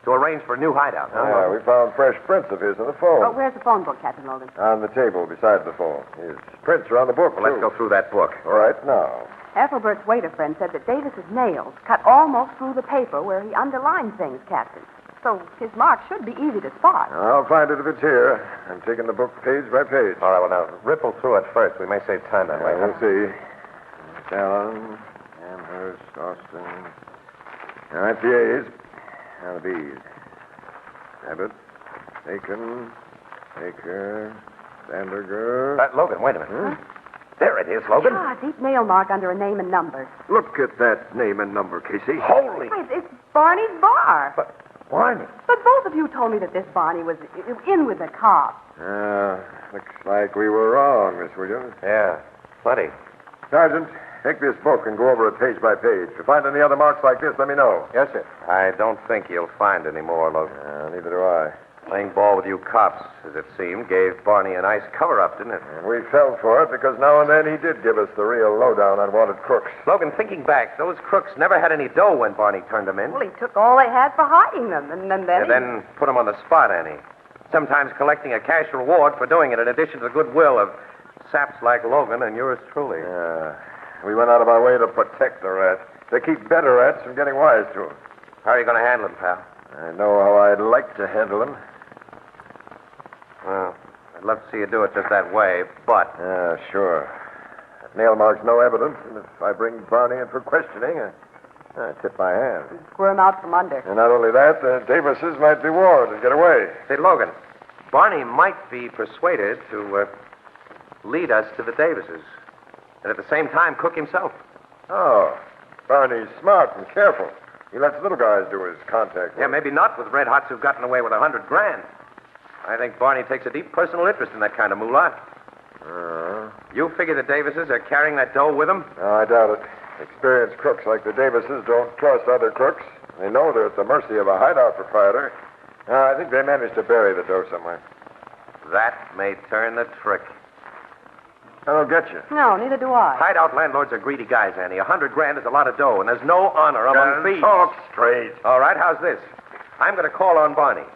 to arrange for a new hideout, huh? Yeah, we found fresh prints of his on the phone. Oh, where's the phone book, Captain Logan? On the table beside the phone. His prints are on the book, Well, let's go through that book. All right, now. Ethelbert's waiter friend said that Davis's nails cut almost through the paper where he underlined things, Captain. so his mark should be easy to spot. I'll find it if it's here. I'm taking the book page by page. All right, well, now, ripple through it first. We may save time that way. We'll see. Allen, Amherst, Austin. All right, the A's. Now the B's. Abbott, Aiken, Baker, Sanderger. Logan, wait a minute. There it is, Logan. Ah, deep nail mark under a name and number. Look at that name and number, Casey. Holy. It's Barney's bar. But Barney. But both of you told me that this Barney was in with the cops. Looks like we were wrong, Miss Williams. Yeah, plenty. Sergeant, take this book and go over it page by page. If you find any other marks like this, let me know. Yes, sir. I don't think you'll find any more, Logan. Neither do I. Playing ball with you cops, as it seemed, gave Barney a nice cover-up, didn't it? And we fell for it because now and then he did give us the real lowdown on wanted crooks. Logan, thinking back, those crooks never had any dough when Barney turned them in. Well, he took all they had for hiding them, and then put them on the spot, Annie. Sometimes collecting a cash reward for doing it in addition to the goodwill of saps like Logan and yours truly. We went out of our way to protect the rats, to keep better rats from getting wise to them. How are you going to handle them, pal? I know how I'd like to handle them. Well, I'd love to see you do it just that way, but... Sure. If nail mark's no evidence, and if I bring Barney in for questioning, I tip my hand. squirm out from under. And not only that, the Davises might be warned and get away. Say, Logan, Barney might be persuaded to lead us to the Davises, and at the same time cook himself. Oh, Barney's smart and careful. He lets little guys do his contact work. Yeah, maybe not with red hots who've gotten away with $100,000. I think Barney takes a deep personal interest in that kind of moolah. You figure the Davises are carrying that dough with them? No, I doubt it. Experienced crooks like the Davises don't trust other crooks. They know they're at the mercy of a hideout proprietor. I think they managed to bury the dough somewhere. That may turn the trick. That'll get you. No, neither do I. Hideout landlords are greedy guys, Annie. $100,000 is a lot of dough, and there's no honor among thieves. Talk straight. All right, how's this? I'm going to call on Barney.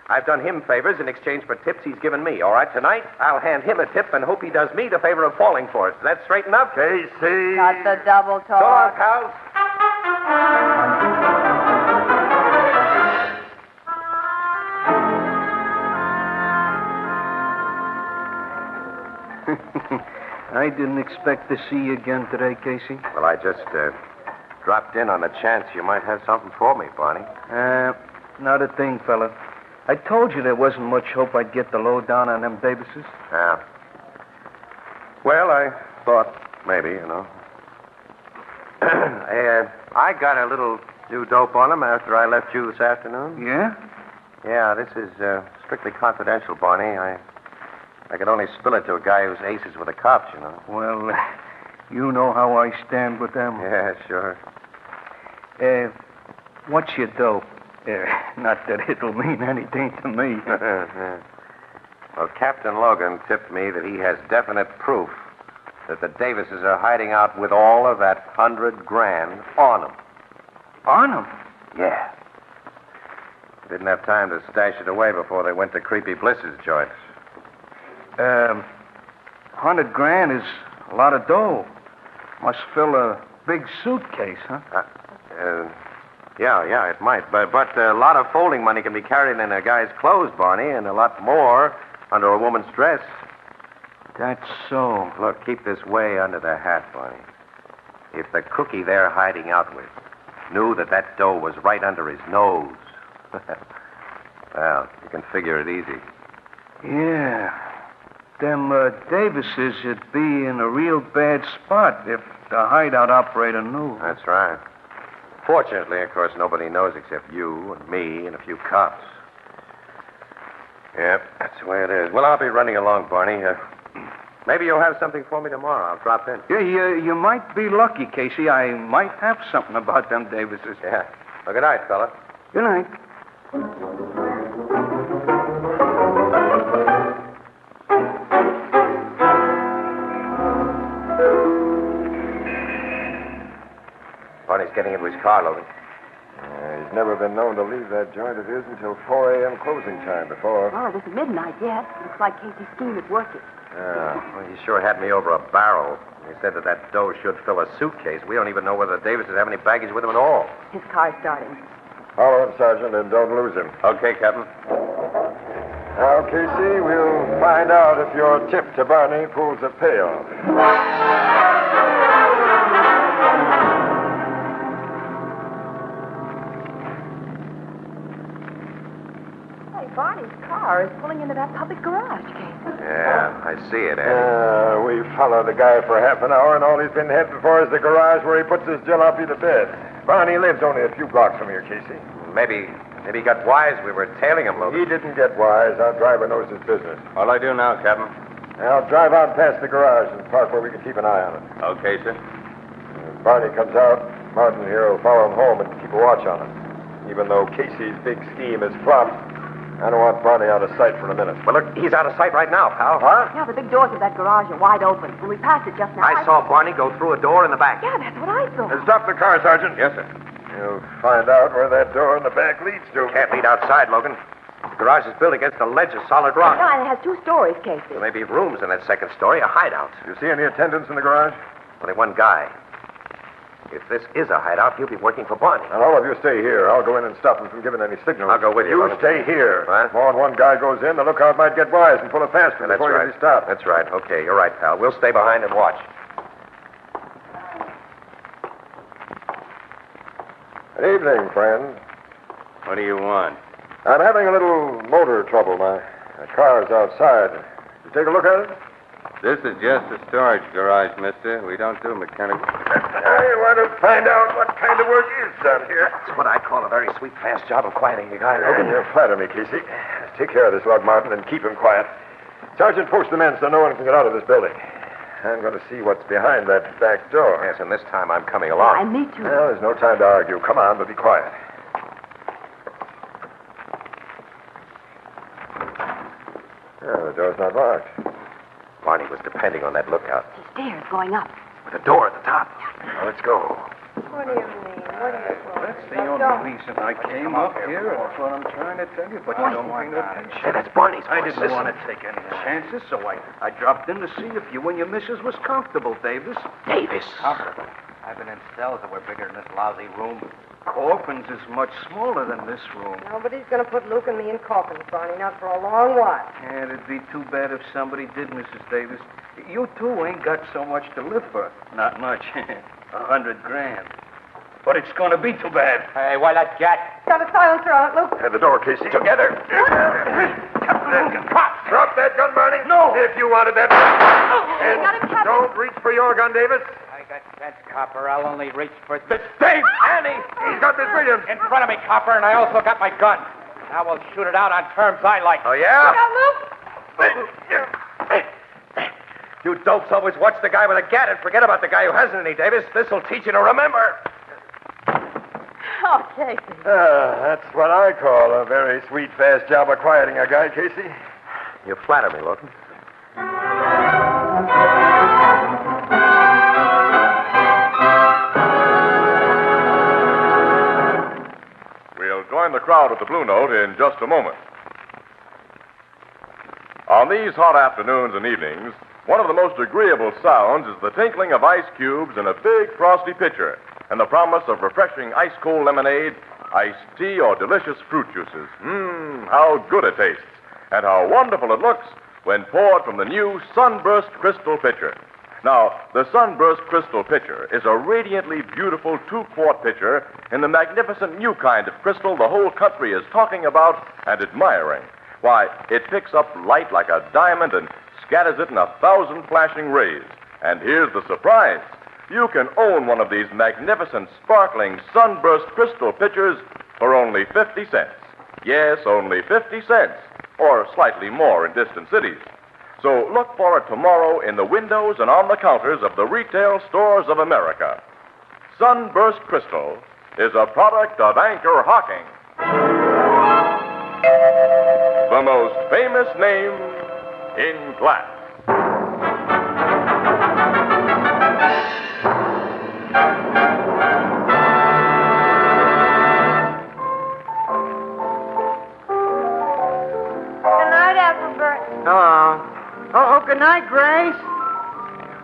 I've done him favors in exchange for tips he's given me. All right, tonight, I'll hand him a tip and hope he does me the favor of falling for it. Is that straight enough? Casey. Got the double talk. So long, pals. I didn't expect to see you again today, Casey. Well, I just dropped in on the chance you might have something for me, Barney. Not a thing, fella. I told you there wasn't much hope I'd get the lowdown on them Davises. Yeah. Well, I thought maybe, you know. I got a little new dope on them after I left you this afternoon. Yeah? Yeah, this is strictly confidential, Barney. I could only spill it to a guy who's aces with the cops, you know. Well, you know how I stand with them. Yeah, sure. What's your dope? Not that it'll mean anything to me. Well, Captain Logan tipped me that he has definite proof that the Davises are hiding out with all of that $100,000 on them. On them? Yeah. They didn't have time to stash it away before they went to Creepy Bliss's joints. $100,000 is a lot of dough. Must fill a big suitcase, huh? Yeah, it might. But a lot of folding money can be carried in a guy's clothes, Barney, and a lot more under a woman's dress. That's so. Look, keep this way under the hat, Barney. If the cookie they're hiding out with knew that dough was right under his nose, well, you can figure it easy. Yeah. Them Davises would be in a real bad spot if the hideout operator knew. That's right. Fortunately, of course, nobody knows except you and me and a few cops. Yep, that's the way it is. Well, I'll be running along, Barney. Maybe you'll have something for me tomorrow. I'll drop in. Yeah, you might be lucky, Casey. I might have something about them Davises. Yeah. Well, good night, fella. Good night. Barney's getting into his car, Logan. He's never been known to leave that joint of his until 4 a.m. closing time before. Oh, it isn't midnight yet. Looks like Casey's scheme is working. Well, he sure had me over a barrel. He said that dough should fill a suitcase. We don't even know whether the Davises have any baggage with them at all. His car's starting. Follow him, Sergeant, and don't lose him. Okay, Captain. Now, Casey, we'll find out if your tip to Barney pulls a payoff. Barney's car is pulling into that public garage, Casey. Yeah, I see it, Annie. We followed the guy for half an hour, and all he's been heading for is the garage where he puts his jalopy to bed. Barney lives only a few blocks from here, Casey. Maybe he got wise. We were tailing him, Logan. He didn't get wise. Our driver knows his business. What'll I do now, Captain? I'll drive out past the garage and park where we can keep an eye on it. Okay, sir. If Barney comes out, Martin here will follow him home and keep a watch on him. Even though Casey's big scheme is flopped, I don't want Barney out of sight for a minute. Well, look, he's out of sight right now, pal. What? Yeah, the big doors of that garage are wide open. When we passed it just now, I saw Barney go through a door in the back. Yeah, that's what I saw. Stop the car, Sergeant. Yes, sir. You'll find out where that door in the back leads to. Can't lead outside, Logan. The garage is built against a ledge of solid rock. Yeah, and it has 2 stories, Casey. There may be rooms in that second story, a hideout. You see any attendants in the garage? Only one guy. If this is a hideout, he'll be working for Barney. And all of you stay here. I'll go in and stop him from giving any signals. I'll go with you. You stay here. What? More than one guy goes in, the lookout might get wise and pull a fast one That's before right. you stop. That's right. Okay, you're right, pal. We'll stay behind and watch. Good evening, friend. What do you want? I'm having a little motor trouble. My car's outside. You take a look at it? This is just a storage garage, mister. We don't do mechanical. I want to find out what kind of work is done here. That's what I call a very sweet, fast job of quieting the guy, Logan. You flatter me, Casey. Take care of this lug, Martin, and keep him quiet. Sergeant, post the men so no one can get out of this building. I'm going to see what's behind that back door. Yes, and this time I'm coming along. And me too. Well, there's no time to argue. Come on, but be quiet. Oh, the door's not locked. Barney was depending on that lookout. The stairs going up. With a door at the top. Now, let's go. What do you mean? What do you want? That's the only reason I came up here, and that's what I'm trying to tell you, but you don't pay no attention. Hey, that's Barney's I voice. didn't Listen. want to take any chances, so I dropped in to see if you and your missus was comfortable, Davis. Davis? Comfortable? I've been in cells that were bigger than this lousy room. Coffin's is much smaller than this room. Nobody's going to put Luke and me in coffins, Barney, not for a long while. Yeah, it'd be too bad if somebody did, Mrs. Davis. You two ain't got so much to live for. Not much. $100,000. But it's going to be too bad. Hey, why that gat? Got a silencer on it, Luke. At the door, Casey. Together. Drop that gun, Barney. No. If you wanted that. And got him, Captain. don't reach for your gun, Davis. I got sense, Copper. I'll only reach for this. Dave! Annie! He's got Miss Williams. In front of me, Copper, and I also got my gun. Now we'll shoot it out on terms I like. Oh, yeah? Look, You dopes always watch the guy with a gat and forget about the guy who hasn't any, Davis. This'll teach you to remember. Oh, Casey. That's what I call a very sweet, fast job of quieting a guy, Casey. You flatter me, Logan. We'll join the crowd at the Blue Note in just a moment. On these hot afternoons and evenings, one of the most agreeable sounds is the tinkling of ice cubes in a big frosty pitcher and the promise of refreshing ice-cold lemonade, iced tea, or delicious fruit juices. How good it tastes and how wonderful it looks when poured from the new Sunburst Crystal Pitcher. Now, the Sunburst Crystal Pitcher is a radiantly beautiful 2-quart pitcher in the magnificent new kind of crystal the whole country is talking about and admiring. Why, it picks up light like a diamond and scatters it in 1,000 flashing rays. And here's the surprise. You can own one of these magnificent, sparkling Sunburst Crystal Pitchers for only 50 cents. Yes, only 50 cents, or slightly more in distant cities. So look for it tomorrow in the windows and on the counters of the retail stores of America. Sunburst Crystal is a product of Anchor Hocking, the most famous name in glass. Good night, Ethelbert. Hello. Oh, good night, Grace.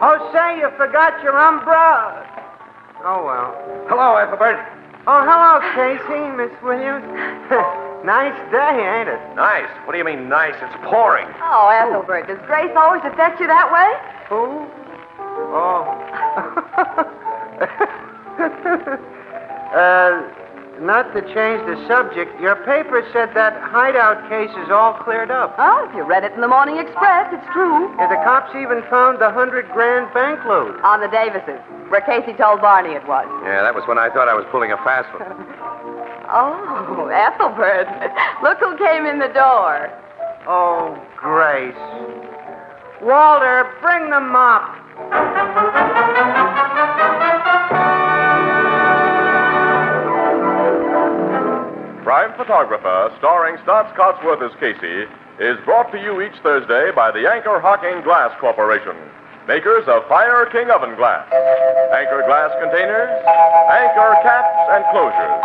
Oh, say, you forgot your umbrella. Oh, well. Hello, Ethelbert. Oh, hello, Casey, Miss Williams. Nice day, ain't it? Nice. What do you mean, nice? It's pouring. Oh, Ethelbert, does Grace always affect you that way? Who? Oh. Not to change the subject, your paper said that hideout case is all cleared up. Oh, if you read it in the Morning Express, it's true. Yeah, the cops even found the $100,000 bankload. On the Davises, where Casey told Barney it was. Yeah, that was when I thought I was pulling a fast one. Oh, Ethelbert, look who came in the door. Oh, Grace. Walter, bring the mop. Crime Photographer, starring Stotts Cotsworth as Casey, is brought to you each Thursday by the Anchor Hocking Glass Corporation, makers of Fire King Oven Glass, Anchor Glass Containers, Anchor Caps and Closures.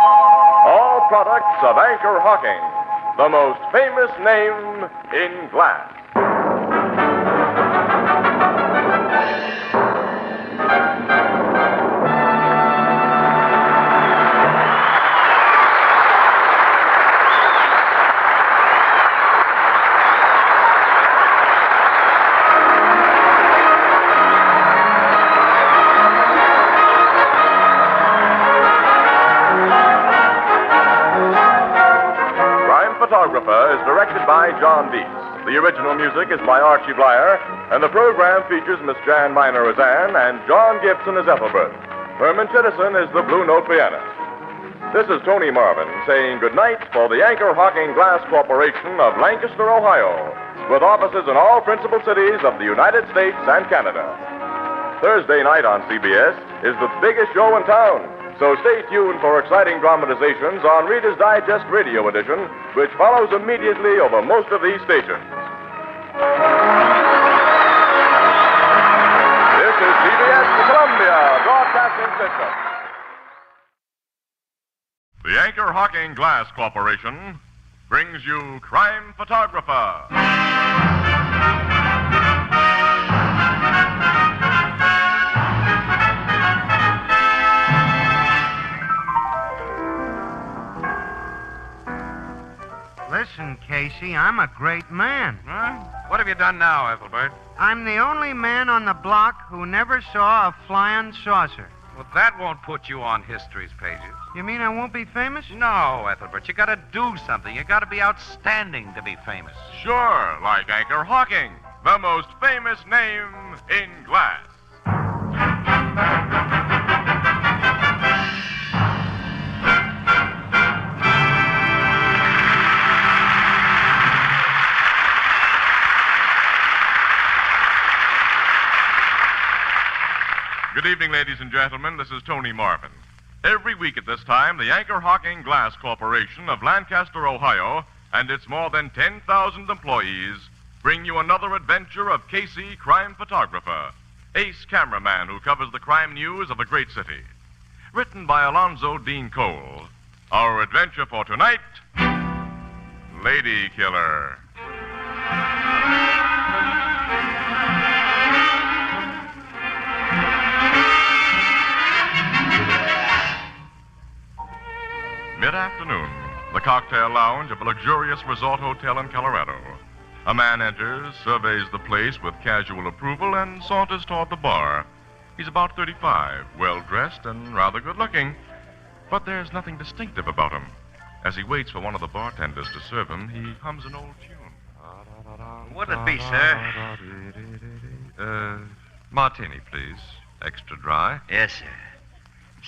All products of Anchor Hocking, the most famous name in glass. Photographer is directed by John Deese. The original music is by Archie Blyer, and the program features Miss Jan Miner as Anne and John Gibson as Ethelbert. Herman Chittison is the Blue Note pianist. This is Tony Marvin saying goodnight for the Anchor Hocking Glass Corporation of Lancaster, Ohio, with offices in all principal cities of the United States and Canada. Thursday night on CBS is the biggest show in town. So stay tuned for exciting dramatizations on Reader's Digest Radio Edition, which follows immediately over most of these stations. This is CBS, the Columbia Broadcasting System. The Anchor Hocking Glass Corporation brings you Crime Photographer. Listen, Casey, I'm a great man. Huh? What have you done now, Ethelbert? I'm the only man on the block who never saw a flying saucer. Well, that won't put you on history's pages. You mean I won't be famous? No, Ethelbert. You gotta do something. You gotta be outstanding to be famous. Sure, like Anchor Hocking, the most famous name in glass. Good evening, ladies and gentlemen. This is Tony Marvin. Every week at this time, the Anchor Hocking Glass Corporation of Lancaster, Ohio, and its more than 10,000 employees bring you another adventure of Casey, crime photographer, ace cameraman who covers the crime news of a great city. Written by Alonzo Dean Cole. Our adventure for tonight, Lady Killer. Mid-afternoon, the cocktail lounge of a luxurious resort hotel in Colorado. A man enters, surveys the place with casual approval, and saunters toward the bar. He's about 35, well-dressed and rather good-looking, but there's nothing distinctive about him. As he waits for one of the bartenders to serve him, he hums an old tune. What'd it be, sir? Martini, please. Extra dry. Yes, sir.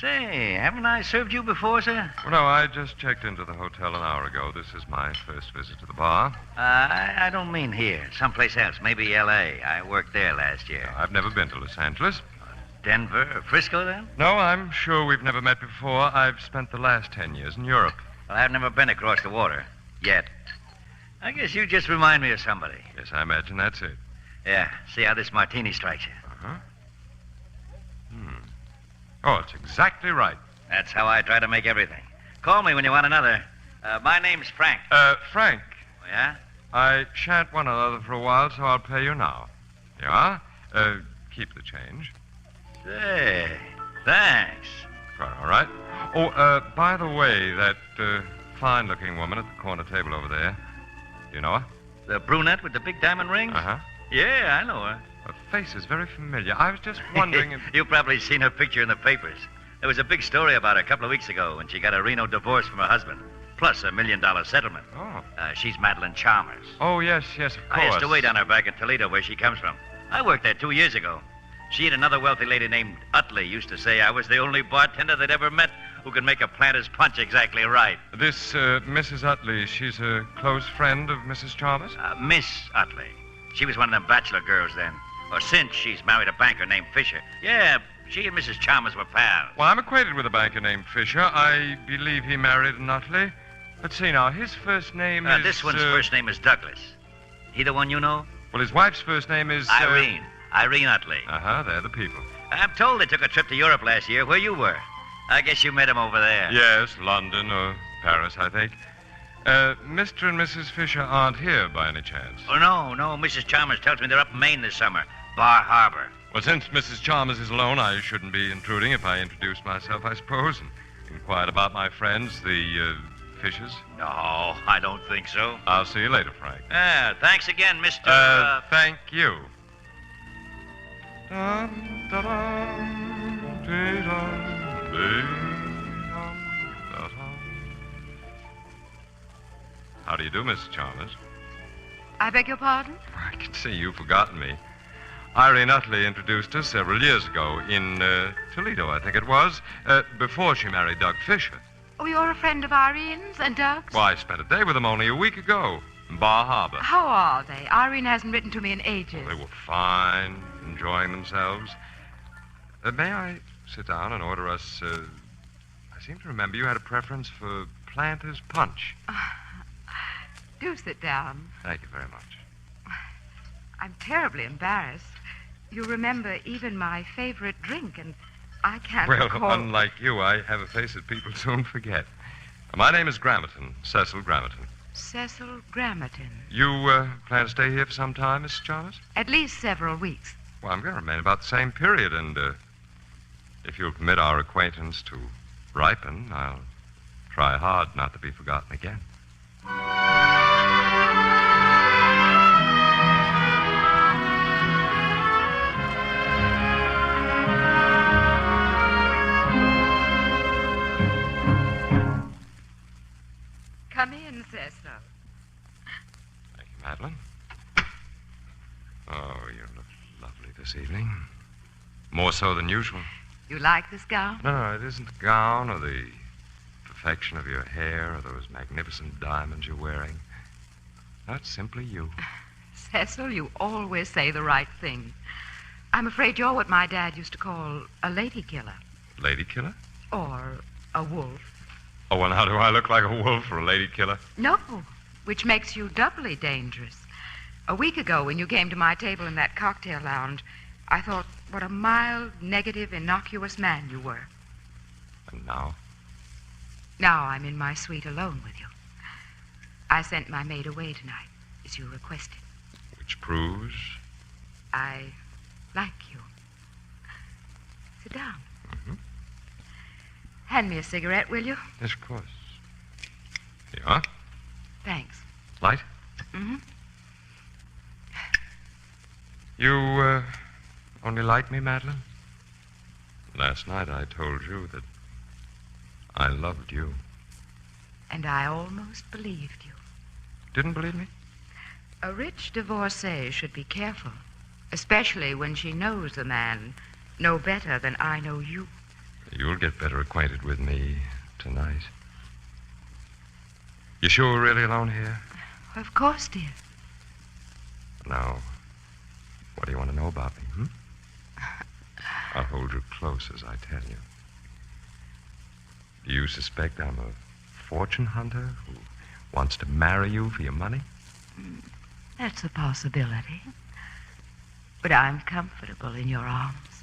Say, haven't I served you before, sir? Well, no, I just checked into the hotel an hour ago. This is my first visit to the bar. I don't mean here. Someplace else. Maybe L.A. I worked there last year. I've never been to Los Angeles. Denver or Frisco, then? No, I'm sure we've never met before. I've spent the last 10 years in Europe. Well, I've never been across the water. Yet. I guess you just remind me of somebody. Yes, I imagine that's it. Yeah. See how this martini strikes you. Uh-huh. Oh, it's exactly right. That's how I try to make everything. Call me when you want another. My name's Frank. Frank. Oh, yeah? I shan't want another for a while, so I'll pay you now. You are? Keep the change. Say, thanks. Quite all right. Oh, by the way, that fine-looking woman at the corner table over there, do you know her? The brunette with the big diamond rings? Uh-huh. Yeah, I know her. Her face is very familiar. I was just wondering if... You've probably seen her picture in the papers. There was a big story about her a couple of weeks ago when she got a Reno divorce from her husband, plus $1 million settlement. Oh. She's Madeline Chalmers. Oh, yes, of course. I used to wait on her back in Toledo, where she comes from. I worked there 2 years ago. She and another wealthy lady named Utley used to say I was the only bartender they'd ever met who could make a planter's punch exactly right. This Mrs. Utley, she's a close friend of Mrs. Chalmers? Miss Utley. She was one of them bachelor girls then. Or since she's married a banker named Fisher. Yeah, she and Mrs. Chalmers were pals. Well, I'm acquainted with a banker named Fisher. I believe he married an Utley. Let's see now, his first name is... This one's first name is Douglas. He the one you know? Well, his wife's first name is... Irene. Irene Utley. Uh-huh, they're the people. I'm told they took a trip to Europe last year, where you were. I guess you met him over there. Yes, London or Paris, I think. Mr. and Mrs. Fisher aren't here by any chance. Oh, no. Mrs. Chalmers tells me they're up in Maine this summer. Bar Harbor. Well, since Mrs. Chalmers is alone, I shouldn't be intruding if I introduced myself, I suppose, and inquired about my friends, the Fishers. No, I don't think so. I'll see you later, Frank. Thanks again, Mr. Thank you. How do you do, Mrs. Chalmers? I beg your pardon? I can see you've forgotten me. Irene Utley introduced us several years ago in Toledo, I think it was, before she married Doug Fisher. Oh, you're a friend of Irene's and Doug's? Well, I spent a day with them only a week ago in Bar Harbor. How are they? Irene hasn't written to me in ages. They were fine, enjoying themselves. May I sit down and order us... I seem to remember you had a preference for Planter's Punch. Do sit down. Thank you very much. I'm terribly embarrassed. You remember even my favorite drink, and I can't recall... Well, unlike you, I have a face that people soon forget. My name is Grammerton, Cecil Grammerton. Cecil Grammerton. You plan to stay here for some time, Mrs. Chalmers? At least several weeks. Well, I'm going to remain about the same period, and if you'll permit our acquaintance to ripen, I'll try hard not to be forgotten again. Come in, Cecil. Thank you, Madeline. Oh, you look lovely this evening. More so than usual. You like this gown? No, it isn't the gown or the perfection of your hair or those magnificent diamonds you're wearing. That's simply you. Cecil, you always say the right thing. I'm afraid you're what my dad used to call a lady killer. Lady killer? Or a wolf. Oh, well, now do I look like a wolf or a lady killer? No, which makes you doubly dangerous. A week ago, when you came to my table in that cocktail lounge, I thought what a mild, negative, innocuous man you were. And now? Now I'm in my suite alone with you. I sent my maid away tonight, as you requested. Which proves? I like you. Sit down. Mm-hmm. Hand me a cigarette, will you? Yes, of course. Here you are. Thanks. Light? Mm-hmm. You, only like me, Madeline? Last night I told you that I loved you. And I almost believed you. Didn't believe me? A rich divorcee should be careful, especially when she knows the man no better than I know you. You'll get better acquainted with me tonight. You sure we're really alone here? Of course, dear. Now, what do you want to know about me, hmm? I'll hold you close as I tell you. Do you suspect I'm a fortune hunter who wants to marry you for your money? That's a possibility. But I'm comfortable in your arms.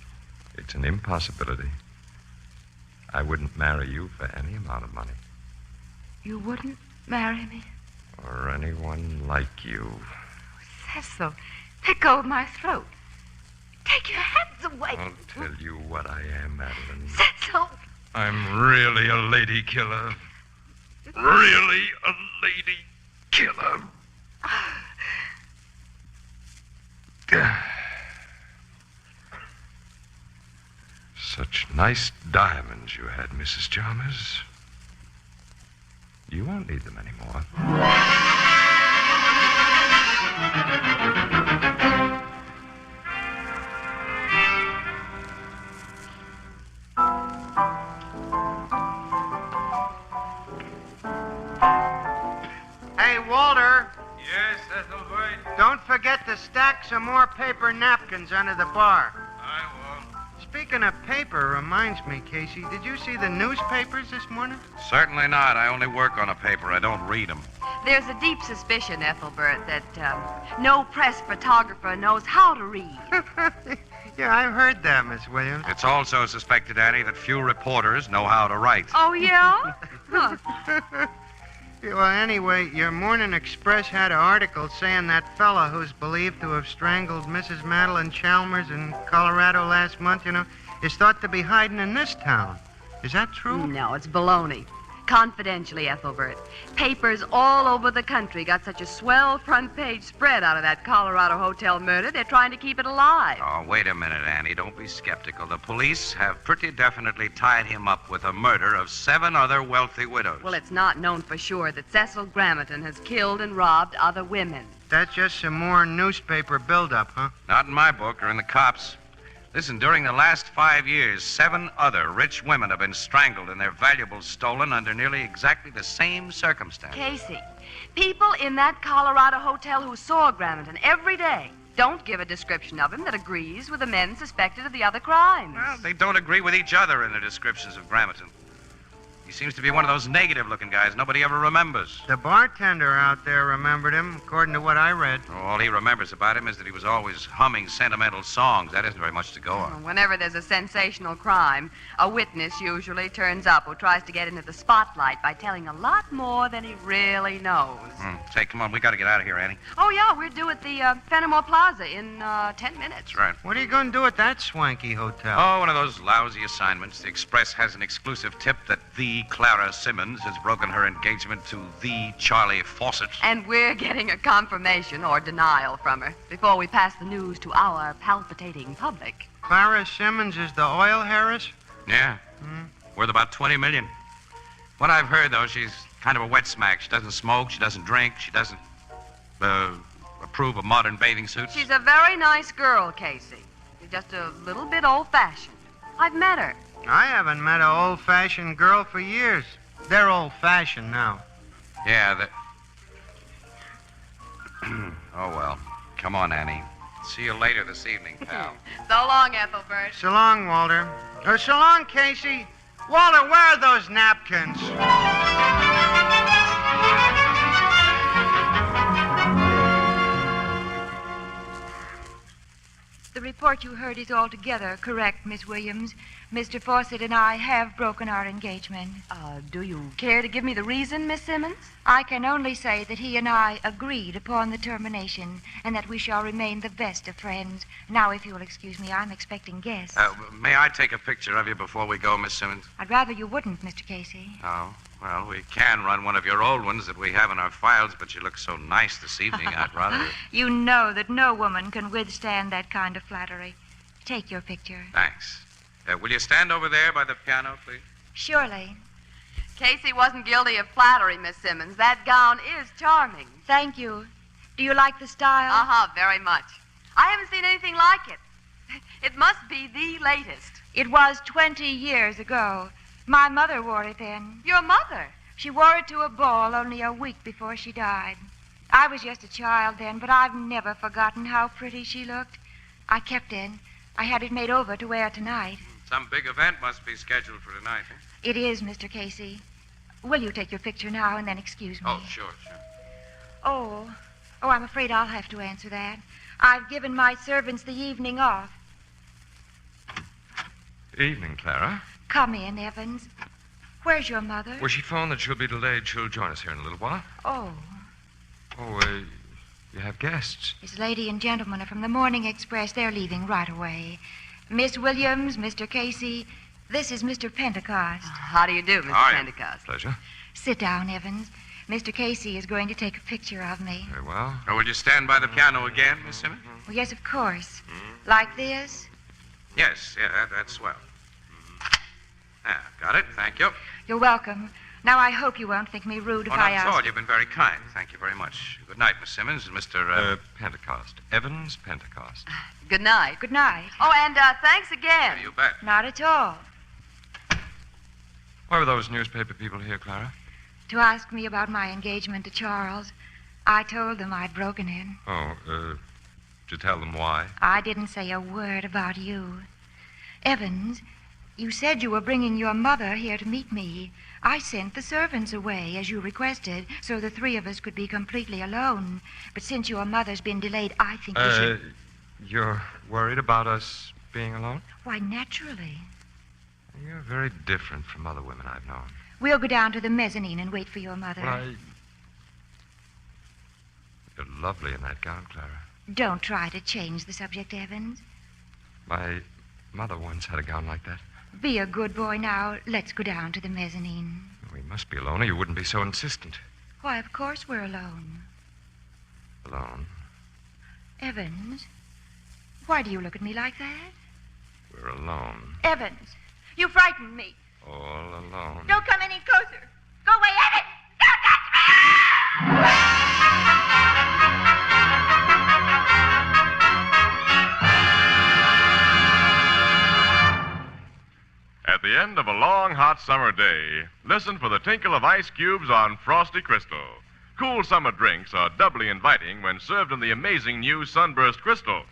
It's an impossibility. I wouldn't marry you for any amount of money. You wouldn't marry me? Or anyone like you. Cecil, let go of my throat. Take your hands away. I'll tell you what I am, Madeline. Cecil! I'm really a lady killer. Really a lady killer. Such nice diamonds you had, Mrs. Chalmers. You won't need them anymore. Hey, Walter. Yes, Ethelbert? Don't forget to stack some more paper napkins under the bar. I won't. Speaking of paper, reminds me, Casey, did you see the newspapers this morning? Certainly not. I only work on a paper. I don't read them. There's a deep suspicion, Ethelbert, that no press photographer knows how to read. Yeah, I've heard that, Miss Williams. It's also suspected, Annie, that few reporters know how to write. Oh, yeah? Huh. Yeah, well, anyway, your Morning Express had an article saying that fella who's believed to have strangled Mrs. Madeline Chalmers in Colorado last month, is thought to be hiding in this town. Is that true? No, it's baloney. Confidentially, Ethelbert. Papers all over the country got such a swell front page spread out of that Colorado hotel murder, they're trying to keep it alive. Oh, wait a minute, Annie. Don't be skeptical. The police have pretty definitely tied him up with the murder of 7 other wealthy widows. Well, it's not known for sure that Cecil Gramerton has killed and robbed other women. That's just some more newspaper buildup, huh? Not in my book or in the cops. Listen, during the last 5 years, 7 other rich women have been strangled and their valuables stolen under nearly exactly the same circumstances. Casey, people in that Colorado hotel who saw Gramerton every day don't give a description of him that agrees with the men suspected of the other crimes. Well, they don't agree with each other in their descriptions of Gramerton. He seems to be one of those negative-looking guys nobody ever remembers. The bartender out there remembered him, according to what I read. All he remembers about him is that he was always humming sentimental songs. That isn't very much to go on. Whenever there's a sensational crime, a witness usually turns up who tries to get into the spotlight by telling a lot more than he really knows. Say, come on, we got to get out of here, Annie. Oh, yeah, we're due at the Fenimore Plaza in 10 minutes. That's right. What are you going to do at that swanky hotel? Oh, one of those lousy assignments. The Express has an exclusive tip that the Clara Simmons has broken her engagement to the Charlie Fawcett. And we're getting a confirmation or denial from her before we pass the news to our palpitating public. Clara Simmons is the oil heiress? Yeah. Worth about $20 million. What I've heard, though, she's kind of a wet smack. She doesn't smoke, she doesn't drink, she doesn't approve of modern bathing suits. She's a very nice girl, Casey. She's just a little bit old-fashioned. I've met her. I haven't met an old-fashioned girl for years. They're old-fashioned now. Yeah, Oh, well. Come on, Annie. See you later this evening, pal. So long, Ethelbert. So long, Walter. So long, Casey. Walter, where are those napkins? The report you heard is altogether correct, Miss Williams. Mr. Fawcett and I have broken our engagement. Do you care to give me the reason, Miss Simmons? I can only say that he and I agreed upon the termination and that we shall remain the best of friends. Now, if you'll excuse me, I'm expecting guests. May I take a picture of you before we go, Miss Simmons? I'd rather you wouldn't, Mr. Casey. Oh, well, we can run one of your old ones that we have in our files, but you look so nice this evening, I'd rather... You know that no woman can withstand that kind of flattery. Take your picture. Thanks. Will you stand over there by the piano, please? Surely. Casey wasn't guilty of flattery, Miss Simmons. That gown is charming. Thank you. Do you like the style? Uh-huh, very much. I haven't seen anything like it. It must be the latest. It was 20 years ago. My mother wore it then. Your mother? She wore it to a ball only a week before she died. I was just a child then, but I've never forgotten how pretty she looked. I kept it. I had it made over to wear tonight. Some big event must be scheduled for tonight, eh? It is, Mr. Casey. Will you take your picture now and then excuse me? Oh, sure. Oh, I'm afraid I'll have to answer that. I've given my servants the evening off. Evening, Clara. Come in, Evans. Where's your mother? Well, she phoned that she'll be delayed. She'll join us here in a little while. Oh, You have guests. this lady and gentleman are from the Morning Express. They're leaving right away. Miss Williams, Mr. Casey, This is Mr. Pentecost. How do you do, Mr. Hi. Pentecost? Pleasure. Sit down, Evans. Mr. Casey is going to take a picture of me. Very well. Oh, will you stand by the piano again, Miss Simmons? Well, yes, of course. Like this? Yes, that's swell. Ah, got it. Thank you. You're welcome. Now, I hope you won't think me rude if Not I at ask. all. You've been very kind. Thank you very much. Good night, Miss Simmons and Mr. Pentecost. Evans Pentecost. Good night. Good night. Oh, and thanks again. You bet. Not at all. Why were those newspaper people here, Clara? To ask me about my engagement to Charles. I told them I'd broken in. Oh, did you tell them why? I didn't say a word about you. Evans, you said you were bringing your mother here to meet me. I sent the servants away, as you requested, so the three of us could be completely alone. But since your mother's been delayed, I think we should... You're worried about us being alone? Why, naturally. You're very different from other women I've known. We'll go down to the mezzanine and wait for your mother. You're lovely in that gown, Clara. Don't try to change the subject, Evans. My mother once had a gown like that. Be a good boy now. Let's go down to the mezzanine. We must be alone or you wouldn't be so insistent. Why, of course we're alone. Alone? Evans, why do you look at me like that? We're alone. Evans, you frightened me. All alone. Don't come any closer. Go away, Evans! Don't touch me! At the end of a long, hot summer day, listen for the tinkle of ice cubes on Frosty Crystal. Cool summer drinks are doubly inviting when served in the amazing new Sunburst Crystal.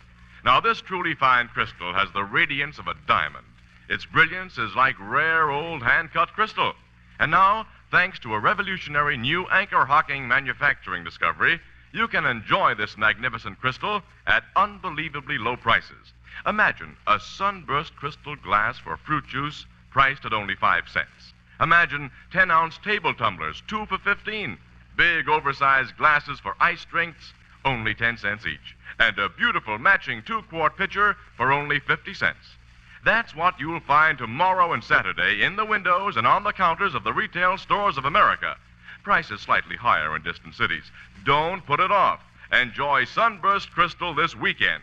Now, this truly fine crystal has the radiance of a diamond. Its brilliance is like rare old hand-cut crystal. And now, thanks to a revolutionary new anchor-hocking manufacturing discovery, you can enjoy this magnificent crystal at unbelievably low prices. Imagine a sunburst crystal glass for fruit juice priced at only 5 cents. Imagine 10-ounce table tumblers, 2 for 15. Big, oversized glasses for ice drinks, only 10 cents each. And a beautiful matching 2-quart pitcher for only 50 cents. That's what you'll find tomorrow and Saturday in the windows and on the counters of the retail stores of America. Prices slightly higher in distant cities. Don't put it off. Enjoy Sunburst Crystal this weekend.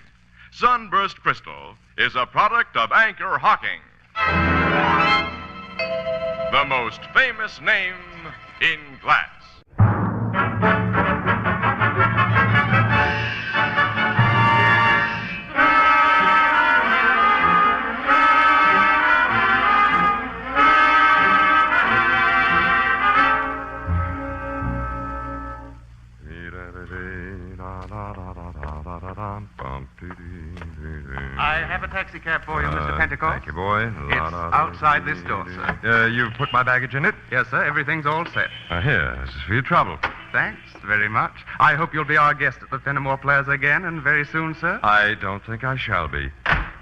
Sunburst Crystal is a product of Anchor Hocking, the most famous name in glass. I have a taxi cab for you, Mr. Pentecost. Thank you, boy. It's outside this door, sir. You've put my baggage in it? Yes, sir. Everything's all set. Here, this is for your trouble. Thanks very much. I hope you'll be our guest at the Fenimore Plaza again, and very soon, sir. I don't think I shall be.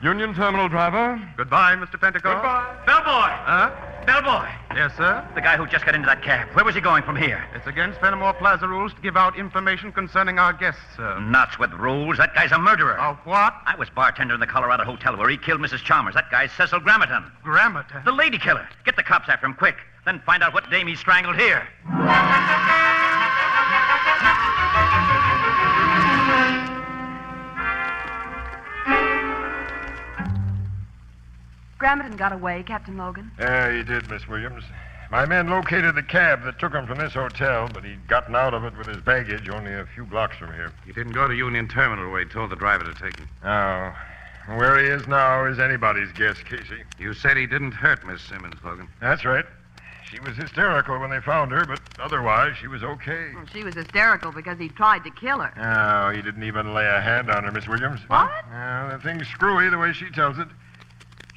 Union Terminal driver. Goodbye, Mr. Pentecost. Goodbye. Bellboy! Huh? Bellboy! Yes, sir? The guy who just got into that cab. Where was he going from here? It's against Fenimore Plaza rules to give out information concerning our guests, sir. Nuts with rules. That guy's a murderer. Of what? I was bartender in the Colorado Hotel where he killed Mrs. Chalmers. That guy's Cecil Grammerton. Grammerton? The lady killer. Get the cops after him quick. Then find out what dame he strangled here. Grammerton got away, Captain Logan. Yeah, he did, Miss Williams. My men located the cab that took him from this hotel, but he'd gotten out of it with his baggage only a few blocks from here. He didn't go to Union Terminal where he told the driver to take him. Oh. Where he is now is anybody's guess, Casey. You said he didn't hurt Miss Simmons, Logan. That's right. She was hysterical when they found her, but otherwise she was okay. Well, she was hysterical because he tried to kill her. Oh, he didn't even lay a hand on her, Miss Williams. What? The thing's screwy the way she tells it.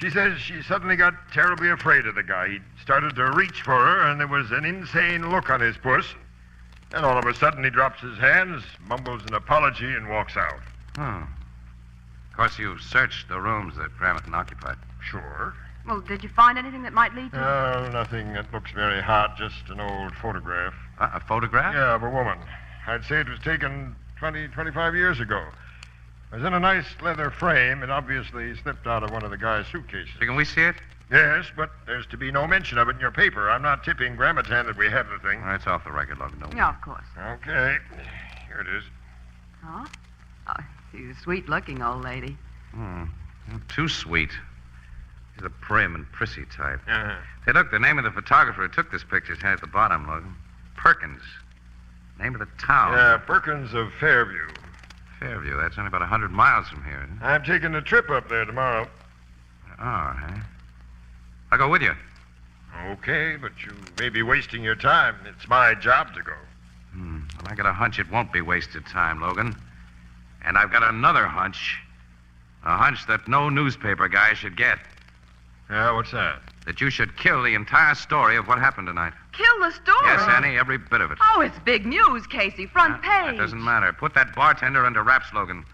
She says she suddenly got terribly afraid of the guy. He started to reach for her, and there was an insane look on his puss. Then all of a sudden he drops his hands, mumbles an apology, and walks out. Oh. Of course, you searched the rooms that Grammerton occupied. Sure. Well, did you find anything that might lead to... No, nothing that looks very hot, just an old photograph. A photograph? Yeah, of a woman. I'd say it was taken 20, 25 years ago. It was in a nice leather frame. It obviously slipped out of one of the guy's suitcases. Can we see it? Yes, but there's to be no mention of it in your paper. I'm not tipping Gramatan that we have the thing. That's off the record, Logan. Don't Yeah, of course. Okay. Here it is. Oh? Oh, she's a sweet-looking old lady. Too sweet. She's a prim and prissy type. Uh-huh. Hey, look, the name of the photographer who took this picture is here at the bottom, Logan. Perkins. Name of the town. Yeah, Perkins of Fairview. Fairview. That's only about 100 miles from here, isn't it? I'm taking a trip up there tomorrow. Oh, huh? I'll go with you. Okay, but you may be wasting your time. It's my job to go. Well, I got a hunch it won't be wasted time, Logan. And I've got another hunch. A hunch that no newspaper guy should get. Yeah, what's that? That you should kill the entire story of what happened tonight. Kill the story? Yes, Annie, every bit of it. Oh, it's big news, Casey. Front page. It doesn't matter. Put that bartender under wraps, Logan.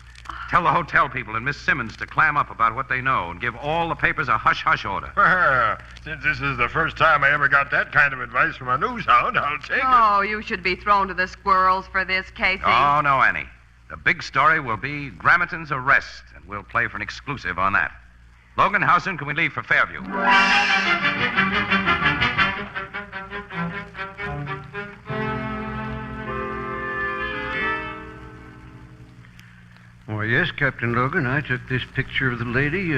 Tell the hotel people and Miss Simmons to clam up about what they know and give all the papers a hush-hush order. Since this is the first time I ever got that kind of advice from a news hound, I'll take it. Oh, you should be thrown to the squirrels for this, Casey. Oh, no, Annie. The big story will be Gramaton's arrest, and we'll play for an exclusive on that. Logan, how soon can we leave for Fairview? Oh, yes, Captain Logan. I took this picture of the lady,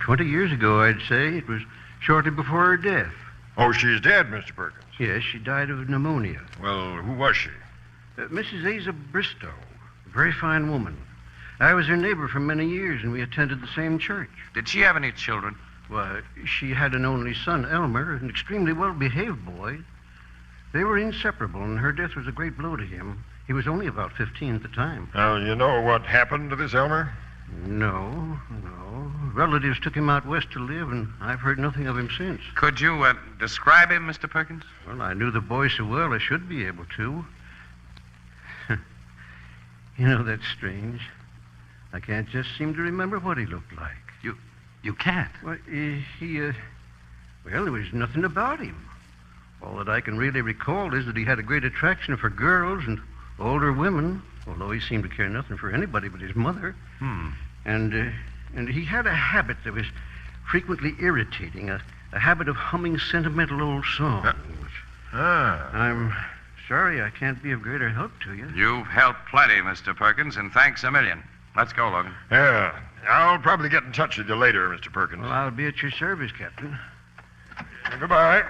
20 years ago, I'd say. It was shortly before her death. Oh, she's dead, Mr. Perkins. Yes, she died of pneumonia. Well, who was she? Mrs. Asa Bristow. A very fine woman. I was her neighbor for many years, and we attended the same church. Did she have any children? Why, she had an only son, Elmer, an extremely well-behaved boy. They were inseparable, and her death was a great blow to him. He was only about 15 at the time. Now, you know what happened to this Elmer? No. Relatives took him out west to live, and I've heard nothing of him since. Could you describe him, Mr. Perkins? Well, I knew the boy so well I should be able to. You know, that's strange. I can't just seem to remember what he looked like. You can't? Well, there was nothing about him. All that I can really recall is that he had a great attraction for girls and older women, although he seemed to care nothing for anybody but his mother. And he had a habit that was frequently irritating, a habit of humming sentimental old songs. I'm sorry I can't be of greater help to you. You've helped plenty, Mr. Perkins, and thanks a million. Let's go, Logan. Yeah. I'll probably get in touch with you later, Mr. Perkins. Well, I'll be at your service, Captain. Goodbye.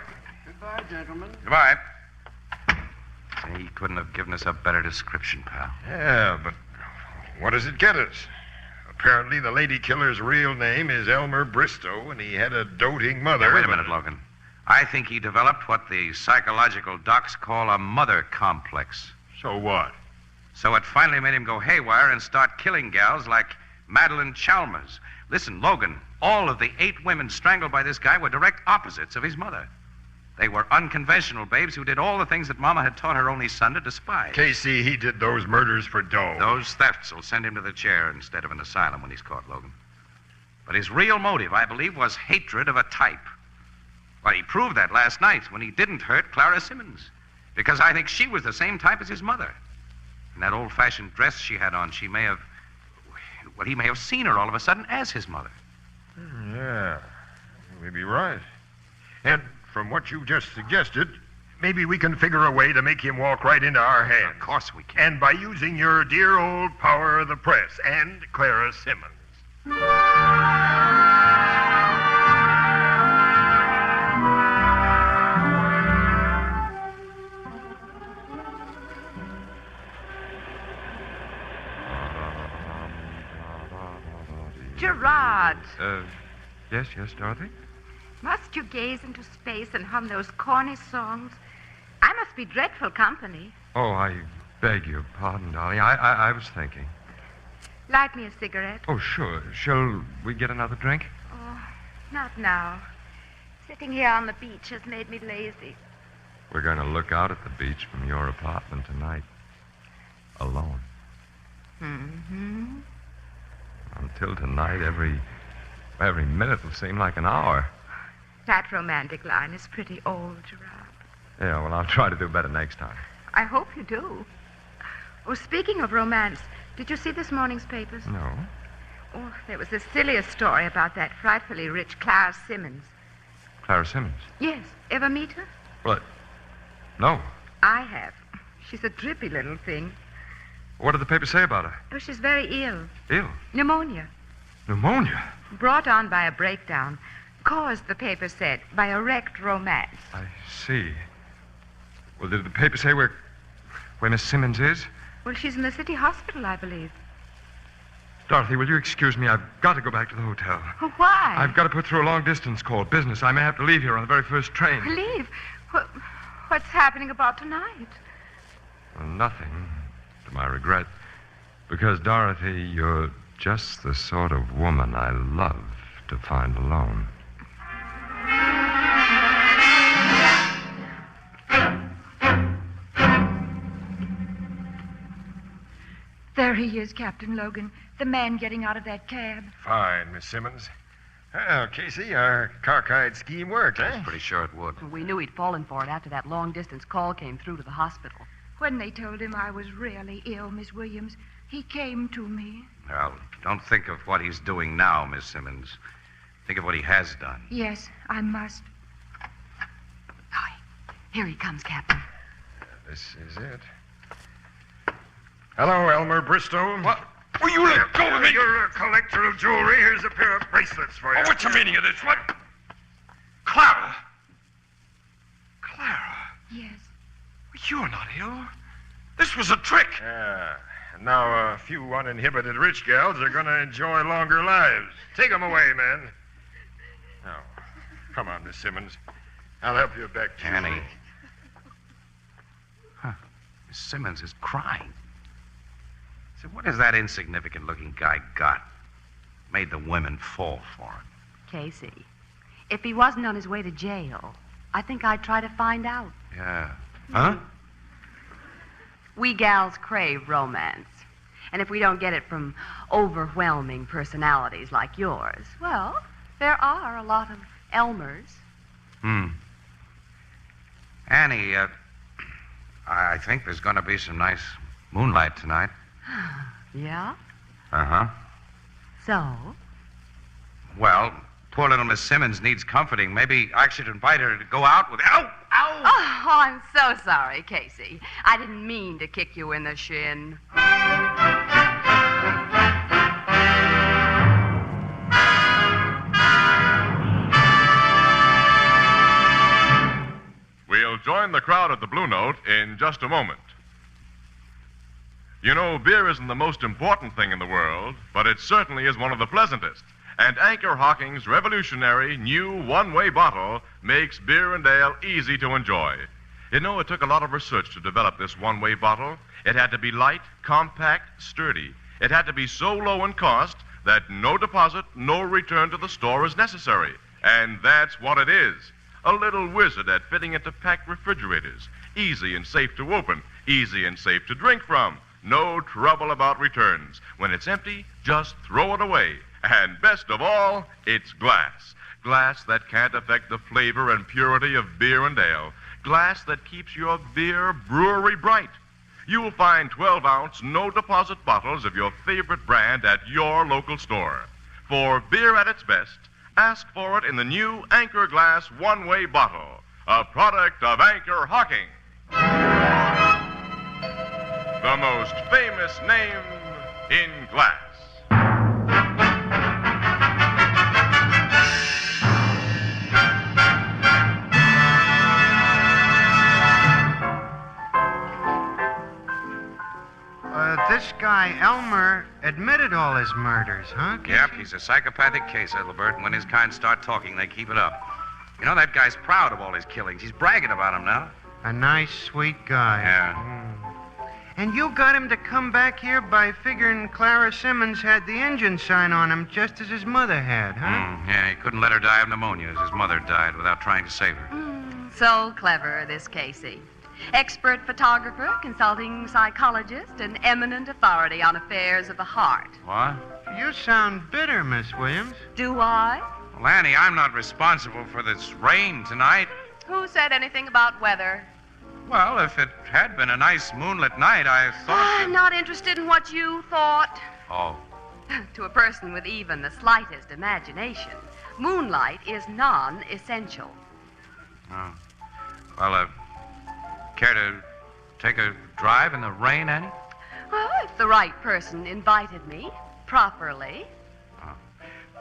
Goodbye, gentlemen. Goodbye. He couldn't have given us a better description, pal. Yeah, but what does it get us? Apparently, the lady killer's real name is Elmer Bristow, and he had a doting mother. Now, wait a minute, Logan. I think he developed what the psychological docs call a mother complex. So what? So it finally made him go haywire and start killing gals like Madeline Chalmers. Listen, Logan, all of the 8 women strangled by this guy were direct opposites of his mother. They were unconventional babes who did all the things that Mama had taught her only son to despise. Casey, he did those murders for dough. Those thefts will send him to the chair instead of an asylum when he's caught, Logan. But his real motive, I believe, was hatred of a type. Well, he proved that last night when he didn't hurt Clara Simmons. Because I think she was the same type as his mother. In that old-fashioned dress she had on, he may have seen her all of a sudden as his mother. Yeah, you may be right. And from what you just suggested, maybe we can figure a way to make him walk right into our hands. Of course we can. And by using your dear old power of the press and Clara Simmons. Gerard, Yes, Dorothy? must you gaze into space and hum those corny songs? I must be dreadful company. Oh, I beg your pardon, darling. I was thinking. Light me a cigarette. Oh, sure. Shall we get another drink? Oh, not now. Sitting here on the beach has made me lazy. We're going to look out at the beach from your apartment tonight. Alone. Mm-hmm. Until tonight, every minute will seem like an hour. That romantic line is pretty old, Gerard. Yeah, well, I'll try to do better next time. I hope you do. Oh, speaking of romance, did you see this morning's papers? No. Oh, there was the silliest story about that frightfully rich Clara Simmons. Clara Simmons? Yes. Ever meet her? What? No. I have. She's a drippy little thing. What did the paper say about her? Oh, she's very ill. Ill? Pneumonia. Pneumonia? Brought on by a breakdown. Caused, the paper said, by a wrecked romance. I see. Well, did the paper say where Miss Simmons is? Well, she's in the city hospital, I believe. Dorothy, will you excuse me? I've got to go back to the hotel. Oh, why? I've got to put through a long-distance call. Business. I may have to leave here on the very first train. Leave? What's happening about tonight? Well, nothing, to my regret. Because, Dorothy, you're just the sort of woman I love to find alone. There he is, Captain Logan. The man getting out of that cab. Fine, Miss Simmons. Well, Casey, our cockeyed scheme worked, eh? I was pretty sure it would. We knew he'd fallen for it after that long-distance call came through to the hospital. When they told him I was really ill, Miss Williams, he came to me. Well, don't think of what he's doing now, Miss Simmons. Think of what he has done. Yes, I must. Here he comes, Captain. This is it. Hello, Elmer Bristow. What? Will you let go of me? You're a collector of jewelry. Here's a pair of bracelets for you. Oh, what's the meaning of this? What? Clara! Clara? Yes. You're not ill. This was a trick. Yeah. And now a few uninhibited rich gals are going to enjoy longer lives. Take them away, man. Now, come on, Miss Simmons. I'll help you back to Annie. Huh. Miss Simmons is crying. So what has that insignificant-looking guy got? Made the women fall for him. Casey, if he wasn't on his way to jail, I think I'd try to find out. Yeah. Huh? We gals crave romance. And if we don't get it from overwhelming personalities like yours, well, there are a lot of Elmers. Annie, I think there's going to be some nice moonlight tonight. Yeah? Uh-huh. So? Well, poor little Miss Simmons needs comforting. Maybe I should invite her to go out with... Ow! Ow! Oh, I'm so sorry, Casey. I didn't mean to kick you in the shin. We'll join the crowd at the Blue Note in just a moment. You know, beer isn't the most important thing in the world, but it certainly is one of the pleasantest. And Anchor Hocking's revolutionary new one-way bottle makes beer and ale easy to enjoy. You know, it took a lot of research to develop this one-way bottle. It had to be light, compact, sturdy. It had to be so low in cost that no deposit, no return to the store is necessary. And that's what it is. A little wizard at fitting into packed refrigerators. Easy and safe to open. Easy and safe to drink from. No trouble about returns. When it's empty, just throw it away. And best of all, it's glass. Glass that can't affect the flavor and purity of beer and ale. Glass that keeps your beer brewery bright. You'll find 12-ounce, no-deposit bottles of your favorite brand at your local store. For beer at its best, ask for it in the new Anchor Glass one-way bottle, a product of Anchor Hocking. The most famous name in glass. This guy, Elmer, admitted all his murders, huh? Yep, he's a psychopathic case, Ethelbert, and when his kind start talking, they keep it up. You know, that guy's proud of all his killings. He's bragging about them now. A nice, sweet guy. Yeah. And you got him to come back here by figuring Clara Simmons had the engine sign on him just as his mother had, huh? Yeah, he couldn't let her die of pneumonia as his mother died without trying to save her. So clever, this Casey. Expert photographer, consulting psychologist, and eminent authority on affairs of the heart. What? You sound bitter, Miss Williams. Do I? Well, Annie, I'm not responsible for this rain tonight. Who said anything about weather? Well, if it had been a nice moonlit night, I thought... I'm not interested in what you thought. Oh. To a person with even the slightest imagination, moonlight is non-essential. Oh. Well, care to take a drive in the rain, Annie? Well, if the right person invited me properly.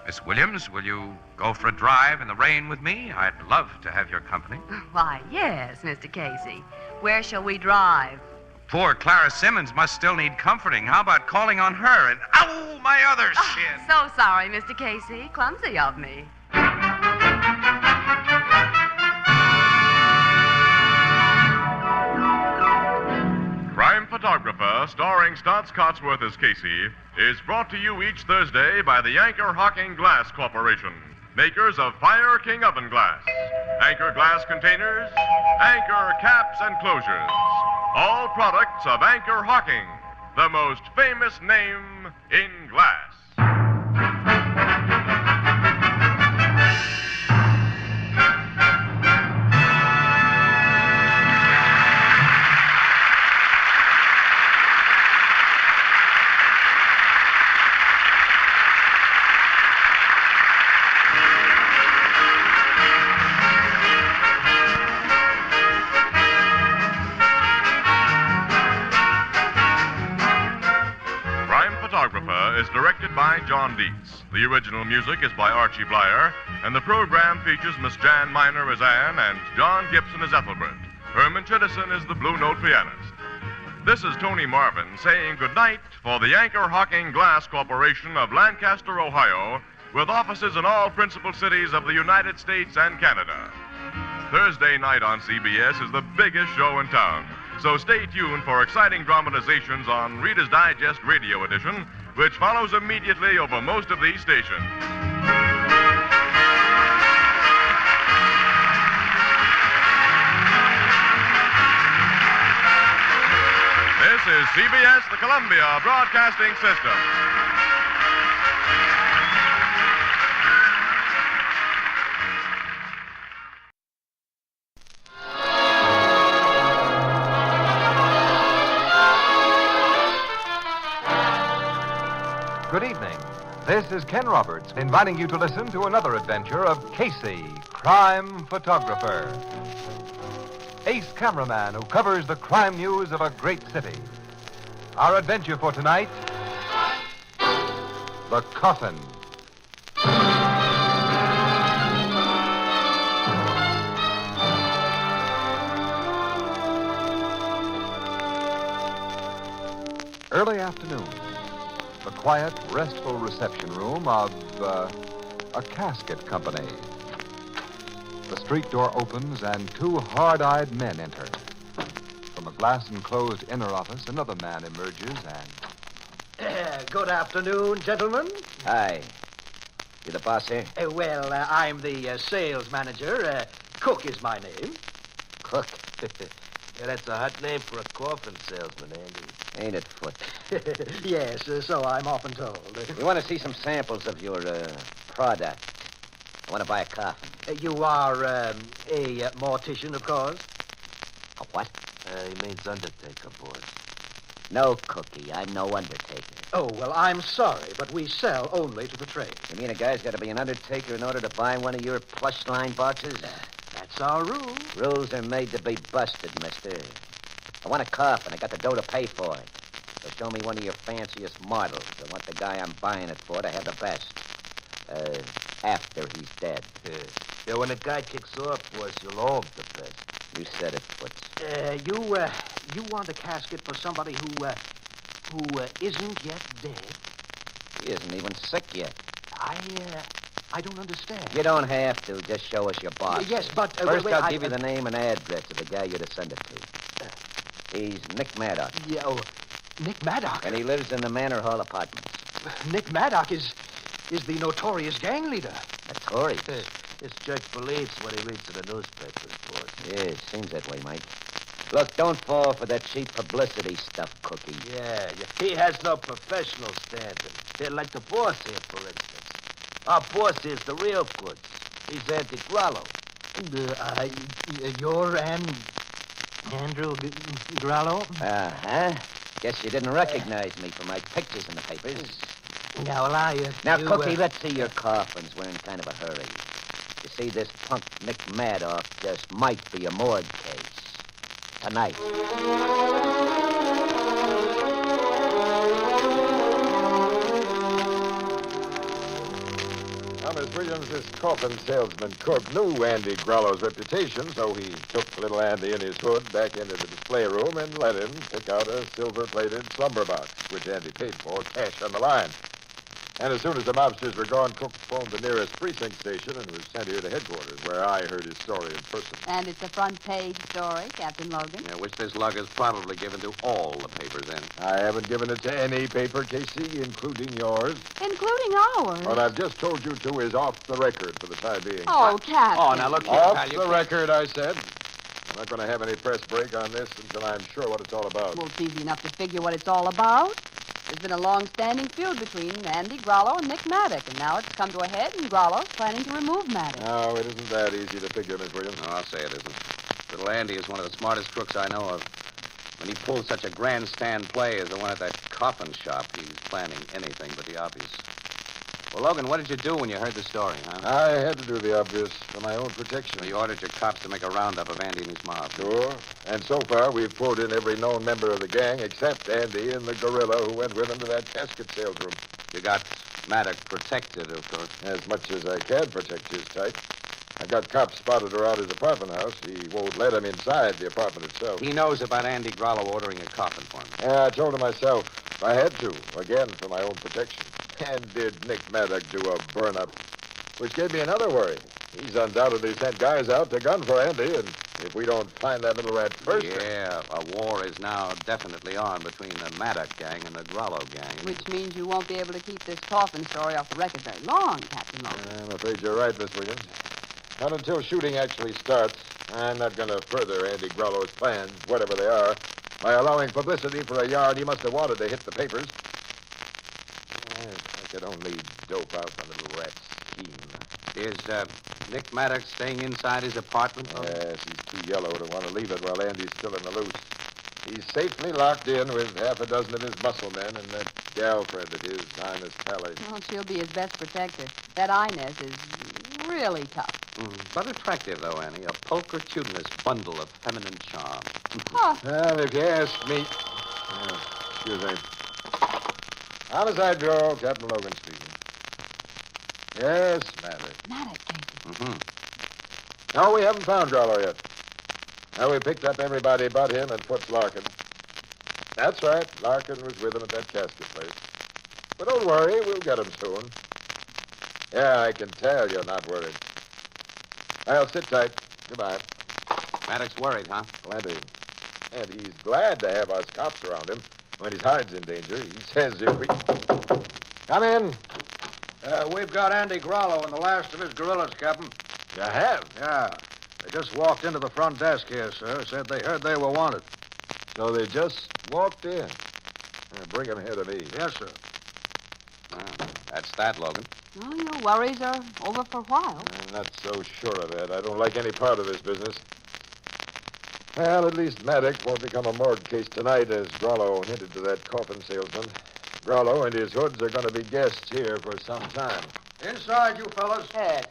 Miss Williams, will you go for a drive in the rain with me? I'd love to have your company. Why, yes, Mr. Casey. Where shall we drive? Poor Clara Simmons must still need comforting. How about calling on her and... Ow, my other shin! So sorry, Mr. Casey. Clumsy of me. Crime Photographer, starring Stotts Cotsworth as Casey, is brought to you each Thursday by the Anchor Hocking Glass Corporation, makers of Fire King Oven Glass, Anchor Glass Containers, Anchor Caps and Closures. All products of Anchor Hocking, the most famous name in glass. Is directed by John Dietz. The original music is by Archie Blyer, and the program features Miss Jan Miner as Anne and John Gibson as Ethelbert. Herman Chittison is the Blue Note pianist. This is Tony Marvin saying goodnight for the Anchor Hocking Glass Corporation of Lancaster, Ohio, with offices in all principal cities of the United States and Canada. Thursday night on CBS is the biggest show in town, so stay tuned for exciting dramatizations on Reader's Digest Radio Edition, which follows immediately over most of these stations. This is CBS, the Columbia Broadcasting System. Good evening. This is Ken Roberts inviting you to listen to another adventure of Casey, crime photographer. Ace cameraman who covers the crime news of a great city. Our adventure for tonight, The Coffin. Early afternoon. The quiet, restful reception room of a casket company. The street door opens and two hard-eyed men enter. From a glass-enclosed inner office, another man emerges and... Good afternoon, gentlemen. Hi. You the boss here? Well, I'm the sales manager. Cook is my name. Cook? Yeah, that's a hot name for a coffin salesman, Andy. Ain't it, Foot? Yes, so I'm often told. We want to see some samples of your product. I want to buy a coffin. You are a mortician, of course? A what? He means undertaker, boss. No, Cookie. I'm no undertaker. Oh, well, I'm sorry, but we sell only to the trade. You mean a guy's got to be an undertaker in order to buy one of your plush line boxes? That's our rule. Rules are made to be busted, mister. I want a coffin. I got the dough to pay for it. So show me one of your fanciest models. I want the guy I'm buying it for to have the best. After he's dead. Yeah, when a guy kicks off, boss, you'll owe him the best. You said it, Foots. You want a casket for somebody who isn't yet dead? He isn't even sick yet. I don't understand. You don't have to. Just show us your boss. Yes, but... First, wait, I'll give you the name and address of the guy you're to send it to. He's Nick Maddock. Yeah, Nick Maddock? And he lives in the Manor Hall Apartments. Nick Maddock is the notorious gang leader. Notorious? This jerk believes what he reads in the newspapers, boss. Yeah, seems that way, Mike. Look, don't fall for that cheap publicity stuff, Cookie. Yeah, he has no professional standing. They're like the boss here, for instance. Our boss is the real goods. He's Andy Grallo. You're Andrew Grallo? Uh-huh. Guess you didn't recognize me from my pictures in the papers. Now, well, Now, you, Cookie, let's see your coffins. We're in kind of a hurry. You see, this punk Nick Madoff just might be a morgue case. Tonight. Thomas Williams, this coffin salesman cook, knew Andy Grollo's reputation, so he took little Andy in his hood back into the display room and let him pick out a silver-plated slumber box, which Andy paid for, cash on the line. And as soon as the mobsters were gone, Cook phoned the nearest precinct station and was sent here to headquarters, where I heard his story in person. And it's a front-page story, Captain Logan. Yeah, which this lug is probably given to all the papers in. I haven't given it to any paper, Casey, including yours. Including ours. What I've just told you to is off the record for the time being. Oh, Captain. Oh, now look here, Off pal, you the can't- record, I said. I'm not going to have any press break on this until I'm sure what it's all about. Well, it's easy enough to figure what it's all about. There's been a long-standing feud between Andy Grollo and Nick Maddock, and now it's come to a head, and Grollo's planning to remove Maddock. No, it isn't that easy to figure, Miss Williams. No, I'll say it isn't. Little Andy is one of the smartest crooks I know of. When he pulls such a grandstand play as the one at that coffin shop, he's planning anything but the obvious. Well, Logan, what did you do when you heard the story, huh? I had to do the obvious for my own protection. So you ordered your cops to make a roundup of Andy and his mob. Sure. And so far, we've pulled in every known member of the gang except Andy and the gorilla who went with him to that casket sales room. You got Maddock protected, of course. As much as I can protect his type. I've got cops spotted around his apartment house. He won't let him inside the apartment itself. He knows about Andy Grollo ordering a coffin for him. Yeah, I told him myself. I had to, again, for my own protection. And did Nick Maddock do a burn-up? Which gave me another worry. He's undoubtedly sent guys out to gun for Andy, and if we don't find that little rat first... Yeah, a war is now definitely on between the Maddock gang and the Grollo gang. Which means you won't be able to keep this coffin story off the record very long, Captain Logan. I'm afraid you're right, Miss Williams. Not until shooting actually starts. I'm not going to further Andy Grollo's plans, whatever they are, by allowing publicity for a yard he must have wanted to hit the papers. I could only dope out the little rat's scheme. Is Nick Maddock staying inside his apartment? Yes, he's too yellow to want to leave it while Andy's still in the loose. He's safely locked in with half a dozen of his muscle men and that gal friend of his, Inez Talley. Well, she'll be his best protector. That Inez is really tough. But attractive, though, Annie. A pulchritudinous bundle of feminine charm. Huh. Well, if you ask me... excuse me. Homicide Bureau, Captain Logan speaking. Yes, Maddock. Maddock, Casey. No, we haven't found Grollo yet. Now, we picked up everybody but him and Foots Larkin. That's right. Larkin was with him at that casket place. But don't worry, we'll get him soon. Yeah, I can tell you're not worried. Well, sit tight. Goodbye. Maddock's worried, huh? Plenty. And he's glad to have us cops around him when his hide's in danger. He says if we... Come in. We've got Andy Grollo and the last of his gorillas, Captain. You have? Yeah. They just walked into the front desk here, sir. Said they heard they were wanted. So they just walked in. Bring him here to me. Yes, sir. That's that, Logan. Well, your worries are over for a while. I'm not so sure of that. I don't like any part of this business. Well, at least Maddock won't become a morgue case tonight, as Grollo hinted to that coffin salesman. Grollo and his hoods are going to be guests here for some time. Inside, you fellas.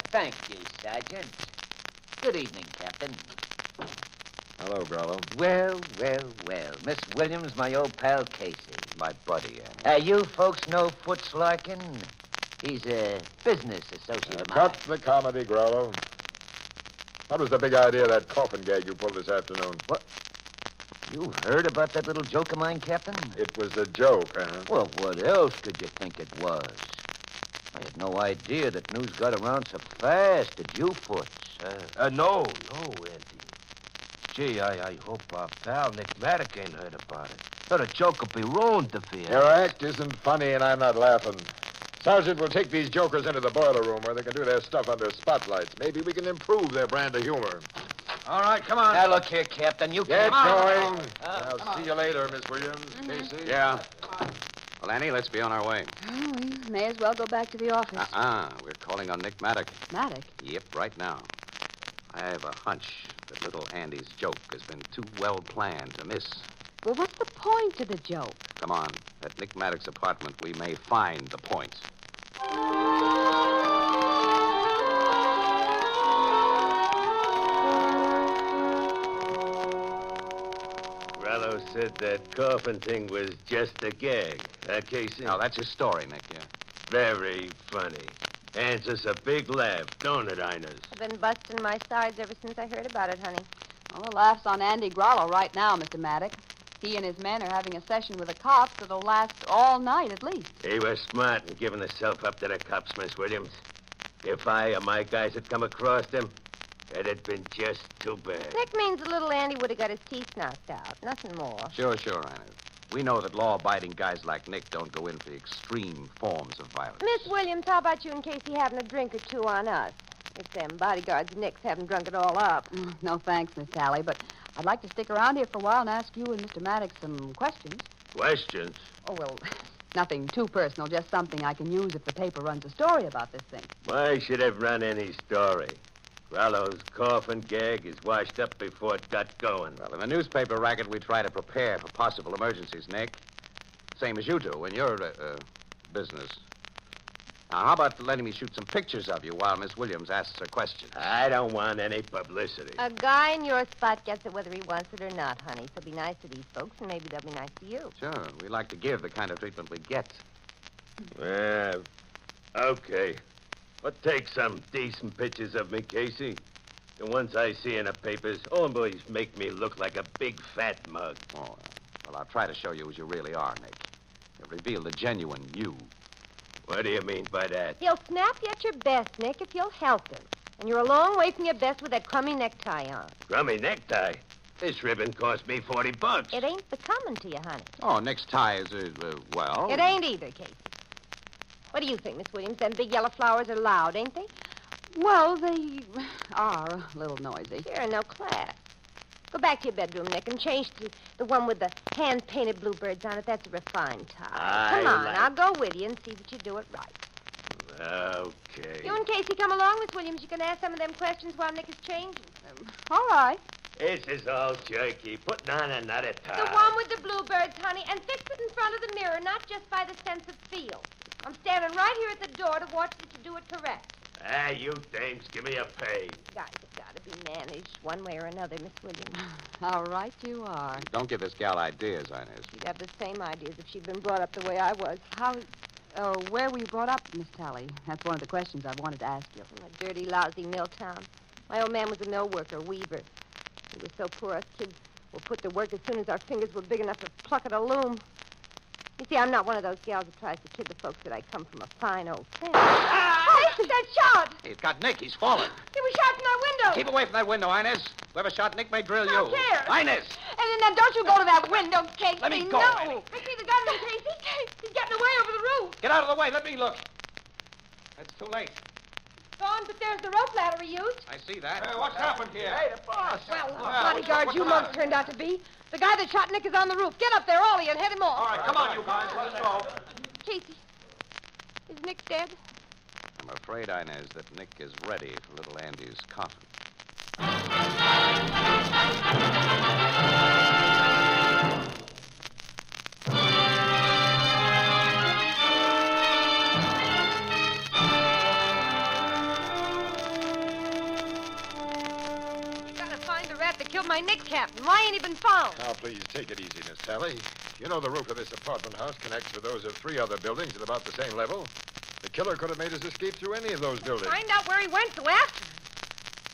Thank you, Sergeant. Good evening, Captain. Hello, Grollo. Well. Miss Williams, my old pal Casey. My buddy, You folks know Foots Larkin? He's a business associate of mine. Cut the comedy, Grollo. What was the big idea of that coffin gag you pulled this afternoon? What? You heard about that little joke of mine, Captain? It was a joke, huh? Well, what else could you think it was? I had no idea that news got around so fast. Did you, Foots? No, Andy. Gee, I hope our pal Nick Maddock ain't heard about it. So the joke will be ruined if he... Your act isn't funny, and I'm not laughing. Sergeant will take these jokers into the boiler room where they can do their stuff under spotlights. Maybe we can improve their brand of humor. All right, come on. Now, look here, Captain. You Get come going. I'll see you later, Miss Williams. Casey? Yeah. Well, Annie, let's be on our way. Oh, we may as well go back to the office. We're calling on Nick Maddock. Maddock? Yep, right now. I have a hunch that little Andy's joke has been too well planned to miss. Well, what's the point of the joke? Come on. At Nick Maddox's apartment, we may find the points. Grallo said that Coffin thing was just a gag. Casey? No, that's his story, Nick, yeah. Very funny. Answers a big laugh, don't it, Inez? I've been busting my sides ever since I heard about it, honey. Well, the laugh's on Andy Grollo right now, Mr. Maddox. He and his men are having a session with the cops that'll last all night at least. He was smart in giving himself up to the cops, Miss Williams. If I or my guys had come across him, it'd been just too bad. Nick means the little Andy would have got his teeth knocked out. Nothing more. Sure, Inez. We know that law-abiding guys like Nick don't go in for extreme forms of violence. Miss Williams, how about you and Casey having a drink or two on us? If them bodyguards of Nick's haven't drunk it all up. No thanks, Miss Tally, but I'd like to stick around here for a while and ask you and Mr. Maddox some questions. Questions? Oh, well, nothing too personal, just something I can use if the paper runs a story about this thing. Why should have run any story? Grallo's Coffin gag is washed up before it got going. Well, in the newspaper racket, we try to prepare for possible emergencies, Nick. Same as you do in your business. Now, how about letting me shoot some pictures of you while Miss Williams asks her questions? I don't want any publicity. A guy in your spot gets it whether he wants it or not, honey. So be nice to these folks, and maybe they'll be nice to you. Sure. We like to give the kind of treatment we get. Well, okay. But take some decent pictures of me, Casey. The ones I see in the papers always make me look like a big fat mug. Oh, well, I'll try to show you as you really are, Nick. You'll reveal the genuine you. What do you mean by that? He'll snap you at your best, Nick, if you'll help him. And you're a long way from your best with that crummy necktie on. Crummy necktie? This ribbon cost me $40. It ain't becoming to you, honey. Oh, Nick's tie is, well... It ain't either, Casey. What do you think, Miss Williams? Them big yellow flowers are loud, ain't they? Well, they are a little noisy. Sure, no class. Go back to your bedroom, Nick, and change to the one with the hand-painted bluebirds on it. That's a refined tie. Come on, I'll go with you and see that you do it right. Okay. You and Casey come along, Miss Williams. You can ask some of them questions while Nick is changing. All right. This is all jerky. Putting on another tie. The one with the bluebirds, honey, and fix it in front of the mirror, not just by the sense of feel. I'm standing right here at the door to watch that you do it correct. Ah, you dames, give me a pay. Guys have got to be managed one way or another, Miss Williams. All right, you are. Don't give this gal ideas, Inez. She'd have the same ideas if she'd been brought up the way I was. Where were you brought up, Miss Tally? That's one of the questions I wanted to ask you. In a dirty, lousy mill town. My old man was a mill worker, weaver. He was so poor us kids were put to work as soon as our fingers were big enough to pluck at a loom. You see, I'm not one of those gals that tries to kid the folks that I come from a fine old family. Hey, that shot! He's got Nick. He's fallen. He was shot from that window. Keep away from that window, Inez. Whoever shot Nick may drill you. Don't care. Inez! And then don't you go to that window, Casey. Let me go, No. Annie. I see the gunman, Casey. He's getting away over the roof. Get out of the way. Let me look. It's too late. Gone, but there's the rope ladder he used. I see that. Hey, what's happened here? Hey, the boss. Well, bodyguard you monks turned out to be. The guy that shot Nick is on the roof. Get up there, all of you, and head him off. All right, come on, you guys. Let's go. Casey, is Nick dead? I'm afraid, Inez, that Nick is ready for little Andy's coffin. Killed my Nick captain. Why ain't he been found? Now, please, take it easy, Miss Tally. You know the roof of this apartment house connects with those of 3 other buildings at about the same level. The killer could have made his escape through any of those buildings. Find out where he went, so after him.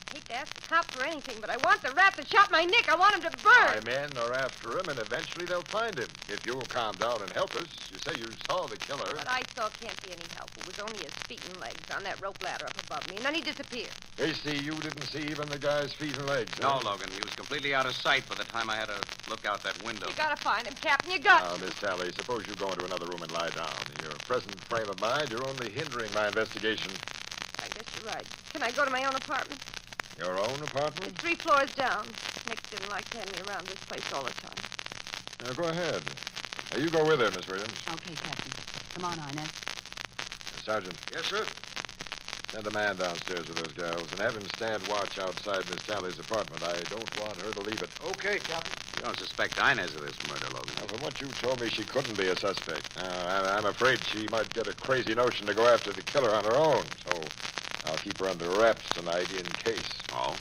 I hate to ask the cops for anything, but I want the rat that shot my Nick. I want him to burn. My men are after him, and eventually they'll find him. If you'll calm down and help us. You say you saw the killer. What I saw can't be any help. It was only his feet and legs on that rope ladder up above me, and then he disappeared. Casey, you didn't see even the guy's feet and legs, No, Logan. He was completely out of sight by the time I had to look out that window. You gotta find him, Captain. You got Now, Miss Tally, suppose you go into another room and lie down. In your present frame of mind, you're only hindering my investigation. I guess you're right. Can I go to my own apartment? Your own apartment? It's 3 floors down. Nick didn't like to have me around this place all the time. Now, go ahead. Now, you go with her, Miss Williams. Okay, Captain. Come on, Inez. Sergeant. Yes, sir. Send a man downstairs with those gals and have him stand watch outside Miss Tally's apartment. I don't want her to leave it. Okay, Captain. You don't suspect Inez of this murder, Logan. Now, from what you told me, she couldn't be a suspect. I'm afraid she might get a crazy notion to go after the killer on her own, so I'll keep her under wraps tonight in case. Oh?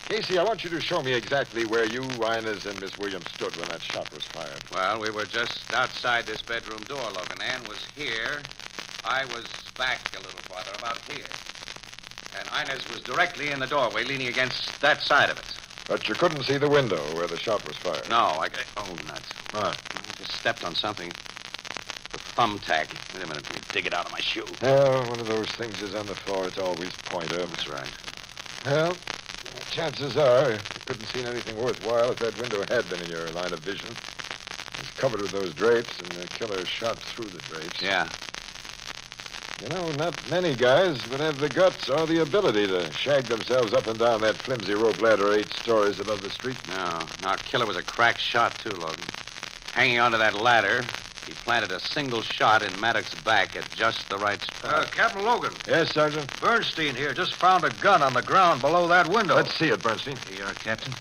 Casey, I want you to show me exactly where you, Inez, and Miss Williams stood when that shot was fired. Well, we were just outside this bedroom door, Logan. Ann was here. I was back a little farther, about here. And Inez was directly in the doorway, leaning against that side of it. But you couldn't see the window where the shot was fired? No, Oh, nuts. What? I just stepped on something. The thumbtack. Wait a minute, let me dig it out of my shoe. Well, one of those things is on the floor. It's always pointer. That's right. Well, chances are you couldn't see anything worthwhile if that window had been in your line of vision. It was covered with those drapes, and the killer shot through the drapes. Yeah. You know, not many guys would have the guts or the ability to shag themselves up and down that flimsy rope ladder 8 stories above the street. No, our killer was a crack shot, too, Logan. Hanging onto that ladder, he planted a single shot in Maddox's back at just the right spot. Captain Logan. Yes, Sergeant? Bernstein here just found a gun on the ground below that window. Let's see it, Bernstein. Here you are, Captain.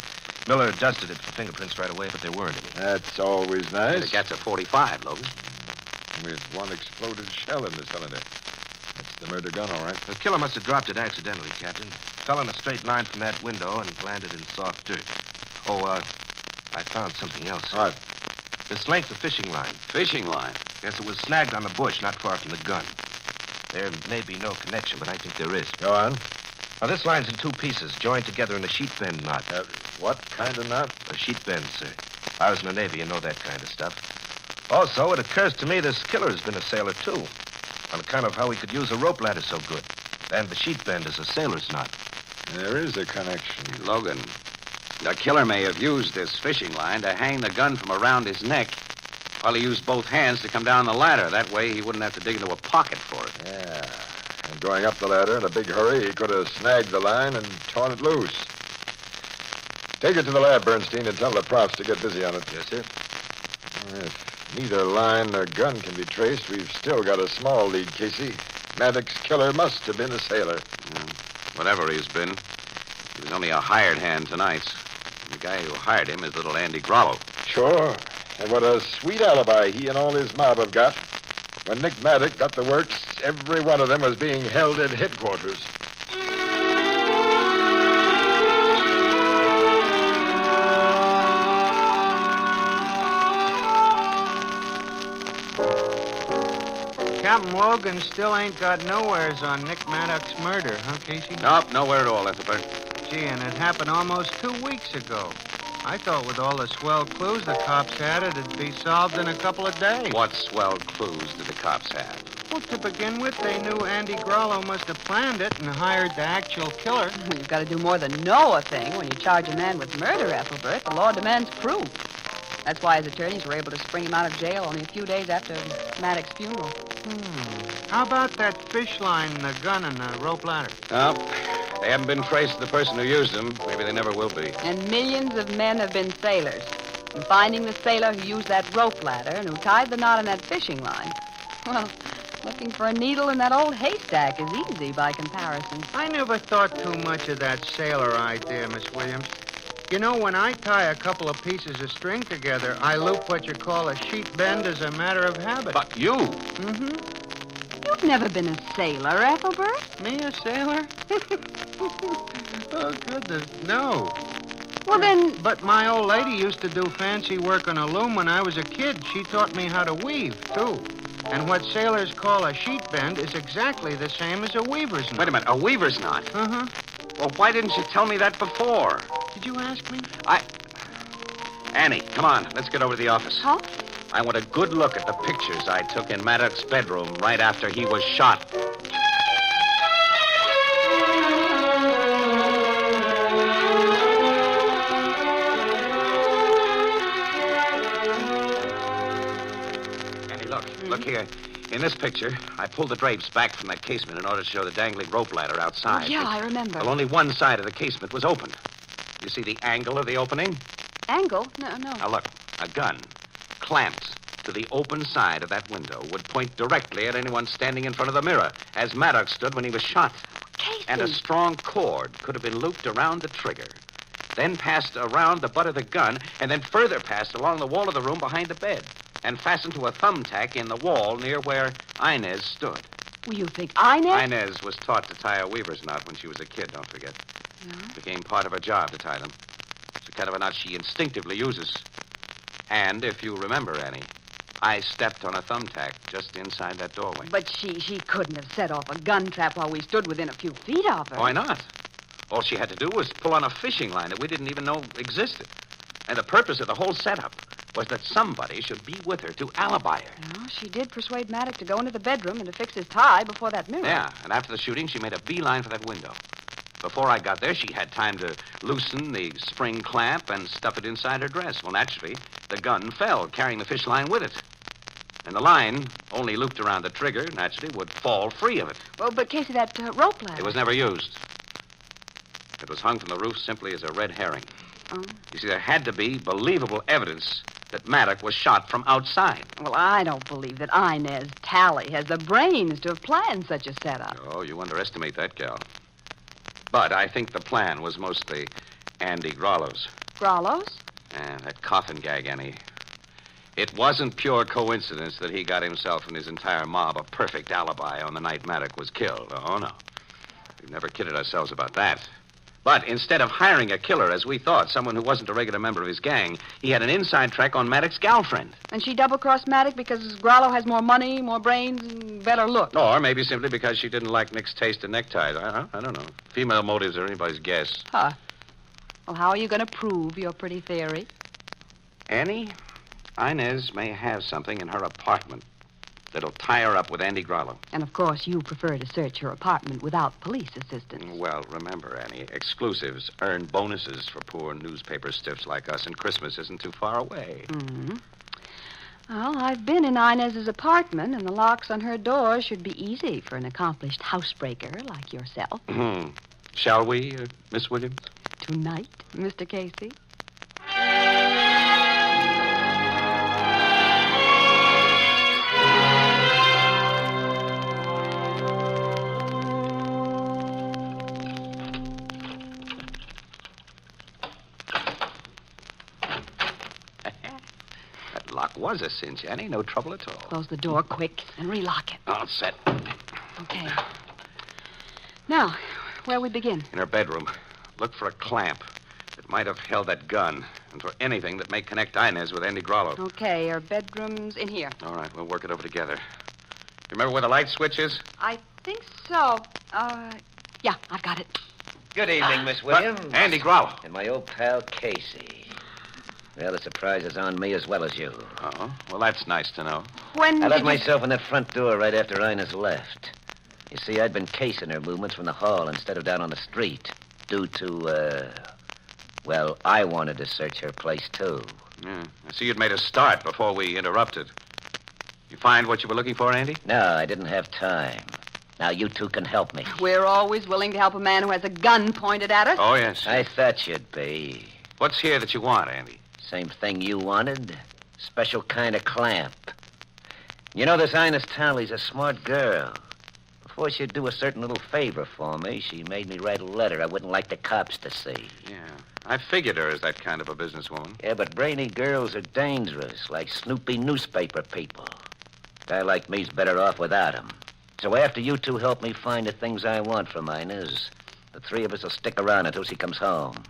Miller dusted it for fingerprints right away, but there weren't any. That's always nice. That's a 45, Logan. With one exploded shell in the cylinder. That's the murder gun, all right. The killer must have dropped it accidentally, Captain. Fell in a straight line from that window and landed in soft dirt. Oh, I found something else. What? This length of fishing line. Fishing line? Yes, it was snagged on the bush not far from the gun. There may be no connection, but I think there is. Go on. Now, this line's in 2 pieces, joined together in a sheet bend knot. What kind of knot? A sheet bend, sir. I was in the Navy and know that kind of stuff. Also, it occurs to me this killer has been a sailor, too. On account of how he could use a rope ladder so good. And the sheet bend is a sailor's knot. There is a connection. Logan, the killer may have used this fishing line to hang the gun from around his neck while he used both hands to come down the ladder. That way he wouldn't have to dig into a pocket for it. Yeah. And going up the ladder in a big hurry, he could have snagged the line and torn it loose. Take it to the lab, Bernstein, and tell the profs to get busy on it. Yes, sir. If neither line nor gun can be traced, we've still got a small lead, Casey. Maddox's killer must have been a sailor. Whatever he's been, he was only a hired hand tonight. The guy who hired him is little Andy Grollo. Sure. And what a sweet alibi he and all his mob have got. When Nick Maddox got the works, every one of them was being held at headquarters. Captain Logan still ain't got nowheres on Nick Maddox's murder, huh, Casey? Nope, nowhere at all, Ethelbert. Gee, and it happened almost 2 weeks ago. I thought with all the swell clues the cops had, it'd be solved in a couple of days. What swell clues did the cops have? Well, to begin with, they knew Andy Grollo must have planned it and hired the actual killer. You've got to do more than know a thing when you charge a man with murder, Ethelbert. The law demands proof. That's why his attorneys were able to spring him out of jail only a few days after Maddox's funeral. How about that fish line, the gun, and the rope ladder? No, they haven't been traced to the person who used them. Maybe they never will be. And millions of men have been sailors. And finding the sailor who used that rope ladder and who tied the knot in that fishing line, well, looking for a needle in that old haystack is easy by comparison. I never thought too much of that sailor idea, Miss Williams. You know, when I tie a couple of pieces of string together, I loop what you call a sheet bend as a matter of habit. But you? Mm-hmm. You've never been a sailor, Ethelbert. Me, a sailor? Oh, goodness, no. Well, then... But my old lady used to do fancy work on a loom when I was a kid. She taught me how to weave, too. And what sailors call a sheet bend is exactly the same as a weaver's knot. Wait a minute, a weaver's knot? Uh-huh. Well, why didn't you tell me that before? Did you ask me? Annie, come on, let's get over to the office. Huh? I want a good look at the pictures I took in Maddox's bedroom right after he was shot. Annie, look here. In this picture, I pulled the drapes back from that casement in order to show the dangling rope ladder outside. Oh, yeah, I remember. Well, only one side of the casement was open. You see the angle of the opening? Angle? No. Now, look, a gun clamped to the open side of that window would point directly at anyone standing in front of the mirror, as Maddox stood when he was shot. Casey. And a strong cord could have been looped around the trigger. then passed around the butt of the gun, and then further passed along the wall of the room behind the bed, and fastened to a thumbtack in the wall near where Inez stood. Well, you think Inez? Inez was taught to tie a weaver's knot when she was a kid, don't forget. It became part of her job to tie them. It's the kind of a knot she instinctively uses. And if you remember, Annie, I stepped on a thumbtack just inside that doorway. But she couldn't have set off a gun trap while we stood within a few feet of her. Why not? All she had to do was pull on a fishing line that we didn't even know existed. And the purpose of the whole setup was that somebody should be with her to alibi her. Well, she did persuade Maddox to go into the bedroom and to fix his tie before that mirror. Yeah, and after the shooting, she made a beeline for that window. Before I got there, she had time to loosen the spring clamp and stuff it inside her dress. Well, naturally, the gun fell, carrying the fish line with it. And the line, only looped around the trigger, naturally, would fall free of it. Well, but Casey, that rope ladder... It was never used. It was hung from the roof simply as a red herring. Oh. You see, there had to be believable evidence that Maddox was shot from outside. Well, I don't believe that Inez Talley has the brains to have planned such a setup. Oh, you underestimate that gal. But I think the plan was mostly Andy Grollo's. Grollo's? That coffin gag, Annie. It wasn't pure coincidence that he got himself and his entire mob a perfect alibi on the night Maddox was killed. Oh, no. We've never kidded ourselves about that. But instead of hiring a killer, as we thought, someone who wasn't a regular member of his gang, he had an inside track on Maddox's girlfriend. And she double-crossed Maddox because Grollo has more money, more brains, and better look. Or maybe simply because she didn't like Nick's taste in neckties. I don't know. Female motives are anybody's guess. Huh. Well, how are you going to prove your pretty theory? Annie, Inez may have something in her apartment that'll tie her up with Andy Grollo. And, of course, you prefer to search her apartment without police assistance. Well, remember, Annie, exclusives earn bonuses for poor newspaper stiffs like us, and Christmas isn't too far away. Mm-hmm. Well, I've been in Inez's apartment, and the locks on her door should be easy for an accomplished housebreaker like yourself. Shall we, Miss Williams? Tonight, Mr. Casey? Was a cinch, Annie. No trouble at all. Close the door quick and relock it. All set. Okay. Now, where we begin? In her bedroom. Look for a clamp that might have held that gun, and for anything that may connect Inez with Andy Grollo. Okay, her bedroom's in here. All right, we'll work it over together. You remember where the light switch is? I think so. Yeah, I've got it. Good evening, Miss Williams. Andy Grollo. And my old pal, Casey. Well, the surprise is on me as well as you. Oh, well, that's nice to know. I let myself in that front door right after Inez left. You see, I'd been casing her movements from the hall instead of down on the street. Due to, well, I wanted to search her place, too. Yeah, I see you'd made a start before we interrupted. You find what you were looking for, Andy? No, I didn't have time. Now, you two can help me. We're always willing to help a man who has a gun pointed at us. Oh, yes. I thought you'd be. What's here that you want, Andy? Same thing you wanted. Special kind of clamp. You know, this Inez Talley's a smart girl. Before she'd do a certain little favor for me, she made me write a letter I wouldn't like the cops to see. Yeah, I figured her as that kind of a businesswoman. Yeah, but brainy girls are dangerous, like snoopy newspaper people. A guy like me's better off without 'em. So after you two help me find the things I want from Inez, the three of us will stick around until she comes home.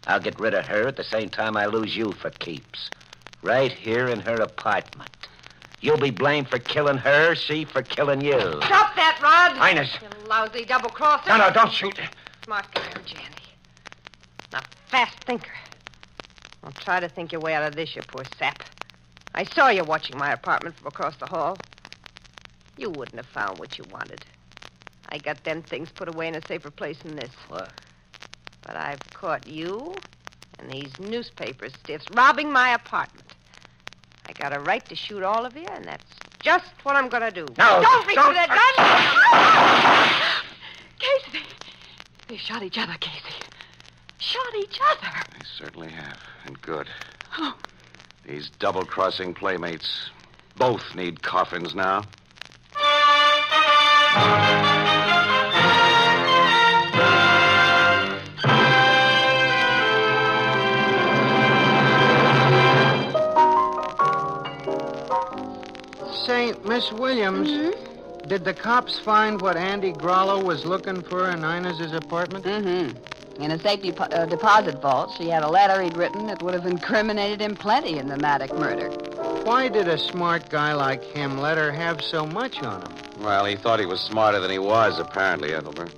I'll get rid of her at the same time I lose you for keeps. Right here in her apartment. You'll be blamed for killing her, she for killing you. Stop that, Rod! Inez! You lousy double-crosser. No, don't shoot. Smart girl, Jandy. A fast thinker. Well, try to think your way out of this, you poor sap. I saw you watching my apartment from across the hall. You wouldn't have found what you wanted. I got them things put away in a safer place than this. What? But I've caught you and these newspaper stiffs robbing my apartment. I got a right to shoot all of you, and that's just what I'm going to do. No, Don't reach for that gun! Casey! They shot each other, Casey. Shot each other. They certainly have, and good. Oh. These double-crossing playmates both need coffins now. Miss Williams, did the cops find what Andy Grollo was looking for in Inez's apartment? Mm-hmm. In a safety deposit vault, she had a letter he'd written that would have incriminated him plenty in the Maddock murder. Why did a smart guy like him let her have so much on him? Well, he thought he was smarter than he was, apparently, Ethelbert.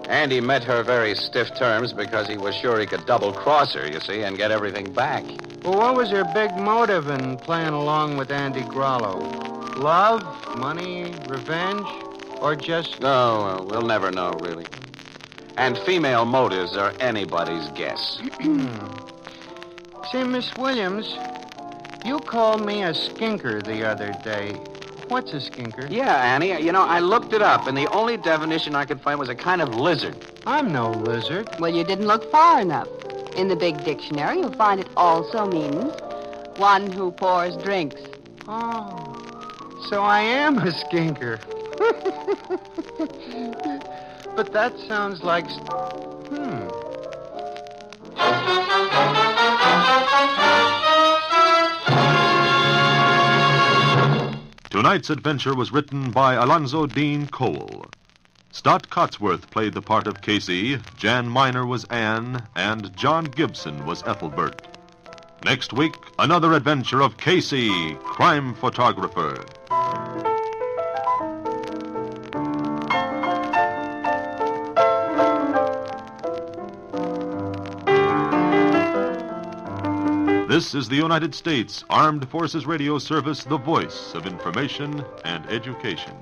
Andy met her very stiff terms because he was sure he could double-cross her, you see, and get everything back. Well, what was her big motive in playing along with Andy Grollo? Love, money, revenge, or just... No, we'll never know, really. And female motives are anybody's guess. See, Miss Williams, you called me a skinker the other day. What's a skinker? Yeah, Annie. You know, I looked it up, and the only definition I could find was a kind of lizard. I'm no lizard. Well, you didn't look far enough. In the big dictionary, you'll find it also means one who pours drinks. Oh, so I am a skinker. But that sounds like... Tonight's adventure was written by Alonzo Dean Cole. Stott Cotsworth played the part of Casey, Jan Miner was Anne, and John Gibson was Ethelbert. Next week, another adventure of Casey, crime photographer. This is the United States Armed Forces Radio Service, the voice of information and education.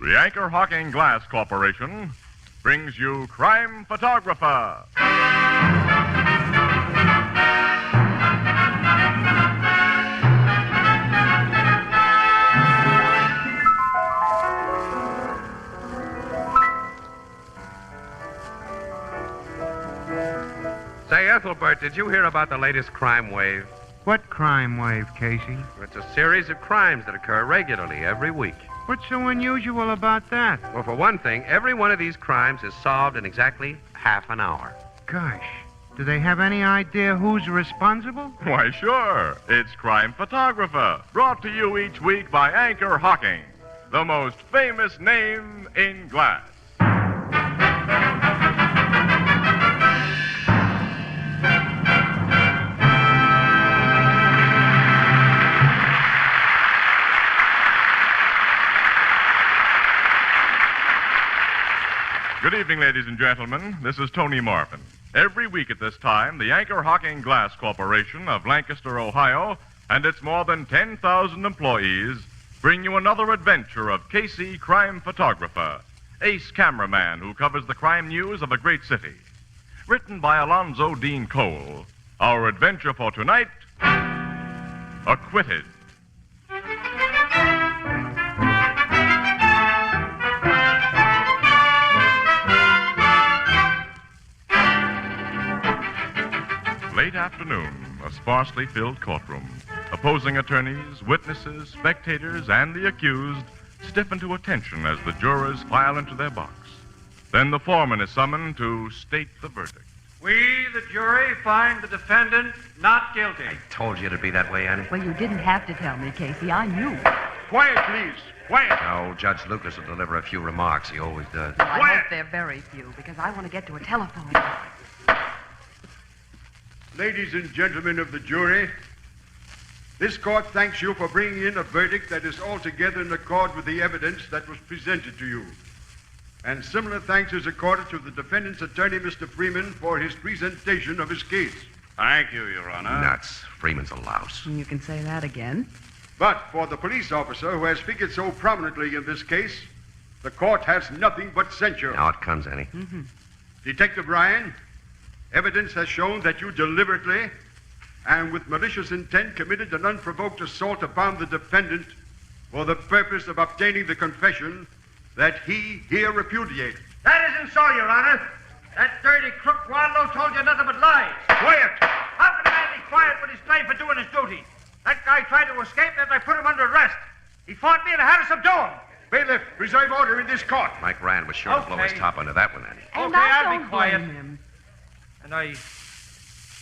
The Anchor Hocking Glass Corporation brings you Crime Photographer. Say, Ethelbert, did you hear about the latest crime wave? What crime wave, Casey? It's a series of crimes that occur regularly every week. What's so unusual about that? Well, for one thing, every one of these crimes is solved in exactly half an hour. Gosh, do they have any idea who's responsible? Why, sure. It's Crime Photographer, brought to you each week by Anchor Hocking, the most famous name in glass. Good evening, ladies and gentlemen. This is Tony Marvin. Every week at this time, the Anchor Hocking Glass Corporation of Lancaster, Ohio, and its more than 10,000 employees bring you another adventure of Casey, crime photographer, ace cameraman who covers the crime news of a great city. Written by Alonzo Dean Cole, our adventure for tonight, Acquitted. Late afternoon, a sparsely filled courtroom. Opposing attorneys, witnesses, spectators, and the accused stiffen to attention as the jurors file into their box. Then the foreman is summoned to state the verdict. We, the jury, find the defendant not guilty. Told you it'd be that way, Annie. Well, you didn't have to tell me, Casey. I knew. Quiet, please. Quiet! Now, Judge Lucas will deliver a few remarks. He always does. Well, I hope they're very few, because I want to get to a telephone. Ladies and gentlemen of the jury, this court thanks you for bringing in a verdict that is altogether in accord with the evidence that was presented to you. And similar thanks is accorded to the defendant's attorney, Mr. Freeman, for his presentation of his case. Thank you, Your Honor. Nuts. Freeman's a louse. You can say that again. But for the police officer who has figured so prominently in this case, the court has nothing but censure. Now it comes, Annie. Detective Ryan, evidence has shown that you deliberately and with malicious intent committed an unprovoked assault upon the defendant for the purpose of obtaining the confession that he here repudiated. That isn't so, Your Honor. That dirty crook Waldo told you nothing but lies. Quiet! How can a man be quiet when he's blamed for doing his duty? That guy tried to escape and I put him under arrest. He fought me and I had to subdue him. Bailiff, preserve order in this court. Mike Rand was sure to blow his top under that one, Annie. Okay, I'll be quiet. And I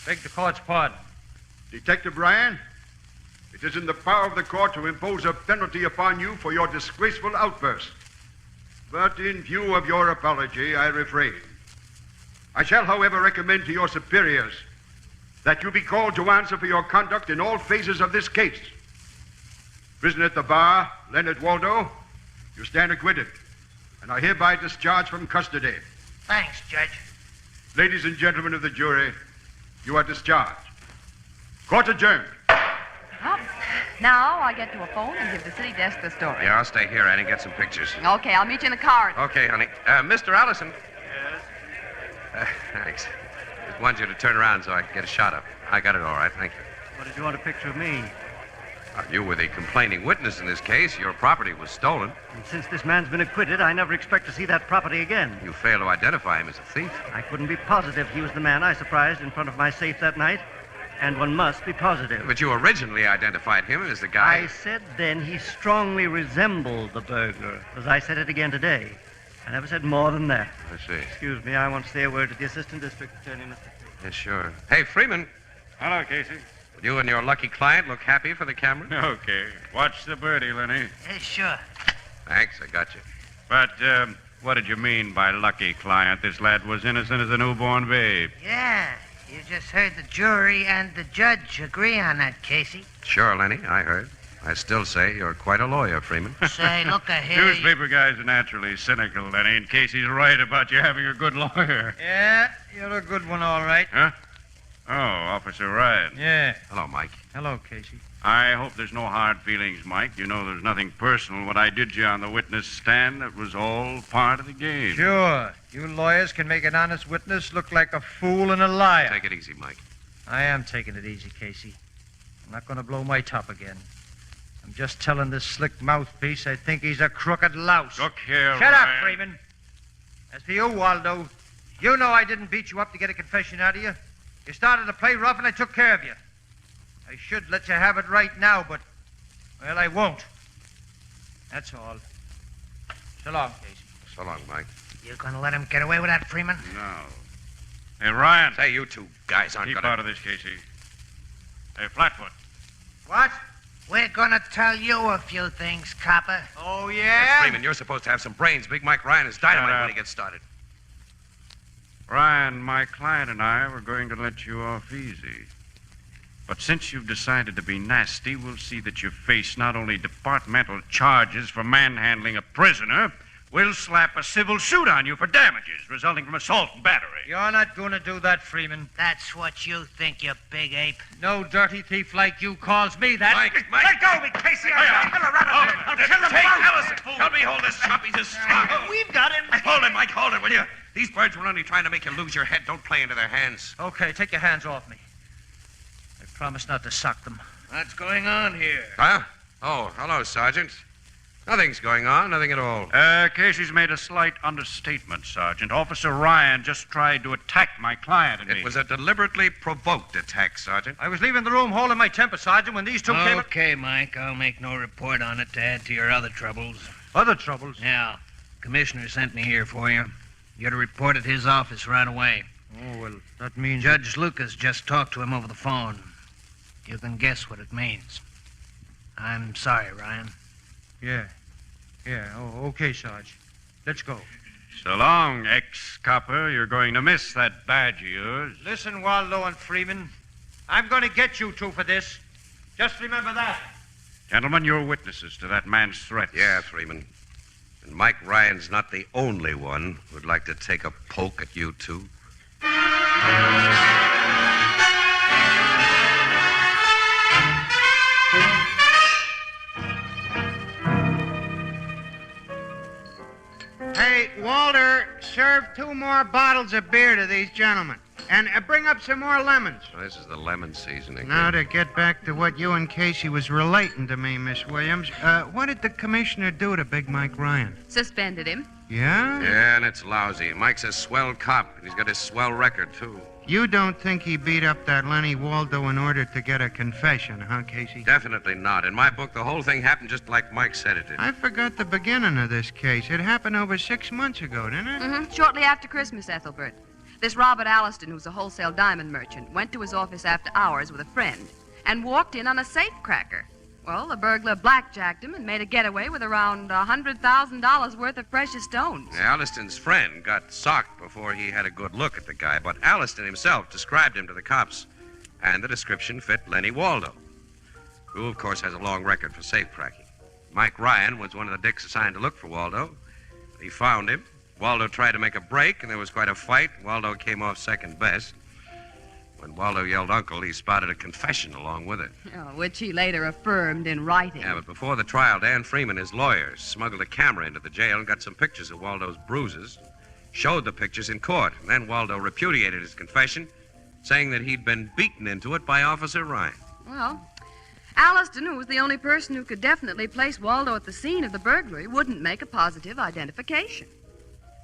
beg the court's pardon. Detective Ryan, it is in the power of the court to impose a penalty upon you for your disgraceful outburst. But in view of your apology, I refrain. I shall, however, recommend to your superiors that you be called to answer for your conduct in all phases of this case. Prisoner at the bar, Leonard Waldo, you stand acquitted and are hereby discharged from custody. Thanks, Judge. Ladies and gentlemen of the jury, you are discharged. Court adjourned. Well, now I get to a phone and give the city desk the story. Yeah, I'll stay here, Annie, get some pictures. Okay, I'll meet you in the car. Okay, honey. Mr. Allison. Yes? Thanks. Just wanted you to turn around so I could get a shot of it. I got it all right, thank you. What did you want a picture of me? You were the complaining witness in this case. Your property was stolen. And since this man's been acquitted, I never expect to see that property again. You failed to identify him as a thief. I couldn't be positive he was the man I surprised in front of my safe that night. And one must be positive. But you originally identified him as the guy... I said then he strongly resembled the burglar, as I said it again today. I never said more than that. I see. Excuse me, I want to say a word to the Assistant District Attorney, Mr. Freeman. Yes, sure. Hey, Freeman. Hello, Casey. Would you and your lucky client look happy for the camera? Okay. Watch the birdie, Lenny. Yeah, sure. Thanks, I got you. But, what did you mean by lucky client? This lad was innocent as a newborn babe. Yeah, you just heard the jury and the judge agree on that, Casey. Sure, Lenny, I heard. I still say you're quite a lawyer, Freeman. Say, look ahead. Newspaper guys are naturally cynical, Lenny, in case he's right about you having a good lawyer. Yeah, you're a good one, all right. Huh? Oh, Officer Ryan. Yeah. Hello, Mike. Hello, Casey. I hope there's no hard feelings, Mike. You know there's nothing personal. What I did to you on the witness stand, that was all part of the game. Sure. You lawyers can make an honest witness look like a fool and a liar. Take it easy, Mike. I am taking it easy, Casey. I'm not going to blow my top again. I'm just telling this slick mouthpiece I think he's a crooked louse. Look here, Shut Ryan. up, Freeman. As for you, Waldo, you know I didn't beat you up to get a confession out of you. You started to play rough and I took care of you. I should let you have it right now, but, well, I won't. That's all. So long, Casey. So long, Mike. You gonna let him get away with that, Freeman? No. Hey, Ryan. Say, you two guys aren't Keep gonna... out of this, Casey. Hey, Flatfoot. What? We're gonna tell you a few things, copper. Oh, yeah? Freeman, you're supposed to have some brains. Big Mike Ryan is dynamite when he gets started. Ryan, my client and I were going to let you off easy. But since you've decided to be nasty, we'll see that you face not only departmental charges for manhandling a prisoner, we'll slap a civil suit on you for damages resulting from assault and battery. You're not gonna do that, Freeman. That's what you think, you big ape. No dirty thief like you calls me that. Mike! Let go of me, Casey! I'll kill a rabbit. I'll kill him Hey, both. Allison, help me hold this chop. He's a slug. We've got him. Hold it, Mike, hold it, will you? These birds were only trying to make you lose your head. Don't play into their hands. Okay, take your hands off me. I promise not to sock them. What's going on here? Huh? Oh, hello, Sergeant. Nothing's going on, nothing at all. Casey's made a slight understatement, Sergeant. Officer Ryan just tried to attack my client and me. It was a deliberately provoked attack, Sergeant. I was leaving the room holding my temper, Sergeant, when these two came... Okay, Mike, I'll make no report on it to add to your other troubles. Other troubles? Yeah. Commissioner sent me here for you. You're to report at his office right away. Oh, well, that means... Judge Lucas just talked to him over the phone. You can guess what it means. I'm sorry, Ryan. Yeah. Yeah, okay, Sarge. Let's go. So long, ex-copper. You're going to miss that badge of yours. Listen, Waldo and Freeman. I'm going to get you two for this. Just remember that. Gentlemen, you're witnesses to that man's threats. Yeah, Freeman. And Mike Ryan's not the only one who'd like to take a poke at you two. Hey, Walter, serve 2 more bottles of beer to these gentlemen. And bring up some more lemons. This is the lemon season again. Now to get back to what you and Casey was relating to me, Miss Williams. What did the commissioner do to Big Mike Ryan? Suspended him. Yeah? Yeah, and it's lousy. Mike's a swell cop, and he's got his swell record, too. You don't think he beat up that Lenny Waldo in order to get a confession, huh, Casey? Definitely not. In my book, the whole thing happened just like Mike said it did. I forgot the beginning of this case. It happened over 6 months ago, didn't it? Mm-hmm. Shortly after Christmas, Ethelbert. This Robert Alliston, who's a wholesale diamond merchant, went to his office after hours with a friend and walked in on a safecracker. Well, the burglar blackjacked him and made a getaway with around $100,000 worth of precious stones. Alliston's friend got socked before he had a good look at the guy, but Alliston himself described him to the cops, and the description fit Lenny Waldo, who, of course, has a long record for safecracking. Mike Ryan was one of the dicks assigned to look for Waldo. He found him. Waldo tried to make a break, and there was quite a fight. Waldo came off second best. When Waldo yelled uncle, he spotted a confession along with it. Which he later affirmed in writing. Yeah, but before the trial, Dan Freeman, his lawyer, smuggled a camera into the jail and got some pictures of Waldo's bruises, showed the pictures in court. And then Waldo repudiated his confession, saying that he'd been beaten into it by Officer Ryan. Well, Alliston, who was the only person who could definitely place Waldo at the scene of the burglary, wouldn't make a positive identification.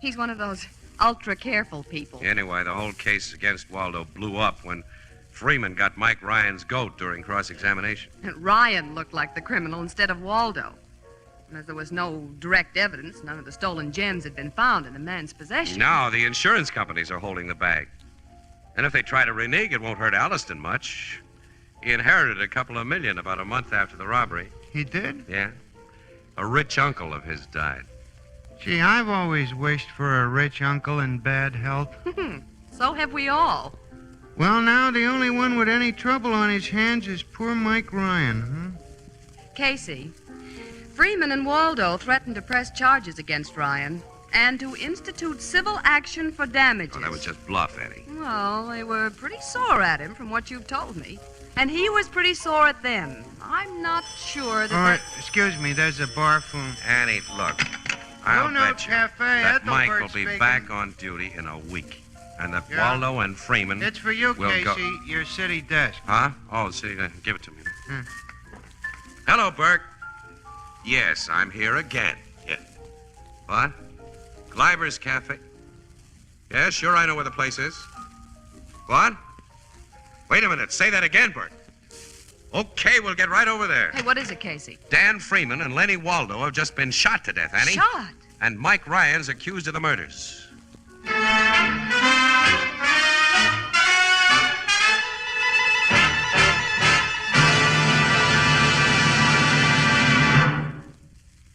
He's one of those ultra-careful people. Anyway, the whole case against Waldo blew up when Freeman got Mike Ryan's goat during cross-examination. Ryan looked like the criminal instead of Waldo. And as there was no direct evidence, none of the stolen gems had been found in the man's possession. Now the insurance companies are holding the bag. And if they try to renege, it won't hurt Alliston much. He inherited a couple of million about a month after the robbery. He did? Yeah. A rich uncle of his died. Gee, I've always wished for a rich uncle in bad health. So have we all. Well, now the only one with any trouble on his hands is poor Mike Ryan, Casey, Freeman and Waldo threatened to press charges against Ryan and to institute civil action for damages. Oh, that was just bluff, Eddie. Well, they were pretty sore at him from what you've told me. And he was pretty sore at them. I'm not sure that... All right, excuse me, there's a bar phone. Annie, look, I'll bet you Cafe, that Mike will Ethelbert be speaking. back on duty in a week. And that Yeah. Waldo and Freeman It's for you, will Casey, go... your city desk. Huh? Oh, see, give it to me. Hmm. Hello, Burke. Yes, I'm here again. Yeah. What? Gleiber's Cafe? Yeah, sure, I know where the place is. What? Wait a minute. Say that again, Burke. Okay, we'll get right over there. Hey, what is it, Casey? Dan Freeman and Lenny Waldo have just been shot to death, Annie. Shot? And Mike Ryan's accused of the murders.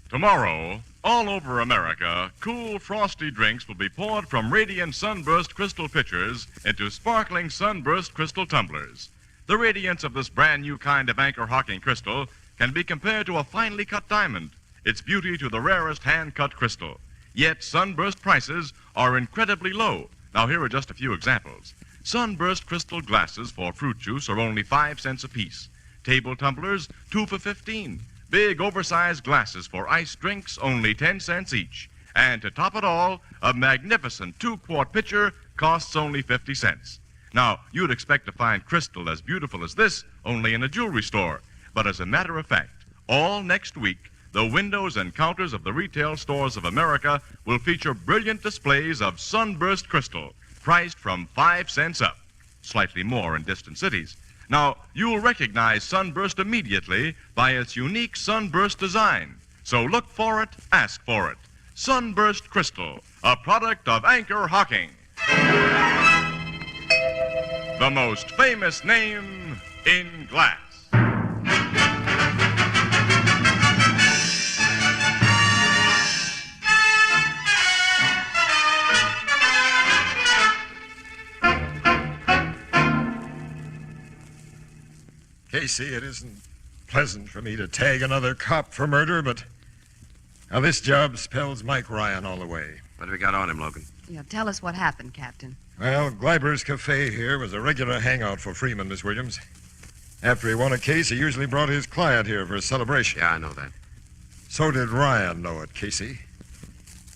Tomorrow, all over America, cool, frosty drinks will be poured from radiant Sunburst crystal pitchers into sparkling Sunburst crystal tumblers. The radiance of this brand new kind of anchor hocking crystal can be compared to a finely cut diamond, its beauty to the rarest hand-cut crystal. Yet Sunburst prices are incredibly low. Now, here are just a few examples. Sunburst crystal glasses for fruit juice are only 5 cents apiece. Table tumblers, 2 for 15. Big, oversized glasses for iced drinks, only 10 cents each. And to top it all, a magnificent 2-quart pitcher costs only 50 cents. Now, you'd expect to find crystal as beautiful as this only in a jewelry store. But as a matter of fact, all next week, the windows and counters of the retail stores of America will feature brilliant displays of Sunburst crystal, priced from 5 cents up, slightly more in distant cities. Now, you'll recognize Sunburst immediately by its unique Sunburst design. So look for it, ask for it. Sunburst Crystal, a product of Anchor Hocking. The most famous name in glass. Casey, it isn't pleasant for me to tag another cop for murder, but now this job spells Mike Ryan all the way. What have we got on him, Logan? Yeah, tell us what happened, Captain. Well, Gleiber's Cafe here was a regular hangout for Freeman, Miss Williams. After he won a case, he usually brought his client here for a celebration. Yeah, I know that. So did Ryan know it, Casey.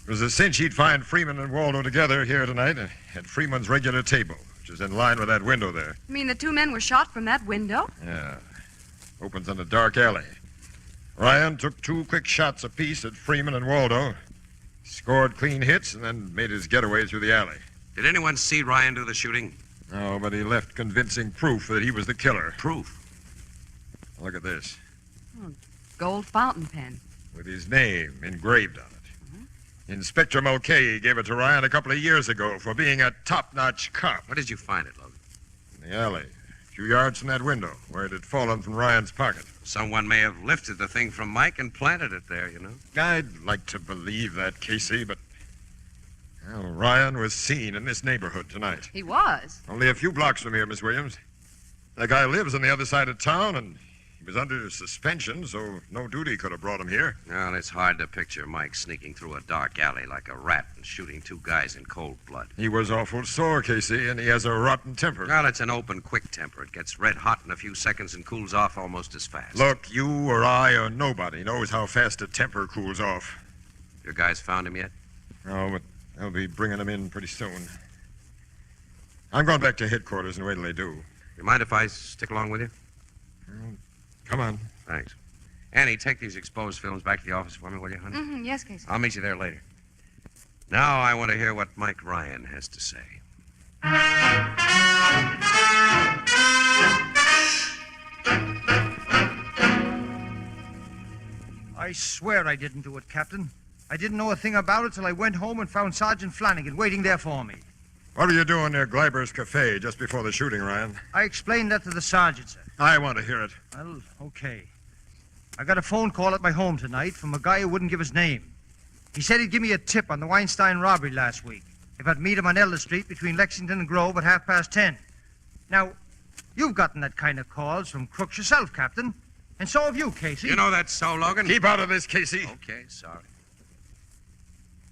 It was a cinch he'd find Freeman and Waldo together here tonight at Freeman's regular table, which is in line with that window there. You mean the two men were shot from that window? Yeah. Opens in a dark alley. Ryan took 2 quick shots apiece at Freeman and Waldo, scored clean hits, and then made his getaway through the alley. Did anyone see Ryan do the shooting? No, but he left convincing proof that he was the killer. Proof? Look at this. Oh, gold fountain pen. With his name engraved on it. Inspector Mulcahy gave it to Ryan a couple of years ago for being a top-notch cop. Where did you find it, Logan? In the alley, a few yards from that window, where it had fallen from Ryan's pocket. Someone may have lifted the thing from Mike and planted it there, you know. I'd like to believe that, Casey, but... Well, Ryan was seen in this neighborhood tonight. He was? Only a few blocks from here, Miss Williams. The guy lives on the other side of town, and he was under suspension, so no duty could have brought him here. Well, it's hard to picture Mike sneaking through a dark alley like a rat and shooting 2 guys in cold blood. He was awful sore, Casey, and he has a rotten temper. Well, it's an open, quick temper. It gets red hot in a few seconds and cools off almost as fast. Look, you or I or nobody knows how fast a temper cools off. Your guys found him yet? No, but they'll be bringing him in pretty soon. I'm going back to headquarters and wait till they do. You mind if I stick along with you? Come on. Thanks. Annie, take these exposed films back to the office for me, will you, honey? Mm-hmm. Yes, Casey. I'll meet you there later. Now I want to hear what Mike Ryan has to say. I swear I didn't do it, Captain. I didn't know a thing about it till I went home and found Sergeant Flanagan waiting there for me. What were you doing near Gleiber's Cafe just before the shooting, Ryan? I explained that to the sergeant, sir. I want to hear it. Well, okay. I got a phone call at my home tonight from a guy who wouldn't give his name. He said he'd give me a tip on the Weinstein robbery last week if I'd meet him on Elder Street between Lexington and Grove at 10:30. Now, you've gotten that kind of calls from crooks yourself, Captain. And so have you, Casey. You know that's so, Logan? Keep out of this, Casey. Okay, sorry.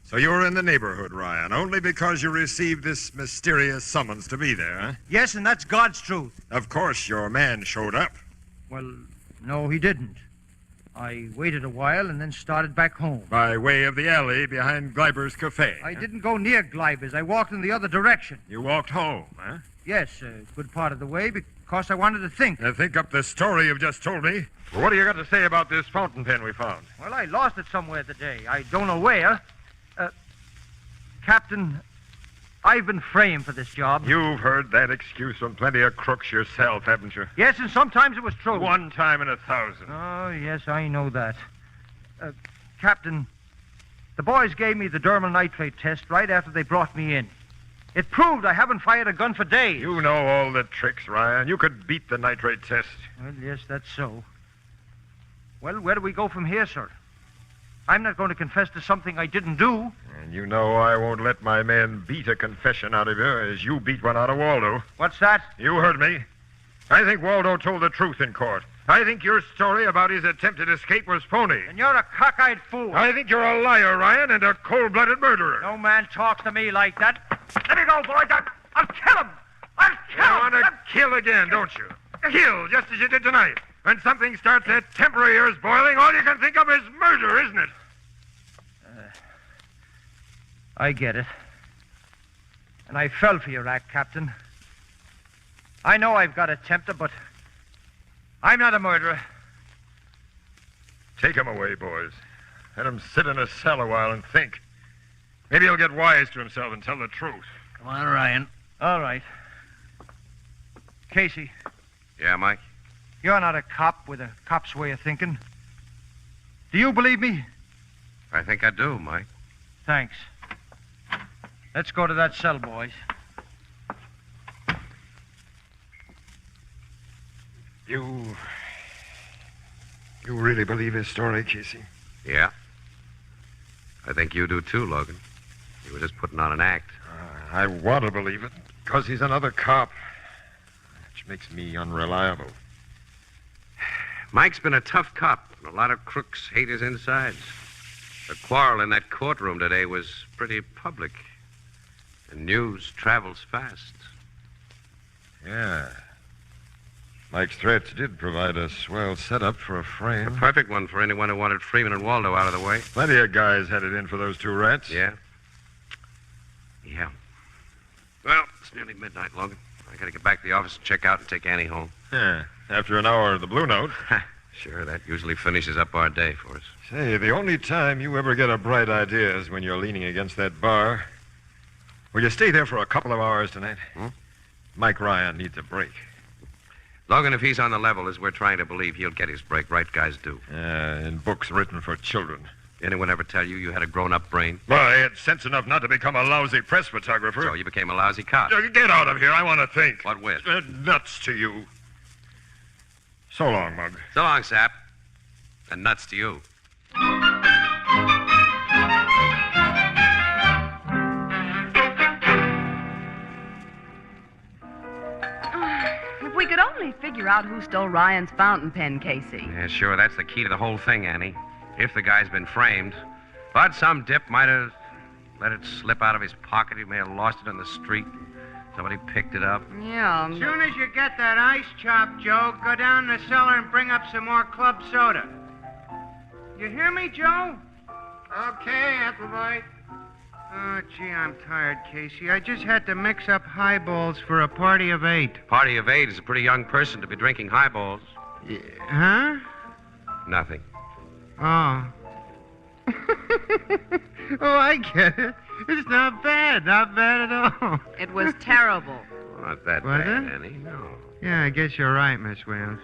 So you were in the neighborhood, Ryan, only because you received this mysterious summons to be there, huh? Yes, and that's God's truth. Of course, your man showed up. Well, no, he didn't. I waited a while and then started back home. By way of the alley behind Gleiber's Cafe. I didn't go near Gleiber's. I walked in the other direction. You walked home, huh? Yes, a good part of the way because I wanted to think. Think up the story you've just told me. Well, what do you got to say about this fountain pen we found? Well, I lost it somewhere today. I don't know where. Captain, I've been framed for this job. You've heard that excuse from plenty of crooks yourself, haven't you? Yes, and sometimes it was true. One time in 1,000. Oh, yes, I know that. Captain, the boys gave me the dermal nitrate test right after they brought me in. It proved I haven't fired a gun for days. You know all the tricks, Ryan. You could beat the nitrate test. Well, yes, that's so. Well, where do we go from here, sir? I'm not going to confess to something I didn't do. And you know I won't let my men beat a confession out of you as you beat one out of Waldo. What's that? You heard me. I think Waldo told the truth in court. I think your story about his attempted escape was phony. And you're a cockeyed fool. I think you're a liar, Ryan, and a cold-blooded murderer. No man talks to me like that. Let me go, boys. I'll kill him. I'll kill him. You want to kill again, don't you? Kill, just as you did tonight. When something starts that temper of yours boiling, all you can think of is murder, isn't it? I get it. And I fell for your act, Captain. I know I've got a temper, but I'm not a murderer. Take him away, boys. Let him sit in a cell a while and think. Maybe he'll get wise to himself and tell the truth. Come on, Ryan. All right. Casey. Yeah, Mike? You're not a cop with a cop's way of thinking. Do you believe me? I think I do, Mike. Thanks. Let's go to that cell, boys. You really believe his story, Casey? Yeah. I think you do too, Logan. You were just putting on an act. I want to believe it because he's another cop, which makes me unreliable. Mike's been a tough cop, and a lot of crooks hate his insides. The quarrel in that courtroom today was pretty public. And news travels fast. Yeah. Mike's threats did provide a swell setup for a frame. A perfect one for anyone who wanted Freeman and Waldo out of the way. Plenty of guys headed in for those two rats. Yeah? Yeah. Well, it's nearly midnight, Logan. I gotta get back to the office and check out and take Annie home. Yeah, after an hour of the Blue Note. Sure, that usually finishes up our day for us. Say, the only time you ever get a bright idea is when you're leaning against that bar. Will you stay there for a couple of hours tonight? Mike Ryan needs a break. Logan, if he's on the level as we're trying to believe, he'll get his break. Right guys do. In books written for children. Anyone ever tell you you had a grown-up brain? Well, I had sense enough not to become a lousy press photographer. So you became a lousy cop. Get out of here. I want to think. What with? Nuts to you. So long, Mug. So long, Sap. And nuts to you. If we could only figure out who stole Ryan's fountain pen, Casey. Yeah, sure. That's the key to the whole thing, Annie. If the guy's been framed. But some dip might have let it slip out of his pocket. He may have lost it on the street. Somebody picked it up. Yeah. As soon as you get that ice chop, Joe, go down the cellar and bring up some more club soda. You hear me, Joe? Okay, Appleboy. Oh, gee, I'm tired, Casey. I just had to mix up highballs for a party of 8. Party of 8 is a pretty young person to be drinking highballs. Huh? Nothing. Oh. Oh, I get it. It's not bad. Not bad at all. It was terrible. Not that Was bad, it? Annie. No. Yeah, I guess you're right, Miss Williams.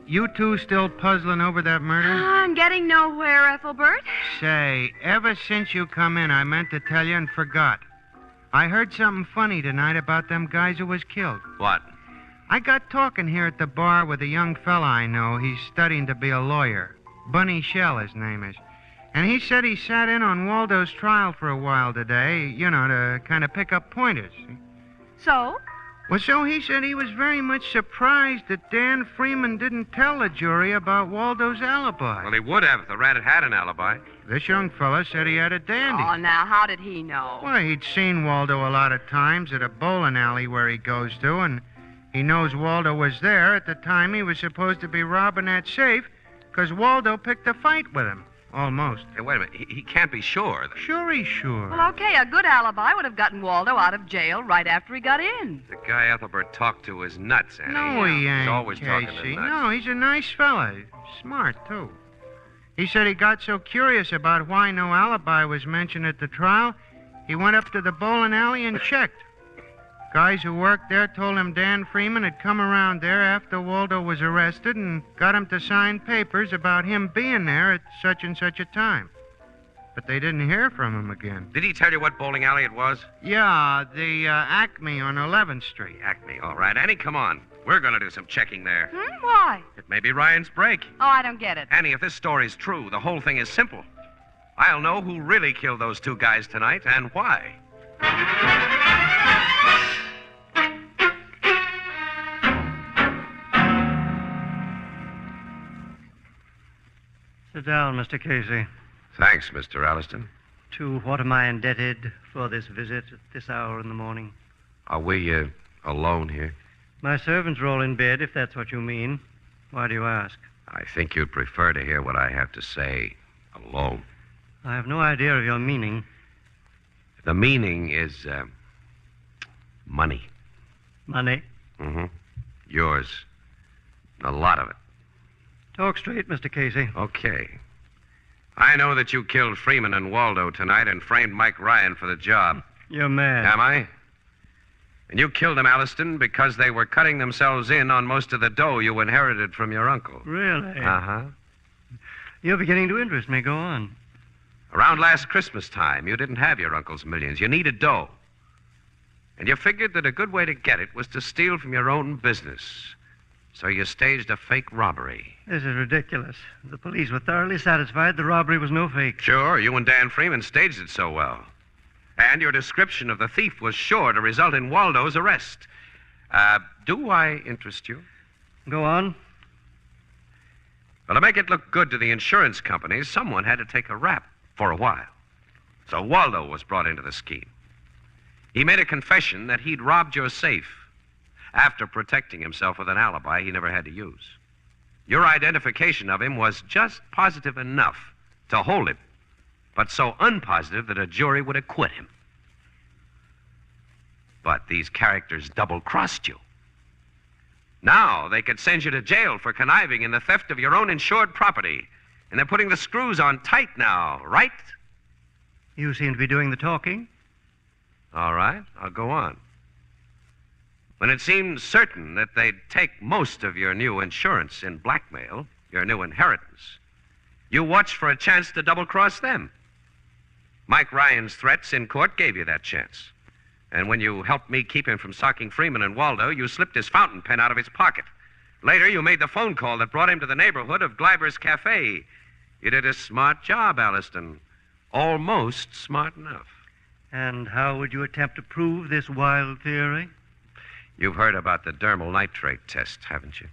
You two still puzzling over that murder? I'm getting nowhere, Ethelbert. Say, ever since you come in, I meant to tell you and forgot. I heard something funny tonight about them guys who was killed. What? I got talking here at the bar with a young fella I know. He's studying to be a lawyer. Bunny Shell, his name is. And he said he sat in on Waldo's trial for a while today, to kind of pick up pointers. So? Well, so he said he was very much surprised that Dan Freeman didn't tell the jury about Waldo's alibi. Well, he would have if the rat had an alibi. This young fella said he had a dandy. Oh, now, how did he know? Well, he'd seen Waldo a lot of times at a bowling alley where he goes to, and he knows Waldo was there at the time he was supposed to be robbing that safe, because Waldo picked a fight with him. Almost. Hey, wait a minute. He can't be sure. Sure he's sure. Well, okay, a good alibi would have gotten Waldo out of jail right after he got in. The guy Ethelbert talked to is nuts, Annie. No, he ain't, He's always talking to Casey. nuts. No, he's a nice fella. Smart, too. He said he got so curious about why no alibi was mentioned at the trial, he went up to the bowling alley and checked. Guys who worked there told him Dan Freeman had come around there after Waldo was arrested and got him to sign papers about him being there at such and such a time. But they didn't hear from him again. Did he tell you what bowling alley it was? Yeah, the Acme on 11th Street. Acme, all right. Annie, come on. We're going to do some checking there. Why? It may be Ryan's break. Oh, I don't get it. Annie, if this story's true, the whole thing is simple. I'll know who really killed those two guys tonight and why. Sit down, Mr. Casey. Thanks, Mr. Alliston. To what am I indebted for this visit at this hour in the morning? Are we alone here? My servants are all in bed, if that's what you mean. Why do you ask? I think you'd prefer to hear what I have to say alone. I have no idea of your meaning. The meaning is money. Money? Mm-hmm. Yours. A lot of it. Talk straight, Mr. Casey. Okay. I know that you killed Freeman and Waldo tonight and framed Mike Ryan for the job. You're mad. Am I? And you killed them, Alliston, because they were cutting themselves in on most of the dough you inherited from your uncle. Really? Uh-huh. You're beginning to interest me. Go on. Around last Christmas time, you didn't have your uncle's millions. You needed dough. And you figured that a good way to get it was to steal from your own business. So you staged a fake robbery. This is ridiculous. The police were thoroughly satisfied the robbery was no fake. Sure, you and Dan Freeman staged it so well. And your description of the thief was sure to result in Waldo's arrest. Do I interest you? Go on. Well, to make it look good to the insurance companies, someone had to take a rap for a while. So Waldo was brought into the scheme. He made a confession that he'd robbed your safe after protecting himself with an alibi he never had to use. Your identification of him was just positive enough to hold him, but so unpositive that a jury would acquit him. But these characters double-crossed you. Now they could send you to jail for conniving in the theft of your own insured property. And they're putting the screws on tight now, right? You seem to be doing the talking. All right, I'll go on. When it seemed certain that they'd take most of your new insurance in blackmail, your new inheritance, you watched for a chance to double-cross them. Mike Ryan's threats in court gave you that chance. And when you helped me keep him from socking Freeman and Waldo, you slipped his fountain pen out of his pocket. Later, you made the phone call that brought him to the neighborhood of Gleiber's Cafe. You did a smart job, Alliston. Almost smart enough. And how would you attempt to prove this wild theory? You've heard about the dermal nitrate test, haven't you?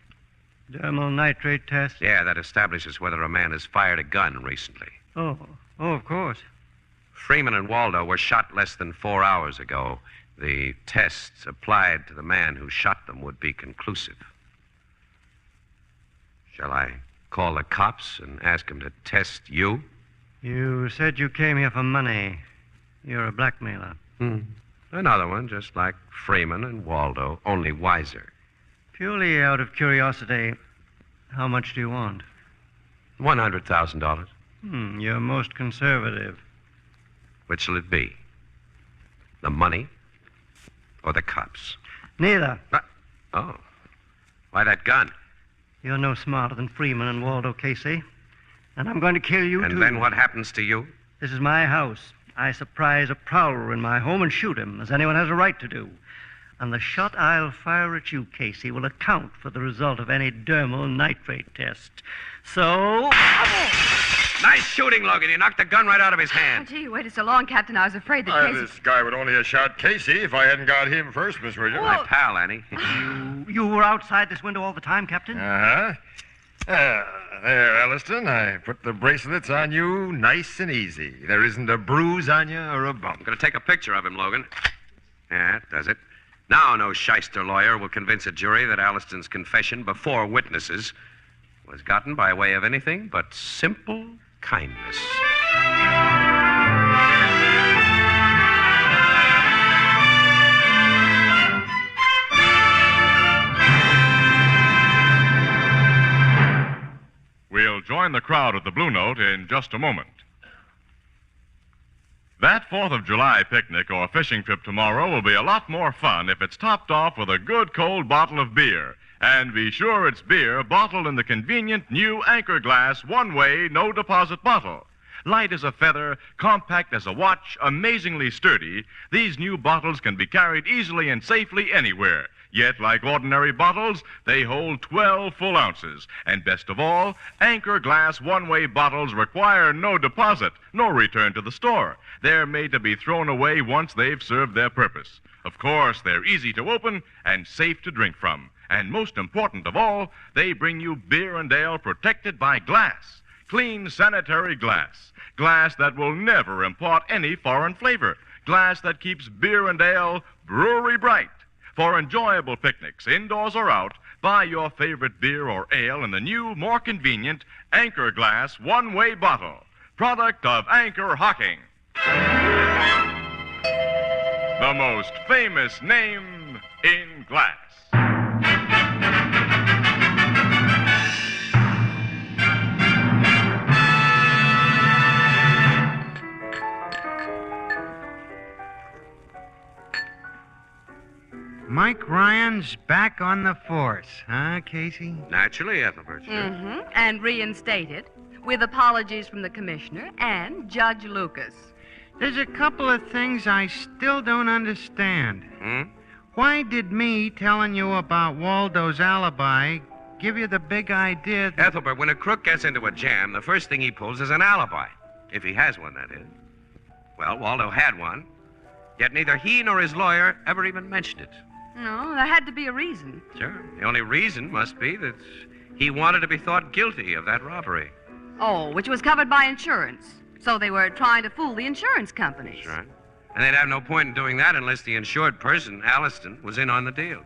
Dermal nitrate test? Yeah, that establishes whether a man has fired a gun recently. Oh, of course. Freeman and Waldo were shot less than 4 hours ago. The tests applied to the man who shot them would be conclusive. Shall I call the cops and ask them to test you? You said you came here for money. You're a blackmailer. Another one, just like Freeman and Waldo, only wiser. Purely out of curiosity, how much do you want? $100,000. You're most conservative. Which will it be? The money or the cops? Neither. Oh. Why that gun? You're no smarter than Freeman and Waldo, Casey. And I'm going to kill you, too. And then what happens to you? This is my house. I surprise a prowler in my home and shoot him, as anyone has a right to do. And the shot I'll fire at you, Casey, will account for the result of any dermal nitrate test. So... Nice shooting, Logan. You knocked the gun right out of his hand. Oh, gee, you waited so long, Captain. I was afraid that Casey... This guy would only have shot Casey if I hadn't got him first, Miss Williams. My pal, Annie. You were outside this window all the time, Captain? Uh-huh. There, Alliston. I put the bracelets on you nice and easy. There isn't a bruise on you or a bump. I'm going to take a picture of him, Logan. Yeah, that does it. Now no shyster lawyer will convince a jury that Alliston's confession before witnesses was gotten by way of anything but simple kindness. We'll join the crowd at the Blue Note in just a moment. That 4th of July picnic or fishing trip tomorrow will be a lot more fun if it's topped off with a good cold bottle of beer. And be sure it's beer bottled in the convenient new Anchor Glass one-way, no-deposit bottle. Light as a feather, compact as a watch, amazingly sturdy, these new bottles can be carried easily and safely anywhere. Yet, like ordinary bottles, they hold 12 full ounces. And best of all, Anchor Glass one-way bottles require no deposit, no return to the store. They're made to be thrown away once they've served their purpose. Of course, they're easy to open and safe to drink from. And most important of all, they bring you beer and ale protected by glass. Clean, sanitary glass. Glass that will never impart any foreign flavor. Glass that keeps beer and ale brewery bright. For enjoyable picnics, indoors or out, buy your favorite beer or ale in the new, more convenient Anchor Glass one-way bottle. Product of Anchor Hocking. The most famous name in glass. Mike Ryan's back on the force, huh, Casey? Naturally, Ethelbert. Mm-hmm. And reinstated, with apologies from the commissioner and Judge Lucas. There's a couple of things I still don't understand. Why did me telling you about Waldo's alibi give you the big idea that... Ethelbert, when a crook gets into a jam, the first thing he pulls is an alibi. If he has one, that is. Well, Waldo had one, yet neither he nor his lawyer ever even mentioned it. No, there had to be a reason. Sure. The only reason must be that He wanted to be thought guilty of that robbery. Oh, which was covered by insurance. So they were trying to fool the insurance companies. That's right. And they'd have no point in doing that unless the insured person, Alliston, was in on the deal.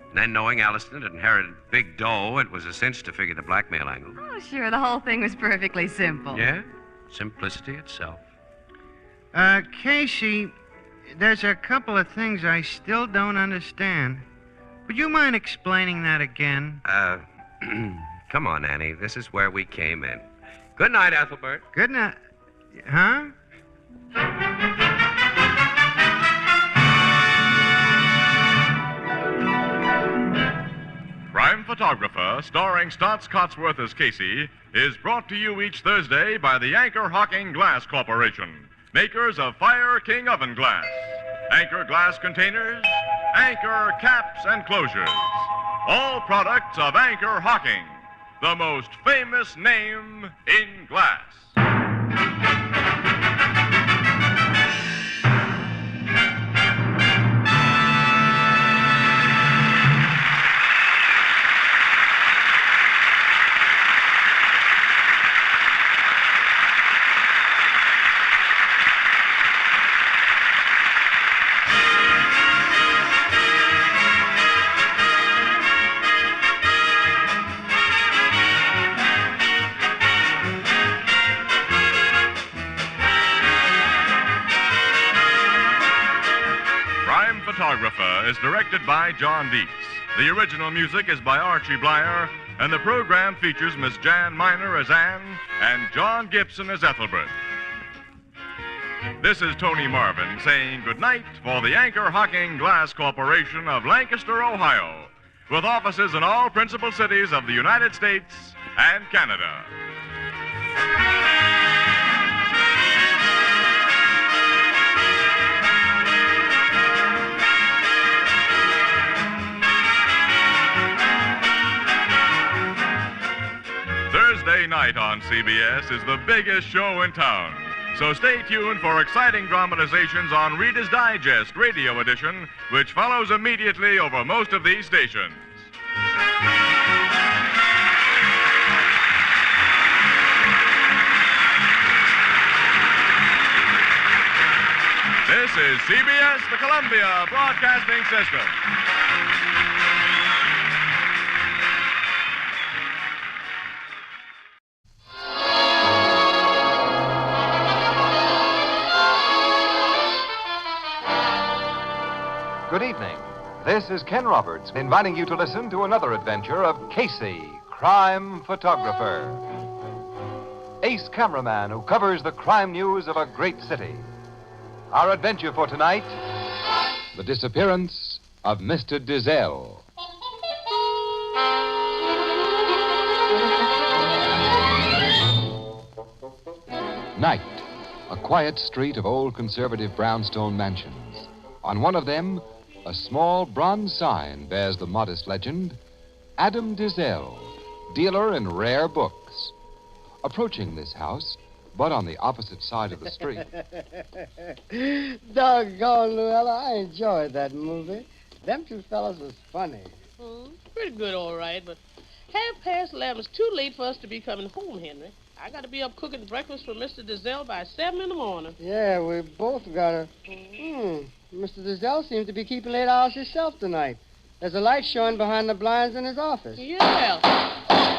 And then, knowing Alliston had inherited big dough, it was a cinch to figure the blackmail angle. Oh, sure, the whole thing was perfectly simple. Yeah? Simplicity itself. Casey, there's a couple of things I still don't understand. Would you mind explaining that again? Come on, Annie. This is where we came in. Good night, Ethelbert. Good night. Huh? Crime Photographer, starring Stotts Cotsworth as Casey, is brought to you each Thursday by the Anchor Hocking Glass Corporation, makers of Fire King Oven Glass, Anchor Glass Containers, Anchor Caps and Closures. All products of Anchor Hocking, the most famous name in glass. Photographer is directed by John Dietz. The original music is by Archie Blyer, and the program features Miss Jan Miner as Anne and John Gibson as Ethelbert. This is Tony Marvin saying goodnight for the Anchor Hocking Glass Corporation of Lancaster, Ohio, with offices in all principal cities of the United States and Canada. Thursday night on CBS is the biggest show in town. So stay tuned for exciting dramatizations on Reader's Digest Radio Edition, which follows immediately over most of these stations. This is CBS, the Columbia Broadcasting System. Good evening. This is Ken Roberts inviting you to listen to another adventure of Casey, crime photographer. Ace cameraman who covers the crime news of a great city. Our adventure for tonight, the disappearance of Mr. Dizzel. Night, a quiet street of old conservative brownstone mansions. On one of them, a small bronze sign bears the modest legend, Adam Dizzel, dealer in rare books. Approaching this house, but on the opposite side of the street. Doggone, Luella, I enjoyed that movie. Them two fellas was funny. Pretty good, all right, but 11:30 is too late for us to be coming home, Henry. I got to be up cooking breakfast for Mr. Dizzel by 7 in the morning. Yeah, we both got to. Mr. Dizzel seems to be keeping late hours himself tonight. There's a light showing behind the blinds in his office. Yeah.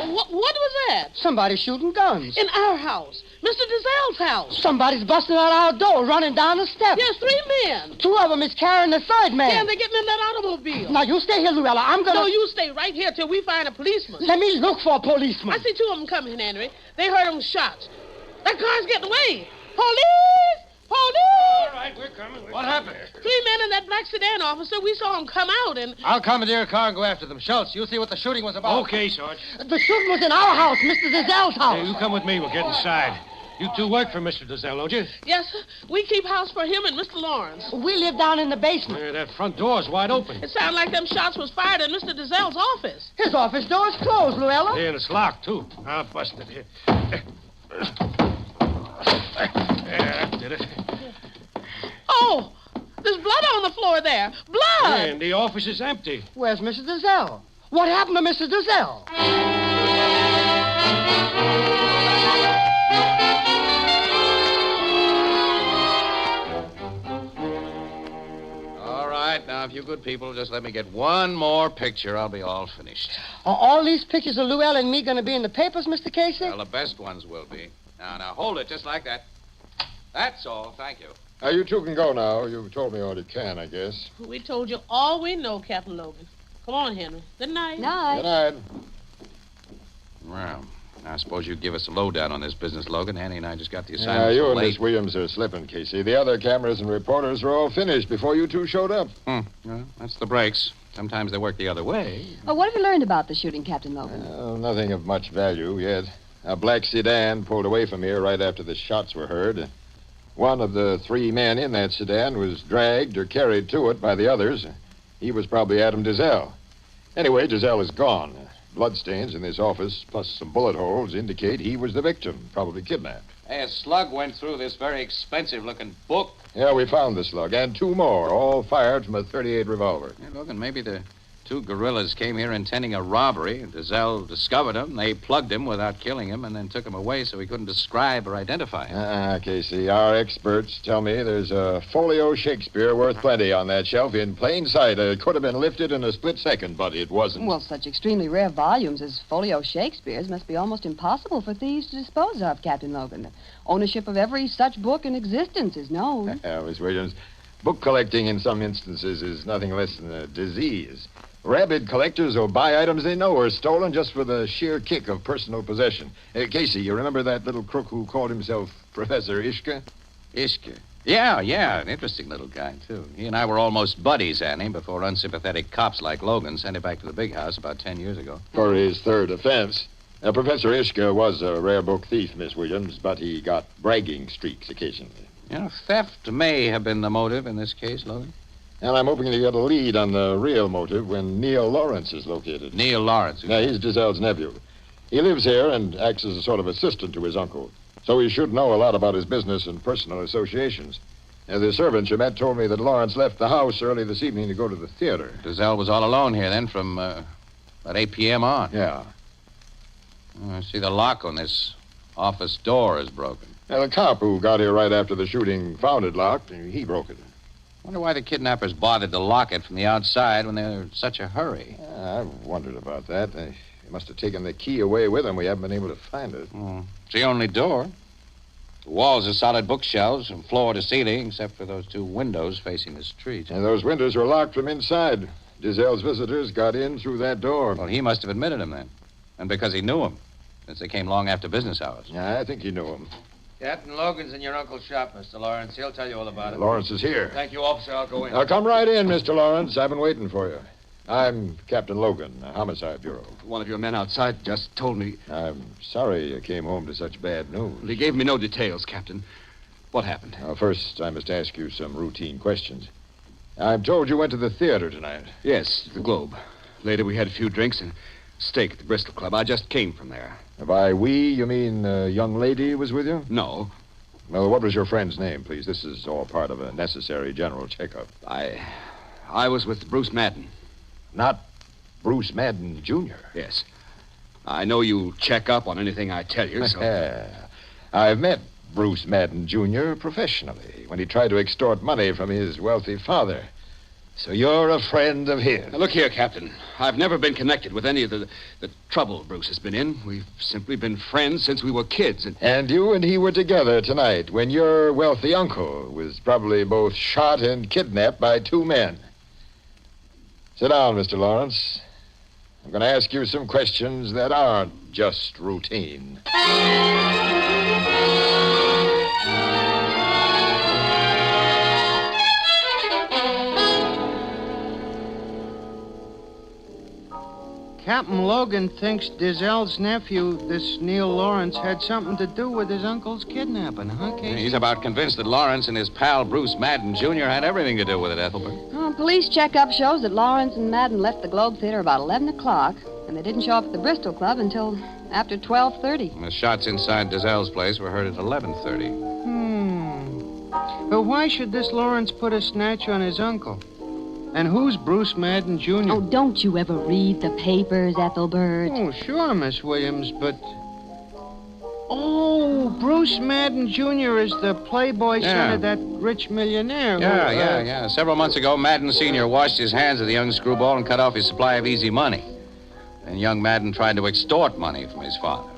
What was that? Somebody shooting guns. In our house. Mr. Dizzel's house. Somebody's busting out our door, running down the steps. Yes, 3 men. 2 of them is carrying the third man. Yeah, they're getting in that automobile. Now, you stay here, Luella. I'm going to... No, you stay right here till we find a policeman. Let me look for a policeman. I see 2 of them coming, Henry. They heard them shots. That car's getting away. Police! Police! All right, we're coming. What happened? 3 men in that black sedan, officer. We saw them come out and... I'll commandeer a car and go after them. Schultz, you see what the shooting was about. Okay, Sarge. The shooting was in our house, Mr. Dizzel's house. Hey, you come with me. We'll get inside. You two work for Mr. Dizzel, don't you? Yes, sir. We keep house for him and Mr. Lawrence. We live down in the basement. Yeah, that front door's wide open. It sounded like them shots was fired in Mr. Dizzel's office. His office door's closed, Luella. Yeah, and it's locked, too. I'll bust it here. Yeah, that did it. Oh, there's blood on the floor there. Blood! Yeah, and the office is empty. Where's Mr. Dizzel? What happened to Mrs. Dizzel? All right, now, if you good people just let me get one more picture, I'll be all finished. Are all these pictures of Llewellyn and me going to be in the papers, Mr. Casey? Well, the best ones will be. Now, hold it just like that. That's all. Thank you. You two can go now. You've told me all you can, I guess. We told you all we know, Captain Logan. Come on, Henry. Good night. Good night. Well, I suppose you give us a lowdown on this business, Logan. Annie and I just got the assignment. You so and late. Miss Williams are slipping, Casey. The other cameras and reporters were all finished before you two showed up. Well, that's the breaks. Sometimes they work the other way. Oh, what have you learned about the shooting, Captain Logan? Nothing of much value yet. A black sedan pulled away from here right after the shots were heard. One of the three men in that sedan was dragged or carried to it by the others. He was probably Adam Dizzel. Anyway, Dizzel is gone. Bloodstains in this office, plus some bullet holes, indicate he was the victim, probably kidnapped. Hey, a slug went through this very expensive-looking book. Yeah, we found the slug, and two more, all fired from a .38 revolver. Hey, Logan, maybe the two guerrillas came here intending a robbery. Dizzel discovered him. They plugged him without killing him and then took him away so he couldn't describe or identify him. Casey, our experts tell me there's a folio Shakespeare worth plenty on that shelf in plain sight. It could have been lifted in a split second, but it wasn't. Well, such extremely rare volumes as folio Shakespeare's must be almost impossible for thieves to dispose of, Captain Logan. Ownership of every such book in existence is known. Miss Williams, book collecting in some instances is nothing less than a disease. Rabid collectors will buy items they know are stolen just for the sheer kick of personal possession. Casey, you remember that little crook who called himself Professor Ishka? Ishka? Yeah, an interesting little guy, too. He and I were almost buddies, Annie, before unsympathetic cops like Logan sent him back to the big house about 10 years ago. For his third offense. Professor Ishka was a rare book thief, Miss Williams, but he got bragging streaks occasionally. Theft may have been the motive in this case, Logan. And I'm hoping to get a lead on the real motive when Neil Lawrence is located. Neil Lawrence? Yeah, he's Dizzel's nephew. He lives here and acts as a sort of assistant to his uncle. So he should know a lot about his business and personal associations. The servant you met told me that Lawrence left the house early this evening to go to the theater. Dizzel was all alone here then from about 8 p.m. on. Yeah. I see the lock on this office door is broken. The cop who got here right after the shooting found it locked, and he broke it. Wonder why the kidnappers bothered to lock it from the outside when they were in such a hurry. I've wondered about that. They must have taken the key away with them. We haven't been able to find it. It's the only door. The walls are solid bookshelves from floor to ceiling, except for those two windows facing the street. And those windows are locked from inside. Dizzel's visitors got in through that door. Well, he must have admitted him then. And because he knew him, since they came long after business hours. Yeah, I think he knew him. Captain Logan's in your uncle's shop, Mr. Lawrence. He'll tell you all about it. Lawrence is here. Thank you, officer. I'll go in. Now, come right in, Mr. Lawrence. I've been waiting for you. I'm Captain Logan, Homicide Bureau. One of your men outside just told me. I'm sorry you came home to such bad news. He gave me no details, Captain. What happened? First, I must ask you some routine questions. I'm told you went to the theater tonight. Yes, the Globe. Later, we had a few drinks and steak at the Bristol Club. I just came from there. By we, you mean a young lady was with you? No. Well, what was your friend's name, please? This is all part of a necessary general checkup. I was with Bruce Madden. Not Bruce Madden, Jr.? Yes. I know you'll check up on anything I tell you, so... I've met Bruce Madden, Jr. professionally when he tried to extort money from his wealthy father. So you're a friend of his. Now, look here, Captain. I've never been connected with any of the trouble Bruce has been in. We've simply been friends since we were kids. And you and he were together tonight when your wealthy uncle was probably both shot and kidnapped by two men. Sit down, Mr. Lawrence. I'm going to ask you some questions that aren't just routine. Captain Logan thinks Dizzel's nephew, this Neil Lawrence, had something to do with his uncle's kidnapping, huh, Casey? He's about convinced that Lawrence and his pal Bruce Madden, Jr. had everything to do with it, Ethelbert. Police checkup shows that Lawrence and Madden left the Globe Theater about 11 o'clock, and they didn't show up at the Bristol Club until after 12:30. The shots inside Dizzel's place were heard at 11:30. But why should this Lawrence put a snatch on his uncle? And who's Bruce Madden, Jr.? Oh, don't you ever read the papers, Ethelbert? Oh, sure, Miss Williams, but... Oh, Bruce Madden Jr. is the playboy son of that rich millionaire. Yeah. Several months ago, Madden Sr. washed his hands of the young screwball and cut off his supply of easy money. Then young Madden tried to extort money from his father.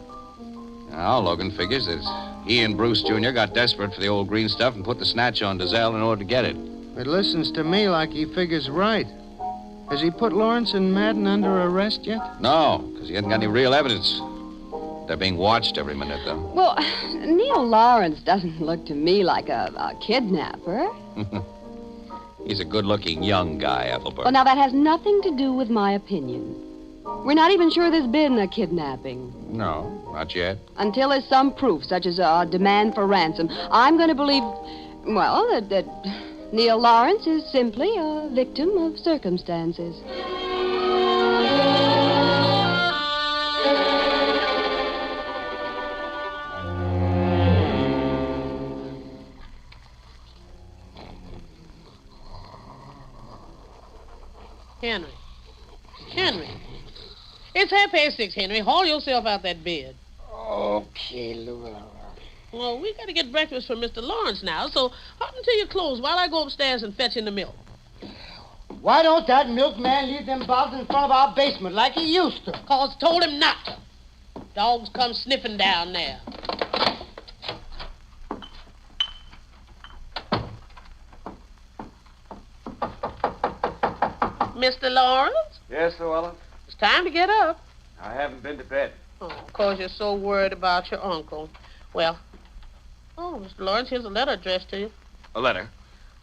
Now, Logan figures that he and Bruce Jr. got desperate for the old green stuff and put the snatch on Dizzel in order to get it. It listens to me like he figures right. Has he put Lawrence and Madden under arrest yet? No, because he hasn't got any real evidence. They're being watched every minute, though. Well, Neil Lawrence doesn't look to me like a kidnapper. He's a good-looking young guy, Ethelbert. Well, now, that has nothing to do with my opinion. We're not even sure there's been a kidnapping. No, not yet. Until there's some proof, such as a demand for ransom, I'm going to believe, well, that Neil Lawrence is simply a victim of circumstances. Henry. It's 6:30, Henry. Haul yourself out that bed. Okay, Louis. Well, we got to get breakfast for Mr. Lawrence now, so hop into your clothes while I go upstairs and fetch in the milk. Why don't that milkman leave them bottles in front of our basement like he used to? 'Cause told him not to. Dogs come sniffing down there. Mr. Lawrence? Yes, Llewellyn? It's time to get up. I haven't been to bed. Oh, of course you're so worried about your uncle. Well, Mr. Lawrence, here's a letter addressed to you. A letter?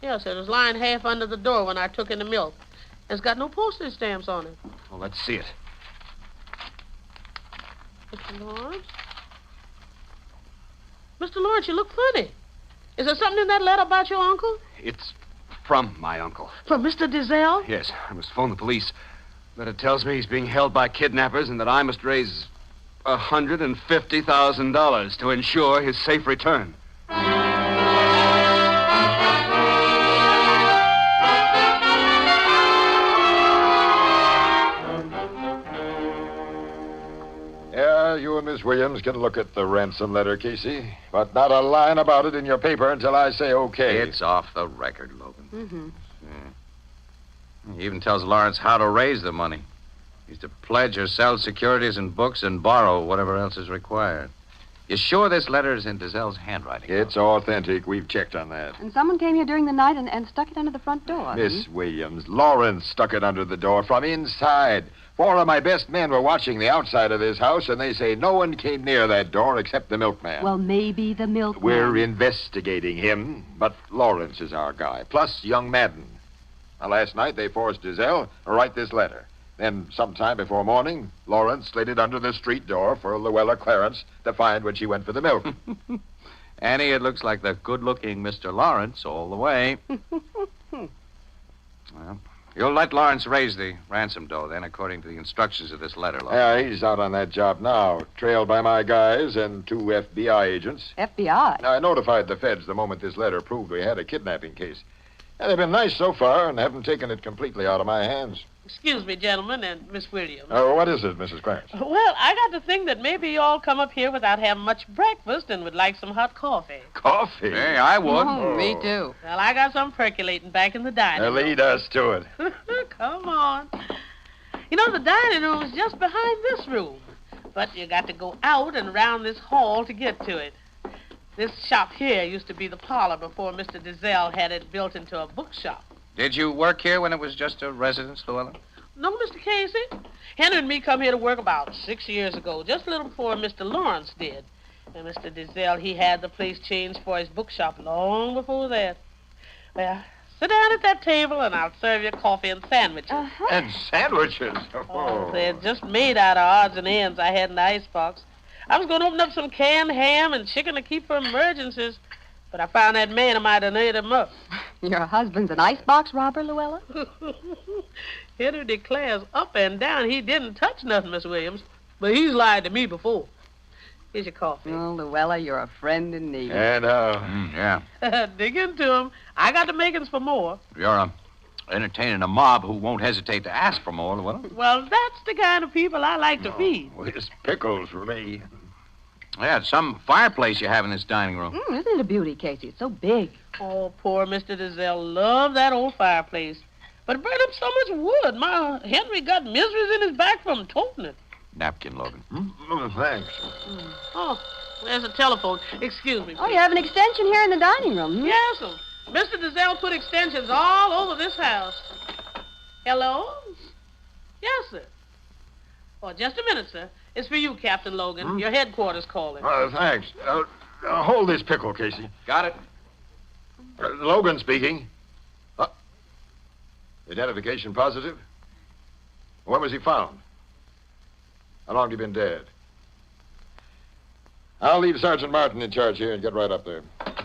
Yes, it was lying half under the door when I took in the milk. It's got no postage stamps on it. Well, let's see it. Mr. Lawrence? Mr. Lawrence, you look funny. Is there something in that letter about your uncle? It's from my uncle. From Mr. Dizzel? Yes, I must phone the police. Letter tells me he's being held by kidnappers and that I must raise $150,000 to ensure his safe return. Yeah, you and Miss Williams can look at the ransom letter, Casey, but not a line about it in your paper until I say okay. It's off the record, Logan. Mm-hmm. He even tells Lawrence how to raise the money. He's to pledge or sell securities and books and borrow whatever else is required. You sure this letter is in Dizzel's handwriting? It's authentic. We've checked on that. And someone came here during the night and stuck it under the front door. Miss Williams, Lawrence stuck it under the door from inside. 4 of my best men were watching the outside of this house, and they say no one came near that door except the milkman. Well, maybe the milkman. We're investigating him, but Lawrence is our guy, plus young Madden. Now, last night they forced Dizzel to write this letter. Then, sometime before morning, Lawrence slid it under the street door for Luella Clarence to find when she went for the milk. Annie, it looks like the good-looking Mr. Lawrence all the way. Well, you'll let Lawrence raise the ransom dough, then, according to the instructions of this letter, Logan. Yeah, he's out on that job now, trailed by my guys and 2 FBI agents. FBI? I notified the feds the moment this letter proved we had a kidnapping case. And they've been nice so far and haven't taken it completely out of my hands. Excuse me, gentlemen, and Miss Williams. What is it, Mrs. Clarence? Well, I got to think that maybe you all come up here without having much breakfast and would like some hot coffee. Coffee? Hey, I would. Oh, me too. Well, I got some percolating back in the dining room. Lead us to it. Come on. You know, the dining room is just behind this room. But you got to go out and around this hall to get to it. This shop here used to be the parlor before Mr. Dizzel had it built into a bookshop. Did you work here when it was just a residence, Llewellyn? No, Mr. Casey. Henry and me come here to work about 6 years ago, just a little before Mr. Lawrence did. And Mr. Dizzel, he had the place changed for his bookshop long before that. Well, sit down at that table and I'll serve you coffee and sandwiches. Uh-huh. And sandwiches? Oh, they're just made out of odds and ends I had in the icebox. I was going to open up some canned ham and chicken to keep for emergencies, but I found that man who might have ate them up. Your husband's an icebox robber, Luella? Henry declares up and down he didn't touch nothing, Miss Williams, but he's lied to me before. Here's your coffee. Oh, Luella, you're a friend in need. And, yeah. Dig into him. I got the makings for more. You're a Entertaining a mob who won't hesitate to ask for more, will it? Well, that's the kind of people I like to feed. Well, it's pickles for me. Yeah, it's some fireplace you have in this dining room. Isn't it a beauty, Casey? It's so big. Oh, poor Mr. Dizzel loved that old fireplace. But it burned up so much wood. My Henry got miseries in his back from toting it. Napkin, Logan. Oh, thanks. Oh, there's a telephone. Excuse me, Oh, please. you have an extension here in the dining room. Hmm? Yes, sir. Mr. Dizzel put extensions all over this house. Hello? Yes, sir. Oh, just a minute, sir. It's for you, Captain Logan. Your headquarters calling. Thanks. Hold this pickle, Casey. Got it. Logan speaking. Identification positive? When was he found? How long have you been dead? I'll leave Sergeant Martin in charge here and get right up there.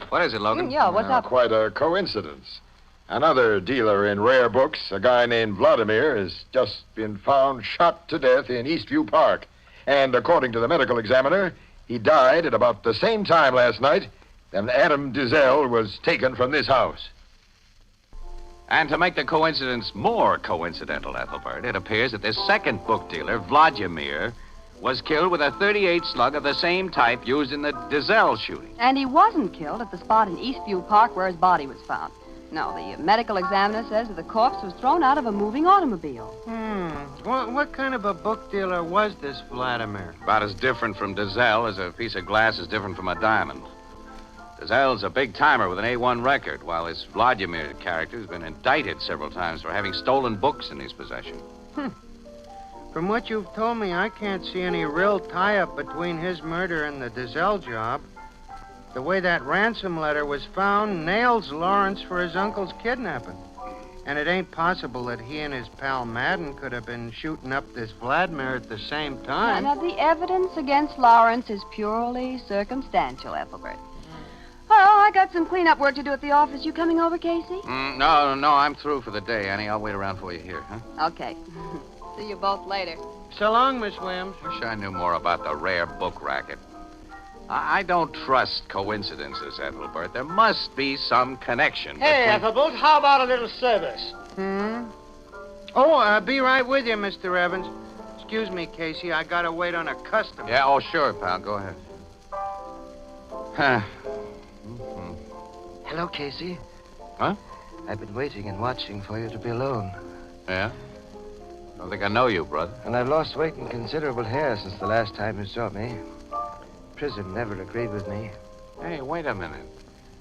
What is it, Logan? Yeah, what's up? Quite a coincidence. Another dealer in rare books, a guy named Vladimir, has just been found shot to death in Eastview Park. And according to the medical examiner, he died at about the same time last night that Adam Dizzel was taken from this house. And to make the coincidence more coincidental, Ethelbert, it appears that this second book dealer, Vladimir, was killed with a .38 slug of the same type used in the Dizzel shooting. And he wasn't killed at the spot in Eastview Park where his body was found. No, the medical examiner says that the corpse was thrown out of a moving automobile. What kind of a book dealer was this Vladimir? About as different from Dizzel as a piece of glass is different from a diamond. Dizzel's a big timer with an A1 record, while this Vladimir character has been indicted several times for having stolen books in his possession. From what you've told me, I can't see any real tie-up between his murder and the Dizzel job. The way that ransom letter was found nails Lawrence for his uncle's kidnapping. And it ain't possible that he and his pal Madden could have been shooting up this Vladimir at the same time. Now, the evidence against Lawrence is purely circumstantial, Ethelbert. Oh, I got some cleanup work to do at the office. You coming over, Casey? No, I'm through for the day, Annie. I'll wait around for you here, huh? Okay. See you both later. So long, Miss Williams. Wish I knew more about the rare book racket. I don't trust coincidences, Ethelbert. There must be some connection. Hey, between... Ethelbert, how about a little service? Oh, be right with you, Mr. Evans. Excuse me, Casey. I gotta wait on a customer. Yeah, oh, sure, pal. Go ahead. Hello, Casey. Huh? I've been waiting and watching for you to be alone. Yeah? Don't think I know you, brother. And I've lost weight and considerable hair since the last time you saw me. Prison never agreed with me. Hey, wait a minute.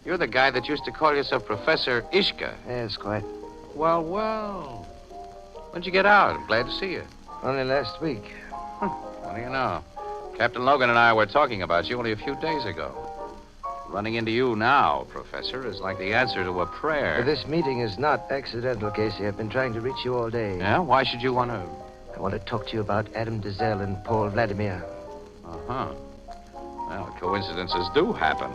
You're the guy that used to call yourself Professor Ishka. Yes, quite. Well. When'd you get out? I'm glad to see you. Only last week. What do you know? Captain Logan and I were talking about you only a few days ago. Running into you now, Professor, is like the answer to a prayer. This meeting is not accidental, Casey. I've been trying to reach you all day. Yeah? Why should you want to? I want to talk to you about Adam Dizzel and Paul Vladimir. Uh-huh. Well, coincidences do happen.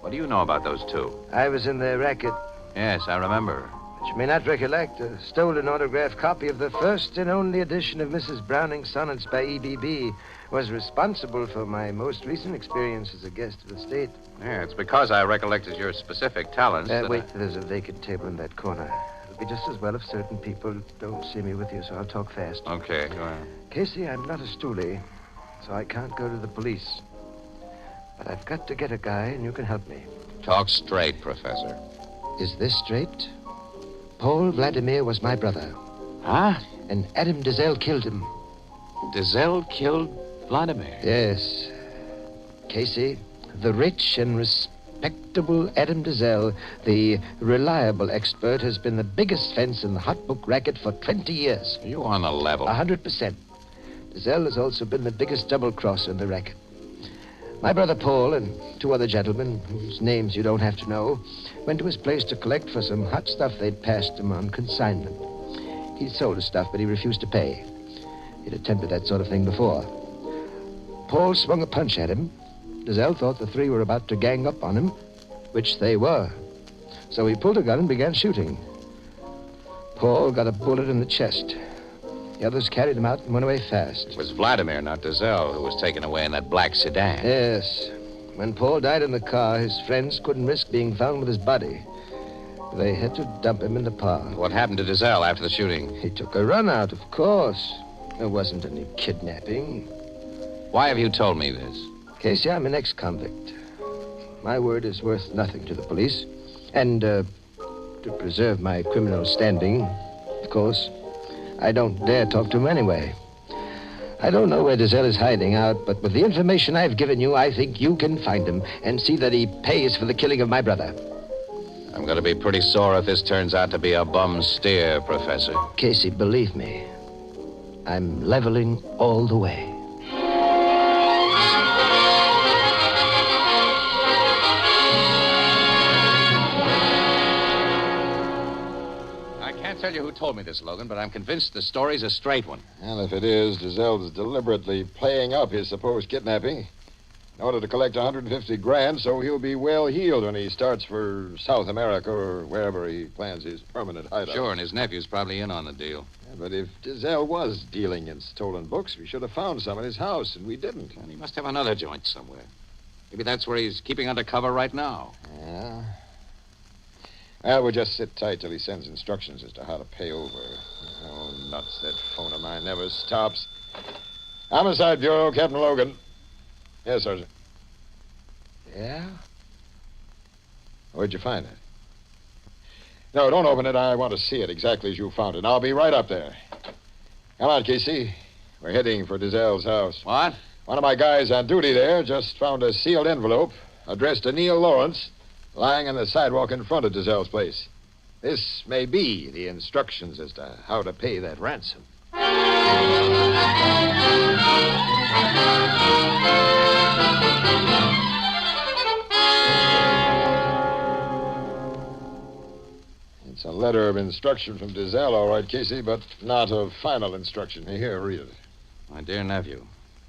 What do you know about those two? I was in their racket. Yes, I remember. But you may not recollect a stolen autographed copy of the first and only edition of Mrs. Browning's Sonnets by E.B.B. was responsible for my most recent experience as a guest of the state. Yeah, it's because I recollected your specific talents that wait, there's a vacant table in that corner. It'll be just as well if certain people don't see me with you, so I'll talk fast. Okay, go ahead. Casey, I'm not a stoolie, so I can't go to the police. But I've got to get a guy, and you can help me. Talk straight, Professor. Is this straight? Paul Vladimir was my brother. Huh? And Adam Dizzel killed him. Dizzel killed Vladimir? Yes. Casey, the rich and respectable Adam Dizzel, the reliable expert, has been the biggest fence in the hot book racket for 20 years. Are you on the level? 100%. Dizzel has also been the biggest double-crosser in the racket. My brother Paul and two other gentlemen, whose names you don't have to know, went to his place to collect for some hot stuff they'd passed him on consignment. He'd sold the stuff, but he refused to pay. He'd attempted that sort of thing before. Paul swung a punch at him. Dizzel thought the three were about to gang up on him, which they were. So he pulled a gun and began shooting. Paul got a bullet in the chest. The others carried him out and went away fast. It was Vladimir, not Dizzel, who was taken away in that black sedan. Yes. When Paul died in the car, his friends couldn't risk being found with his body. They had to dump him in the park. What happened to Dizzel after the shooting? He took a run out, of course. There wasn't any kidnapping. Why have you told me this? Casey, I'm an ex-convict. My word is worth nothing to the police. And, to preserve my criminal standing, of course, I don't dare talk to him anyway. I don't know where Dizzel is hiding out, but with the information I've given you, I think you can find him and see that he pays for the killing of my brother. I'm going to be pretty sore if this turns out to be a bum steer, Professor. Casey, believe me, I'm leveling all the way. I can't tell you who told me this, Logan, but I'm convinced the story's a straight one. And if it is, Dizzel's deliberately playing up his supposed kidnapping in order to collect $150,000, so he'll be well heeled when he starts for South America or wherever he plans his permanent hideout. Sure, and his nephew's probably in on the deal. Yeah, but if Dizzel was dealing in stolen books, we should have found some in his house, and we didn't. And he must have another joint somewhere. Maybe that's where he's keeping undercover right now. Yeah. Well, we'll just sit tight till he sends instructions as to how to pay over. Oh, nuts, that phone of mine never stops. Homicide Bureau, Captain Logan. Yes, Sergeant. Yeah? Where'd you find it? No, don't open it. I want to see it exactly as you found it. I'll be right up there. Come on, Casey. We're heading for Dizzel's house. What? One of my guys on duty there just found a sealed envelope addressed to Neil Lawrence lying on the sidewalk in front of Dizzel's place. This may be the instructions as to how to pay that ransom. It's a letter of instruction from Dizzel, all right, Casey, but not of final instruction. Here, read it. My dear nephew,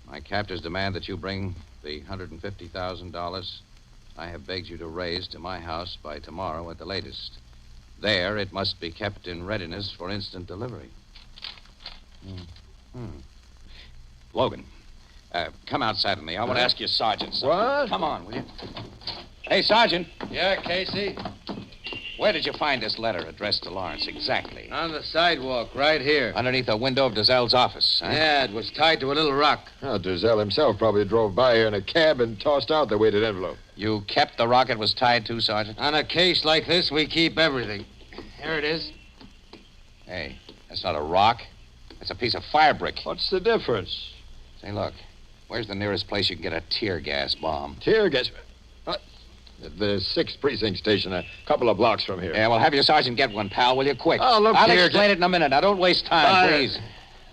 my captors demand that you bring the $150,000 I have begged you to raise to my house by tomorrow at the latest. There, it must be kept in readiness for instant delivery. Logan, come outside with me. I want to ask you, Sergeant, something. What? Come on, will you? Hey, Sergeant. Yeah, Casey? Where did you find this letter addressed to Lawrence exactly? On the sidewalk, right here. Underneath a window of Dizzel's office, huh? Yeah, it was tied to a little rock. Oh, Dizzel himself probably drove by here in a cab and tossed out the weighted envelope. You kept the rock it was tied to, Sergeant? On a case like this, we keep everything. Here it is. Hey, that's not a rock. That's a piece of fire brick. What's the difference? Say, look, where's the nearest place you can get a tear gas bomb? Tear gas? The 6th Precinct Station, a couple of blocks from here. Yeah, well, have your sergeant get one, pal, will you? Quick. Oh, look I'll here. explain it in a minute. Now, don't waste time, please.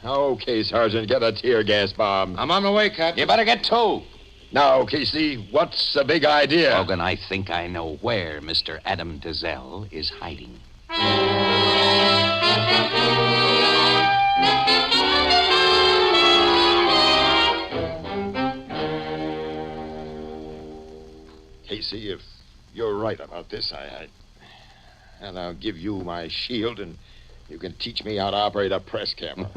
Okay, Sergeant, get a tear gas bomb. I'm on my way, Captain. You better get two. Now, Casey, what's the big idea? Logan, I think I know where Mr. Adam Dizzel is hiding. Casey, if you're right about this, and I'll give you my shield, and you can teach me how to operate a press camera.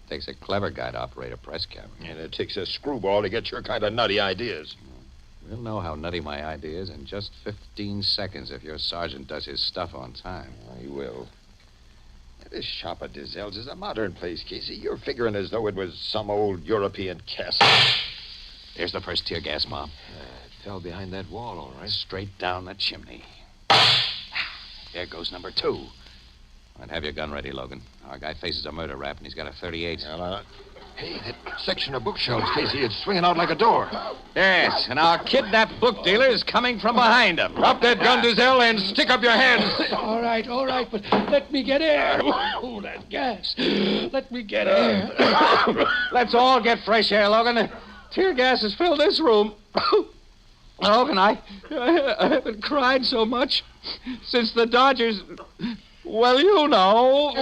Takes a clever guy to operate a press camera. And it takes a screwball to get your kind of nutty ideas. We'll know how nutty my idea is in just 15 seconds if your sergeant does his stuff on time. He will. This shop of Dizzel's is a modern place, Casey. You're figuring as though it was some old European castle. Here's the first tear gas bomb. It fell behind that wall, all right. Straight down the chimney. There goes number 2. I'd have your gun ready, Logan. Our guy faces a murder rap, and he's got a .38. Hey, that section of bookshelves, Casey, it's swinging out like a door. Yes, and our kidnapped book dealer is coming from behind him. Drop that gun, Dizzel, and stick up your hands. All right, but let me get air. Oh, that gas. Let me get air. Let's all get fresh air, Logan. Tear gas has filled this room. Logan, I haven't cried so much since the Dodgers... Well, you know.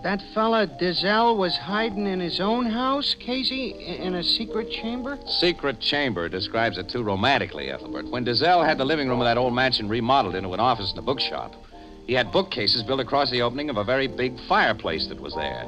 That fella Dizzel was hiding in his own house, Casey, in a secret chamber? Secret chamber describes it too romantically, Ethelbert. When Dizzel had the living room of that old mansion remodeled into an office and a bookshop, He had bookcases built across the opening of a very big fireplace that was there.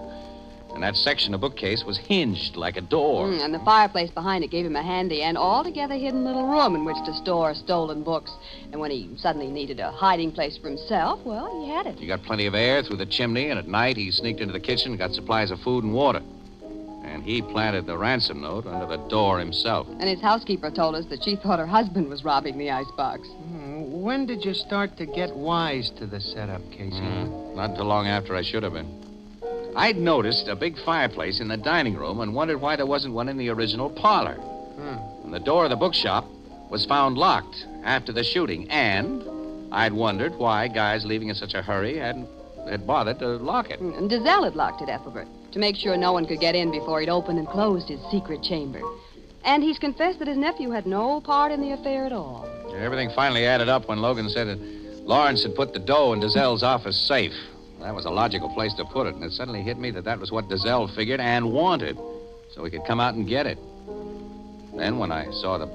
And that section of bookcase was hinged like a door. And the fireplace behind it gave him a handy and altogether hidden little room in which to store stolen books. And when he suddenly needed a hiding place for himself, well, he had it. He got plenty of air through the chimney, and at night he sneaked into the kitchen and got supplies of food and water. And he planted the ransom note under the door himself. And his housekeeper told us that she thought her husband was robbing the icebox. When did you start to get wise to the setup, Casey? Not until long after I should have been. I'd noticed a big fireplace in the dining room and wondered why there wasn't one in the original parlor. And the door of the bookshop was found locked after the shooting, and I'd wondered why guys leaving in such a hurry had bothered to lock it. And Dizzel had locked it, Ethelbert, to make sure no one could get in before he'd opened and closed his secret chamber. And he's confessed that his nephew had no part in the affair at all. Everything finally added up when Logan said that Lawrence had put the dough in Dizzel's office safe. That was a logical place to put it, and it suddenly hit me that was what Dizzel figured and wanted, so he could come out and get it. Then when I saw the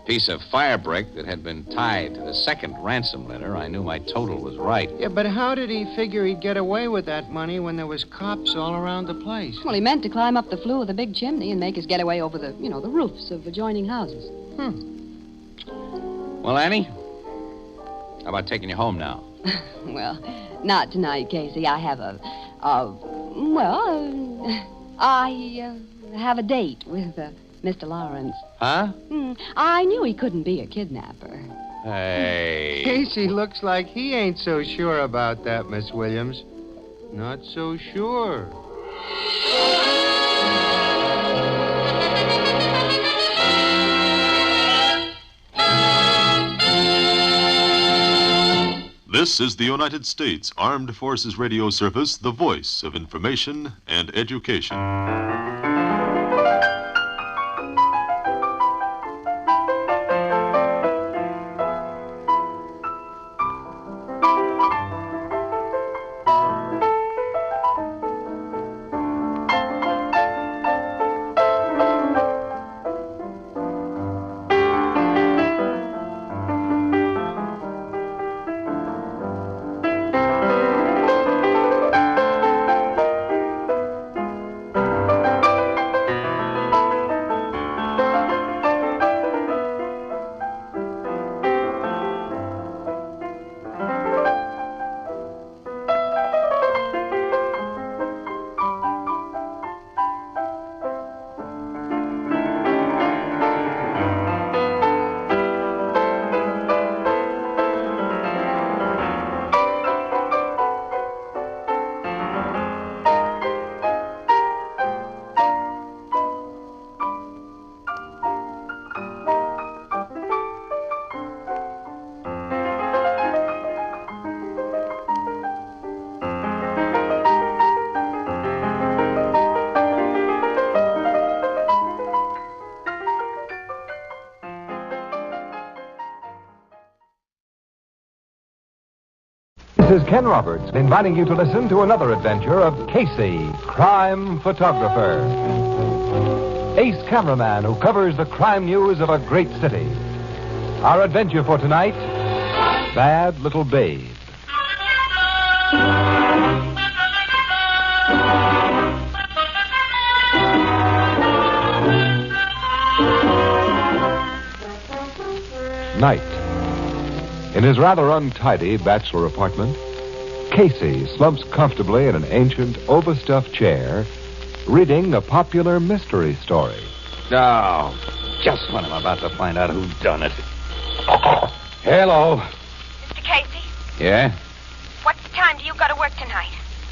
piece of fire brick that had been tied to the second ransom letter, I knew my total was right. Yeah, but how did he figure he'd get away with that money when there was cops all around the place? Well, he meant to climb up the flue of the big chimney and make his getaway over the roofs of adjoining houses. Well, Annie, how about taking you home now? Well, not tonight, Casey. I have I have a date with Mr. Lawrence. Huh? I knew he couldn't be a kidnapper. Hey. Casey looks like he ain't so sure about that, Miss Williams. Not so sure. This is the United States Armed Forces Radio Service, the voice of information and education. This is Ken Roberts inviting you to listen to another adventure of Casey, crime photographer. Ace cameraman who covers the crime news of a great city. Our adventure for tonight, Bad Little Babe. Night. In his rather untidy bachelor apartment, Casey slumps comfortably in an ancient, overstuffed chair, reading a popular mystery story. Oh, just when I'm about to find out who's done it. Hello. Mr. Casey, Yeah? what time do you go to work tonight?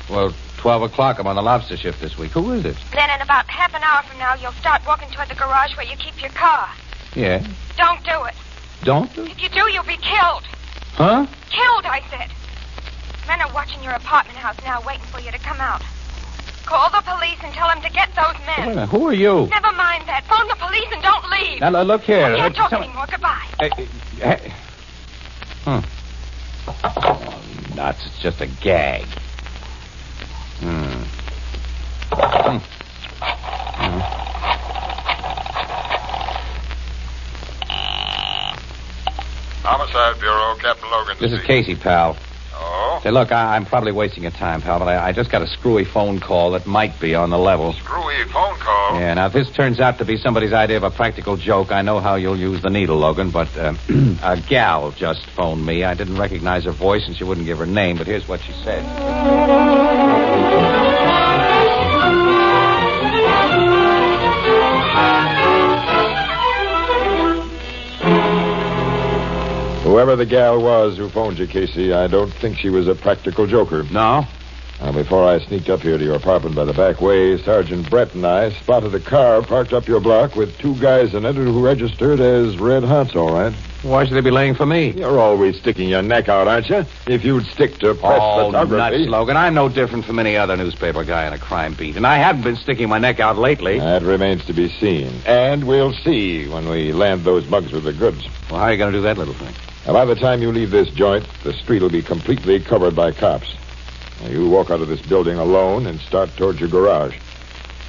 Well, 12 o'clock. I'm on the lobster shift this week. Who is it? Then in about half an hour from now, you'll start walking toward the garage where you keep your car. Yeah? Don't do it. Don't? If you do, you'll be killed. Huh? Killed, I said. Men are watching your apartment house now, waiting for you to come out. Call the police and tell them to get those Wait a men. minute, who are you? Never mind that. Phone the police and don't leave. Now, look here. I can't talk Tell- anymore. Goodbye. Hey. Oh, nuts. It's just a gag. Homicide Bureau, Captain Logan. This is Casey, pal. Oh? now. Say, look, I'm probably wasting your time, pal, but I just got a screwy phone call that might be on the level. Screwy phone call? Yeah, now, if this turns out to be somebody's idea of a practical joke, I know how you'll use the needle, Logan, but a gal just phoned me. I didn't recognize her voice, and she wouldn't give her name, but here's what she said. Whoever the gal was who phoned you, Casey, I don't think she was a practical joker. No? Now, before I sneaked up here to your apartment by the back way, Sergeant Brett and I spotted a car parked up your block with two guys in it who registered as Red Hots, all right. Why should they be laying for me? You're always sticking your neck out, aren't you? If you'd stick to press photography. Nuts, Logan. I'm no different from any other newspaper guy on a crime beat, and I haven't been sticking my neck out lately. That remains to be seen. And we'll see when we land those mugs with the goods. Well, how are you going to do that little thing? Now, by the time you leave this joint, the street will be completely covered by cops. Now, you walk out of this building alone and start towards your garage.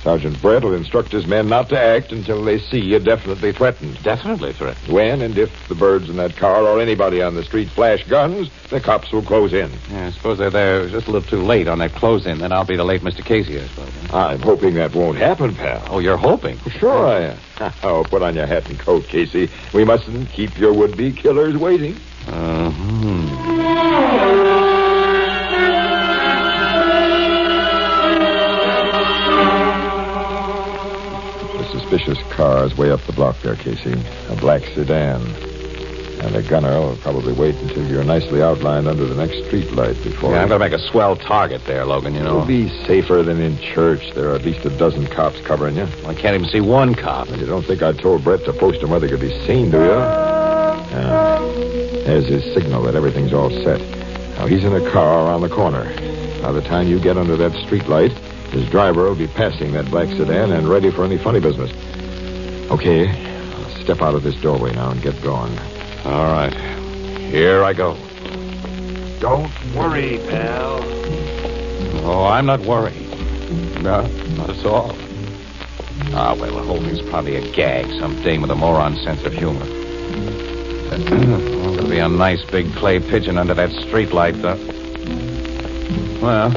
Sergeant Brett will instruct his men not to act until they see you definitely threatened. Definitely threatened? When and if the birds in that car or anybody on the street flash guns, the cops will close in. Yeah, I suppose they're there just a little too late on that close-in. Then I'll be the late Mr. Casey, I suppose. Huh? I'm hoping that won't happen, pal. Oh, you're hoping? Sure I am. Oh, put on your hat and coat, Casey. We mustn't keep your would-be killers waiting. Suspicious car is way up the block there, Casey. A black sedan. And the gunner will probably wait until you're nicely outlined under the next street light before... Yeah, I'm going to make a swell target there, Logan, you know. You'll be safer than in church. There are at least a dozen cops covering you. I can't even see one cop. You don't think I told Brett to post him where they could be seen, do you? There's his signal that everything's all set. Now, he's in a car around the corner. By the time you get under that street light, his driver will be passing that black sedan and ready for any funny business. Okay, I'll step out of this doorway now and get going. All right. Here I go. Don't worry, pal. Oh, I'm not worried. No, not at all. Ah, well, the whole thing's probably a gag. Some dame with a moron's sense of humor. There'll be a nice big clay pigeon under that streetlight, though. Well,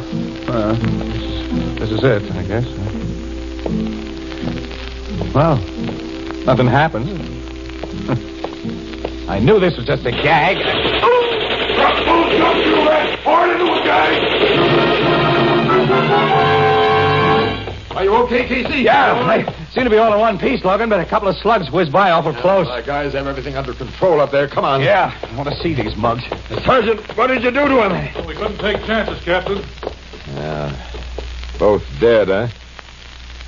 this is it, I guess. Well, nothing happens. I knew this was just a gag. Don't do that! Hard into it, guys! Are you okay, Casey? Yeah, I seem to be all in one piece, Logan, but a couple of slugs whizzed by awful close. Guys have everything under control up there. Come on. Yeah, I want to see these mugs. Sergeant, what did you do to him? Well, we couldn't take chances, Captain. Yeah. Both dead, huh?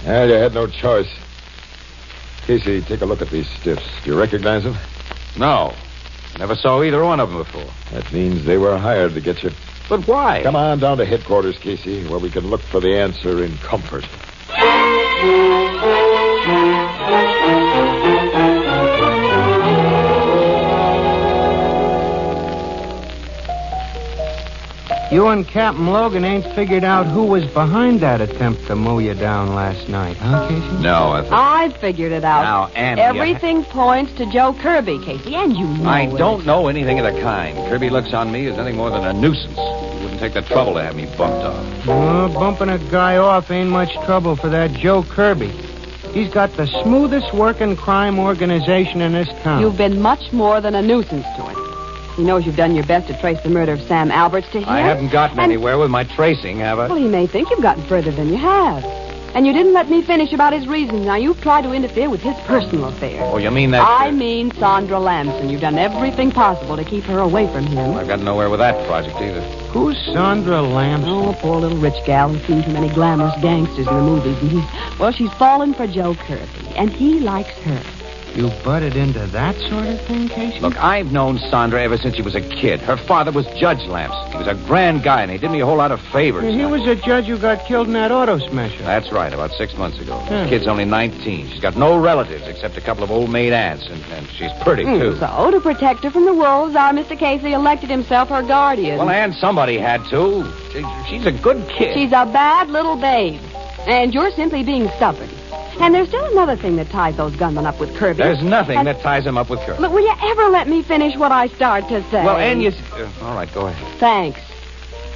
Well, you had no choice. Casey, take a look at these stiffs. Do you recognize them? No. Never saw either one of them before. That means they were hired to get you. But why? Come on down to headquarters, Casey, where we can look for the answer in comfort. You and Captain Logan ain't figured out who was behind that attempt to mow you down last night, huh, Casey? No, I figured it out. Now, Annie, everything points to Joe Kirby, Casey, and you know I it. don't know anything of the kind. Kirby looks on me as nothing more than a nuisance. He wouldn't take the trouble to have me bumped off. Oh, bumping a guy off ain't much trouble for that Joe Kirby. He's got the smoothest working crime organization in this town. You've been much more than a nuisance to him. He knows you've done your best to trace the murder of Sam Alberts to him. I haven't gotten anywhere with my tracing, have I? Well, he may think you've gotten further than you have. And you didn't let me finish about his reasons. Now, you've tried to interfere with his personal affairs. Oh, you mean that... I mean Sandra Lamson. You've done everything possible to keep her away from him. I've got nowhere with that project either. Who's Sandra Lamson? Oh, poor little rich gal who's seen too many glamorous gangsters in the movies. And she's fallen for Joe Kirby, and he likes her. You butted into that sort of thing, Casey? Look, I've known Sandra ever since she was a kid. Her father was Judge Lamson. He was a grand guy, and he did me a whole lot of favors. He was a judge who got killed in that auto smasher. That's right, about 6 months ago. The kid's only 19. She's got no relatives except a couple of old maid aunts, and she's pretty, too. So, to protect her from the wolves, our Mr. Casey elected himself her guardian. Well, and somebody had to. She's a good kid. She's a bad little babe. And you're simply being stubborn. And there's still another thing that ties those gunmen up with Kirby. There's nothing that ties him up with Kirby. Look, will you ever let me finish what I start to say? Well, and you... all right, go ahead. Thanks.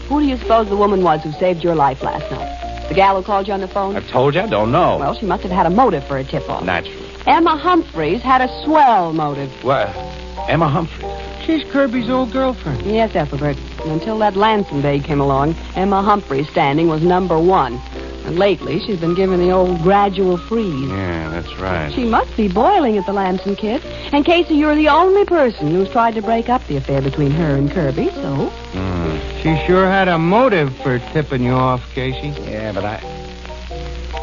Who do you suppose the woman was who saved your life last night? The gal who called you on the phone? I've told you, I don't know. Well, she must have had a motive for a tip-off. Naturally. Emma Humphreys had a swell motive. What? Emma Humphreys? She's Kirby's old girlfriend. Yes, Ethelbert. Until that Lanson day came along, Emma Humphreys' standing was number one. And lately, she's been given the old gradual freeze. Yeah, that's right. She must be boiling at the Lanson kid. And, Casey, you're the only person who's tried to break up the affair between her and Kirby, so... She sure had a motive for tipping you off, Casey. Yeah, but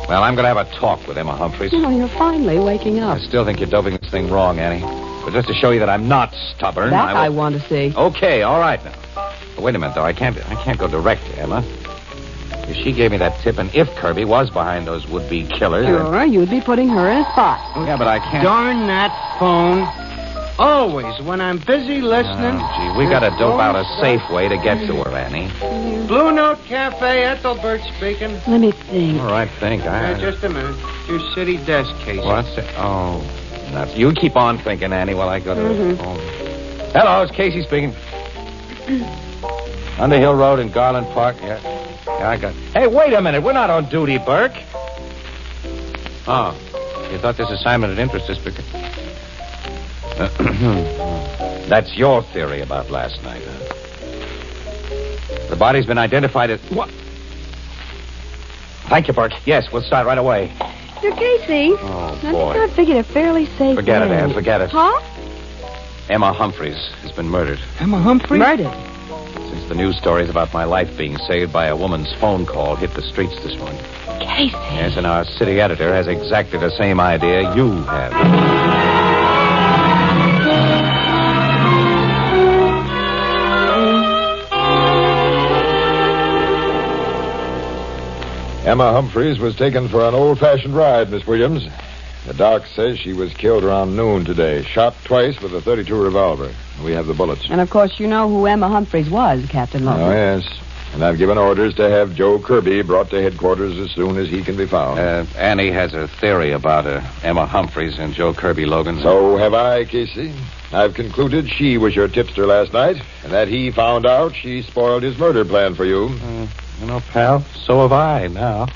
Well, I'm going to have a talk with Emma Humphreys. Oh, you're finally waking up. I still think you're doping this thing wrong, Annie. But just to show you that I'm not stubborn, That I want to see. Okay, all right now. But wait a minute, though. I can't go direct to Emma. If she gave me that tip, and if Kirby was behind those would-be killers... Sure, you'd be putting her in a spot. Yeah, but I can't... Darn that phone. Always, when I'm busy listening... Oh, gee, we got to dope out a safe way to get to her, Annie. Blue Note Cafe, Ethelbert speaking. Let me think. All right, think. Just a minute. Your city desk, Casey. What's it? Oh, nuts. You keep on thinking, Annie, while I go to the phone. Hello, it's Casey speaking. Underhill Road in Garland Park, yeah. Yeah, I got... Hey, wait a minute. We're not on duty, Burke. Oh, you thought this assignment had interest us because... That's your theory about last night, huh? The body's been identified as... What? Thank you, Burke. Yes, we'll start right away. Sir Casey. Oh, I boy. think I figured a fairly safe Forget it, way. Ann. Forget it. Huh? Emma Humphreys has been murdered. Emma Humphreys? Murdered. Since the news stories about my life being saved by a woman's phone call hit the streets this morning. Casey. Yes, and our city editor has exactly the same idea you have. Emma Humphreys was taken for an old-fashioned ride, Miss Williams. The doc says she was killed around noon today, shot twice with a .32 revolver. We have the bullets. And, of course, you know who Emma Humphreys was, Captain Logan. Oh, yes. And I've given orders to have Joe Kirby brought to headquarters as soon as he can be found. Annie has a theory about Emma Humphreys and Joe Kirby, Logan. So have I, Casey. I've concluded she was your tipster last night, and that he found out she spoiled his murder plan for you. You know, pal, so have I now.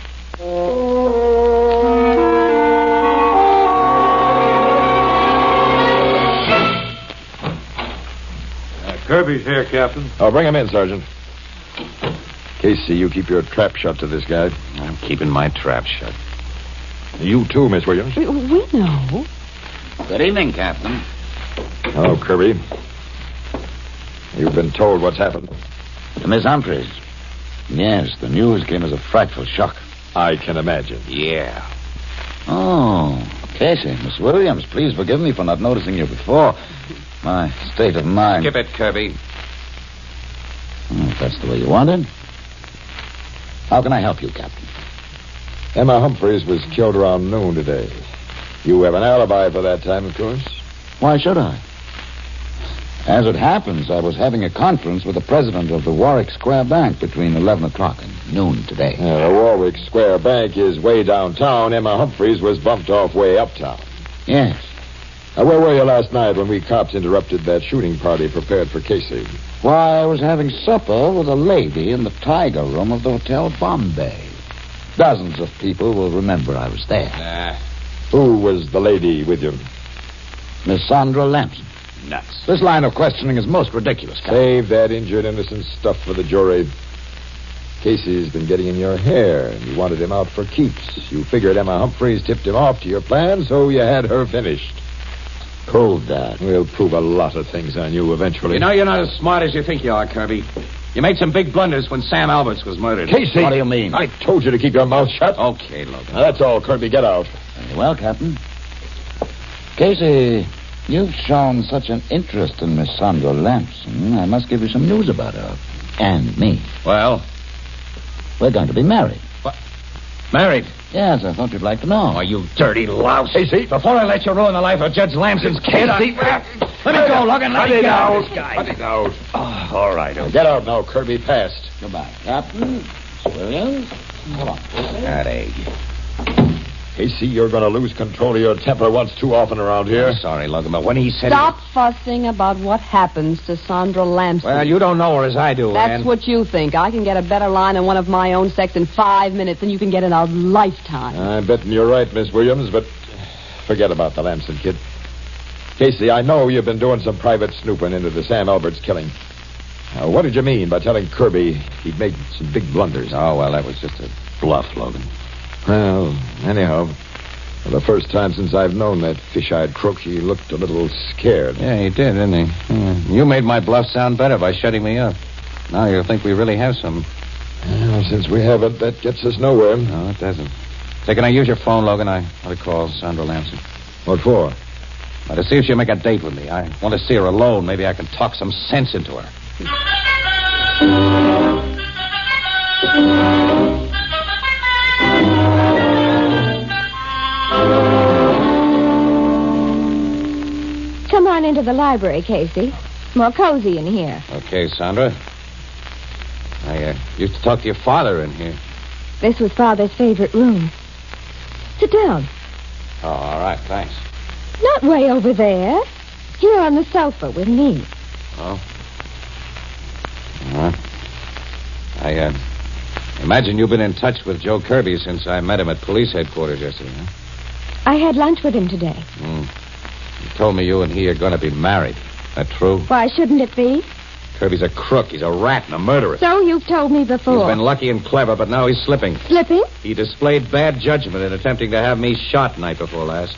Kirby's here, Captain. Oh, bring him in, Sergeant. Casey, you keep your trap shut to this guy. I'm keeping my trap shut. You too, Miss Williams. We know. Good evening, Captain. Hello, Kirby. You've been told what's happened. To Miss Humphreys. Yes, the news came as a frightful shock. I can imagine. Yeah. Oh, Casey, Miss Williams, please forgive me for not noticing you before. My state of mind. Skip it, Kirby. If that's the way you want it. How can I help you, Captain? Emma Humphreys was killed around noon today. You have an alibi for that time, of course. Why should I? As it happens, I was having a conference with the president of the Warwick Square Bank between 11 o'clock and noon today. The Warwick Square Bank is way downtown. Emma Humphreys was bumped off way uptown. Yes. Where were you last night when we cops interrupted that shooting party prepared for Casey? Why, I was having supper with a lady in the Tiger Room of the Hotel Bombay. Dozens of people will remember I was there. Who was the lady with you? Miss Sandra Lamson. Nuts. This line of questioning is most ridiculous, Captain. Save that injured innocent stuff for the jury. Casey's been getting in your hair, and you wanted him out for keeps. You figured Emma Humphreys tipped him off to your plan, so you had her finished. Prove that. We'll prove a lot of things on you eventually. You know, you're not as smart as you think you are, Kirby. You made some big blunders when Sam Alberts was murdered. Casey! What do you mean? I told you to keep your mouth shut. Okay, Logan. Now, that's all, Kirby. Get out. Very well, Captain. Casey, you've shown such an interest in Miss Sandra Lamson. I must give you some news about her. And me. Well? We're going to be married. What? Married? Yes, I thought you'd like to know. Oh, you dirty louse. Casey. Before I let you ruin the life of Judge Lamson's kid, let me go, Logan. Let me go. This guy. Cut it out. Oh, all right. Now, get out now, Kirby. Past. Goodbye, Captain. Miss Williams. Come on. That egg. Casey, you're going to lose control of your temper once too often around here. I'm sorry, Logan, but when he said... Stop fussing about what happens to Sandra Lamson. Well, you don't know her as I do, That's Ann. what you think. I can get a better line in one of my own sex in 5 minutes than you can get in a lifetime. I'm betting you're right, Miss Williams, but forget about the Lamson kid. Casey, I know you've been doing some private snooping into the Sam Alberts killing. What did you mean by telling Kirby he'd made some big blunders? Oh, well, that was just a bluff, Logan. Well, anyhow, for the first time since I've known that fish-eyed crook, he looked a little scared. Yeah, he did, didn't he? Yeah. You made my bluff sound better by shutting me up. Now you think we really have some. Well, since we haven't, that gets us nowhere. No, it doesn't. Say, can I use your phone, Logan? I want to call Sandra Lamson. What for? Well, to see if she'll make a date with me. I want to see her alone. Maybe I can talk some sense into her. Come on into the library, Casey. More cozy in here. Okay, Sandra. I used to talk to your father in here. This was Father's favorite room. Sit down. Oh, all right, thanks. Not way over there. Here on the sofa with me. Oh. All right. I imagine you've been in touch with Joe Kirby since I met him at police headquarters yesterday, huh? I had lunch with him today. You told me you and he are going to be married. That true? Why shouldn't it be? Kirby's a crook. He's a rat and a murderer. So you've told me before. He's been lucky and clever, but now he's slipping. Slipping? He displayed bad judgment in attempting to have me shot night before last.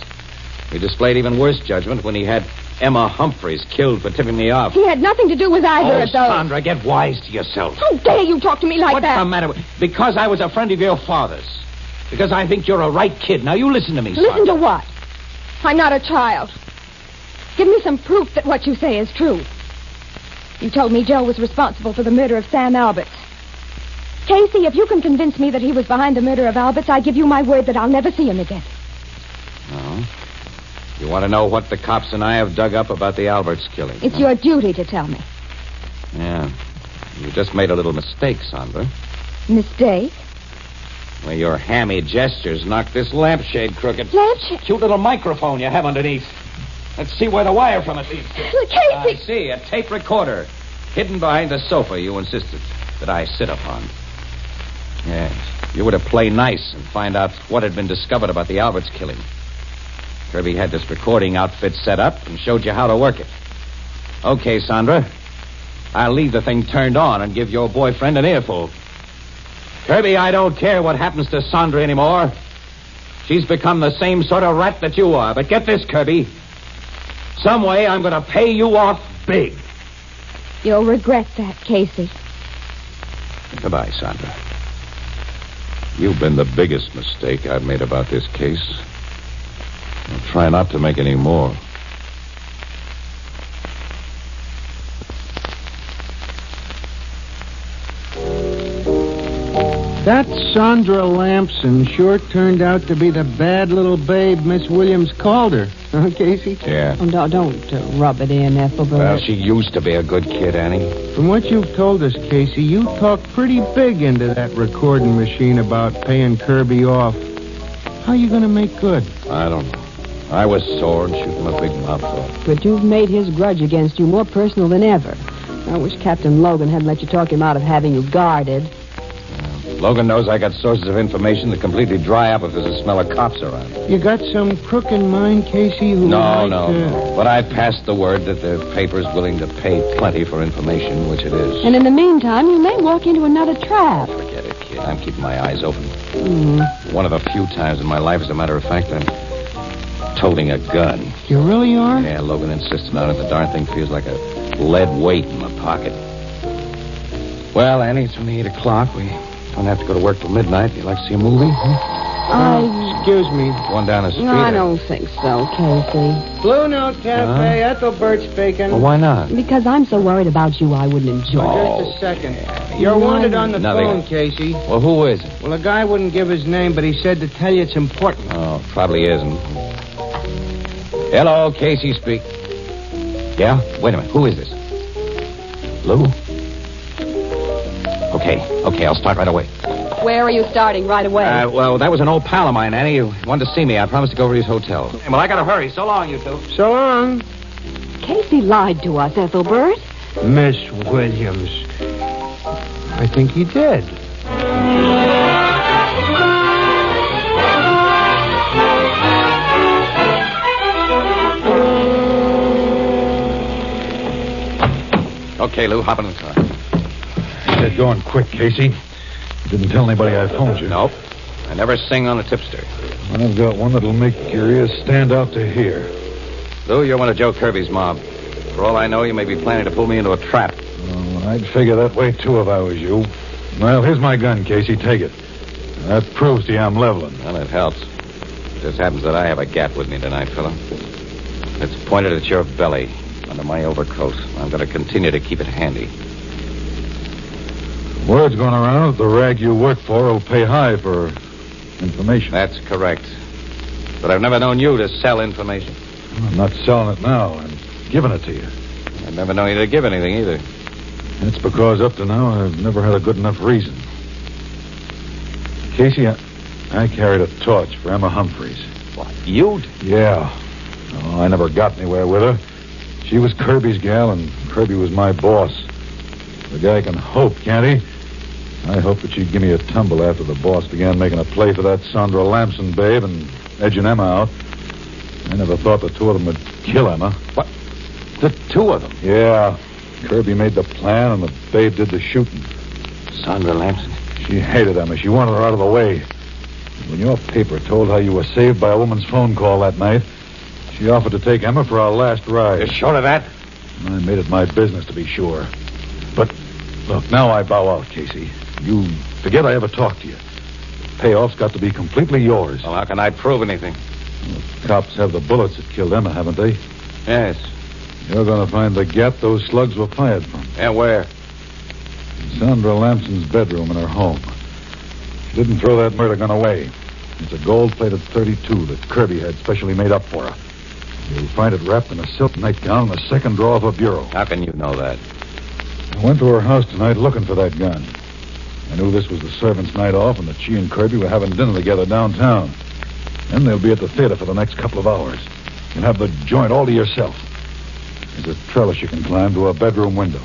He displayed even worse judgment when he had Emma Humphreys killed for tipping me off. He had nothing to do with either of those. Sandra, get wise to yourself. How dare you talk to me like that? What's the matter with... Because I was a friend of your father's. Because I think you're a right kid. Now, you listen to me, Sandra. Listen to what? I'm not a child. Give me some proof that what you say is true. You told me Joe was responsible for the murder of Sam Alberts. Casey, if you can convince me that he was behind the murder of Alberts, I give you my word that I'll never see him again. No. You want to know what the cops and I have dug up about the Alberts killing? It's your duty to tell me. Yeah. You just made a little mistake, Sandra. Mistake? Well, your hammy gestures knocked this lampshade crooked. Lampshade? Cute little microphone you have underneath. Let's see where the wire from it leads to. Casey! I see, a tape recorder. Hidden behind the sofa you insisted that I sit upon. Yes. You were to play nice and find out what had been discovered about the Alberts killing. Kirby had this recording outfit set up and showed you how to work it. Okay, Sandra. I'll leave the thing turned on and give your boyfriend an earful. Kirby, I don't care what happens to Sandra anymore. She's become the same sort of rat that you are. But get this, Kirby. Some way I'm going to pay you off big. You'll regret that, Casey. Goodbye, Sandra. You've been the biggest mistake I've made about this case. I'll try not to make any more. That Sandra Lamson sure turned out to be the bad little babe Miss Williams called her. Huh, Casey? Yeah. Oh, don't rub it in, Ethelbert. Well, she used to be a good kid, Annie. From what you've told us, Casey, you talked pretty big into that recording machine about paying Kirby off. How are you going to make good? I don't know. I was sore and shooting a big mouth off. But you've made his grudge against you more personal than ever. I wish Captain Logan hadn't let you talk him out of having you guarded. Logan knows I got sources of information that completely dry up if there's a smell of cops around. You got some crook in mind, Casey, who No. But I passed the word that the paper's willing to pay plenty for information, which it is. And in the meantime, you may walk into another trap. Forget it, kid. I'm keeping my eyes open. One of the few times in my life, as a matter of fact, I'm toting a gun. You really are? Yeah, Logan insisted on it. The darn thing feels like a lead weight in my pocket. Well, Annie, it's only 8 o'clock. We don't have to go to work till midnight. You like to see a movie? Excuse me. One down the street. No, I don't think so, Casey. Blue Note Cafe, Ethelbert speaking. Well, why not? Because I'm so worried about you, I wouldn't enjoy it. Just a second. You're wanted on the phone, Casey. Well, who is it? Well, a guy wouldn't give his name, but he said to tell you it's important. Oh, probably isn't. Hello, Casey speak. Yeah? Wait a minute. Who is this? Lou? Okay, I'll start right away. Where are you starting right away? Well, that was an old pal of mine, Annie. He wanted to see me. I promised to go over to his hotel. Well, I gotta hurry. So long, you two. So long. Casey lied to us, Ethelbert. Miss Williams. I think he did. Okay, Lou, hop in the car. Get going quick, Casey. You didn't tell anybody I phoned you. Nope. I never sing on a tipster. I've got one that'll make your ears stand out to hear. Lou, you're one of Joe Kirby's mob. For all I know, you may be planning to pull me into a trap. Oh, I'd figure that way, too, if I was you. Well, here's my gun, Casey. Take it. That proves to you I'm leveling. Well, it helps. It just happens that I have a gap with me tonight, fella. It's pointed at your belly, under my overcoat. I'm going to continue to keep it handy. Word's going around that the rag you work for will pay high for information. That's correct. But I've never known you to sell information. I'm not selling it now. I'm giving it to you. I've never known you to give anything either. That's because up to now I've never had a good enough reason. Casey, I carried a torch for Emma Humphreys. What, you? Yeah. Oh, I never got anywhere with her. She was Kirby's gal, and Kirby was my boss. The guy can hope, can't he? I hoped that she'd give me a tumble after the boss began making a play for that Sandra Lamson babe and edging Emma out. I never thought the two of them would kill Emma. What? The two of them? Yeah. Kirby made the plan, and the babe did the shooting. Sandra Lamson? She hated Emma. She wanted her out of the way. When your paper told how you were saved by a woman's phone call that night, she offered to take Emma for our last ride. You're sure of that? I made it my business to be sure. But, look, now I bow out, Casey. You forget I ever talked to you. The payoff's got to be completely yours. Well, how can I prove anything? Well, the cops have the bullets that killed Emma, haven't they? Yes. You're going to find the gap those slugs were fired from. And where? In Sandra Lamson's bedroom in her home. She didn't throw that murder gun away. It's a gold-plated .32 that Kirby had specially made up for her. You'll find it wrapped in a silk nightgown in the second drawer of her bureau. How can you know that? I went to her house tonight looking for that gun. I knew this was the servants' night off and that she and Kirby were having dinner together downtown. Then they'll be at the theater for the next couple of hours. You'll have the joint all to yourself. There's a trellis you can climb to her bedroom window.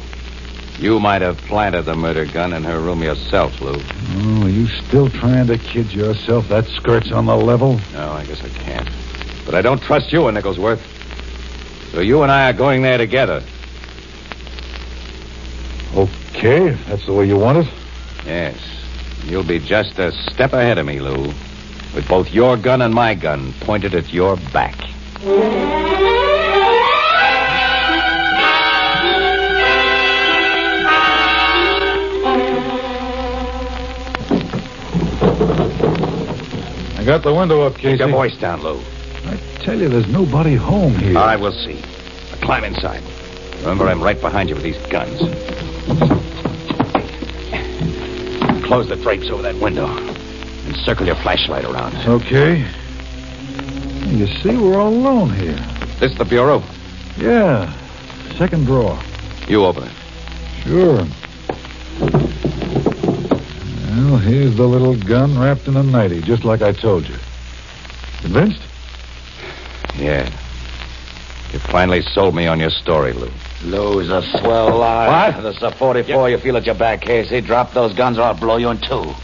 You might have planted the murder gun in her room yourself, Lou. Oh, are you still trying to kid yourself? That skirt's on the level? No, I guess I can't. But I don't trust you, Nicholsworth. So you and I are going there together. Okay, if that's the way you want it. Yes. You'll be just a step ahead of me, Lou. With both your gun and my gun pointed at your back. I got the window up, Casey. Keep your voice down, Lou. I tell you, there's nobody home here. All right, we'll see. Now climb inside. Remember, I'm right behind you with these guns. Close the drapes over that window. And circle your flashlight around it. Okay. You see, we're all alone here. This the bureau? Yeah. Second drawer. You open it. Sure. Well, here's the little gun wrapped in a nightie, just like I told you. Convinced? Yeah. You finally sold me on your story, Lou. Lou's a swell liar. What? This is a 44 you feel at your back, Casey. Drop those guns or I'll blow you in two.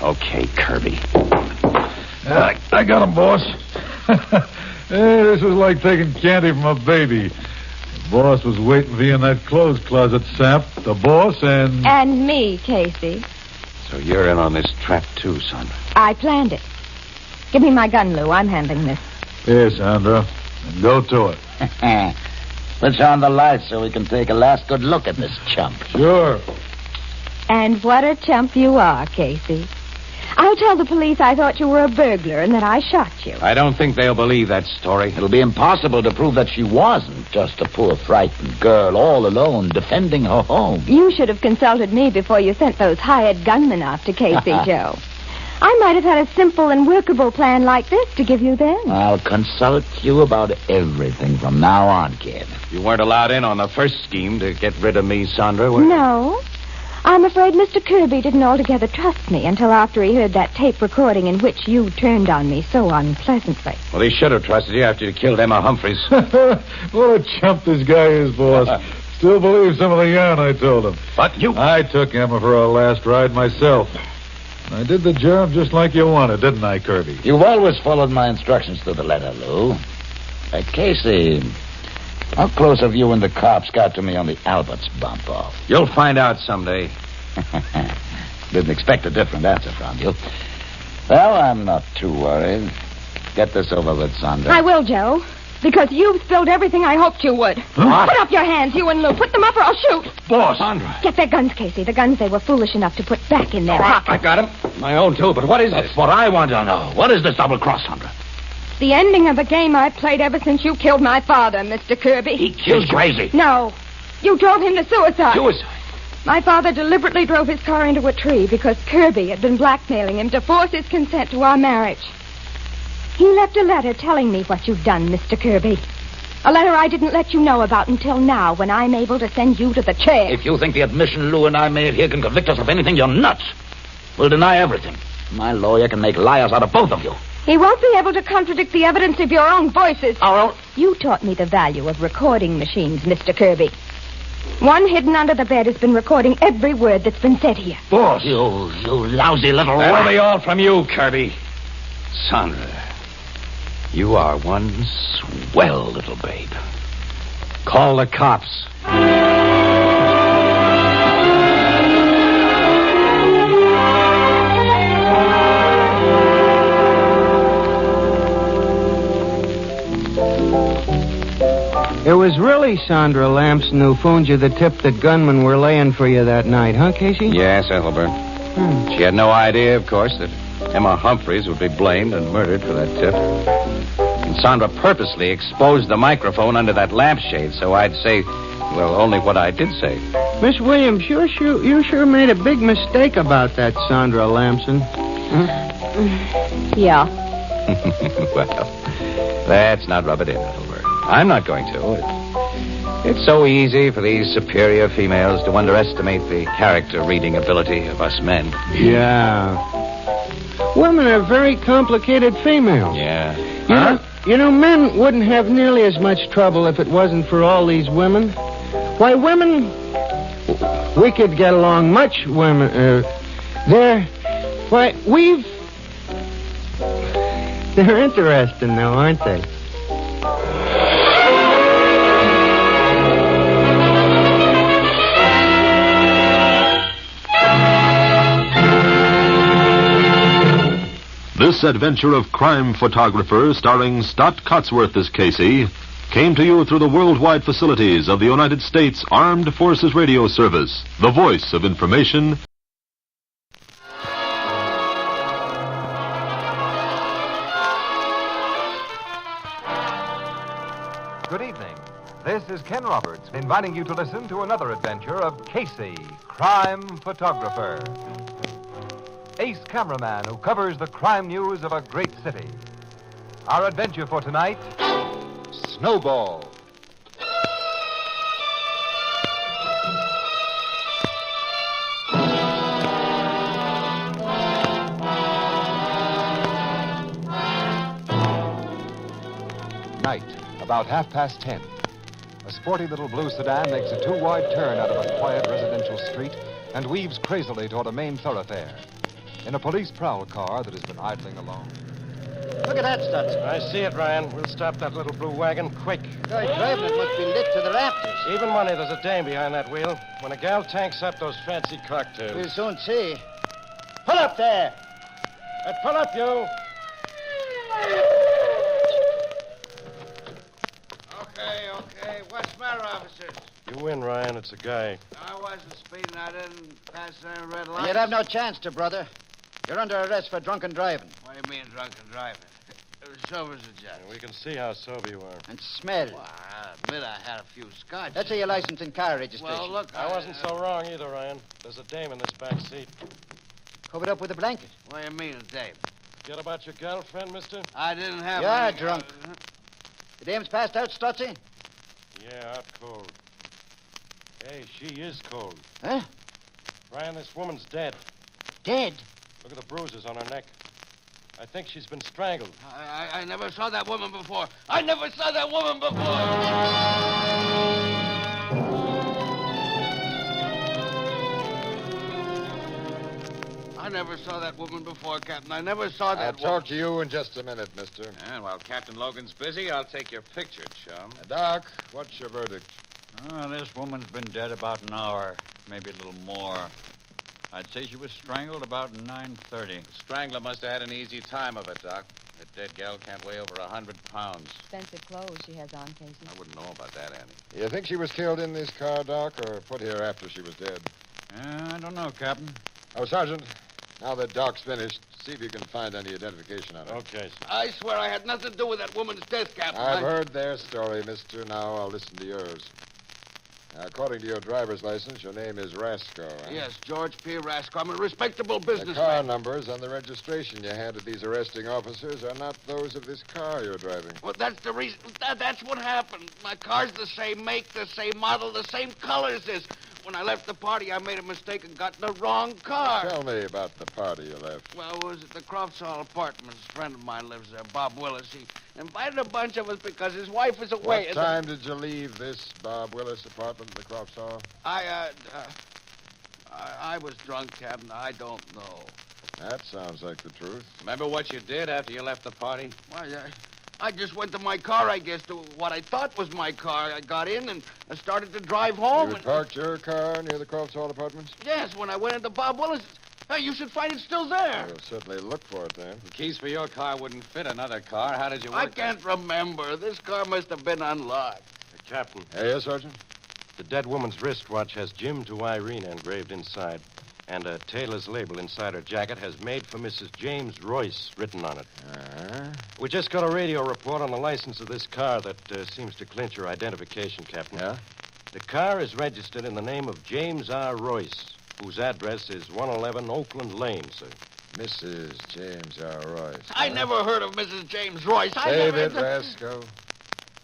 Okay, Kirby. I got him, boss. Hey, this was like taking candy from a baby. The boss was waiting for you in that clothes closet, Sap. The boss and... And me, Casey. So you're in on this trap, too, Sandra. I planned it. Give me my gun, Lou. I'm handling this. Here, Sandra. And go to it. Switch on the lights so we can take a last good look at this chump. Sure. And what a chump you are, Casey. I'll tell the police I thought you were a burglar and that I shot you. I don't think they'll believe that story. It'll be impossible to prove that she wasn't just a poor, frightened girl all alone defending her home. You should have consulted me before you sent those hired gunmen off to Casey, Joe. I might have had a simple and workable plan like this to give you then. I'll consult you about everything from now on, kid. You weren't allowed in on the first scheme to get rid of me, Sandra, were you? No. I'm afraid Mr. Kirby didn't altogether trust me until after he heard that tape recording in which you turned on me so unpleasantly. Well, he should have trusted you after you killed Emma Humphreys. What a chump this guy is, boss. Still believes some of the yarn I told him. But you... I took Emma for our last ride myself. I did the job just like you wanted, didn't I, Kirby? You've always followed my instructions to the letter, Lou. Casey, how close have you and the cops got to me on the Alberts bump off? You'll find out someday. Didn't expect a different answer from you. Well, I'm not too worried. Get this over with, Sandra. I will, Joe. Because you've spilled everything I hoped you would. What? Put up your hands, you and Lou. Put them up or I'll shoot. Boss, Sandra. Get their guns, Casey. The guns they were foolish enough to put back in their pockets. I got them. My own, too. But what is That's this? what I want to know. What is this double cross, Sandra? The ending of a game I've played ever since you killed my father, Mr. Kirby. He killed you. Crazy. No. You drove him to suicide. Suicide? My father deliberately drove his car into a tree because Kirby had been blackmailing him to force his consent to our marriage. He left a letter telling me what you'd done, Mr. Kirby. A letter I didn't let you know about until now, when I'm able to send you to the chair. If you think the admission Lou and I made here can convict us of anything, you're nuts. We'll deny everything. My lawyer can make liars out of both of you. He won't be able to contradict the evidence of your own voices. Our own... You taught me the value of recording machines, Mr. Kirby. One hidden under the bed has been recording every word that's been said here. Boss. You lousy little That'll rat. be all from you, Kirby. Sandra, you are one swell little babe. Call the cops. It was really Sandra Lamson who phoned you the tip that gunmen were laying for you that night, huh, Casey? Yes, Ethelbert. She had no idea, of course, that Emma Humphreys would be blamed and murdered for that tip. And Sandra purposely exposed the microphone under that lampshade, so I'd say, well, only what I did say. Miss Williams, you sure made a big mistake about that Sandra Lamson. Yeah. Well, let's not rub it in, Ethelbert. I'm not going to. It's so easy for these superior females to underestimate the character-reading ability of us men. Yeah. Women are very complicated females. Yeah. You know, men wouldn't have nearly as much trouble if it wasn't for all these women. Why, women... We could get along much, women... They're interesting, though, aren't they? This adventure of crime photographer starring Stott Cotsworth as Casey came to you through the worldwide facilities of the United States Armed Forces Radio Service, the voice of information. Good evening. This is Ken Roberts inviting you to listen to another adventure of Casey, crime photographer. Ace cameraman who covers the crime news of a great city. Our adventure for tonight, Snowball. Night, about 10:30. A sporty little blue sedan makes a two-wide turn out of a quiet residential street and weaves crazily toward a main thoroughfare. In a police prowl car that has been idling along. Look at that, Stutz. I see it, Ryan. We'll stop that little blue wagon quick. The guy driving it must be lit to the rafters. Even money, there's a dame behind that wheel. When a gal tanks up those fancy cocktails. We'll soon see. Pull up there. Pull up, you. Okay. What's the matter, officers? You win, Ryan. It's a guy. I wasn't speeding. I didn't pass any red lights. You'd have no chance to, brother. You're under arrest for drunken driving. What do you mean, drunken driving? It was sober as a judge. We can see how sober you are. And smell. Well, I admit I had a few scotch. Let's see your license and car registration. Well, look, I wasn't so wrong either, Ryan. There's a dame in this back seat. Covered up with a blanket. What do you mean, Dave? Forget about your girlfriend, mister? I didn't have You're any... drunk. The dame's passed out, Stutzy? Yeah, out cold. Hey, she is cold. Huh? Ryan, this woman's dead. Dead? Look at the bruises on her neck. I think she's been strangled. I never saw that woman before. I never saw that woman before. I never saw that woman before, Captain. I never saw that I'll talk to you in just a minute, mister. And while Captain Logan's busy, I'll take your picture, chum. Doc, what's your verdict? Oh, this woman's been dead about an hour, maybe a little more. I'd say she was strangled about 9:30. The strangler must have had an easy time of it, Doc. That dead gal can't weigh over 100 pounds. Expensive clothes she has on, Casey. I wouldn't know about that, Andy. You think she was killed in this car, Doc, or put here after she was dead? I don't know, Captain. Oh, Sergeant, now that Doc's finished, see if you can find any identification on her. Okay, sir. I swear I had nothing to do with that woman's death, Captain. I've heard their story, mister. Now I'll listen to yours. According to your driver's license, your name is Rasco. Huh? Yes, George P. Rasco. I'm a respectable The businessman. car numbers on the registration you handed these arresting officers are not those of this car you're driving. Well, that's the reason. That's what happened. My car's the same make, the same model, the same color as this. When I left the party, I made a mistake and got in the wrong car. Tell me about the party you left. Well, it was at the Crofts Hall Apartments. A friend of mine lives there, Bob Willis. He invited a bunch of us because his wife is away. What time did you leave this Bob Willis apartment in the Crofts Hall? I was drunk, Captain. I don't know. That sounds like the truth. Remember what you did after you left the party? Why, I just went to my car, I guess, to what I thought was my car. I got in and I started to drive home. You had parked your car near the Crofts Hall Apartments? Yes, when I went into Bob Willis. Hey, you should find it still there. We'll certainly look for it then. The keys for your car wouldn't fit another car. How did you work I can't remember. This car must have been unlocked. Captain. Yes, Sergeant? The dead woman's wristwatch has Jim to Irene engraved inside, and a tailor's label inside her jacket has made for Mrs. James Royce written on it. We just got a radio report on the license of this car that seems to clinch her identification, Captain. Yeah? The car is registered in the name of James R. Royce, whose address is 111 Oakland Lane, sir. Mrs. James R. Royce. I never heard of Mrs. James Royce. Save it, Rasco.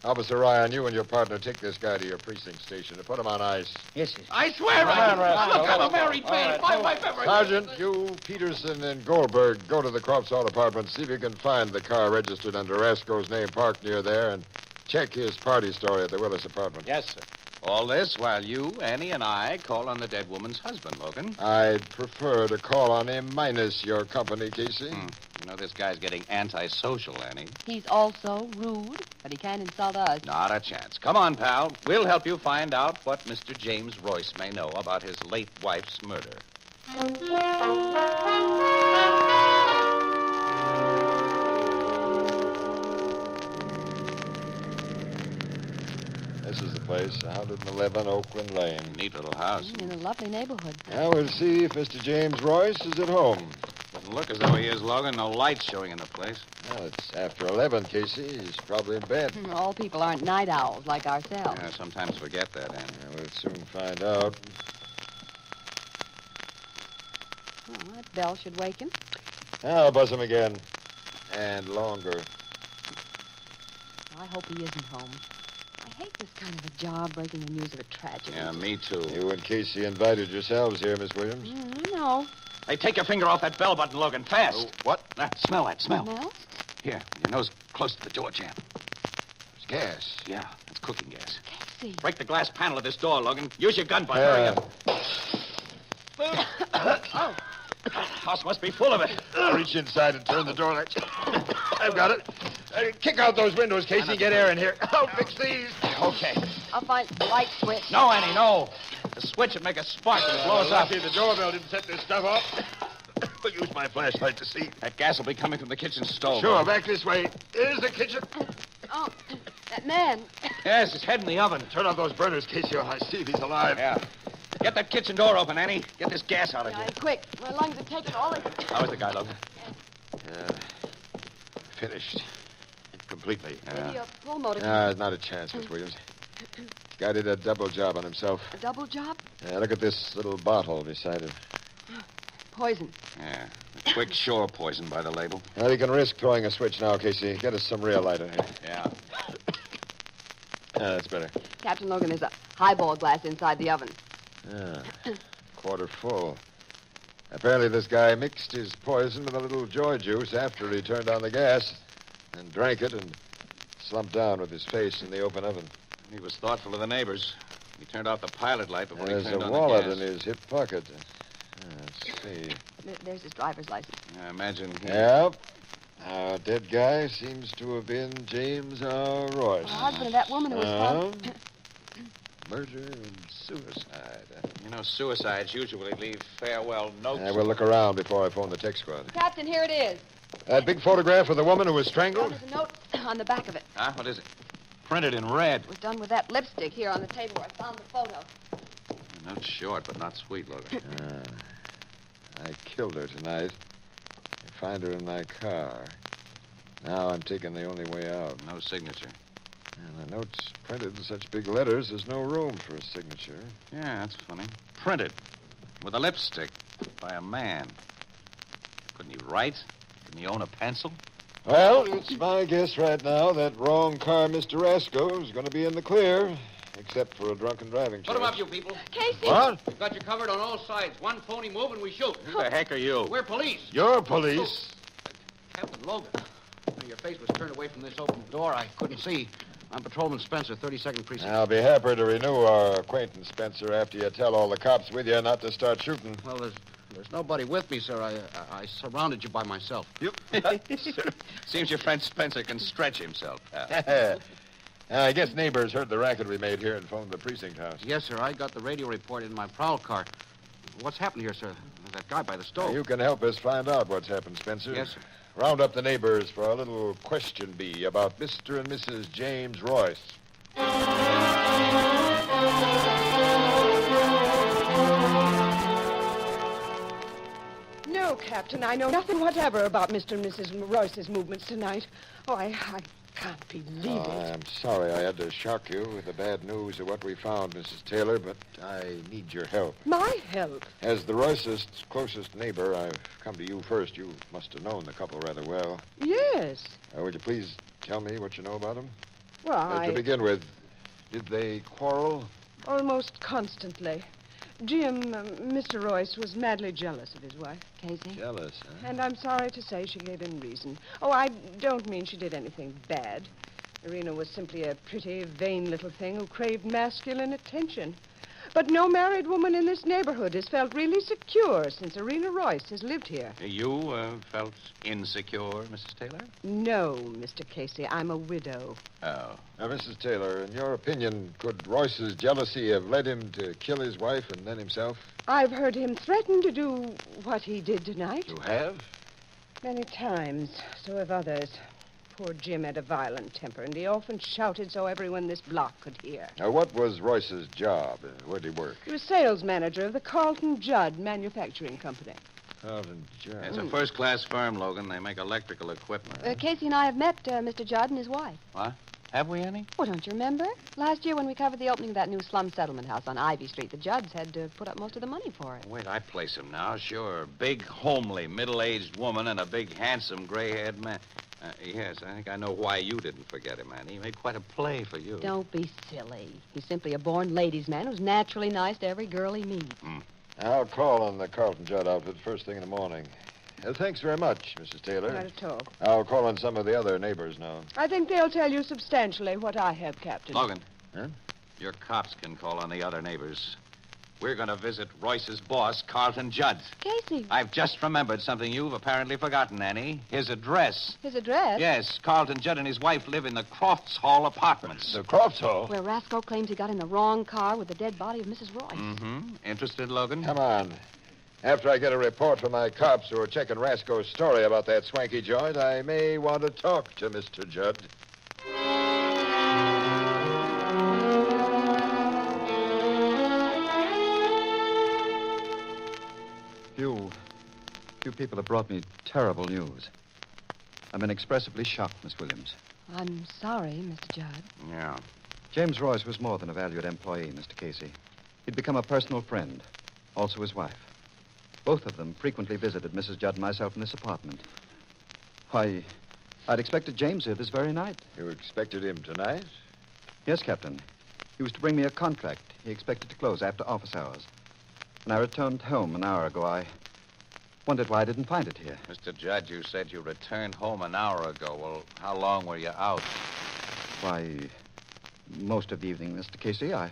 Officer Ryan, you and your partner take this guy to your precinct station and put him on ice. Yes, sir. I swear I look, I'm a married man. My wife ever... Sergeant, you, Peterson, and Goldberg go to the Crofts Hall Apartment, see if you can find the car registered under Rasco's name parked near there, and check his party story at the Willis apartment. Yes, sir. All this while you, Annie, and I call on the dead woman's husband, Logan. I'd prefer to call on him minus your company, Casey. You know, this guy's getting antisocial, Annie. He's also rude, but he can't insult us. Not a chance. Come on, pal. We'll help you find out what Mr. James Royce may know about his late wife's murder. This is the place, 111 Oakland Lane. Neat little house. In a lovely neighborhood. Now we'll see if Mr. James Royce is at home. Doesn't look as though he is, Logan. No lights showing in the place. Well, it's after 11, Casey. He's probably in bed. All people aren't night owls like ourselves. I sometimes forget that, Annie. Yeah, we'll soon find out. Oh, that bell should wake him. I'll buzz him again. And longer. I hope he isn't home. I hate this kind of a job, breaking the news of a tragedy. Yeah, me too. You and Casey invited yourselves here, Miss Williams. No. Hey, take your finger off that bell button, Logan. Fast. What? Smell that. Smell. Smell? Here, your nose close to the door jamb. It's gas. Yeah, that's cooking gas. Casey. Break the glass panel of this door, Logan. Use your gun, hurry up. Oh. House must be full of it. Reach inside and turn the door latch. I've got it. Kick out those windows, Casey, and get air in here. I'll fix these. Okay. I'll find the light switch. No, Annie, no. The switch would make a spark and blow us up. Lucky the doorbell didn't set this stuff off. I'll use my flashlight to see. That gas will be coming from the kitchen stove. Sure, back this way. Here's the kitchen. Oh, that man. Yes, his head in the oven. Turn on those burners, Casey, or I see if he's alive. Yeah. Get that kitchen door open, Annie. Get this gas out of here. Quick. My lungs are taking all it. How is the guy, Logan? Finished. Completely. Maybe a pull motor. Not a chance, Miss Williams. Guy did a double job on himself. A double job? Look at this little bottle beside him. Poison. Yeah. A quick shore poison by the label. Well, you can risk throwing a switch now, Casey. Get us some real light in here. Yeah. That's better. Captain Logan, there's a highball glass inside the oven. quarter full. Apparently this guy mixed his poison with a little joy juice after he turned on the gas and drank it and slumped down with his face in the open oven. He was thoughtful of the neighbors. He turned off the pilot light before he There's turned a on wallet the gas. in his hip pocket. Let's see. There's his driver's license. I imagine he... Yep. Our dead guy seems to have been James R. Royce. The husband of that woman who was found. Murder and suicide. You know, suicides usually leave farewell notes. We'll look around before I phone the tech squad. Captain, here it is. That big photograph of the woman who was strangled? There's a note on the back of it. Huh? What is it? Printed in red. It was done with that lipstick here on the table where I found the photo. The note's short, but not sweet looking. I killed her tonight. I find her in my car. Now I'm taking the only way out. No signature. And the note's printed in such big letters, there's no room for a signature. Yeah, that's funny. Printed. With a lipstick. By a man. Couldn't he write? Couldn't he own a pencil? Well, it's my guess right now that wrong car Mr. Rasco is going to be in the clear, except for a drunken driving charge. Put him up, you people. Casey! What? We've got you covered on all sides. One phony move and we shoot. Who the heck are you? We're police. You're police. Captain Logan. Your face was turned away from this open door. I couldn't see. I'm Patrolman Spencer, 32nd Precinct. I'll be happy to renew our acquaintance, Spencer, after you tell all the cops with you not to start shooting. Well, there's nobody with me, sir. I surrounded you by myself. Seems your friend Spencer can stretch himself, pal. I guess neighbors heard the racket we made here and phoned the precinct house. Yes, sir. I got the radio report in my prowl car. What's happened here, sir? That guy by the stove. You can help us find out what's happened, Spencer. Yes, sir. Round up the neighbors for a little question bee about Mr. and Mrs. James Royce. No, Captain, I know nothing whatever about Mr. and Mrs. Royce's movements tonight. Oh, I can't believe it. I'm sorry I had to shock you with the bad news of what we found, Mrs. Taylor, but I need your help. My help? As the Royces' closest neighbor, I've come to you first. You must have known the couple rather well. Yes. Would you please tell me what you know about them? Well, To begin with, did they quarrel? Almost constantly. Jim, Mr. Royce, was madly jealous of his wife. Casey? Jealous, huh? And I'm sorry to say she gave him reason. Oh, I don't mean she did anything bad. Irina was simply a pretty, vain little thing who craved masculine attention. But no married woman in this neighborhood has felt really secure since Irina Royce has lived here. You felt insecure, Mrs. Taylor? No, Mr. Casey. I'm a widow. Oh. Now, Mrs. Taylor, in your opinion, could Royce's jealousy have led him to kill his wife and then himself? I've heard him threaten to do what he did tonight. You have? Many times. So have others. Poor Jim had a violent temper, and he often shouted so everyone in this block could hear. Now, what was Royce's job? Where'd he work? He was sales manager of the Carlton Judd Manufacturing Company. Carlton Judd. It's a first-class firm, Logan. They make electrical equipment. Casey and I have met Mr. Judd and his wife. What? Have we any? Well, don't you remember? Last year when we covered the opening of that new slum settlement house on Ivy Street, the Judds had to put up most of the money for it. Wait, I place him now, sure. Big, homely, middle-aged woman and a big, handsome, gray-haired man. Yes, I think I know why you didn't forget him, man. He made quite a play for you. Don't be silly. He's simply a born ladies' man who's naturally nice to every girl he meets. I'll call on the Carlton Judd outfit first thing in the morning. Thanks very much, Mrs. Taylor. Not at all. I'll call on some of the other neighbors now. I think they'll tell you substantially what I have, Captain. Logan. Huh? Your cops can call on the other neighbors. We're going to visit Royce's boss, Carlton Judd. Casey. I've just remembered something you've apparently forgotten, Annie. His address. His address? Yes, Carlton Judd and his wife live in the Crofts Hall Apartments. The Crofts Hall? Where Rasco claims he got in the wrong car with the dead body of Mrs. Royce. Mm-hmm. Interested, Logan? Come on. After I get a report from my cops who are checking Rasco's story about that swanky joint, I may want to talk to Mr. Judd. Few people have brought me terrible news. I'm inexpressibly shocked, Miss Williams. I'm sorry, Mr. Judd. Yeah. James Royce was more than a valued employee, Mr. Casey. He'd become a personal friend, also his wife. Both of them frequently visited Mrs. Judd and myself in this apartment. Why, I'd expected James here this very night. You expected him tonight? Yes, Captain. He was to bring me a contract he expected to close after office hours. When I returned home an hour ago, I wondered why I didn't find it here. Mr. Judd, you said you returned home an hour ago. Well, how long were you out? Why, most of the evening, Mr. Casey. I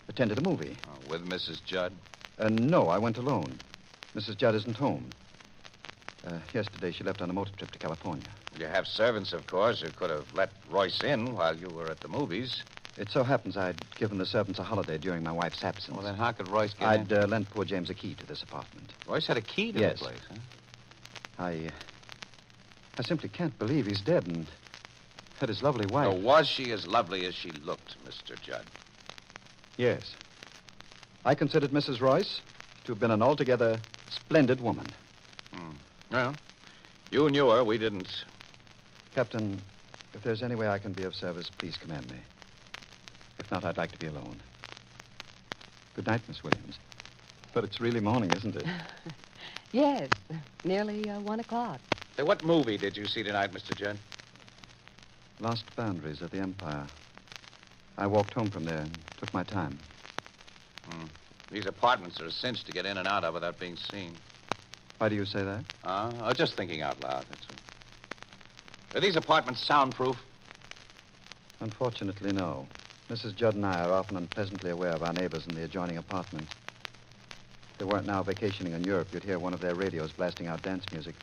attended a movie. With Mrs. Judd? No, I went alone. Mrs. Judd isn't home. Yesterday, she left on a motor trip to California. You have servants, of course, who could have let Royce in while you were at the movies. It so happens I'd given the servants a holiday during my wife's absence. Well, then how could Royce get I'd in? lent poor James a key to this apartment. Royce had a key to Yes. the place, huh? I simply can't believe he's dead and had his lovely wife. So was she as lovely as she looked, Mr. Judd? Yes. I considered Mrs. Royce to have been an altogether splendid woman. Well, you knew her. We didn't. Captain, if there's any way I can be of service, please command me. If not, I'd like to be alone. Good night, Miss Williams. But it's really morning, isn't it? Yes, nearly 1 o'clock. Say, what movie did you see tonight, Mr. Judd? Lost Boundaries of the Empire. I walked home from there and took my time. These apartments are a cinch to get in and out of without being seen. Why do you say that? Just thinking out loud, that's all. Are these apartments soundproof? Unfortunately, no. Mrs. Judd and I are often unpleasantly aware of our neighbors in the adjoining apartments. If they weren't now vacationing in Europe, you'd hear one of their radios blasting out dance music.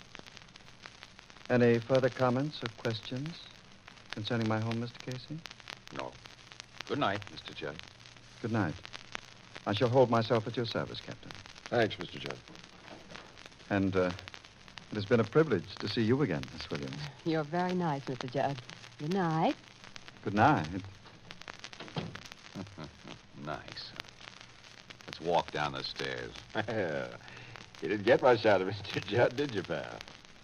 Any further comments or questions concerning my home, Mr. Casey? No. Good night, Mr. Judd. Good night. I shall hold myself at your service, Captain. Thanks, Mr. Judd. And it has been a privilege to see you again, Miss Williams. You're very nice, Mr. Judd. Good night. Good night. Nice. Let's walk down the stairs. You didn't get much out of Mr. Judd, did you, pal?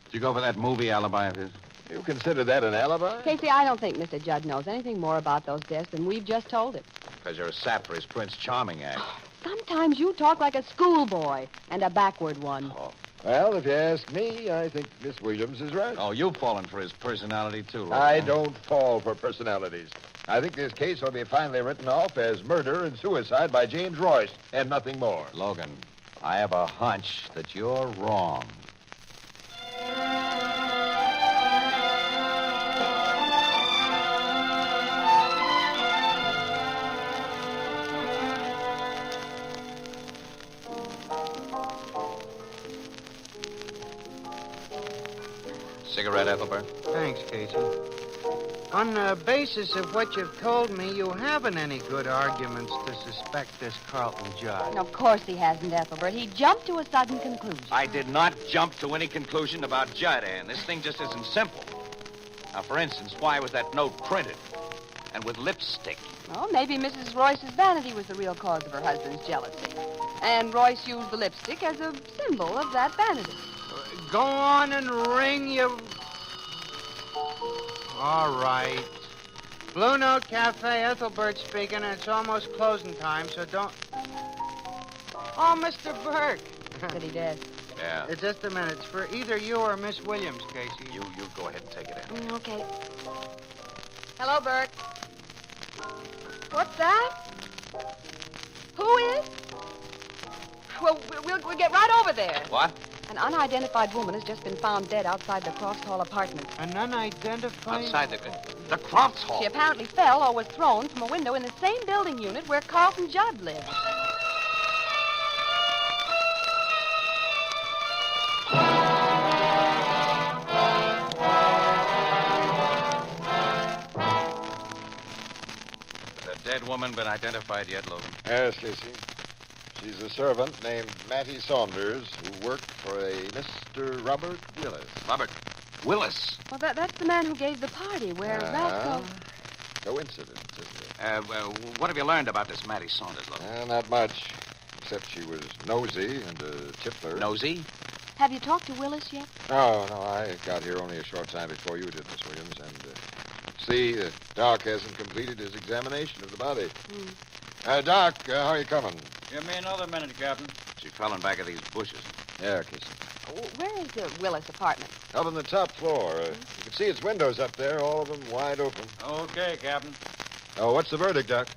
Did you go for that movie alibi of his? You consider that an alibi? Casey, I don't think Mr. Judd knows anything more about those deaths than we've just told him. Because you're a sap for his Prince Charming act. Sometimes you talk like a schoolboy, and a backward one. Well, if you ask me, I think Miss Williams is right. Oh, you've fallen for his personality, too, Logan. I don't fall for personalities. I think this case will be finally written off as murder and suicide by James Royce, and nothing more. Logan, I have a hunch that you're wrong. Cigarette, Ethelbert? Thanks, Casey. On the basis of what you've told me, you haven't any good arguments to suspect this Carlton Judd. Of course he hasn't, Ethelbert. He jumped to a sudden conclusion. I did not jump to any conclusion about Judd, Ann. This thing just isn't simple. Now, for instance, why was that note printed? And with lipstick? Well, maybe Mrs. Royce's vanity was the real cause of her husband's jealousy. And Royce used the lipstick as a symbol of that vanity. Go on and ring, you... All right. Blue Note Cafe, Ethelbert speaking, and it's almost closing time, so don't... Oh, Mr. Burke. Said he did. Yeah. Just a minute. It's for either you or Miss Williams, Casey. You go ahead and take it in. Okay. Hello, Burke. What's that? Who is? Well, we'll get right over there. What? An unidentified woman has just been found dead outside the Crofts Hall apartment. An unidentified... Outside the Crofts Hall? She apparently fell or was thrown from a window in the same building unit where Carlton Judd lived. Has a dead woman been identified yet, Logan? Yes, Casey. She's a servant named Mattie Saunders who worked for a Mr. Robert Willis. Robert Willis? Well, that's the man who gave the party where Ralph... Coincidence, isn't it? What have you learned about this Mattie Saunders, Logan? Not much, except she was nosy and a tippler. Nosy? Have you talked to Willis yet? No, I got here only a short time before you did, Miss Williams, and Doc hasn't completed his examination of the body. Doc, how are you coming? Give me another minute, Captain. She fell in back of these bushes. Yeah, Casey. Where is the Willis apartment? Up on the top floor. You can see its windows up there, all of them wide open. Okay, Captain. Oh, what's the verdict, Doc?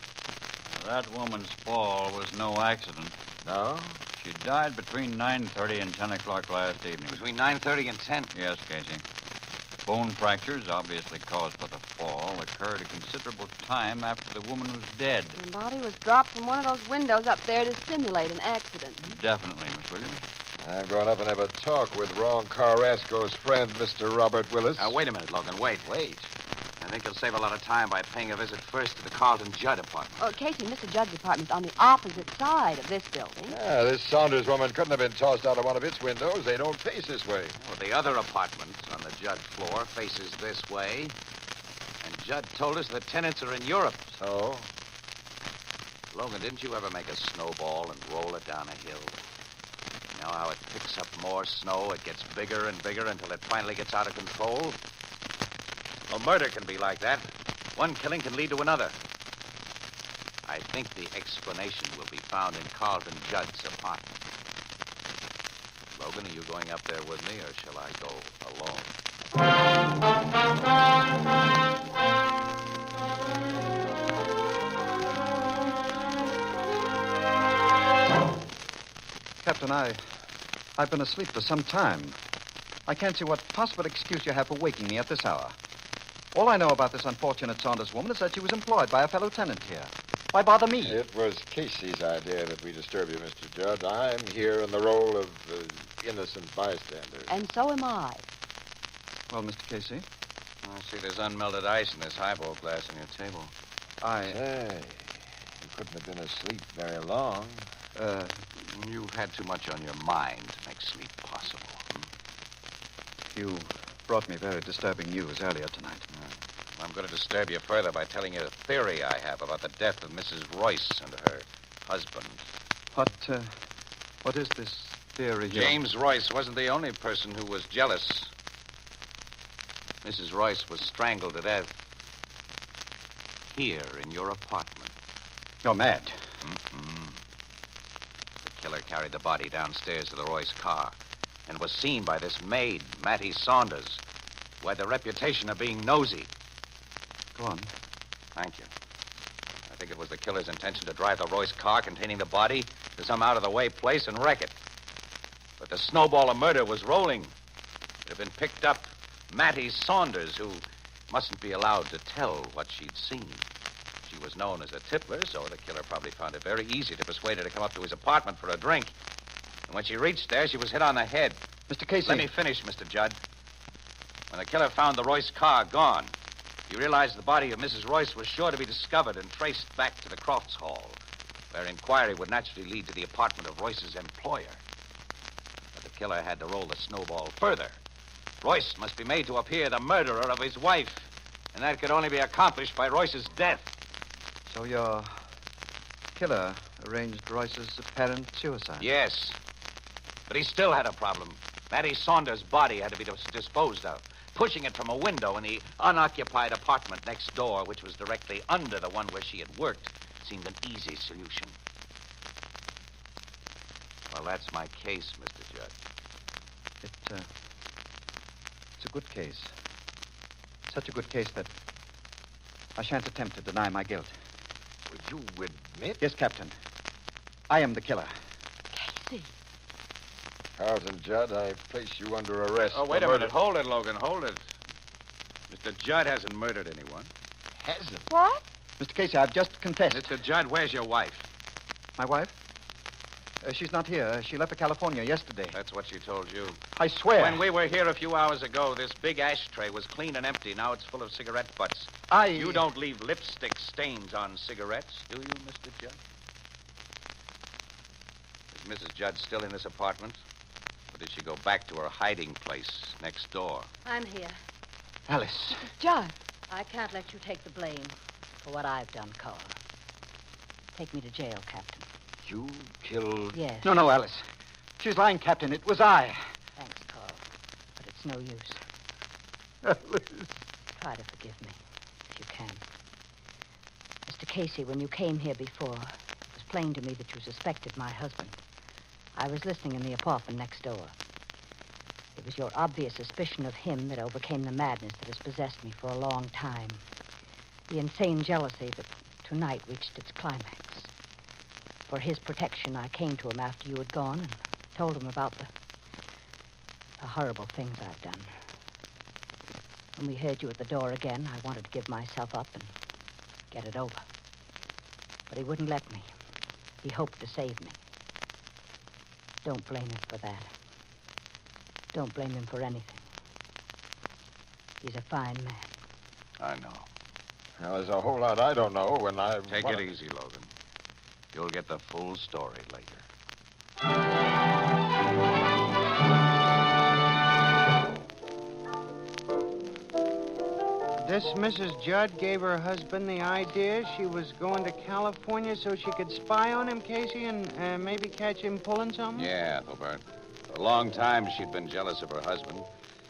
That woman's fall was no accident. No? She She died between 9:30 and 10 o'clock last evening. Between 9:30 and 10? Yes, Casey. Bone fractures, obviously caused by the fall, occurred a considerable time after the woman was dead. The body was dropped from one of those windows up there to simulate an accident. Definitely, Miss Williams. I'm going up and have a talk with Ron Carrasco's friend, Mr. Robert Willis. Wait a minute, Logan. Wait. I think you'll save a lot of time by paying a visit first to the Carlton Judd apartment. Oh, Casey, Mr. Judd's apartment's on the opposite side of this building. Yeah, this Saunders woman couldn't have been tossed out of one of its windows. They don't face this way. Well, the other apartment on the Judd floor faces this way. And Judd told us the tenants are in Europe. So? Logan, didn't you ever make a snowball and roll it down a hill? You know how it picks up more snow, it gets bigger and bigger until it finally gets out of control? Well, murder can be like that. One killing can lead to another. I think the explanation will be found in Carlton Judd's apartment. Logan, are you going up there with me, or shall I go alone? Captain, I've been asleep for some time. I can't see what possible excuse you have for waking me at this hour. All I know about this unfortunate Saunders woman is that she was employed by a fellow tenant here. Why bother me? It was Casey's idea that we disturb you, Mr. Judd. I'm here in the role of innocent bystander. And so am I. Well, Mr. Casey? I see there's unmelted ice in this highball glass on your table. Say, you couldn't have been asleep very long. You've had too much on your mind to make sleep possible. You brought me very disturbing news earlier tonight. I'm going to disturb you further by telling you a theory I have about the death of Mrs. Royce and her husband. What is this theory here? James Royce wasn't the only person who was jealous. Mrs. Royce was strangled to death here in your apartment. You're mad. The killer carried the body downstairs to the Royce car and was seen by this maid, Mattie Saunders, who had the reputation of being nosy. Go on. Thank you. I think it was the killer's intention to drive the Royce car containing the body to some out-of-the-way place and wreck it. But the snowball of murder was rolling. It had been picked up Mattie Saunders, who mustn't be allowed to tell what she'd seen. She was known as a tippler, so the killer probably found it very easy to persuade her to come up to his apartment for a drink. And when she reached there, she was hit on the head. Mr. Casey. Let me finish, Mr. Judd. When the killer found the Royce car gone, he realized the body of Mrs. Royce was sure to be discovered and traced back to the Crofts Hall, where inquiry would naturally lead to the apartment of Royce's employer. But the killer had to roll the snowball further. Royce must be made to appear the murderer of his wife, and that could only be accomplished by Royce's death. So your killer arranged Royce's apparent suicide? Yes. But he still had a problem. Mattie Saunders' body had to be disposed of. Pushing it from a window in the unoccupied apartment next door, which was directly under the one where she had worked, seemed an easy solution. Well, that's my case, Mr. Judd. It's a good case. Such a good case that I shan't attempt to deny my guilt. Would you admit? Yes, Captain. I am the killer. Casey. Carlton Judd, I place you under arrest. Oh, wait a minute. Hold it, Logan. Hold it. Mr. Judd hasn't murdered anyone. Hasn't? What? Mr. Casey, I've just confessed. Mr. Judd, where's your wife? My wife? She's not here. She left for California yesterday. That's what she told you. I swear. When we were here a few hours ago, this big ashtray was clean and empty. Now it's full of cigarette butts. You don't leave lipstick stains on cigarettes, do you, Mr. Judd? Is Mrs. Judd still in this apartment? Or did she go back to her hiding place next door? I'm here. Alice. Judd. I can't let you take the blame for what I've done, Carl. Take me to jail, Captain. You killed... Yes. No, Alice. She's lying, Captain. It was I. Thanks, Carl. But it's no use. Alice. Try to forgive me, if you can. Mr. Casey, when you came here before, it was plain to me that you suspected my husband. I was listening in the apartment next door. It was your obvious suspicion of him that overcame the madness that has possessed me for a long time. The insane jealousy that tonight reached its climax. For his protection, I came to him after you had gone and told him about the horrible things I've done. When we heard you at the door again, I wanted to give myself up and get it over. But he wouldn't let me. He hoped to save me. Don't blame him for that. Don't blame him for anything. He's a fine man. I know. Now, there's a whole lot I don't know when I... Take it easy, Logan. You'll get the full story later. This Mrs. Judd gave her husband the idea she was going to California so she could spy on him, Casey, and maybe catch him pulling something? Yeah, Ethelbert. For a long time, she'd been jealous of her husband.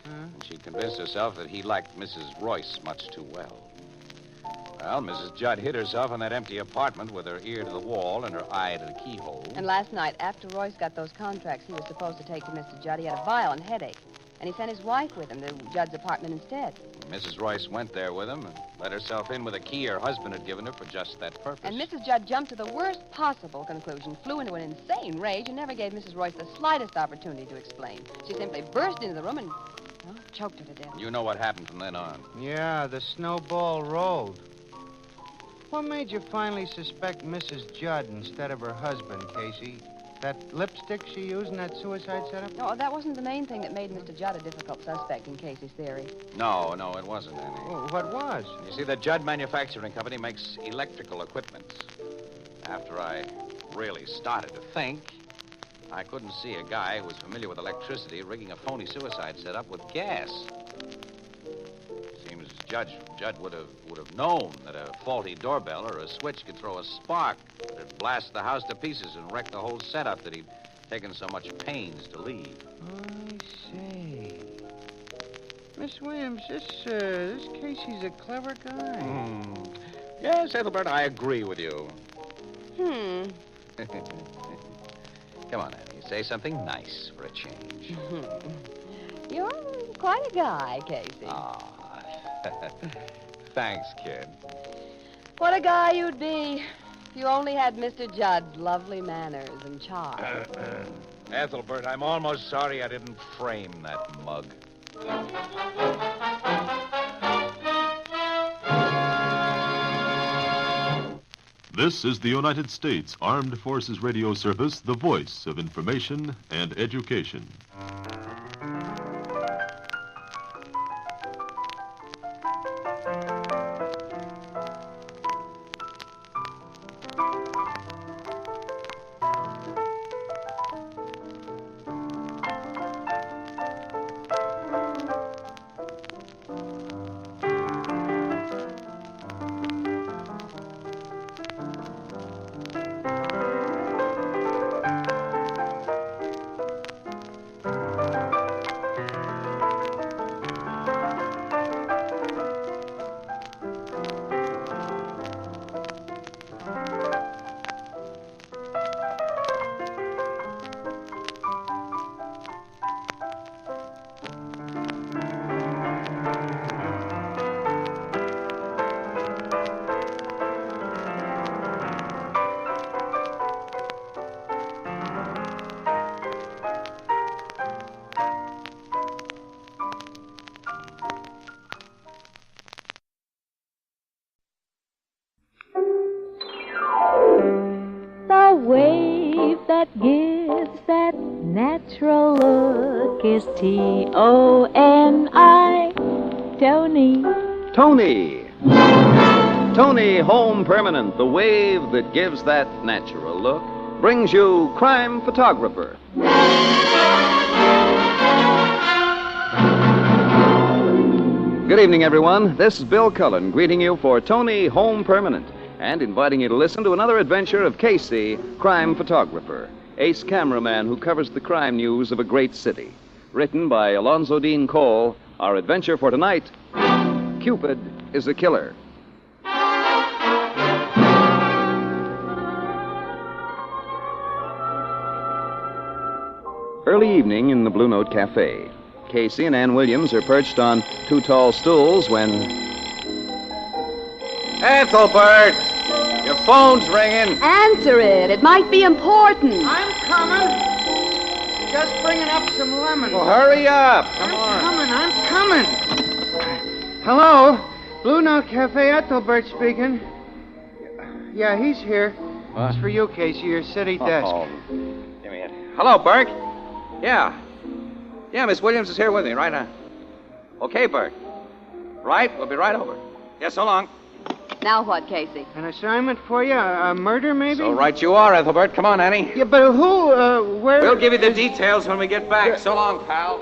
And she'd convinced herself that he liked Mrs. Royce much too well. Well, Mrs. Judd hid herself in that empty apartment with her ear to the wall and her eye to the keyhole. And last night, after Royce got those contracts he was supposed to take to Mr. Judd, he had a violent headache. And he sent his wife with him to Judd's apartment instead. Mrs. Royce went there with him and let herself in with a key her husband had given her for just that purpose. And Mrs. Judd jumped to the worst possible conclusion, flew into an insane rage, and never gave Mrs. Royce the slightest opportunity to explain. She simply burst into the room and choked her to death. You know what happened from then on. Yeah, the snowball rolled. What made you finally suspect Mrs. Judd instead of her husband, Casey? That lipstick she used in that suicide setup? No, that wasn't the main thing that made Mr. Judd a difficult suspect in Casey's theory. No, it wasn't, Annie. Oh, what was? You see, the Judd Manufacturing Company makes electrical equipment. After I really started to think, I couldn't see a guy who was familiar with electricity rigging a phony suicide setup with gas. Seems Judd would have known that a faulty doorbell or a switch could throw a spark that'd blast the house to pieces and wreck the whole setup that he'd taken so much pains to leave. I see. Miss Williams, this Casey's a clever guy. Yes, Ethelbert, I agree with you. Hmm. Come on, Annie. Say something nice for a change. You're quite a guy, Casey. Thanks, kid. What a guy you'd be if you only had Mr. Judd's lovely manners and charm. Ethelbert, I'm almost sorry I didn't frame that mug. This is the United States Armed Forces Radio Service, the voice of information and education. Wave that gives that natural look is Toni. Toni. Toni Home Permanent, the wave that gives that natural look, brings you Crime Photographer. Good evening, everyone. This is Bill Cullen greeting you for Toni Home Permanent and inviting you to listen to another adventure of Casey, crime photographer, ace cameraman who covers the crime news of a great city. Written by Alonzo Dean Cole, our adventure for tonight, Cupid is a Killer. Early evening in the Blue Note Cafe. Casey and Ann Williams are perched on two tall stools when... Ethelbert! Your phone's ringing. Answer it. It might be important. I'm coming. Just bringing up some lemons. Well, hurry up. Come on. I'm coming. Hello? Blue Note Cafe, Ethelbert speaking. Yeah, he's here. What? It's for you, Casey, your city desk. Oh. Give me it. Hello, Burke. Yeah. Yeah, Miss Williams is here with me right now. Okay, Burke. Right, we'll be right over. Yeah, so long. Now what, Casey? An assignment for you? A murder, maybe? So right you are, Ethelbert. Come on, Annie. Yeah, but who, where... We'll give you the details when we get back. So long, pal.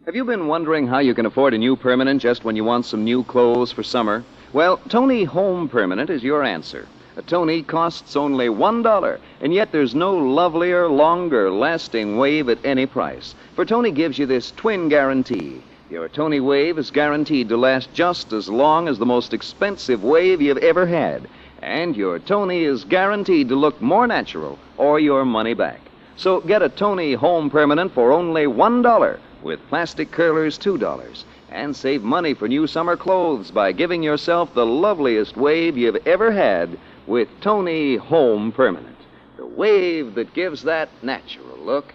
Have you been wondering how you can afford a new permanent just when you want some new clothes for summer? Well, Tony Home Permanent is your answer. A Tony costs only $1, and yet there's no lovelier, longer lasting wave at any price. For Tony gives you this twin guarantee. Your Tony wave is guaranteed to last just as long as the most expensive wave you've ever had. And your Tony is guaranteed to look more natural or your money back. So get a Tony Home Permanent for only $1. With plastic curlers, $2. And save money for new summer clothes by giving yourself the loveliest wave you've ever had with Tony Home Permanent. The wave that gives that natural look.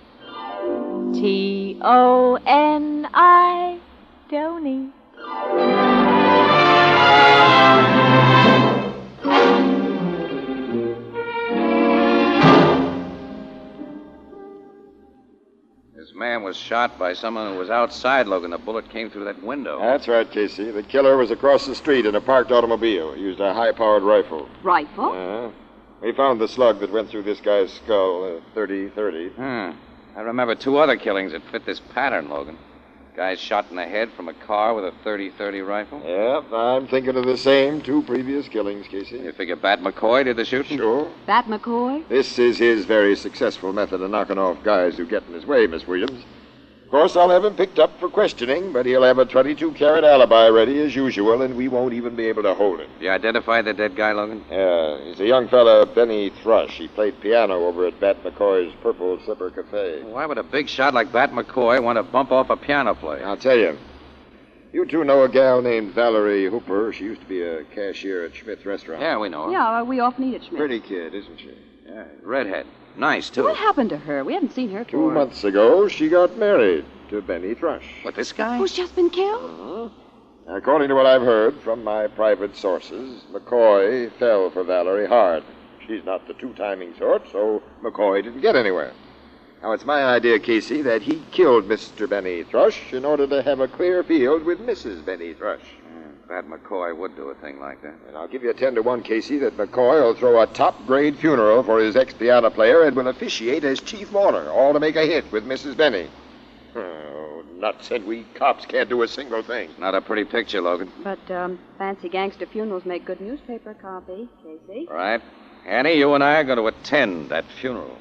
T-O-N-I, Tony. This man was shot by someone who was outside, Logan. The bullet came through that window. That's right, Casey. The killer was across the street in a parked automobile. He used a high-powered rifle. Rifle? We found the slug that went through this guy's skull, 30-30. I remember 2 other killings that fit this pattern, Logan. Guy shot in the head from a car with a 30-30 rifle. Yep, I'm thinking of the same 2 previous killings, Casey. You figure Bat McCoy did the shooting? Sure. Bat McCoy? This is his very successful method of knocking off guys who get in his way, Miss Williams. Of course, I'll have him picked up for questioning, but he'll have a 22-carat alibi ready as usual, and we won't even be able to hold him. You identified the dead guy, Logan? Yeah, he's a young fella, Benny Thrush. He played piano over at Bat McCoy's Purple Slipper Cafe. Why would a big shot like Bat McCoy want to bump off a piano player? I'll tell you. You 2 know a gal named Valerie Hooper. She used to be a cashier at Schmidt's restaurant. Yeah, we know her. Yeah, we often eat at Schmidt. Pretty kid, isn't she? Yeah, redhead. Nice, too. What happened to her? We haven't seen her for... 2 months ago, she got married to Benny Thrush. What, this guy? Who's just been killed? According to what I've heard from my private sources, McCoy fell for Valerie hard. She's not the 2-timing sort, so McCoy didn't get anywhere. Now, it's my idea, Casey, that he killed Mr. Benny Thrush in order to have a clear field with Mrs. Benny Thrush. Bat McCoy would do a thing like that. And I'll give you a 10-to-1, Casey, that McCoy will throw a top-grade funeral for his ex-piano player and will officiate as chief mourner, all to make a hit with Mrs. Benny. Oh, nuts, and we cops can't do a single thing. Not a pretty picture, Logan. But, fancy gangster funerals make good newspaper copy, Casey. Right. Annie, you and I are going to attend that funeral.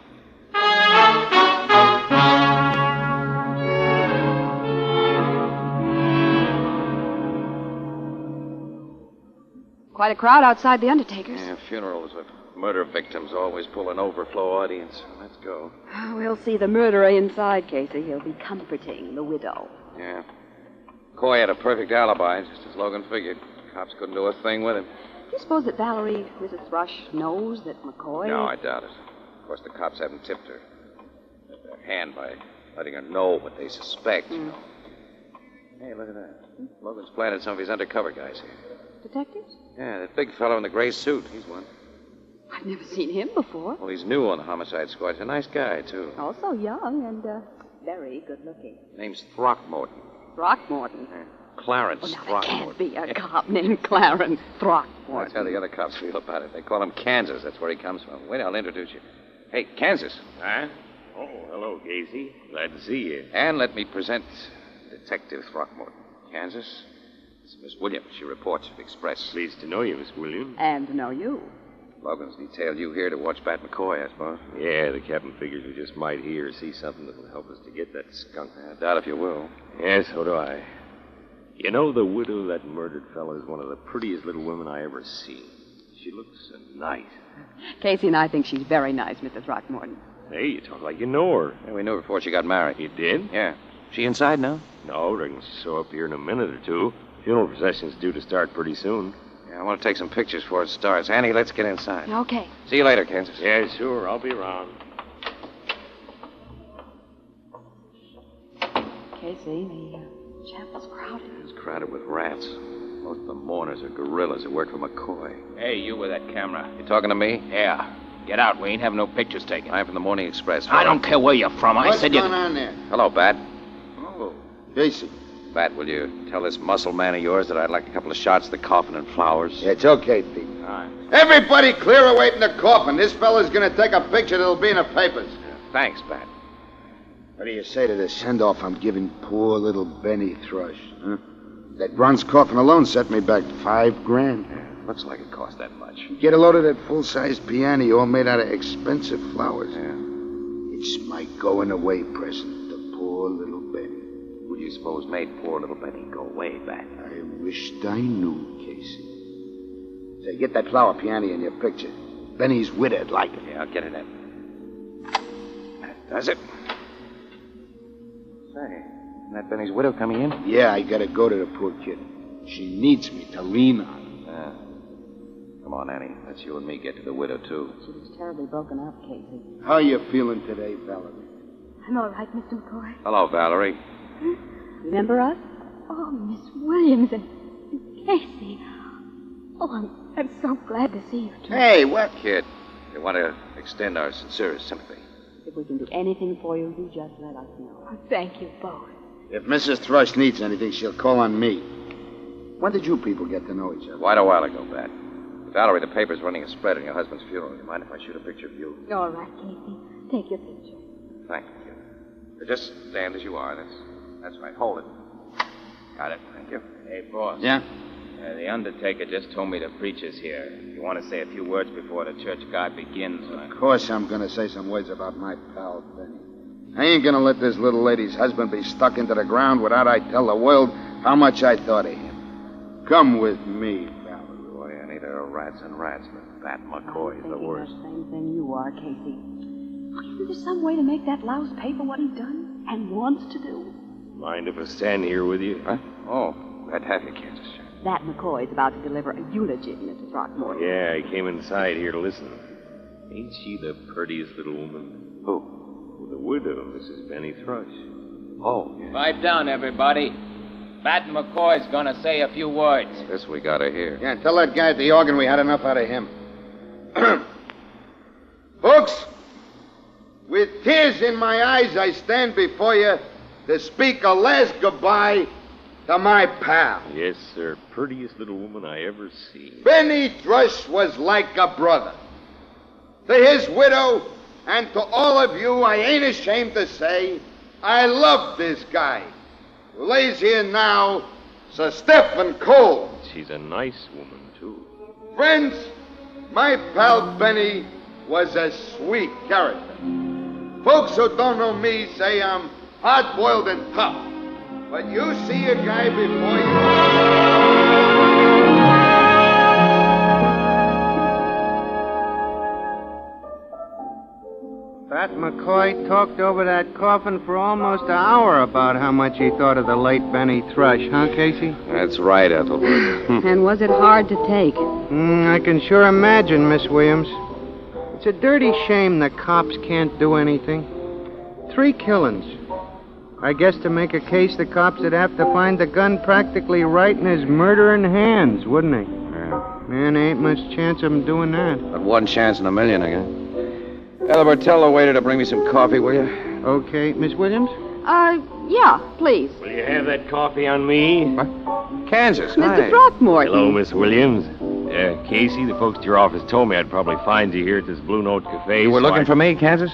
Quite a crowd outside the undertaker's. Yeah, funerals of murder victims always pull an overflow audience. Let's go. We'll see the murderer inside, Casey. He'll be comforting the widow. Yeah. Coy had a perfect alibi, just as Logan figured. Cops couldn't do a thing with him. Do you suppose that Valerie, Mrs. Thrush, knows that McCoy... No, I doubt it. Of course, the cops haven't tipped her hand by letting her know what they suspect, you know. Hey, look at that. Logan's planted some of his undercover guys here. Detectives? Yeah, that big fellow in the gray suit. He's one. I've never seen him before. Well, he's new on the homicide squad. He's a nice guy, too. Also young and very good looking. Name's Throckmorton. Throckmorton? Clarence There Throckmorton. can't be a cop named Clarence Throckmorton. That's how the other cops feel about it. They call him Kansas. That's where he comes from. Wait, I'll introduce you. Hey, Kansas. Huh? Oh, hello, Casey. Glad to see you. And let me present Detective Throckmorton. Kansas, it's Miss Williams. She reports for the Express. Pleased to know you, Miss Williams. And to know you. Logan's detailed you here to watch Bat McCoy, I suppose. Yeah, the captain figures we just might hear or see something that'll help us to get that skunk. I doubt if you will. Yeah, so do I. You know, the widow of that murdered fellow is one of the prettiest little women I ever seen. She looks nice. Casey and I think she's very nice, Mr. Throckmorton. Hey, you talk like you know her. Yeah, we knew her before she got married. You did? Yeah. She inside now? No, reckon she'll show up here in a minute or two. Funeral procession's due to start pretty soon. Yeah, I want to take some pictures before it starts. Annie, let's get inside. Okay. See you later, Kansas. Yeah, sure. I'll be around. Casey, the chapel's crowded. It's crowded with rats. Most of the mourners are gorillas who work for McCoy. Hey, you with that camera. You talking to me? Yeah. Get out. We ain't having no pictures taken. I'm from the Morning Express. I don't care where you're from. What's I said you... going on there? Hello, Bat. Oh, Casey. Bat, will you tell this muscle man of yours that I'd like a couple of shots of the coffin and flowers? Yeah, it's okay, Pete. All right. Everybody clear away from the coffin. This fella's going to take a picture that'll be in the papers. Thanks, Bat. What do you say to the send-off I'm giving poor little Benny Thrush? Huh? That bronze coffin alone set me back $5,000. Yeah, looks like it cost that much. Get a load of that full-size piano all made out of expensive flowers. Yeah. It's my going-away present to poor little Benny. Who do you suppose made poor little Benny go way back? I wished I knew, Casey. Say, get that flower piano in your picture. Benny's widow'd like it. Yeah, I'll get it in. That does it. Say, isn't that Benny's widow coming in? Yeah, I gotta go to the poor kid. She needs me to lean on. Yeah. Come on, Annie. Let's you and me get to the widow, too. She was terribly broken up, Casey. How you feeling today, Valerie? I'm all right, Mr. McCoy. Hello, Valerie. Remember us? Oh, Miss Williams and Casey. Oh, I'm so glad to see you, too. Hey, what? Kid, we want to extend our sincerest sympathy. If we can do anything for you, you just let us know. Oh, thank you both. If Mrs. Thrush needs anything, she'll call on me. When did you people get to know each other? Quite a while ago, Bat. Valerie, the paper's running a spread on your husband's funeral. You mind if I shoot a picture of you? All right, Casey. Take your picture. Thank you. Just stand as you are. That's right. Hold it. Got it. Thank you. Hey, boss. Yeah? The undertaker just told me the preacher's here. You want to say a few words before the church guard begins? Of course I'm going to say some words about my pal, Benny. I ain't going to let this little lady's husband be stuck into the ground without I tell the world how much I thought of him. Come with me, Valerie. Boy, Annie, there are rats and rats, but Bat McCoy's the worst. The same thing you are, Casey. Isn't there some way to make that louse pay for what he's done and wants to do? Mind if I stand here with you? Huh? Oh, glad to have you, Kansas. That McCoy's about to deliver a eulogy, Mrs. Throckmorton. Yeah, I came inside here to listen. Ain't she the prettiest little woman? Who? Well, the widow, Mrs. Benny Thrush. Oh, yeah. Pipe down, everybody. Bat McCoy's gonna say a few words. This we gotta hear. Yeah, tell that guy at the organ we had enough out of him. Folks, with tears in my eyes, I stand before you to speak a last goodbye to my pal. Yes, sir. Prettiest little woman I ever seen. Benny Thrush was like a brother. To his widow and to all of you, I ain't ashamed to say, I love this guy who lays here now, so stiff and cold. She's a nice woman, too. Friends, my pal Benny was a sweet character. Folks who don't know me say I'm hard-boiled and tough. But you see a guy before you. Bat McCoy talked over that coffin for almost an hour about how much he thought of the late Benny Thrush, huh, Casey? That's right, Ethelbert. And was it hard to take? I can sure imagine, Miss Williams. It's a dirty shame the cops can't do anything. 3 killings. I guess to make a case, the cops would have to find the gun practically right in his murdering hands, wouldn't they? Yeah. Man, there ain't much chance of him doing that. But 1 chance in a million, I guess. Ethelbert, tell the waiter to bring me some coffee, will you? Okay, Miss Williams? Yeah, please. Will you have that coffee on me? What? Kansas, Mr. hi. Throckmorton. Hello, Miss Williams. Casey, the folks at your office told me I'd probably find you here at this Blue Note Cafe. You were looking for me, Kansas?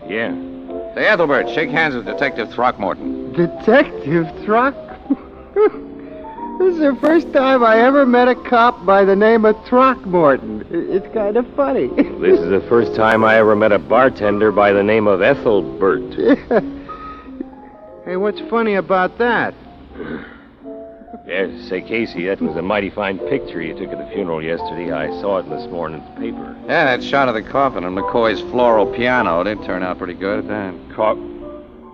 Yeah. Say, Ethelbert, shake hands with Detective Throckmorton. Detective Throck? This is the first time I ever met a cop by the name of Throckmorton. It's kind of funny. This is the first time I ever met a bartender by the name of Ethelbert. Hey, what's funny about that? Yes, say, Casey, that was a mighty fine picture you took at the funeral yesterday. I saw it in this morning's paper. Yeah, that shot of the coffin and McCoy's floral piano did turn out pretty good at that.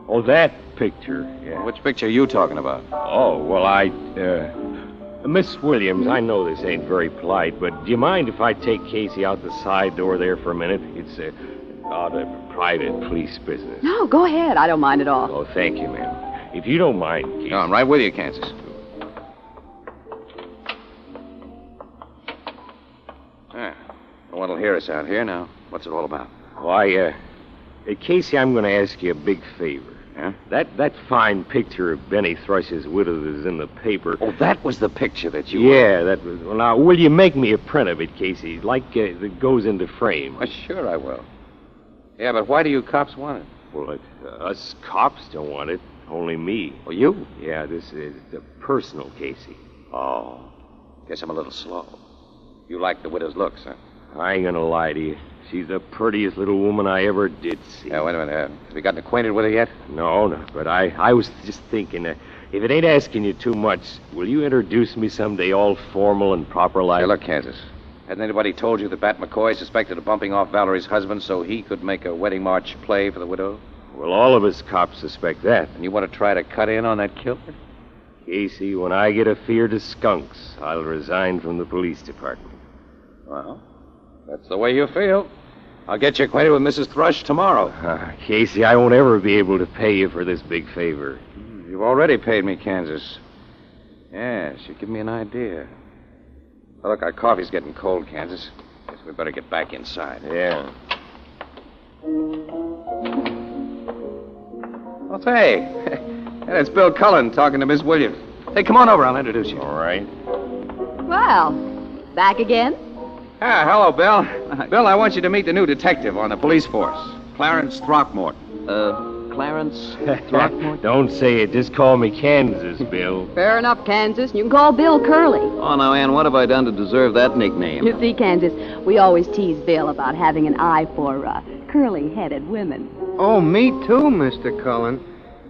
Oh, that picture, yeah. Which picture are you talking about? Oh, well, Miss Williams, I know this ain't very polite, but do you mind if I take Casey out the side door there for a minute? It's about a private police business. No, go ahead. I don't mind at all. Oh, thank you, ma'am. If you don't mind, Casey. No, I'm right with you, Kansas. Yeah. No one will hear us out here now. What's it all about? Why, Casey, I'm going to ask you a big favor. Yeah? That fine picture of Benny Thrush's widow is in the paper. Oh, that was the picture that you... Yeah, that was... Well, now, will you make me a print of it, Casey? Like, that goes into frame. Well, sure I will. Yeah, but why do you cops want it? Well, us cops don't want it. Only me. Oh, you? Yeah, this is the personal, Casey. Oh. Guess I'm a little slow. You like the widow's looks, huh? I ain't gonna lie to you. She's the prettiest little woman I ever did see. Yeah, wait a minute. Have you gotten acquainted with her yet? No, but I was just thinking, if it ain't asking you too much, will you introduce me someday all formal and proper like? Hey, look, Kansas. Hasn't anybody told you that Bat McCoy suspected of bumping off Valerie's husband so he could make a wedding march play for the widow? Well, all of us cops suspect that. And you want to try to cut in on that killer? Casey, when I get afeard of skunks, I'll resign from the police department. Well, that's the way you feel. I'll get you acquainted with Mrs. Thrush tomorrow. Casey, I won't ever be able to pay you for this big favor. You've already paid me, Kansas. Yes, you give me an idea. Well, look, our coffee's getting cold, Kansas. Guess we better get back inside. Yeah. Oh, say. That's Bill Cullen talking to Miss Williams. Hey, come on over. I'll introduce you. All right. Well, back again? Ah, hello, Bill. Bill, I want you to meet the new detective on the police force, Clarence Throckmorton. Clarence Throckmorton? Don't say it. Just call me Kansas, Bill. Fair enough, Kansas. You can call Bill Curly. Oh, now, Ann, what have I done to deserve that nickname? You see, Kansas, we always tease Bill about having an eye for curly-headed women. Oh, me too, Mr. Cullen.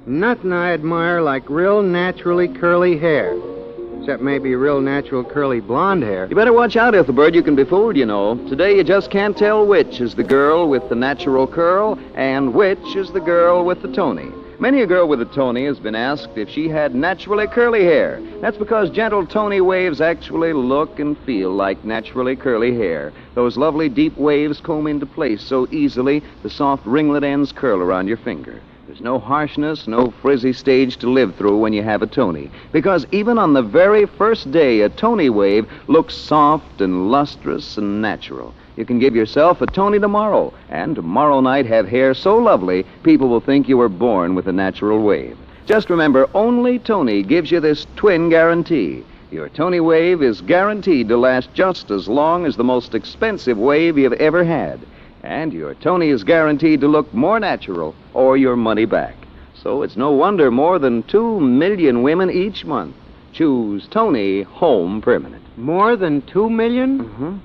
Nothing I admire like real naturally curly hair. Except maybe real natural curly blonde hair. You better watch out, Ethelbert. You can be fooled, you know. Today you just can't tell which is the girl with the natural curl and which is the girl with the Tony. Many a girl with a Tony has been asked if she had naturally curly hair. That's because gentle Tony waves actually look and feel like naturally curly hair. Those lovely deep waves comb into place so easily the soft ringlet ends curl around your finger. There's no harshness, no frizzy stage to live through when you have a Tony. Because even on the very first day, a Tony wave looks soft and lustrous and natural. You can give yourself a Tony tomorrow, and tomorrow night have hair so lovely, people will think you were born with a natural wave. Just remember, only Tony gives you this twin guarantee. Your Tony wave is guaranteed to last just as long as the most expensive wave you've ever had. And your Tony is guaranteed to look more natural or your money back. So it's no wonder more than 2 million women each month choose Tony Home Permanent. More than 2 million? Mm-hmm.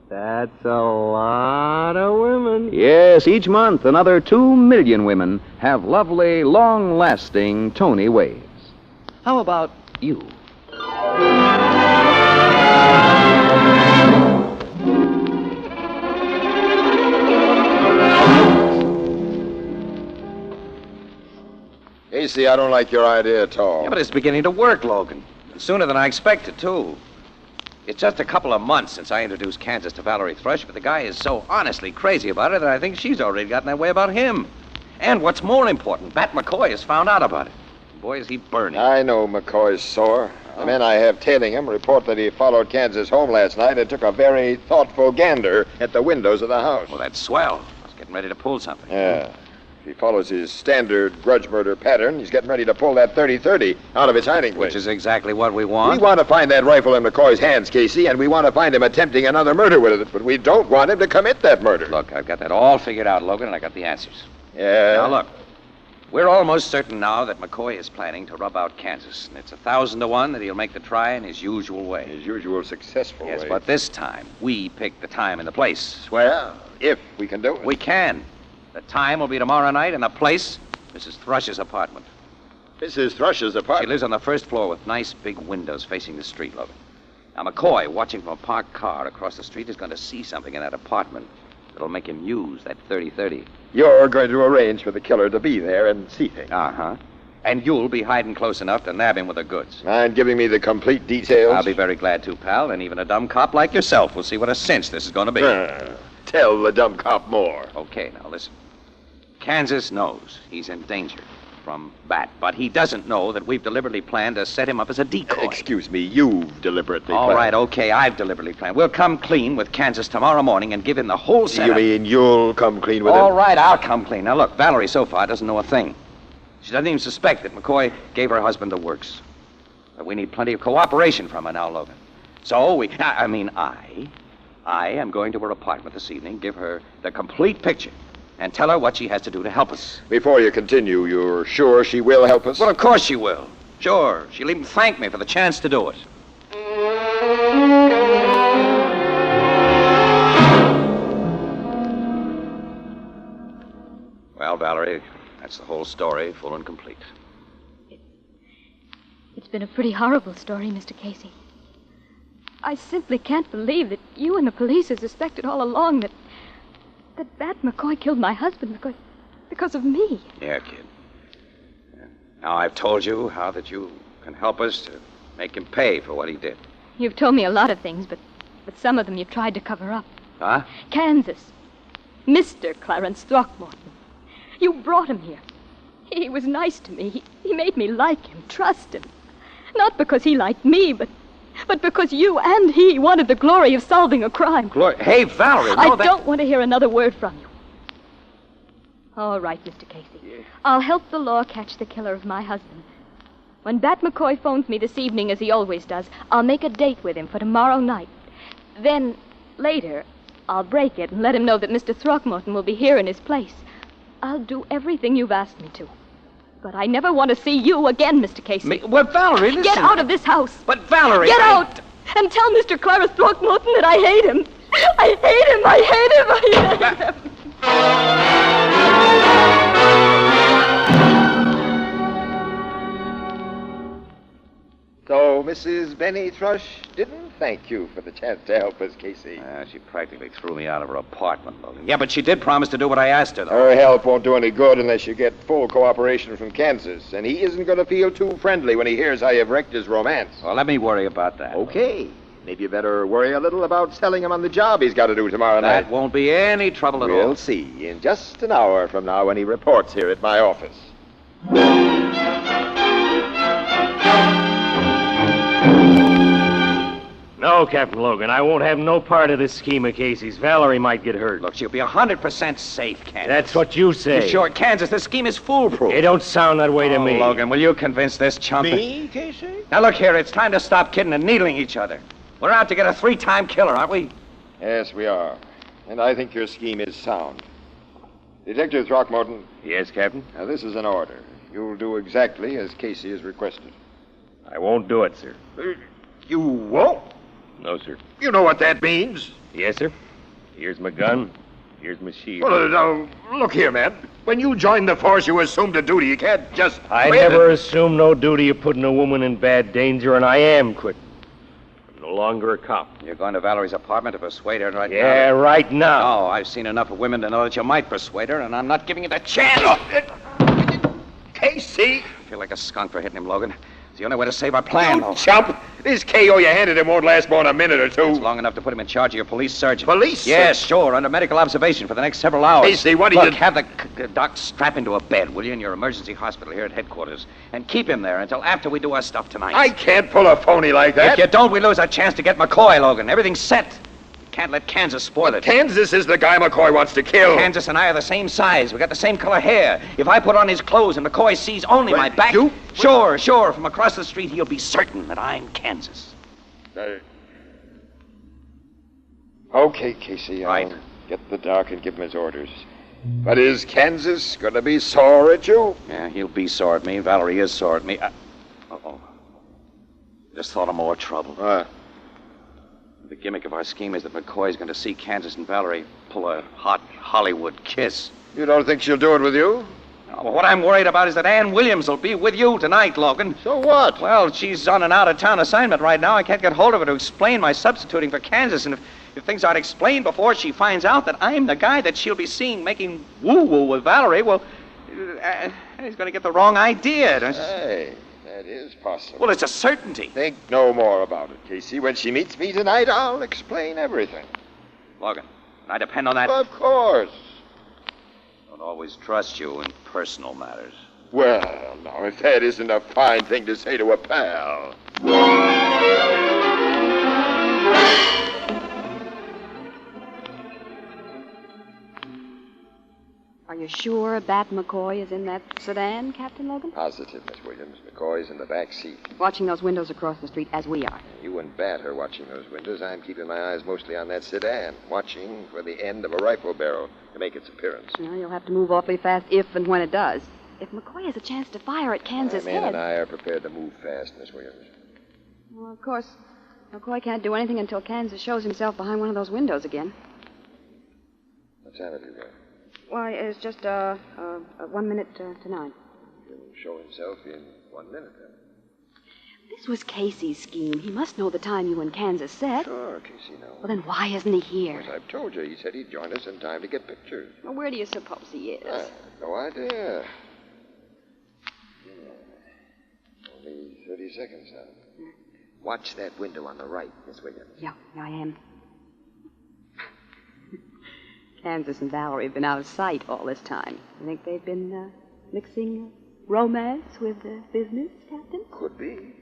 That's a lot of women. Yes, each month another 2 million women have lovely, long-lasting Tony waves. How about you? Casey, I don't like your idea at all. Yeah, but it's beginning to work, Logan. Sooner than I expected, too. It's just a couple of months since I introduced Kansas to Valerie Thrush, but the guy is so honestly crazy about it that I think she's already gotten that way about him. And what's more important, Bat McCoy has found out about it. Boy, is he burning. I know McCoy's sore. The men I have tailing him report that he followed Kansas home last night and took a very thoughtful gander at the windows of the house. Well, that's swell. He's getting ready to pull something. Yeah. If he follows his standard grudge murder pattern, he's getting ready to pull that 30-30 out of its hiding place. Which is exactly what we want. We want to find that rifle in McCoy's hands, Casey, and we want to find him attempting another murder with it, but we don't want him to commit that murder. Look, I've got that all figured out, Logan, and I got the answers. Yeah? Now, look. We're almost certain now that McCoy is planning to rub out Kansas, and it's 1,000 to 1 that he'll make the try in his usual way. His usual successful way. Yes, but this time, we pick the time and the place. Well, if we can do it. We can. The time will be tomorrow night, and the place, Mrs. Thrush's apartment. Mrs. Thrush's apartment. She lives on the first floor with nice big windows facing the street, Logan. Now, McCoy, watching from a parked car across the street, is going to see something in that apartment that'll make him use that 30-30. You're going to arrange for the killer to be there and see things. Uh-huh. And you'll be hiding close enough to nab him with the goods. Mind giving me the complete details? I'll be very glad to, pal, and even a dumb cop like yourself will see what a cinch this is going to be. Tell the dumb cop more. Okay, now listen. Kansas knows he's in danger from Bat, but he doesn't know that we've deliberately planned to set him up as a decoy. Excuse me, you've deliberately All planned. right, okay, I've deliberately planned. We'll come clean with Kansas tomorrow morning and give him the whole setup. You mean you'll come clean with him? All right, I'll come clean. Now, look, Valerie so far doesn't know a thing. She doesn't even suspect that McCoy gave her husband the works. But we need plenty of cooperation from her now, Logan. So I am going to her apartment this evening, give her the complete picture, and tell her what she has to do to help us. Before you continue, you're sure she will help us? Well, of course she will. Sure. She'll even thank me for the chance to do it. Well, Valerie, that's the whole story, full and complete. It's been a pretty horrible story, Mr. Casey. I simply can't believe that you and the police have suspected all along that Bat McCoy killed my husband because of me. Yeah, kid. Yeah. Now, I've told you how that you can help us to make him pay for what he did. You've told me a lot of things, but some of them you tried to cover up. Huh? Kansas. Mr. Clarence Throckmorton. You brought him here. He was nice to me. He made me like him, trust him. Not because he liked me, but because you and he wanted the glory of solving a crime. Glory? Hey, Valerie, I don't want to hear another word from you. All right, Mr. Casey. Yeah. I'll help the law catch the killer of my husband. When Bat McCoy phones me this evening, as he always does, I'll make a date with him for tomorrow night. Then, later, I'll break it and let him know that Mr. Throckmorton will be here in his place. I'll do everything you've asked me to. But I never want to see you again, Mr. Casey. Well, Valerie, listen. Get out of this house. But, Valerie... Get out! And tell Mr. Clarence Throckmorton that I hate him. I hate him. I hate him. I hate him. So, Mrs. Benny Thrush didn't thank you for the chance to help us, Casey. She practically threw me out of her apartment, Logan. Yeah, but she did promise to do what I asked her, though. Her help won't do any good unless you get full cooperation from Kansas, and he isn't going to feel too friendly when he hears how you've wrecked his romance. Well, let me worry about that. Okay. Maybe you better worry a little about selling him on the job he's got to do tomorrow night. That won't be any trouble at all. We'll see in just an hour from now when he reports here at my office. No, Captain Logan, I won't have no part of this scheme of Casey's. Valerie might get hurt. Look, she'll be 100% safe, Kansas. That's what you say. You sure, Kansas, this scheme is foolproof. It don't sound that way to me. Logan, will you convince this chump? Me, Casey? Now, look here, it's time to stop kidding and needling each other. We're out to get a 3-time killer, aren't we? Yes, we are. And I think your scheme is sound. Detective Throckmorton. Yes, Captain? Now, this is an order. You'll do exactly as Casey has requested. I won't do it, sir. You won't? No, sir. You know what that means. Yes, sir. Here's my gun. Here's my shield. Well, now, look here, man. When you joined the force, you assumed a duty. You can't just... I never assumed no duty of putting a woman in bad danger, and I am quitting. I'm no longer a cop. You're going to Valerie's apartment to persuade her right now? Yeah, right now. Oh, I've seen enough of women to know that you might persuade her, and I'm not giving you the chance. Casey! I feel like a skunk for hitting him, Logan. It's the only way to save our plan, You chump! This KO you handed him won't last more than a minute or two. It's long enough to put him in charge of your police surgeon. Police? Yes, sure, under medical observation for the next several hours. Casey, what do Look, you... have the doc strap into a bed, will you, in your emergency hospital here at headquarters, and keep him there until after we do our stuff tonight. I can't pull a phony like that. If you don't, we lose our chance to get McCoy, Logan. Everything's set. Can't let Kansas spoil it. Kansas is the guy McCoy wants to kill. Kansas and I are the same size. We got the same color hair. If I put on his clothes and McCoy sees only my back... You? Sure. From across the street, he'll be certain that I'm Kansas. Okay, Casey. I'll get the doc and give him his orders. But is Kansas going to be sore at you? Yeah, he'll be sore at me. Valerie is sore at me. Uh-oh. Just thought of more trouble. The gimmick of our scheme is that McCoy's going to see Kansas and Valerie pull a hot Hollywood kiss. You don't think she'll do it with you? Oh, well, what I'm worried about is that Ann Williams will be with you tonight, Logan. So what? Well, she's on an out-of-town assignment right now. I can't get hold of her to explain my substituting for Kansas, and if things aren't explained before she finds out that I'm the guy that she'll be seeing making woo-woo with Valerie, well, he's going to get the wrong idea. Hey, that is possible. Well, it's a certainty. Think no more about it, Casey. When she meets me tonight, I'll explain everything. Logan, can I depend on that? Of course. Don't always trust you in personal matters. Well, now, if that isn't a fine thing to say to a pal. Are you sure Bat McCoy is in that sedan, Captain Logan? Positive, Miss Williams. McCoy's in the back seat. Watching those windows across the street as we are. You and Bat are watching those windows. I'm keeping my eyes mostly on that sedan, watching for the end of a rifle barrel to make its appearance. Well, you'll have to move awfully fast if and when it does. If McCoy has a chance to fire at Kansas My men head... and I are prepared to move fast, Miss Williams. Well, of course, McCoy can't do anything until Kansas shows himself behind one of those windows again. What time have you got? Why, it's just 1 minute to 9. He'll show himself in 1 minute, then. This was Casey's scheme. He must know the time you and Kansas said. Sure, Casey knows. Well, then why isn't he here? As I've told you, he said he'd join us in time to get pictures. Well, where do you suppose he is? No idea. Only 30 seconds now. Watch that window on the right, Miss Williams. Yeah, I am. Kansas and Valerie have been out of sight all this time. You think they've been mixing romance with business, Captain? Could be.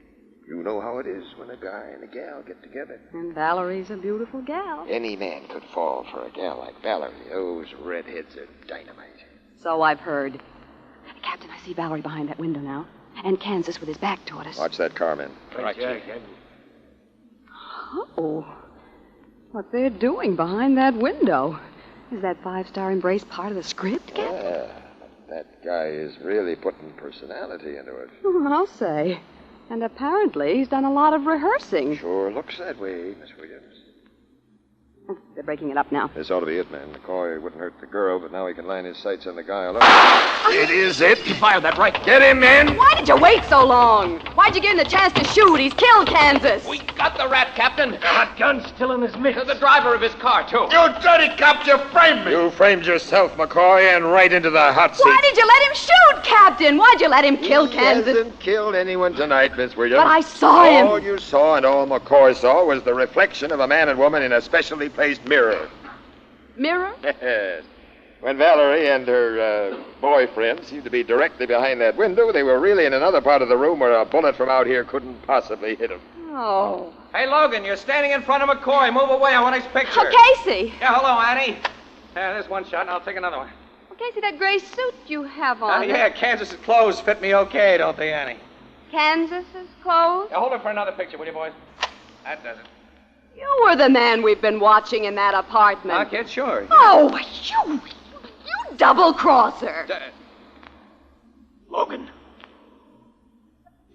You know how it is when a guy and a gal get together. And Valerie's a beautiful gal. Any man could fall for a gal like Valerie. Those redheads are dynamite. So I've heard. Captain, I see Valerie behind that window now. And Kansas with his back toward us. Watch that car, man. Right, Jack. Oh. What they're doing behind that window. Is that 5-star embrace part of the script, Captain? Yeah, that guy is really putting personality into it. I'll say. And apparently he's done a lot of rehearsing. Sure looks that way, Miss Williams. They're breaking it up now. This ought to be it, man. McCoy wouldn't hurt the girl, but now he can line his sights on the guy alone. It is it. He fired that right. Get him, man. Why did you wait so long? Why'd you give him the chance to shoot? He's killed Kansas. We got the rat, Captain. The hot gun's still in his mix. The driver of his car, too. You dirty cops, you framed me. You framed yourself, McCoy, and right into the hot seat. Why did you let him shoot, Captain? Why'd you let him kill Kansas? He hasn't killed anyone tonight, Miss Williams. But I saw him. All you saw and all McCoy saw was the reflection of a man and woman in a specially placed mirror. Mirror? Yes. When Valerie and her boyfriend seemed to be directly behind that window, they were really in another part of the room where a bullet from out here couldn't possibly hit them. Oh. Hey, Logan, you're standing in front of McCoy. Move away. I want his picture. Oh, Casey. Yeah, hello, Annie. There's one shot, and I'll take another one. Well, Casey, that gray suit you have on. Yeah, Kansas's clothes fit me okay, don't they, Annie? Kansas's clothes? Yeah, hold it for another picture, will you, boys? That does it. You were the man we've been watching in that apartment. Now, kid, sure. Oh, you double-crosser. Logan.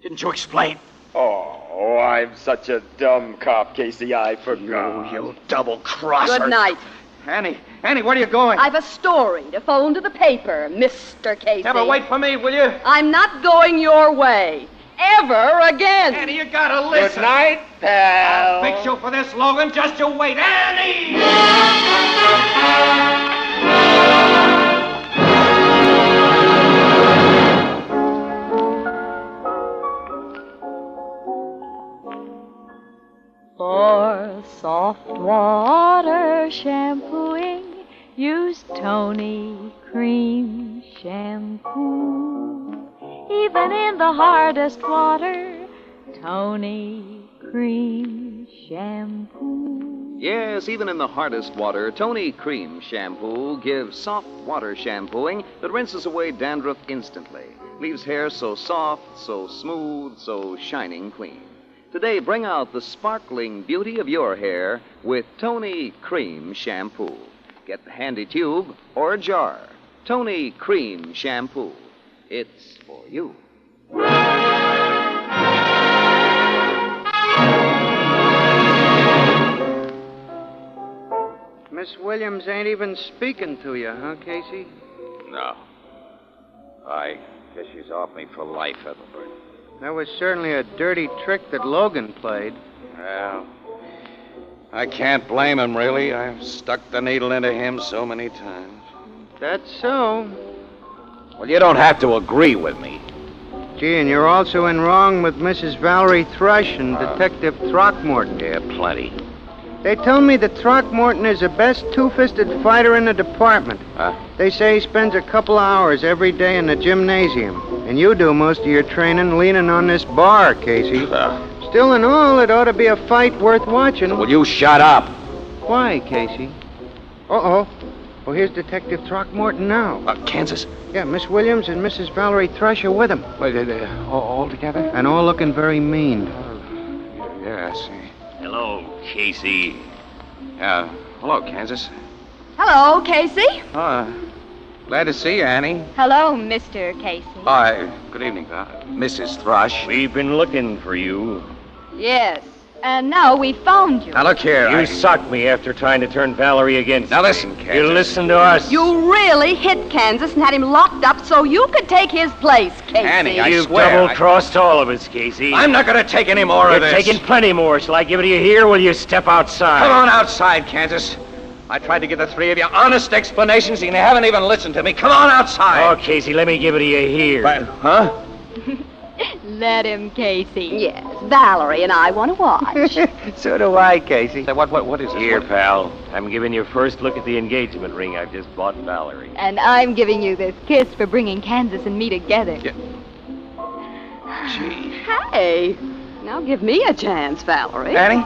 Didn't you explain? Oh, I'm such a dumb cop, Casey. I forgot. You double-crosser. Good night. Annie, where are you going? I've a story to phone to the paper, Mr. Casey. Yeah, but wait for me, will you? I'm not going your way. Ever again. Annie, you gotta listen. Good night, pal. I'll fix you for this, Logan. Just you wait. Annie! For soft water shampooing, use Tony Cream Shampoo. Even in the hardest water, Tony Cream Shampoo. Yes, even in the hardest water, Tony Cream Shampoo gives soft water shampooing that rinses away dandruff instantly. Leaves hair so soft, so smooth, so shining clean. Today, bring out the sparkling beauty of your hair with Tony Cream Shampoo. Get the handy tube or a jar. Tony Cream Shampoo. It's for you. Miss Williams ain't even speaking to you, huh, Casey? No. I guess she's off me for life, Ethelbert. That was certainly a dirty trick that Logan played. Well, I can't blame him, really. I've stuck the needle into him so many times. That's so. Well, you don't have to agree with me. Gee, and you're also in wrong with Mrs. Valerie Thrush and Detective Throckmorton. Yeah, plenty. They tell me that Throckmorton is the best two-fisted fighter in the department. They say he spends a couple hours every day in the gymnasium. And you do most of your training leaning on this bar, Casey. Still in all, it ought to be a fight worth watching. Will you shut up? Why, Casey? Uh-oh. Well, here's Detective Throckmorton now. Kansas? Yeah, Miss Williams and Mrs. Valerie Thrush are with him. All together? And all looking very mean. Yeah, I see. Hello, Casey. Hello, Kansas. Hello, Casey. Glad to see you, Annie. Hello, Mr. Casey. Hi. Good evening, Mrs. Thrush. We've been looking for you. Yes, and now we found you. Now, look here. You socked me after trying to turn Valerie against Now, me. listen, Kansas. You listen to us. You really hit Kansas and had him locked up so you could take his place, Casey. Annie, I You've swear. double-crossed all of us, Casey. I'm not going to take any more You're of this. taking plenty more. Shall I give it to you here or will you step outside? Come on outside, Kansas. I tried to give the three of you honest explanations, and you haven't even listened to me. Come on outside. Oh, Casey, let me give it to you here. Huh? Let him, Casey. Yes, Valerie and I want to watch. So do I, Casey. What is it? Here, pal. I'm giving you first look at the engagement ring I've just bought Valerie. And I'm giving you this kiss for bringing Kansas and me together. Yeah. Gee. Hey, now give me a chance, Valerie. Annie?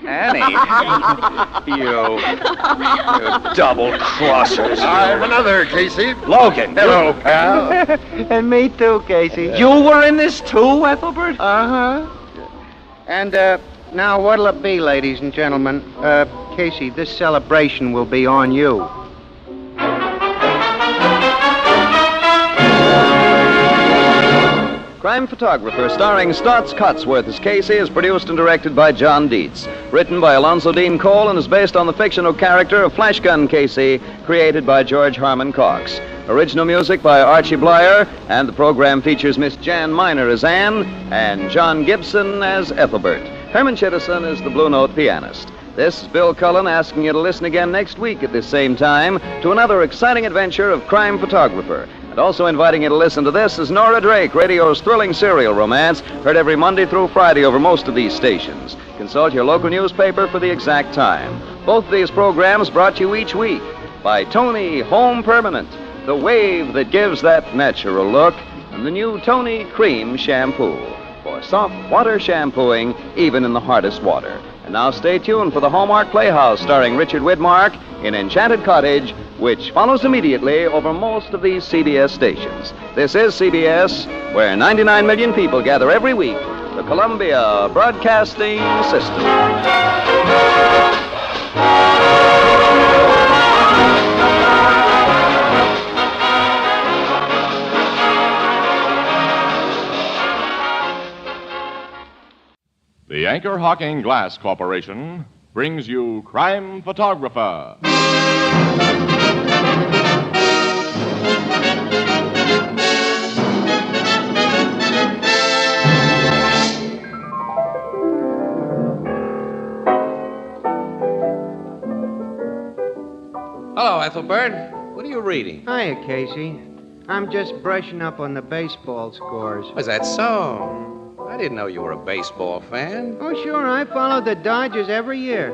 Annie? you double-crossers. I'm another, Casey. Logan. Hello, pal. And me too, Casey. You were in this too, Ethelbert? Uh-huh. And, now what'll it be, ladies and gentlemen? Casey, this celebration will be on you. Crime Photographer, starring Stotts Cotsworth as Casey, is produced and directed by John Dietz. Written by Alonzo Dean Cole and is based on the fictional character of Flash Gun Casey, created by George Harmon Cox. Original music by Archie Blyer, and the program features Miss Jan Miner as Anne and John Gibson as Ethelbert. Herman Chittison is the Blue Note pianist. This is Bill Cullen asking you to listen again next week at this same time to another exciting adventure of Crime Photographer. And also inviting you to listen to This is Nora Drake, radio's thrilling serial romance, heard every Monday through Friday over most of these stations. Consult your local newspaper for the exact time. Both of these programs brought to you each week by Tony Home Permanent, the wave that gives that natural look, and the new Tony Cream Shampoo for soft water shampooing even in the hardest water. And now stay tuned for the Hallmark Playhouse starring Richard Widmark in Enchanted Cottage, which follows immediately over most of these CBS stations. This is CBS, where 99 million people gather every week, the Columbia Broadcasting System. The Anchor Hocking Glass Corporation brings you Crime Photographer. Hello, Ethelbert. What are you reading? Hiya, Casey. I'm just brushing up on the baseball scores. Was that so? I didn't know you were a baseball fan. Oh, sure. I follow the Dodgers every year.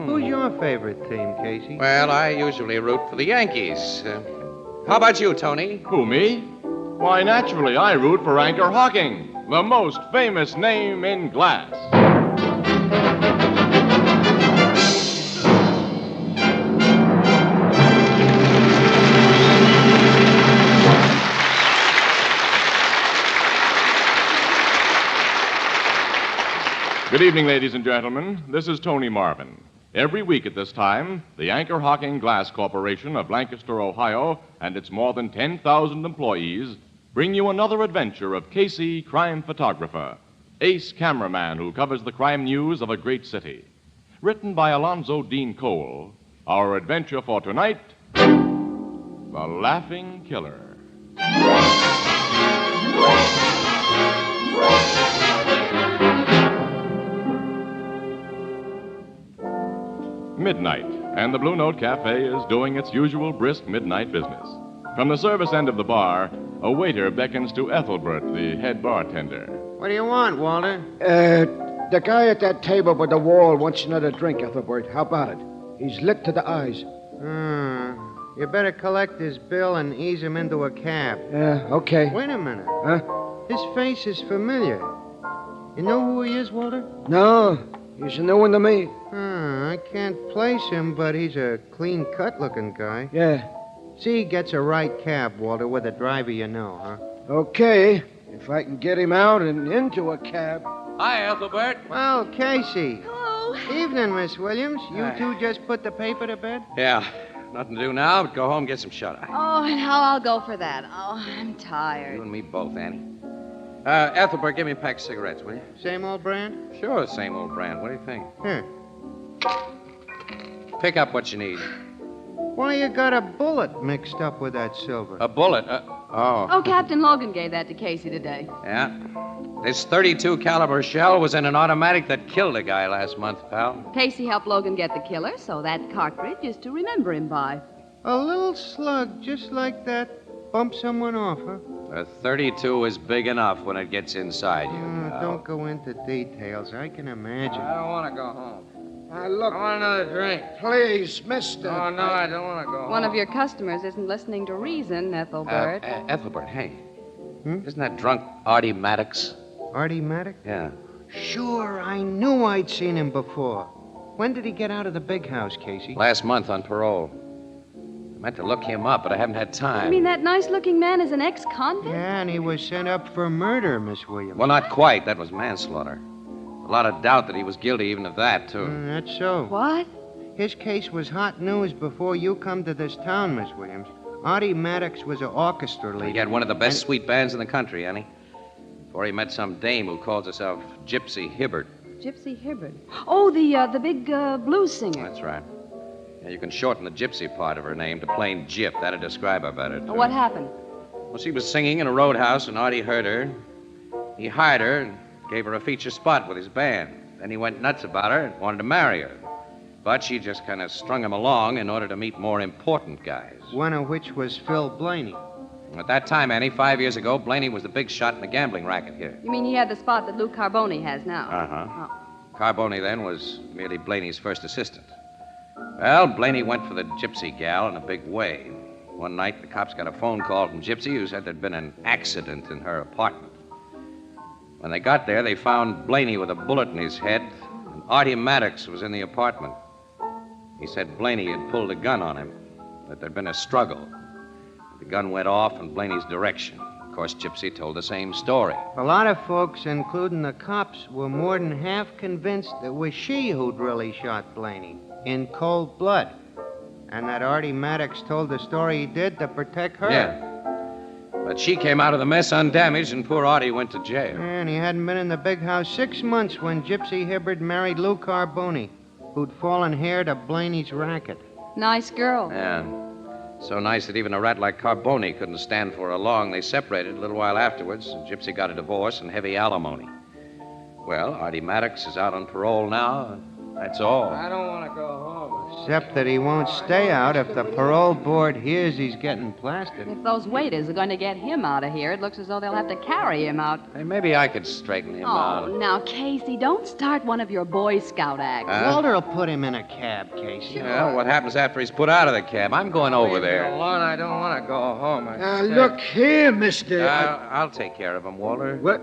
Who's your favorite team, Casey? Well, I usually root for the Yankees. How about you, Tony? Who, me? Why, naturally, I root for Anchor Hocking, the most famous name in glass. Good evening, ladies and gentlemen. This is Tony Marvin. Every week at this time, the Anchor Hocking Glass Corporation of Lancaster, Ohio, and its more than 10,000 employees bring you another adventure of Casey, crime photographer, ace cameraman who covers the crime news of a great city. Written by Alonzo Dean Cole, our adventure for tonight, The Laughing Killer. Midnight, and the Blue Note Cafe is doing its usual brisk midnight business. From the service end of the bar, a waiter beckons to Ethelbert, the head bartender. What do you want, Walter? The guy at that table by the wall wants another drink, Ethelbert. How about it? He's lit to the eyes. You better collect his bill and ease him into a cab. Yeah, okay. Wait a minute. Huh? His face is familiar. You know who he is, Walter? No, he's a new one to me. I can't place him, but he's a clean-cut looking guy. Yeah. See, he gets a right cab, Walter, with a driver you know, huh? Okay, if I can get him out and into a cab. Hi, Ethelbert. Well, Casey. Hello. Evening, Miss Williams. You two just put the paper to bed? Yeah, nothing to do now but go home and get some shut-eye. Oh, and how I'll go for that. Oh, I'm tired. You and me both, Annie. Ethelbert, give me a pack of cigarettes, will you? Same old brand? Sure, same old brand. What do you think? Here. Pick up what you need. Why you got a bullet mixed up with that silver? A bullet? Oh, Captain Logan gave that to Casey today. Yeah. This .32 caliber shell was in an automatic that killed a guy last month, pal. Casey helped Logan get the killer, so that cartridge is to remember him by. A little slug just like that bumped someone off, huh? A .32 is big enough when it gets inside you. pal. Don't go into details. I can imagine. I don't want to go home. Look. I want another drink. Please, mister. Oh, no, I don't want to go home. One of your customers isn't listening to reason, Ethelbert. Ethelbert, hey. Isn't that drunk Artie Maddox? Artie Maddox? Yeah. Sure, I knew I'd seen him before. When did he get out of the big house, Casey? Last month on parole. I meant to look him up, but I haven't had time. You mean that nice-looking man is an ex-convict? Yeah, and he was sent up for murder, Miss Williams. Well, not quite. That was manslaughter. A lot of doubt that he was guilty even of that, too. That's so. What? His case was hot news before you come to this town, Miss Williams. Artie Maddox was an orchestra leader. He had one of the best sweet bands in the country, Annie. Before he met some dame who calls herself Gypsy Hibbert. Gypsy Hibbert. Oh, the big blues singer. That's right. Yeah, you can shorten the gypsy part of her name to plain Gyp. That'd describe her better, too. What happened? Well, she was singing in a roadhouse, and Artie heard her. He hired her and gave her a feature spot with his band. Then he went nuts about her and wanted to marry her. But she just kind of strung him along in order to meet more important guys. One of which was Phil Blaney. At that time, Annie, 5 years ago, Blaney was the big shot in the gambling racket here. You mean he had the spot that Lou Carboni has now? Uh-huh. Oh. Carboni then was merely Blaney's first assistant. Well, Blaney went for the gypsy gal in a big way. One night, the cops got a phone call from Gypsy who said there'd been an accident in her apartment. When they got there, they found Blaney with a bullet in his head, and Artie Maddox was in the apartment. He said Blaney had pulled a gun on him, that there'd been a struggle. The gun went off in Blaney's direction. Of course, Gypsy told the same story. A lot of folks, including the cops, were more than half convinced it was she who'd really shot Blaney in cold blood, and that Artie Maddox told the story he did to protect her. Yeah. But she came out of the mess undamaged, and poor Artie went to jail. And he hadn't been in the big house 6 months when Gypsy Hibbert married Lou Carboni, who'd fallen heir to Blaney's racket. Nice girl. Yeah. So nice that even a rat like Carboni couldn't stand for her long. They separated a little while afterwards. Gypsy got a divorce and heavy alimony. Well, Artie Maddox is out on parole now. That's all. I don't want to go home. Except that he won't stay out if the parole board hears he's getting plastered. If those waiters are going to get him out of here, it looks as though they'll have to carry him out. Hey, maybe I could straighten him out. Oh, now, Casey, don't start one of your Boy Scout acts. Walter will put him in a cab, Casey. Well, what happens after he's put out of the cab? I'm going over there. Alone, I don't want to go home. Look here, mister. I'll take care of him, Walter. What?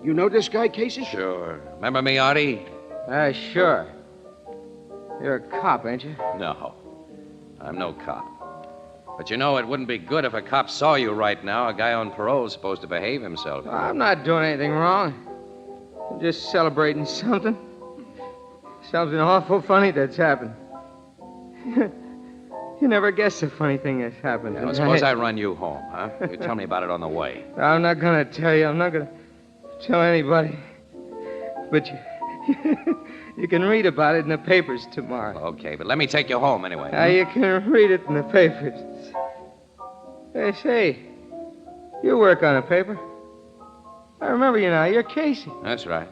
You know this guy, Casey? Sure. Remember me, Artie? Sure. You're a cop, ain't you? No. I'm no cop. But you know, it wouldn't be good if a cop saw you right now. A guy on parole is supposed to behave himself. I'm not doing anything wrong. I'm just celebrating something. Something awful funny that's happened. You never guess the funny thing that's happened. Well, suppose I run you home, huh? You tell me about it on the way. I'm not going to tell you. I'm not going to tell anybody. But you can read about it in the papers tomorrow. Okay, but let me take you home anyway. You can read it in the papers. Hey, say, you work on a paper. I remember you now. You're Casey. That's right.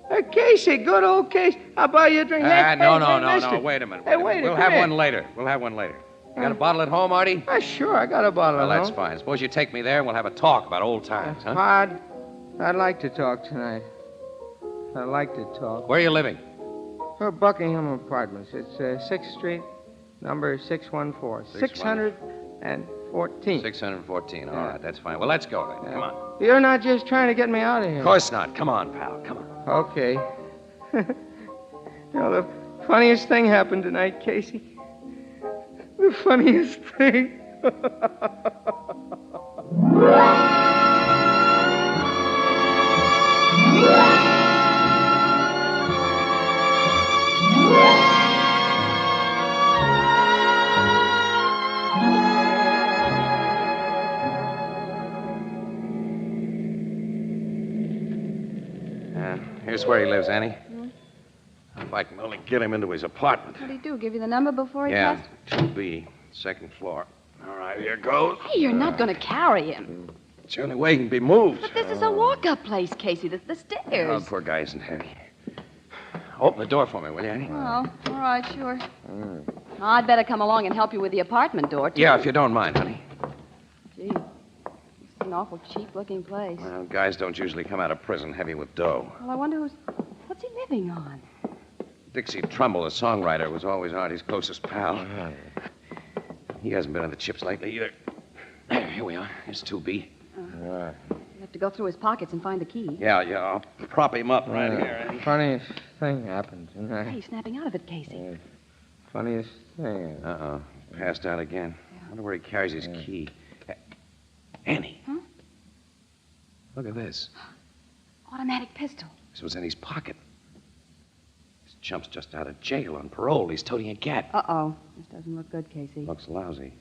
Hey, Casey, good old Casey. I'll buy you a drink. No, mister. wait a minute. Hey, wait, We'll come have here. one later. You got a bottle at home, Artie? Sure, I got a bottle Well, at that's home. fine. Suppose you take me there and we'll have a talk about old times, huh? I'd like to talk tonight. I'd like to talk. Where are you living? Buckingham Apartments. It's 6th Street, number 614. 614. 614. All right, that's fine. Well, let's go then. Come on. You're not just trying to get me out of here. Of course not. Come on, pal. Come on. Okay. You know, the funniest thing happened tonight, Casey. The funniest thing. Here's where he lives, Annie. If I can only get him into his apartment. What did he do? Give you the number before he Yeah, passed? 2B, second floor. All right, here goes. Hey, you're not going to carry him. It's the only way he can be moved. But this is a walk-up place, Casey. The Oh, stairs. poor guy isn't heavy. Open the door for me, will you, Annie? Oh, all right, sure. I'd better come along and help you with the apartment door, too. Yeah, if you don't mind, honey. Gee, it's an awful cheap-looking place. Well, guys don't usually come out of prison heavy with dough. Well, I wonder what's he living on? Dixie Trumbull, the songwriter, was always Artie's closest pal. He hasn't been on the chips lately either. Here we are. Here's 2B. You have to go through his pockets and find the key. Yeah, I'll prop him up right here, Annie. Funniest thing happened tonight. Hey, snapping out of it, Casey. Funniest thing. Uh-oh. Passed out again. I wonder where he carries his key. Annie. Huh? Look at this. Automatic pistol. This was in his pocket. This chump's just out of jail on parole. He's toting a gat. Uh-oh. This doesn't look good, Casey. Looks lousy.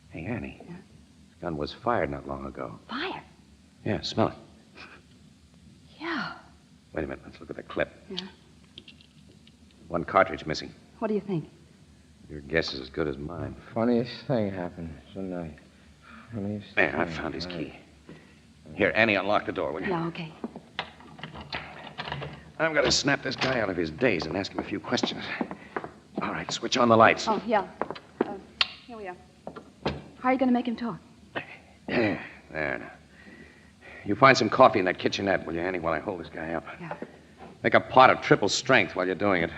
Hey, Annie. This gun was fired not long ago. Fire? Yeah, smell it. Yeah. Wait a minute. Let's look at the clip. Yeah. One cartridge missing. What do you think? Your guess is as good as mine. Funniest thing happened tonight. Funniest There, I thing. found his key. Here, Annie, unlock the door, will you? Yeah, okay. I'm going to snap this guy out of his daze and ask him a few questions. All right, switch on the lights. Oh, yeah. Here we are. How are you going to make him talk? There now. You find some coffee in that kitchenette, will you, Annie, while I hold this guy up? Yeah. Make a pot of triple strength while you're doing it.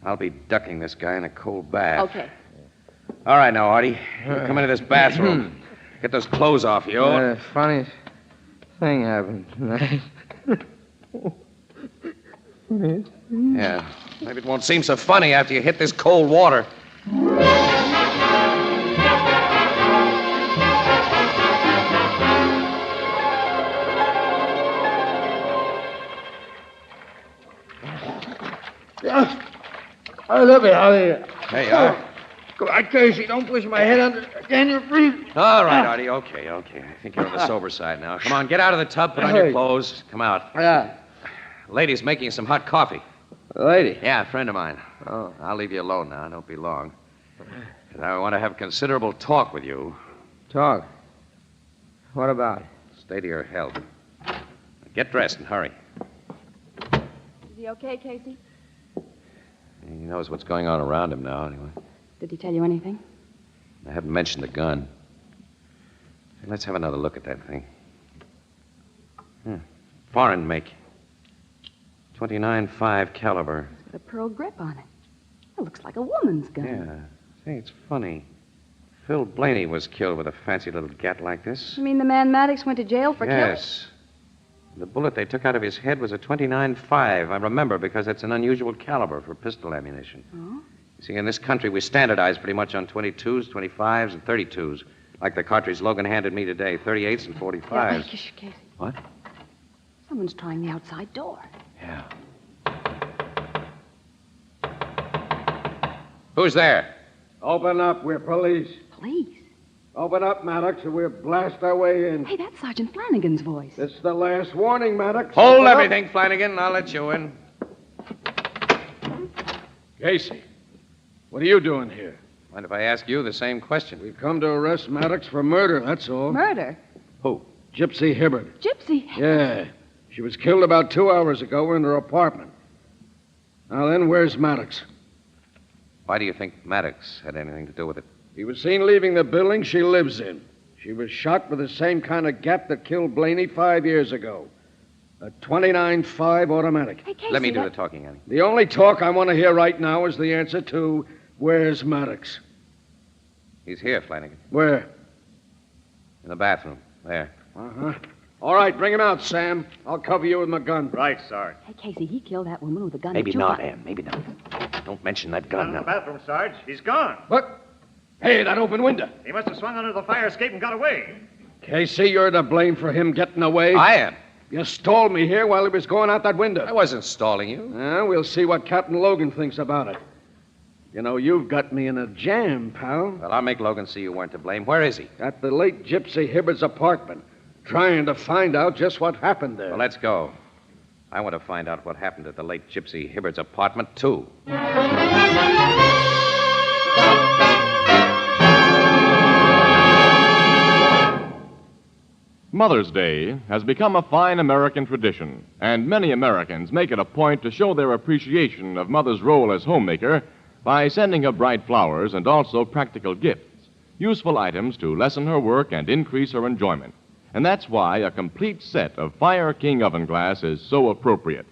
I'll be ducking this guy in a cold bath. Okay. All right, now, Artie. You come into this bathroom. Get those clothes off you. Funniest thing happened tonight. Funniest. Yeah. Maybe it won't seem so funny after you hit this cold water. Yes. I love it out here. Hey, you are. Come on, Casey. Don't push my head under. Again, you're freezing. All right, Artie. Okay. I think you're on the sober side now. Come on, get out of the tub, put on your clothes. Come out. Yeah. Lady's making some hot coffee. A lady? Yeah, a friend of mine. Oh. I'll leave you alone now. Don't be long. 'Cause I want to have considerable talk with you. Talk? What about? Stay to your health. Get dressed and hurry. Is he okay, Casey? He knows what's going on around him now, anyway. Did he tell you anything? I haven't mentioned the gun. Hey, let's have another look at that thing. Foreign make. 29.5 caliber. It's got a pearl grip on it. It looks like a woman's gun. Yeah. Say, it's funny. Phil Blaney was killed with a fancy little gat like this. You mean the man Maddox went to jail for killing? Yes. The bullet they took out of his head was a 29.5. I remember because it's an unusual caliber for pistol ammunition. Oh? You see, in this country, we standardize pretty much on 22s, 25s, and 32s. Like the cartridge Logan handed me today, 38s and 45s. Yeah, Casey. What? Someone's trying the outside door. Yeah. Who's there? Open up. We're police. Police? Open up, Maddox, or we'll blast our way in. Hey, that's Sergeant Flanagan's voice. It's the last warning, Maddox. Hold Open up. everything, Flanagan. I'll let you in. Casey, what are you doing here? Mind if I ask you the same question? We've come to arrest Maddox for murder, that's all. Murder? Who? Gypsy Hibbert. Gypsy? Yeah. She was killed about 2 hours ago in her apartment. Now then, where's Maddox? Why do you think Maddox had anything to do with it? He was seen leaving the building she lives in. She was shot with the same kind of gat that killed Blaney 5 years ago. A 29.5 automatic. Hey, Casey, Let me do the talking, Annie. The only talk I want to hear right now is the answer to where's Maddox? He's here, Flanagan. Where? In the bathroom. There. Uh-huh. All right, bring him out, Sam. I'll cover you with my gun. Right, Sarge. Hey, Casey, he killed that woman with a gun. Maybe at not, jukebox. Ann. Maybe not. Don't mention that Not gun in the now. bathroom, Sarge. He's gone. What? Hey, that open window. He must have swung under the fire escape and got away. Casey, you're to blame for him getting away. I am. You stalled me here while he was going out that window. I wasn't stalling you. We'll see what Captain Logan thinks about it. You know, you've got me in a jam, pal. Well, I'll make Logan see you weren't to blame. Where is he? At the late Gypsy Hibbert's apartment, trying to find out just what happened there. Well, let's go. I want to find out what happened at the late Gypsy Hibbert's apartment, too. Mother's Day has become a fine American tradition, and many Americans make it a point to show their appreciation of Mother's role as homemaker by sending her bright flowers and also practical gifts, useful items to lessen her work and increase her enjoyment. And that's why a complete set of Fire King oven glass is so appropriate.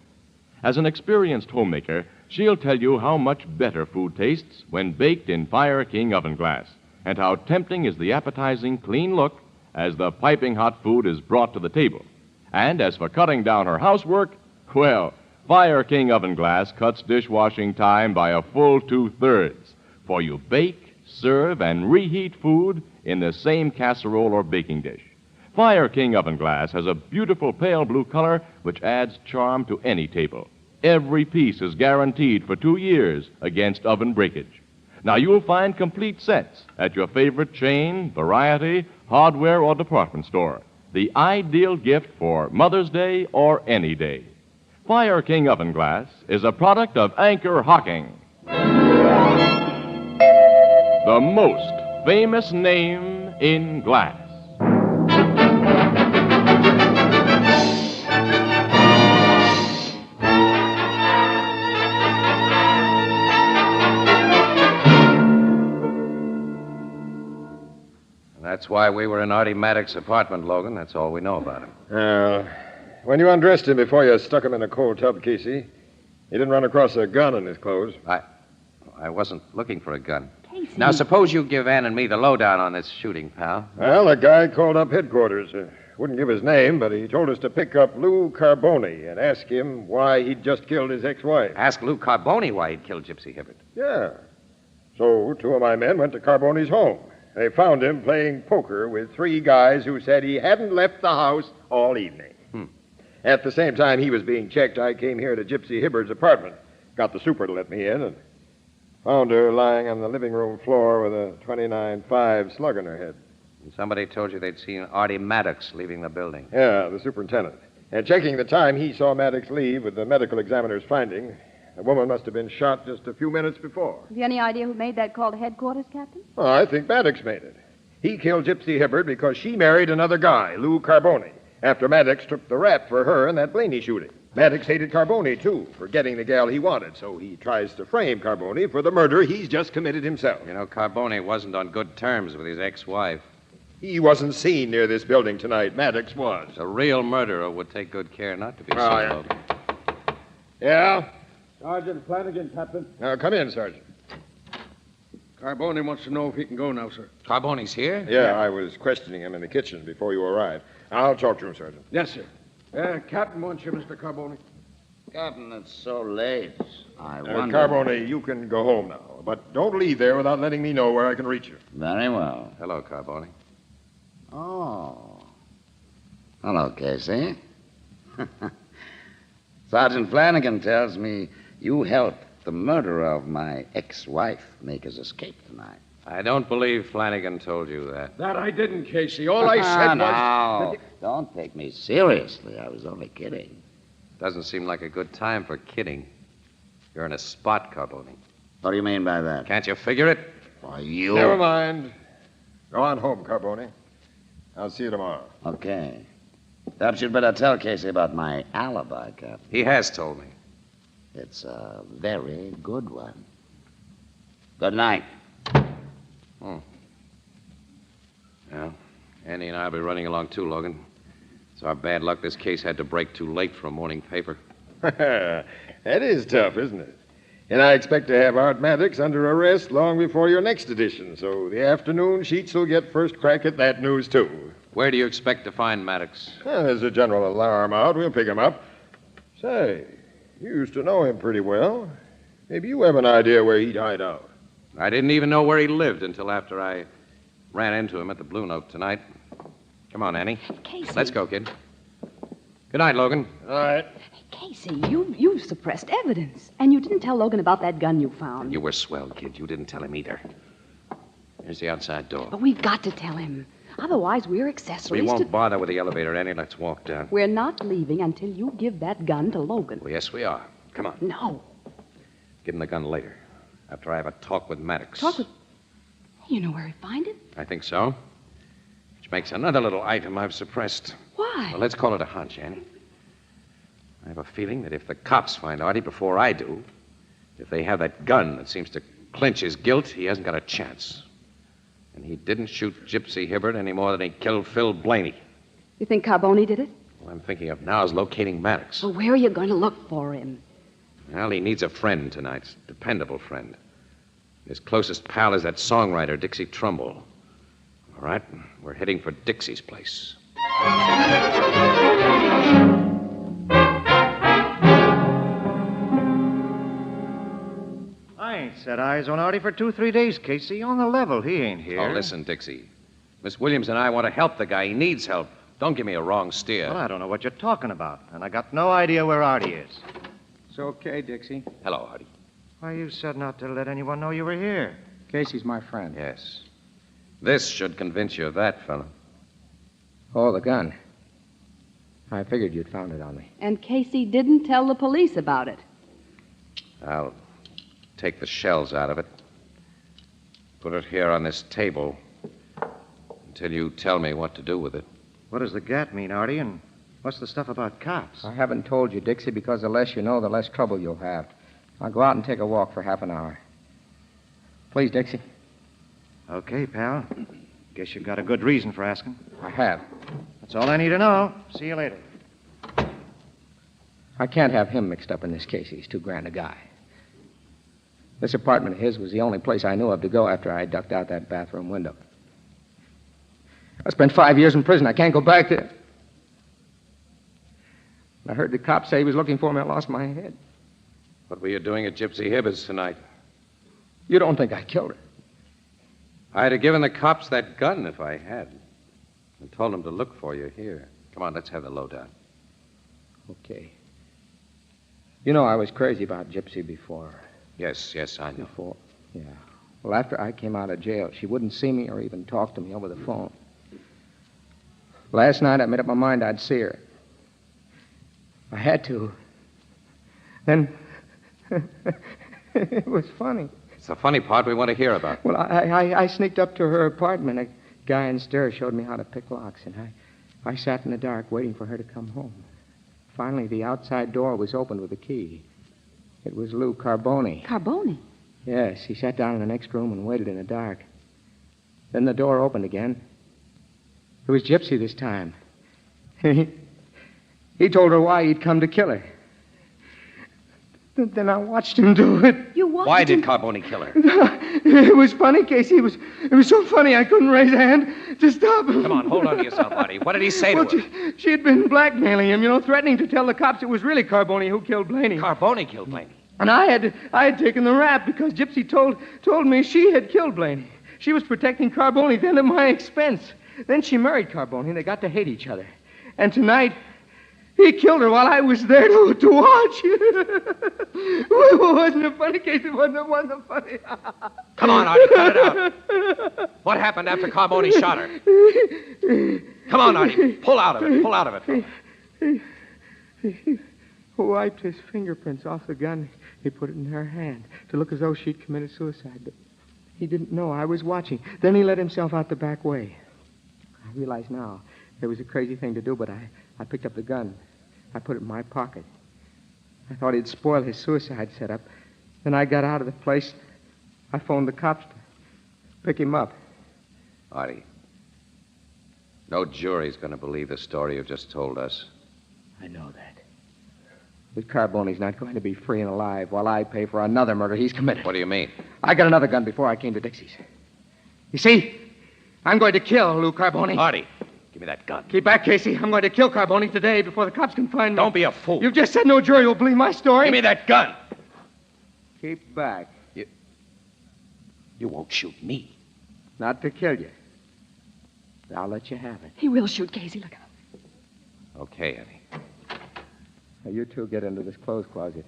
As an experienced homemaker, she'll tell you how much better food tastes when baked in Fire King oven glass, and how tempting is the appetizing, clean look as the piping hot food is brought to the table. And as for cutting down her housework, well, Fire King oven glass cuts dishwashing time by a full 2/3, for you bake, serve, and reheat food in the same casserole or baking dish. Fire King oven glass has a beautiful pale blue color which adds charm to any table. Every piece is guaranteed for 2 years against oven breakage. Now, you'll find complete sets at your favorite chain, variety, hardware, or department store. The ideal gift for Mother's Day or any day. Fire King oven glass is a product of Anchor Hocking, the most famous name in glass. That's why we were in Artie Maddox's apartment, Logan. That's all we know about him. When you undressed him before you stuck him in a cold tub, Casey, he didn't run across a gun in his clothes. I wasn't looking for a gun. Casey. Now, suppose you give Ann and me the lowdown on this shooting, pal. Well, a guy called up headquarters. Wouldn't give his name, but he told us to pick up Lou Carboni and ask him why he'd just killed his ex-wife. Ask Lou Carboni why he'd killed Gypsy Hibbert. Yeah. So 2 of my men went to Carboni's home. They found him playing poker with 3 guys who said he hadn't left the house all evening. At the same time he was being checked, I came here to Gypsy Hibbert's apartment. Got the super to let me in and found her lying on the living room floor with a 29.5 slug in her head. And somebody told you they'd seen Artie Maddox leaving the building. Yeah, the superintendent. And checking the time, he saw Maddox leave with the medical examiner's finding. The woman must have been shot just a few minutes before. Have you any idea who made that call to headquarters, Captain? Oh, I think Maddox made it. He killed Gypsy Hibbert because she married another guy, Lou Carboni, after Maddox took the rap for her in that Blaney shooting. Maddox hated Carboni, too, for getting the gal he wanted, so he tries to frame Carboni for the murder he's just committed himself. You know, Carboni wasn't on good terms with his ex-wife. He wasn't seen near this building tonight. Maddox was. A real murderer would take good care not to be seen, yeah. Logan. Yeah? Sergeant Flanagan, Captain. Come in, Sergeant. Carboni wants to know if he can go now, sir. Carboni's here? Yeah, I was questioning him in the kitchen before you arrived. I'll talk to him, Sergeant. Yes, sir. Captain wants you, Mr. Carboni. Captain, it's so late. I wonder... Carboni, you can go home now. But don't leave there without letting me know where I can reach you. Very well. Hello, Carboni. Oh. Hello, Casey. Sergeant Flanagan tells me you helped the murderer of my ex-wife make his escape tonight. I don't believe Flanagan told you that. That I didn't, Casey. All I said was... No, don't take me seriously. I was only kidding. Doesn't seem like a good time for kidding. You're in a spot, Carboni. What do you mean by that? Can't you figure it? Why, you... Never mind. Go on home, Carbone. I'll see you tomorrow. Okay. Perhaps you'd better tell Casey about my alibi, Captain. He has told me. It's a very good one. Good night. Oh. Well, Andy and I will be running along too, Logan. It's our bad luck this case had to break too late for a morning paper. That is tough, isn't it? And I expect to have Art Maddox under arrest long before your next edition, so the afternoon sheets will get first crack at that news, too. Where do you expect to find Maddox? Well, there's a general alarm out. We'll pick him up. Say, you used to know him pretty well. Maybe you have an idea where he'd hide out. I didn't even know where he lived until after I ran into him at the Blue Note tonight. Come on, Annie. Casey. Let's go, kid. Good night, Logan. All right. Casey, you suppressed evidence. And you didn't tell Logan about that gun you found. You were swell, kid. You didn't tell him either. Here's the outside door. But we've got to tell him. Otherwise, we're accessories We won't to... bother with the elevator, Annie. Let's walk down. We're not leaving until you give that gun to Logan. Well, yes, we are. Come on. No. Give him the gun later, after I have a talk with Maddox. Talk with... You know where he'd find it? I think so. Which makes another little item I've suppressed. Why? Well, let's call it a hunch, Annie. I have a feeling that if the cops find Artie before I do, if they have that gun that seems to clinch his guilt, he hasn't got a chance. And he didn't shoot Gypsy Hibbert any more than he killed Phil Blaney. You think Carbone did it? All I'm thinking of now is locating Maddox. Well, where are you going to look for him? Well, he needs a friend tonight, dependable friend. His closest pal is that songwriter, Dixie Trumbull. All right, we're heading for Dixie's place. I ain't set eyes on Artie for 2-3 days, Casey. On the level, he ain't here. Oh, listen, Dixie. Miss Williams and I want to help the guy. He needs help. Don't give me a wrong steer. Well, I don't know what you're talking about, and I got no idea where Artie is. It's okay, Dixie. Hello, Artie. Why, you said not to let anyone know you were here. Casey's my friend. Yes. This should convince you of that, fella. Oh, the gun. I figured you'd found it on me. And Casey didn't tell the police about it. I'll take the shells out of it. Put it here on this table until you tell me what to do with it. What does the gat mean, Artie, and what's the stuff about cops? I haven't told you, Dixie, because the less you know, the less trouble you'll have. I'll go out and take a walk for half an hour. Please, Dixie. Okay, pal. Guess you've got a good reason for asking. I have. That's all I need to know. See you later. I can't have him mixed up in this case. He's too grand a guy. This apartment of his was the only place I knew of to go after I ducked out that bathroom window. I spent 5 years in prison. I can't go back there. I heard the cops say he was looking for me. I lost my head. What were you doing at Gypsy Hibbert's tonight? You don't think I killed her? I'd have given the cops that gun if I had. And told them to look for you here. Come on, let's have the lowdown. Okay. You know I was crazy about Gypsy before. Yes, I know. Before? Yeah. Well, after I came out of jail, she wouldn't see me or even talk to me over the phone. Last night, I made up my mind I'd see her. I had to. Then, it was funny. It's the funny part we want to hear about. Well, I sneaked up to her apartment. A guy in stairs showed me how to pick locks, and I sat in the dark waiting for her to come home. Finally, the outside door was opened with a key. It was Lou Carbone. Carbone? Yes, he sat down in the next room and waited in the dark. Then the door opened again. It was Gypsy this time. He told her why he'd come to kill her. Then I watched him do it. You watched Why did Carbone kill her? It was funny, Casey. It was so funny I couldn't raise a hand to stop him. Come on, hold on to yourself, Artie. What did he say to her? She had been blackmailing him, threatening to tell the cops it was really Carbone who killed Blaney. Carbone killed Blaney? And I had taken the rap because Gypsy told me she had killed Blaney. She was protecting Carbone then at my expense. Then she married Carbone, and they got to hate each other. And tonight, he killed her while I was there to watch. Wasn't it funny, Casey? Wasn't it funny? Come on, Artie, cut it out. What happened after Carbone shot her? Come on, Artie, pull out of it. He wiped his fingerprints off the gun. He put it in her hand to look as though she'd committed suicide. But He didn't know I was watching. Then he let himself out the back way. I realize now it was a crazy thing to do, but I picked up the gun. I put it in my pocket. I thought he'd spoil his suicide setup. Then I got out of the place. I phoned the cops to pick him up. Artie, no jury's going to believe the story you've just told us. I know that. But Carbone's not going to be free and alive while I pay for another murder he's committed. What do you mean? I got another gun before I came to Dixie's. You see? I'm going to kill Lou Carbone. Artie, give me that gun. Keep back, Casey. I'm going to kill Carbone today before the cops can find me. Don't be a fool. You've just said no jury will believe my story. Give me that gun. Keep back. You won't shoot me. Not to kill you. I'll let you have it. He will shoot Casey. Look out. Okay, Eddie. Now, you two get into this clothes closet.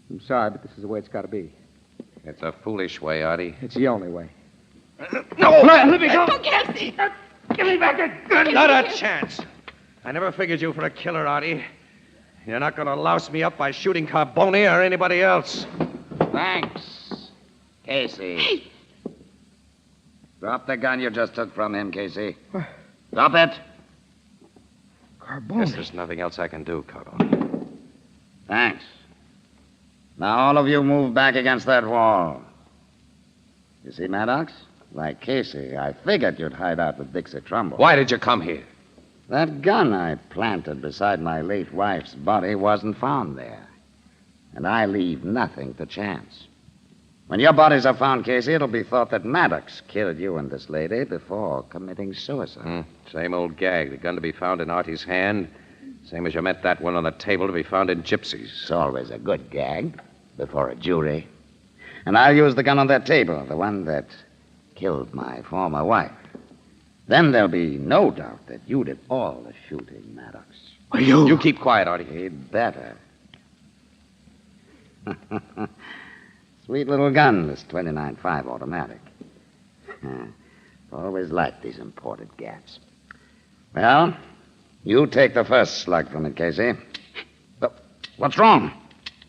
I'm sorry, but this is the way it's got to be. It's a foolish way, Artie. It's the only way. No! Let me go! Don't Casey! Give me back that gun! Not a chance. I never figured you for a killer, Artie. You're not going to louse me up by shooting Carbone or anybody else. Thanks, Casey. Drop the gun you just took from him, Casey. Drop it. Carbone. Guess there's nothing else I can do, Carbone. Thanks. Now all of you move back against that wall. You see, Maddox? Like Casey, I figured you'd hide out with Dixie Trumbull. Why did you come here? That gun I planted beside my late wife's body wasn't found there. And I leave nothing to chance. When your bodies are found, Casey, it'll be thought that Maddox killed you and this lady before committing suicide. Same old gag. The gun to be found in Artie's hand. Same as you met that one on the table to be found in Gypsy's. It's always a good gag before a jury. And I'll use the gun on that table, the one that killed my former wife. Then there'll be no doubt that you did all the shooting, Maddox. You keep quiet, Artie. He'd better. Sweet little gun, this 29.5 automatic. Always liked these imported gats. Well, you take the first slug from it, Casey. What's wrong?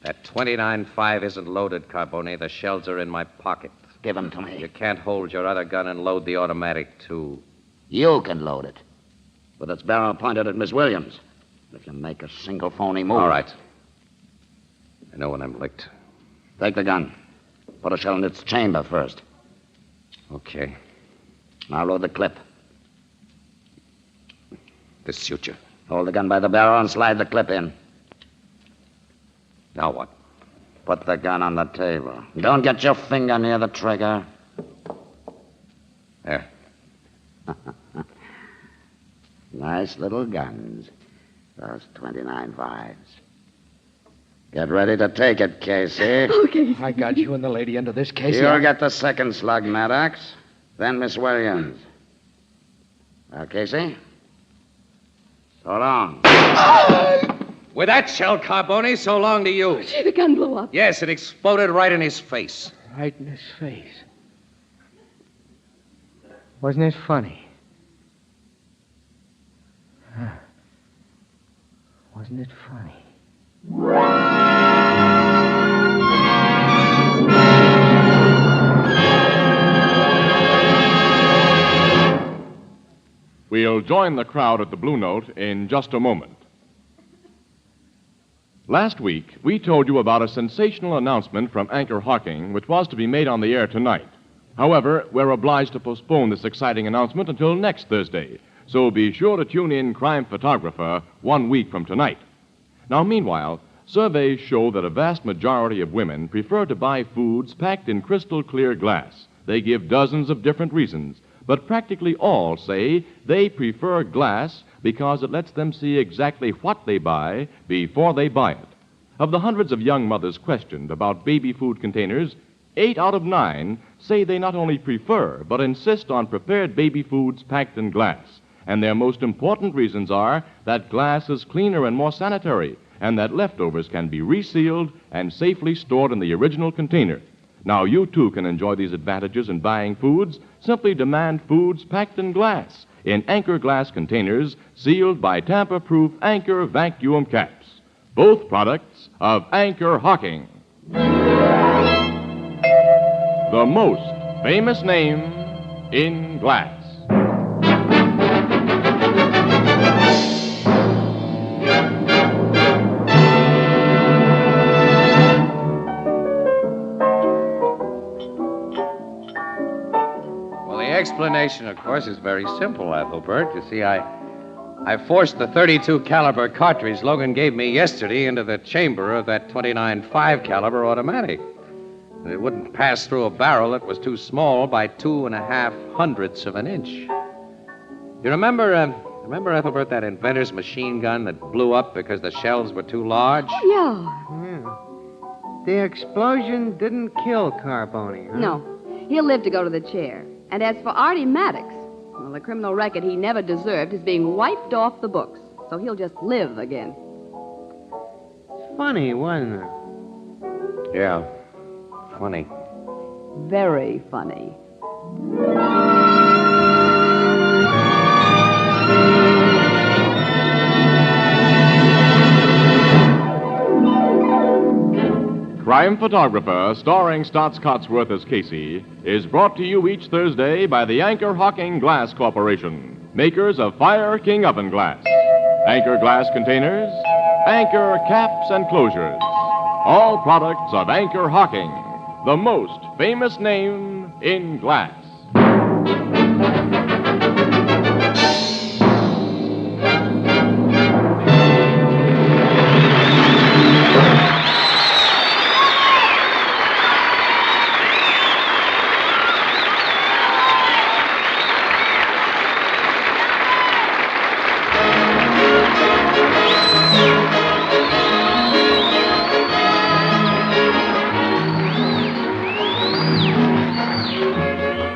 That 29.5 isn't loaded, Carbone. The shells are in my pocket. Give them to me. You can't hold your other gun and load the automatic, too. You can load it. With its barrel pointed at Miss Williams. If you make a single phony move. All right. I know when I'm licked. Take the gun. Put a shell in its chamber first. Okay. Now load the clip. This suits you. Hold the gun by the barrel and slide the clip in. Now what? Put the gun on the table. Don't get your finger near the trigger. There. Nice little guns. Those 29.5s. Get ready to take it, Casey. Okay. I got you and the lady into this case. You'll get the second slug, Maddox. Then Miss Williams. Well, Casey? So long. With that shell, Carbone, so long to you. Gee, the gun blew up. Yes, it exploded right in his face. Right in his face. Wasn't it funny? Wasn't it funny? We'll join the crowd at the Blue Note in just a moment. Last week, we told you about a sensational announcement from Anchor Hawking, which was to be made on the air tonight. However, we're obliged to postpone this exciting announcement until next Thursday, so be sure to tune in Crime Photographer 1 week from tonight. Now, meanwhile, surveys show that a vast majority of women prefer to buy foods packed in crystal clear glass. They give dozens of different reasons, but practically all say they prefer glass because it lets them see exactly what they buy before they buy it. Of the hundreds of young mothers questioned about baby food containers, 8 out of 9 say they not only prefer, but insist on prepared baby foods packed in glass. And their most important reasons are that glass is cleaner and more sanitary, and that leftovers can be resealed and safely stored in the original container. Now, you too can enjoy these advantages in buying foods. Simply demand foods packed in glass, in Anchor glass containers, sealed by tamper-proof Anchor vacuum caps. Both products of Anchor Hawking. The most famous name in glass. Well, the explanation, of course, is very simple, Ethelbert. You see, I forced the .32 caliber cartridge Logan gave me yesterday into the chamber of that .29.5 caliber automatic. It wouldn't pass through a barrel that was too small by 2.5 hundredths of an inch. You remember, Ethelbert, that inventor's machine gun that blew up because the shells were too large? Yeah. The explosion didn't kill Carboni, huh? No. He'll live to go to the chair. And as for Artie Maddox, well, the criminal record he never deserved is being wiped off the books. So he'll just live again. Funny, wasn't it? Yeah. Funny. Very funny. Crime Photographer, starring Stotts Cotsworth as Casey, is brought to you each Thursday by the Anchor Hocking Glass Corporation, makers of Fire King Oven Glass. Anchor glass containers, Anchor caps and closures. All products of Anchor Hocking, the most famous name in glass.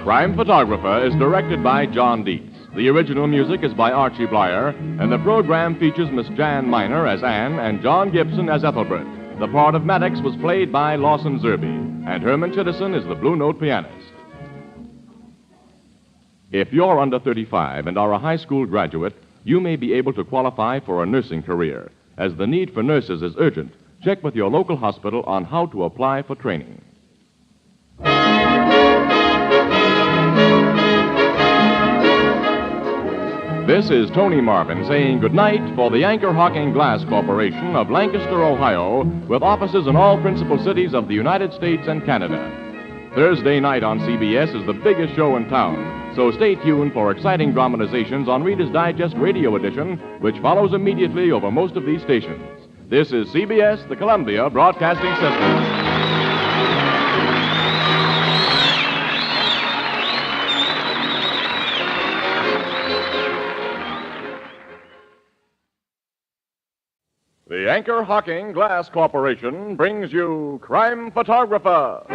Crime Photographer is directed by John Dietz. The original music is by Archie Blyer, and the program features Miss Jan Miner as Anne and John Gibson as Ethelbert. The part of Maddox was played by Lawson Zerby, and Herman Chittison is the Blue Note pianist. If you're under 35 and are a high school graduate, you may be able to qualify for a nursing career. As the need for nurses is urgent, check with your local hospital on how to apply for training. This is Tony Marvin saying goodnight for the Anchor Hocking Glass Corporation of Lancaster, Ohio, with offices in all principal cities of the United States and Canada. Thursday night on CBS is the biggest show in town, so stay tuned for exciting dramatizations on Reader's Digest Radio Edition, which follows immediately over most of these stations. This is CBS, the Columbia Broadcasting System. The Anchor Hocking Glass Corporation brings you Crime Photographer.